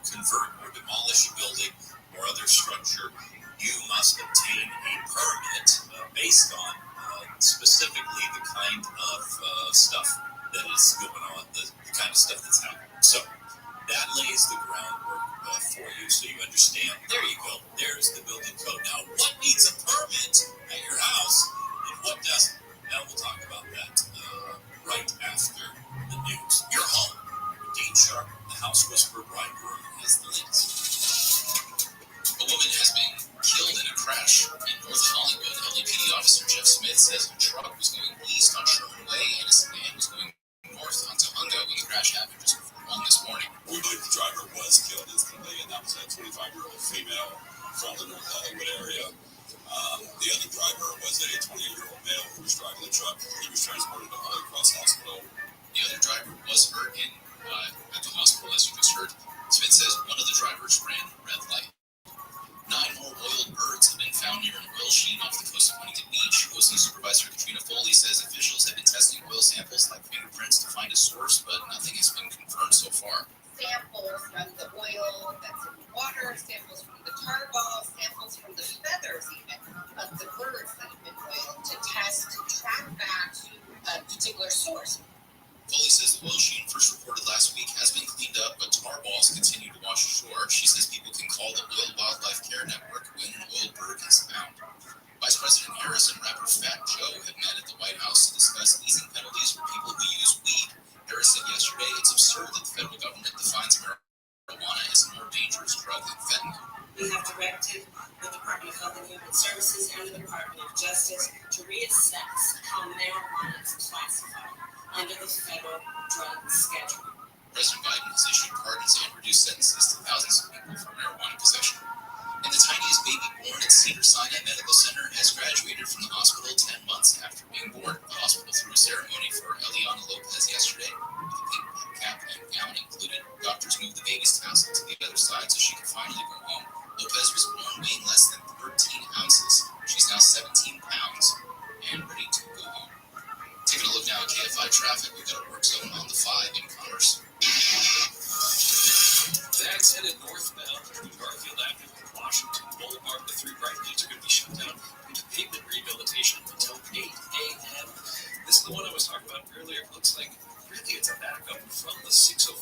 convert or demolish a building or other structure, you must obtain a permit based on specifically the kind of stuff that is going on, the kind of stuff that's happening. So that lays the groundwork for you, so you understand. There you go. There's the building code. Now, what needs a permit at your house and what doesn't? Now we'll talk about that right after the news. Your home. Dean Sharp, the House Whisperer Bridegroom, has the latest. A woman has been killed in a crash in North Hollywood. LAPD officer Jeff Smith says a truck was going east on Sherman Way and a sedan was going north on Tahunga when the crash happened just before 1 this morning. We believe the driver was killed instantly, and that was a 25-year-old female from the North Hollywood area. The other driver was a 28-year-old male who was driving the truck. He was transported to Holy Cross Hospital. The other driver was hurt at the hospital, as you just heard. Smith says one of the drivers ran a red light. 9 more oiled birds have been found near an oil sheen off the coast of Huntington Beach. OC Supervisor Katrina Foley says officials have been testing oil samples like fingerprints to find a source, but nothing has been confirmed so far. Samples from the oil that's in the water, samples from the tar balls, samples from the feathers even of the birds that have been oiled to test, to track back to a particular source. Foley says the oil sheen first reported last week has been cleaned up, but tar balls continue to wash ashore. She says people can call the Oil Wildlife Care Network when an oiled bird is found. Vice President Harris and rapper Fat Joe have met at the White House to discuss easing penalties for people who use weed. Harris said yesterday it's absurd that the federal government defines marijuana as a more dangerous drug than fentanyl. We have directed the Department of Health and Human Services and the Department of Justice to reassess how marijuana is classified under the federal drug schedule. President Biden has issued pardons and reduced sentences to thousands of people for marijuana possession. And the tiniest baby born at Cedars-Sinai Medical Center has graduated from the hospital 10 months after being born. The hospital threw a ceremony for Eliana Lopez yesterday with a pink cap and gown included. Doctors moved the baby's tassel to the other side so she could finally go home. Lopez was born weighing less than 13 ounces. She's now 17 pounds and ready to go home. Taking a look now at KFI traffic, we've got a work zone on the 5 in Commerce. That's headed northbound through Garfield Avenue and Washington Boulevard. The 3 right lanes are going to be shut down due to pavement rehabilitation until 8 a.m. This is the one I was talking about earlier. It looks like really it's a backup from the 605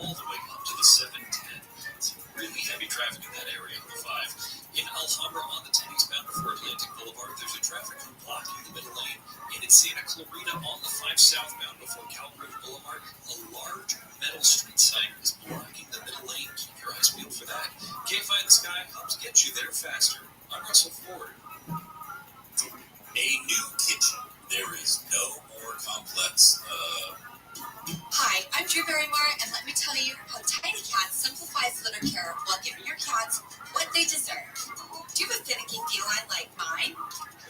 all the way up to the 710. It's really heavy traffic in that area on the 5. In Alhambra on the 10 eastbound before Atlantic Boulevard, there's a traffic route blocking the middle lane. And in Santa Clarita on the 5 southbound before Calvary Boulevard, a large metal street sign is blocking the middle lane. Keep your eyes peeled for that. KFI in the Sky helps get you there faster. I'm Russell Ford. A new kitchen. There is no more complex. Hi, I'm Drew Barrymore, and let me tell you how Tiny Cats simplifies litter care while giving your cats what they deserve. Do you have a finicky feline like mine?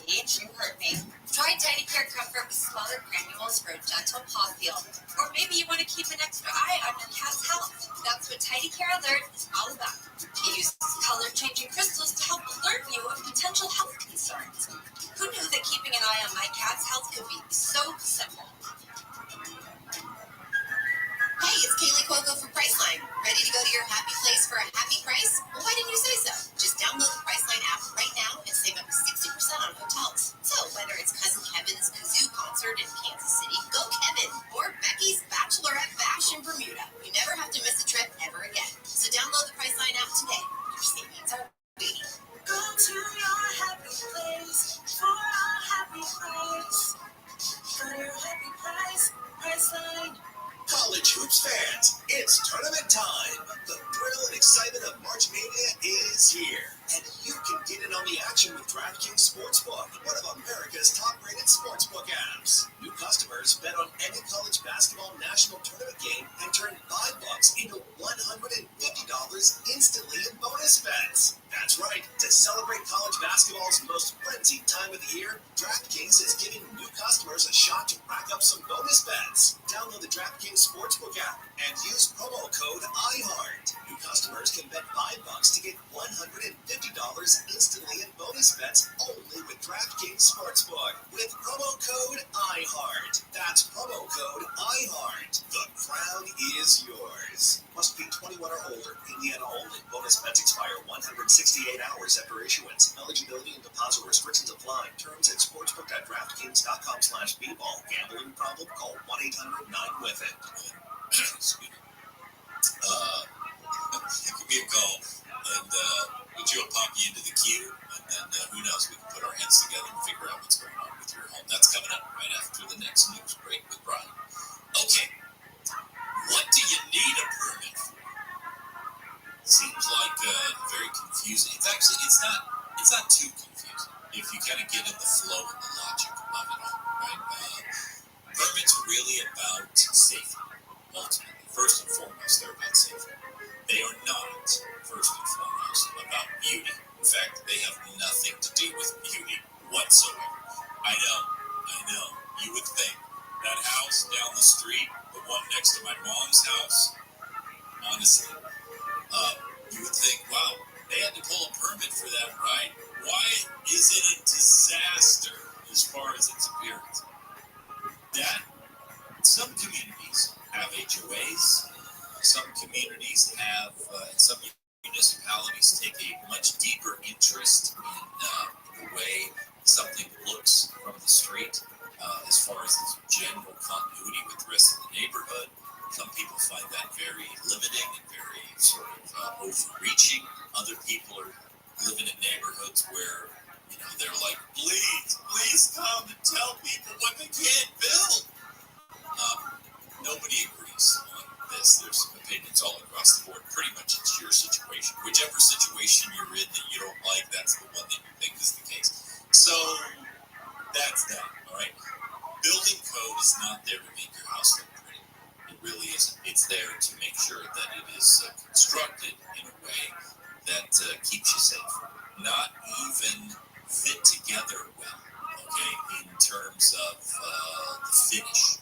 Please, you heard me. Try Tiny Care Comfort with smaller granules for a gentle paw feel. Or maybe you want to keep an extra eye on your cat's health. That's what Tiny Care Alert is all about. It uses color-changing crystals to help alert you of potential health concerns. Who knew that keeping an eye on my cat's health could be so simple? Hey, it's Kaylee Cuoco from Priceline. Ready to go to your happy place for a happy price? Well, why didn't you say so? Just download the Priceline app right now and save up to 60% on hotels. So whether it's Cousin Kevin's kazoo concert in Kansas City, go Kevin, or Becky's bachelorette bash in Bermuda, you never have to miss a trip ever again. So download the Priceline app today. Your savings are waiting. Go to your happy place for a happy price. For your happy price, Priceline. Hoops fans, it's tournament time. The thrill and excitement of March Mania is here. And you can get in on the action with DraftKings Sportsbook, one of America's top-rated sportsbook apps. New customers bet on any college basketball national tournament game and turn $5 into $150 instantly in bonus bets. That's right. To celebrate college basketball's most frenzied time of the year, DraftKings is giving new customers a shot to rack up some bonus bets. Download the DraftKings Sportsbook app and use promo code IHEART. New customers can bet $5 to get $150 instantly in bonus bets only with DraftKings Sportsbook with promo code IHEART. That's promo code IHEART. The crown is yours. Must be 21 or older. Indiana only. Bonus bets expire 168 hours after issuance. Eligibility and deposit restrictions apply. Terms at sportsbook.draftkings.com/bball. Gambling problem? Call 1-800-9-WITH-IT. Give me a call, and you'll pop you into the queue, and then who knows, we can put our heads together and figure out what's going on with your home. That's coming up right after the next news break with Brian. Okay, what do you need a permit for? Seems like very confusing. It's not too confusing if you kind of get in the flow and the logic of it all, right? Permits are really about safety, ultimately. First and foremost, they're about safety. They are not, first and foremost, about beauty. In fact, they have nothing to do with beauty whatsoever. I know. You would think that house down the street, the one next to my mom's house, honestly, you would think, wow, they had to pull a permit for that, right? Why is it a disaster as far as its appearance? That some communities have HOAs. Some communities have, and some municipalities take a much deeper interest in the way something looks from the street, as far as its general continuity with the rest of the neighborhood. Some people find that very limiting and very sort of overreaching. Other people are living in neighborhoods where, they're like, please come and tell people what they can't build. Nobody agrees on this. There's opinions all across the board. Pretty much it's your situation. Whichever situation you're in that you don't like, that's the one that you think is the case. So that's that, all right? Building code is not there to make your house look pretty. It really isn't. It's there to make sure that it is constructed in a way that keeps you safe. Not even fit together well, okay, in terms of the finish,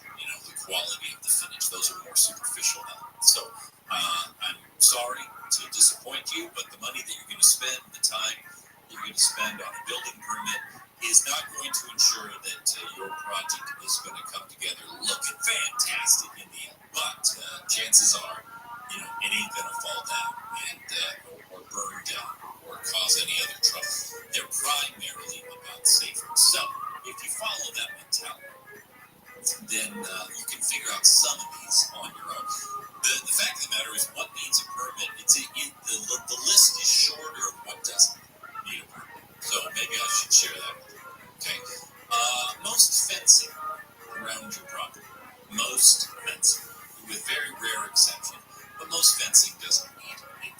the quality of the finish. Those are more superficial elements. So I'm sorry to disappoint you, but the money that you're going to spend, the time that you're going to spend on a building permit is not going to ensure that your project is going to come together looking fantastic in the end. But chances are, it ain't going to fall down and or burn down or cause any other trouble. They're primarily about safety. So if you follow that mentality, then you can figure out some of these on your own. The fact of the matter is, what needs a permit? The list is shorter of what doesn't need a permit. So maybe I should share that with you. Okay. Most fencing around your property. Most fencing, with very rare exception, but most fencing doesn't need a permit.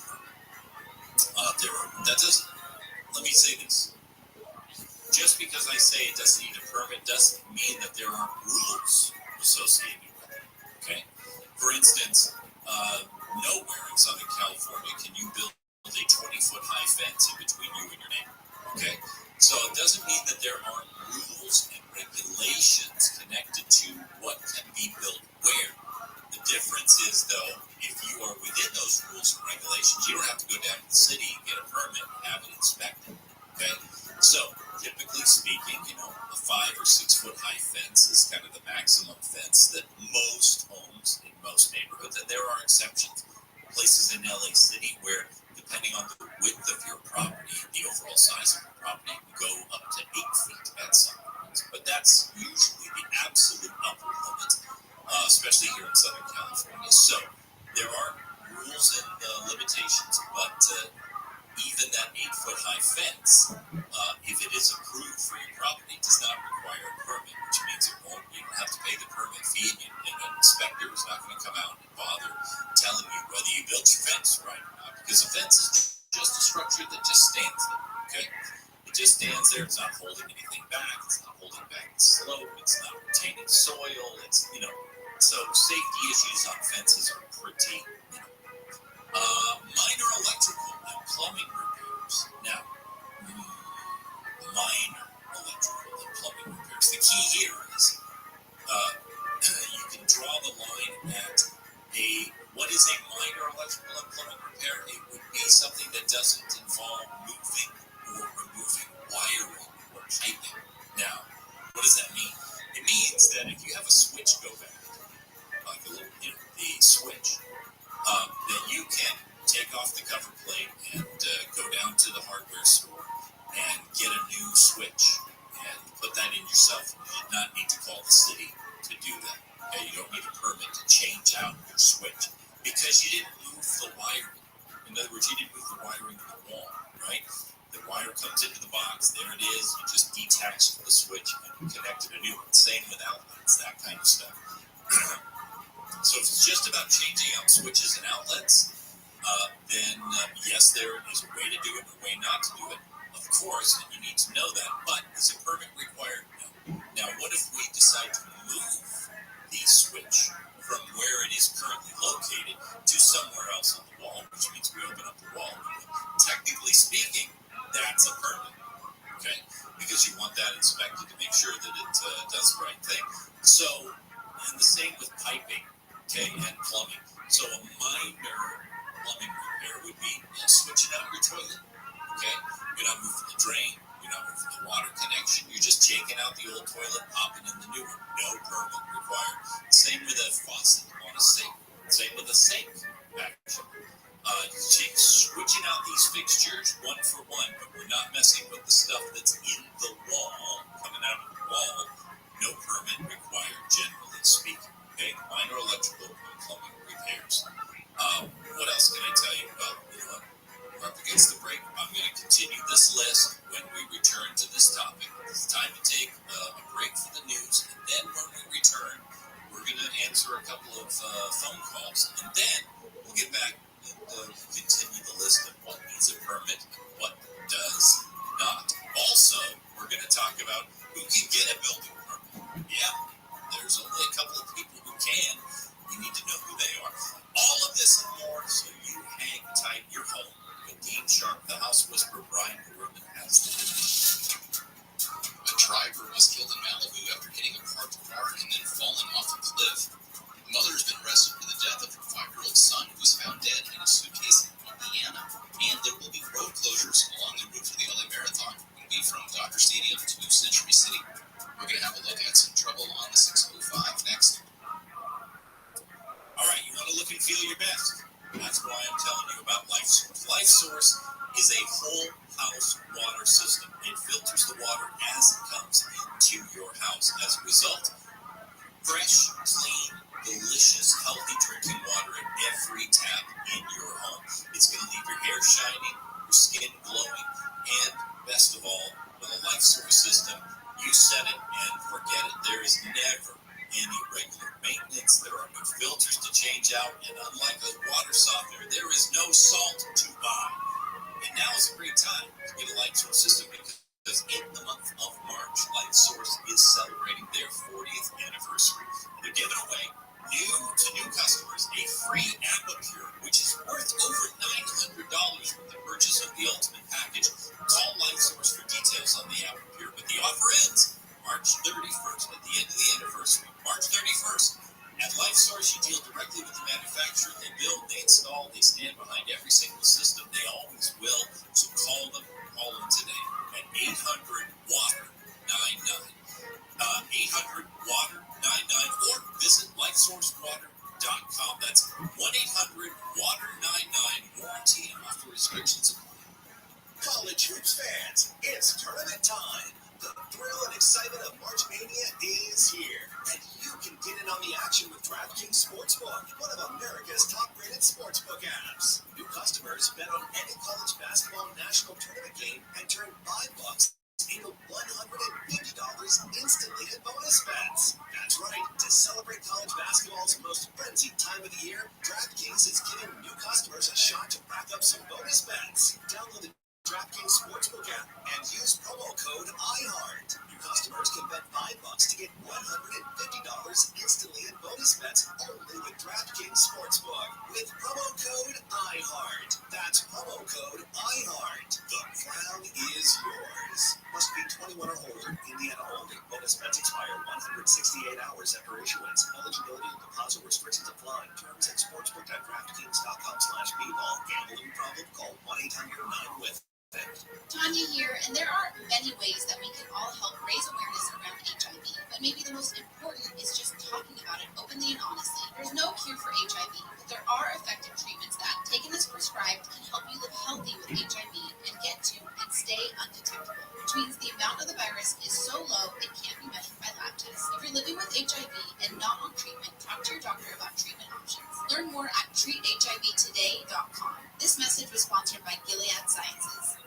Let me say this. Just because I say it doesn't need a permit doesn't mean that there aren't rules associated with it, okay? For instance, nowhere in Southern California can you build a 20-foot high fence in between you and your neighbor, okay? So it doesn't mean that there aren't rules and regulations connected to what can be built where. The difference is, though, if you are within those rules and regulations, you don't have to go down to the city and get a permit and have it inspected, okay? So, typically speaking, a 5 or 6 foot high fence is kind of the maximum fence that most homes in most neighborhoods, and there are exceptions, places in LA City where, depending on the width of your property, the overall size of your property can go up to 8 feet at some points. But that's usually the absolute upper limit, especially here in Southern California. So, there are rules and limitations, but even that 8 foot high fence, if it is approved for your property, does not require a permit, which means you don't have to pay the permit fee, and an inspector is not going to come out and bother telling you whether you built your fence right or not, because a fence is just a structure that just stands there, okay? It just stands there. It's not holding anything back. It's not holding back the slope. It's not retaining soil. It's, so safety issues on fences are pretty, minor electrical and plumbing repairs. Now, minor electrical and plumbing repairs. The key here is you can draw the line at what is a minor electrical and plumbing repair? It would be something that doesn't involve moving or removing wiring or piping. Now, what does that mean? It means that if you have a switch go bad, like a little, the switch, then you can take off the cover plate and go down to the hardware store and get a new switch and put that in yourself. You did not need to call the city to do that. Okay? You don't need a permit to change out your switch because you didn't move the wiring. In other words, you didn't move the wiring in the wall, right? The wire comes into the box, there it is, you just detached the switch and you connected a new one. Same with outlets, that kind of stuff. So if it's just about changing out switches and outlets, then yes, there is a way to do it and a way not to do it, of course, and you need to know that, but is a permit required? No. Now, what if we decide to move the switch from where it is currently located to somewhere else on the wall, which means we open up the wall? Technically speaking, that's a permit, okay? Because you want that inspected to make sure that it does the right thing. So, and the same with piping, okay, and plumbing. So a minor plumbing repair would be switching out your toilet, okay? You're not moving the drain, you're not moving the water connection, you're just taking out the old toilet, popping in the new one. No permit required. Same with a faucet on a sink. Same with a sink, actually. Switching out these fixtures one for one, but we're not messing with the stuff that's in the wall, coming out of the wall. No permit required, generally speaking. Okay, minor electrical and plumbing repairs. What else can I tell you? Well, we're up against the break. I'm going to continue this list when we return to this topic. It's time to take a break for the news, and then when we return, we're going to answer a couple of phone calls, and then we'll get back and continue the list of what needs a permit and what does not. Also, we're going to talk about who can get a building permit. Yeah, there's only a couple of people who can. You need to know who they are. All of this and more, so you hang tight. You're home with Dean Sharp, the House Whisperer. Brian Rubin has the news. A driver was killed in Malibu after hitting a parked car and then falling off a cliff. A mother has been arrested for the death of her 5-year-old son, who was found dead in a suitcase in Indiana. And there will be road closures along the route for the LA Marathon. It will be from Dodger Stadium to Century City. We're going to have a look at some trouble on the 605 next. All right, you want to look and feel your best. That's why I'm telling you about LifeSource. LifeSource is a whole house water system. It filters the water as it comes into your house. As a result, fresh, clean, delicious, healthy drinking water at every tap in your home. It's going to leave your hair shining, your skin glowing, and best of all, with a LifeSource system, you set it and forget it. There is never any regular maintenance. There are no filters to change out, and unlike a water softener, there is no salt to buy. And now is a great time to get a LifeSource system because in the month of March, LifeSource is celebrating their 40th anniversary. They're giving away new customers a free Aquapure, which is worth over $900 with the purchase of the Ultimate Package. Call LifeSource for details on the Aquapure, but the offer ends March 31st, at the end of the anniversary. March 31st. At LifeSource, you deal directly with the manufacturer. They build, they install, they stand behind every single system. They always will. So call them today at 800-WATER-99. 800-WATER-99 or visit LifeSourceWater.com. That's 1-800-WATER-99. Warranty and offer restrictions apply. College hoops fans, it's tournament time. The thrill and excitement of March Mania is here, and you can get in on the action with DraftKings Sportsbook, one of America's top-rated sportsbook apps. New customers bet on any college basketball national tournament game and turn $5 into $150 instantly in bonus bets. That's right, to To celebrate college basketball's most frenzied time of the year, DraftKings is giving new customers a shot to rack up some bonus bets. Download the DraftKings Sportsbook app and use promo code IHEART. New customers can bet $5 to get $150 instantly in bonus bets only with DraftKings Sportsbook. With promo code IHEART. That's promo code IHEART. The crown is yours. Must be 21 or older. Indiana only. Bonus bets expire 168 hours after issuance. Eligibility and deposit restrictions apply. Terms at sportsbook.draftkings.com/bball. Gambling problem? Call 1-800-9-WITH. Tanya here, and there are many ways that we can all help raise awareness around HIV, but maybe the most important is just talking about it openly and honestly. There's no cure for HIV, but there are effective treatments that, taken as prescribed, can help you live healthy with HIV and get to and stay undetectable, which means the amount of the virus is so low it can't be measured by lab tests. If you're living with HIV and not on treatment, talk to your doctor about treatment options. Learn more at treathivtoday.com. This message was sponsored by Gilead Sciences.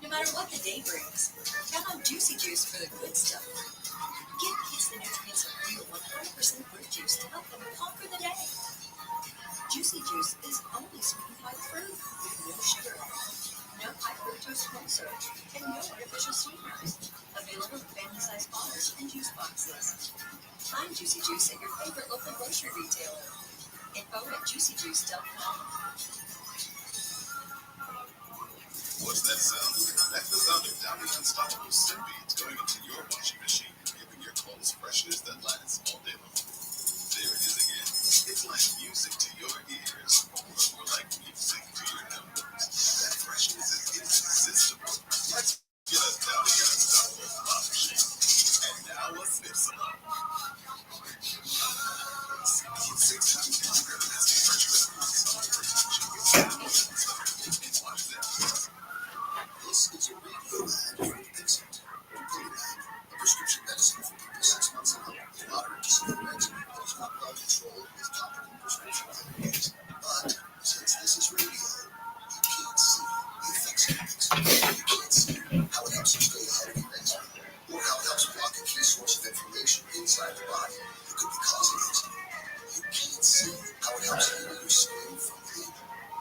No matter what the day brings, count on Juicy Juice for the good stuff. Give kids the nutrients of real 100% fruit juice to help them conquer the day. Juicy Juice is only sweetened by fruit with no sugar, no high fructose corn syrup, and no artificial sweeteners. Available in family-sized bottles and juice boxes. Find Juicy Juice at your favorite local grocery retailer. Info at juicyjuice.com. What's that sound? That's the sound of Downy Unstoppable Scent Beads going into your washing machine, giving your clothes freshness that lasts all day long. There it is again. It's like music to your ears, or more like music to your numbers. That freshness is irresistible. Let's get a Downy Unstoppable Mop Machine. And now a Snip Salon. 6 times longer than the freshest ones on the first and watch that. This is a radio ad for Vincent. Dupilumab, a prescription medicine for people 6 months and up with moderate to severe eczema that is not well controlled with topical prescription therapies. But since this is radio, you can't see the effects of eczema. You can't see how it helps you stay ahead of your eczema, or how it helps block a key source of inflammation inside the body that could be causing eczema. You can't see how it helps heal your skin from within,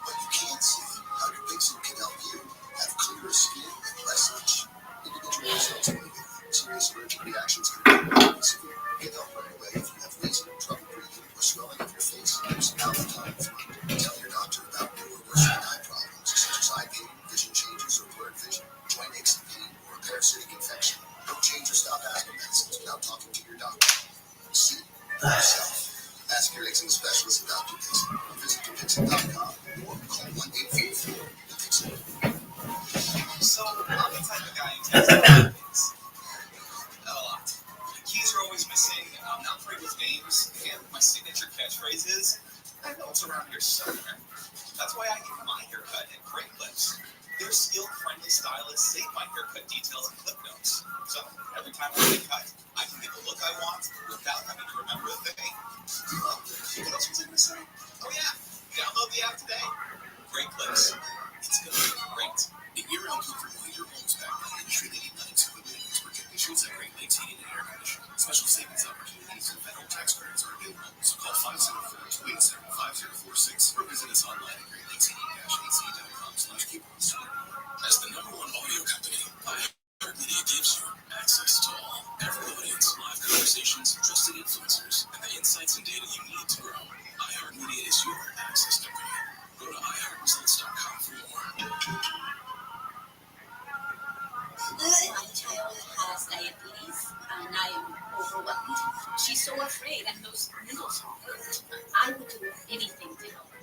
but you can't see how your Vixen can help you have clearer skin and less itch. Individual results may vary. Serious allergic reactions can be severe. Get help right away if you have wheezing, trouble breathing, or swelling of your face, lips, mouth, tongue, throat. Tell your doctor about new or worsening eye problems such as eye pain, vision changes, or blurred vision, joint aches and pain, or a parasitic infection. Don't change or stop asthma medicines without talking to your doctor. See for yourself. Ask your eczema specialist about Dupixent. Visit Dupixent.com or call 1-844-DUPIXENT. So, I'm the type of guy who takes a lot of things. A lot. The keys are always missing, I'm not great with names, and my signature catchphrase is, I know it's around here somewhere. That's why I get my haircut at Great Clips. Their skilled, friendly stylists save my haircut details and clip notes. So, every time I get cut, I can get the look I want without having to remember a thing. What else was I going to say? Oh yeah, download the app today. Great Clips. It's going to be great. If you're uncomfortable in your home's background, Trinity Lights Equipment for technicians at Great Lakes Heating and Air Conditioning. Special savings opportunities and federal tax credits are available. So call 504-287-5046 or visit us online at greatlatesheating-ac.com/keep-on-store. As the #1 audio company, iHeartMedia gives you access to all, every audience, live conversations, trusted influencers, and the insights and data you need to grow. iHeartMedia is your access company. Go to iHeartResults.com for more. My child has diabetes and I am overwhelmed. She's so afraid and those needles hurt. I would do anything to help her.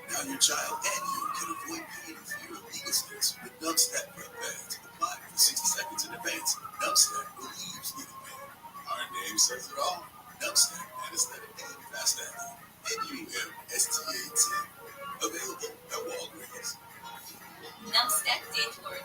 Now your child and you can avoid pain and fear of needlessness with Numbstat Prep Pads. Apply for 60 seconds in advance. Numbstat relieves needle pain. Our name says it all. Numbstat, anesthetic and fast acting. NUMSTA10. Available at Walgreens. Numbstat did work.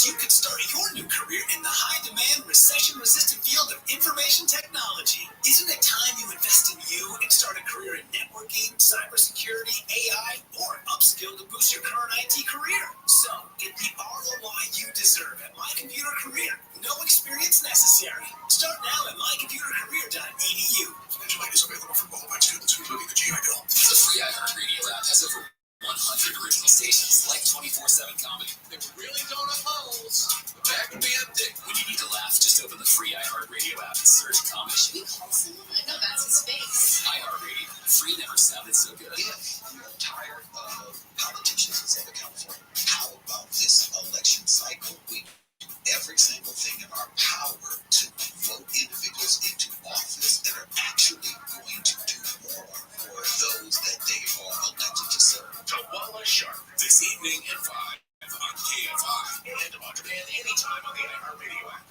You could start your new career in the high-demand, recession-resistant field of information technology. Isn't it time you invest in you and start a career in networking, cybersecurity, AI, or upskill to boost your current IT career? So, get the ROI you deserve at My Computer Career. No experience necessary. Start Start now at mycomputercareer.edu. Financial aid is available for qualified students, including the GI Bill. The free iHeartRadio app has over 100 original stations like 24/7 comedy. They were really going up holes. The bag would be empty. When you need to laugh, just open the free iHeartRadio app and search comedy. We call someone? No, that's his face. iHeartRadio. Free never sounded so good. If you're tired of politicians in Southern California, how about this election cycle? We do every single thing in our power to vote individuals into office that are actually going to do more for those that they are elected to serve. Tawala Sharp, this evening at 5 on KFI and on demand anytime on the iHeartRadio app.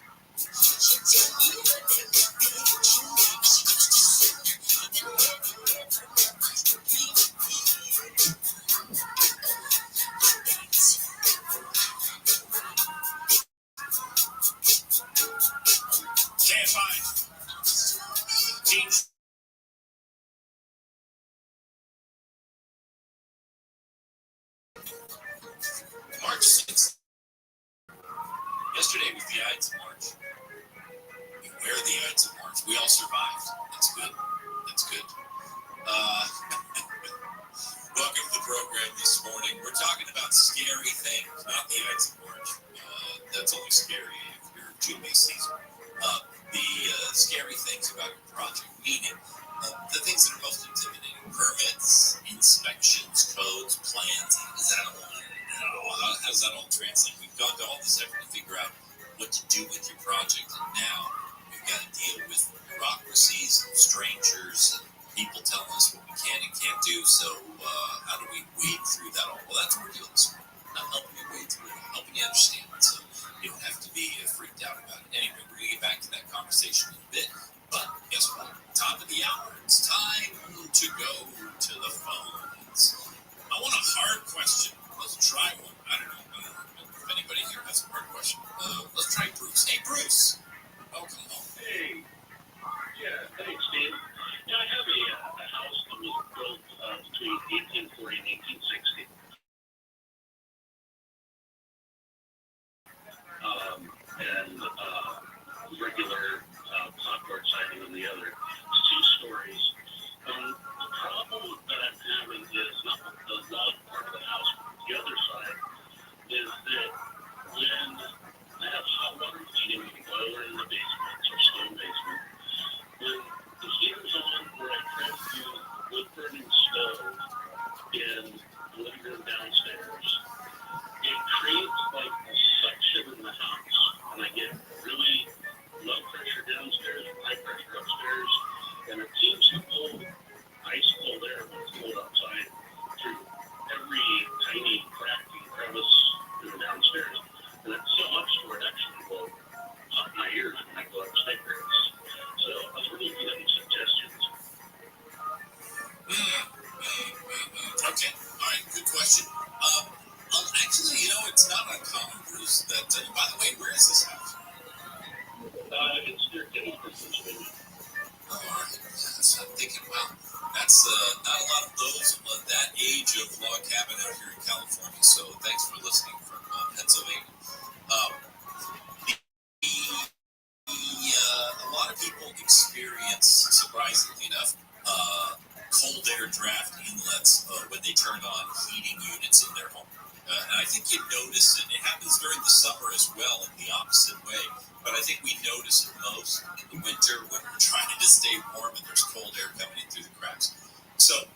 KFI. Team. March 6th. Yesterday was the Ides of March. Where are the Ides of March? We all survived. That's good. That's good. Welcome to the program this morning. We're talking about scary things, not the Ides of March. That's only scary if you're Jubilee season. The scary things about your project, meaning the things that are most intimidating: permits, inspections, codes, plans. How does that all translate? We've gone to all this effort to figure out what to do with your project, and now we've got to deal with bureaucracies and strangers and people telling us what we can and can't do. So how do we wade through that all? Well, that's what we're doing this morning. Not helping you wade through it, helping you understand it, so you don't have to be freaked out about it. Anyway, we're going to get back to that conversation in a bit. But guess what? Top of the hour. It's time to go to the phones. I want a hard question. Let's try one. I don't know if anybody here has a hard question. Let's try Bruce. Hey, Bruce. Welcome home. Hey. Yeah, thanks, Steve. Yeah, I have a house that was built between 1840 and 1860. And regular popcorn siding on the other. It's 2 stories. The problem that I'm having is not the log part of the house, but the other side is that when I have hot water heating with a boiler in the basement, or stone basement, when the heater's on where I try to use wood-burning stove in the living room downstairs, it creates like a suction in the house, and I get really low pressure downstairs, high pressure upstairs, and it seems to pull ice cold air when it's cold outside through every tiny crack and crevice in the downstairs, and it's so much to it actually will pop my ears when I go upstairs. So I was really looking at any suggestions. Okay. All right. Good question. Actually, it's not uncommon, Bruce, that, by the way, where is this house? It's near Guinness, Pennsylvania. Oh, all right. That's what I'm thinking. Well, that's not a lot of those of that age of log cabin out here in California. So thanks for listening from Pennsylvania. A lot of people experience, surprisingly enough, cold air draft inlets when they turn on heating units in their home. And I think you notice it. It happens during the summer as well in the opposite way. But I think we notice it most in the winter when we're trying to stay warm and there's cold air coming in through the cracks. So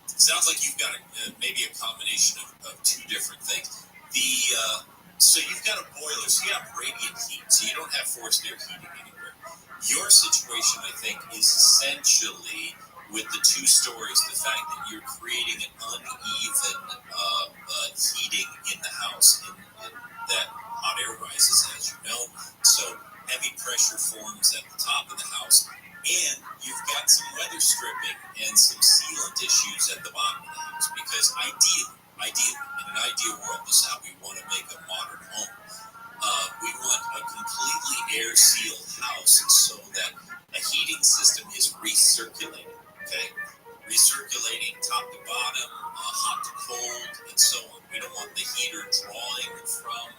it sounds like you've got maybe a combination of 2 different things. So you've got a boiler, so you have radiant heat, so you don't have forced air heating anywhere. Your situation, I think, is essentially with the 2 stories, the fact that you're creating an uneven heating in the house, and that hot air rises, as you know, so heavy pressure forms at the top of the house, and you've got some weather stripping and some sealant issues at the bottom of the house, because ideally, in an ideal world, this is how we want to make a modern home. We want a completely air-sealed house so that a heating system is recirculating, okay? Recirculating top to bottom, hot to cold, and so on. We don't want the heater drawing from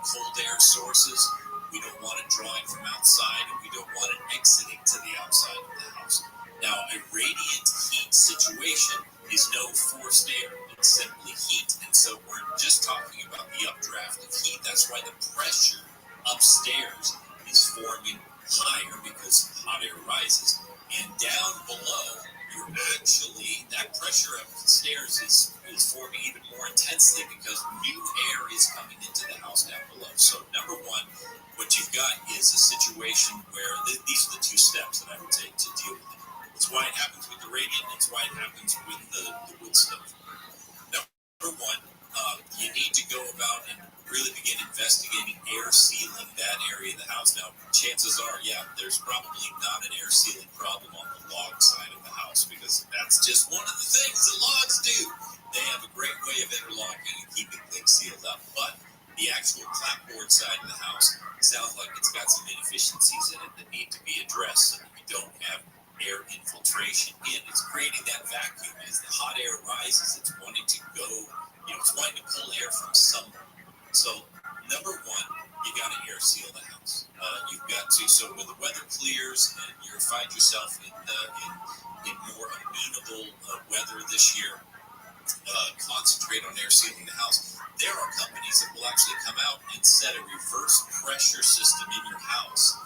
cold air sources. We don't want it drawing from outside, and we don't want it exiting to the outside of the house. Now, a radiant heat situation is no forced air. It's simply heat. And so we're just talking about the updraft of heat. That's why the pressure upstairs is forming higher because hot air rises. And down below, that pressure upstairs is forming even more intensely because new air is coming into the house down below. So number one, what you've got is a situation where these are the two steps that I would take to deal with it. It's why it happens with the radiant, it's why it happens with the wood stove. Number one, you need to go about and really begin investigating air sealing that area of the house. Now, chances are, there's probably not an air sealing problem on the log side of the house because that's just one of the things that logs do. They have a great way of interlocking and keeping things sealed up. But the actual clapboard side of the house sounds like it's got some inefficiencies in it that need to be addressed so that you don't have air infiltration in. It's creating that vacuum. As the hot air rises, it's wanting to go, it's wanting to pull air from somewhere. So, number one, you got to air seal the house. You've got to, so when the weather clears and you find yourself in more amenable weather this year, concentrate on air sealing the house. There are companies that will actually come out and set a reverse pressure system in your house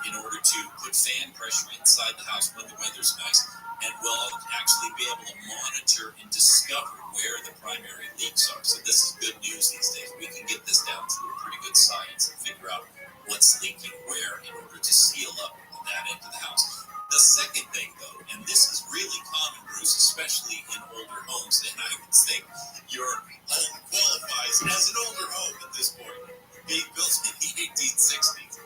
in order to put fan pressure inside the house when the weather's nice, and will actually be able to monitor and discover where the primary leaks are. So this is good news these days. We can get this down to a pretty good science and figure out what's leaking where in order to seal up that end of the house. The second thing, though, and this is really common, Bruce, especially in older homes, and I would think your home qualifies as an older home at this point, being built in the 1860s.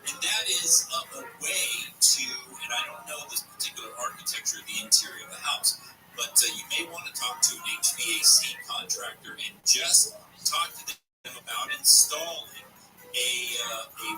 And that is a way to, and I don't know this particular architecture of the interior of the house, but you may want to talk to an HVAC contractor and just talk to them about installing a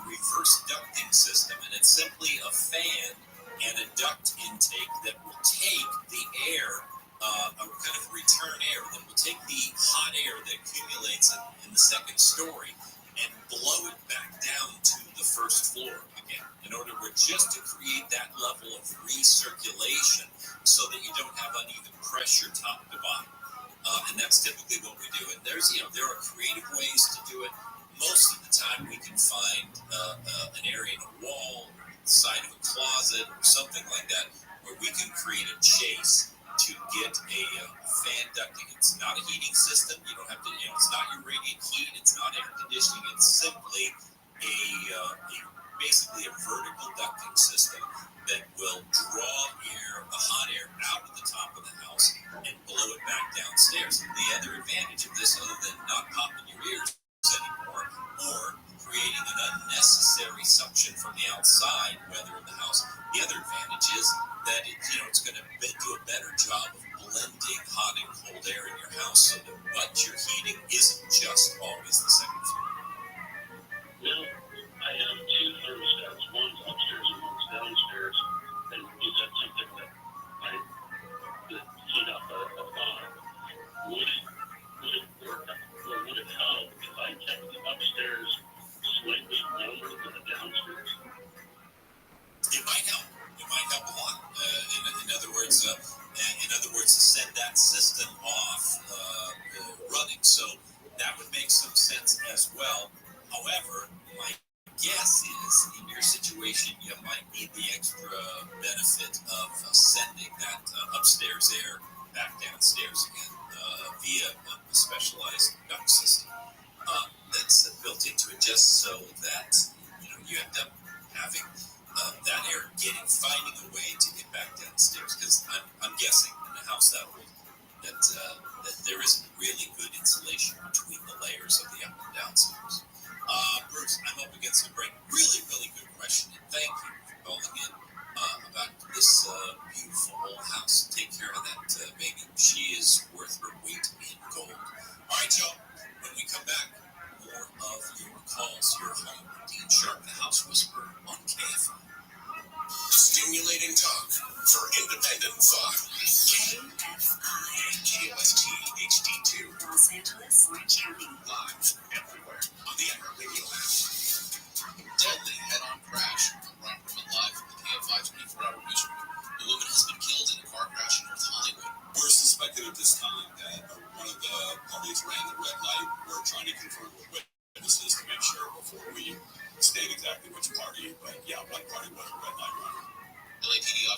reverse ducting system. And it's simply a fan and a duct intake that will take the air, a kind of return air, that will take the hot air that accumulates in the second story and blow it back down to the first floor again, in order just to create that level of recirculation so that you don't have uneven pressure top to bottom. And that's typically what we do. And there are creative ways to do it. Most of the time we can find an area in a wall, the side of a closet, or something like that, where we can create a chase to get a fan ducting. It's not a heating system. You don't have to, it's not your radiant heat. It's not air conditioning. It's simply basically a vertical ducting system that will draw the hot air out of the top of the house and blow it back downstairs. And the other advantage of this, other than not popping your ears anymore or creating an unnecessary suction from the outside weather of the house, the other advantage is that it's going to do a better job of blending hot and cold air in your house so that what you're heating isn't just always the second floor. Well, I have two thermostats. One's upstairs and one's downstairs. And is that something that heat up a pod? Would it work, or would it help if I kept the upstairs slightly warmer than the downstairs? It might help. It might help a lot. In other words, to set that system off running. So that would make some sense as well. However, my guess is in your situation, you might need the extra benefit of sending that upstairs air back downstairs again via a specialized duct system that's built into it, just so that you end up having that air finding a way to get back downstairs. Because I'm guessing in a house that old that there isn't really good insulation between the layers of the up and downstairs. Bruce, I'm up against a break. Really, really good question, and thank you for calling in about this beautiful old house. Take care of that baby. She is worth her weight in gold. All right, y'all. When we come back, more of your calls. Your home, Dean Sharp, the House Whisperer on KFI. Stimulating talk for independent thought. KFI. KOST HD2. Los Angeles, Orange County. Live everywhere on the iHeartRadio app.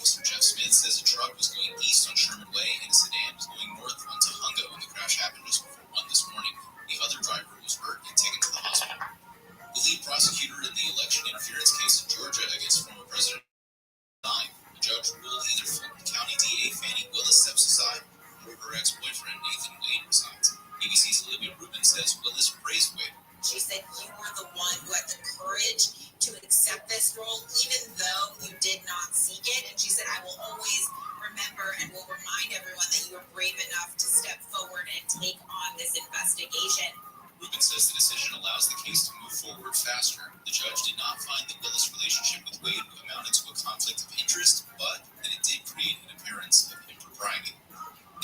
Officer Jeff Smith says a truck was going east on Sherman Way and a sedan was going north onto Hungo when the crash happened just before 1 this morning. The other driver was hurt and taken to the hospital. The lead prosecutor in the election interference case in Georgia against former President Biden, the judge ruled either Fulton County DA Fannie Willis steps aside or her ex-boyfriend Nathan Wade resigns. ABC's Olivia Rubin says Willis praised Wade. She said you were the one who had the courage to accept this role, even though you did not seek it. And she said, I will always remember and will remind everyone that you were brave enough to step forward and take on this investigation. Rubin says the decision allows the case to move forward faster. The judge did not find the Willis relationship with Wade amounted to a conflict of interest, but that it did create an appearance of impropriety.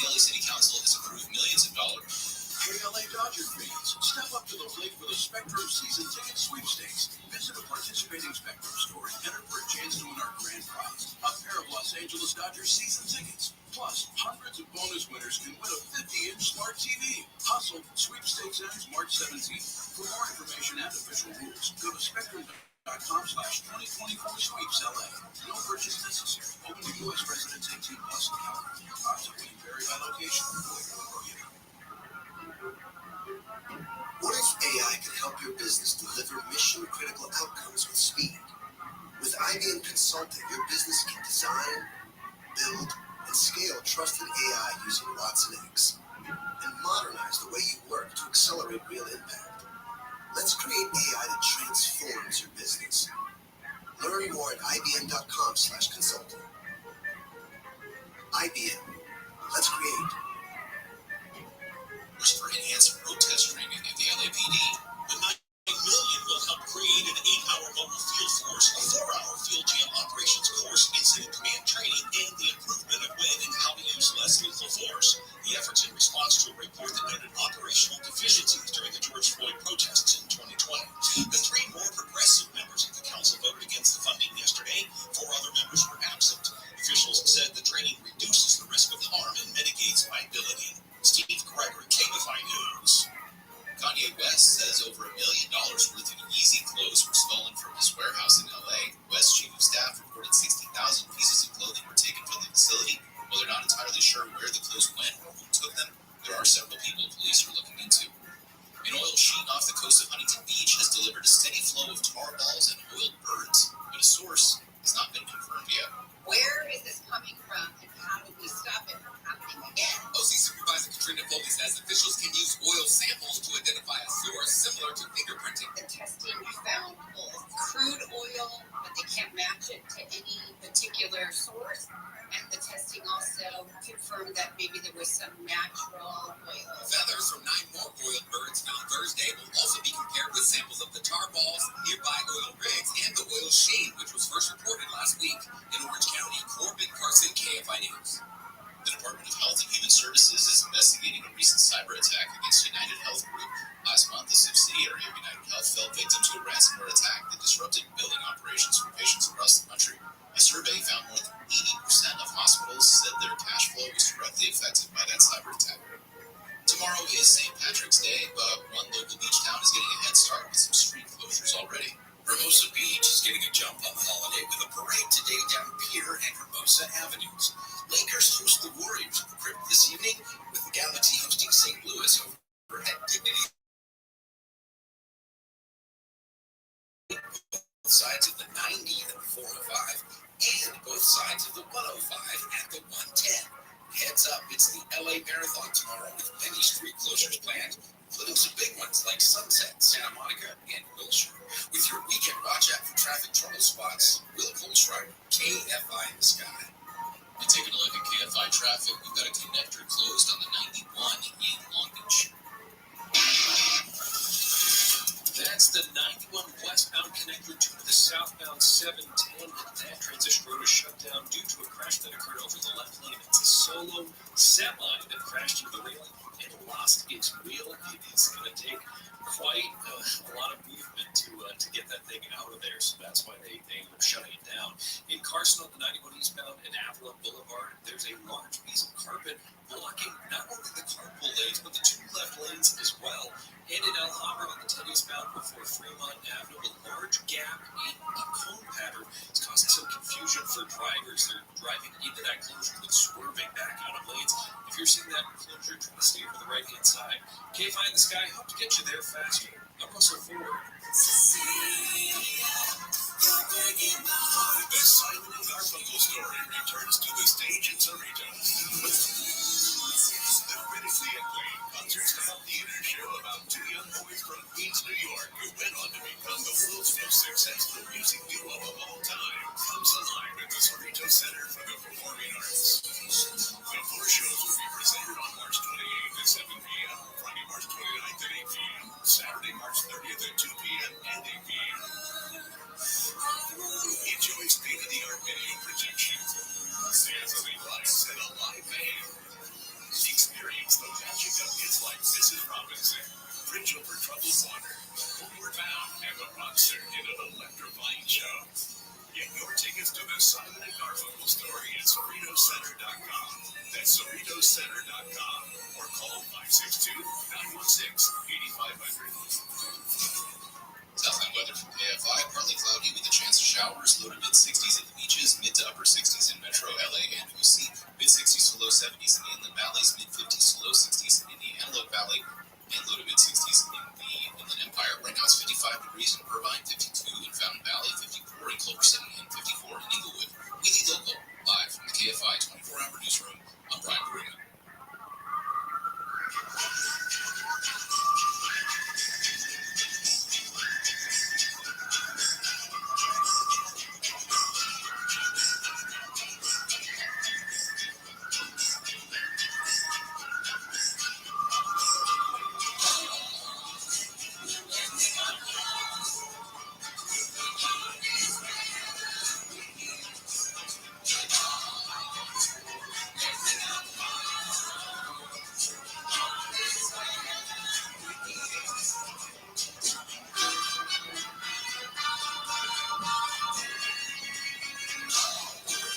The LA City Council has approved millions of dollars. Hey, LA Dodger fans, step up to the plate for the Spectrum season ticket sweepstakes. Visit a participating Spectrum store and enter for a chance to win our grand prize, a pair of Los Angeles Dodgers season tickets. Plus, hundreds of bonus winners can win a 50-inch smart TV. Hustle, sweepstakes ends March 17th. For more information and official rules, go to spectrum.com/2024 sweeps LA. No purchase necessary. Open to U.S. residents 18 plus in California. Odds of winning vary by location. What if AI could help your business deliver mission-critical outcomes with speed? With IBM Consulting, your business can design, build, and scale trusted AI using Watson X, and modernize the way you work to accelerate real impact. Let's create AI that transforms your business. Learn more at ibm.com/consulting. IBM. Let's create. Push for enhanced road test training at the LAPD. The $9 million will help create an 8-hour mobile field force, a 4-hour field jam operations course, incident command training, and the improvement of when and how to use less lethal force. The efforts in response to a report that noted operational deficiencies during the George Floyd protests in 2020. The 3 more progressive members of the council voted against the funding yesterday. 4 other members were absent. Officials said the training reduces the risk of harm and mitigates liability. Steve Gregory, KFI News. Kanye West says over $1 million worth of Yeezy clothes were stolen from his warehouse in LA. West's chief of staff reported 60,000 pieces of clothing were taken from the facility. While they're not entirely sure where the clothes went or who took them, there are several people police are looking into. An oil sheen off the coast of Huntington Beach has delivered a steady flow of tar balls and oiled birds, but a source has not been confirmed yet. Where is this coming from, and how do we stop it from happening again? OC Supervisor Katrina Foley says officials can use oil samples to identify a source similar to fingerprinting. The testing found both crude oil, but they can't match it to any particular source. And the testing also confirmed that maybe there was some natural oil. Feathers from 9 more oiled birds found Thursday will also be compared with samples of the tar balls, nearby oil rigs, and the oil sheen, which was first reported last week. In Orange County, Corbin Carson, KFI News. The Department of Health and Human Services is investigating a recent cyber attack against United Health Group. Last month, a subsidiary of United Health fell victim to a ransomware attack that disrupted billing operations for patients across the country. A survey found more than 80% of hospitals said their cash flow was directly affected by that cyber attack. Tomorrow is St. Patrick's Day, but one local beach town is getting a head start with some street closures already. Hermosa Beach is getting a jump on the holiday with a parade today down Pier and Hermosa Avenues. Lakers host the Warriors at the Crypt this evening, with the Galaxy hosting St. Louis over at Dignity. Both sides of the 90 and the 405, and both sides of the 105 at the 110. Heads up, it's the LA Marathon tomorrow with many street closures planned, including some big ones like Sunset, Santa Monica, and Wilshire. With your weekend watch out for traffic trouble spots, Will Colstride, KFI in the Sky. And taking a look at KFI traffic, we've got a connector closed on the 91 in Long Beach. That's the 91 westbound connector to the southbound 710. That transition road is shut down due to a crash that occurred over the left lane. It's a solo semi that crashed into the railing and lost its wheel. It is going to take quite a lot of movement to get that thing out of there, so that's why they ended up shutting it down. In Carson on the 91 eastbound and Avila Boulevard, there's a large piece of carpet blocking not only the carpool lanes, but the 2 left lanes as well. And in El Habra on the 10 eastbound before Fremont Avenue, a large gap in a cone pattern is causing some confusion for drivers that are driving into that closure but swerving back out of lanes. If you're seeing that closure, try to steer to the right-hand side. KFI in the Sky, hope to get you there faster. I'm Russell Ford. The Simon and Garfunkel story returns to the stage in Cerritos. The critically acclaimed concert-style theater show about two young boys from Queens, New York, who went on to become the world's most successful music duo of all time, comes alive at the Cerritos Center for the Performing Arts. The four shows will be presented on March 28th at 7 p.m., Friday, March 29th at 8 p.m., Saturday, March 30th at 2 p.m. and 8 p.m. Enjoy state-of-the-art video projections, dazzling lights, and a live band. Experience the magic of hits like Mrs. Robinson, Bridge Over Troubled Water, Homeward Bound, and the Monster in an electrifying show. Get your tickets to the Simon and Garfunkel story at CerritosCenter.com. That's CerritosCenter.com or call 562-916-8500. Southland weather from KFI, partly cloudy with a chance of showers, low to mid-60s at the beaches, mid to upper 60s in Metro LA and OC, mid-60s to low 70s in the Inland Valleys, mid-50s to low 60s in the Antelope Valley, and low to mid-60s in the Inland Empire. Right now it's 55 degrees in Irvine, 52 in Fountain Valley, 54 in Culver City, and 54 in Inglewood. We lead local, live from the KFI 24-hour newsroom. I'm Brian Beruma.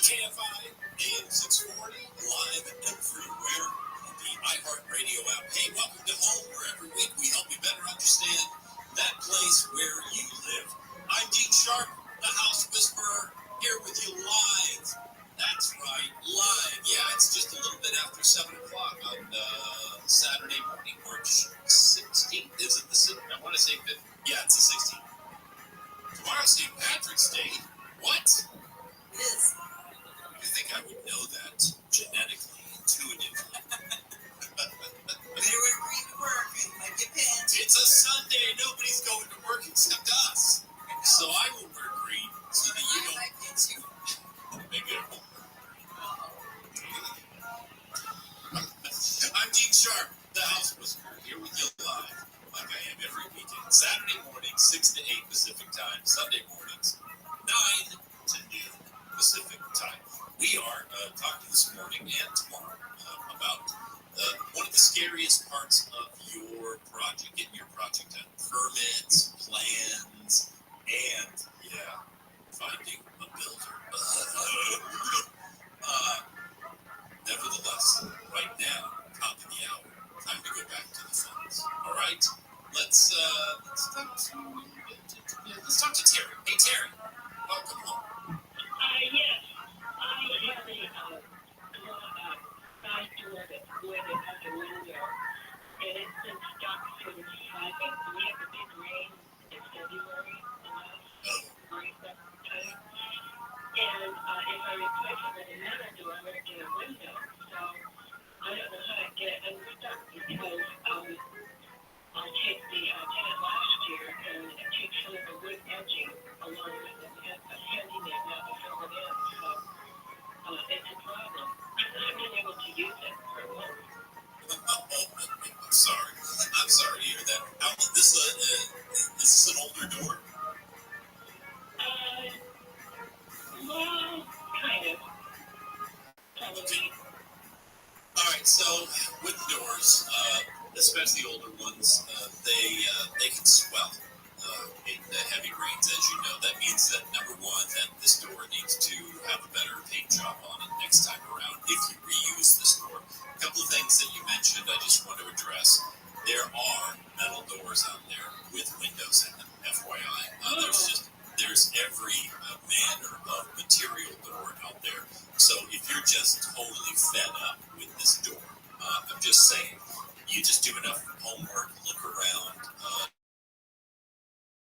KFI, AM 640, live everywhere on the iHeartRadio app. Hey, welcome to home, where every week we help you better understand that place where you live. I'm Dean Sharp, the House Whisperer, here with you live. That's right, live. Yeah, it's just a little bit after 7 o'clock on Saturday morning, March 16th. Is it the 16th? I want to say 5th. Yeah, it's the 16th. Tomorrow's St. Patrick's Day. What? It is. I think I would know that genetically, intuitively. Better wear green to work and like your pants. It's a Sunday. Nobody's going to work except us. So I will wear green so that you don't. I get you. Maybe I won't. I'm Dean Sharp, the House Whisperer, here with you live, like I am every weekend. Saturday morning, 6 to 8 Pacific time. Sunday mornings, 9 to noon Pacific time. We are talking this morning and tomorrow about one of the scariest parts of your project, getting your project done. Permits, plans, and, finding a builder. Nevertheless, right now, top of the hour, time to go back to the phones. All right, let's talk to Terry. Hey, Terry, welcome home. Yes, I have a side door that's going out the window, and it's been stuck since, I think we had the big rain in February, the last rain that time. And if I replace it with another door, I'm going to get a window. So I don't know how to get it unstuck because I take the tenant last year and take some of the wood edging along with it and a handyman now to fill it in. So it's a problem. I haven't been able to use it for a month. I'm sorry to hear that. Is this an older door? Well, kind of. Okay. All right, so with doors, especially older ones, they can swell in the heavy rains, as you know. That means that, number one, that this door needs to have a better paint job on it next time around if you reuse this door. A couple of things that you mentioned I just want to address. There are metal doors out there with windows in them, FYI. There's every manner of material door out there. So if you're just totally fed up with this door, I'm just saying, you just do enough homework, look around,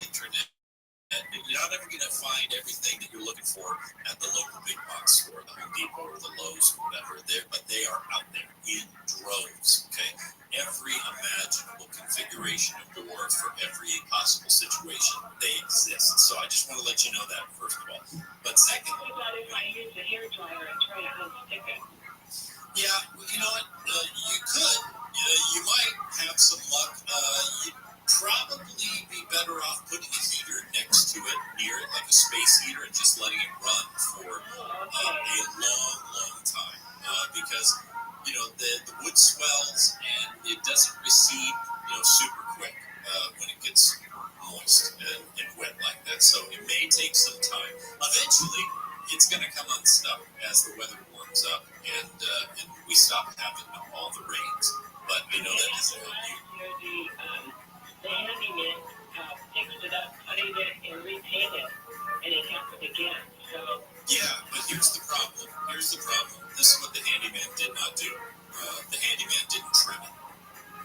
internet. And you're not ever going to find everything that you're looking for at the local big box store, the Home Depot or the Lowe's or whatever. But they are out there in droves, okay? Every imaginable configuration of door for every possible situation, they exist. So I just want to let you know that, first of all. But second, What about if I use a hair dryer and try to unstick it? yeah, you know what? You could. You might have some luck. You'd probably be better off putting a heater next to it, near it, like a space heater, and just letting it run for a long time. Because, you know, the wood swells and it doesn't recede, you know, super quick when it gets moist and wet like that. So it may take some time. Eventually, it's going to come unstuck as the weather warms up and we stop having all the rains. But you know that doesn't help you. The handyman fixed it up, putting it and repainted, and it happened again. So yeah, but here's the problem. This is what the handyman did not do. The handyman didn't trim it.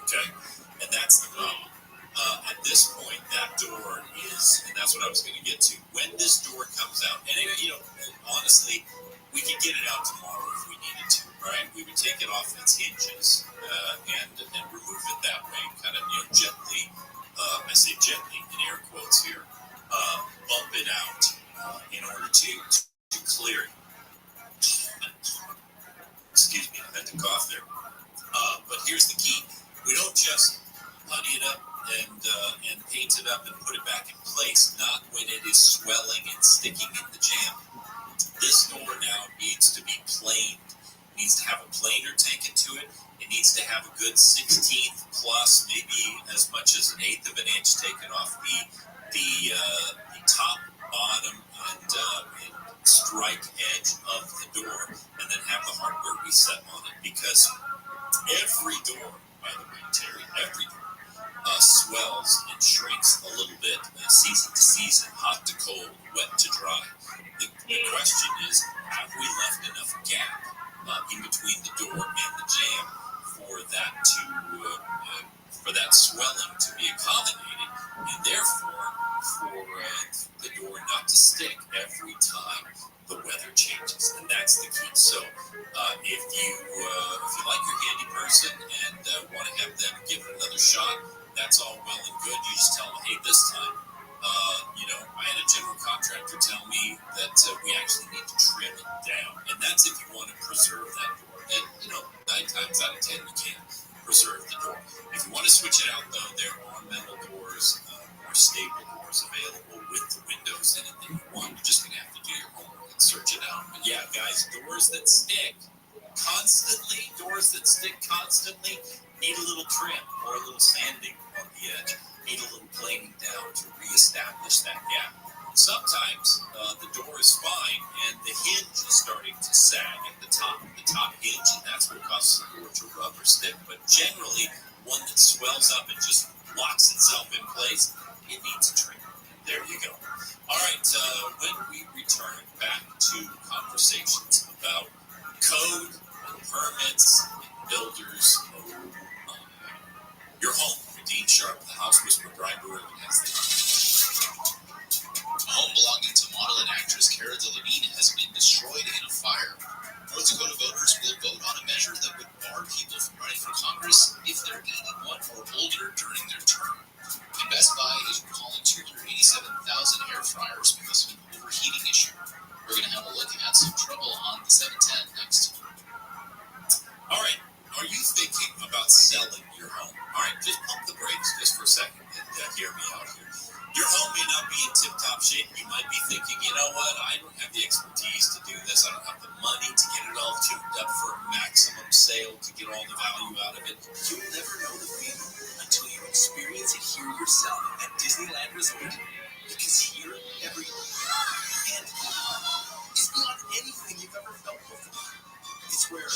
Okay, and that's the problem. At this point, that door is, and that's what I was going to get to. When this door comes out, and you know, honestly, we could get it out tomorrow if we needed to, right? We would take it off its hinges and remove it that way, kind of, you know, gently. I say gently in air quotes here. Bump it out in order to clear it. Excuse me, I had to cough there. But here's the key: we don't just putty it up and paint it up and put it back in place, not when it is swelling and sticking in the jam. This door now needs to be planed. It needs to have a planer taken to it. It needs to have a good 16th plus, maybe as much as 1/8 of an inch taken off the top, bottom, and strike edge of the door, and then have the hardware reset on it. Because every door, by the way, Terry, every door swells and shrinks a little bit, season to season, hot to cold, wet to dry. The question is, have we left enough gap in between the door and the jam for that for that swelling to be accommodated, and therefore for the door not to stick every time the weather changes? And that's the key. So if you like your handy person and want to have them give it another shot, that's all well and good. You just tell them, hey, this time, you know, I had a general contractor tell me that we actually need to trim it down. And that's if you want to preserve that door. And, you know, 9 times out of 10, you can preserve the door. If you want to switch it out, though, there are metal doors, more stable doors available with the windows in it that you want. You're just going to have to do your homework and search it out. But yeah, guys, doors that stick constantly need a little trim or a little sanding on the edge, need a little planing down to reestablish that gap. Sometimes the door is fine and the hinge is starting to sag at the top hinge, and that's what causes the door to rub or stick. But generally, one that swells up and just locks itself in place, it needs a trim. There you go. All right, when we return back to conversations about code and permits and builders, your home with Dean Sharp, the House Whisperer, Brian Brewer, has the home belonging to model and actress Cara Delevingne has been destroyed in a fire. North Dakota voters will vote on a measure that would bar people from running for Congress if they're 81 or older during their term. And Best Buy is recalling 287,000 air fryers because of an overheating issue. We're going to have a look at some trouble on the 710 next. All right. Are you thinking about selling your home? All right, just pump the brakes just for a second and hear me out here. Your home may not be in tip-top shape. You might be thinking, you know what, I don't have the expertise to do this. I don't have the money to get it all tuned up for a maximum sale to get all the value out of it. You'll never know the feeling until you experience it here yourself at Disneyland Resort. Because here, every and is beyond anything you've ever felt before. It's where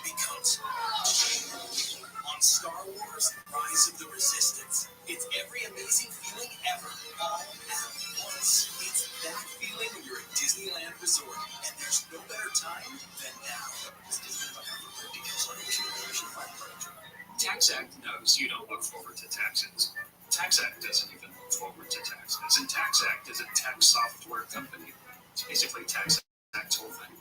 becomes on Star Wars Rise of the Resistance. It's every amazing feeling ever, all at once. It's that feeling when you're at Disneyland means you don't look forward to taxes. TaxAct doesn't even look forward to taxes, and TaxAct is a tax software company. It's basically TaxAct's whole thing.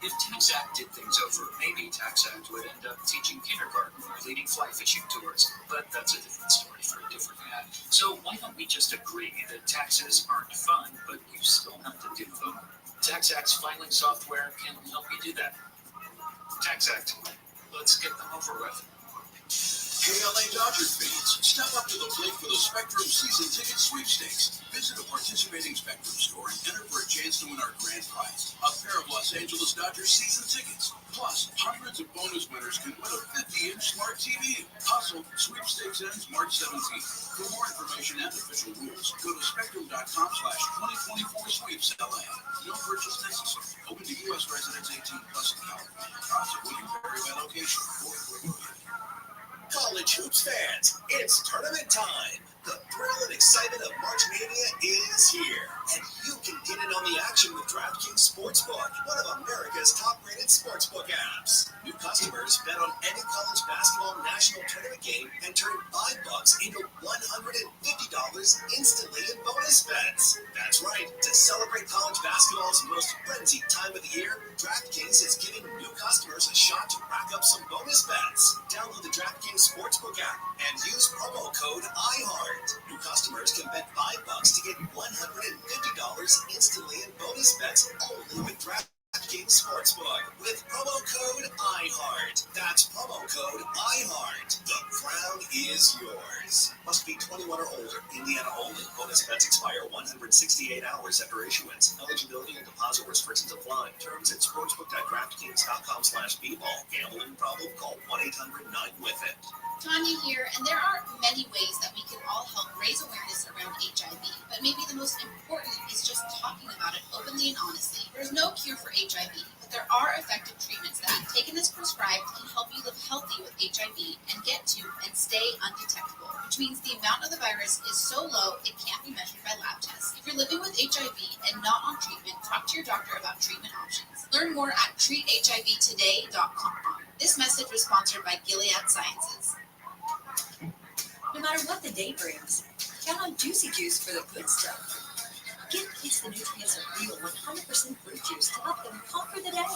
If TaxAct did things over, maybe TaxAct would end up teaching kindergarten or leading fly fishing tours, but that's a different story for a different ad. So why don't we just agree that taxes aren't fun, but you still have to do them? TaxAct's filing software can help you do that. TaxAct, let's get them over with. KLA Dodger fans, step up to the plate for the Spectrum season ticket sweepstakes. Visit a participating Spectrum store and enter for a chance to win our grand prize, a pair of Los Angeles Dodgers season tickets. Plus, hundreds of bonus winners can win a 50-inch smart TV. Hustle, sweepstakes ends March 17th. For more information and official rules, go to spectrum.com/2024sweepsLA. No purchase necessary. Open to U.S. residents 18 plus in California. Odds of winning vary by location. College hoops fans, it's tournament time. The thrill and excitement of March Mania is here, and you can get in on the action with DraftKings Sportsbook, one of America's top-rated sportsbook apps. New customers bet on any college basketball national tournament game and turn $5 into $150 instantly in bonus bets. That's right. To celebrate college basketball's most frenzied time of the year, DraftKings is giving new customers a shot to rack up some bonus bets. Download the DraftKings Sportsbook app and use promo code IHEART. New customers can bet $5 to get $150 instantly in bonus bets only with DraftKings Sportsbook with promo code IHEART. That's promo code IHEART. The crown is yours. Must be 21 or older. Indiana only. Bonus bets expire 168 hours after issuance. Eligibility and deposit restrictions apply. Terms at sportsbook.draftkings.com/bball. Gambling problem? Call 1-800-9-WITH-IT. Tanya here, and there are many ways that we can all help raise awareness around HIV, but maybe the most important is just talking about it openly and honestly. There's no cure for HIV, but there are effective treatments that, taken as prescribed, can help you live healthy with HIV and get to and stay undetectable, which means the amount of the virus is so low it can't be measured by lab tests. If you're living with HIV and not on treatment, talk to your doctor about treatment options. Learn more at treathivtoday.com. This message was sponsored by Gilead Sciences. No matter what the day brings, count on Juicy Juice for the good stuff. Give kids the nutrients of real 100% fruit juice to help them conquer the day.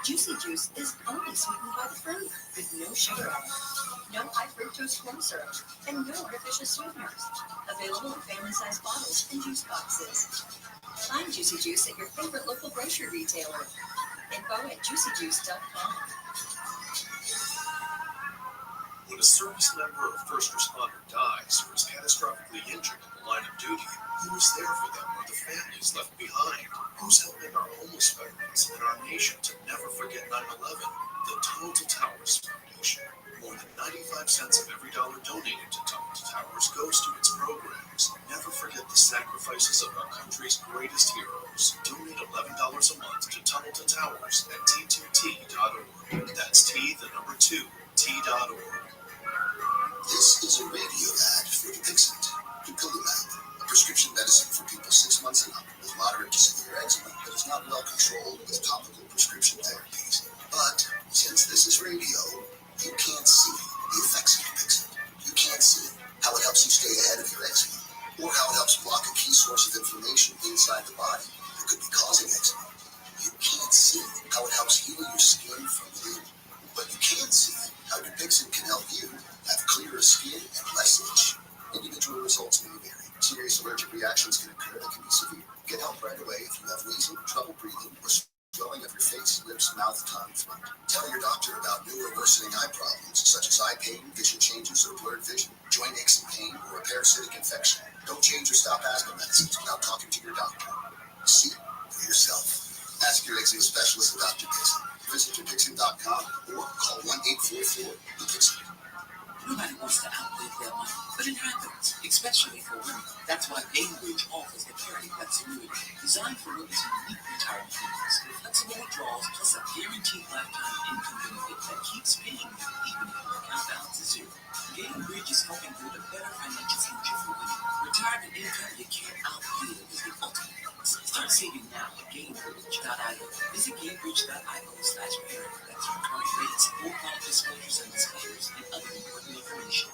Juicy Juice is only sweetened by the fruit, with no sugar added, no high fructose corn syrup, and no artificial sweeteners. Available in family-sized bottles and juice boxes. Find Juicy Juice at your favorite local grocery retailer. Info at juicyjuice.com. When a service member or first responder dies or is catastrophically injured in the line of duty, who is there for them or the families left behind? Who's helping our homeless veterans and our nation to never forget 9/11? The Tunnel to Towers Foundation. More than 95 cents of every dollar donated to Tunnel to Towers goes to its programs. Never forget the sacrifices of our country's greatest heroes. Donate $11 a month to Tunnel to Towers at T2T.org. That's T2T.org. This is a radio ad for Dupixent, Dupilumab, a prescription medicine for people 6 months and up with moderate to severe eczema that is not well controlled with topical prescription therapies. But since this is radio, you can't see the effects of Dupixent. You can't see how it helps you stay ahead of your eczema, or how it helps block a key source of inflammation inside the body that could be causing eczema. You can't see how it helps heal your skin from within, but you can see how Dupixent can help you have clearer skin and less itch. Individual results may vary. Serious allergic reactions can occur that can be severe. Get help right away if you have wheezing, trouble breathing, or swelling of your face, lips, mouth, tongue, throat. Tell your doctor about new or worsening eye problems such as eye pain, vision changes, or blurred vision, joint aches and pain, or a parasitic infection. Don't change or stop asthma medicines without talking to your doctor. See for yourself. Ask your eczema specialist about Dupixent. Visit Dupixent.com or call 1-844-DUPIXENT. Nobody wants to outlive their money, but it happens, especially for women. That's why Bainbridge offers the Parity Flex annuity, designed for women's unique retirement needs. Flexible withdrawals plus a guaranteed lifetime income benefit that keeps paying you even if your account balance is zero. Bainbridge is helping build a better financial future for women. Retirement income you can't outlive is the ultimate flex. Start saving now at Gainbridge.io. Visit Gainbridge.io/parity flex for current rates, full product disclosures and disclaimers, and other important information.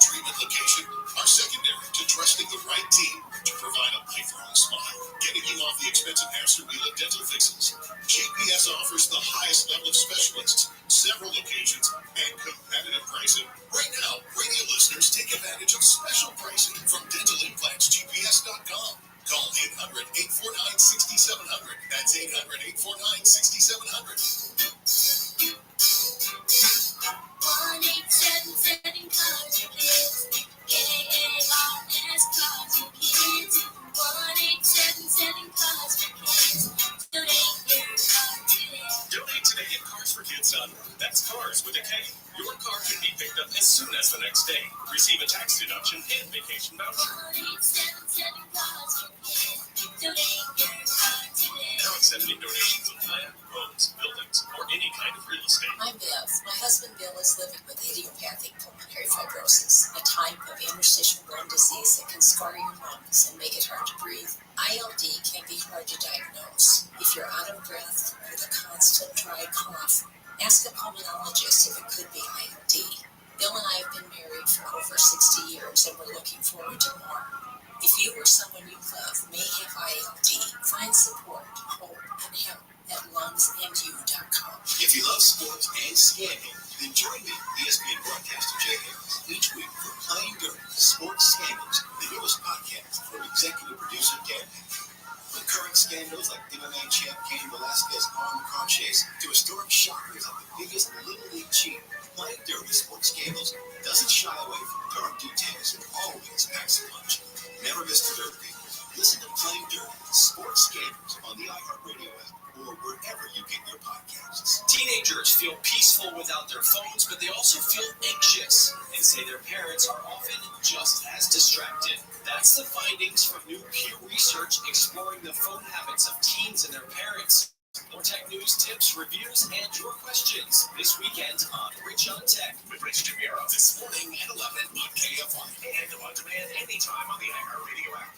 Treatment location are secondary to trusting the right team to provide a lifelong smile, getting you off the expensive hamster wheel of dental fixes. GPS offers the highest level of specialists, several locations, and competitive pricing. Right now, radio listeners take advantage of special pricing from DentalImplantsGPS.com. Call 800-849-6700. That's 800-849-6700. 1-877-CARS-KIDS. KARS-CARS-KIDS. 1-877-CARS-KIDS. Donate your car today. Donate today at Cars for Kids, son. That's Cars with a K. Your car can be picked up as soon as the next day. Receive a tax deduction and vacation voucher. 1-877-CARS-KIDS. Donate your car today. Now accepting donations of land, homes, buildings, or any kind of real estate. I'm Bev. My husband Bill is living with idiopathic pulmonary fibrosis, a type of interstitial lung disease that can scar your lungs and make it hard to breathe. ILD can be hard to diagnose. If you're out of breath with a constant dry cough, ask a pulmonologist if it could be ILD. Bill and I have been married for over 60 years and we're looking forward to more. If you or someone you love may have ILD, find support, hope, and help at lungsandyou.com. If you love sports and scandal, then join me, ESPN broadcaster Jay Harris, each week for Playing Dirty Sports Scandals, the newest podcast from executive producer Dan Hickey. From current scandals like MMA champ Cain Velasquez's armed car chase to historic shockers like the biggest Little League cheat, Playing Dirty Sports Scandals doesn't shy away from dark details and always packs a punch. Never miss the Dirt, people. Listen to Playing Dirty Sports Scandals on the iHeartRadio app or wherever you get your podcasts. Teenagers feel peaceful without their phones, but they also feel anxious and say their parents are often just as distracted. That's the findings from new Pew Research exploring the phone habits of teens and their parents. More tech news, tips, reviews, and your questions this weekend on Rich on Tech with Rich DeMiro this morning at 11 on KFI and on demand anytime on the iHeartRadio app.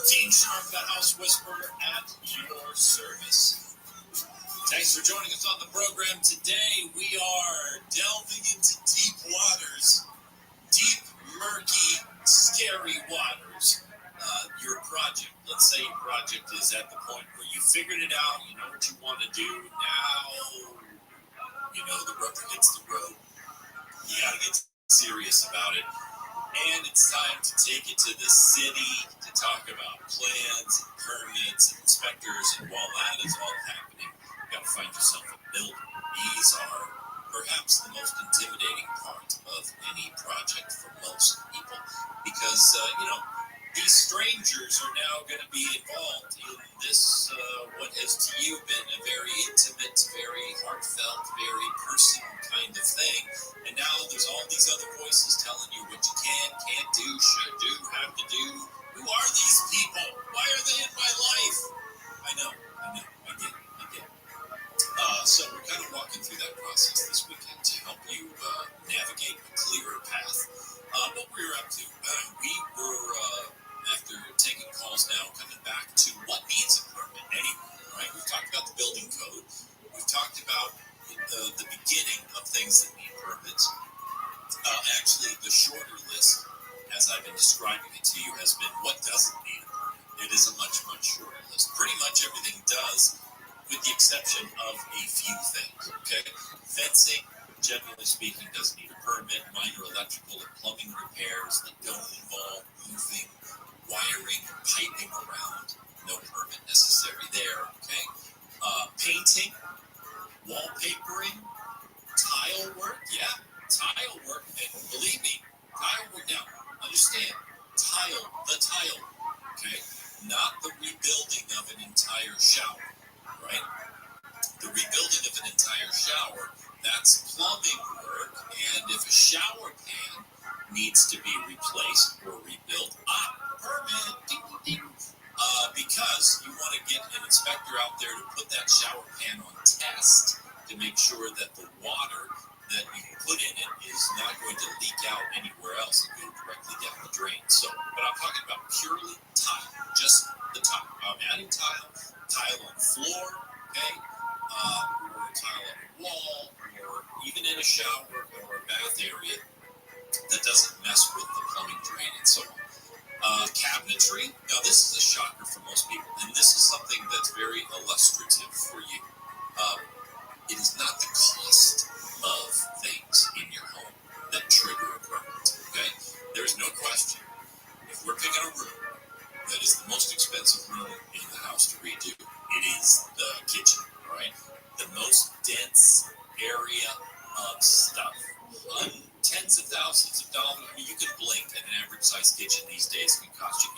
Team Sharp, the House Whisperer at your service. Thanks for joining us on the program today. We are delving into deep waters, deep, murky, scary waters. Your project, let's say your project is at the point where you figured it out, you know what you want to do. Now, the rubber hits the road. You got to get serious about it. And it's time to take it to the city to talk about plans and permits and inspectors. And while that is all happening, you got to find yourself a builder. These are perhaps the most intimidating part of any project for most people because, these strangers are now going to be involved in this, what has to you been a very intimate, very heartfelt, very personal kind of thing. And now there's all these other voices telling you what you can, can't do, should do, have to do. Who are these people? Why are they in my life? I know, I get it. So we're kind of walking through that process this weekend to help you navigate a clearer path. What we were up to, we were, after taking calls now, coming back to what needs a permit anyway, right? We've talked about the building code. We've talked about the beginning of things that need permits. Actually, the shorter list, as I've been describing it to you, has been what doesn't need a permit. It is a much, much shorter list. Pretty much everything does, with the exception of a few things, okay? Fencing, generally speaking, doesn't need a permit. Minor electrical and plumbing repairs that don't involve moving wiring, piping around, no permit necessary there, okay? Painting, wallpapering, tile work, tile work, and believe me, tile work, now, understand, the tile work, okay? Not the rebuilding of an entire shower, right? The rebuilding of an entire shower, that's plumbing work, and if a shower pan needs to be replaced or rebuilt, permit, ding, ding, ding. Because you want to get an inspector out there to put that shower pan on test to make sure that the water that you put in it is not going to leak out anywhere else and go directly down the drain. So, but I'm talking about purely tile, just the tile. I'm adding tile on floor, okay, or tile on the wall, or even in a shower or a bath area that doesn't mess with the plumbing drain and so on. Cabinetry. Now, this is a shocker for most people, and this is something that's very illustrative for you. It is not the cost of things in your home that trigger a permit, okay? There's no question. If we're picking a room that is the most expensive room in the house to redo, it is the kitchen, all right? The most dense area of stuff. Tens of thousands of dollars. I mean, you can blink, and an average size kitchen these days can cost you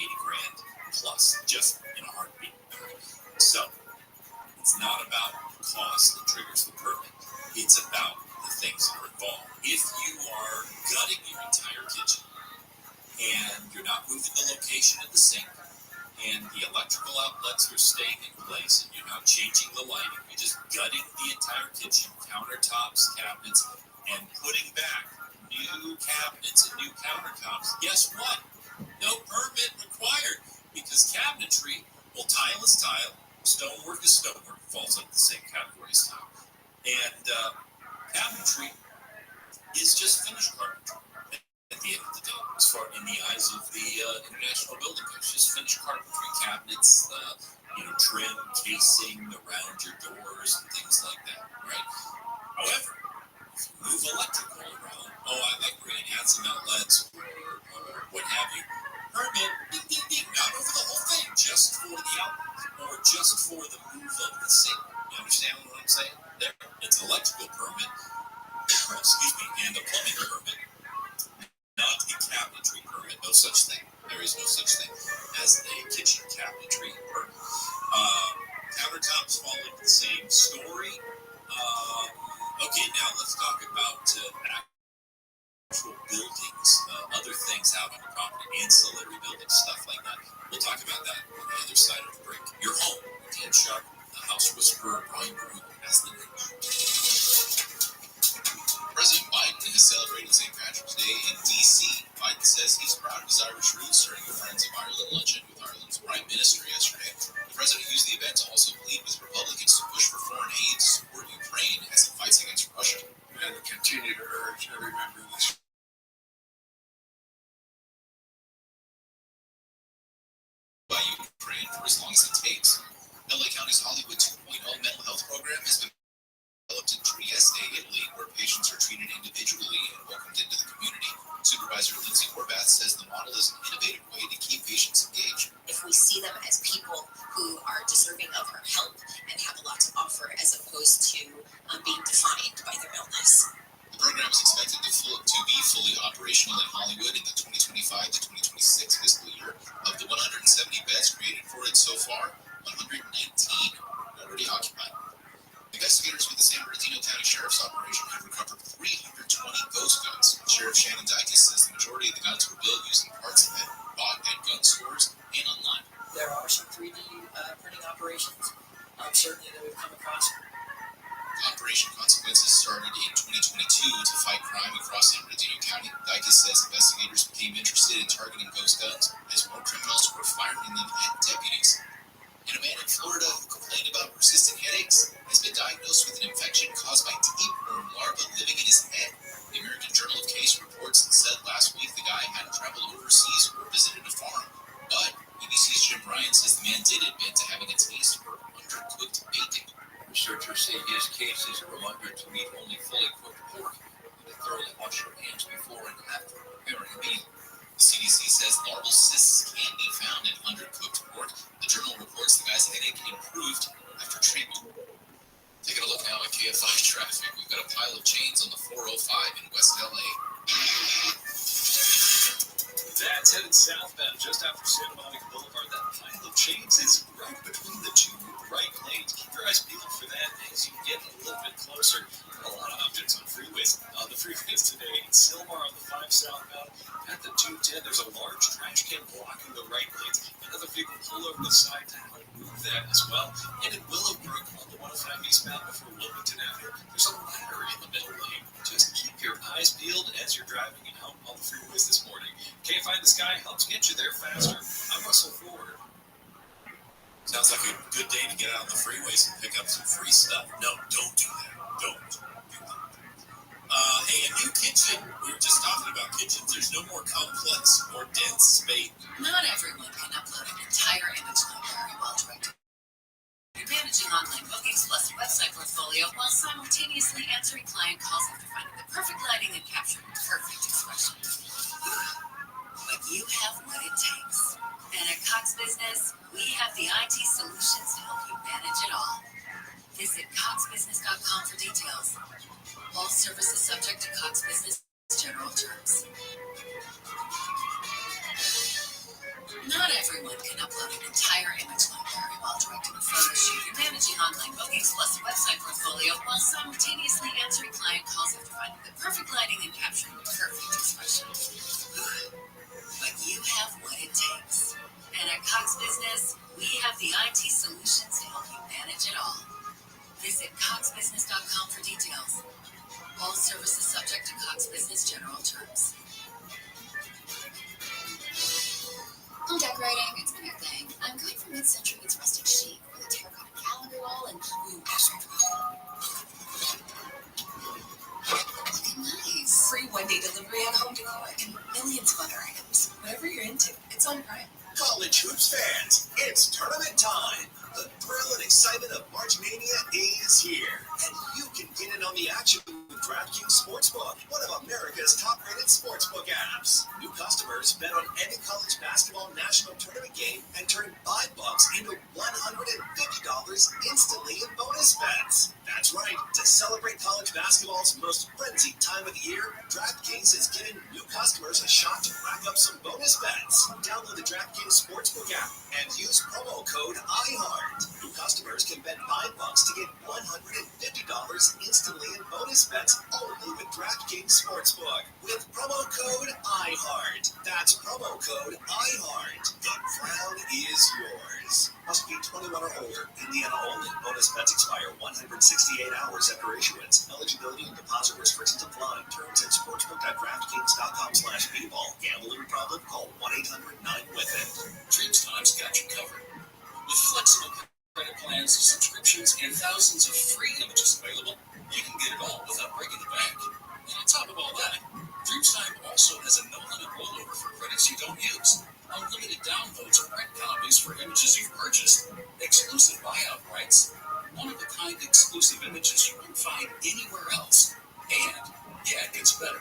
$80,000 plus, just in a heartbeat. So, it's not about the cost that triggers the permit. It's about the things that are involved. If you are gutting your entire kitchen, and you're not moving the location of the sink, and the electrical outlets are staying in place, and you're not changing the lighting, you're just gutting the entire kitchen, countertops, cabinets, and putting back new cabinets and new countertops, guess what? No permit required, because cabinetry, well, tile is tile, stonework is stonework, falls under the same category as tile, and cabinetry is just finished carpentry at the end of the day, as far in the eyes of the International Building Code. Just finished carpentry, cabinets, trim, casing around your doors and things like that, right? However, move electrical around. Oh, I like we're going to add some outlets or what have you. Permit, ding, ding, ding, not over the whole thing, just for the outlets or just for the move of the sink. You understand what I'm saying? There, it's an electrical permit, excuse me, and a plumbing permit, not a cabinetry permit. No such thing. There is no such thing as a kitchen cabinetry permit. Countertops fall into the same story. Okay, now let's talk about actual buildings, other things out on the property, ancillary buildings, stuff like that. We'll talk about that on the other side of the break. Your home, Dan Sharp, the House Whisperer, Brian Baruch, as the news. President Biden has celebrated St. Patrick's Day in D.C. Biden says he's proud of his Irish roots during a Friends of Ireland luncheon with Ireland's Prime Minister yesterday. The president used the event to also plead with Republicans to push for foreign aid to support Ukraine as it fights against Russia. And continue to urge every member of this by Ukraine for as long as it takes. LA County's Hollywood 2.0 mental health program has been developed in Trieste, Italy, where patients are treated individually and welcomed into the community. Supervisor Lindsay Horvath says the model is an innovative way to keep patients engaged. If we see them as people who are deserving of our help and have a lot to offer, as opposed to being defined by their illness. The program is expected to be fully operational in Hollywood in the 2025 to 2026 fiscal year. Of the 170 beds created for it so far, 119 are already occupied. Investigators with the San Bernardino County Sheriff's Operation have recovered 320 ghost guns. Sheriff Shannon Dykes says the majority of the guns were built using parts that bought at gun stores and online. There are some 3D printing operations, certainly that we've come across. Operation Consequences started in 2022 to fight crime across San Bernardino County. Dykes says investigators became interested in targeting ghost guns as more criminals were firing them at deputies. And a man in Florida who complained about persistent headaches has been diagnosed with an infection caused by tapeworm larvae living in his head. The American Journal of Case reports said last week the guy hadn't traveled overseas or visited a farm. But BBC's Jim Ryan says the man did admit to having a taste for undercooked bacon. researchers say his case is a reminder to eat only fully cooked pork and to thoroughly wash your hands before and after preparing a meal. The CDC says larval cysts can be found in undercooked pork. The journal reports the guy's headache improved after treatment. Taking a look now at KFI traffic. We've got a pile of chains on the 405 in West LA. That's headed southbound just after Santa Monica Boulevard. That pile of chains is right between the two right lanes. Keep your eyes peeled for that as you get a little bit closer. A lot of objects on freeways. The freeways today. In Sylmar on the 5 southbound, at the 210, there's a large trash can blocking the right lanes. Another vehicle pull over the side to help move that as well. And in Willowbrook on the 105 eastbound before Wilmington Avenue, there's a ladder in the middle lane. Just keep your eyes peeled as you're driving and out on the freeways this morning. KFI The Sky helps get you there faster. I'm Russell Ford. Sounds like a good day to get out on the freeways and pick up some free stuff. No, don't do that. Don't do that. Hey, a new kitchen. We were just talking about kitchens. There's no more complex or dense space. Not everyone can upload an entire image library while directing. You're managing online bookings plus a website portfolio while simultaneously answering client calls after finding the perfect lighting and capturing the perfect expression. But you have what it takes. And at Cox Business, we have the IT solutions to help you manage it all. Visit coxbusiness.com for details. All services subject to Cox Business general terms. Not everyone can upload an entire image library while directing a photo shoot. You're managing online bookings plus a website portfolio while simultaneously answering client calls after finding the perfect lighting and capturing the perfect expression. But you have what it takes. And at Cox Business, we have the IT solutions to help you manage it all. Visit coxbusiness.com for details. All services subject to Cox Business general terms. Home decorating, it's been your thing. I'm going for mid-century meets rustic chic with a terracotta calendar wall and astroturf. Looking nice. Free one-day delivery on home decor and millions of other items. Whatever you're into, it's on Prime. College hoops fans, it's tournament time. The thrill and excitement of March Mania is here, and you can get in on the action with DraftKings Sportsbook, one of America's top-rated sportsbook apps. New customers bet on any college basketball national tournament game and turn $5 into $150 instantly in bonus bets. That's right. To celebrate college basketball's most frenzied time of the year, DraftKings is giving new customers a shot to rack up some bonus bets. Download the DraftKings Sportsbook app and use promo code IHEART. New customers can bet $5 to get $150 instantly in bonus bets only with DraftKings Sportsbook. With promo code IHEART. That's promo code IHEART. The crown is yours. Must be 21 or older. Indiana only. Bonus bets expire 168 hours after issuance. Eligibility and deposit restrictions apply. Terms at sportsbook.draftkings.com/bball. Gambling problem? Call 1-800-9-WITH-IT. Dreamstime's got you covered. With flexible credit plans, subscriptions, and thousands of free images available, you can get it all without breaking the bank. And on top of all that, Dreamtime also has a no-limit rollover for credits you don't use, unlimited downloads or print copies for images you've purchased, exclusive buyout rights, one-of-a-kind exclusive images you won't find anywhere else, and, yeah, it gets better,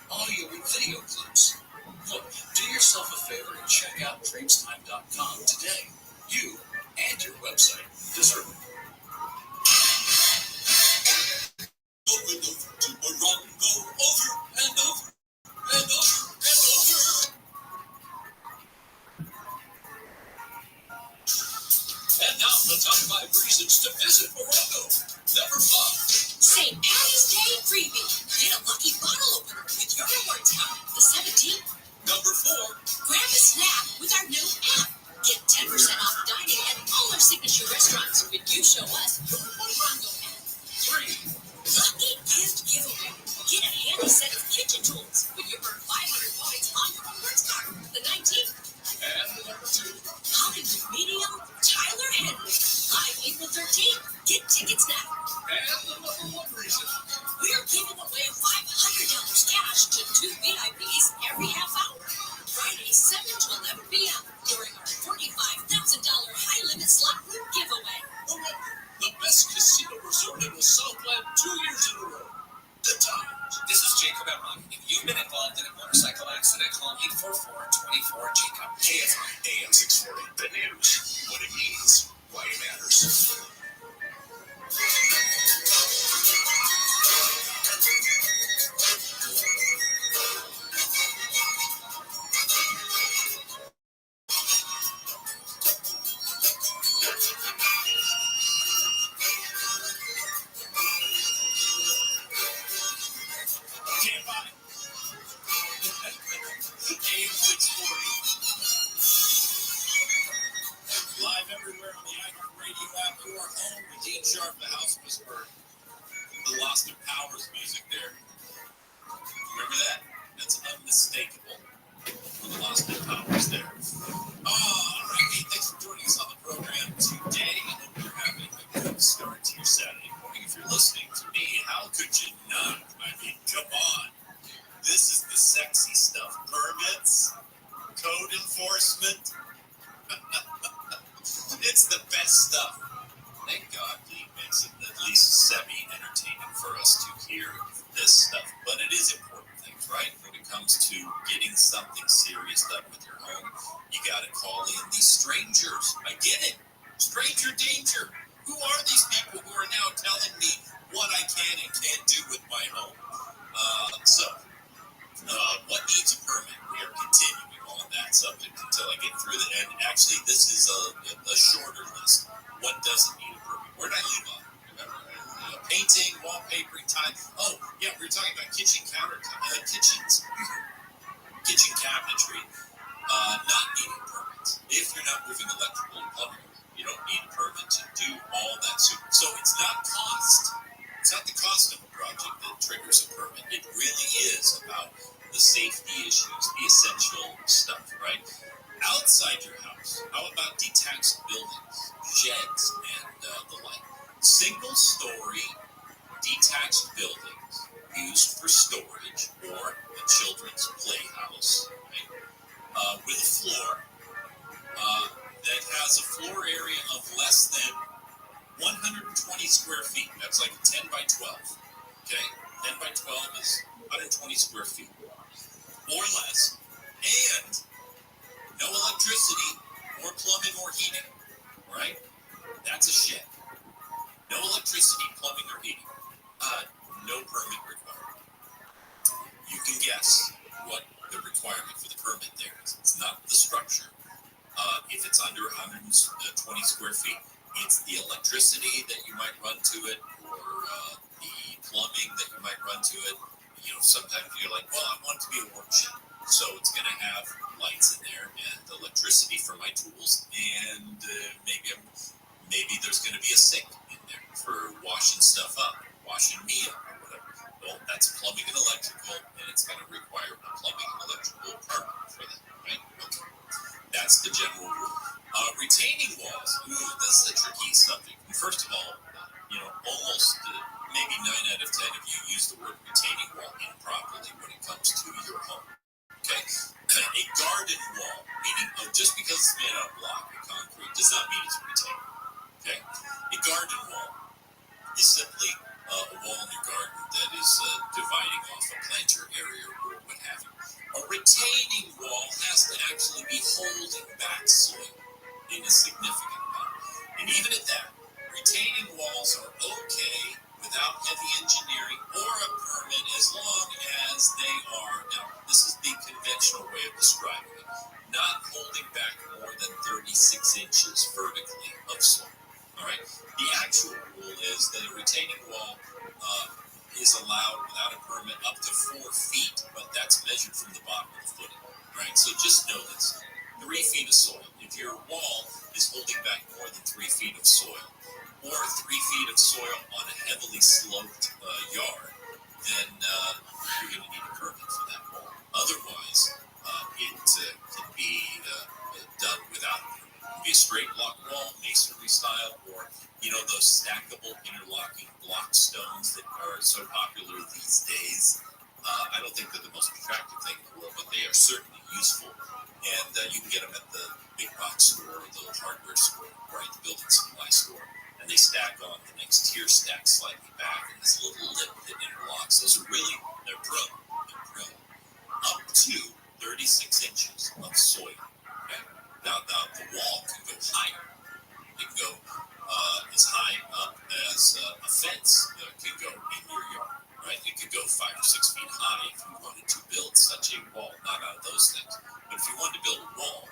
audio and video clips. Look, do yourself a favor and check out Dreamtime.com today. You and your website deserve it. Going over to Morocco, over and over and over and over. And now the top 5 reasons to visit Morocco. Number 5. St. Patty's Day freebie. Get a lucky bottle opener with your reward tab, the 17th. Number 4. Grab a snack with our new app. Get 10% off dining at all our signature restaurants when you show us your Morocco app. 3. Lucky gift giveaway. Get a handy set of kitchen tools when you earn 500 points on your rewards card, the 19th. And number 2. Hollywood medium, Tyler Henry. Live April 13th. Get tickets now. And the number 1 reason. We're giving away $500 cash to 2 VIPs every half hour. Friday, 7 to 11 p.m. during our $45,000 high-limit slot room giveaway. Remember, the best casino resort in the Southland 2 years in a row. The Times. This is Jacob Emron. If you've been involved in a motorcycle accident, call 844-24-JACOB. KFI AM 640. The news. What it means. Why it matters. was heard. The Lost in Powers music there. Remember that? That's unmistakable. The Lost in Powers there. All right. Hey, thanks for joining us on the program today. I hope you're having a good start to your Saturday morning. If you're listening to me, how could you not? I mean, come on. This is the sexy stuff. Permits, code enforcement. It's the best stuff. Thank God he makes it at least semi-entertaining for us to hear this stuff. But it is important things, right? When it comes to getting something serious done with your home, you got to call in these strangers. I get it. Stranger danger. Who are these people who are now telling me what I can and can't do with my home? What needs a permit? We are continuing on that subject until I get through the end. Actually, this is a shorter list. What doesn't need a permit? Where did I leave off? Painting, wallpapering, tile. Oh, yeah, we were talking about kitchen kitchens, kitchen cabinetry, not needing permits. If you're not moving electrical and plumbing, you don't need a permit to do all that. So it's not cost. It's not the cost of a project that triggers a permit. It really is about the safety issues, the essential stuff, right? Outside your house, how about detached buildings, sheds, and the like? Single-story detached buildings used for storage or a children's playhouse, right? With a floor that has a floor area of less than 120 square feet. That's like 10 by 12. Okay? 10 by 12 is 120 square feet or less. And no electricity or plumbing or heating. Right? That's a shed. No electricity, plumbing, or heating. No permit required. You can guess what the requirement for the permit there is. It's not the structure. If it's under 120 square feet, it's the electricity that you might run to it, or the plumbing that you might run to it. You know, sometimes you're like, well, I want it to be a work shed, so it's going to have lights in there and electricity for my tools, and maybe there's going to be a sink in there for washing stuff up, washing me up, or whatever. Well, that's plumbing and electrical, and it's going to require a plumbing and electrical permit for that, right? Okay. That's the general rule. Retaining walls. Ooh, this is a tricky subject. First of all, almost maybe 9 out of 10 of you use the word retaining wall improperly when it comes to your home. Okay? A garden wall, meaning just because it's made out of block or concrete, does not mean it's retaining. Okay? A garden wall is simply a wall in your garden that is dividing off a planter area or what have you. A retaining wall has to actually be holding back soil in a significant amount. And even at that, retaining walls are okay without heavy engineering or a permit as long as they are, now this is the conventional way of describing it, not holding back more than 36 inches vertically of soil. All right. The actual rule is that a retaining wall is allowed without a permit up to 4 feet, but that's measured from the bottom of the footing. Right. So just know this: 3 feet of soil. If your wall is holding back more than 3 feet of soil, or 3 feet of soil on a heavily sloped yard, then you're going to need a permit for that wall. Otherwise, it can be done without a permit. Be a straight block wall, masonry style, or those stackable interlocking block stones that are so popular these days. I don't think they're the most attractive thing in the world, but they are certainly useful. And you can get them at the big box store, the hardware store, right, the building supply store. And they stack on, the next tier stacks slightly back, and this little lip that interlocks. Those are they're brilliant. They're brilliant. Up to 36 inches of soil. Okay? Now, the wall can go higher. It can go as high up as a fence can go in your yard, right? It could go 5 or 6 feet high if you wanted to build such a wall. Not out of those things. But if you wanted to build a wall,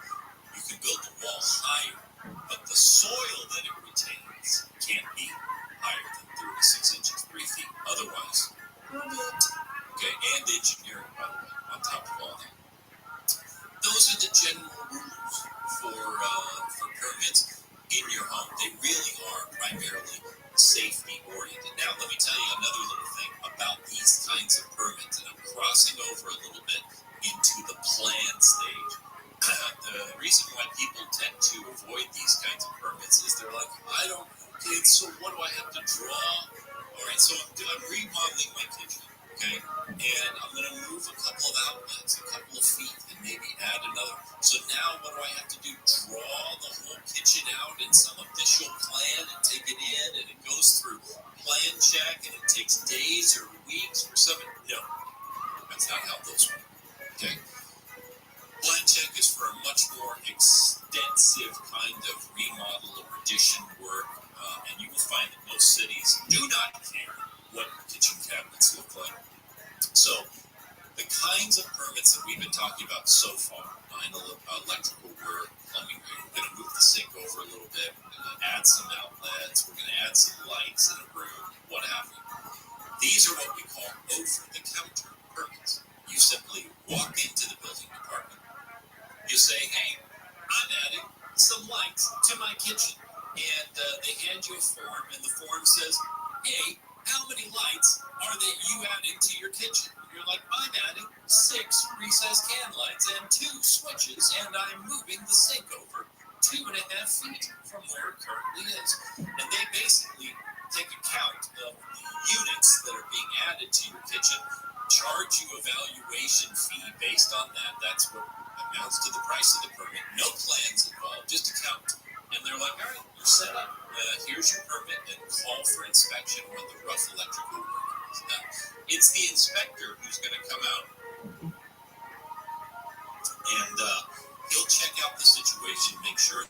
you can build the wall higher. But the soil that it retains can't be higher than 36 inches, 3 feet. Otherwise, okay, and engineering, by the way, on top of all that. Those are the general rules for permits in your home. They really are primarily safety oriented. Now, let me tell you another little thing about these kinds of permits, and I'm crossing over a little bit into the plan stage. The reason why people tend to avoid these kinds of permits is they're like, I don't, okay, so what do I have to draw? All right, so I'm remodeling my kitchen, okay, and I'm going to move a couple of outlets, a couple of feet, and maybe add another. So now what do I have to do? Draw the whole kitchen out in some official plan and take it in, and it goes through plan check, and it takes days or weeks or something. No, that's not how those work, okay? Plan check is for a much more extensive kind of remodel or addition work, and you will find that most cities do not care what kitchen cabinets look like. So the kinds of permits that we've been talking about so far, electrical work, plumbing work, we're going to move the sink over a little bit, we're going to add some outlets, we're going to add some lights in a room, what have you. These are what we call over-the-counter permits. You simply walk into the building department, you say, hey, I'm adding some lights to my kitchen. And they hand you a form, and the form says, hey, how many lights are that you adding to your kitchen? And you're like, I'm adding 6 recessed can lights and 2 switches, and I'm moving the sink over 2.5 feet from where it currently is. And they basically take account of the units that are being added to your kitchen, charge you a valuation fee based on that. That's what amounts to the price of the permit. No plans involved, just a count. And they're like, all right, you're set up. Here's your permit, and call for inspection when the rough electrical work is done. It's the inspector who's going to come out, and he'll check out the situation, make sure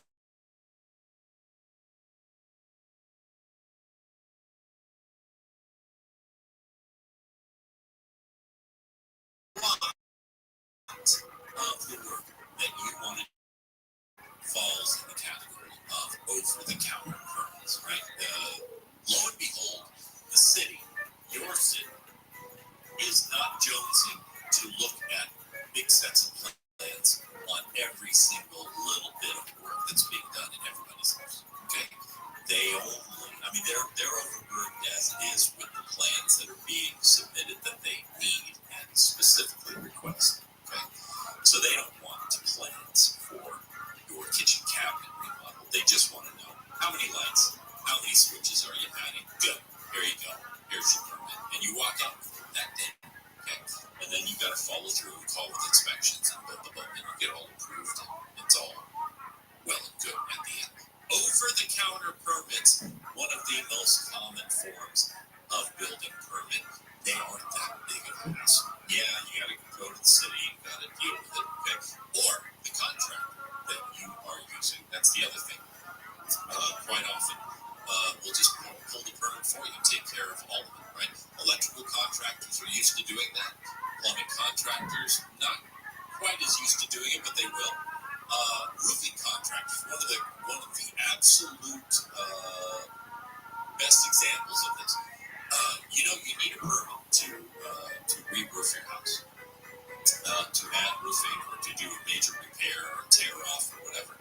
of the work that you want to falls in the category of over-the-counter permits, right? Lo and behold, the city, your city, is not jonesing to look at big sets of plans on every single little bit of work that's being done in everybody's house, okay? They only, I mean, they're overburdened as it is with the plans that are being submitted that they need and specifically request, okay? So they don't want plans for your kitchen cabinet remodel. They just want to know how many lights, how many switches are you adding? Good. Here you go. Here's your permit. And you walk out that day. Okay. And then you got to follow through and call with inspections and blah, blah, blah, and you get all approved. And it's all well and good at the end. Over-the-counter permits, one of the most common forms of building permit. They aren't that big of a hassle. Yeah, you got to go to the city, you got to deal with it, okay? Or the contractor that you are using. That's the other thing. Quite often, we'll just pull the permit for you, take care of all of it, right? Electrical contractors are used to doing that. Plumbing contractors, not quite as used to doing it, but they will. Roofing contractors, one of the absolute best examples of this. You need a permit to re-roof your house, to add roofing or to do a major repair or tear off or whatever.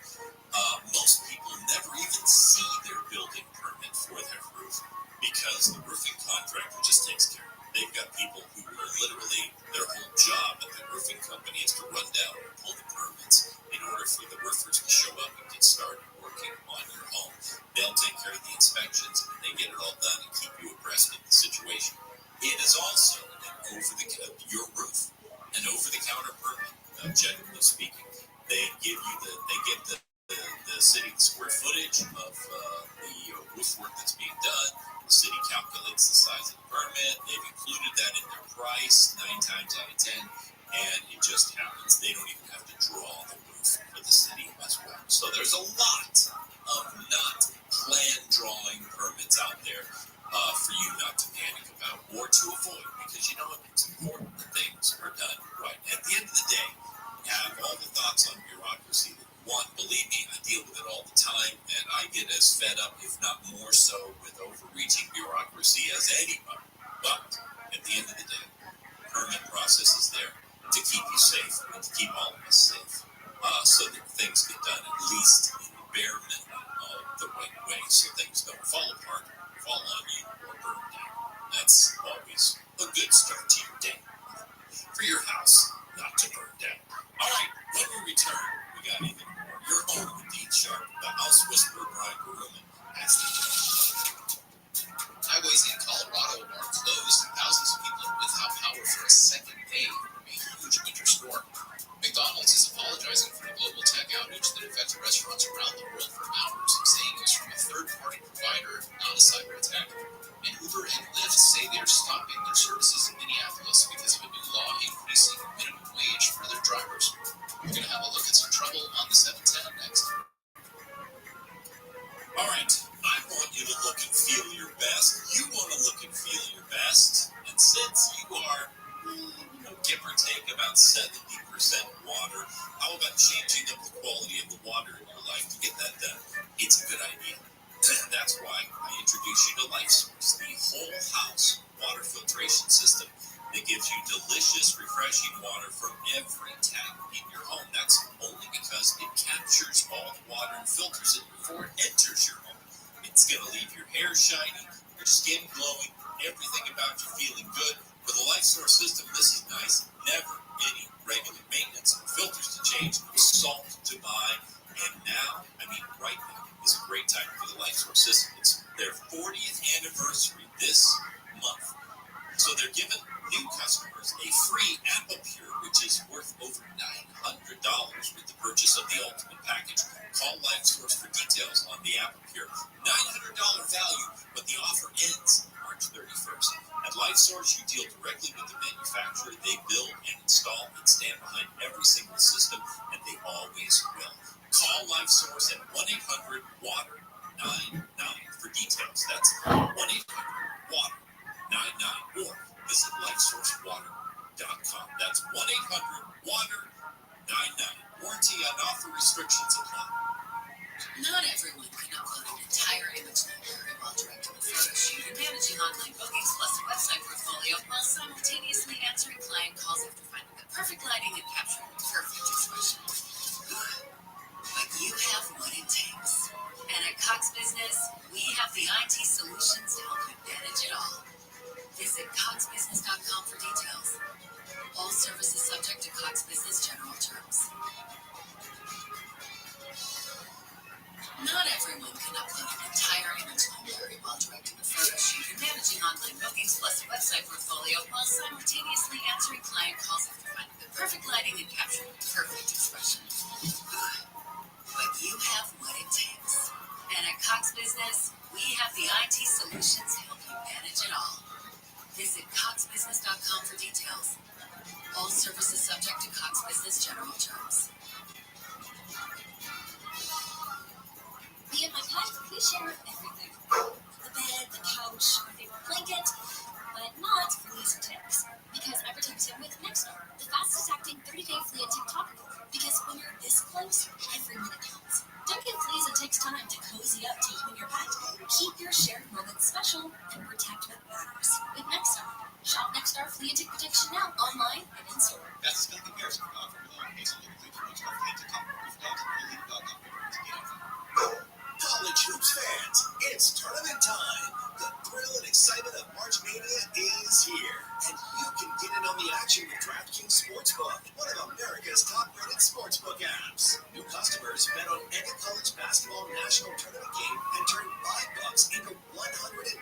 Most people never even see their building permit for their roof because the roofing contractor just takes care of it. They've got people who are literally, their whole job at the roofing company is to run down and pull the permits in order for the roofers to show up and get started working on your home. They'll take care of the inspections and they get it all done and keep you abreast of the situation. It is also your roof, an over-the-counter permit, generally speaking. They give the city the square footage of the roof work that's being done. The city calculates the size of the permit. They've included that in their price 9 times out of 10, and it just happens. They don't even have to draw the roof for the city as well. So there's a lot of not plan drawing permits out there for you not to panic about or to avoid, because it's important that things are done right. At the end of the day, you have all the thoughts on bureaucracy that you want. Believe me, I deal with it all the time, and I get as fed up, if not more so, with overreaching bureaucracy as anybody. But at the end of the day, the permit process is there to keep you safe and to keep all of us safe, so that things get done at least in the bare minimum of the right way, so things don't fall apart fall on you or burn down. That's always a good start to your day. For your house not to burn down. All right, when we return, we got even more. You're home with Dean Sharp, the house whisperer Brian Baruman, as the Highways in Colorado are closed, and thousands of people are without power for a second day from a huge winter storm. McDonald's is apologizing for a global tech outage that affected restaurants around the world for hours, saying it was from a third-party provider, not a cyber attack. And Uber and Lyft say they're stopping their services in Minneapolis because of a new law increasing minimum wage for their drivers. We're going to have a look at some trouble on the 710 next. All right, I want you to look and feel your best. You want to look and feel your best. And since you are, give or take about 70% water, how about changing up the quality of the water in your life to get that done? It's a good idea. That's why I introduce you to LifeSource, the whole house water filtration system that gives you delicious, refreshing water from every tap in your home. That's only because it captures all the water and filters it before it enters your home. It's going to leave your hair shiny, your skin glowing, everything about you feeling good. With the LifeSource system, this is nice. Never any regular maintenance, filters to change, salt to buy, and now, right now, is a great time for the LifeSource system. It's their 40th anniversary this month. So they're giving new customers a free Apple Pure, which is worth over $900 with the purchase of the Ultimate Package. Call LifeSource for details on the Apple Pure. $900 value, but the offer ends March 31st. At LifeSource, you deal directly with the manufacturer. They build and install and stand behind every single system, and they always will. Call LifeSource at 1-800-WATER-99 for details. That's 1-800-WATER-99 or visit LifeSourceWater.com. That's 1-800-WATER-99. Warranty and offer restrictions apply. Not everyone can upload an entire image library while directing a photo shoot and managing online bookings plus a website portfolio while simultaneously answering client calls after finding the perfect lighting and capturing the perfect expression. But you have what it takes. And at Cox Business, we have the IT solutions to help you manage it all. Visit coxbusiness.com for details. All services subject to Cox Business general terms. Not everyone can upload an entire image library while directing a photo shoot and managing online bookings plus a website portfolio while simultaneously answering client calls after finding the perfect lighting and capturing the perfect expression. But you have what it takes. And at Cox Business, we have the IT solutions to help you manage it all. Visit coxbusiness.com for details. All services subject to Cox Business general terms. Me and my pet, we share everything. The bed, the couch, my favorite blanket, but not fleas and ticks. Because I protect him with Nexstar, the fastest acting 30-day flea and tick topical. Because when you're this close, every minute counts. Don't give fleas and ticks time to cozy up to you and your pet. Keep your shared moments special and protect what matters with Nexstar. Shop Nexstar Flea and Tick Protection now, online and in store. That's a comparison offer with all Hazel and includes your Nexstar Flea and Tick Topical with dogs and Elite.com. College hoops fans, it's tournament time. The thrill and excitement of March Mania is here, and you can get in on the action with DraftKings Sportsbook, one of America's top-rated sportsbook apps. New customers bet on any college basketball national tournament game and turn $5 into $150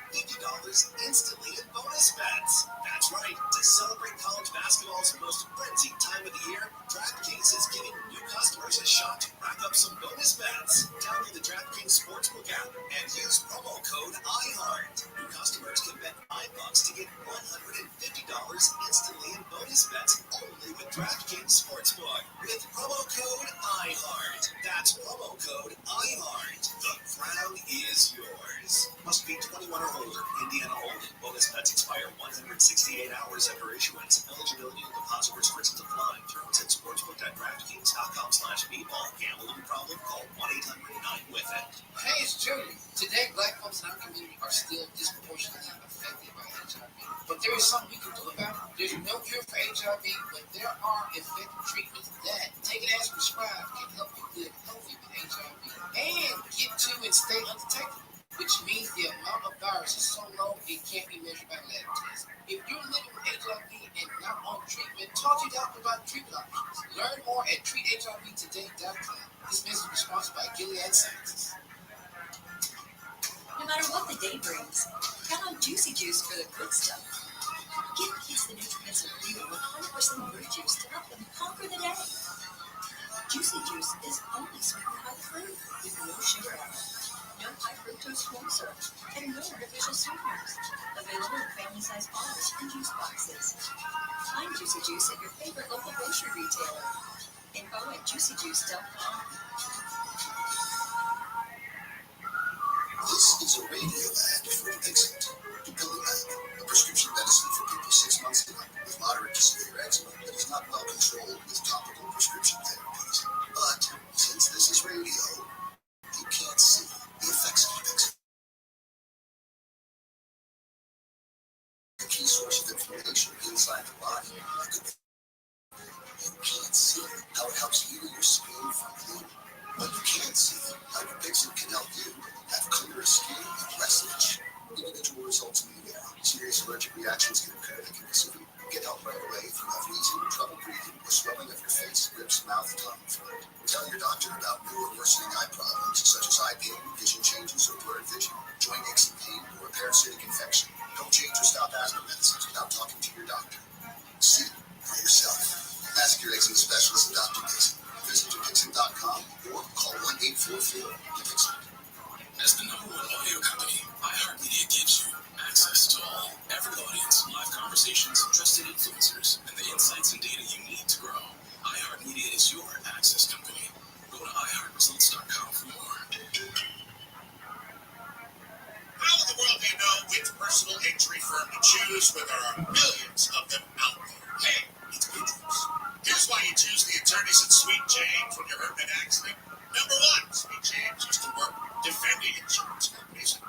instantly in bonus bets. That's right. To celebrate college basketball's most frenzied time of the year, DraftKings is giving new customers a shot to rack up some bonus bets. Download the DraftKings Sportsbook app and use promo code IHEART. New customers can bet $5 to get $150 instantly in bonus bets only with DraftKings Sportsbook with promo code IHEART. That's promo code IHEART. The crown is yours. Must be 21 or older. Indiana only. Bonus bets expire 168 hours after issuance. Eligibility and deposit restrictions apply. Terms at sportsbook.draftkings.com/bball. Gambling problem? Call 1-800-9-WITH-IT. Hey, it's Junior. Today, black folks in our community are still disproportionately affected by HIV. But there is something we can do about it. There's no cure for HIV, but there are effective treatments that, taken as prescribed, can help you live healthy with HIV and get to and stay undetected. which means the amount of virus is so low it can't be measured by lab tests. If you're living with HIV and not on treatment, talk to your doctor about treatment options. Learn more at treathivtoday.com. This message was sponsored by Gilead Sciences. No matter what the day brings, count on Juicy Juice for the good stuff. Give kids the nutrients of real 100% fruit juice to help them conquer the day. Juicy Juice is only sweetened by the fruit, with no sugar added, no high fructose corn syrup, and no artificial sweeteners. Available in family-size bottles and juice boxes. Find Juicy Juice at your favorite local grocery retailer. Info at juicyjuice.com. This is a radio ad for Dixit. Dupilumab, a prescription medicine for people 6 months and up with moderate to severe eczema that is not well controlled with topical prescription therapies. But since this is radio, you can't see the effects of Dixit. A key source of inflammation inside the body. You can't see how it helps heal your skin from within. But you can see how Dupixent can help you have clearer skin and less itch. Individual results may vary. Serious allergic reactions can occur that can be severe. Get help right away if you have wheezing, trouble breathing, or swelling of your face, lips, mouth, tongue, and throat. Tell your doctor about new or worsening eye problems such as eye pain, vision changes, or blurred vision, joint aches and pain, or a parasitic infection. Don't change or stop asthma medicines without talking to your doctor. See for yourself. Ask your eczema specialist and Dr. Dixon. Visit Dixon.com or call 1-844-DIXON. As the #1 audio company, iHeartMedia gives you access to all, every audience, live conversations, trusted influencers, and the insights and data you need to grow. iHeartMedia is your access company. Go to iHeartResults.com for more. How in the world do you know which personal injury firm to choose when there are millions of them out there? Hey, it's Guinness. Here's why you choose the attorneys at Sweet James when you're hurt in an accident. Number one, Sweet James used to work defending insurance companies.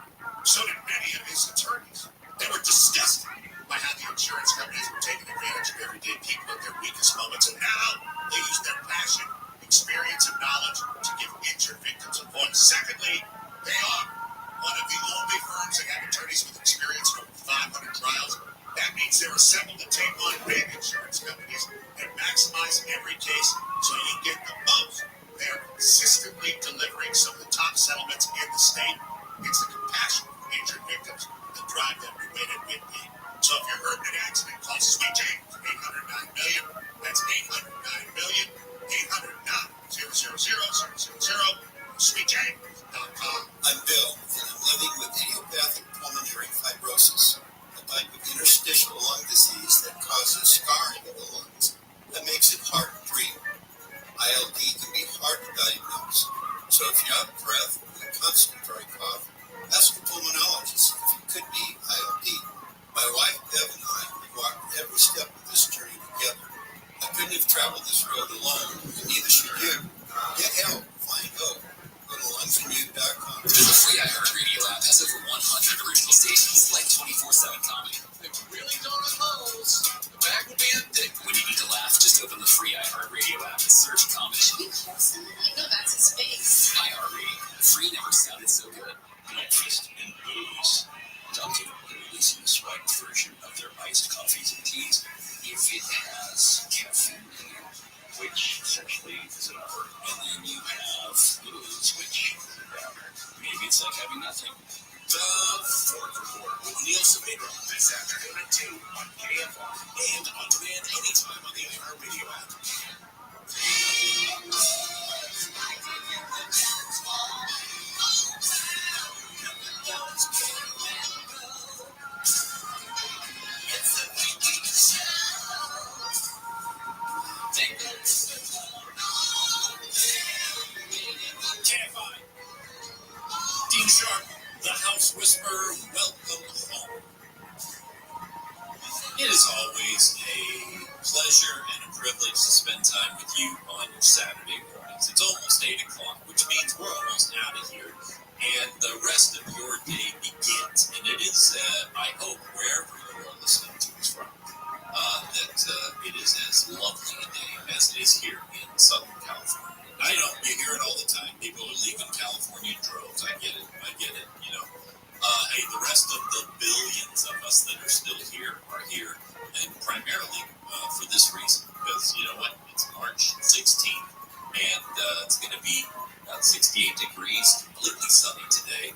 So did many of his attorneys. They were disgusted by how the insurance companies were taking advantage of everyday people at their weakest moments, and now they use their passion, experience, and knowledge to give injured victims a voice. Secondly, they are one of the only firms that have attorneys with experience in over 500 trials. That means they're assembled to take on big insurance companies and maximize every case so you get the most. They're consistently delivering some of the top settlements in the state. It's the compassion for injured victims that drive them to win and win big. So if you're hurt in an accident, call Sweet James, 800-9-MILLION. That's 800-9-MILLION, 800-9-000-000, SweetJames.com. I'm Bill, and I'm living with idiopathic pulmonary fibrosis, a type of interstitial lung disease that causes scarring of the lungs that makes it hard to breathe. ILD can be hard to diagnose, so if you're out of breath and constant dry cough, ask a pulmonologist if it could be ILD. My wife, Deb, and I walked every step of this journey together. I couldn't have traveled this road alone, and neither should you. Get help. Find hope. Go to lungsformute.com. The free iHeartRadio app has over 100 original stations like 24/7 comedy. If you really don't oppose, the bag will be empty. When you need to laugh, just open the free iHeartRadio app and search comedy. I know that's his face. iHeartRadio. Free never sounded so good. No interest in booze. Dunkin' will be releasing a sweat version of their iced coffees and teas if it has caffeine in it, which essentially is an upper. And then you have booze, which is a downer. Maybe it's like having nothing. The Fork Report with Neil Saavedra this afternoon at 2 on KFR and on demand anytime on the iHeartRadio app. KFI. Dean Sharp, the House Whisperer, welcome home. It is always a pleasure and a privilege to spend time with you on your Saturday mornings. It's almost 8 o'clock, which means we're almost out of here, and the rest of your day begins. And it is, I hope, wherever you are listening to us from, that it is as lovely a day as it is here in Southern California. I know, you hear it all the time. People are leaving California in droves. I get it, you know. Hey, the rest of the billions of us that are still here are here, and primarily for this reason, because you know what? It's March 16th, and it's going to be about 68 degrees, completely sunny today.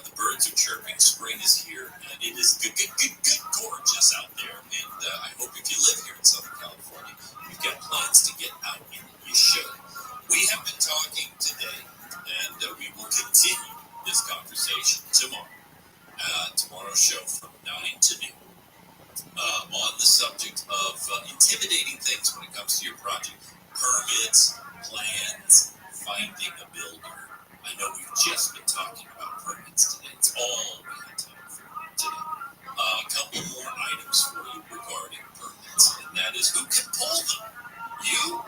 The birds are chirping, spring is here, and it is gorgeous out there. And I hope if you live here in Southern California, you've got plans to get out, and you should. We have been talking today, and we will continue this conversation tomorrow. Tomorrow's show from 9 to noon on the subject of intimidating things when it comes to your project. Permits, plans, finding a builder. I know we've just been talking about permits today. It's all we had time for today. A couple more items for you regarding permits, and that is who can pull them? You?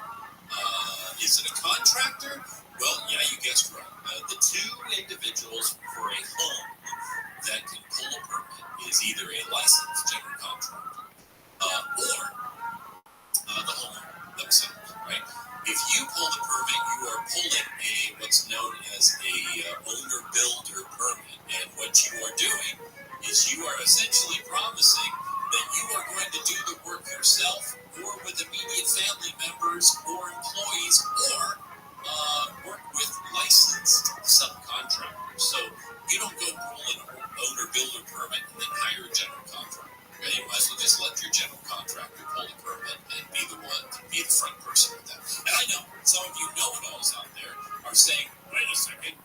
Is it a contractor? Well, yeah, you guessed right. The two individuals for a home that can pull a permit is either a licensed general contractor or the homeowner themselves, right? If you pull the permit, you are pulling what's known as a owner-builder permit, and what you are doing is you are essentially promising that you are going to do the work yourself or with immediate family members or employees or work with licensed subcontractors. So you don't go pull an owner-builder permit and then hire a general contractor. Okay? You might as well just let your general contractor pull the permit and be the one to be the front person with that. And I know some of you know-it-alls out there are saying, wait a second,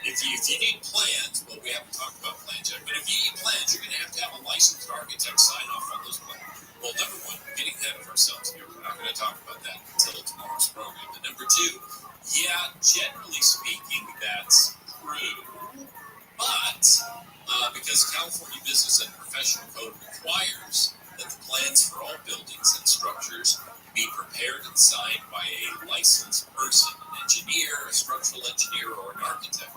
if you need plans, well, we haven't talked about plans yet, but if you need plans, you're going to have a licensed architect sign off on those plans. Well, number one, we're getting ahead of ourselves here. We're not going to talk about that until tomorrow's program. But number two, yeah, generally speaking, that's true. But because California Business and Professional Code requires that the plans for all buildings and structures be prepared and signed by a licensed person, an engineer, a structural engineer, or an architect,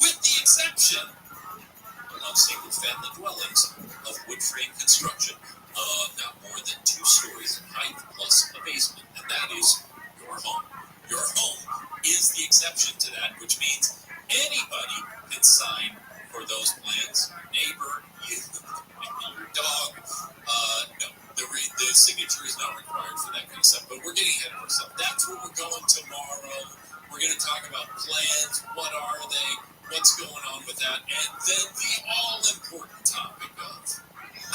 with the exception of single-family dwellings of wood frame construction, not more than 2 stories in height plus a basement, and that is your home. Your home is the exception to that, which means anybody can sign for those plans. Neighbor, you, your dog. No, the signature is not required for that kind of stuff, but we're getting ahead of ourselves. That's where we're going tomorrow. We're going to talk about plans. What are they? What's going on with that? And then the all-important topic of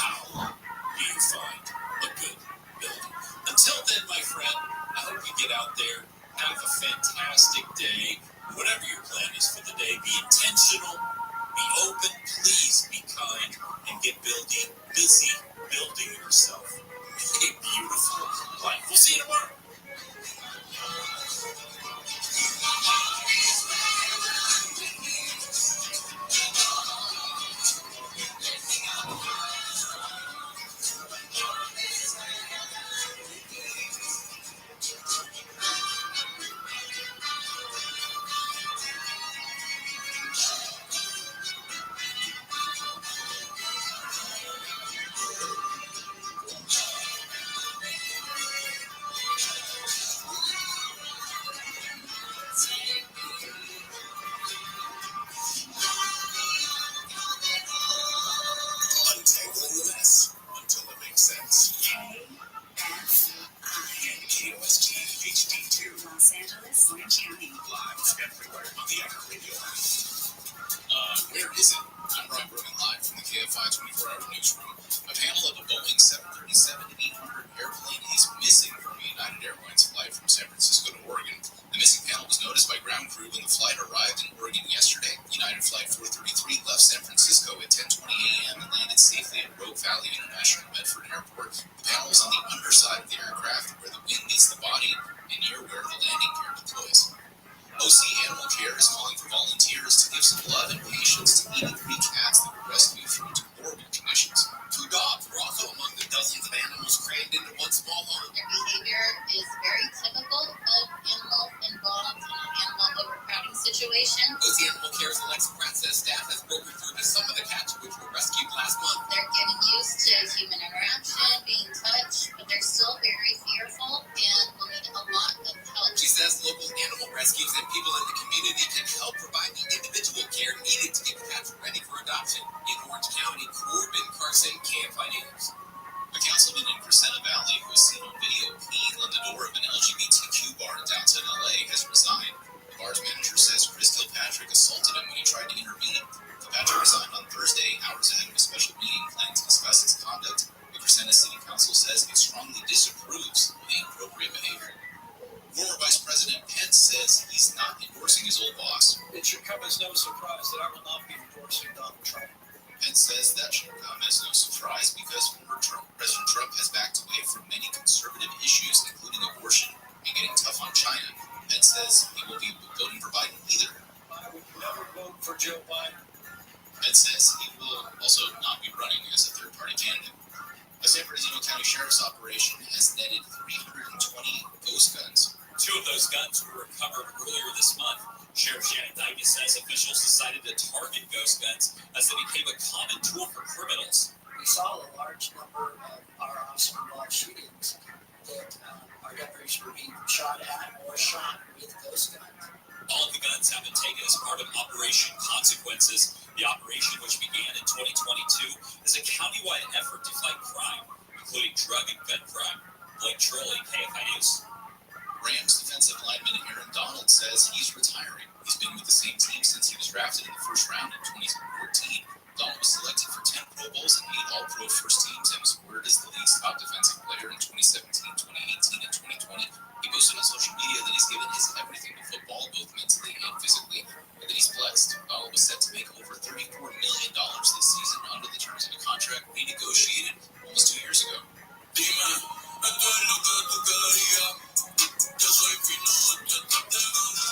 how do you find a good building? Until then, my friend, I hope you get out there, have a fantastic day. Whatever your plan is for the day, be intentional, be open, please be kind, and get busy building yourself a beautiful life. We'll see you tomorrow. Untangling the mess until it makes sense. KOST HD2. Los Angeles, Orange County. Live everywhere on the Echo Radio app. Where is it? I'm Rob Rogan, live from the KFI 24-hour newsroom. A panel of a Boeing 737-800 airplane is missing from a United Airlines flight from San Francisco to Oregon. The missing panel was noticed by ground crew when the flight arrived in Oregon yesterday. United Flight 433 left San Francisco at 10:20 a.m. and landed safely at Rogue Valley International Medford Airport. The panel was on the underside of the aircraft where the wing meets the body and near where the landing gear deploys. OC Animal Care is calling for volunteers to give some blood and patience to 83 cats that were rescued from deplorable conditions. 2 dogs were also among the Dozens of animals crammed into one small home. Their behavior is very typical of animals involved in an animal overcrowding situation. OC Animal Care's Alexa Princess staff has broken through to some of the cats which were rescued last month. They're getting used to human interaction, being touched, but they're still very fearful and will need a lot of help. She says local animal rescues and people in the community can help provide the individual care needed to get cats ready for adoption. In Orange County, Corbin Carson, KFI News. A councilman in Crescenta Valley who was seen on video peeing on the door of an LGBTQ bar in downtown LA has resigned. The bar's manager says Chris Kilpatrick assaulted him when he tried to intervene. Kilpatrick resigned on Thursday, hours ahead of a special meeting planned to discuss his conduct. The Crescenta City Council says it strongly disapproves of the inappropriate behavior. Former Vice President Pence says he's not endorsing his old boss. It should come as no surprise that I will not be endorsing Donald Trump. Pence says that should come as no surprise because President Trump has backed away from many conservative issues, including abortion and getting tough on China. Pence says he will be voting for Biden either. I would never vote for Joe Biden. Pence says he will also not be running as a third-party candidate. The San Bernardino County Sheriff's operation has netted 320 ghost guns. 2 of those guns were recovered earlier this month. Sheriff Shannon Dyke says officials decided to target ghost guns as they became a common tool for criminals. We saw a large number of our officer-involved shootings that our deputies were being shot at or shot with ghost guns. All of the guns have been taken as part of Operation Consequences. The operation, which began in 2022, is a countywide effort to fight crime, including drug and gun crime. Blake Trolley, KFI News. Rams defensive lineman Aaron Donald says he's retiring. He's been with the same team since he was drafted in the first round in 2014. Donald was selected for 10 Pro Bowls and 8 All-Pro first teams and was awarded as the league's top defensive player in 2017, 2018, and 2020. He posted on social media that he's given his everything to football, both mentally and physically, and that he's blessed. Donald was set to make over $34 million this season under the terms of a contract renegotiated almost 2 years ago.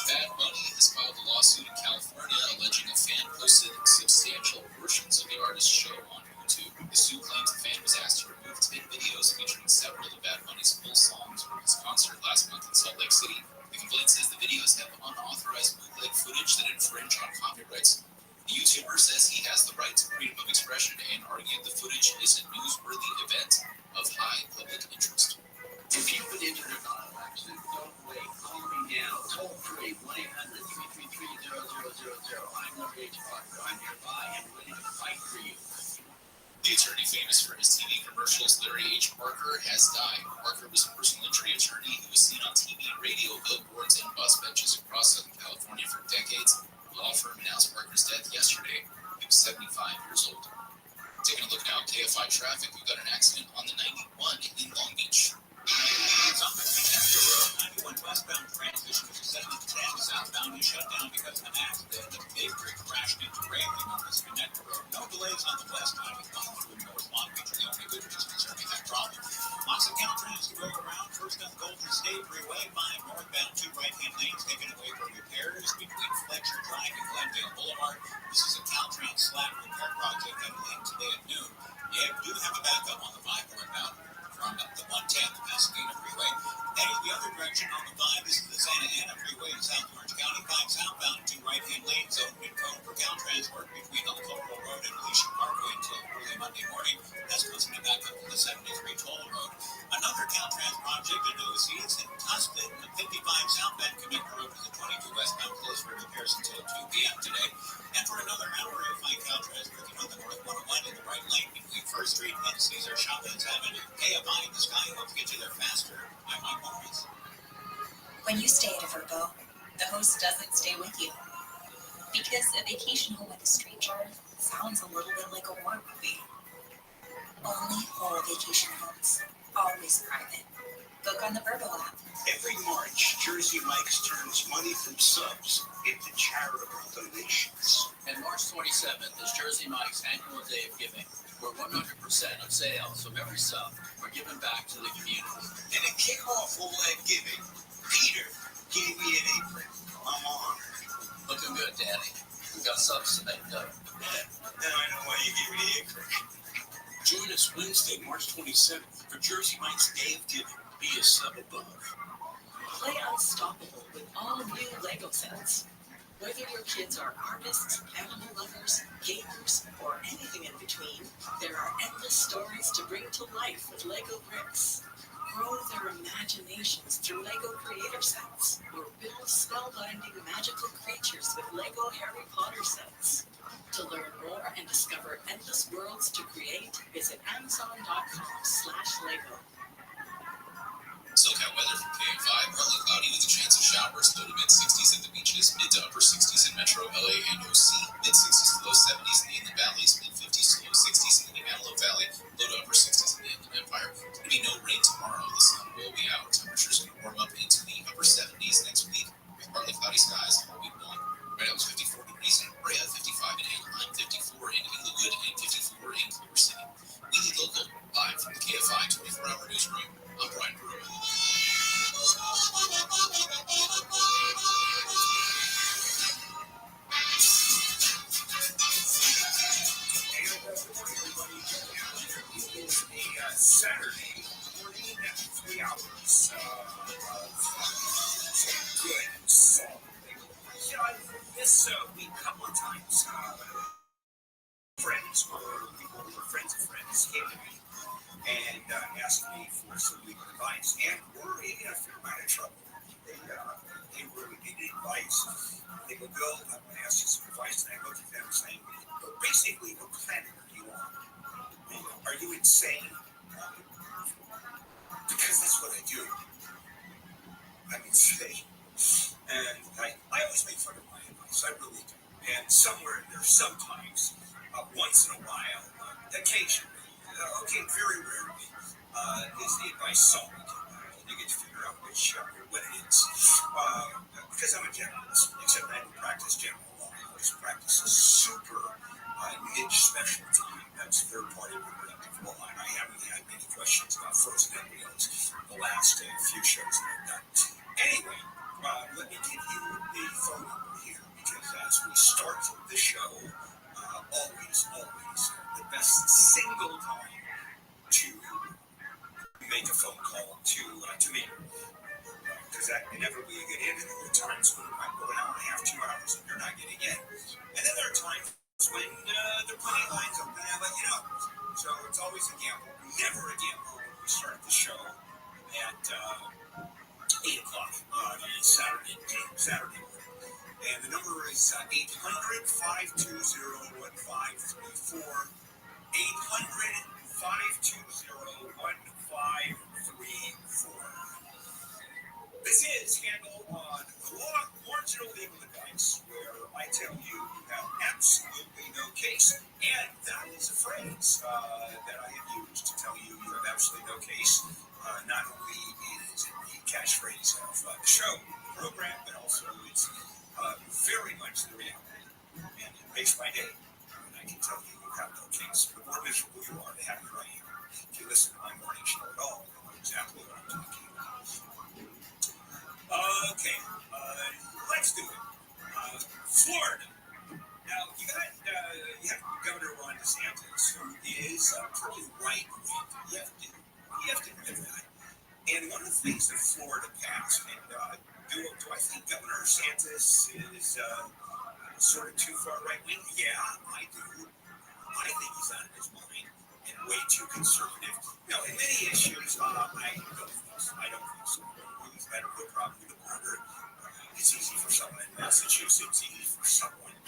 Bad Bunny has filed a lawsuit in California alleging a fan posted substantial portions of the artist's show on YouTube. The suit claims the fan was asked to remove 10 videos featuring several of Bad Bunny's full songs from his concert last month in Salt Lake City. The complaint says the videos have unauthorized bootleg footage that infringe on copyrights. The YouTuber says he has the right to freedom of expression and argued the footage is a newsworthy event of high public interest. If you've been injured or not in an accident, don't wait. Call me now. Toll free 1-800-333-0000. I'm the Rage Parker. I'm nearby and ready to fight for you. The attorney famous for his TV commercials, Larry H. Parker, has died. Parker was a personal injury attorney who was seen on TV, radio, billboards, and bus benches across Southern California for decades. The law firm announced Parker's death yesterday. He was 75 years old. Taking a look now at KFI traffic, we've got an accident on the 91 in Long Beach. Connector Road, 91 westbound transmission was 710 southbound is shut down because of an accident. The big rig crashed into railing on this connector road. No delays on the west highway going through North Long Beach. The only good news concerning that problem. Lots of Caltrans to go around. First on Golden State Freeway, 5 northbound, 2 right-hand lanes taken away for repairs between Fletcher Drive and Glendale Boulevard. This is a Caltrans slab repair project that will end today at noon. You do have a backup on the 5 northbound from the 110, the Pasadena Freeway. Heading the other direction on the 5, this is the Santa Ana Freeway in South Orange County. 5 southbound, 2 right-hand lanes open and cone for Caltrans work between Elko Road and Alicia Parkway until early Monday morning. That's causing a backup to the 73 Toll Road. Another Caltrans project in OC is in Tustin. The 55 southbound connector road to the 22 westbound closed for repairs until 2 p.m. today. And for another hour, you'll find Caltrans working on the North 101 in the right lane between First Street and Cesar Chavez Avenue. KFI in the sky helps get you there faster. I'm Mike Morris. When you stay at a Vrbo, the host doesn't stay with you. Because a vacation home with a stranger sounds a little bit like a war movie. Only whole vacation homes, always private. Book on the Vrbo app. Every March, Jersey Mike's turns money from subs into charitable donations. And March 27th is Jersey Mike's annual day of giving, where 100% of sales from every sub are given back to the community. And to kick off all that giving, Peter gave me an apron. I'm honored. Looking good, Danny. We've got subs to make, though. Yeah, now I know why you gave me the apron. Join us Wednesday, March 27th for Jersey Mike's Day of Giving. Be a sub above. Play unstoppable with all new Lego sets. Whether your kids are artists, animal lovers, gamers, or anything in between, there are endless stories to bring to life with Lego bricks. Grow their imaginations through Lego creator sets, or build spellbinding magical creatures with Lego Harry Potter sets. To learn more and discover endless worlds to create, visit Amazon.com/Lego. SoCal weather from KM5, partly cloudy with a chance of showers, low to mid-60s at the beaches, mid to upper 60s in Metro, LA, and OC, mid-60s to low 70s in the Inland Valleys, mid-50s to low 60s in the Antelope Valley, low to upper 60s in the Inland Empire. There's going to be no rain tomorrow. The sun will be out. Temperatures going to warm up into the upper 70s next week with partly cloudy skies all week long. Right now it's 54 degrees in Brea, 55 in Anaheim, 54 in Inglewood, and 54 in Culver City. We Lead Local, live from the KFI 24-hour newsroom. I'm Brian Brewer. Saturday morning, 3 hours of good, solid. This week, a couple of times, friends or people who were friends of friends came to me and asked me for some legal advice, and were in a fair amount of trouble. They really needed advice. They would go, I'm going to ask you some advice, and I looked at them saying, basically, what planet are you on? Are you insane? Because that's what I do. I'm insane. And I always make fun of my advice. I really do. And somewhere in there, sometimes, once in a while, occasionally, okay, very rarely, is the advice solid. You get to figure out what it is. Because I'm a generalist, except I don't practice general law. I always practice a super niche specialty. That's third-party reproductive law. And I haven't had many questions about frozen embryos the last few shows that I've done. Anyway, let me give you the phone number here, because as we start the show, always, the best single time to make a phone call to me. Because that inevitably you get in, and there are times when I'm going out and a half, 2 hours, and you're not getting in. And then there are times when there are plenty of lines open, and I let you know. So it's always a gamble. Never a gamble when we start the show at 8 o'clock on a Saturday morning. And the number is 800-520-1534. 800-520-1534. This is Handle on the Law, marginal legal advice, where I tell you have absolutely no case. And that is a phrase that I have used to tell you have absolutely no case. Not only is it the catchphrase of the show, the program, but also it's very much the reality. And it makes my day when I can tell you have no case. The more miserable you are to have you right here. If you listen to my morning show at all, you know exactly what I'm talking about. Okay, let's do it. Florida. Now, you have Governor Ron DeSantis, who is pretty right-wing. You have to admit that. And one of the things that Florida passed, and do I think Governor DeSantis is sort of too far right-wing? Yeah, I do. I think he's out of his mind and way too conservative. No, in many issues, I don't think so. He's got a real problem with the border. It's easy for someone in Massachusetts, easy for someone in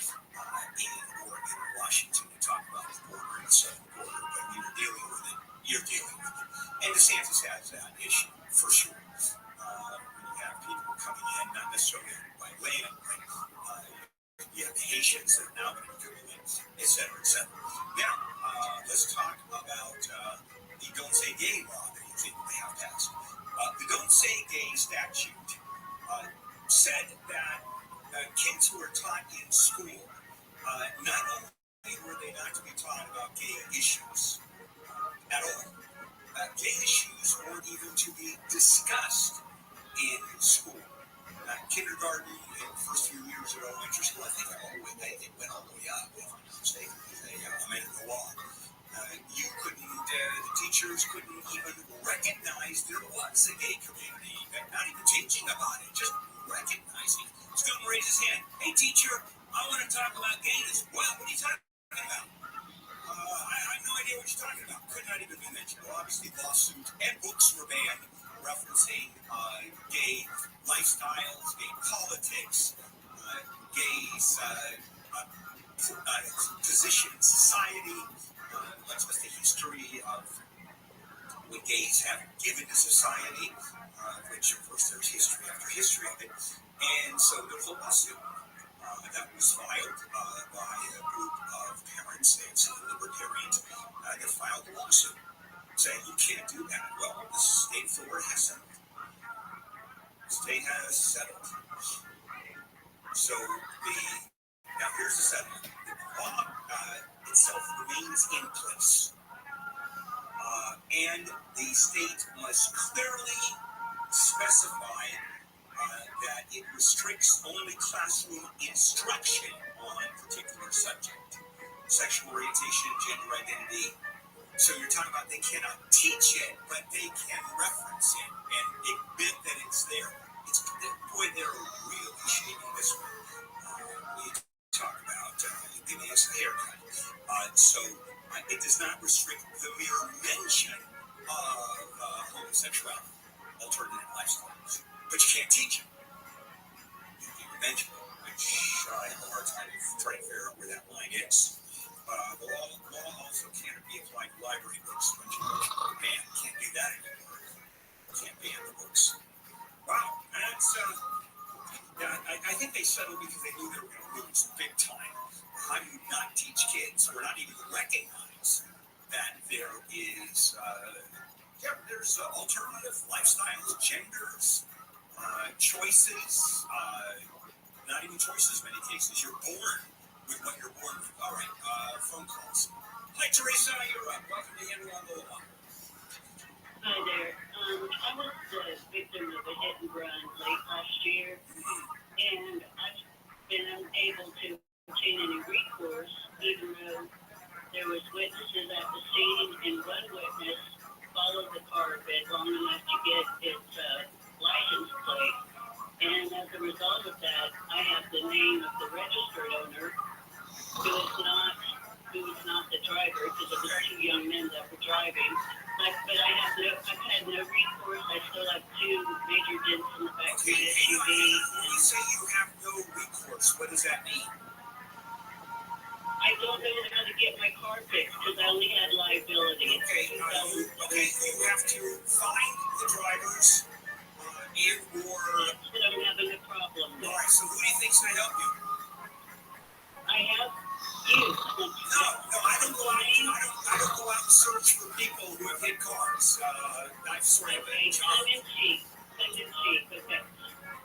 Oregon or Washington to talk about the border and the southern border, but when you're dealing with it, you're dealing with it. And DeSantis has that issue, for sure. When you have people coming in, not necessarily by land, but you have the Haitians that are now going to be coming in, et cetera, et cetera. Now, let's talk about the Don't Say Gay law that he's able to have passed. The Don't Say Gay statute said that kids who are taught in school, not only were they not to be taught about gay issues at all, gay issues weren't even to be discussed in school. Kindergarten and the first few years of elementary school, I think it went all the way up, if I'm not mistaken, because they amended the law. The teachers couldn't even recognize there was a gay community. Not even teaching about it, just recognizing. Student raises his hand. Hey, teacher, I want to talk about gayness. What are you talking about? I have no idea what you're talking about. Could not even be mentioned. Well, obviously, lawsuit and books were banned referencing gay lifestyles, gay politics, gays' position in society. What's the history of what gays have given to society, which, of course, there's history after history of it. And so there's a lawsuit that was filed by a group of parents and civil libertarians that filed a lawsuit saying you can't do that. Well, the state of Florida has settled. The state has settled. So now here's the settlement. The law itself remains in place. And the state must clearly specify that it restricts only classroom instruction on a particular subject. Sexual orientation, gender identity. So you're talking about they cannot teach it, but they can reference it and admit that it's there. Boy, they're really shading this one. We talk about giving us a haircut. So it does not restrict the mere mention of homosexuality, alternative lifestyles. But you can't teach it. You can mention it, which I have a hard time trying to figure out where that line is. The law also can't be applied to library books. Which can't do that anymore. Can't ban the books. Wow, that's I think they settled because they knew they were going to lose big time. How do you not teach kids or not even recognize that there is there's alternative lifestyles, genders, choices, not even choices in many cases. You're born with what you're born with. All right, phone calls. Hi, Teresa, you're up. Welcome to Henry on the Law. Hi there. I was the victim of a hit and run late last year, and I've been unable to obtain any recourse, even though there was witnesses at the scene, and one witness followed the car a bit long enough to get its license plate. And as a result of that, I have the name of the registered owner, who is not the driver, because it was two young men that were driving. But I've had no recourse. I still have two major dents in the back of my SUV. When you say you have no recourse, what does that mean? I don't know how to get my car fixed because I only had liability. Okay, you have to find the drivers and/or. But I'm having a problem. All right, so who do you think's going to help you? I have you. No, I don't go out and search for people who have hit cars. I've sort of been Tongue in cheek. Okay.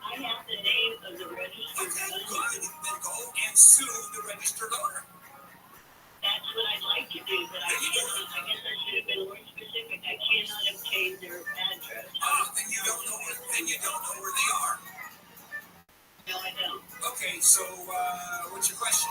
I have the name of the registered owner. Okay, then go and sue the registered owner. That's what I'd like to do, but I guess I should have been more specific. I cannot obtain their address. Then you don't know where they are. No, I don't. Okay, so what's your question?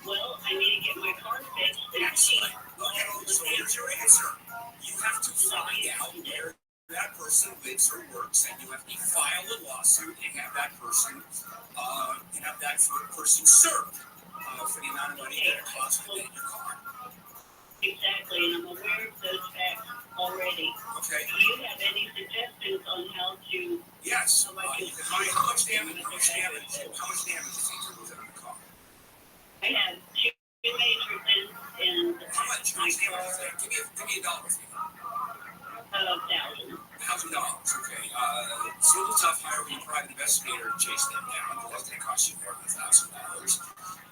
Well, I need to get my car fixed. Excellent. Okay, so here's your answer. You have to find out where that person lives or works, and you have to file a lawsuit and have that person served for the amount of money that it costs to get your car. Exactly, and I'm aware of those facts already. Okay. Do you have any suggestions on how to? Yes. How much damage do you think there was on the car? I have two major dents in how much my damage car. is that? Give me a dollar figure. $1,000. $1,000. Okay. It's a little tough hiring a private investigator to chase them down. That's going to cost you more than $1,000.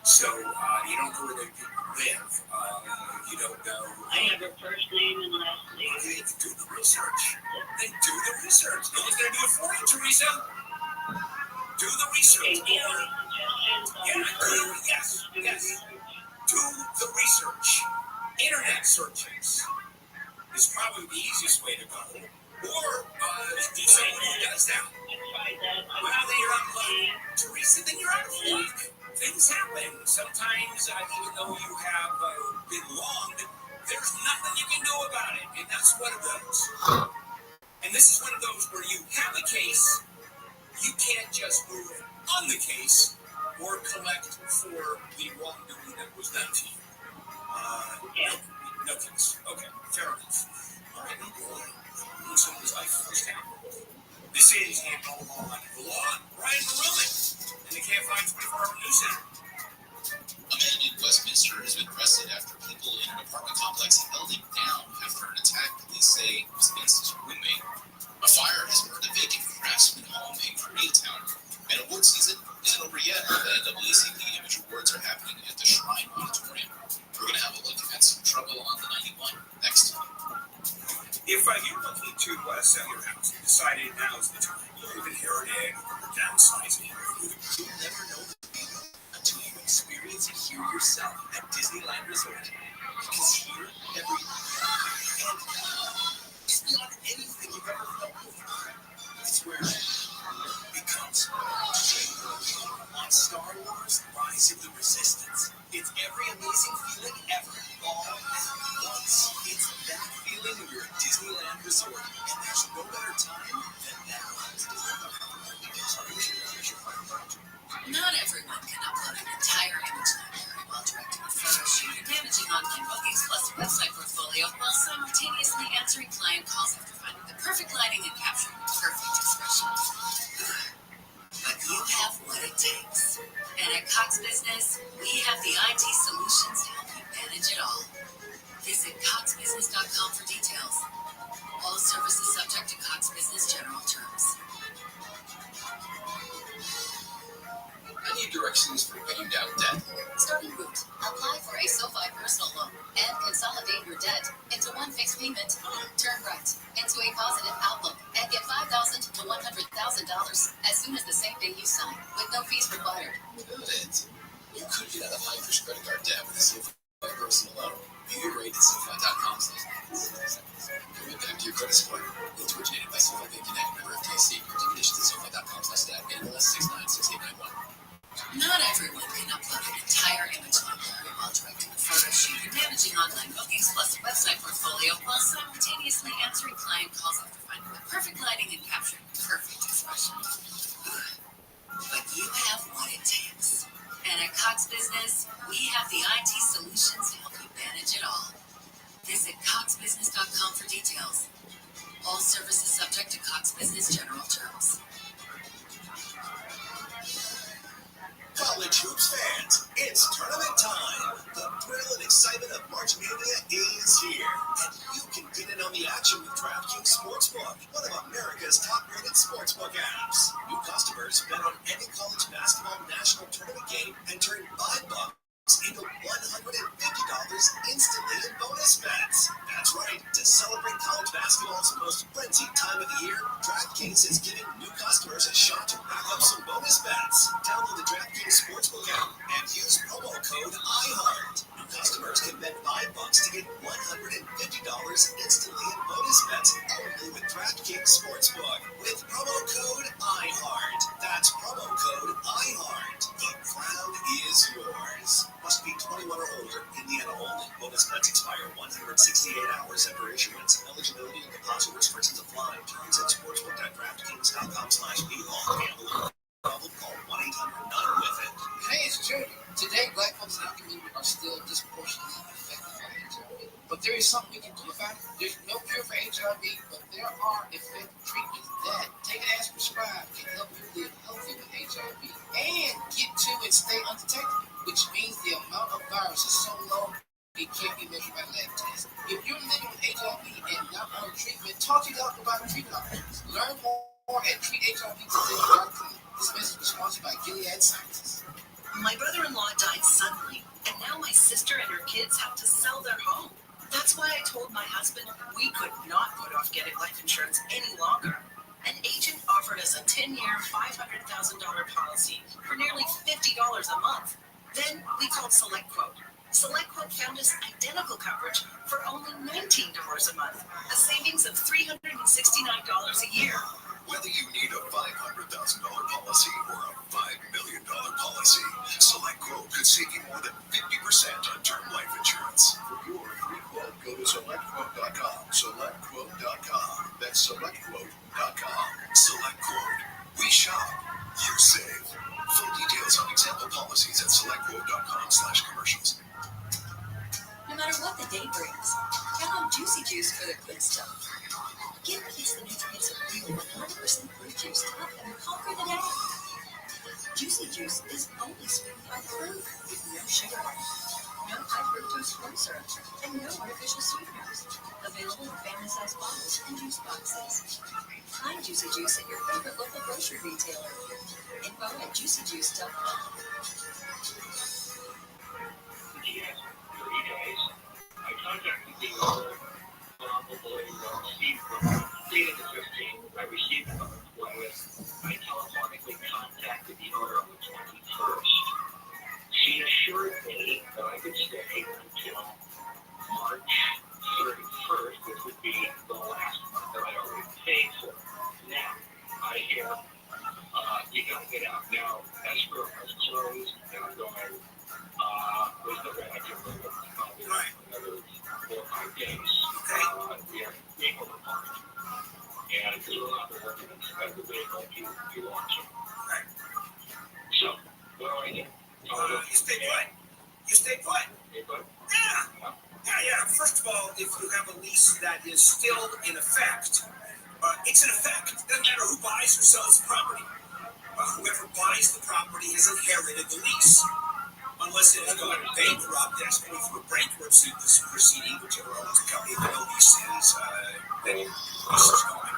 So you don't know where they live. You don't know. I have a first name and last name. They do the research. No one's going to do it for you, Teresa. Do the research. Okay, Yes. Do the research. Internet searches is probably the easiest way to go. Or do someone who does that. I tried that. Well, then you're out of luck. Teresa, then you're out of luck. things happen. Sometimes, even though you have been wronged, there's nothing you can do about it. And that's one of those. And this is one of those where you have a case, you can't just move on the case or collect for the wrongdoing that was done to you. No case. Okay, fair enough. All right, no boy. Someone's life firsthand. This is Handle on the Law. Brian Verrillen in the KFI 24-hour news center. A man in Westminster has been arrested after people in an apartment complex held him down after an attack police say was against his roommate. A fire has burned a vacant craftsman home in Koreatown, and award season isn't over yet. The NAACP Image Awards are happening at the Shrine Auditorium. We're going to have a look at some trouble on the 91 next. If you're looking to sell your house, you decided now is the time. You've inherited or downsizing. You'll never know the feeling until you experience it here yourself at Disneyland Resort. Because here, every is beyond anything you've ever felt before. It's where it comes on Star Wars: Rise of the Resistance. It's every amazing feeling ever, all at once. It's that feeling when you're at Disneyland Resort, and there's no better time than now. Not everyone can upload an entire image library while directing a photo shoot and managing online bookings plus a website portfolio while simultaneously answering client calls after finding the perfect lighting and capturing the perfect expression. But you have what it takes. And at Cox Business, we have the IT solutions to help you manage it all. Visit coxbusiness.com for details. All services subject to Cox Business general terms. I need directions for paying down debt. Starting route. Apply for a SoFi personal loan and consolidate your debt into one fixed payment. Turn right into a positive outlook and get $5,000 to $100,000 as soon as the same day you sign, with no fees required. Good. You could get out of high-interest credit card debt with a SoFi personal loan. View your rate at SoFi.com. Coming back to your credit score. It's originated by SoFi Bank Connect, member of TSC. Terms and conditions at SoFi.com/stat. NMLS 696891. Not everyone can upload an entire image library while directing a photo shoot and managing online bookings plus a website portfolio while simultaneously answering client calls after finding the perfect lighting and capturing the perfect expression. But you have what it takes. And at Cox Business, we have the IT solutions to help you manage it all. Visit coxbusiness.com for details. All services subject to Cox Business general terms. College hoops fans, it's tournament time. The thrill and excitement of March Mania is here, and you can get in on the action with DraftKings Sportsbook, one of America's top-rated sportsbook apps. New customers bet on any college basketball national tournament game and turn $5 into $150 instantly in bonus bets. That's right. To celebrate college basketball's most frenzied time of the year, DraftKings is giving new customers a shot to rack up some bonus bets. Download the DraftKings Sportsbook app and use promo code IHEART. New customers can bet $5 to get $150 instantly in bonus bets only with DraftKings Sportsbook with promo code IHEART. That's promo code IHEART. The crown is yours. Must be 21 or older. Indiana only. Bonus bets expire 168 hours after issuance. Eligibility and deposit restrictions apply. Terms at sportsbook.draftkings.com/BLOG. Gamble. Problem? Call 1-800-9-WITH-IT. Hey, it's Jody. Today, black folks in our community are still disproportionately affected by HIV. But there is something we can do about it. There's no cure for HIV, but there are effective treatments that, taken as prescribed, can help you live healthy with HIV and get to and stay undetected, which means the amount of virus is so low it can't be measured by lab tests. If you're living with HIV and not on treatment, talk to your doctor about treatment options. Learn more at treathivtoday.com. This message was sponsored by Gilead Sciences. My brother-in-law died suddenly, and now my sister and her kids have to sell their home. That's why I told my husband we could not put off getting life insurance any longer. An agent offered us a 10-year, $500,000 policy for nearly $50 a month. Then we called SelectQuote. SelectQuote found us identical coverage for only $19 a month, a savings of $369 a year. Whether you need a $500,000 policy or a $5 million policy, SelectQuote could save you more than 50% on term life insurance. For your free quote, go to SelectQuote.com. SelectQuote.com. That's SelectQuote.com. SelectQuote. We shop. You save. Full details on example policies at SelectQuote.com/commercials. No matter what the day brings, count on Juicy Juice for the good stuff. Give kids the nutrients of real 100% fruit juice to help them conquer the day. Juicy Juice is only sweetened by the fruit with no sugar, no high fructose corn syrup, and no artificial sweeteners. Available in family-sized bottles and juice boxes. Find Juicy Juice at your favorite local grocery retailer. Info at juicyjuice.com. Yes, 30 days. I contacted the owner, probably Steve from 3 to 15. I received an unemployment. I telephonically contacted the owner on the 21st. She assured me that I could stay until March 31st, which would be the last month that I already paid for. Now, I hear, you gotta get out. Now, escrow has closed, and I'm going, there's no way I can live with probably another 4 or 5 days. We have a vehicle apart. And because we're not working at the vehicle you want to. Right. So, what do I do? You stay put. You stay put. Stay put? Yeah. Yeah. First of all, if you have a lease that is still in effect, it's in effect. It doesn't matter who buys or sells the property. Whoever buys the property has inherited the lease. Unless it has gone bankrupt, that's going through a bankruptcy proceeding, whichever owns the company, the lease is, then the lease is going.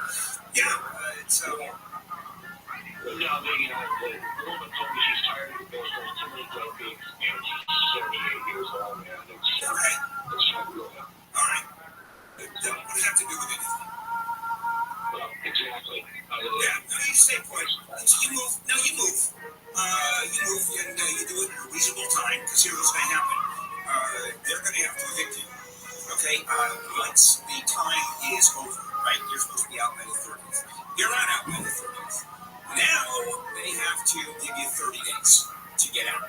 Yeah, it's, no, the woman told me she's tired of the business, too many dead gigs, and she's 78 years old, and it's time to go now. All right. What does that have to do with anything? Well, exactly. You stay put. You move. No, you move. You move, and you do it in a reasonable time, because here's what's going to happen. They're going to have to evict you. Okay? Once the time is over, right? You're supposed to be out by the 30th. You're not out by the 30th. Now, they have to give you 30 days to get out.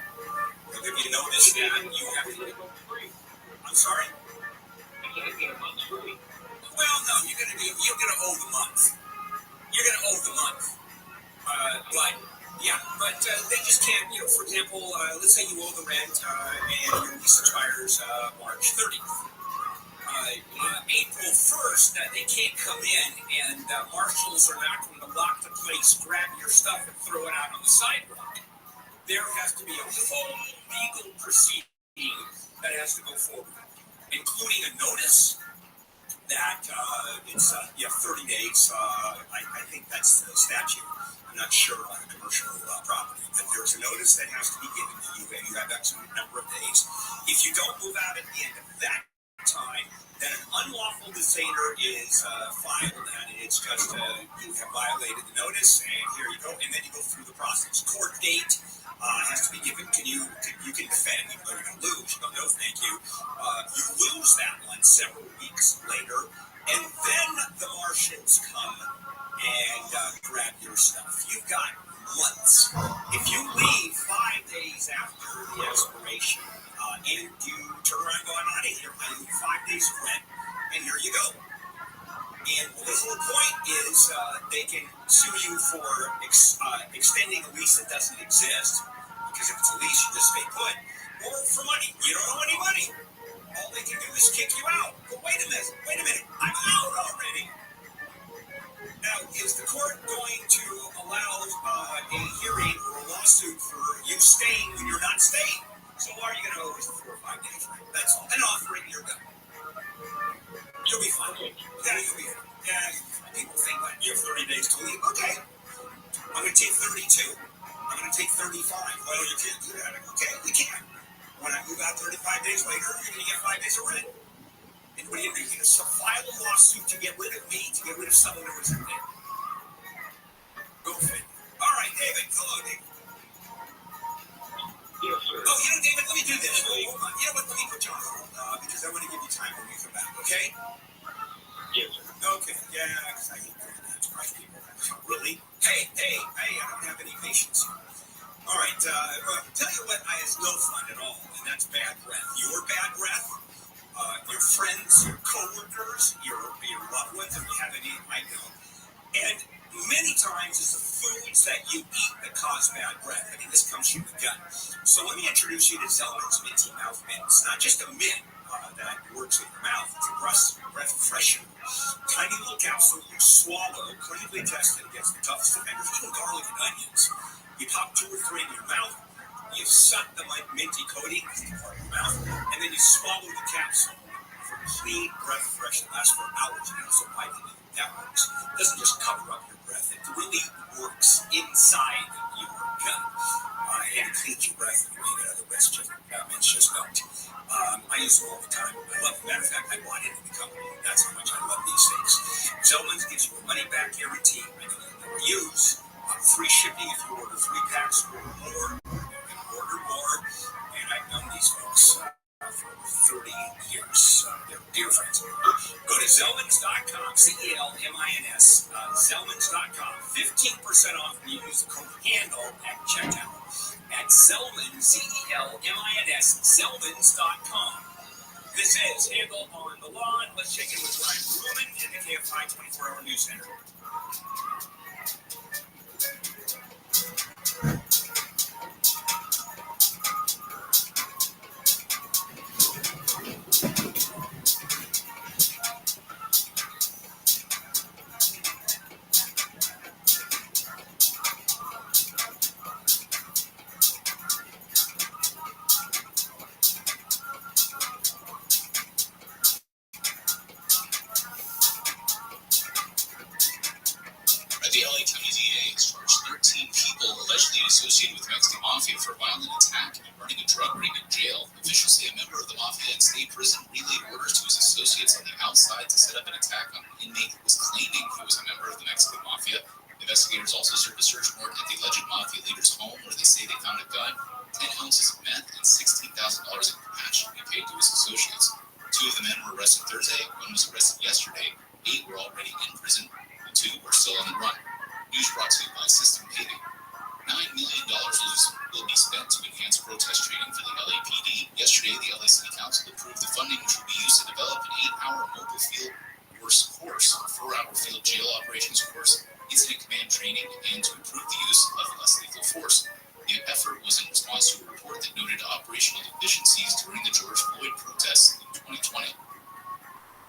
They'll give you notice that you have to... I'm sorry? Well, no, you're going to owe the month. You're going to owe the month. But they just can't, for example, let's say you owe the rent and your lease expires March 30th. April 1st, they can't come in and marshals are not going to lock the place, grab your stuff, and throw it out on the sidewalk. There has to be a whole legal proceeding that has to go forward, including a notice that it's 30 days. I think that's the statute. I'm not sure on a commercial property, but there's a notice that has to be given to you, and you have X number of days. If you don't move out at the end of that time, then an unlawful detainer is filed, and it's just you have violated the notice, and here you go, and then you go through the process. Court date has to be given. You can defend, even though you're going to lose. You go, no, thank you. You lose that one several weeks later, and then the marshals come and grab your stuff. You've got months. If you leave 5 days after the expiration, and you turn around and go, I'm out of here, I need 5 days of rent, and here you go. And the whole point is they can sue you for extending a lease that doesn't exist, because if it's a lease, you just stay put, or for money. You don't owe any money. All they can do is kick you out. But wait a minute, I'm out already. Now, is the court going to allow a hearing or a lawsuit for you staying when you're not staying? So are you going to owe us 4 or 5 days? Right? That's all. An offering, you're done. You'll be fine. Yeah, you'll be fine. Yeah, people think that you have 30 days to leave. Okay. I'm going to take 32. I'm going to take 35. Well, you can't do that. Okay, you can. When I move out 35 days later, you're going to get 5 days of rent. And what are you going to file a lawsuit to get rid of me, to get rid of someone who isn't there? Go figure. All right, David. Hello, David. Yes, sir. Oh, David, let me do this. Hold on. You know what? Let me put you on hold because I want to give you time when you come back, okay? Yes, sir. Okay. Yeah, because I hate doing that. Surprise people. Really? Hey, I don't have any patience. All right, tell you what is no fun at all, and that's bad breath. Your bad breath, your friends, your coworkers, your loved ones, if you have any, I know. And many times it's the foods that you eat that cause bad breath. I mean, this comes from the gut. So let me introduce you to Zellman's Minty Mouth Mint. It's not just a mint that works in your mouth. It's a breath freshener. Tiny little capsule you swallow, clinically tested against the toughest offenders, even garlic and onions. You pop 2 or 3 in your mouth, you suck the minty coating in part of your mouth, and then you swallow the capsule for clean breath fresh that lasts for hours. You know, so vitamin that works. It doesn't just cover up your breath, it really works inside your gut. And it cleans your breath in a way that other mints just don't. I use them all the time. I love them. Matter of fact, I bought into the company. That's how much I love these things. Zellman's gives you a money-back guarantee. I know you'll never use. Free shipping if you order 3 packs or more. You can order more. And I've known these folks for over 30 years. They're dear friends. Go to Zellmans.com, Zellmins, Zellmans.com. 15% off when you use the code HANDLE at checkout. At Zellmans, Zellmins, Zellmans.com. This is Handle on the Lawn. Let's check in with Ryan Ruman in the KFI 24-hour news center. The LA County DA has charged 13 people allegedly associated with the Mexican Mafia for a violent attack and running a drug ring in jail. Officials say a member of the Mafia in state prison relayed orders to his associates on the outside to set up an attack on an inmate who was claiming he was a member of the Mexican Mafia. Investigators also served a search warrant at the alleged Mafia leader's home, where they say they found a gun, 10 ounces of meth, and $16,000 in cash to be paid to his associates. 2 of the men were arrested Thursday. 1 was arrested yesterday. 8 were already in prison. 2 are still on the run. News brought to you by System Paving. $9 million will be spent to enhance protest training for the LAPD. Yesterday, the LA City Council approved the funding which will be used to develop an 8-hour mobile field course, a 4-hour field jail operations course, incident command training, and to improve the use of less lethal force. The effort was in response to a report that noted operational deficiencies during the George Floyd protests in 2020.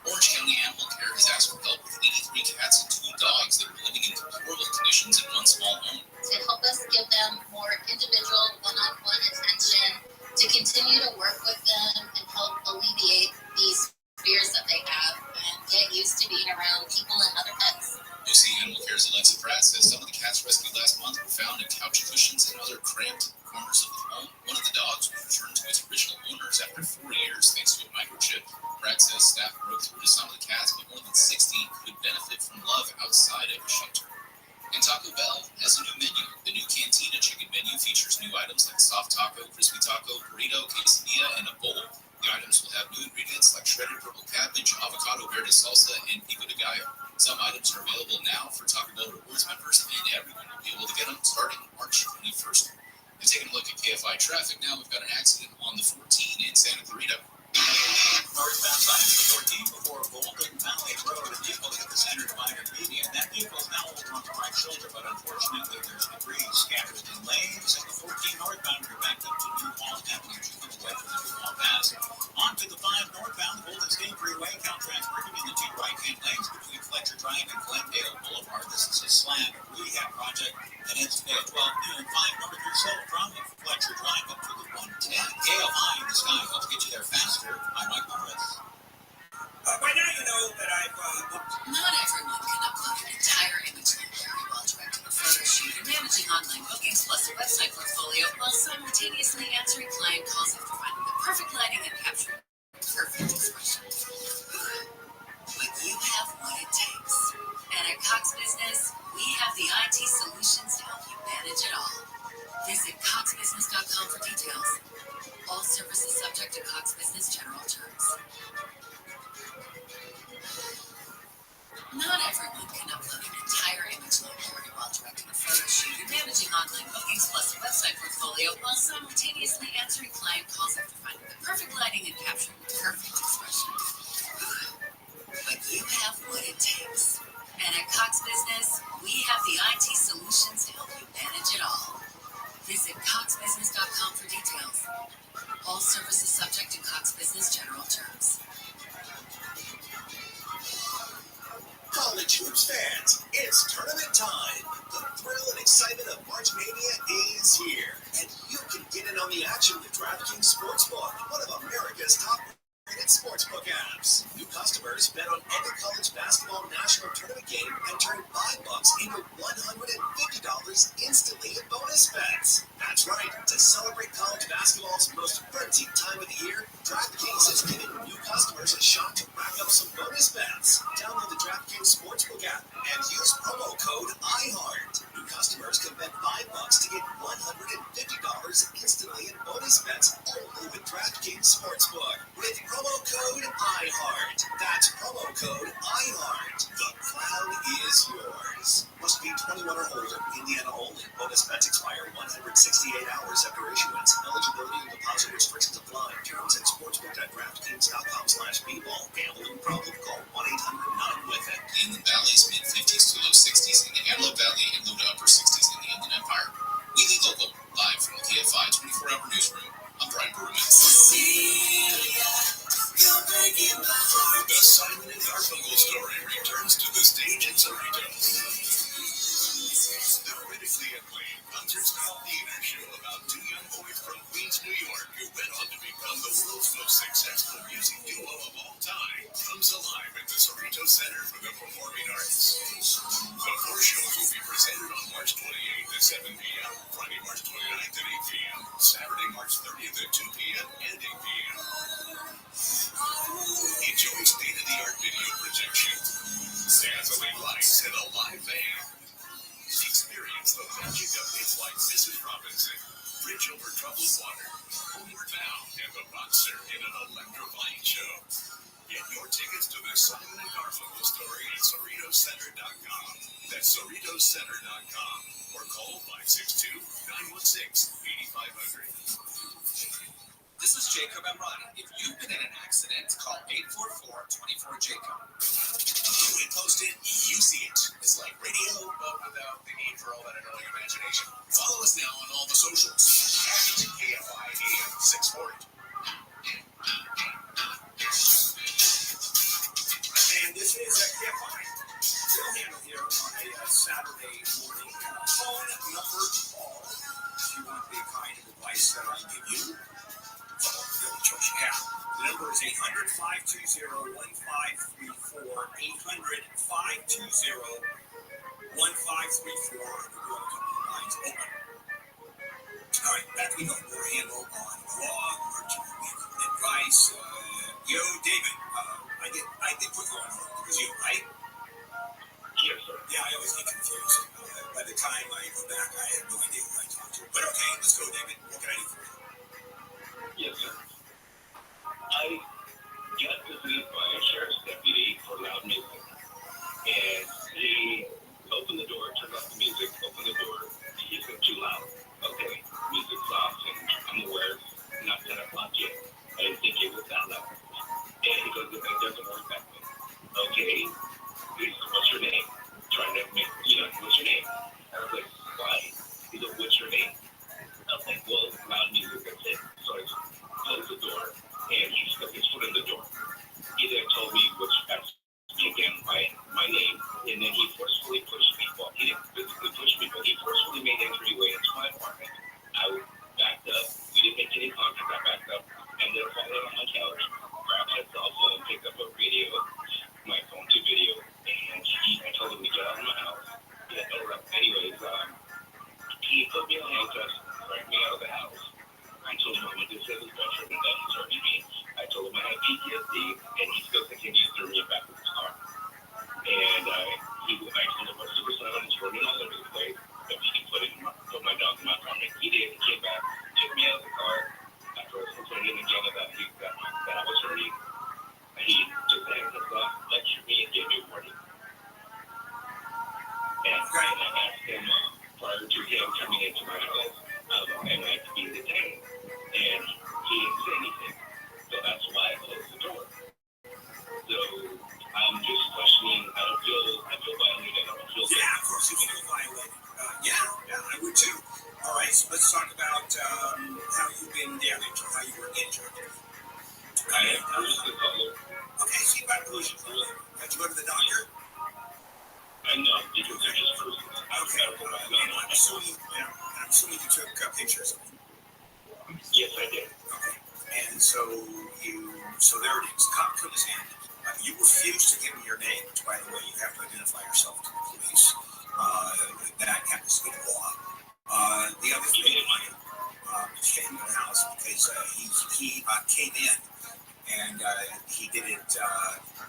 Orange County Animal Care has asked for help with 83 cats and 2 dogs that are living in deplorable conditions in one small home. To help us give them more individual, one-on-one attention, to continue to work with them and help alleviate these fears that they have and get used to being around people and other pets. OC Animal Care's Alexa Pratt says some of the cats rescued last month were found in couch cushions and other cramped corners of the home. One of the dogs was returned to its original owners after 4 years thanks to a microchip. Pratt says staff broke through to some of the cats, but more than 60 could benefit from love outside of a shelter. And Taco Bell has a new menu. The new Cantina chicken menu features new items like soft taco, crispy taco, burrito, quesadilla, and a bowl. The items will have new ingredients like shredded purple cabbage, avocado verde salsa, and pico de gallo. Some items are available now for Taco Bell Rewards members, and everyone will be able to get them starting March 21st. And taking a look at KFI traffic now, we've got an accident on the 14 in Santa Clarita. Northbound side of the 14 before Golden Valley Road, a vehicle hit the center divider median. That vehicle is now over on the right shoulder, but unfortunately there's debris scattered in lanes. And the 14 northbound, you're backed up to New Wall Avenue, just come away from the New Wall Pass. On to the 5 northbound, Golden State Freeway, contrast working in the 2 right-hand lanes between Fletcher Drive and Glendale Boulevard. This is a slab rehab project that ends today at 12 noon. 5 north or so from Fletcher Drive up to the 110. KFI in the sky helps get you there faster. I'm Mike Morris. By now you know that I've Not everyone can upload an entire image library while directing a photo shoot and managing online bookings plus a website portfolio while simultaneously answering client calls after finding the perfect lighting and capturing perfect expression. But you have what it takes. And at Cox Business, we have the IT solutions to help you manage it all. Visit coxbusiness.com for details. All services subject to Cox Business general terms. Not everyone can upload an entire mental clarity while directing a photo shoot, and managing online bookings plus a website portfolio while simultaneously answering client calls after finding the perfect lighting and capturing the perfect expression. But you have what it takes. And at Cox Business, we have the IT solutions to help you manage it all. Visit coxbusiness.com for details. All services subject to Cox Business general terms. College hoops fans, it's tournament time. The thrill and excitement of March Mania is here, and you can get in on the action with DraftKings Sportsbook, one of America's top-rated sportsbook apps. New customers bet on any college basketball national tournament game and turn $5 into $150 instantly in bonus bets. That's right. To celebrate college basketball's most frenzied time of the year, DraftKings is giving new customers a shot to rack up some bonus bets. Download the DraftKings Sportsbook app and use promo code IHEART. New customers can bet $5 to get $150 instantly in bonus bets only with DraftKings Sportsbook. With promo code IHEART. That's promo code IHEART. The crown is yours. Must be 21 or older. Indiana only. Bonus bets expire 168 hours after issuance. Eligibility and deposit restrictions apply. Terms at sportsbook.draftkings.com/bball. Gambling problem? Call 1-800-9-WITH-IT. Inland Valley's mid-50s to low 60s in the Antelope Valley and low to upper 60s in the Inland Empire. We lead local, live from the KFI 24-hour newsroom. I'm Brian Berman. The Simon and Garfunkel story returns to the stage in Cerrito. The critically acclaimed concert-style theater show about two young boys from Queens, New York, who went on to become the world's most successful music duo of all time, comes alive at the Cerrito Center for the Performing Arts. The four shows will be presented on March 28th at 7 p.m., Friday, March 29th at 8 p.m., Saturday, March 30th at 2 p.m. and 8 p.m. Enjoy state-of-the-art video projection, dazzling lights, and a live band. Experience the magic of hits like Mrs. Robinson, Bridge Over Troubled Water, Homeward Bound, and The Boxer in an electrifying show. Get your tickets to the Simon and Garfunkel story at CerritoCenter.com. That's CerritoCenter.com. Or call 562-916-8500. This is Jacob Emrani. If you've been in an accident, call 844-24-JACOB. We post it, you see it. It's like radio, But without the need for all that annoying imagination. Follow us now on all the socials. At KFI AM 640. And this is KFI. Phil Handel here on a Saturday morning. Phone number to call. If you want the kind of advice that I give you, follow Phil Church app. The number is 800-520-1534. 800-520-1534. We're doing a couple of lines open. All right, back we go. We're Handel on law, emerging legal advice. Yo, David, I did put you on hold. It was you, right? Yes, sir. Yeah, I always get confused. By the time I go back, I have no idea who I talked to. But okay, let's go, David. What can I do for you? Yes, sir. I got visited by a sheriff's deputy for loud music. And he opened the door, turned off the music, opened the door. He said, too loud. Okay, music's off, and I'm aware it's not 10 o'clock yet. I didn't think it was that loud. And he goes, it doesn't work that way. Okay, he said, what's your name? Trying to make, what's your name? I was like, why? He said, what's your name? I was like, well, loud music, that's it. So I closed the door, and he stuck his foot in the door. He then told me, which asked me again, my name, and then he forcefully pushed me. Well, he didn't physically push me, but he forcefully made entryway into my apartment. I backed up. We didn't make any contact. I backed up, ended up falling on my couch, grabbed my cell phone, picked up a video, my phone to video, and I told him to get out of my house. Anyways, he put me on handcuffs, dragged me out of the house. I told him I went to his bedroom and that he's hurting me. I told him I had PTSD, and he still continues to me back with his car. And I told him my super son is running all over the place. If he can put my dog in my apartment, he did. He came back, took me out of the car. After I was complaining again about that I was hurting, he took the handcuffs off, lectured me, and gave me a warning. And I'm coming into my house, and I could be detained. And he didn't say anything. So that's why I closed the door. So I'm just questioning. I feel violated. I don't feel. Yeah, of course you feel violated. Yeah, I would too. All right, so let's talk about how you've been damaged or how you were injured. I have bruises all over. Okay, so you got bruises all over. Did you go to the doctor? No, because they're just bruises. Okay, and I'm assuming you took pictures of them. Yes, I did. Okay, and so there it is. Cop comes in. You refuse to give me your name, which, by the way, you have to identify yourself to the police. That happens to be the law. The other thing, came in the house because he came in and he did it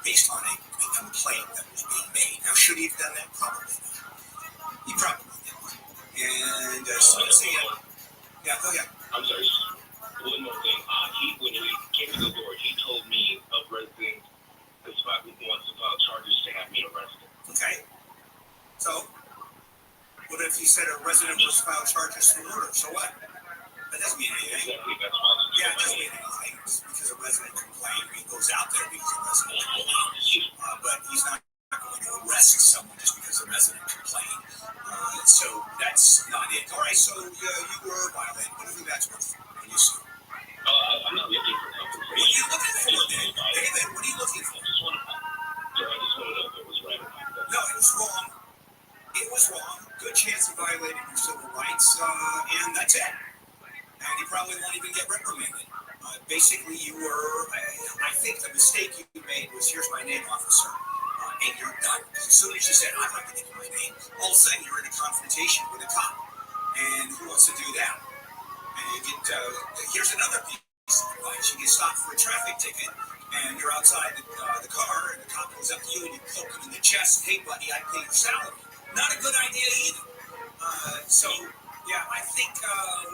based on a complaint that was being made. Now, should he have done that? Probably not. He probably did. And so let's see. Yeah, go ahead. I'm sorry. One more thing. When he came to the door, he told me a resident wants to file charges to have me arrested. Okay. So, what if he said a resident was filed charges for murder? So what? That doesn't mean anything. Exactly. That's why. Yeah, it doesn't mean anything. It's because a resident complained. He goes out there because a resident complained. But he's not going to arrest someone just because a resident complained. So that's not it. All right, so you were violated. What do you think that's worth when you sue? I'm not looking for compensation. What are you looking for, David? What are you looking for? I just want to know if it was right or not. No, it was wrong. It was wrong. Good chance he violated your civil rights, and that's it. And you probably won't even get reprimanded. Basically, you were, I think the mistake you made was, here's my name, officer, and you're done. As soon as you said, I'm not going to give you my name, all of a sudden you're in a confrontation with a cop. And who wants to do that? And you get, here's another piece of advice. You get stopped for a traffic ticket, and you're outside the car, and the cop goes up to you, and you poke him in the chest, hey, buddy, I pay your salary. Not a good idea either. Yeah, I think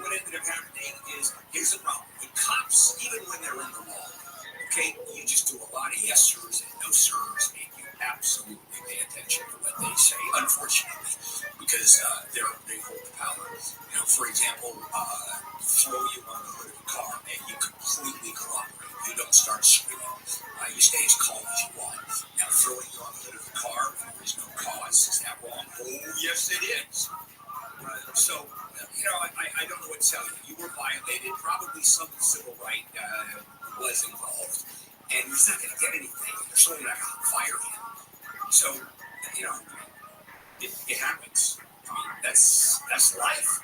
what ended up happening is, here's the problem. With cops, even when they're in the law, okay, you just do a lot of yes sirs and no sirs, and you absolutely pay attention to what they say, unfortunately, because they hold the power. You know, for example, throw you on the hood of a car, and you completely cooperate. You don't start screaming. You stay as calm as you want. Now, throwing you on the hood of the car when there is no cause, is that wrong? Oh, yes, it is. I don't know what to tell you. You were violated. Probably some civil right was involved. And you're not going to get anything. You're certainly not going to fire him. So, it happens. I mean, that's life.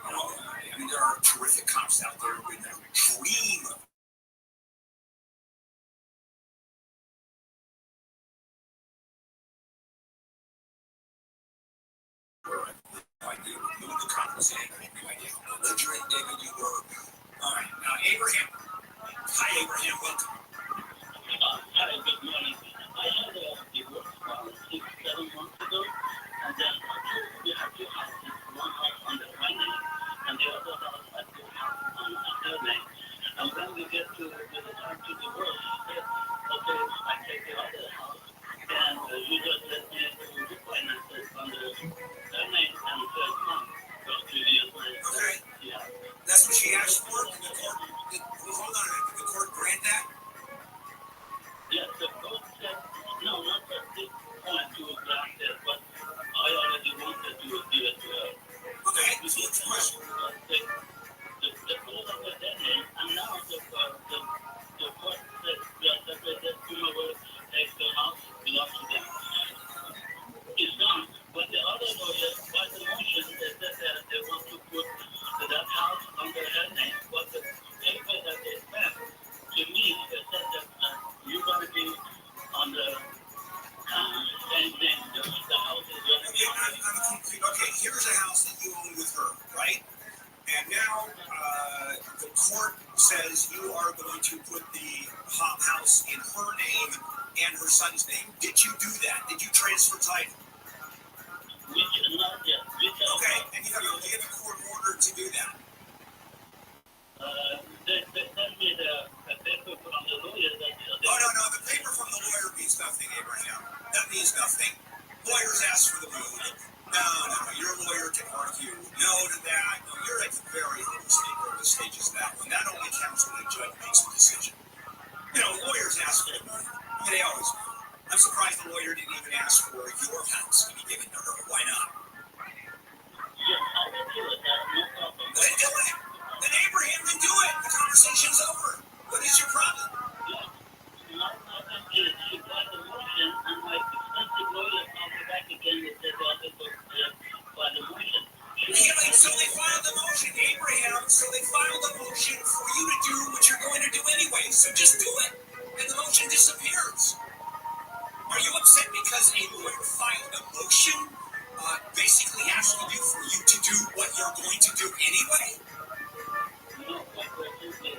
I mean, there are terrific cops out there who never dream of idea who the cop was in. I had no idea how belligerent, David, you were. All right. Now, Abraham. Hi, Abraham. Welcome. Hi, good morning. I had a divorce about 6-7 months ago, and then we have two houses, one house on the one name, and the other house at the house on the third name. And when we get to the time to divorce, she said, okay, I take the other house, and you just let me do the finances on the third name and the third month. Those 2 years later. Okay. Yeah. That's what she asked for? Did the court, hold on a minute, did the court grant that? Yes, the court said, no, not at this point to grant it, but I already wanted to give it to her. Okay, so what's the question? The court of the dead name, and now the court said that whoever takes the house belongs to them. It's done. But the other lawyers, by the motion, they said that they want to put that house under her name, but the paper that they sent to me, they said that you're going to be on the same name. The house is going to be on the Okay, here's a house that you own with her, right? And now the court says you are going to put the house in her name and her son's name. Did you do that? Did you transfer title? Not yet. Okay, and you have a court order to do that. They sent me the paper from the lawyer that... No, the paper from the lawyer means nothing, Abraham. That means nothing. Lawyers ask for the mood. No, your lawyer can argue no to that. No, you're at very early stages of that one. That only counts when a judge makes a decision. Lawyers ask for the money. They always do. I'm surprised the lawyer didn't even ask for your house to be given to her. Why not? Yes, I will do it. That's no problem. Then do it. Then Abraham, then do it. The conversation's over. What is your problem? My problem is she got the motion, and my expensive lawyer called me back again and said that it was by the motion. So they filed the motion, Abraham. So they filed a motion for you to do what you're going to do anyway. So just do it, and the motion disappears. Are you upset because a lawyer filed a motion, basically asking you for you to do what you're going to do anyway? No, my question is the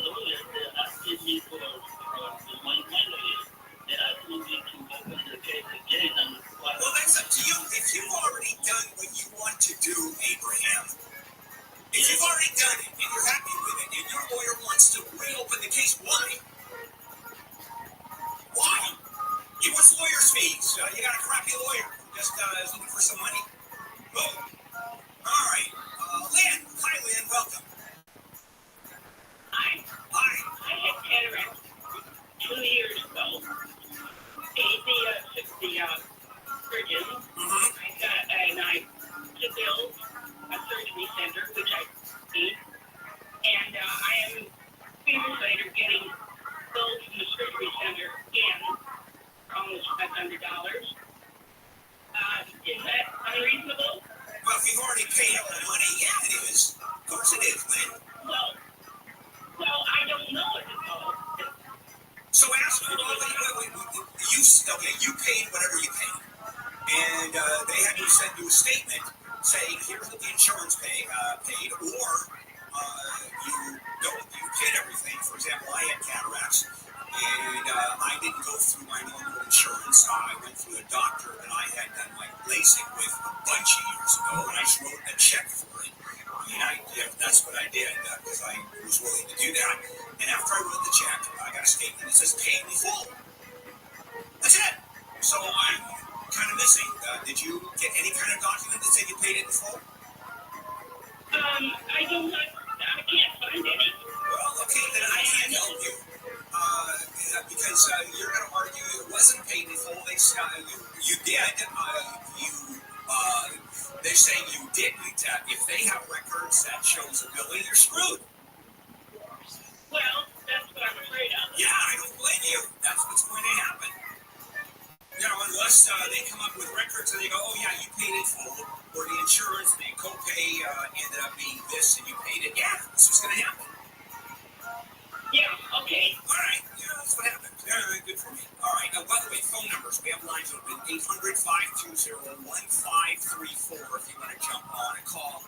lawyer that asking me for my lawyer that I don't need to open the case again. And well, that's up to you. If you've already done what you want to do, Abraham, if you've already done it and you're happy with it, and your lawyer wants to reopen the case, why? Why? He wants lawyer's fees. You got a crappy lawyer just is looking for some money. Oh, all right. Lynn. Hi, Lynn. Welcome. Hi. I had cataracts 2 years ago. Paid the surgeon. I took bill a surgery center, which I paid. And I am 3 years later getting billed from the surgery center again, almost $500. Is that unreasonable? Well, if you've already paid all the money, yeah, it is. Of course it is, Lynn. Well, I don't know it at all. So ask her, you paid whatever you paid. And they had to send you a statement saying, here's what the insurance paid, or you paid everything. For example, I had cataracts, and I didn't go through my normal insurance. I went through a doctor that I had done my LASIK with a bunch of years ago, and I just wrote a check for it. That's what I did, because I was willing to do that. And after I wrote the check, I got a statement that says paid in full. That's it. So I'm kind of missing. Did you get any kind of document that said you paid it in full? I can't find any. Well, okay, then I can't help you. Because you're going to argue it wasn't paid in full. You did. They're saying you didn't. If they have records that shows a billing, you're screwed. Well, that's what I'm afraid of. Yeah, I don't blame you. That's what's going to happen. Unless they come up with records and they go, oh yeah, you paid it full, or the insurance, the copay ended up being this and you paid it. Yeah, that's what's going to happen. Yeah, okay. All right, yeah, that's what happened. Good for me. All right, now, by the way, phone numbers. We have lines open, 800-520-1534 if you want to jump on a call.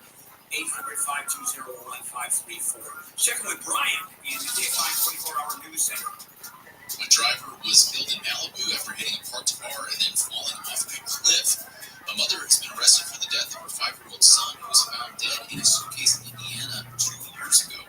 800-520-1534. Checking with Brian in the K5 24-hour news center. A driver was killed in Malibu after hitting a parked car and then falling off a cliff. A mother has been arrested for the death of her 5-year-old son, who was found dead in a suitcase in Indiana 2 years ago.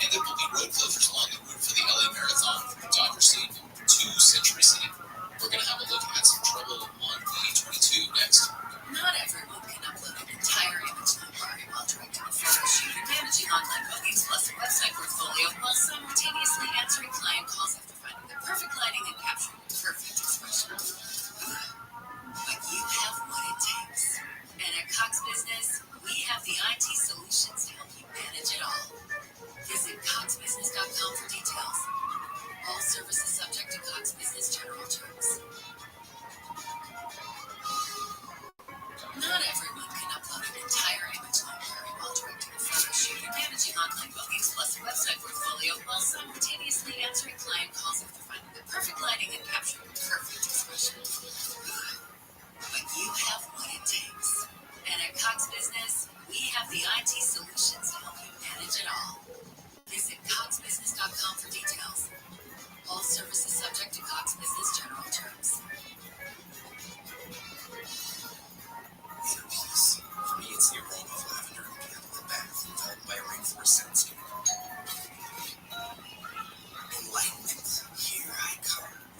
And there will be road closures along the route for the LA Marathon from Dodger Stadium to Century City. We're going to have a look at some trouble on the 22 next. Not everyone can upload an entire image library while directing a photo shoot or managing online bookings plus a website portfolio while simultaneously answering client calls after finding the perfect lighting and capturing the perfect expression. But you have what it takes. And at Cox Business, we have the IT solutions to help you manage it all. Visit coxbusiness.com for details. All services subject to Cox Business General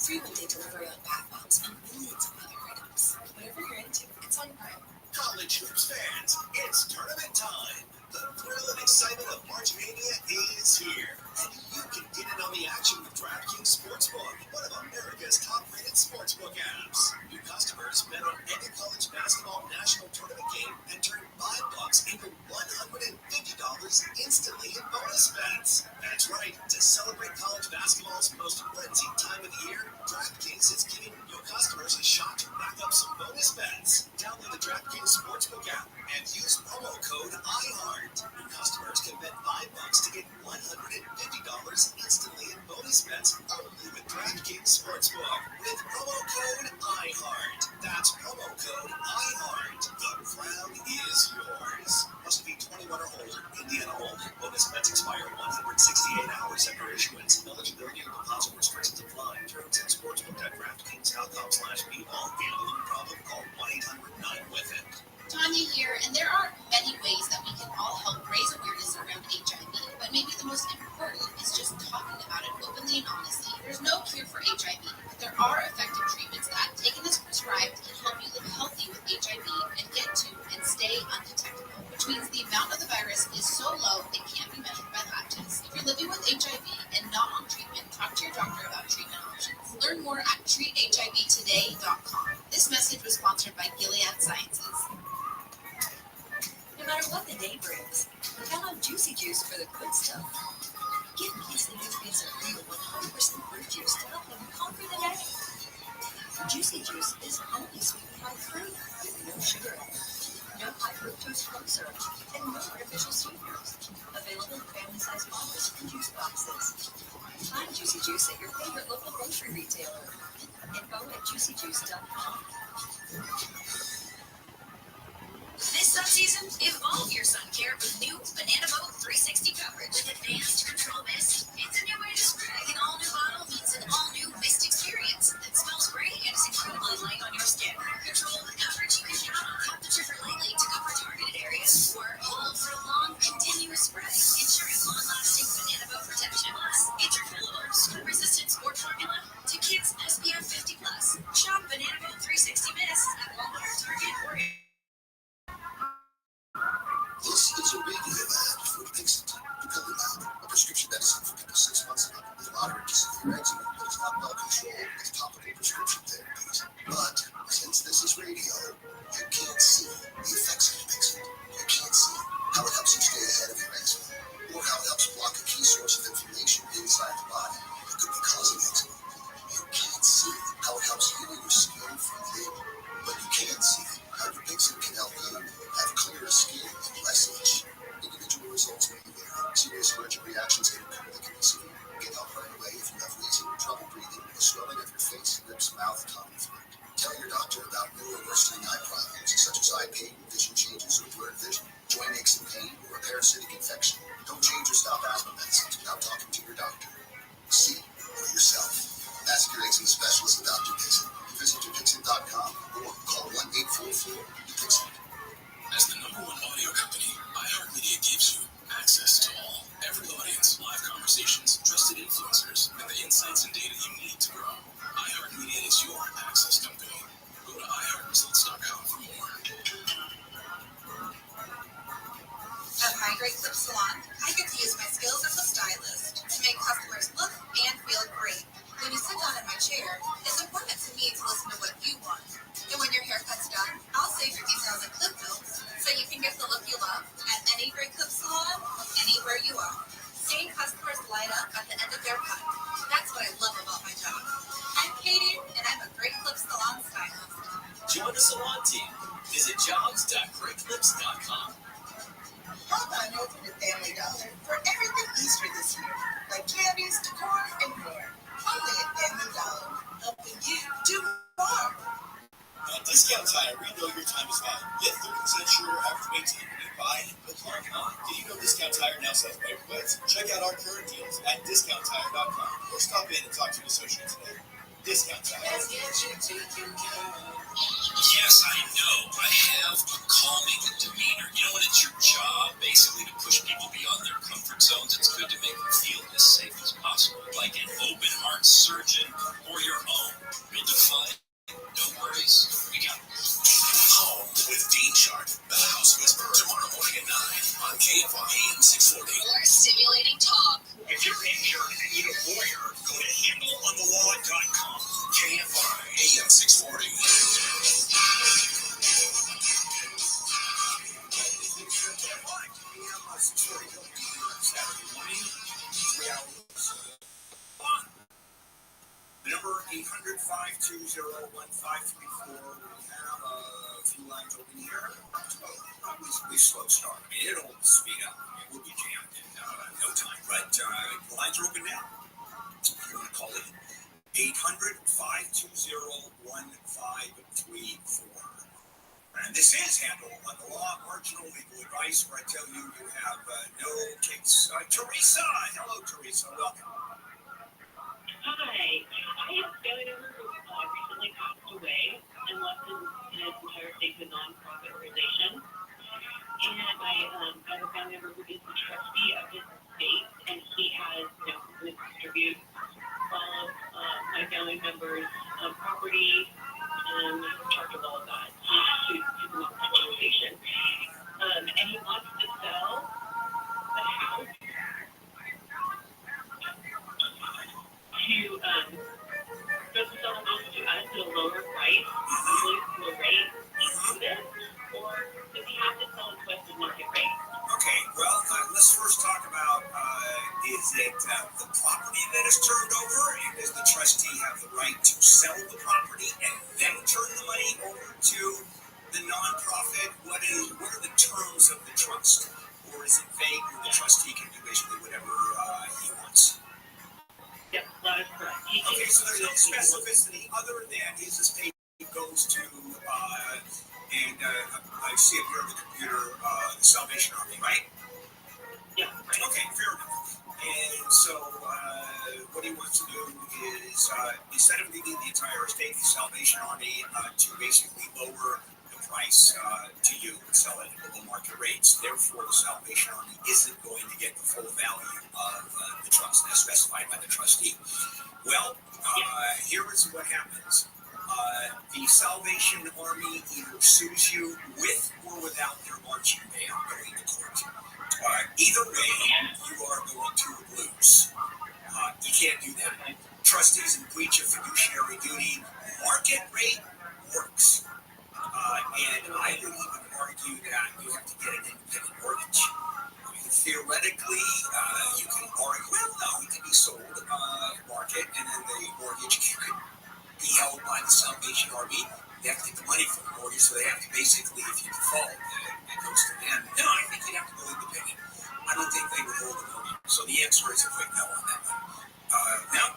Free one-day delivery on bath bombs and millions of other items. Whatever you're into, it's on Prime. College hoops fans, it's tournament time. The thrill and excitement of March Mania is here, and you can get in on the action with DraftKings Sportsbook, one of America's top-rated sportsbook apps. New customers bet on any college basketball national tournament game and turn $5 into $150 instantly in bonus bets. That's right. To celebrate college basketball's most frenzied time of the year, DraftKings is giving new customers a shot to rack up some bonus bets. Download the DraftKings Sportsbook app and use promo code IHEART. New customers can bet $5 to get $150 instantly in bonus bets only with DraftKings Sportsbook with promo code IHEART. That's promo code IHEART. The crown is yours. Must be 21 or older. Indiana only. Bonus bets expire 168 hours after issuance. Eligibility and deposit restrictions apply. Terms at sportsbook.draftkings.com/bball. Gambling problem? Call 1-800-9-WITH-IT. Tanya here, and there are many ways that we can all help raise awareness around HIV, but maybe the most important is just talking about it openly and honestly. There's no cure for HIV, but there are effective treatments that, taken as prescribed, can help you live healthy with HIV and get to and stay undetectable, which means the amount of the virus is so low it can't be measured by lab tests. If you're living with HIV and not on treatment, talk to your doctor about treatment options. Learn more at treathivtoday.com. This message was sponsored by Gilead Sciences. No matter what the day brings, count on Juicy Juice for the good stuff. Get kids the nutrients of real 100% fruit juice to help them conquer the day. Juicy Juice is only sweetened by fruit with no sugar added, no high fructose corn syrup, and no artificial sweeteners. Available in family-sized bottles and juice boxes. Find Juicy Juice at your favorite local grocery retailer. Info at juicyjuice.com. This sun season, evolve your sun care with new Banana Boat 360 coverage. With advanced control mist, it's a new way to spray. An all-new bottle means an all-new mist experience that smells great and is incredibly light on your skin. Control the coverage you can count on. Tap the trigger lightly to cover targeted areas, or hold for a long, continuous spray, ensuring long-lasting Banana Boat protection. Plus, it's refillable, scrub-resistant sport formula to kids SPF 50+. Shop Banana Boat 360 Mist at Walmart, Target, or This is a radio ad for Dixit. Dupilumab, a prescription medicine for people 6 months and up with moderate to severe eczema that is not well controlled with topical prescription therapies. But since this is radio, you can't see the effects of Dixit. You can't see how it helps you stay ahead of your eczema, or how it helps block a key source of inflammation inside the body that could be causing eczema. You can't see how it helps heal your skin from within, but you can see how your Dixit can help you have clearer skin and less itch. Individual results may vary. Serious allergic reactions can occur that can be severe. Get help right away if you have wheezing, trouble breathing, or swelling of your face, lips, mouth, tongue, and throat. Tell your doctor about new or worsening eye problems such as eye pain, vision changes, or blurred vision, joint aches and pain, or a parasitic infection. Don't change or stop asthma medicines without talking to your doctor. See for yourself. Ask your eczema specialist about Dupixent. Visit Dupixent.com or call 1-844-DUPIXENT. As the #1 audio company, iHeartMedia gives you access to all, every audience, live conversations, trusted influencers, and the insights and data you need to grow. iHeartMedia is your access company. Go to iHeartResults.com for more. At My Great Clip Salon, I get to use my skills as a stylist to make customers look and feel great. When you sit down in my chair, it's important to me to listen to what you want. And when your haircut's done, I'll save your details and clip notes so you can get the look you love at any Great Clip Salon, anywhere you are. Seeing customers light up at the end of their cut. That's what I love about my job. I'm Katie, and I'm a Great Clip Salon stylist. Join the salon team. Visit jobs.greatclips.com. Hop on over to Family Dollar for everything Easter this year, like candies, decor, and more. Only at Family Dollar, helping you do more. At Discount Tire, we know your time is valuable. Get 30% shorter after 18 when you buy and put car on. Did you know Discount Tire now sells paper goods? Check out our current deals at discounttire.com or stop in and talk to an associate today. Discount Tire. Let's get you taken care of. Yes, I know. I have a calming demeanor. You know, when it's your job, basically, to push people beyond their comfort zones, it's good to make them feel as safe as possible. Like an open heart surgeon or your own. Redefined. No worries. We got it. Home with Dean Sharp, the House Whisperer, tomorrow morning at 9 on KFI AM 640. More stimulating talk. If you're injured and need a lawyer, go to handleonthelaw.com. KFI AM 640. The number 800-520-1534. We have a few lines open here. We slow start. I mean, it'll speed up. It will be jammed in no time. But the lines are open now. If you want to call it 800-520-1534. And this is Handle on the Law, marginal legal advice, where I tell you you have no case. Teresa, hello, Teresa, welcome. Hi, I have a family member who recently passed away and left his entire estate to a nonprofit organization. And I have a family member who is the trustee of his estate, and he has, to distribute all of my family members' property and in charge of all of that to the nonprofit organization. And he wants to sell the house to sell the house to us at a lower price, low rate, or does he have to sell it to us at market rate? Okay, well, let's first talk about, is it the property that is turned over, and does the trustee have the right to sell the property and then turn the money over to the nonprofit? What are the terms of the trust? Or is it vague where the trustee can do basically whatever he wants? Yep, that is correct. Okay, so there's no specificity other than his estate goes to, and I see it here on the computer, the Salvation Army, right? Yeah. Okay, fair enough. And so what he wants to do is, instead of leaving the entire estate to Salvation Army to basically lower the price to you and sell it at below market rates, therefore the Salvation Army isn't going to get the full value of the trust as specified by the trustee. Well, here is what happens. The Salvation Army either sues you with or without their marching band going to court. Either way, you are going to lose. You can't do that. Trustees in breach of fiduciary duty, market rate works. And I would even argue that you have to get an independent mortgage. Theoretically, you can argue, well, no, it can be sold market, and then the mortgage could be held by the Salvation Army. They have to get the money from the mortgage, so they have to basically, if you default, it goes to them. No, I think you'd have to go independent. I don't think they would hold the mortgage. So the answer is a quick no on that one. No,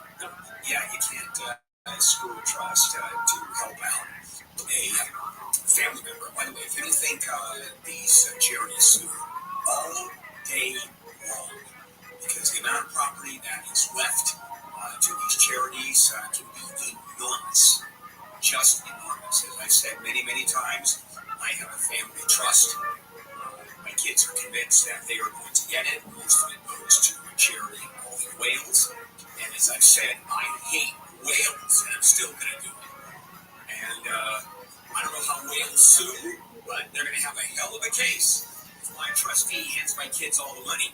you can't screw a trust to help out a family member. By the way, if you don't think these charities sue all day long, because the amount of property that is left to these charities can be enormous, just enormous. As I've said many, many times, I have a family trust. My kids are convinced that they are going to get it. Most of it goes to a charity in Wales. And as I've said, I hate Wales, and I'm still going to do it. And I don't know how Wales sue, but they're going to have a hell of a case if my trustee hands my kids all the money.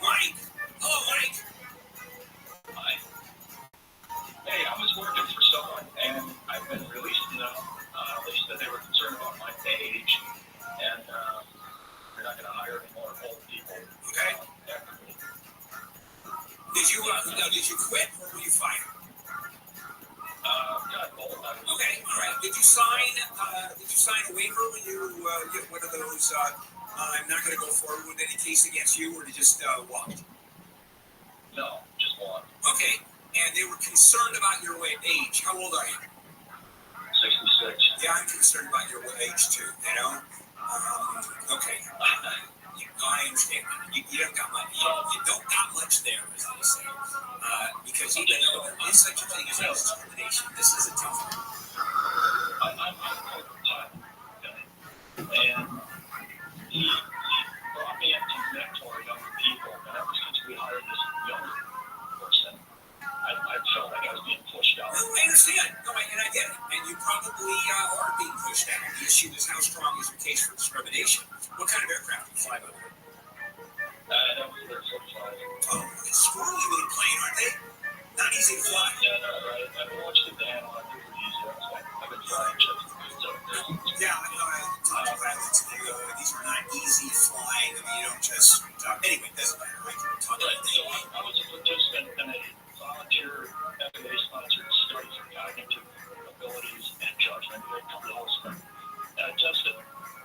Mike! Hello, Mike! Hi. Hey, I was working for someone, and I've been released, they said they were concerned about my age, and they're not going to hire any more old people. Okay. After me. Did you quit, or were you fired? Got both. Okay, all right. Did you sign a waiver when you get one of those, I'm not going to go forward with any case against you, or did you just walk? No, just one. Okay, and they were concerned about your age. How old are you? 66. Yeah, I'm concerned about your age too, okay. I understand. You don't got much. You don't got much there, as they say. Because even though there is such a thing as age discrimination, this is a tough one. I I'm overtime, okay? And he brought me up to mentor younger people, and ever since we hired this younger person, I felt like I was being pushed out. No, I understand. No, and I get it. And you probably are being pushed out. The issue is how strong is your case for discrimination? What kind of aircraft do you fly, by the way? That was their surprise. Oh, it's squirrely little plane, aren't they? Not easy to fly. Yeah, no, I've watched the band on it. I've been flying just yeah, top pilots, these are not easy flying. I mean, you don't just... anyway, doesn't matter. I can talk about so I was a participant in a volunteer FAA-sponsored study for cognitive abilities and judgment at Guinness. I tested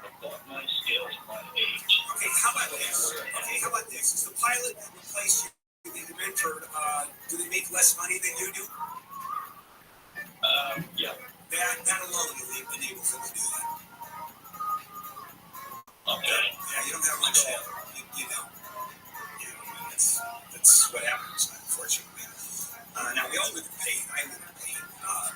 above my scales for my age. Okay, how about this? Is the pilot that replaced you in the mentored, do they make less money than you do? Yeah. That alone enables them to do that. Okay. Yeah, you don't have much help. You know, that's what happens, unfortunately. Now, we all live in pain. I live in pain.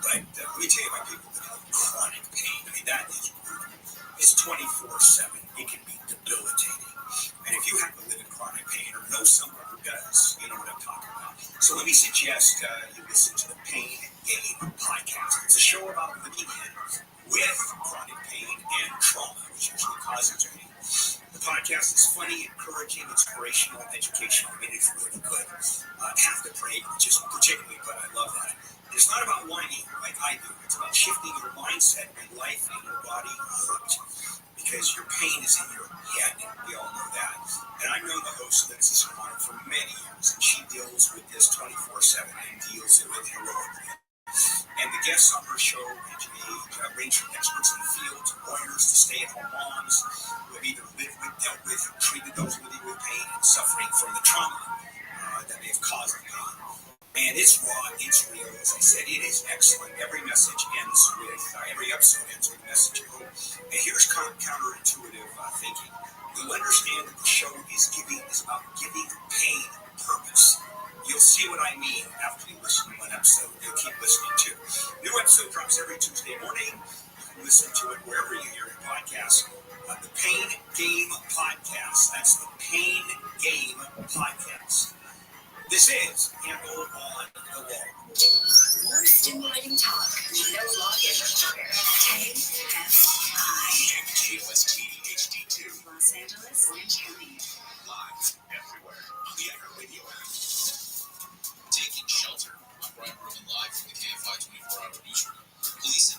But let me tell you about people that have chronic pain. I mean, that is brutal. It's 24/7. It can be debilitating. And if you happen to live in chronic pain or know someone who does, you know what I'm talking about. So let me suggest you listen to the Pain Game podcast. It's a show about living with chronic pain and trauma, which usually causes pain. The podcast is funny, encouraging, inspirational, educational. I mean, it's really good. Half the praise, just particularly good. I love that. It's not about whining like I do. It's about shifting your mindset when life and your body hurt. Because your pain is in your head. We all know that. And I've known the host of Lindsay Serrano for many years, and she deals with this 24/7 and deals with it heroically. And the guests on her show range from experts in the field to lawyers to stay-at-home moms who have either lived with, dealt with, or treated those living with pain and suffering from the trauma that may have caused the pain. And it's raw, it's real. As I said, it is excellent. Every message ends with, every episode ends with a message of hope. And here's counterintuitive thinking. You'll understand that the show is about giving pain purpose. You'll see what I mean after you listen to one episode. You'll keep listening to. New episode drops every Tuesday morning. You can listen to it wherever you hear your podcast. The Pain Game Podcast. That's the Pain Game Podcast. This is Handle on the Wall. More stimulating talk. No login required. KFI. KOST HD2. Los Angeles, Orange County. Live everywhere on the iHeartRadio app. Taking shelter. I'm Brian Berman live from the KFI 24-hour newsroom. Police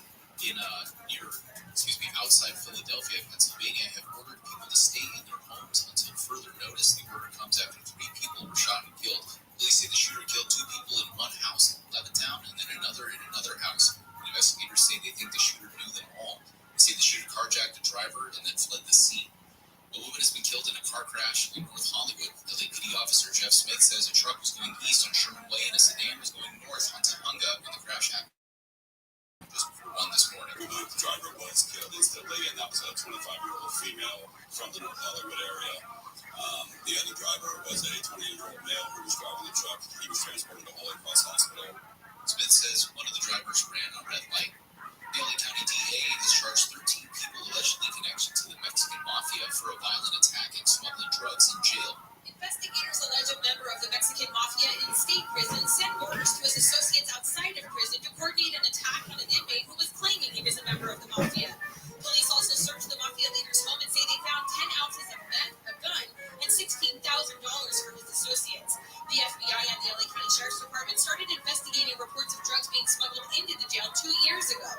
outside Philadelphia, Pennsylvania, have ordered people to stay in their homes until further notice. The order comes after 3 people were shot and killed. Police say the shooter killed 2 people in one house in Levittown and then another in another house. Investigators say they think the shooter knew them all. They say the shooter carjacked the driver and then fled the scene. A woman has been killed in a car crash in North Hollywood. LAPD officer Jeff Smith says a truck was going east on Sherman Way and a sedan was going north on Topanga when the crash happened just before 1 this morning. We believe the driver was killed instantly, and that was a 25-year-old female from the North Hollywood area. The other driver was a 28-year-old male who was driving the truck. He was transported to Holy Cross Hospital. Smith says one of the drivers ran a red light. The LA County DA has charged 13 people allegedly connected to the Mexican mafia for a violent attack and smuggling drugs in jail. Investigators allege a member of the Mexican mafia in state prison sent orders to his associates outside of prison to coordinate an attack on an inmate who was claiming he was a member of the mafia. Police also searched the mafia leader's home and say they found 10 ounces of meth, a gun, and $16,000 for his associates. The FBI and the LA County Sheriff's Department started investigating reports of drugs being smuggled into the jail 2 years ago.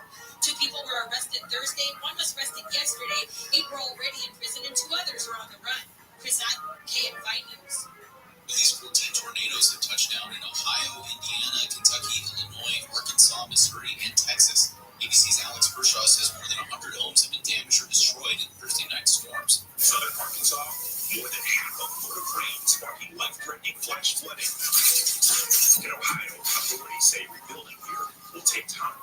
2 people were arrested Thursday, 1 was arrested yesterday, 8 were already in prison, and 2 others are on the run. Chris Adler, KFI News. At least 14 tornadoes have touched down in Ohio, Indiana, Kentucky, Illinois, Arkansas, Missouri, and Texas. ABC's Alex Kershaw says more than 100 homes have been damaged or destroyed in Thursday night storms. In southern Arkansas, more than half a foot of rain sparking life-threatening flash flooding. In Ohio, authorities say rebuilding here will take time.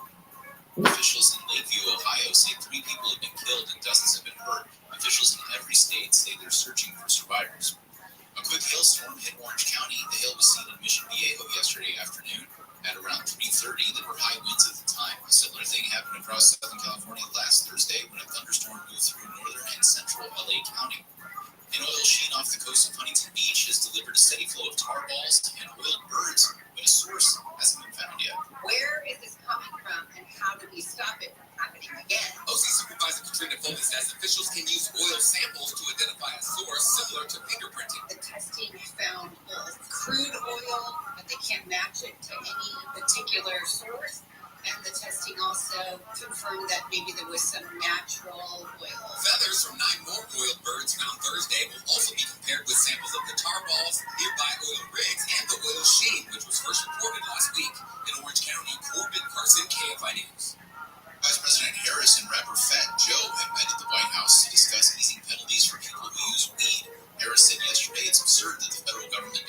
Officials in Lakeview, Ohio, say 3 people have been killed and dozens have been hurt. Officials in every state say they're searching for survivors. A quick hailstorm hit Orange County. The hail was seen in Mission Viejo yesterday afternoon. At around 3:30, there were high winds at the time. A similar thing happened across Southern California we stop it from happening again? OC Supervisor Katrina Foley says officials can use oil samples to identify a source similar to fingerprinting. The testing found crude oil, but they can't match it to any particular source. And the testing also confirmed that maybe there was some natural oil. Feathers from 9 more oiled birds found Thursday will also be compared with samples of the tar balls, nearby oil rigs, and the oil sheen, which was first reported last week. In Orange County, Corbin Carson, KFI News. Vice President Harris and rapper Fat Joe have met at the White House to discuss easing penalties for people who use weed. Harris said yesterday it's absurd that the federal government